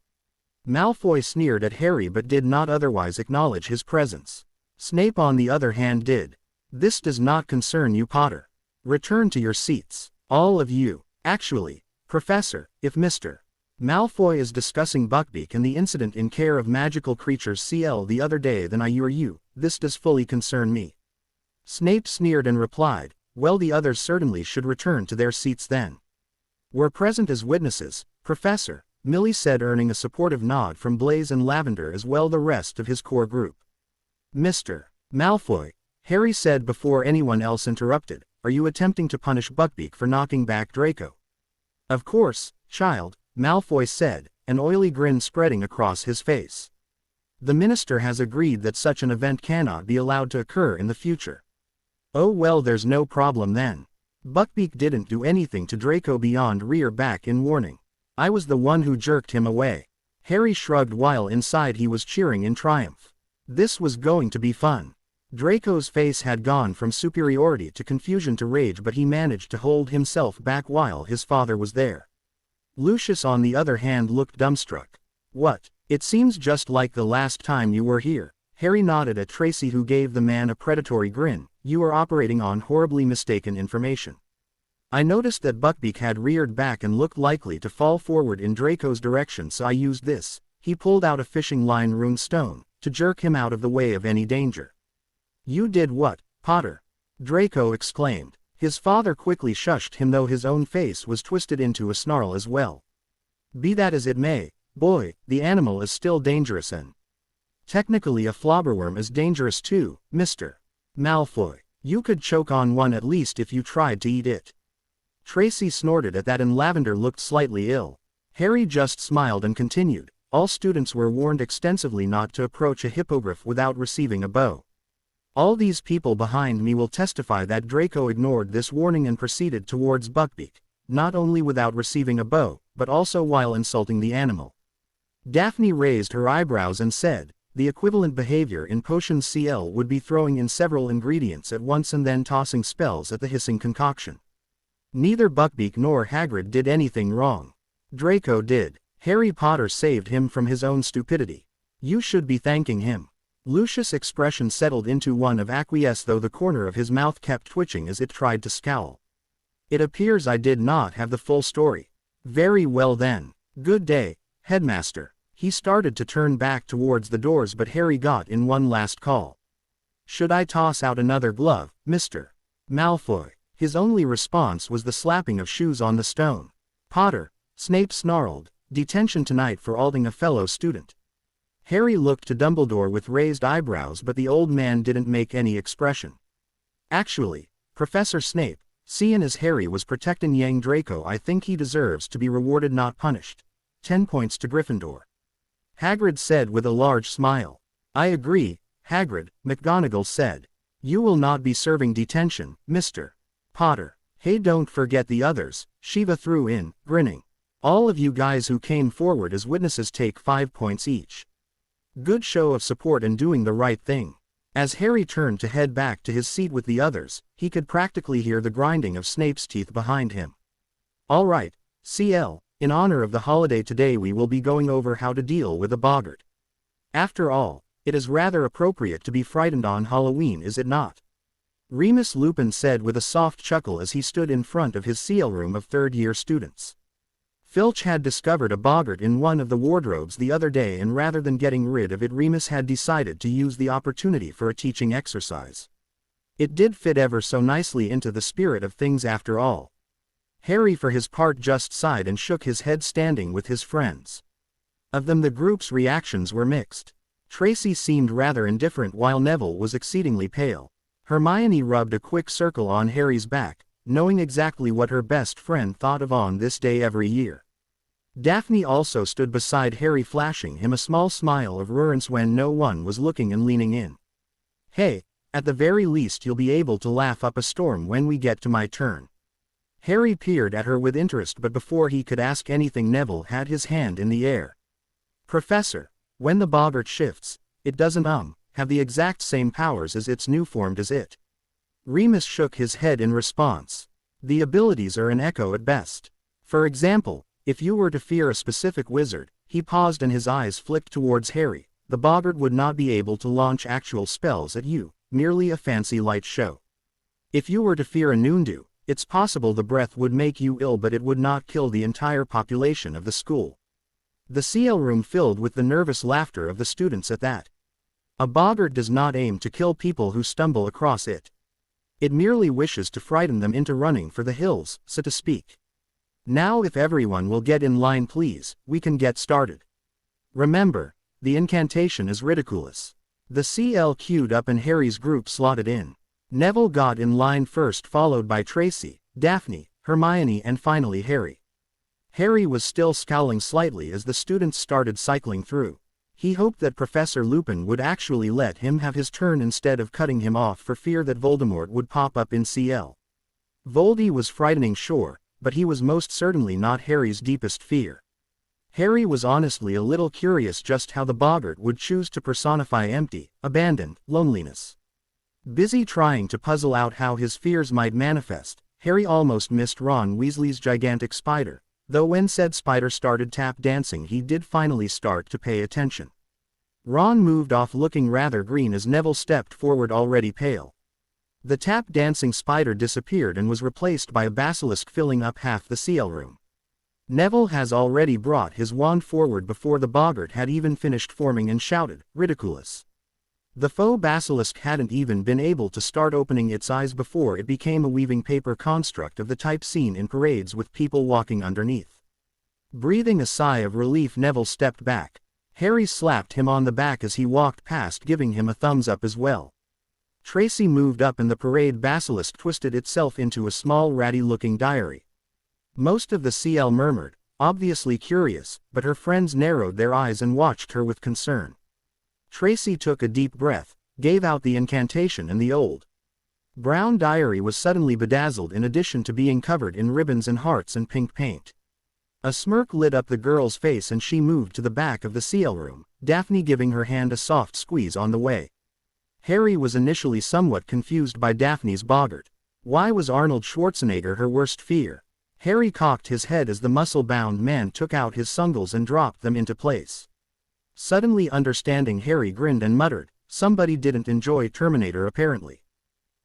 Malfoy sneered at Harry but did not otherwise acknowledge his presence. Snape on the other hand did. This does not concern you, Potter. Return to your seats, all of you. Actually, Professor, if Mr. Malfoy is discussing Buckbeak and the incident in Care of Magical Creatures CL the other day, then I assure you, this does fully concern me. Snape sneered and replied, well, the others certainly should return to their seats then. We're present as witnesses, Professor, Millie said, earning a supportive nod from Blaise and Lavender as well the rest of his core group. Mr. Malfoy, Harry said before anyone else interrupted, are you attempting to punish Buckbeak for knocking back Draco? Of course, child, Malfoy said, an oily grin spreading across his face. The minister has agreed that such an event cannot be allowed to occur in the future. Oh well, there's no problem then. Buckbeak didn't do anything to Draco beyond rear back in warning. I was the one who jerked him away. Harry shrugged while inside he was cheering in triumph. This was going to be fun. Draco's face had gone from superiority to confusion to rage, but he managed to hold himself back while his father was there. Lucius on the other hand looked dumbstruck. What? It seems just like the last time you were here. Harry nodded at Tracy, who gave the man a predatory grin. You are operating on horribly mistaken information. I noticed that Buckbeak had reared back and looked likely to fall forward in Draco's direction, so I used this. He pulled out a fishing line rune stone, to jerk him out of the way of any danger. You did what, Potter? Draco exclaimed. His father quickly shushed him, though his own face was twisted into a snarl as well. Be that as it may, boy, the animal is still dangerous, and technically a flobberworm is dangerous too, Mr. Malfoy. You could choke on one at least if you tried to eat it. Tracy snorted at that and Lavender looked slightly ill. Harry just smiled and continued. All students were warned extensively not to approach a hippogriff without receiving a bow. All these people behind me will testify that Draco ignored this warning and proceeded towards Buckbeak, not only without receiving a bow, but also while insulting the animal. Daphne raised her eyebrows and said, the equivalent behavior in Potions CL would be throwing in several ingredients at once and then tossing spells at the hissing concoction. Neither Buckbeak nor Hagrid did anything wrong. Draco did. Harry Potter saved him from his own stupidity. You should be thanking him. Lucius' expression settled into one of acquiescence, though the corner of his mouth kept twitching as it tried to scowl. It appears I did not have the full story. Very well then. Good day, Headmaster. He started to turn back towards the doors, but Harry got in one last call. Should I toss out another glove, Mr. Malfoy? His only response was the slapping of shoes on the stone. Potter, Snape snarled, detention tonight for assaulting a fellow student. Harry looked to Dumbledore with raised eyebrows, but the old man didn't make any expression. Actually, Professor Snape, seeing as Harry was protecting young Draco, I think he deserves to be rewarded, not punished. 10 points to Gryffindor. Hagrid said with a large smile. I agree, Hagrid, McGonagall said. You will not be serving detention, Mr. Potter. Hey, don't forget the others, Shiva threw in, grinning. All of you guys who came forward as witnesses take 5 points each. Good show of support and doing the right thing. As Harry turned to head back to his seat with the others, he could practically hear the grinding of Snape's teeth behind him. All right, CL, in honor of the holiday today we will be going over how to deal with a boggart. After all, it is rather appropriate to be frightened on Halloween, is it not? Remus Lupin said with a soft chuckle as he stood in front of his CL room of third-year students. Filch had discovered a boggart in one of the wardrobes the other day, and rather than getting rid of it, Remus had decided to use the opportunity for a teaching exercise. It did fit ever so nicely into the spirit of things after all. Harry for his part just sighed and shook his head, standing with his friends. Of them the group's reactions were mixed. Tracy seemed rather indifferent while Neville was exceedingly pale. Hermione rubbed a quick circle on Harry's back, knowing exactly what her best friend thought of on this day every year. Daphne also stood beside Harry, flashing him a small smile of reverence when no one was looking and leaning in. Hey, at the very least you'll be able to laugh up a storm when we get to my turn. Harry peered at her with interest, but before he could ask anything Neville had his hand in the air. Professor, when the boggart shifts, it doesn't have the exact same powers as its new form, does it? Remus shook his head in response. The abilities are an echo at best. For example, if you were to fear a specific wizard, he paused and his eyes flicked towards Harry, the boggart would not be able to launch actual spells at you, merely a fancy light show. If you were to fear a noondew, it's possible the breath would make you ill, but it would not kill the entire population of the school. The CL room filled with the nervous laughter of the students at that. A boggart does not aim to kill people who stumble across it. It merely wishes to frighten them into running for the hills, so to speak. Now if everyone will get in line please, we can get started. Remember, the incantation is ridiculous. The CL queued up and Harry's group slotted in. Neville got in line first, followed by Tracy, Daphne, Hermione and finally Harry. Harry was still scowling slightly as the students started cycling through. He hoped that Professor Lupin would actually let him have his turn instead of cutting him off for fear that Voldemort would pop up in CL. Voldy was frightening, sure, but he was most certainly not Harry's deepest fear. Harry was honestly a little curious just how the boggart would choose to personify empty, abandoned loneliness. Busy trying to puzzle out how his fears might manifest, Harry almost missed Ron Weasley's gigantic spider, though when said spider started tap dancing he did finally start to pay attention. Ron moved off looking rather green as Neville stepped forward, already pale. The tap dancing spider disappeared and was replaced by a basilisk filling up half the CL room. Neville has already brought his wand forward before the boggart had even finished forming and shouted, "Ridiculous!" The faux basilisk hadn't even been able to start opening its eyes before it became a weaving paper construct of the type seen in parades with people walking underneath. Breathing a sigh of relief, Neville stepped back. Harry slapped him on the back as he walked past, giving him a thumbs up as well. Tracy moved up and the parade basilisk twisted itself into a small ratty-looking diary. Most of the CL murmured, obviously curious, but her friends narrowed their eyes and watched her with concern. Tracy took a deep breath, gave out the incantation, and the old brown diary was suddenly bedazzled in addition to being covered in ribbons and hearts and pink paint. A smirk lit up the girl's face and she moved to the back of the CL room, Daphne giving her hand a soft squeeze on the way. Harry was initially somewhat confused by Daphne's boggart. Why was Arnold Schwarzenegger her worst fear? Harry cocked his head as the muscle-bound man took out his sungles and dropped them into place. Suddenly understanding, Harry grinned and muttered, "Somebody didn't enjoy Terminator apparently."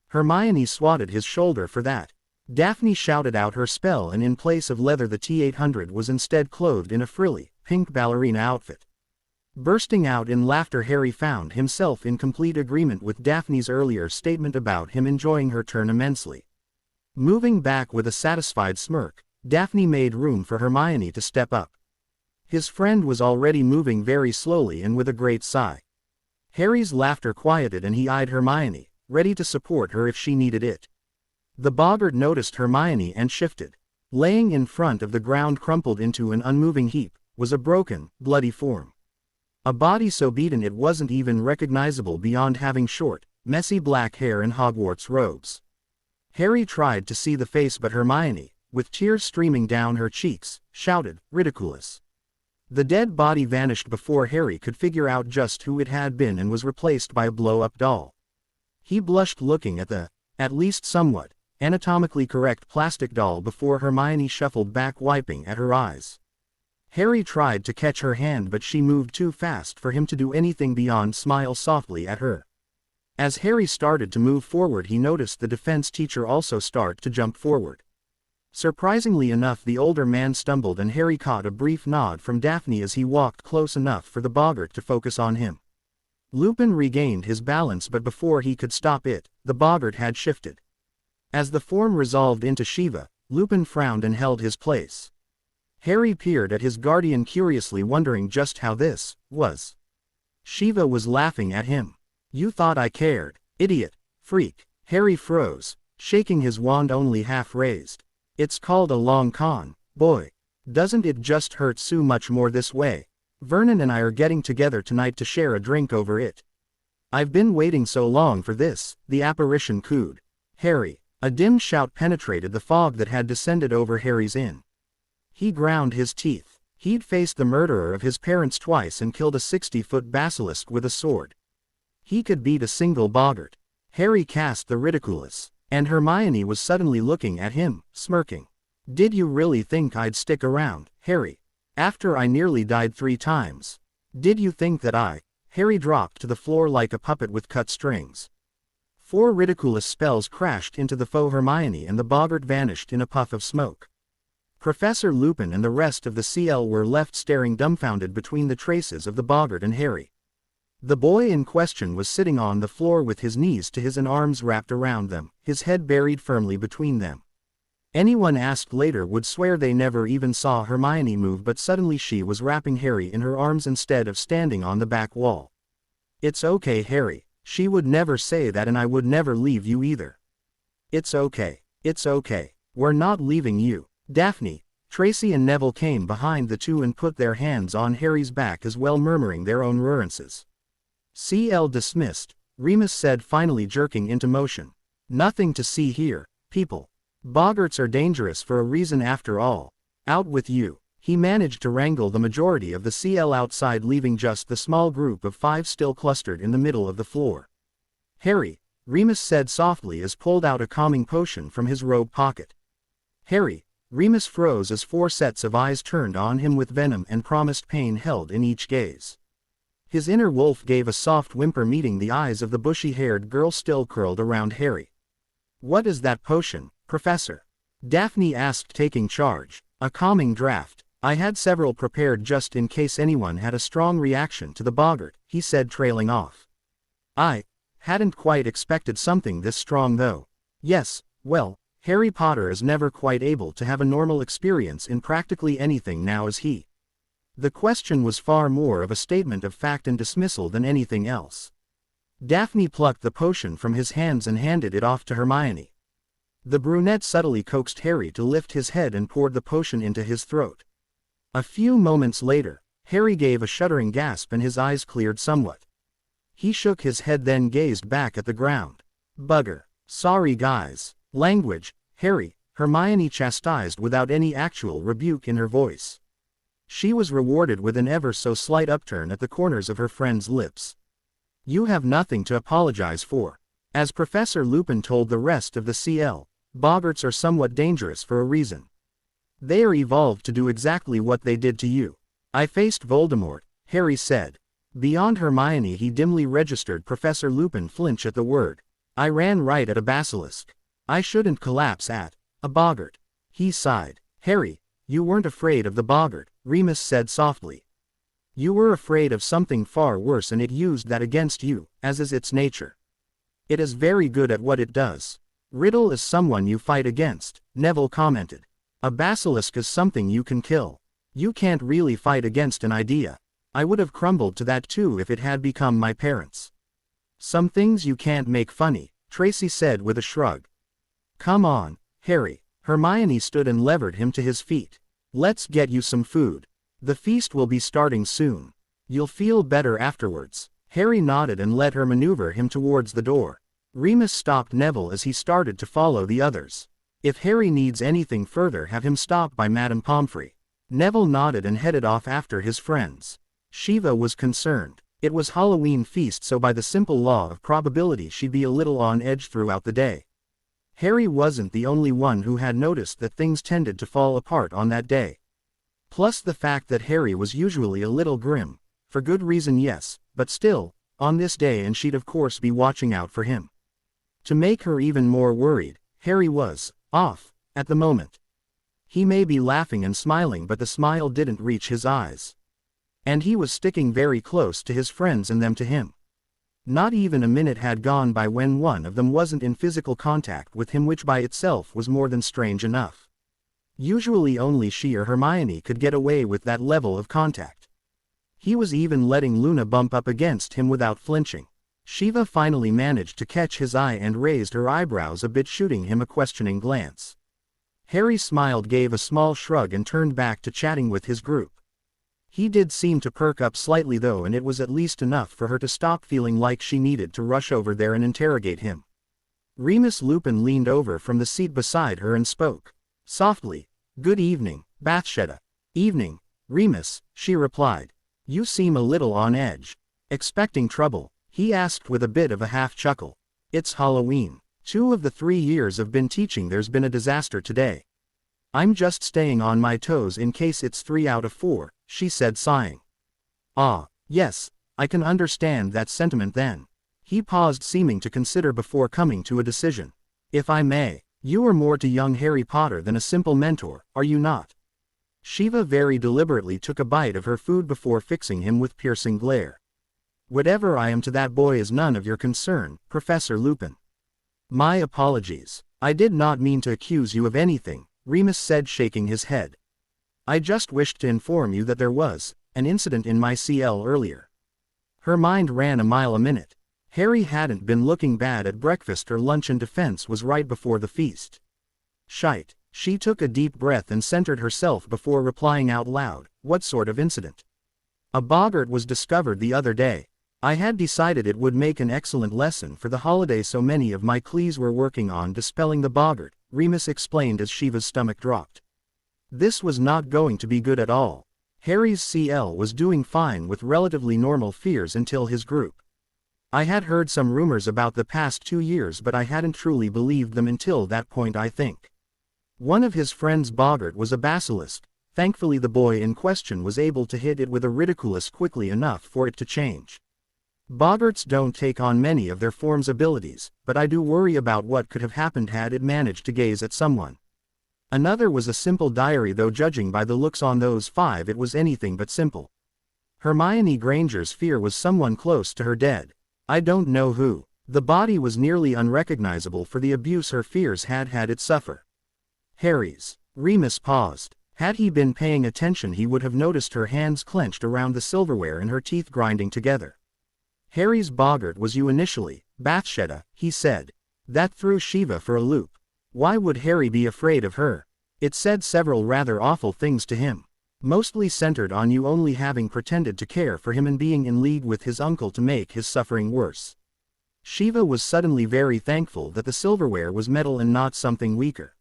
Hermione swatted his shoulder for that. Daphne shouted out her spell, and in place of leather the T-800 was instead clothed in a frilly, pink ballerina outfit. Bursting out in laughter, Harry found himself in complete agreement with Daphne's earlier statement about him enjoying her turn immensely. Moving back with a satisfied smirk, Daphne made room for Hermione to step up. His friend was already moving very slowly and with a great sigh. Harry's laughter quieted and he eyed Hermione, ready to support her if she needed it. The boggart noticed Hermione and shifted. Laying in front of the ground, crumpled into an unmoving heap, was a broken, bloody form. A body so beaten it wasn't even recognizable beyond having short, messy black hair and Hogwarts robes. Harry tried to see the face, but Hermione, with tears streaming down her cheeks, shouted, "Ridiculous." The dead body vanished before Harry could figure out just who it had been and was replaced by a blow-up doll. He blushed looking at the, at least somewhat, anatomically correct plastic doll before Hermione shuffled back, wiping at her eyes. Harry tried to catch her hand, but she moved too fast for him to do anything beyond smile softly at her. As Harry started to move forward, he noticed the defense teacher also start to jump forward. Surprisingly enough, the older man stumbled and Harry caught a brief nod from Daphne as he walked close enough for the boggart to focus on him. Lupin regained his balance, but before he could stop it, the boggart had shifted. As the form resolved into Shiva, Lupin frowned and held his place. Harry peered at his guardian curiously, wondering just how this was. Shiva was laughing at him. "You thought I cared, idiot, freak." Harry froze, shaking his wand only half raised. "It's called a long con, boy. Doesn't it just hurt so much more this way? Vernon and I are getting together tonight to share a drink over it. I've been waiting so long for this," the apparition cooed. "Harry." A dim shout penetrated the fog that had descended over Harry's inn. He ground his teeth. He'd faced the murderer of his parents twice and killed a 60-foot basilisk with a sword. He could beat a single boggart. Harry cast the ridiculous, and Hermione was suddenly looking at him, smirking. "Did you really think I'd stick around, Harry? After I nearly died 3 times? Did you think that I—" Harry dropped to the floor like a puppet with cut strings. 4 ridiculous spells crashed into the faux Hermione and the boggart vanished in a puff of smoke. Professor Lupin and the rest of the CL were left staring dumbfounded between the traces of the boggart and Harry. The boy in question was sitting on the floor with his knees to his and arms wrapped around them, his head buried firmly between them. Anyone asked later would swear they never even saw Hermione move, but suddenly she was wrapping Harry in her arms instead of standing on the back wall. "It's okay, Harry. She would never say that, and I would never leave you either. It's okay. It's okay. We're not leaving you." Daphne, Tracy and Neville came behind the two and put their hands on Harry's back as well, murmuring their own reverences. "CL dismissed," Remus said, finally jerking into motion. "Nothing to see here, people. Boggarts are dangerous for a reason after all. Out with you." He managed to wrangle the majority of the CL outside, leaving just the small group of 5 still clustered in the middle of the floor. "Harry," Remus said softly as pulled out a calming potion from his robe pocket. "Harry." Remus froze as 4 sets of eyes turned on him with venom and promised pain held in each gaze. His inner wolf gave a soft whimper, meeting the eyes of the bushy-haired girl still curled around Harry. "What is that potion, Professor?" Daphne asked, taking charge. "A calming draft. I had several prepared just in case anyone had a strong reaction to the boggart," he said, trailing off. "I hadn't quite expected something this strong though. Yes, well, Harry Potter is never quite able to have a normal experience in practically anything now, is he?" The question was far more of a statement of fact and dismissal than anything else. Daphne plucked the potion from his hands and handed it off to Hermione. The brunette subtly coaxed Harry to lift his head and poured the potion into his throat. A few moments later, Harry gave a shuddering gasp and his eyes cleared somewhat. He shook his head, then gazed back at the ground. "Bugger. Sorry guys." "Language, Harry," Hermione chastised without any actual rebuke in her voice. She was rewarded with an ever so slight upturn at the corners of her friend's lips. "You have nothing to apologize for." As Professor Lupin told the rest of the CL, boggarts are somewhat dangerous for a reason. They are evolved to do exactly what they did to you. I faced Voldemort, Harry said. Beyond Hermione he dimly registered Professor Lupin flinch at the word. I ran right at a basilisk. I shouldn't collapse at a boggart. He sighed. Harry, you weren't afraid of the boggart, Remus said softly. You were afraid of something far worse and it used that against you, as is its nature. It is very good at what it does. Riddle is someone you fight against, Neville commented. A basilisk is something you can kill. You can't really fight against an idea. I would have crumbled to that too if it had become my parents. Some things you can't make funny, Tracy said with a shrug. Come on, Harry. Hermione stood and levered him to his feet. Let's get you some food. The feast will be starting soon. You'll feel better afterwards. Harry nodded and let her maneuver him towards the door. Remus stopped Neville as he started to follow the others. If Harry needs anything further, have him stopped by Madame Pomfrey. Neville nodded and headed off after his friends. Shiva was concerned. It was Halloween feast, so by the simple law of probability she'd be a little on edge throughout the day. Harry wasn't the only one who had noticed that things tended to fall apart on that day. Plus the fact that Harry was usually a little grim. For good reason, yes, but still, on this day, and she'd of course be watching out for him. To make her even more worried, Harry was off at the moment. He may be laughing and smiling, but the smile didn't reach his eyes. And he was sticking very close to his friends and them to him. Not even a minute had gone by when one of them wasn't in physical contact with him, which by itself was more than strange enough. Usually only she or Hermione could get away with that level of contact. He was even letting Luna bump up against him without flinching. Shiva finally managed to catch his eye and raised her eyebrows a bit, shooting him a questioning glance. Harry smiled, gave a small shrug and turned back to chatting with his group. He did seem to perk up slightly though, and it was at least enough for her to stop feeling like she needed to rush over there and interrogate him. Remus Lupin leaned over from the seat beside her and spoke softly. Good evening, Bathsheba. Evening, Remus, she replied. You seem a little on edge. Expecting trouble? He asked with a bit of a half chuckle. It's Halloween. 2 of the 3 years I've been teaching there's been a disaster today. I'm just staying on my toes in case it's 3 out of 4, she said, sighing. Ah, yes, I can understand that sentiment then. He paused, seeming to consider before coming to a decision. If I may, you are more to young Harry Potter than a simple mentor, are you not? Shiva very deliberately took a bite of her food before fixing him with piercing glare. Whatever I am to that boy is none of your concern, Professor Lupin. My apologies. I did not mean to accuse you of anything, Remus said, shaking his head. I just wished to inform you that there was an incident in my CL earlier. Her mind ran a mile a minute. Harry hadn't been looking bad at breakfast or lunch, and defense was right before the feast. Shite. She took a deep breath and centered herself before replying out loud. What sort of incident? A boggart was discovered the other day. I had decided it would make an excellent lesson for the holiday, so many of my Clees were working on dispelling the boggart, Remus explained as Shiva's stomach dropped. This was not going to be good at all. Harry's CL was doing fine with relatively normal fears until his group. I had heard some rumors about the past 2 years, but I hadn't truly believed them until that point, I think. One of his friends' boggart was a basilisk. Thankfully the boy in question was able to hit it with a ridiculous quickly enough for it to change. Boggarts don't take on many of their form's abilities, but I do worry about what could have happened had it managed to gaze at someone. Another was a simple diary, though judging by the looks on those 5 it was anything but simple. Hermione Granger's fear was someone close to her dead. I don't know who. The body was nearly unrecognizable for the abuse her fears had had it suffer. Harry's. Remus paused. Had he been paying attention he would have noticed her hands clenched around the silverware and her teeth grinding together. Harry's boggart was you initially, Bathsheba, he said. That threw Shiva for a loop. Why would Harry be afraid of her? It said several rather awful things to him. Mostly centered on you only having pretended to care for him and being in league with his uncle to make his suffering worse. Shiva was suddenly very thankful that the silverware was metal and not something weaker.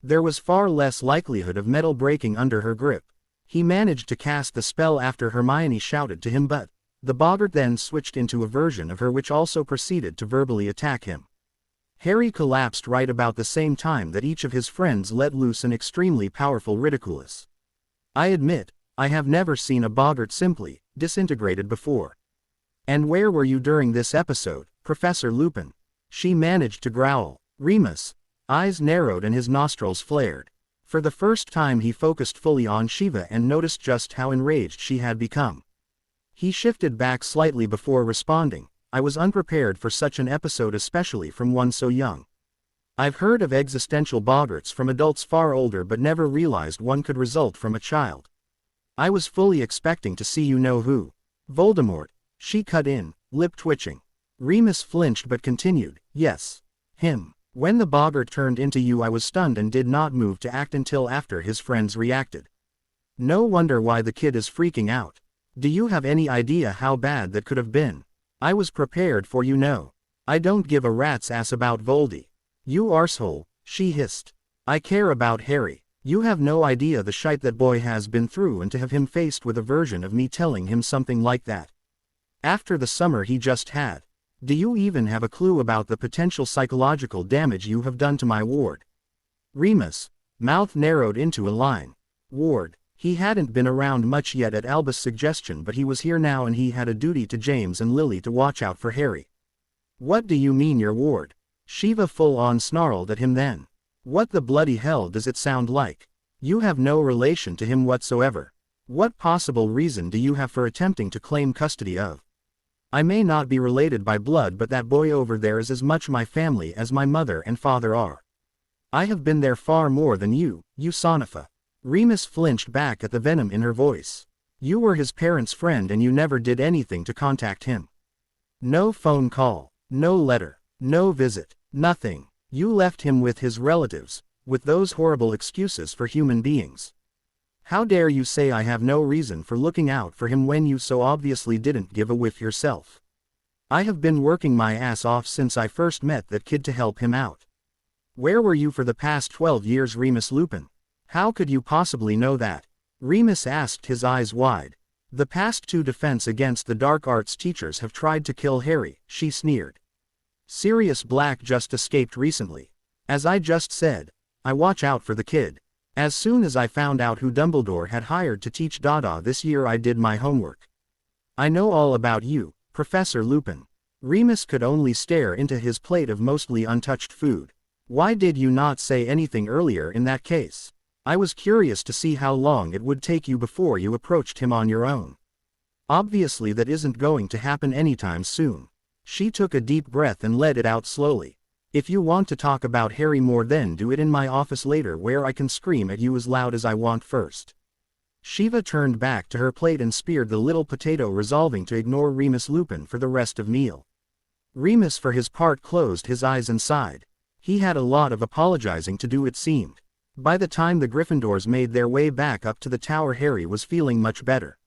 There was far less likelihood of metal breaking under her grip. He managed to cast the spell after Hermione shouted to him, but the boggart then switched into a version of her which also proceeded to verbally attack him. Harry collapsed right about the same time that each of his friends let loose an extremely powerful ridiculous. I admit, I have never seen a boggart simply disintegrated before. And where were you during this episode, Professor Lupin? She managed to growl. Remus' eyes narrowed and his nostrils flared. For the first time he focused fully on Shiva and noticed just how enraged she had become. He shifted back slightly before responding. I was unprepared for such an episode, especially from one so young. I've heard of existential boggarts from adults far older, but never realized one could result from a child. I was fully expecting to see you know who. Voldemort, she cut in, lip twitching. Remus flinched but continued, yes. Him. When the boggart turned into you, I was stunned and did not move to act until after his friends reacted. No wonder why the kid is freaking out. Do you have any idea how bad that could have been? I was prepared for you know. I don't give a rat's ass about Voldy. You arsehole, she hissed. I care about Harry. You have no idea the shite that boy has been through, and to have him faced with a version of me telling him something like that. After the summer he just had. Do you even have a clue about the potential psychological damage you have done to my ward? Remus' mouth narrowed into a line. Ward. He hadn't been around much yet at Albus' suggestion, but he was here now and he had a duty to James and Lily to watch out for Harry. What do you mean your ward? Shiva full-on snarled at him then. What the bloody hell does it sound like? You have no relation to him whatsoever. What possible reason do you have for attempting to claim custody of? I may not be related by blood, but that boy over there is as much my family as my mother and father are. I have been there far more than you Sonifa. Remus flinched back at the venom in her voice. You were his parents' friend and you never did anything to contact him. No phone call, no letter, no visit, nothing. You left him with his relatives, with those horrible excuses for human beings. How dare you say I have no reason for looking out for him when you so obviously didn't give a whiff yourself? I have been working my ass off since I first met that kid to help him out. Where were you for the past 12 years, Remus Lupin? How could you possibly know that? Remus asked, his eyes wide. The past 2 defense against the dark arts teachers have tried to kill Harry, she sneered. Sirius Black just escaped recently. As I just said, I watch out for the kid. As soon as I found out who Dumbledore had hired to teach Dada this year, I did my homework. I know all about you, Professor Lupin. Remus could only stare into his plate of mostly untouched food. Why did you not say anything earlier in that case? I was curious to see how long it would take you before you approached him on your own. Obviously that isn't going to happen anytime soon. She took a deep breath and let it out slowly. If you want to talk about Harry more, then do it in my office later, where I can scream at you as loud as I want first. Shiva turned back to her plate and speared the little potato, resolving to ignore Remus Lupin for the rest of meal. Remus for his part closed his eyes and sighed. He had a lot of apologizing to do, it seemed. By the time the Gryffindors made their way back up to the tower, Harry was feeling much better.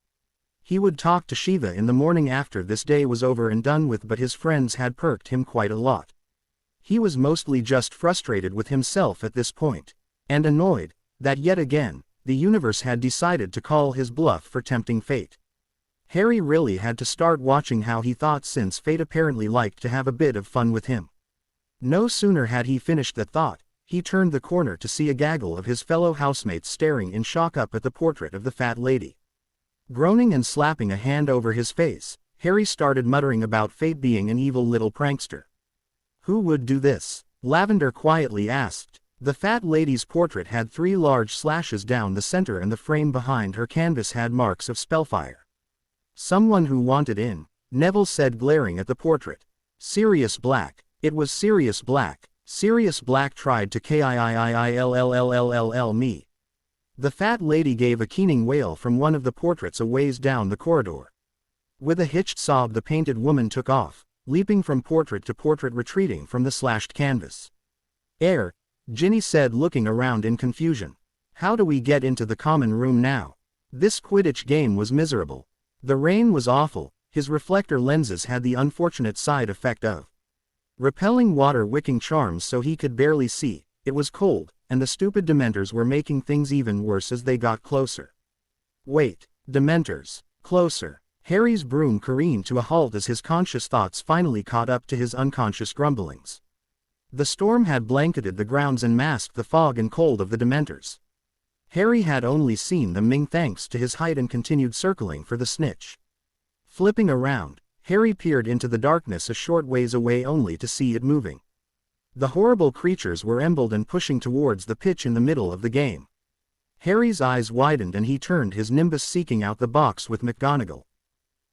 He would talk to Shiva in the morning after this day was over and done with, but his friends had perked him quite a lot. He was mostly just frustrated with himself at this point, and annoyed that yet again, the universe had decided to call his bluff for tempting fate. Harry really had to start watching how he thought, since fate apparently liked to have a bit of fun with him. No sooner had he finished that thought, he turned the corner to see a gaggle of his fellow housemates staring in shock up at the portrait of the fat lady. Groaning and slapping a hand over his face, Harry started muttering about fate being an evil little prankster. Who would do this? Lavender quietly asked. The fat lady's portrait had 3 large slashes down the center and the frame behind her canvas had marks of spellfire. Someone who wanted in, Neville said, glaring at the portrait. Sirius Black. It was Sirius Black. Sirius Black tried to kill me. The fat lady gave a keening wail from one of the portraits a ways down the corridor. With a hitched sob, the painted woman took off, leaping from portrait to portrait, retreating from the slashed canvas. Ginny said, looking around in confusion. How do we get into the common room now? This Quidditch game was miserable. The rain was awful. His reflector lenses had the unfortunate side effect of repelling water wicking charms, so he could barely see. It was cold, and the stupid Dementors were making things even worse as they got closer. Wait, Dementors, closer. Harry's broom careened to a halt as his conscious thoughts finally caught up to his unconscious grumblings. The storm had blanketed the grounds and masked the fog and cold of the Dementors. Harry had only seen them ming thanks to his height and continued circling for the snitch. Flipping around, Harry peered into the darkness a short ways away only to see it moving. The horrible creatures were emboldened and pushing towards the pitch in the middle of the game. Harry's eyes widened and he turned his nimbus seeking out the box with McGonagall.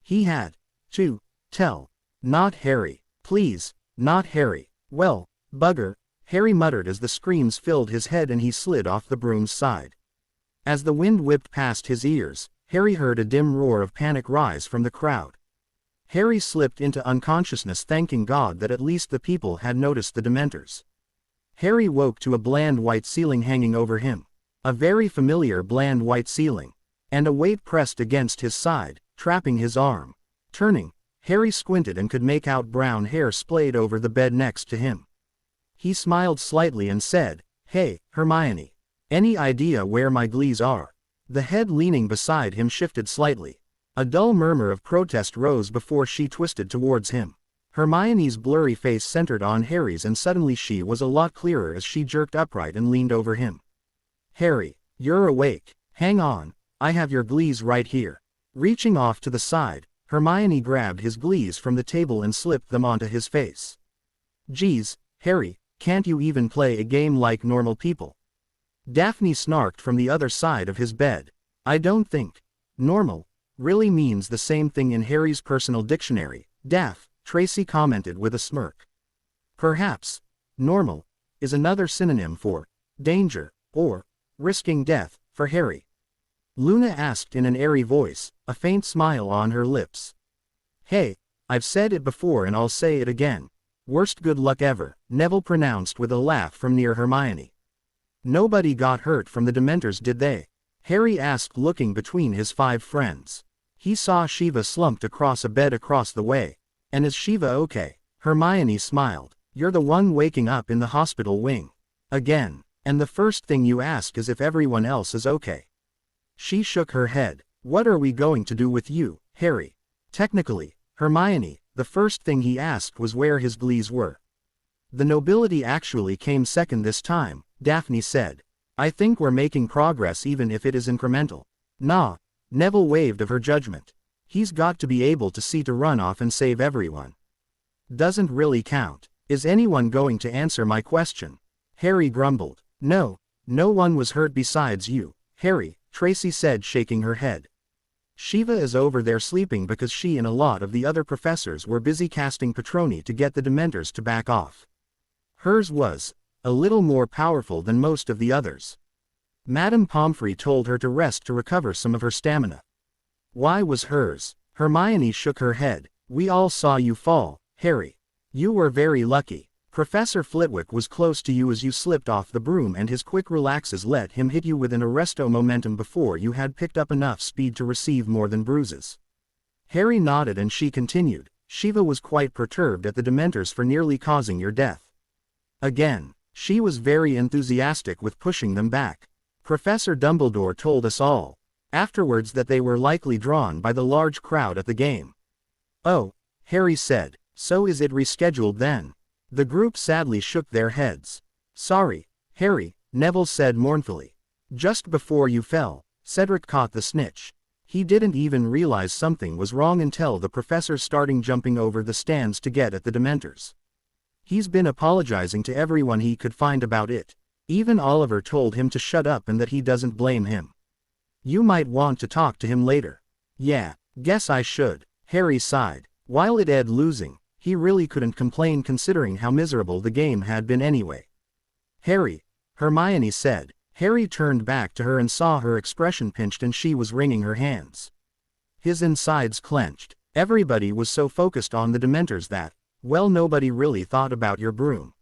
He had to tell. Not Harry. Please, not Harry. Well, bugger, Harry muttered as the screams filled his head and he slid off the broom's side. As the wind whipped past his ears, Harry heard a dim roar of panic rise from the crowd. Harry slipped into unconsciousness thanking God that at least the people had noticed the Dementors. Harry woke to a bland white ceiling hanging over him. A very familiar bland white ceiling. And a weight pressed against his side, trapping his arm. Turning, Harry squinted and could make out brown hair splayed over the bed next to him. He smiled slightly and said, "Hey, Hermione. Any idea where my glees are?" The head leaning beside him shifted slightly. A dull murmur of protest rose before she twisted towards him. Hermione's blurry face centered on Harry's and suddenly she was a lot clearer as she jerked upright and leaned over him. "Harry, you're awake. Hang on, I have your glees right here." Reaching off to the side, Hermione grabbed his glees from the table and slipped them onto his face. "Geez, Harry, can't you even play a game like normal people?" Daphne snarked from the other side of his bed. "I don't think normal really means the same thing in Harry's personal dictionary, Daph," Tracy commented with a smirk. "Perhaps normal is another synonym for danger or risking death for Harry?" Luna asked in an airy voice, a faint smile on her lips. "Hey, I've said it before and I'll say it again. Worst good luck ever," Neville pronounced with a laugh from near Hermione. "Nobody got hurt from the Dementors, did they?" Harry asked, looking between his 5 friends. He saw Shiva slumped across a bed across the way. "And is Shiva okay?" Hermione smiled. "You're the one waking up in the hospital wing. Again. And the first thing you ask is if everyone else is okay." She shook her head. "What are we going to do with you, Harry?" Technically, Hermione, the first thing he asked was where his glees were. "The nobility actually came second this time," Daphne said. "I think we're making progress even if it is incremental." "Nah," Neville waved of her judgment. "He's got to be able to see to run off and save everyone." "Doesn't really count. Is anyone going to answer my question?" Harry grumbled. "No, no one was hurt besides you, Harry," Tracy said, shaking her head. "Shiva is over there sleeping because she and a lot of the other professors were busy casting Patroni to get the Dementors to back off. Hers was a little more powerful than most of the others. Madame Pomfrey told her to rest to recover some of her stamina." "Why was hers?" Hermione shook her head. "We all saw you fall, Harry. You were very lucky. Professor Flitwick was close to you as you slipped off the broom and his quick relaxes let him hit you with an arresto momentum before you had picked up enough speed to receive more than bruises." Harry nodded and she continued. "Shiva was quite perturbed at the Dementors for nearly causing your death. Again, she was very enthusiastic with pushing them back. Professor Dumbledore told us all afterwards that they were likely drawn by the large crowd at the game." "Oh," Harry said, "so is it rescheduled then?" The group sadly shook their heads. "Sorry, Harry," Neville said mournfully. "Just before you fell, Cedric caught the snitch. He didn't even realize something was wrong until the professor started jumping over the stands to get at the Dementors. He's been apologizing to everyone he could find about it. Even Oliver told him to shut up and that he doesn't blame him. You might want to talk to him later." "Yeah, guess I should," Harry sighed. While it had losing, he really couldn't complain considering how miserable the game had been anyway. "Harry," Hermione said. Harry turned back to her and saw her expression pinched and she was wringing her hands. His insides clenched. Everybody was so focused on the Dementors that, well, nobody really thought about your broom.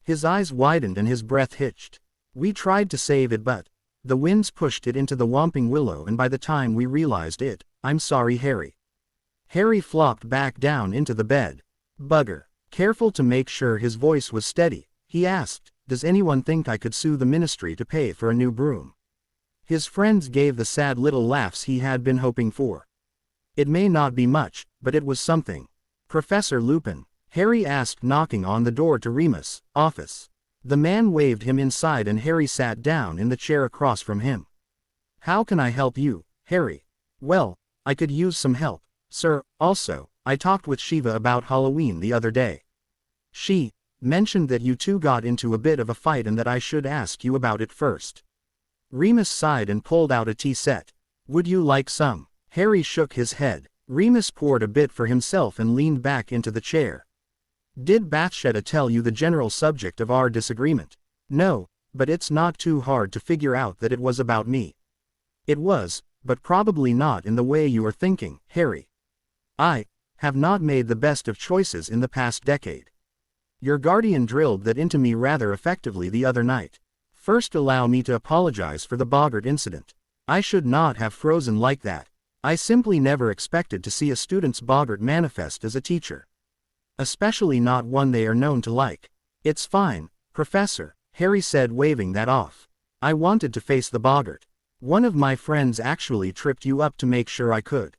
His eyes widened and his breath hitched. "We tried to save it but the winds pushed it into the Whomping Willow and by the time we realized it, I'm sorry, Harry." Harry flopped back down into the bed. "Bugger." Careful to make sure his voice was steady, he asked, "Does anyone think I could sue the ministry to pay for a new broom?" His friends gave the sad little laughs he had been hoping for. "It may not be much, but it was something. Professor Lupin," Harry asked, knocking on the door to Remus' office. The man waved him inside and Harry sat down in the chair across from him. "How can I help you, Harry?" "Well, I could use some help, sir. Also, I talked with Shiva about Halloween the other day. She mentioned that you two got into a bit of a fight and that I should ask you about it first." Remus sighed and pulled out a tea set. "Would you like some?" Harry shook his head. Remus poured a bit for himself and leaned back into the chair. "Did Bathsheba tell you the general subject of our disagreement?" "No, but it's not too hard to figure out that it was about me." "It was, but probably not in the way you are thinking, Harry. I have not made the best of choices in the past decade. Your guardian drilled that into me rather effectively the other night. First, allow me to apologize for the Boggart incident. I should not have frozen like that. I simply never expected to see a student's Boggart manifest as a teacher. Especially not one they are known to like." "It's fine, Professor," Harry said, waving that off. "I wanted to face the Boggart. One of my friends actually tripped you up to make sure I could."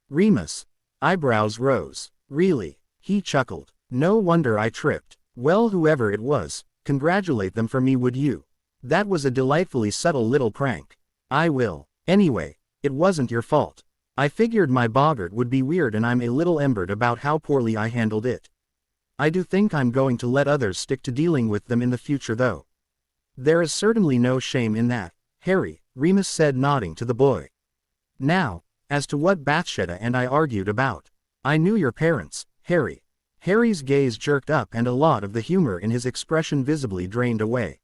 Remus' eyebrows rose. "Really?" He chuckled. "No wonder I tripped. Well, whoever it was, congratulate them for me, would you? That was a delightfully subtle little prank." "I will. Anyway, it wasn't your fault. I figured my Boggart would be weird and I'm a little embered about how poorly I handled it. I do think I'm going to let others stick to dealing with them in the future though." "There is certainly no shame in that, Harry," Remus said, nodding to the boy. "Now, as to what Bathsheba and I argued about. I knew your parents, Harry." Harry's gaze jerked up and a lot of the humor in his expression visibly drained away.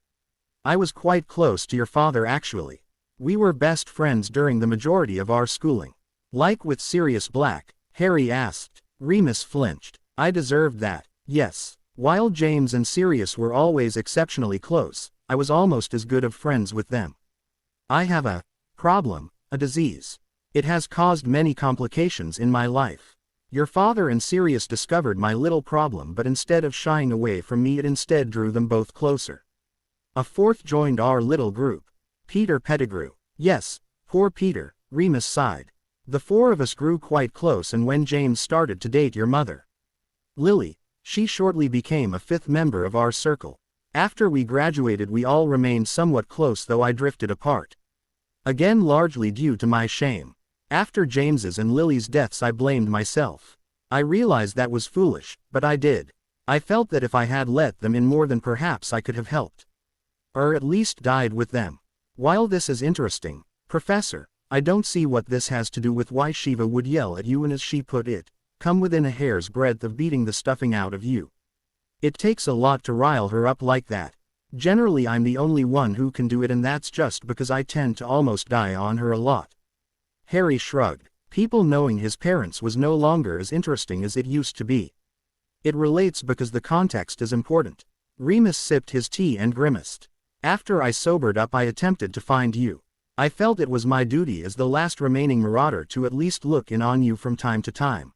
"I was quite close to your father actually. We were best friends during the majority of our schooling." "Like with Sirius Black?" Harry asked. Remus flinched. "I deserved that, yes. While James and Sirius were always exceptionally close, I was almost as good of friends with them. I have a problem, a disease. It has caused many complications in my life. Your father and Sirius discovered my little problem, but instead of shying away from me, it instead drew them both closer. A fourth joined our little group. Peter Pettigrew." "Yes, poor Peter," Remus sighed. "The four of us grew quite close, and when James started to date your mother, Lily, she shortly became a fifth member of our circle. After we graduated we all remained somewhat close, though I drifted apart. Again, largely due to my shame. After James's and Lily's deaths I blamed myself. I realized that was foolish, but I did. I felt that if I had let them in more, then perhaps I could have helped. Or at least died with them. While this is interesting, Professor, I don't see what this has to do with why Shiva would yell at you and, as she put it, come within a hair's breadth of beating the stuffing out of you. It takes a lot to rile her up like that. Generally I'm the only one who can do it, and that's just because I tend to almost die on her a lot." Harry shrugged. People knowing his parents was no longer as interesting as it used to be. "It relates because the context is important." Remus sipped his tea and grimaced. "After I sobered up I attempted to find you. I felt it was my duty as the last remaining marauder to at least look in on you from time to time.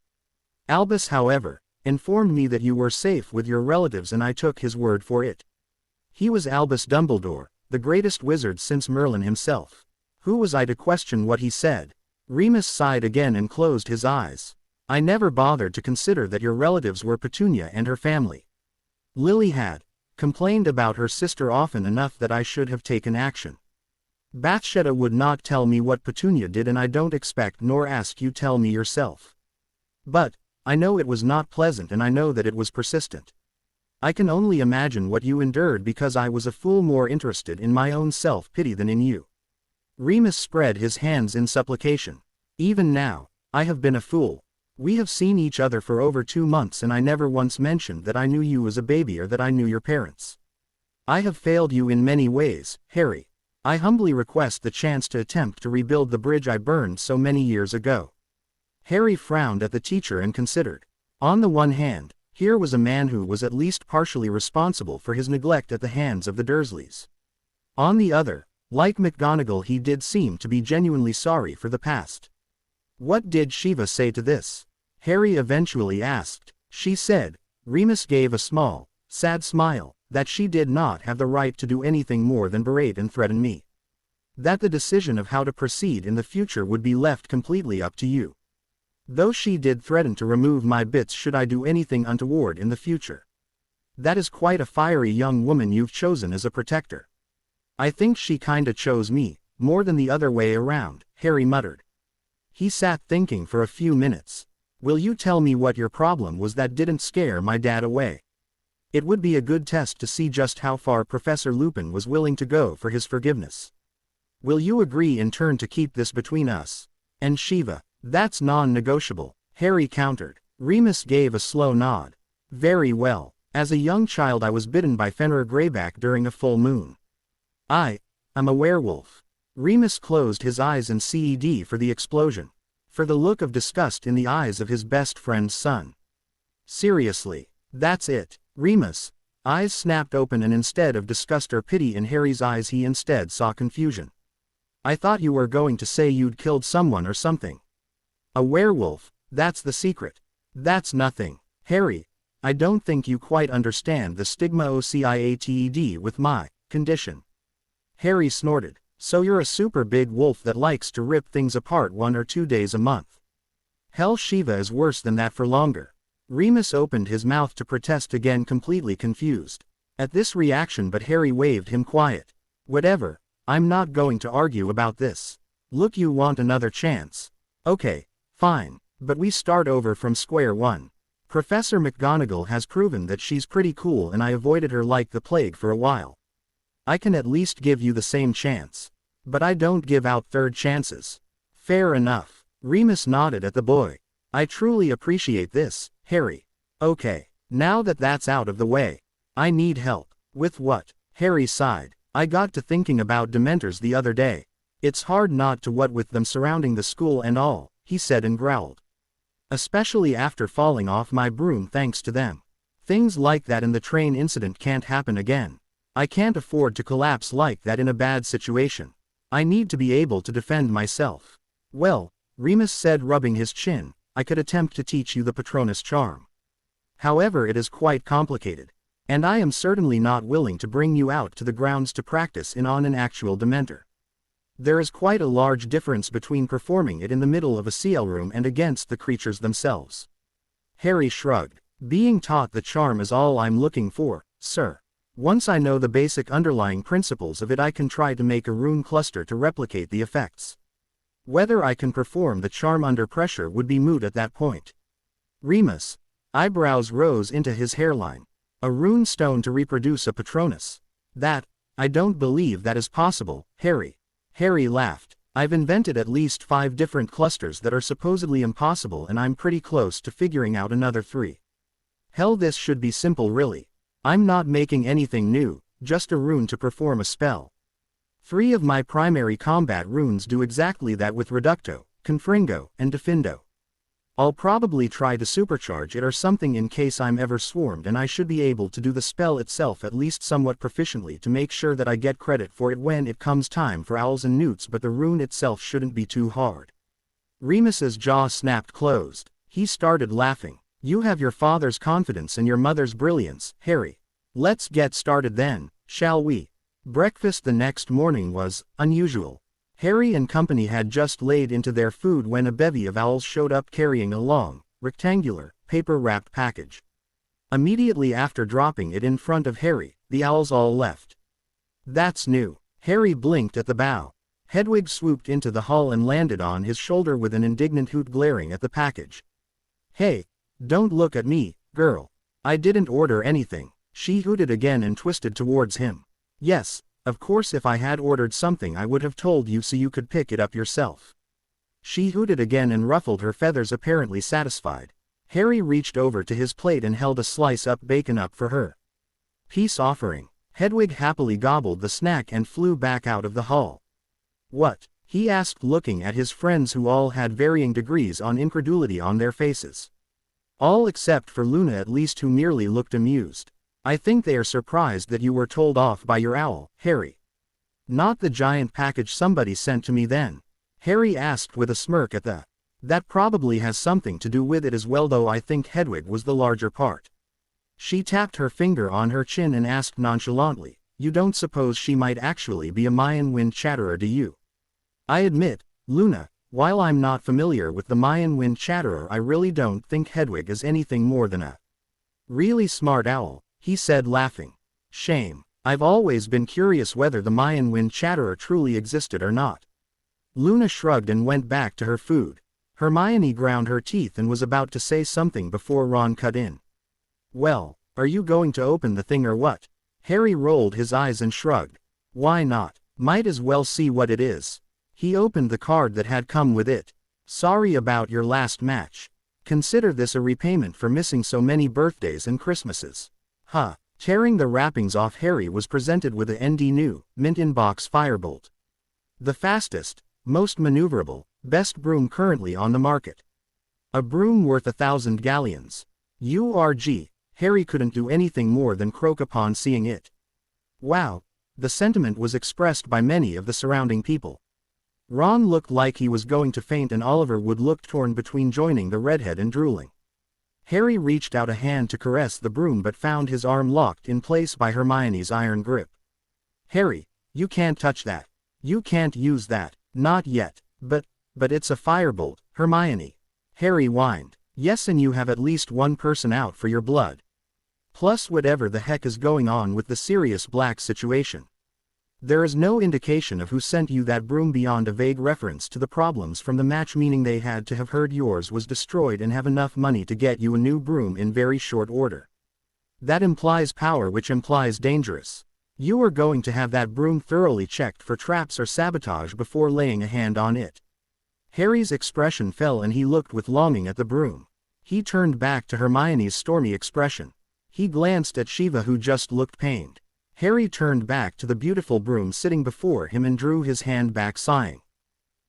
Albus, however, informed me that you were safe with your relatives, and I took his word for it. He was Albus Dumbledore, the greatest wizard since Merlin himself. Who was I to question what he said?" Remus sighed again and closed his eyes. "I never bothered to consider that your relatives were Petunia and her family. Lily had complained about her sister often enough that I should have taken action. Bathsheba would not tell me what Petunia did, and I don't expect nor ask you tell me yourself. But I know it was not pleasant, and I know that it was persistent. I can only imagine what you endured because I was a fool, more interested in my own self-pity than in you." Remus spread his hands in supplication. "Even now, I have been a fool. We have seen each other for over 2 months and I never once mentioned that I knew you as a baby or that I knew your parents. I have failed you in many ways, Harry. I humbly request the chance to attempt to rebuild the bridge I burned so many years ago." Harry frowned at the teacher and considered. On the one hand, here was a man who was at least partially responsible for his neglect at the hands of the Dursleys. On the other, like McGonagall, he did seem to be genuinely sorry for the past. "What did Shiva say to this?" Harry eventually asked. "She said," Remus gave a small, sad smile, "that she did not have the right to do anything more than berate and threaten me. That the decision of how to proceed in the future would be left completely up to you." Though she did threaten to remove my bits should I do anything untoward in the future. That is quite a fiery young woman you've chosen as a protector. I think she kinda chose me, more than the other way around, Harry muttered. He sat thinking for a few minutes. Will you tell me what your problem was that didn't scare my dad away? It would be a good test to see just how far Professor Lupin was willing to go for his forgiveness. Will you agree in turn to keep this between us and Shiva? That's non-negotiable, Harry countered. Remus gave a slow nod. Very well. As a young child I was bitten by Fenrir Greyback during a full moon. I'm a werewolf. Remus closed his eyes and CED for the explosion. For the look of disgust in the eyes of his best friend's son. Seriously, that's it. Remus' eyes snapped open and instead of disgust or pity in Harry's eyes he instead saw confusion. I thought you were going to say you'd killed someone or something. A werewolf, that's the secret. That's nothing. Harry, I don't think you quite understand the stigma OCIATED with my condition. Harry snorted. So you're a super big wolf that likes to rip things apart 1 or 2 days a month. Hell, Shiva is worse than that for longer. Remus opened his mouth to protest again, completely confused at this reaction, but Harry waved him quiet. Whatever, I'm not going to argue about this. Look, you want another chance? Okay, fine, but we start over from square one. Professor McGonagall has proven that she's pretty cool and I avoided her like the plague for a while. I can at least give you the same chance. But I don't give out third chances. Fair enough. Remus nodded at the boy. I truly appreciate this, Harry. Okay, now that that's out of the way, I need help. With what? Harry sighed. I got to thinking about Dementors the other day. It's hard not to, what with them surrounding the school and all, he said and growled. Especially after falling off my broom thanks to them. Things like that in the train incident can't happen again. I can't afford to collapse like that in a bad situation. I need to be able to defend myself. Well, Remus said, rubbing his chin, I could attempt to teach you the Patronus charm. However, it is quite complicated. And I am certainly not willing to bring you out to the grounds to practice on an actual Dementor. There is quite a large difference between performing it in the middle of a CL room and against the creatures themselves. Harry shrugged. Being taught the charm is all I'm looking for, sir. Once I know the basic underlying principles of it, I can try to make a rune cluster to replicate the effects. Whether I can perform the charm under pressure would be moot at that point. Remus' eyebrows rose into his hairline. A rune stone to reproduce a Patronus. I don't believe that is possible, Harry. Harry laughed. I've invented at least 5 different clusters that are supposedly impossible, and I'm pretty close to figuring out another 3. Hell, this should be simple really. I'm not making anything new, just a rune to perform a spell. 3 of my primary combat runes do exactly that with Reducto, Confringo, and Defindo. I'll probably try to supercharge it or something in case I'm ever swarmed, and I should be able to do the spell itself at least somewhat proficiently to make sure that I get credit for it when it comes time for owls and newts, but the rune itself shouldn't be too hard. Remus's jaw snapped closed. He started laughing. You have your father's confidence and your mother's brilliance, Harry. Let's get started then, shall we? Breakfast the next morning was unusual. Harry and company had just laid into their food when a bevy of owls showed up carrying a long, rectangular, paper-wrapped package. Immediately after dropping it in front of Harry, the owls all left. That's new. Harry blinked at the bow. Hedwig swooped into the hall and landed on his shoulder with an indignant hoot, glaring at the package. Hey, don't look at me, girl. I didn't order anything. She hooted again and twisted towards him. Yes, of course, if I had ordered something I would have told you so you could pick it up yourself. She hooted again and ruffled her feathers, apparently satisfied. Harry reached over to his plate and held a slice up bacon up for her. Peace offering. Hedwig happily gobbled the snack and flew back out of the hall. What? He asked, looking at his friends who all had varying degrees on incredulity on their faces. All except for Luna, at least, who merely looked amused. I think they are surprised that you were told off by your owl, Harry. Not the giant package somebody sent to me then? Harry asked with a smirk at the. That probably has something to do with it as well, though I think Hedwig was the larger part. She tapped her finger on her chin and asked nonchalantly, you don't suppose she might actually be a Mayan wind chatterer, do you? I admit, Luna, While I'm not familiar with the Mayan wind chatterer, I really don't think Hedwig is anything more than a really smart owl, he said, laughing. Shame. I've always been curious whether the Mayan wind chatterer truly existed or not. Luna shrugged and went back to her food. Hermione ground her teeth and was about to say something before Ron cut in. Well, are you going to open the thing or what? Harry rolled his eyes and shrugged. Why not? Might as well see what it is. He opened the card that had come with it. Sorry about your last match. Consider this a repayment for missing so many birthdays and Christmases. Huh. Tearing the wrappings off, Harry was presented with a ND new, mint-in-box Firebolt. The fastest, most maneuverable, best broom currently on the market. A broom worth 1,000 galleons. URG. Harry couldn't do anything more than croak upon seeing it. Wow. The sentiment was expressed by many of the surrounding people. Ron looked like he was going to faint and Oliver Wood looked torn between joining the redhead and drooling. Harry reached out a hand to caress the broom but found his arm locked in place by Hermione's iron grip. Harry, you can't touch that. You can't use that. Not yet. But it's a firebolt, Hermione. Harry whined. Yes, and you have at least one person out for your blood. Plus whatever the heck is going on with the Sirius Black situation. There is no indication of who sent you that broom beyond a vague reference to the problems from the match, meaning they had to have heard yours was destroyed and have enough money to get you a new broom in very short order. That implies power, which implies dangerous. You are going to have that broom thoroughly checked for traps or sabotage before laying a hand on it. Harry's expression fell and he looked with longing at the broom. He turned back to Hermione's stormy expression. He glanced at Shiva, who just looked pained. Harry turned back to the beautiful broom sitting before him and drew his hand back, sighing.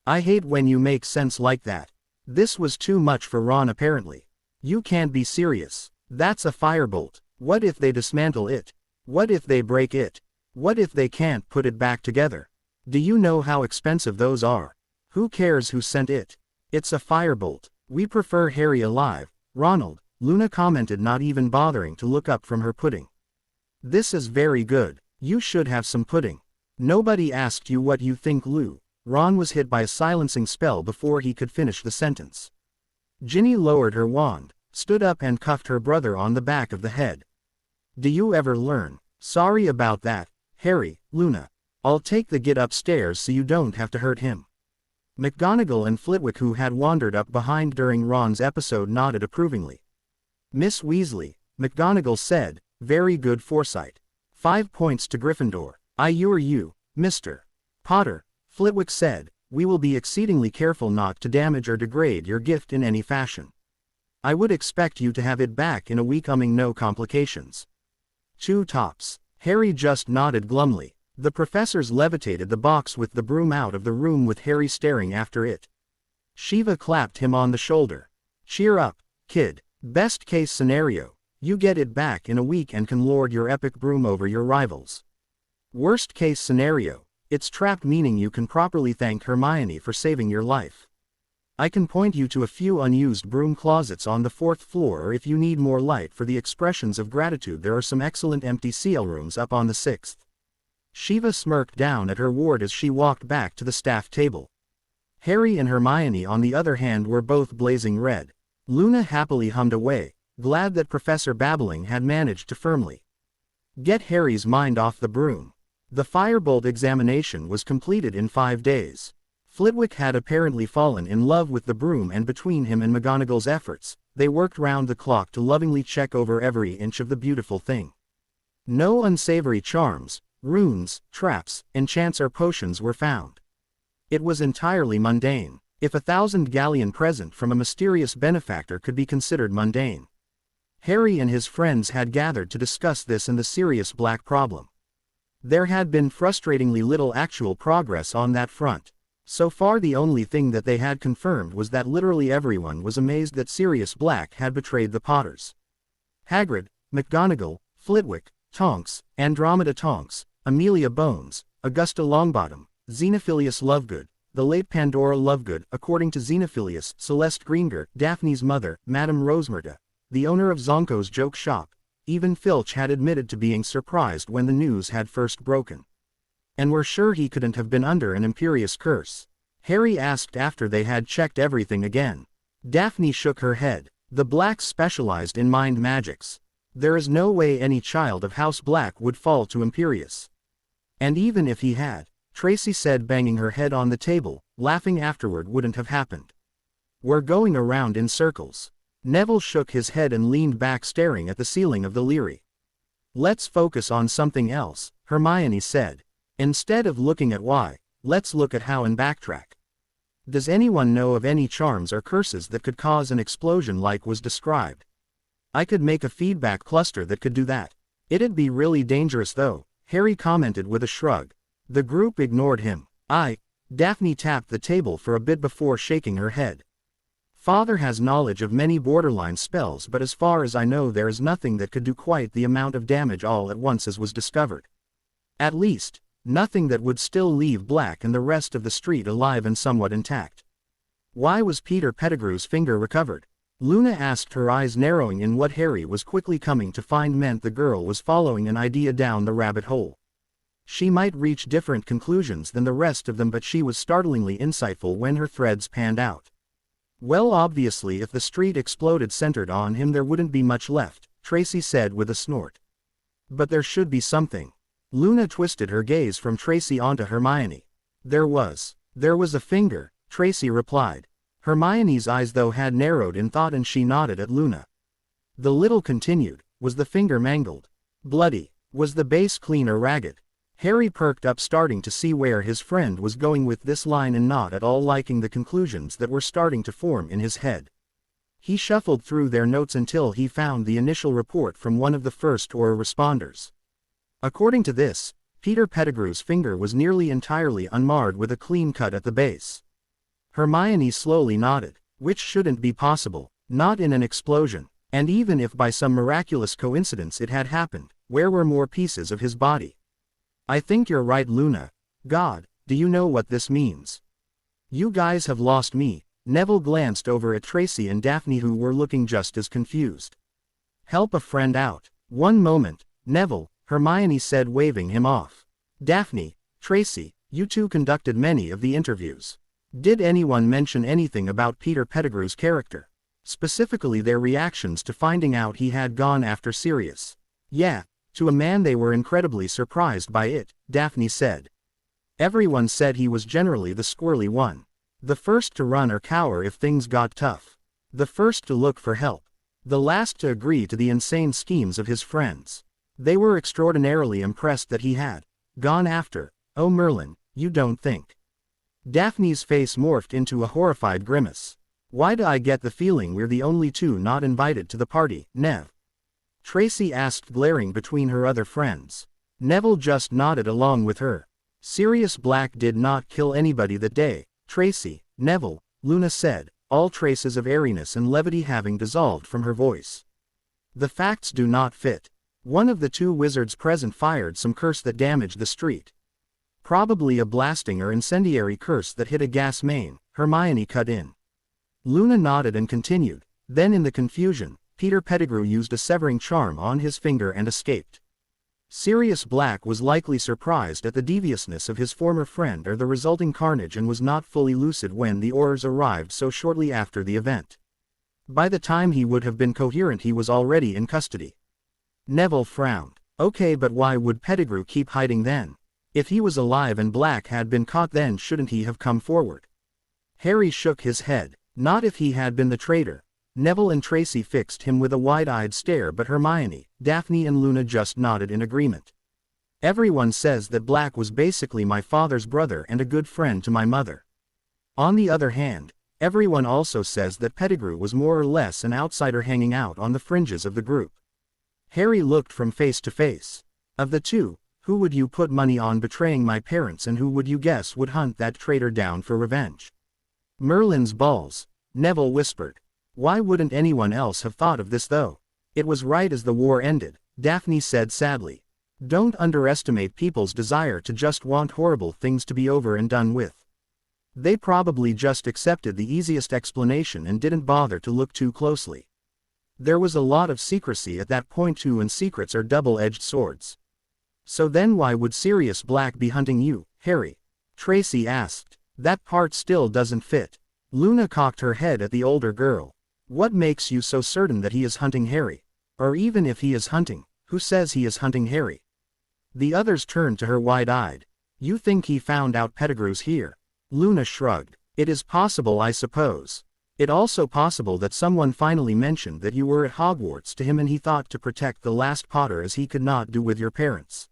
I hate when you make sense like that. This was too much for Ron apparently. You can't be serious. That's a firebolt. What if they dismantle it? What if they break it? What if they can't put it back together? Do you know how expensive those are? Who cares who sent it? It's a firebolt. We prefer Harry alive, Ronald, Luna commented, not even bothering to look up from her pudding. This is very good. You should have some pudding. Nobody asked you what you think, Lou. Ron was hit by a silencing spell before he could finish the sentence. Ginny lowered her wand, stood up and cuffed her brother on the back of the head. Do you ever learn? Sorry about that, Harry, Luna. I'll take the git upstairs so you don't have to hurt him. McGonagall and Flitwick, who had wandered up behind during Ron's episode, nodded approvingly. Miss Weasley, McGonagall said, very good foresight. 5 points to Gryffindor. You, Mr. Potter, Flitwick said, we will be exceedingly careful not to damage or degrade your gift in any fashion. I would expect you to have it back in a week, no complications. 2 tops. Harry just nodded glumly. The professors levitated the box with the broom out of the room with Harry staring after it. Shiva clapped him on the shoulder. Cheer up, kid. Best case scenario, you get it back in a week and can lord your epic broom over your rivals. Worst case scenario, it's trapped, meaning you can properly thank Hermione for saving your life. I can point you to a few unused broom closets on the 4th floor, or if you need more light for the expressions of gratitude, there are some excellent empty CL rooms up on the 6th. Shiva smirked down at her ward as she walked back to the staff table. Harry and Hermione, on the other hand, were both blazing red. Luna happily hummed away, glad that Professor Babbling had managed to firmly get Harry's mind off the broom. The firebolt examination was completed in 5 days. Flitwick had apparently fallen in love with the broom, and between him and McGonagall's efforts, they worked round the clock to lovingly check over every inch of the beautiful thing. No unsavory charms, runes, traps, enchants or potions were found. It was entirely mundane. If 1,000 galleon present from a mysterious benefactor could be considered mundane. Harry and his friends had gathered to discuss this and the Sirius Black problem. There had been frustratingly little actual progress on that front. So far, the only thing that they had confirmed was that literally everyone was amazed that Sirius Black had betrayed the Potters. Hagrid, McGonagall, Flitwick, Tonks, Andromeda Tonks, Amelia Bones, Augusta Longbottom, Xenophilius Lovegood, the late Pandora Lovegood, according to Xenophilius, Celeste Greenger, Daphne's mother, Madame Rosemerta, the owner of Zonko's joke shop. Even Filch had admitted to being surprised when the news had first broken. And were sure he couldn't have been under an imperious curse. Harry asked after they had checked everything again. Daphne shook her head. The Blacks specialized in mind magics. There is no way any child of House Black would fall to Imperius. And even if he had, Tracy said, banging her head on the table, laughing afterward wouldn't have happened. We're going around in circles. Neville shook his head and leaned back, staring at the ceiling of the Leary. Let's focus on something else, Hermione said. Instead of looking at why, let's look at how and backtrack. Does anyone know of any charms or curses that could cause an explosion like was described? I could make a feedback cluster that could do that. It'd be really dangerous though, Harry commented with a shrug. The group ignored him. Daphne tapped the table for a bit before shaking her head. Father has knowledge of many borderline spells, but as far as I know there is nothing that could do quite the amount of damage all at once as was discovered. At least, nothing that would still leave Black and the rest of the street alive and somewhat intact. Why was Peter Pettigrew's finger recovered? Luna asked, her eyes narrowing in what Harry was quickly coming to find meant the girl was following an idea down the rabbit hole. She might reach different conclusions than the rest of them, but she was startlingly insightful when her threads panned out. Well, obviously if the street exploded centered on him there wouldn't be much left, Tracy said with a snort. But there should be something. Luna twisted her gaze from Tracy onto Hermione. There was a finger, Tracy replied. Hermione's eyes though had narrowed in thought and she nodded at Luna. The little continued, was the finger mangled? Bloody? Was the base clean or ragged? Harry perked up, starting to see where his friend was going with this line and not at all liking the conclusions that were starting to form in his head. He shuffled through their notes until he found the initial report from one of the first Auror responders. According to this, Peter Pettigrew's finger was nearly entirely unmarred with a clean cut at the base. Hermione slowly nodded, which shouldn't be possible, not in an explosion, and even if by some miraculous coincidence it had happened, where were more pieces of his body? I think you're right, Luna. God, do you know what this means? You guys have lost me. Neville glanced over at Tracy and Daphne, who were looking just as confused. Help a friend out. One moment, Neville, Hermione said, waving him off. Daphne, Tracy, you two conducted many of the interviews. Did anyone mention anything about Peter Pettigrew's character? Specifically their reactions to finding out he had gone after Sirius? Yeah. To a man they were incredibly surprised by it, Daphne said. Everyone said he was generally the squirrely one. The first to run or cower if things got tough. The first to look for help. The last to agree to the insane schemes of his friends. They were extraordinarily impressed that he had gone after. Oh Merlin, you don't think? Daphne's face morphed into a horrified grimace. Why do I get the feeling we're the only two not invited to the party, Nev? Tracy asked, glaring between her other friends. Neville just nodded along with her. Sirius Black did not kill anybody that day, Tracy, Neville, Luna said, all traces of airiness and levity having dissolved from her voice. The facts do not fit. One of the two wizards present fired some curse that damaged the street. Probably a blasting or incendiary curse that hit a gas main, Hermione cut in. Luna nodded and continued, then in the confusion, Peter Pettigrew used a severing charm on his finger and escaped. Sirius Black was likely surprised at the deviousness of his former friend or the resulting carnage and was not fully lucid when the Aurors arrived so shortly after the event. By the time he would have been coherent he was already in custody. Neville frowned. Okay, but why would Pettigrew keep hiding then? If he was alive and Black had been caught, then shouldn't he have come forward? Harry shook his head. Not if he had been the traitor. Neville and Tracy fixed him with a wide-eyed stare, but Hermione, Daphne and Luna just nodded in agreement. Everyone says that Black was basically my father's brother and a good friend to my mother. On the other hand, everyone also says that Pettigrew was more or less an outsider hanging out on the fringes of the group. Harry looked from face to face. Of the two, who would you put money on betraying my parents, and who would you guess would hunt that traitor down for revenge? Merlin's balls, Neville whispered. Why wouldn't anyone else have thought of this though? It was right as the war ended, Daphne said sadly. Don't underestimate people's desire to just want horrible things to be over and done with. They probably just accepted the easiest explanation and didn't bother to look too closely. There was a lot of secrecy at that point too, and secrets are double-edged swords. So then why would Sirius Black be hunting you, Harry? Tracy asked. That part still doesn't fit. Luna cocked her head at the older girl. What makes you so certain that he is hunting Harry? Or even if he is hunting, who says he is hunting Harry? The others turned to her wide-eyed. You think he found out Pettigrew's here? Luna shrugged. It is possible, I suppose. It also possible that someone finally mentioned that you were at Hogwarts to him and he thought to protect the last Potter as he could not do with your parents.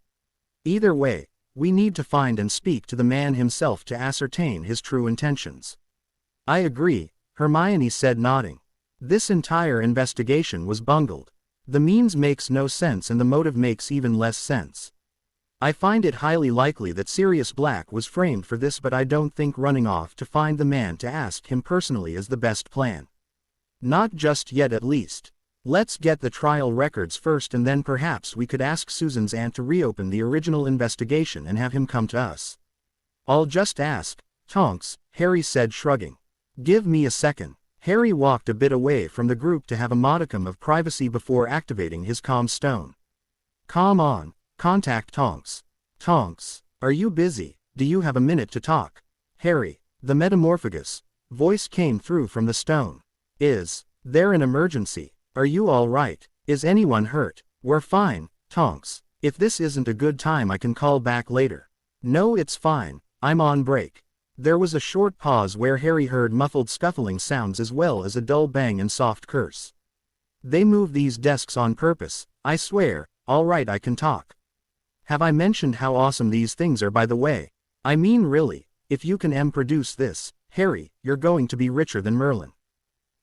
Either way, we need to find and speak to the man himself to ascertain his true intentions. I agree, Hermione said, nodding. This entire investigation was bungled. The means makes no sense and the motive makes even less sense. I find it highly likely that Sirius Black was framed for this, but I don't think running off to find the man to ask him personally is the best plan. Not just yet, at least. Let's get the trial records first and then perhaps we could ask Susan's aunt to reopen the original investigation and have him come to us. I'll just ask, Tonks, Harry said, shrugging. Give me a second. Harry walked a bit away from the group to have a modicum of privacy before activating his comm stone. Come on. Contact Tonks. Tonks, are you busy? Do you have a minute to talk? Harry, the Metamorphagus. Voice came through from the stone. Is there an emergency? Are you all right? Is anyone hurt? We're fine, Tonks. If this isn't a good time I can call back later. No, it's fine, I'm on break. There was a short pause where Harry heard muffled scuffling sounds as well as a dull bang and soft curse. They moved these desks on purpose, I swear. All right, I can talk. Have I mentioned how awesome these things are, by the way? I mean, really, if you can produce this, Harry, you're going to be richer than Merlin.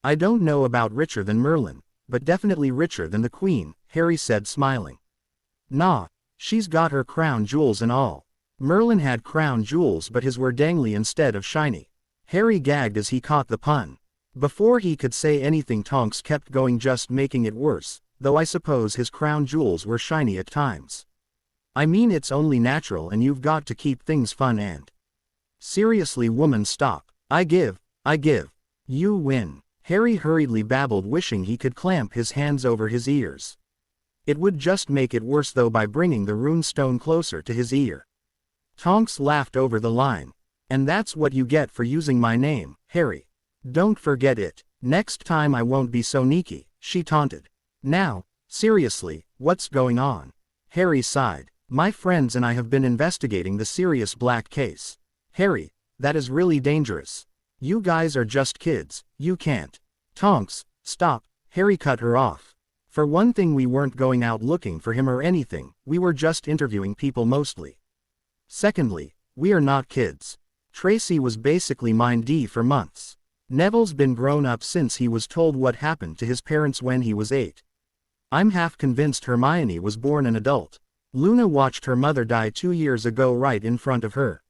I don't know about richer than Merlin, but definitely richer than the Queen, Harry said, smiling. Nah, she's got her crown jewels and all. Merlin had crown jewels but his were dangly instead of shiny. Harry gagged as he caught the pun. Before he could say anything, Tonks kept going, just making it worse, though I suppose his crown jewels were shiny at times. I mean, it's only natural and you've got to keep things fun and… Seriously, woman, stop. I give. You win. Harry hurriedly babbled, wishing he could clamp his hands over his ears. It would just make it worse though by bringing the rune stone closer to his ear. Tonks laughed over the line. And that's what you get for using my name, Harry. Don't forget it. Next time I won't be so sneaky, she taunted. Now, seriously, what's going on? Harry sighed. My friends and I have been investigating the Sirius Black case. Harry, that is really dangerous. You guys are just kids, you can't. Tonks, stop, Harry cut her off. For one thing, we weren't going out looking for him or anything, we were just interviewing people mostly. Secondly, we are not kids. Tracy was basically Mind D for months. Neville's been grown up since he was told what happened to his parents when he was 8. I'm half convinced Hermione was born an adult. Luna watched her mother die 2 years ago right in front of her.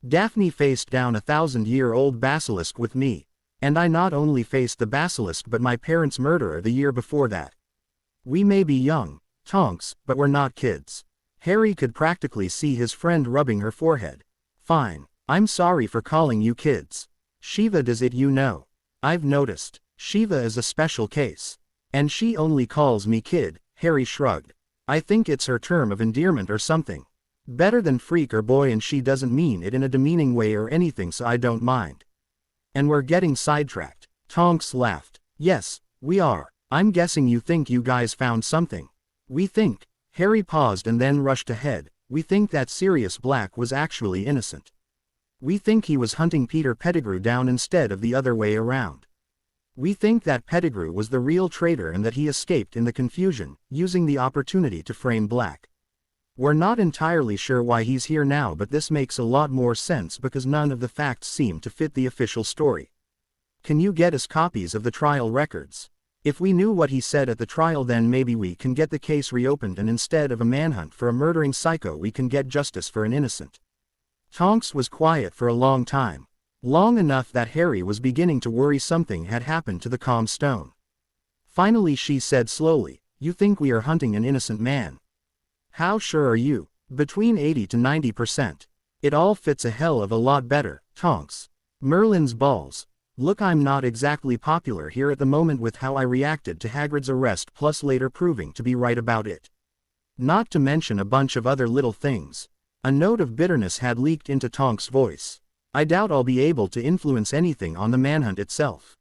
Daphne faced down a 1,000-year-old basilisk with me. And I not only faced the basilisk but my parents' murderer the year before that. We may be young, Tonks, but we're not kids. Harry could practically see his friend rubbing her forehead. Fine, I'm sorry for calling you kids. Shiva does it, you know. I've noticed. Shiva is a special case. And she only calls me kid, Harry shrugged. I think it's her term of endearment or something. Better than freak or boy, and she doesn't mean it in a demeaning way or anything, so I don't mind. And we're getting sidetracked. Tonks laughed. Yes, we are. I'm guessing you think you guys found something. We think. Harry paused and then rushed ahead. We think that Sirius Black was actually innocent. We think he was hunting Peter Pettigrew down instead of the other way around. We think that Pettigrew was the real traitor and that he escaped in the confusion, using the opportunity to frame Black. We're not entirely sure why he's here now, but this makes a lot more sense because none of the facts seem to fit the official story. Can you get us copies of the trial records? If we knew what he said at the trial, then maybe we can get the case reopened, and instead of a manhunt for a murdering psycho we can get justice for an innocent. Tonks was quiet for a long time. Long enough that Harry was beginning to worry something had happened to the calm stone. Finally she said slowly, "You think we are hunting an innocent man? How sure are you?" "Between 80 to 90%. It all fits a hell of a lot better, Tonks. Merlin's balls. Look, I'm not exactly popular here at the moment with how I reacted to Hagrid's arrest, plus later proving to be right about it. Not to mention a bunch of other little things." A note of bitterness had leaked into Tonks' voice. I doubt I'll be able to influence anything on the manhunt itself.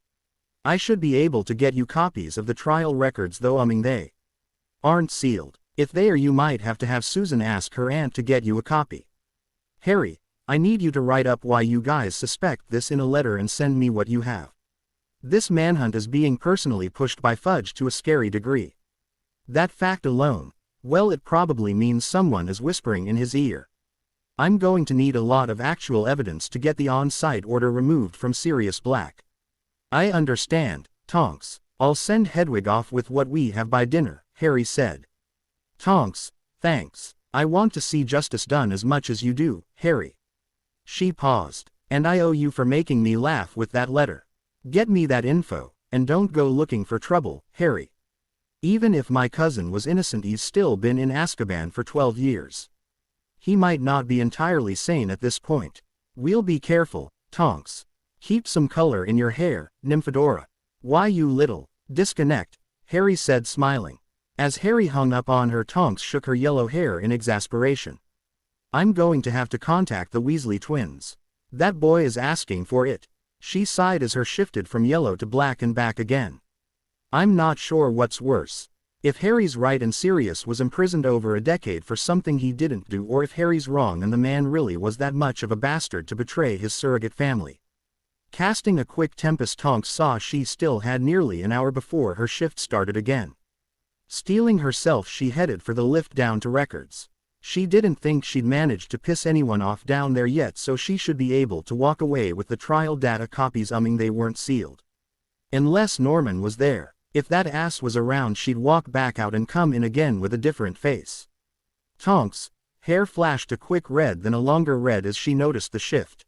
I should be able to get you copies of the trial records though they aren't sealed. If they are, you might have to have Susan ask her aunt to get you a copy. Harry, I need you to write up why you guys suspect this in a letter and send me what you have. This manhunt is being personally pushed by Fudge to a scary degree. That fact alone, well, it probably means someone is whispering in his ear. I'm going to need a lot of actual evidence to get the on-site order removed from Sirius Black. I understand, Tonks. I'll send Hedwig off with what we have by dinner, Harry said. Tonks, thanks. I want to see justice done as much as you do, Harry. She paused. And I owe you for making me laugh with that letter. Get me that info, and don't go looking for trouble, Harry. Even if my cousin was innocent, he's still been in Azkaban for 12 years. He might not be entirely sane at this point. We'll be careful, Tonks. Keep some color in your hair, Nymphadora. Why, you little disconnect, Harry said, smiling. As Harry hung up on her, Tonks shook her yellow hair in exasperation. I'm going to have to contact the Weasley twins. That boy is asking for it. She sighed as her shifted from yellow to black and back again. I'm not sure what's worse. If Harry's right and Sirius was imprisoned over a decade for something he didn't do, or if Harry's wrong and the man really was that much of a bastard to betray his surrogate family. Casting a quick tempest, Tonks saw she still had nearly an hour before her shift started again. Steeling herself, she headed for the lift down to records. She didn't think she'd managed to piss anyone off down there yet, so she should be able to walk away with the trial data copies, they weren't sealed. Unless Norman was there. If that ass was around, she'd walk back out and come in again with a different face. Tonks' hair flashed a quick red, then a longer red as she noticed the shift.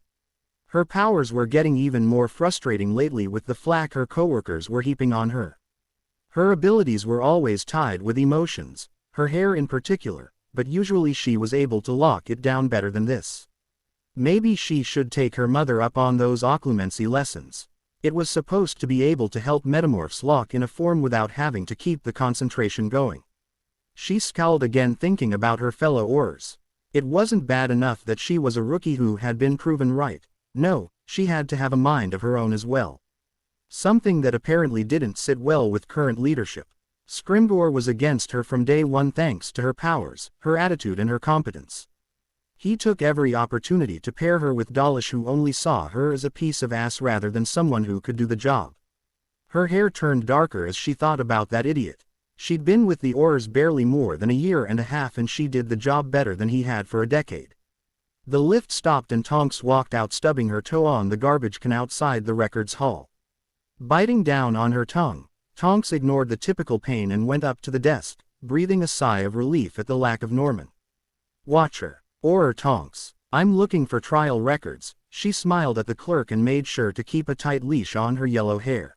Her powers were getting even more frustrating lately with the flack her coworkers were heaping on her. Her abilities were always tied with emotions, her hair in particular, but usually she was able to lock it down better than this. Maybe she should take her mother up on those occlumency lessons. It was supposed to be able to help metamorphs lock in a form without having to keep the concentration going. She scowled again, thinking about her fellow Aurors. It wasn't bad enough that she was a rookie who had been proven right. No, she had to have a mind of her own as well. Something that apparently didn't sit well with current leadership. Scrimgeour was against her from day one thanks to her powers, her attitude and her competence. He took every opportunity to pair her with Dawlish, who only saw her as a piece of ass rather than someone who could do the job. Her hair turned darker as she thought about that idiot. She'd been with the Aurors barely more than a year and a half, and she did the job better than he had for a decade. The lift stopped and Tonks walked out, stubbing her toe on the garbage can outside the records hall. Biting down on her tongue, Tonks ignored the typical pain and went up to the desk, breathing a sigh of relief at the lack of Norman. Watcher. Auror Tonks. I'm looking for trial records. She smiled at the clerk and made sure to keep a tight leash on her yellow hair.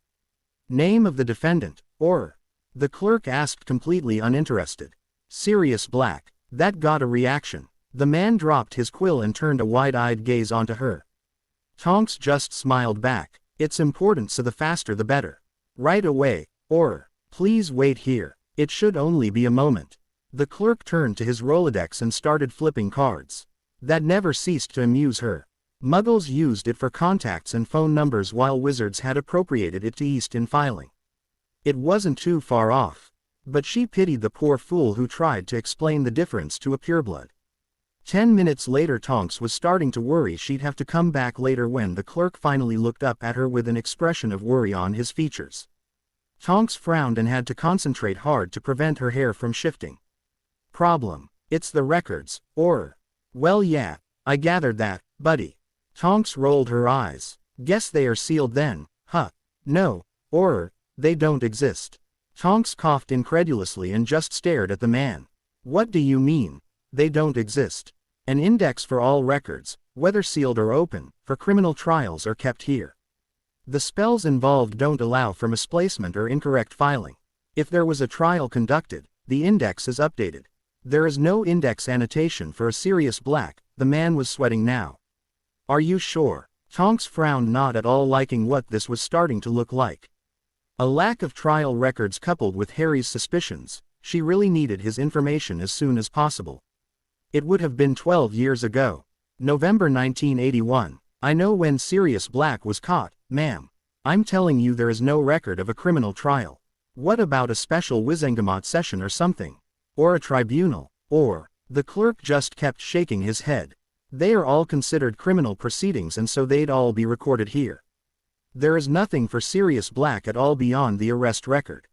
Name of the defendant, Auror? The clerk asked, completely uninterested. Sirius Black. That got a reaction. The man dropped his quill and turned a wide-eyed gaze onto her. Tonks just smiled back. It's important, so the faster the better. Right away, Auror. Please wait here. It should only be a moment. The clerk turned to his Rolodex and started flipping cards. That never ceased to amuse her. Muggles used it for contacts and phone numbers, while wizards had appropriated it to east in filing. It wasn't too far off. But she pitied the poor fool who tried to explain the difference to a pureblood. 10 minutes later, Tonks was starting to worry she'd have to come back later when the clerk finally looked up at her with an expression of worry on his features. Tonks frowned and had to concentrate hard to prevent her hair from shifting. Problem. It's the records, Auror. Well, yeah, I gathered that, buddy. Tonks rolled her eyes. Guess they are sealed then, huh? No, Auror, they don't exist. Tonks coughed incredulously and just stared at the man. What do you mean, they don't exist? An index for all records, whether sealed or open, for criminal trials are kept here. The spells involved don't allow for misplacement or incorrect filing. If there was a trial conducted, the index is updated. There is no index annotation for a Sirius Black. The man was sweating now. Are you sure? Tonks frowned, not at all liking what this was starting to look like. A lack of trial records coupled with Harry's suspicions. She really needed his information as soon as possible. It would have been 12 years ago. November 1981. I know when Sirius Black was caught, ma'am. I'm telling you there is no record of a criminal trial. What about a special Wizengamot session or something? Or a tribunal? Or, the clerk just kept shaking his head. They are all considered criminal proceedings and so they'd all be recorded here. There is nothing for Sirius Black at all beyond the arrest record.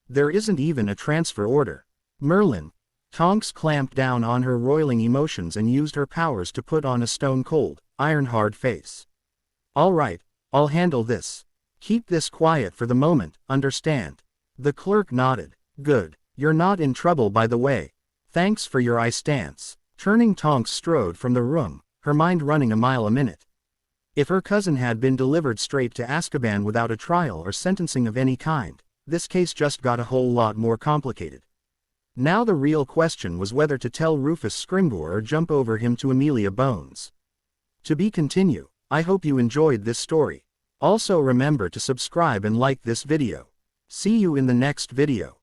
There isn't even a transfer order. Merlin. Tonks clamped down on her roiling emotions and used her powers to put on a stone-cold, iron-hard face. All right, I'll handle this. Keep this quiet for the moment, understand? The clerk nodded. Good. You're not in trouble by the way. Thanks for your eye stance. Turning, Tonks strode from the room, her mind running a mile a minute. If her cousin had been delivered straight to Azkaban without a trial or sentencing of any kind, this case just got a whole lot more complicated. Now the real question was whether to tell Rufus Scrimgeour or jump over him to Amelia Bones. To be continued. I hope you enjoyed this story. Also remember to subscribe and like this video. See you in the next video.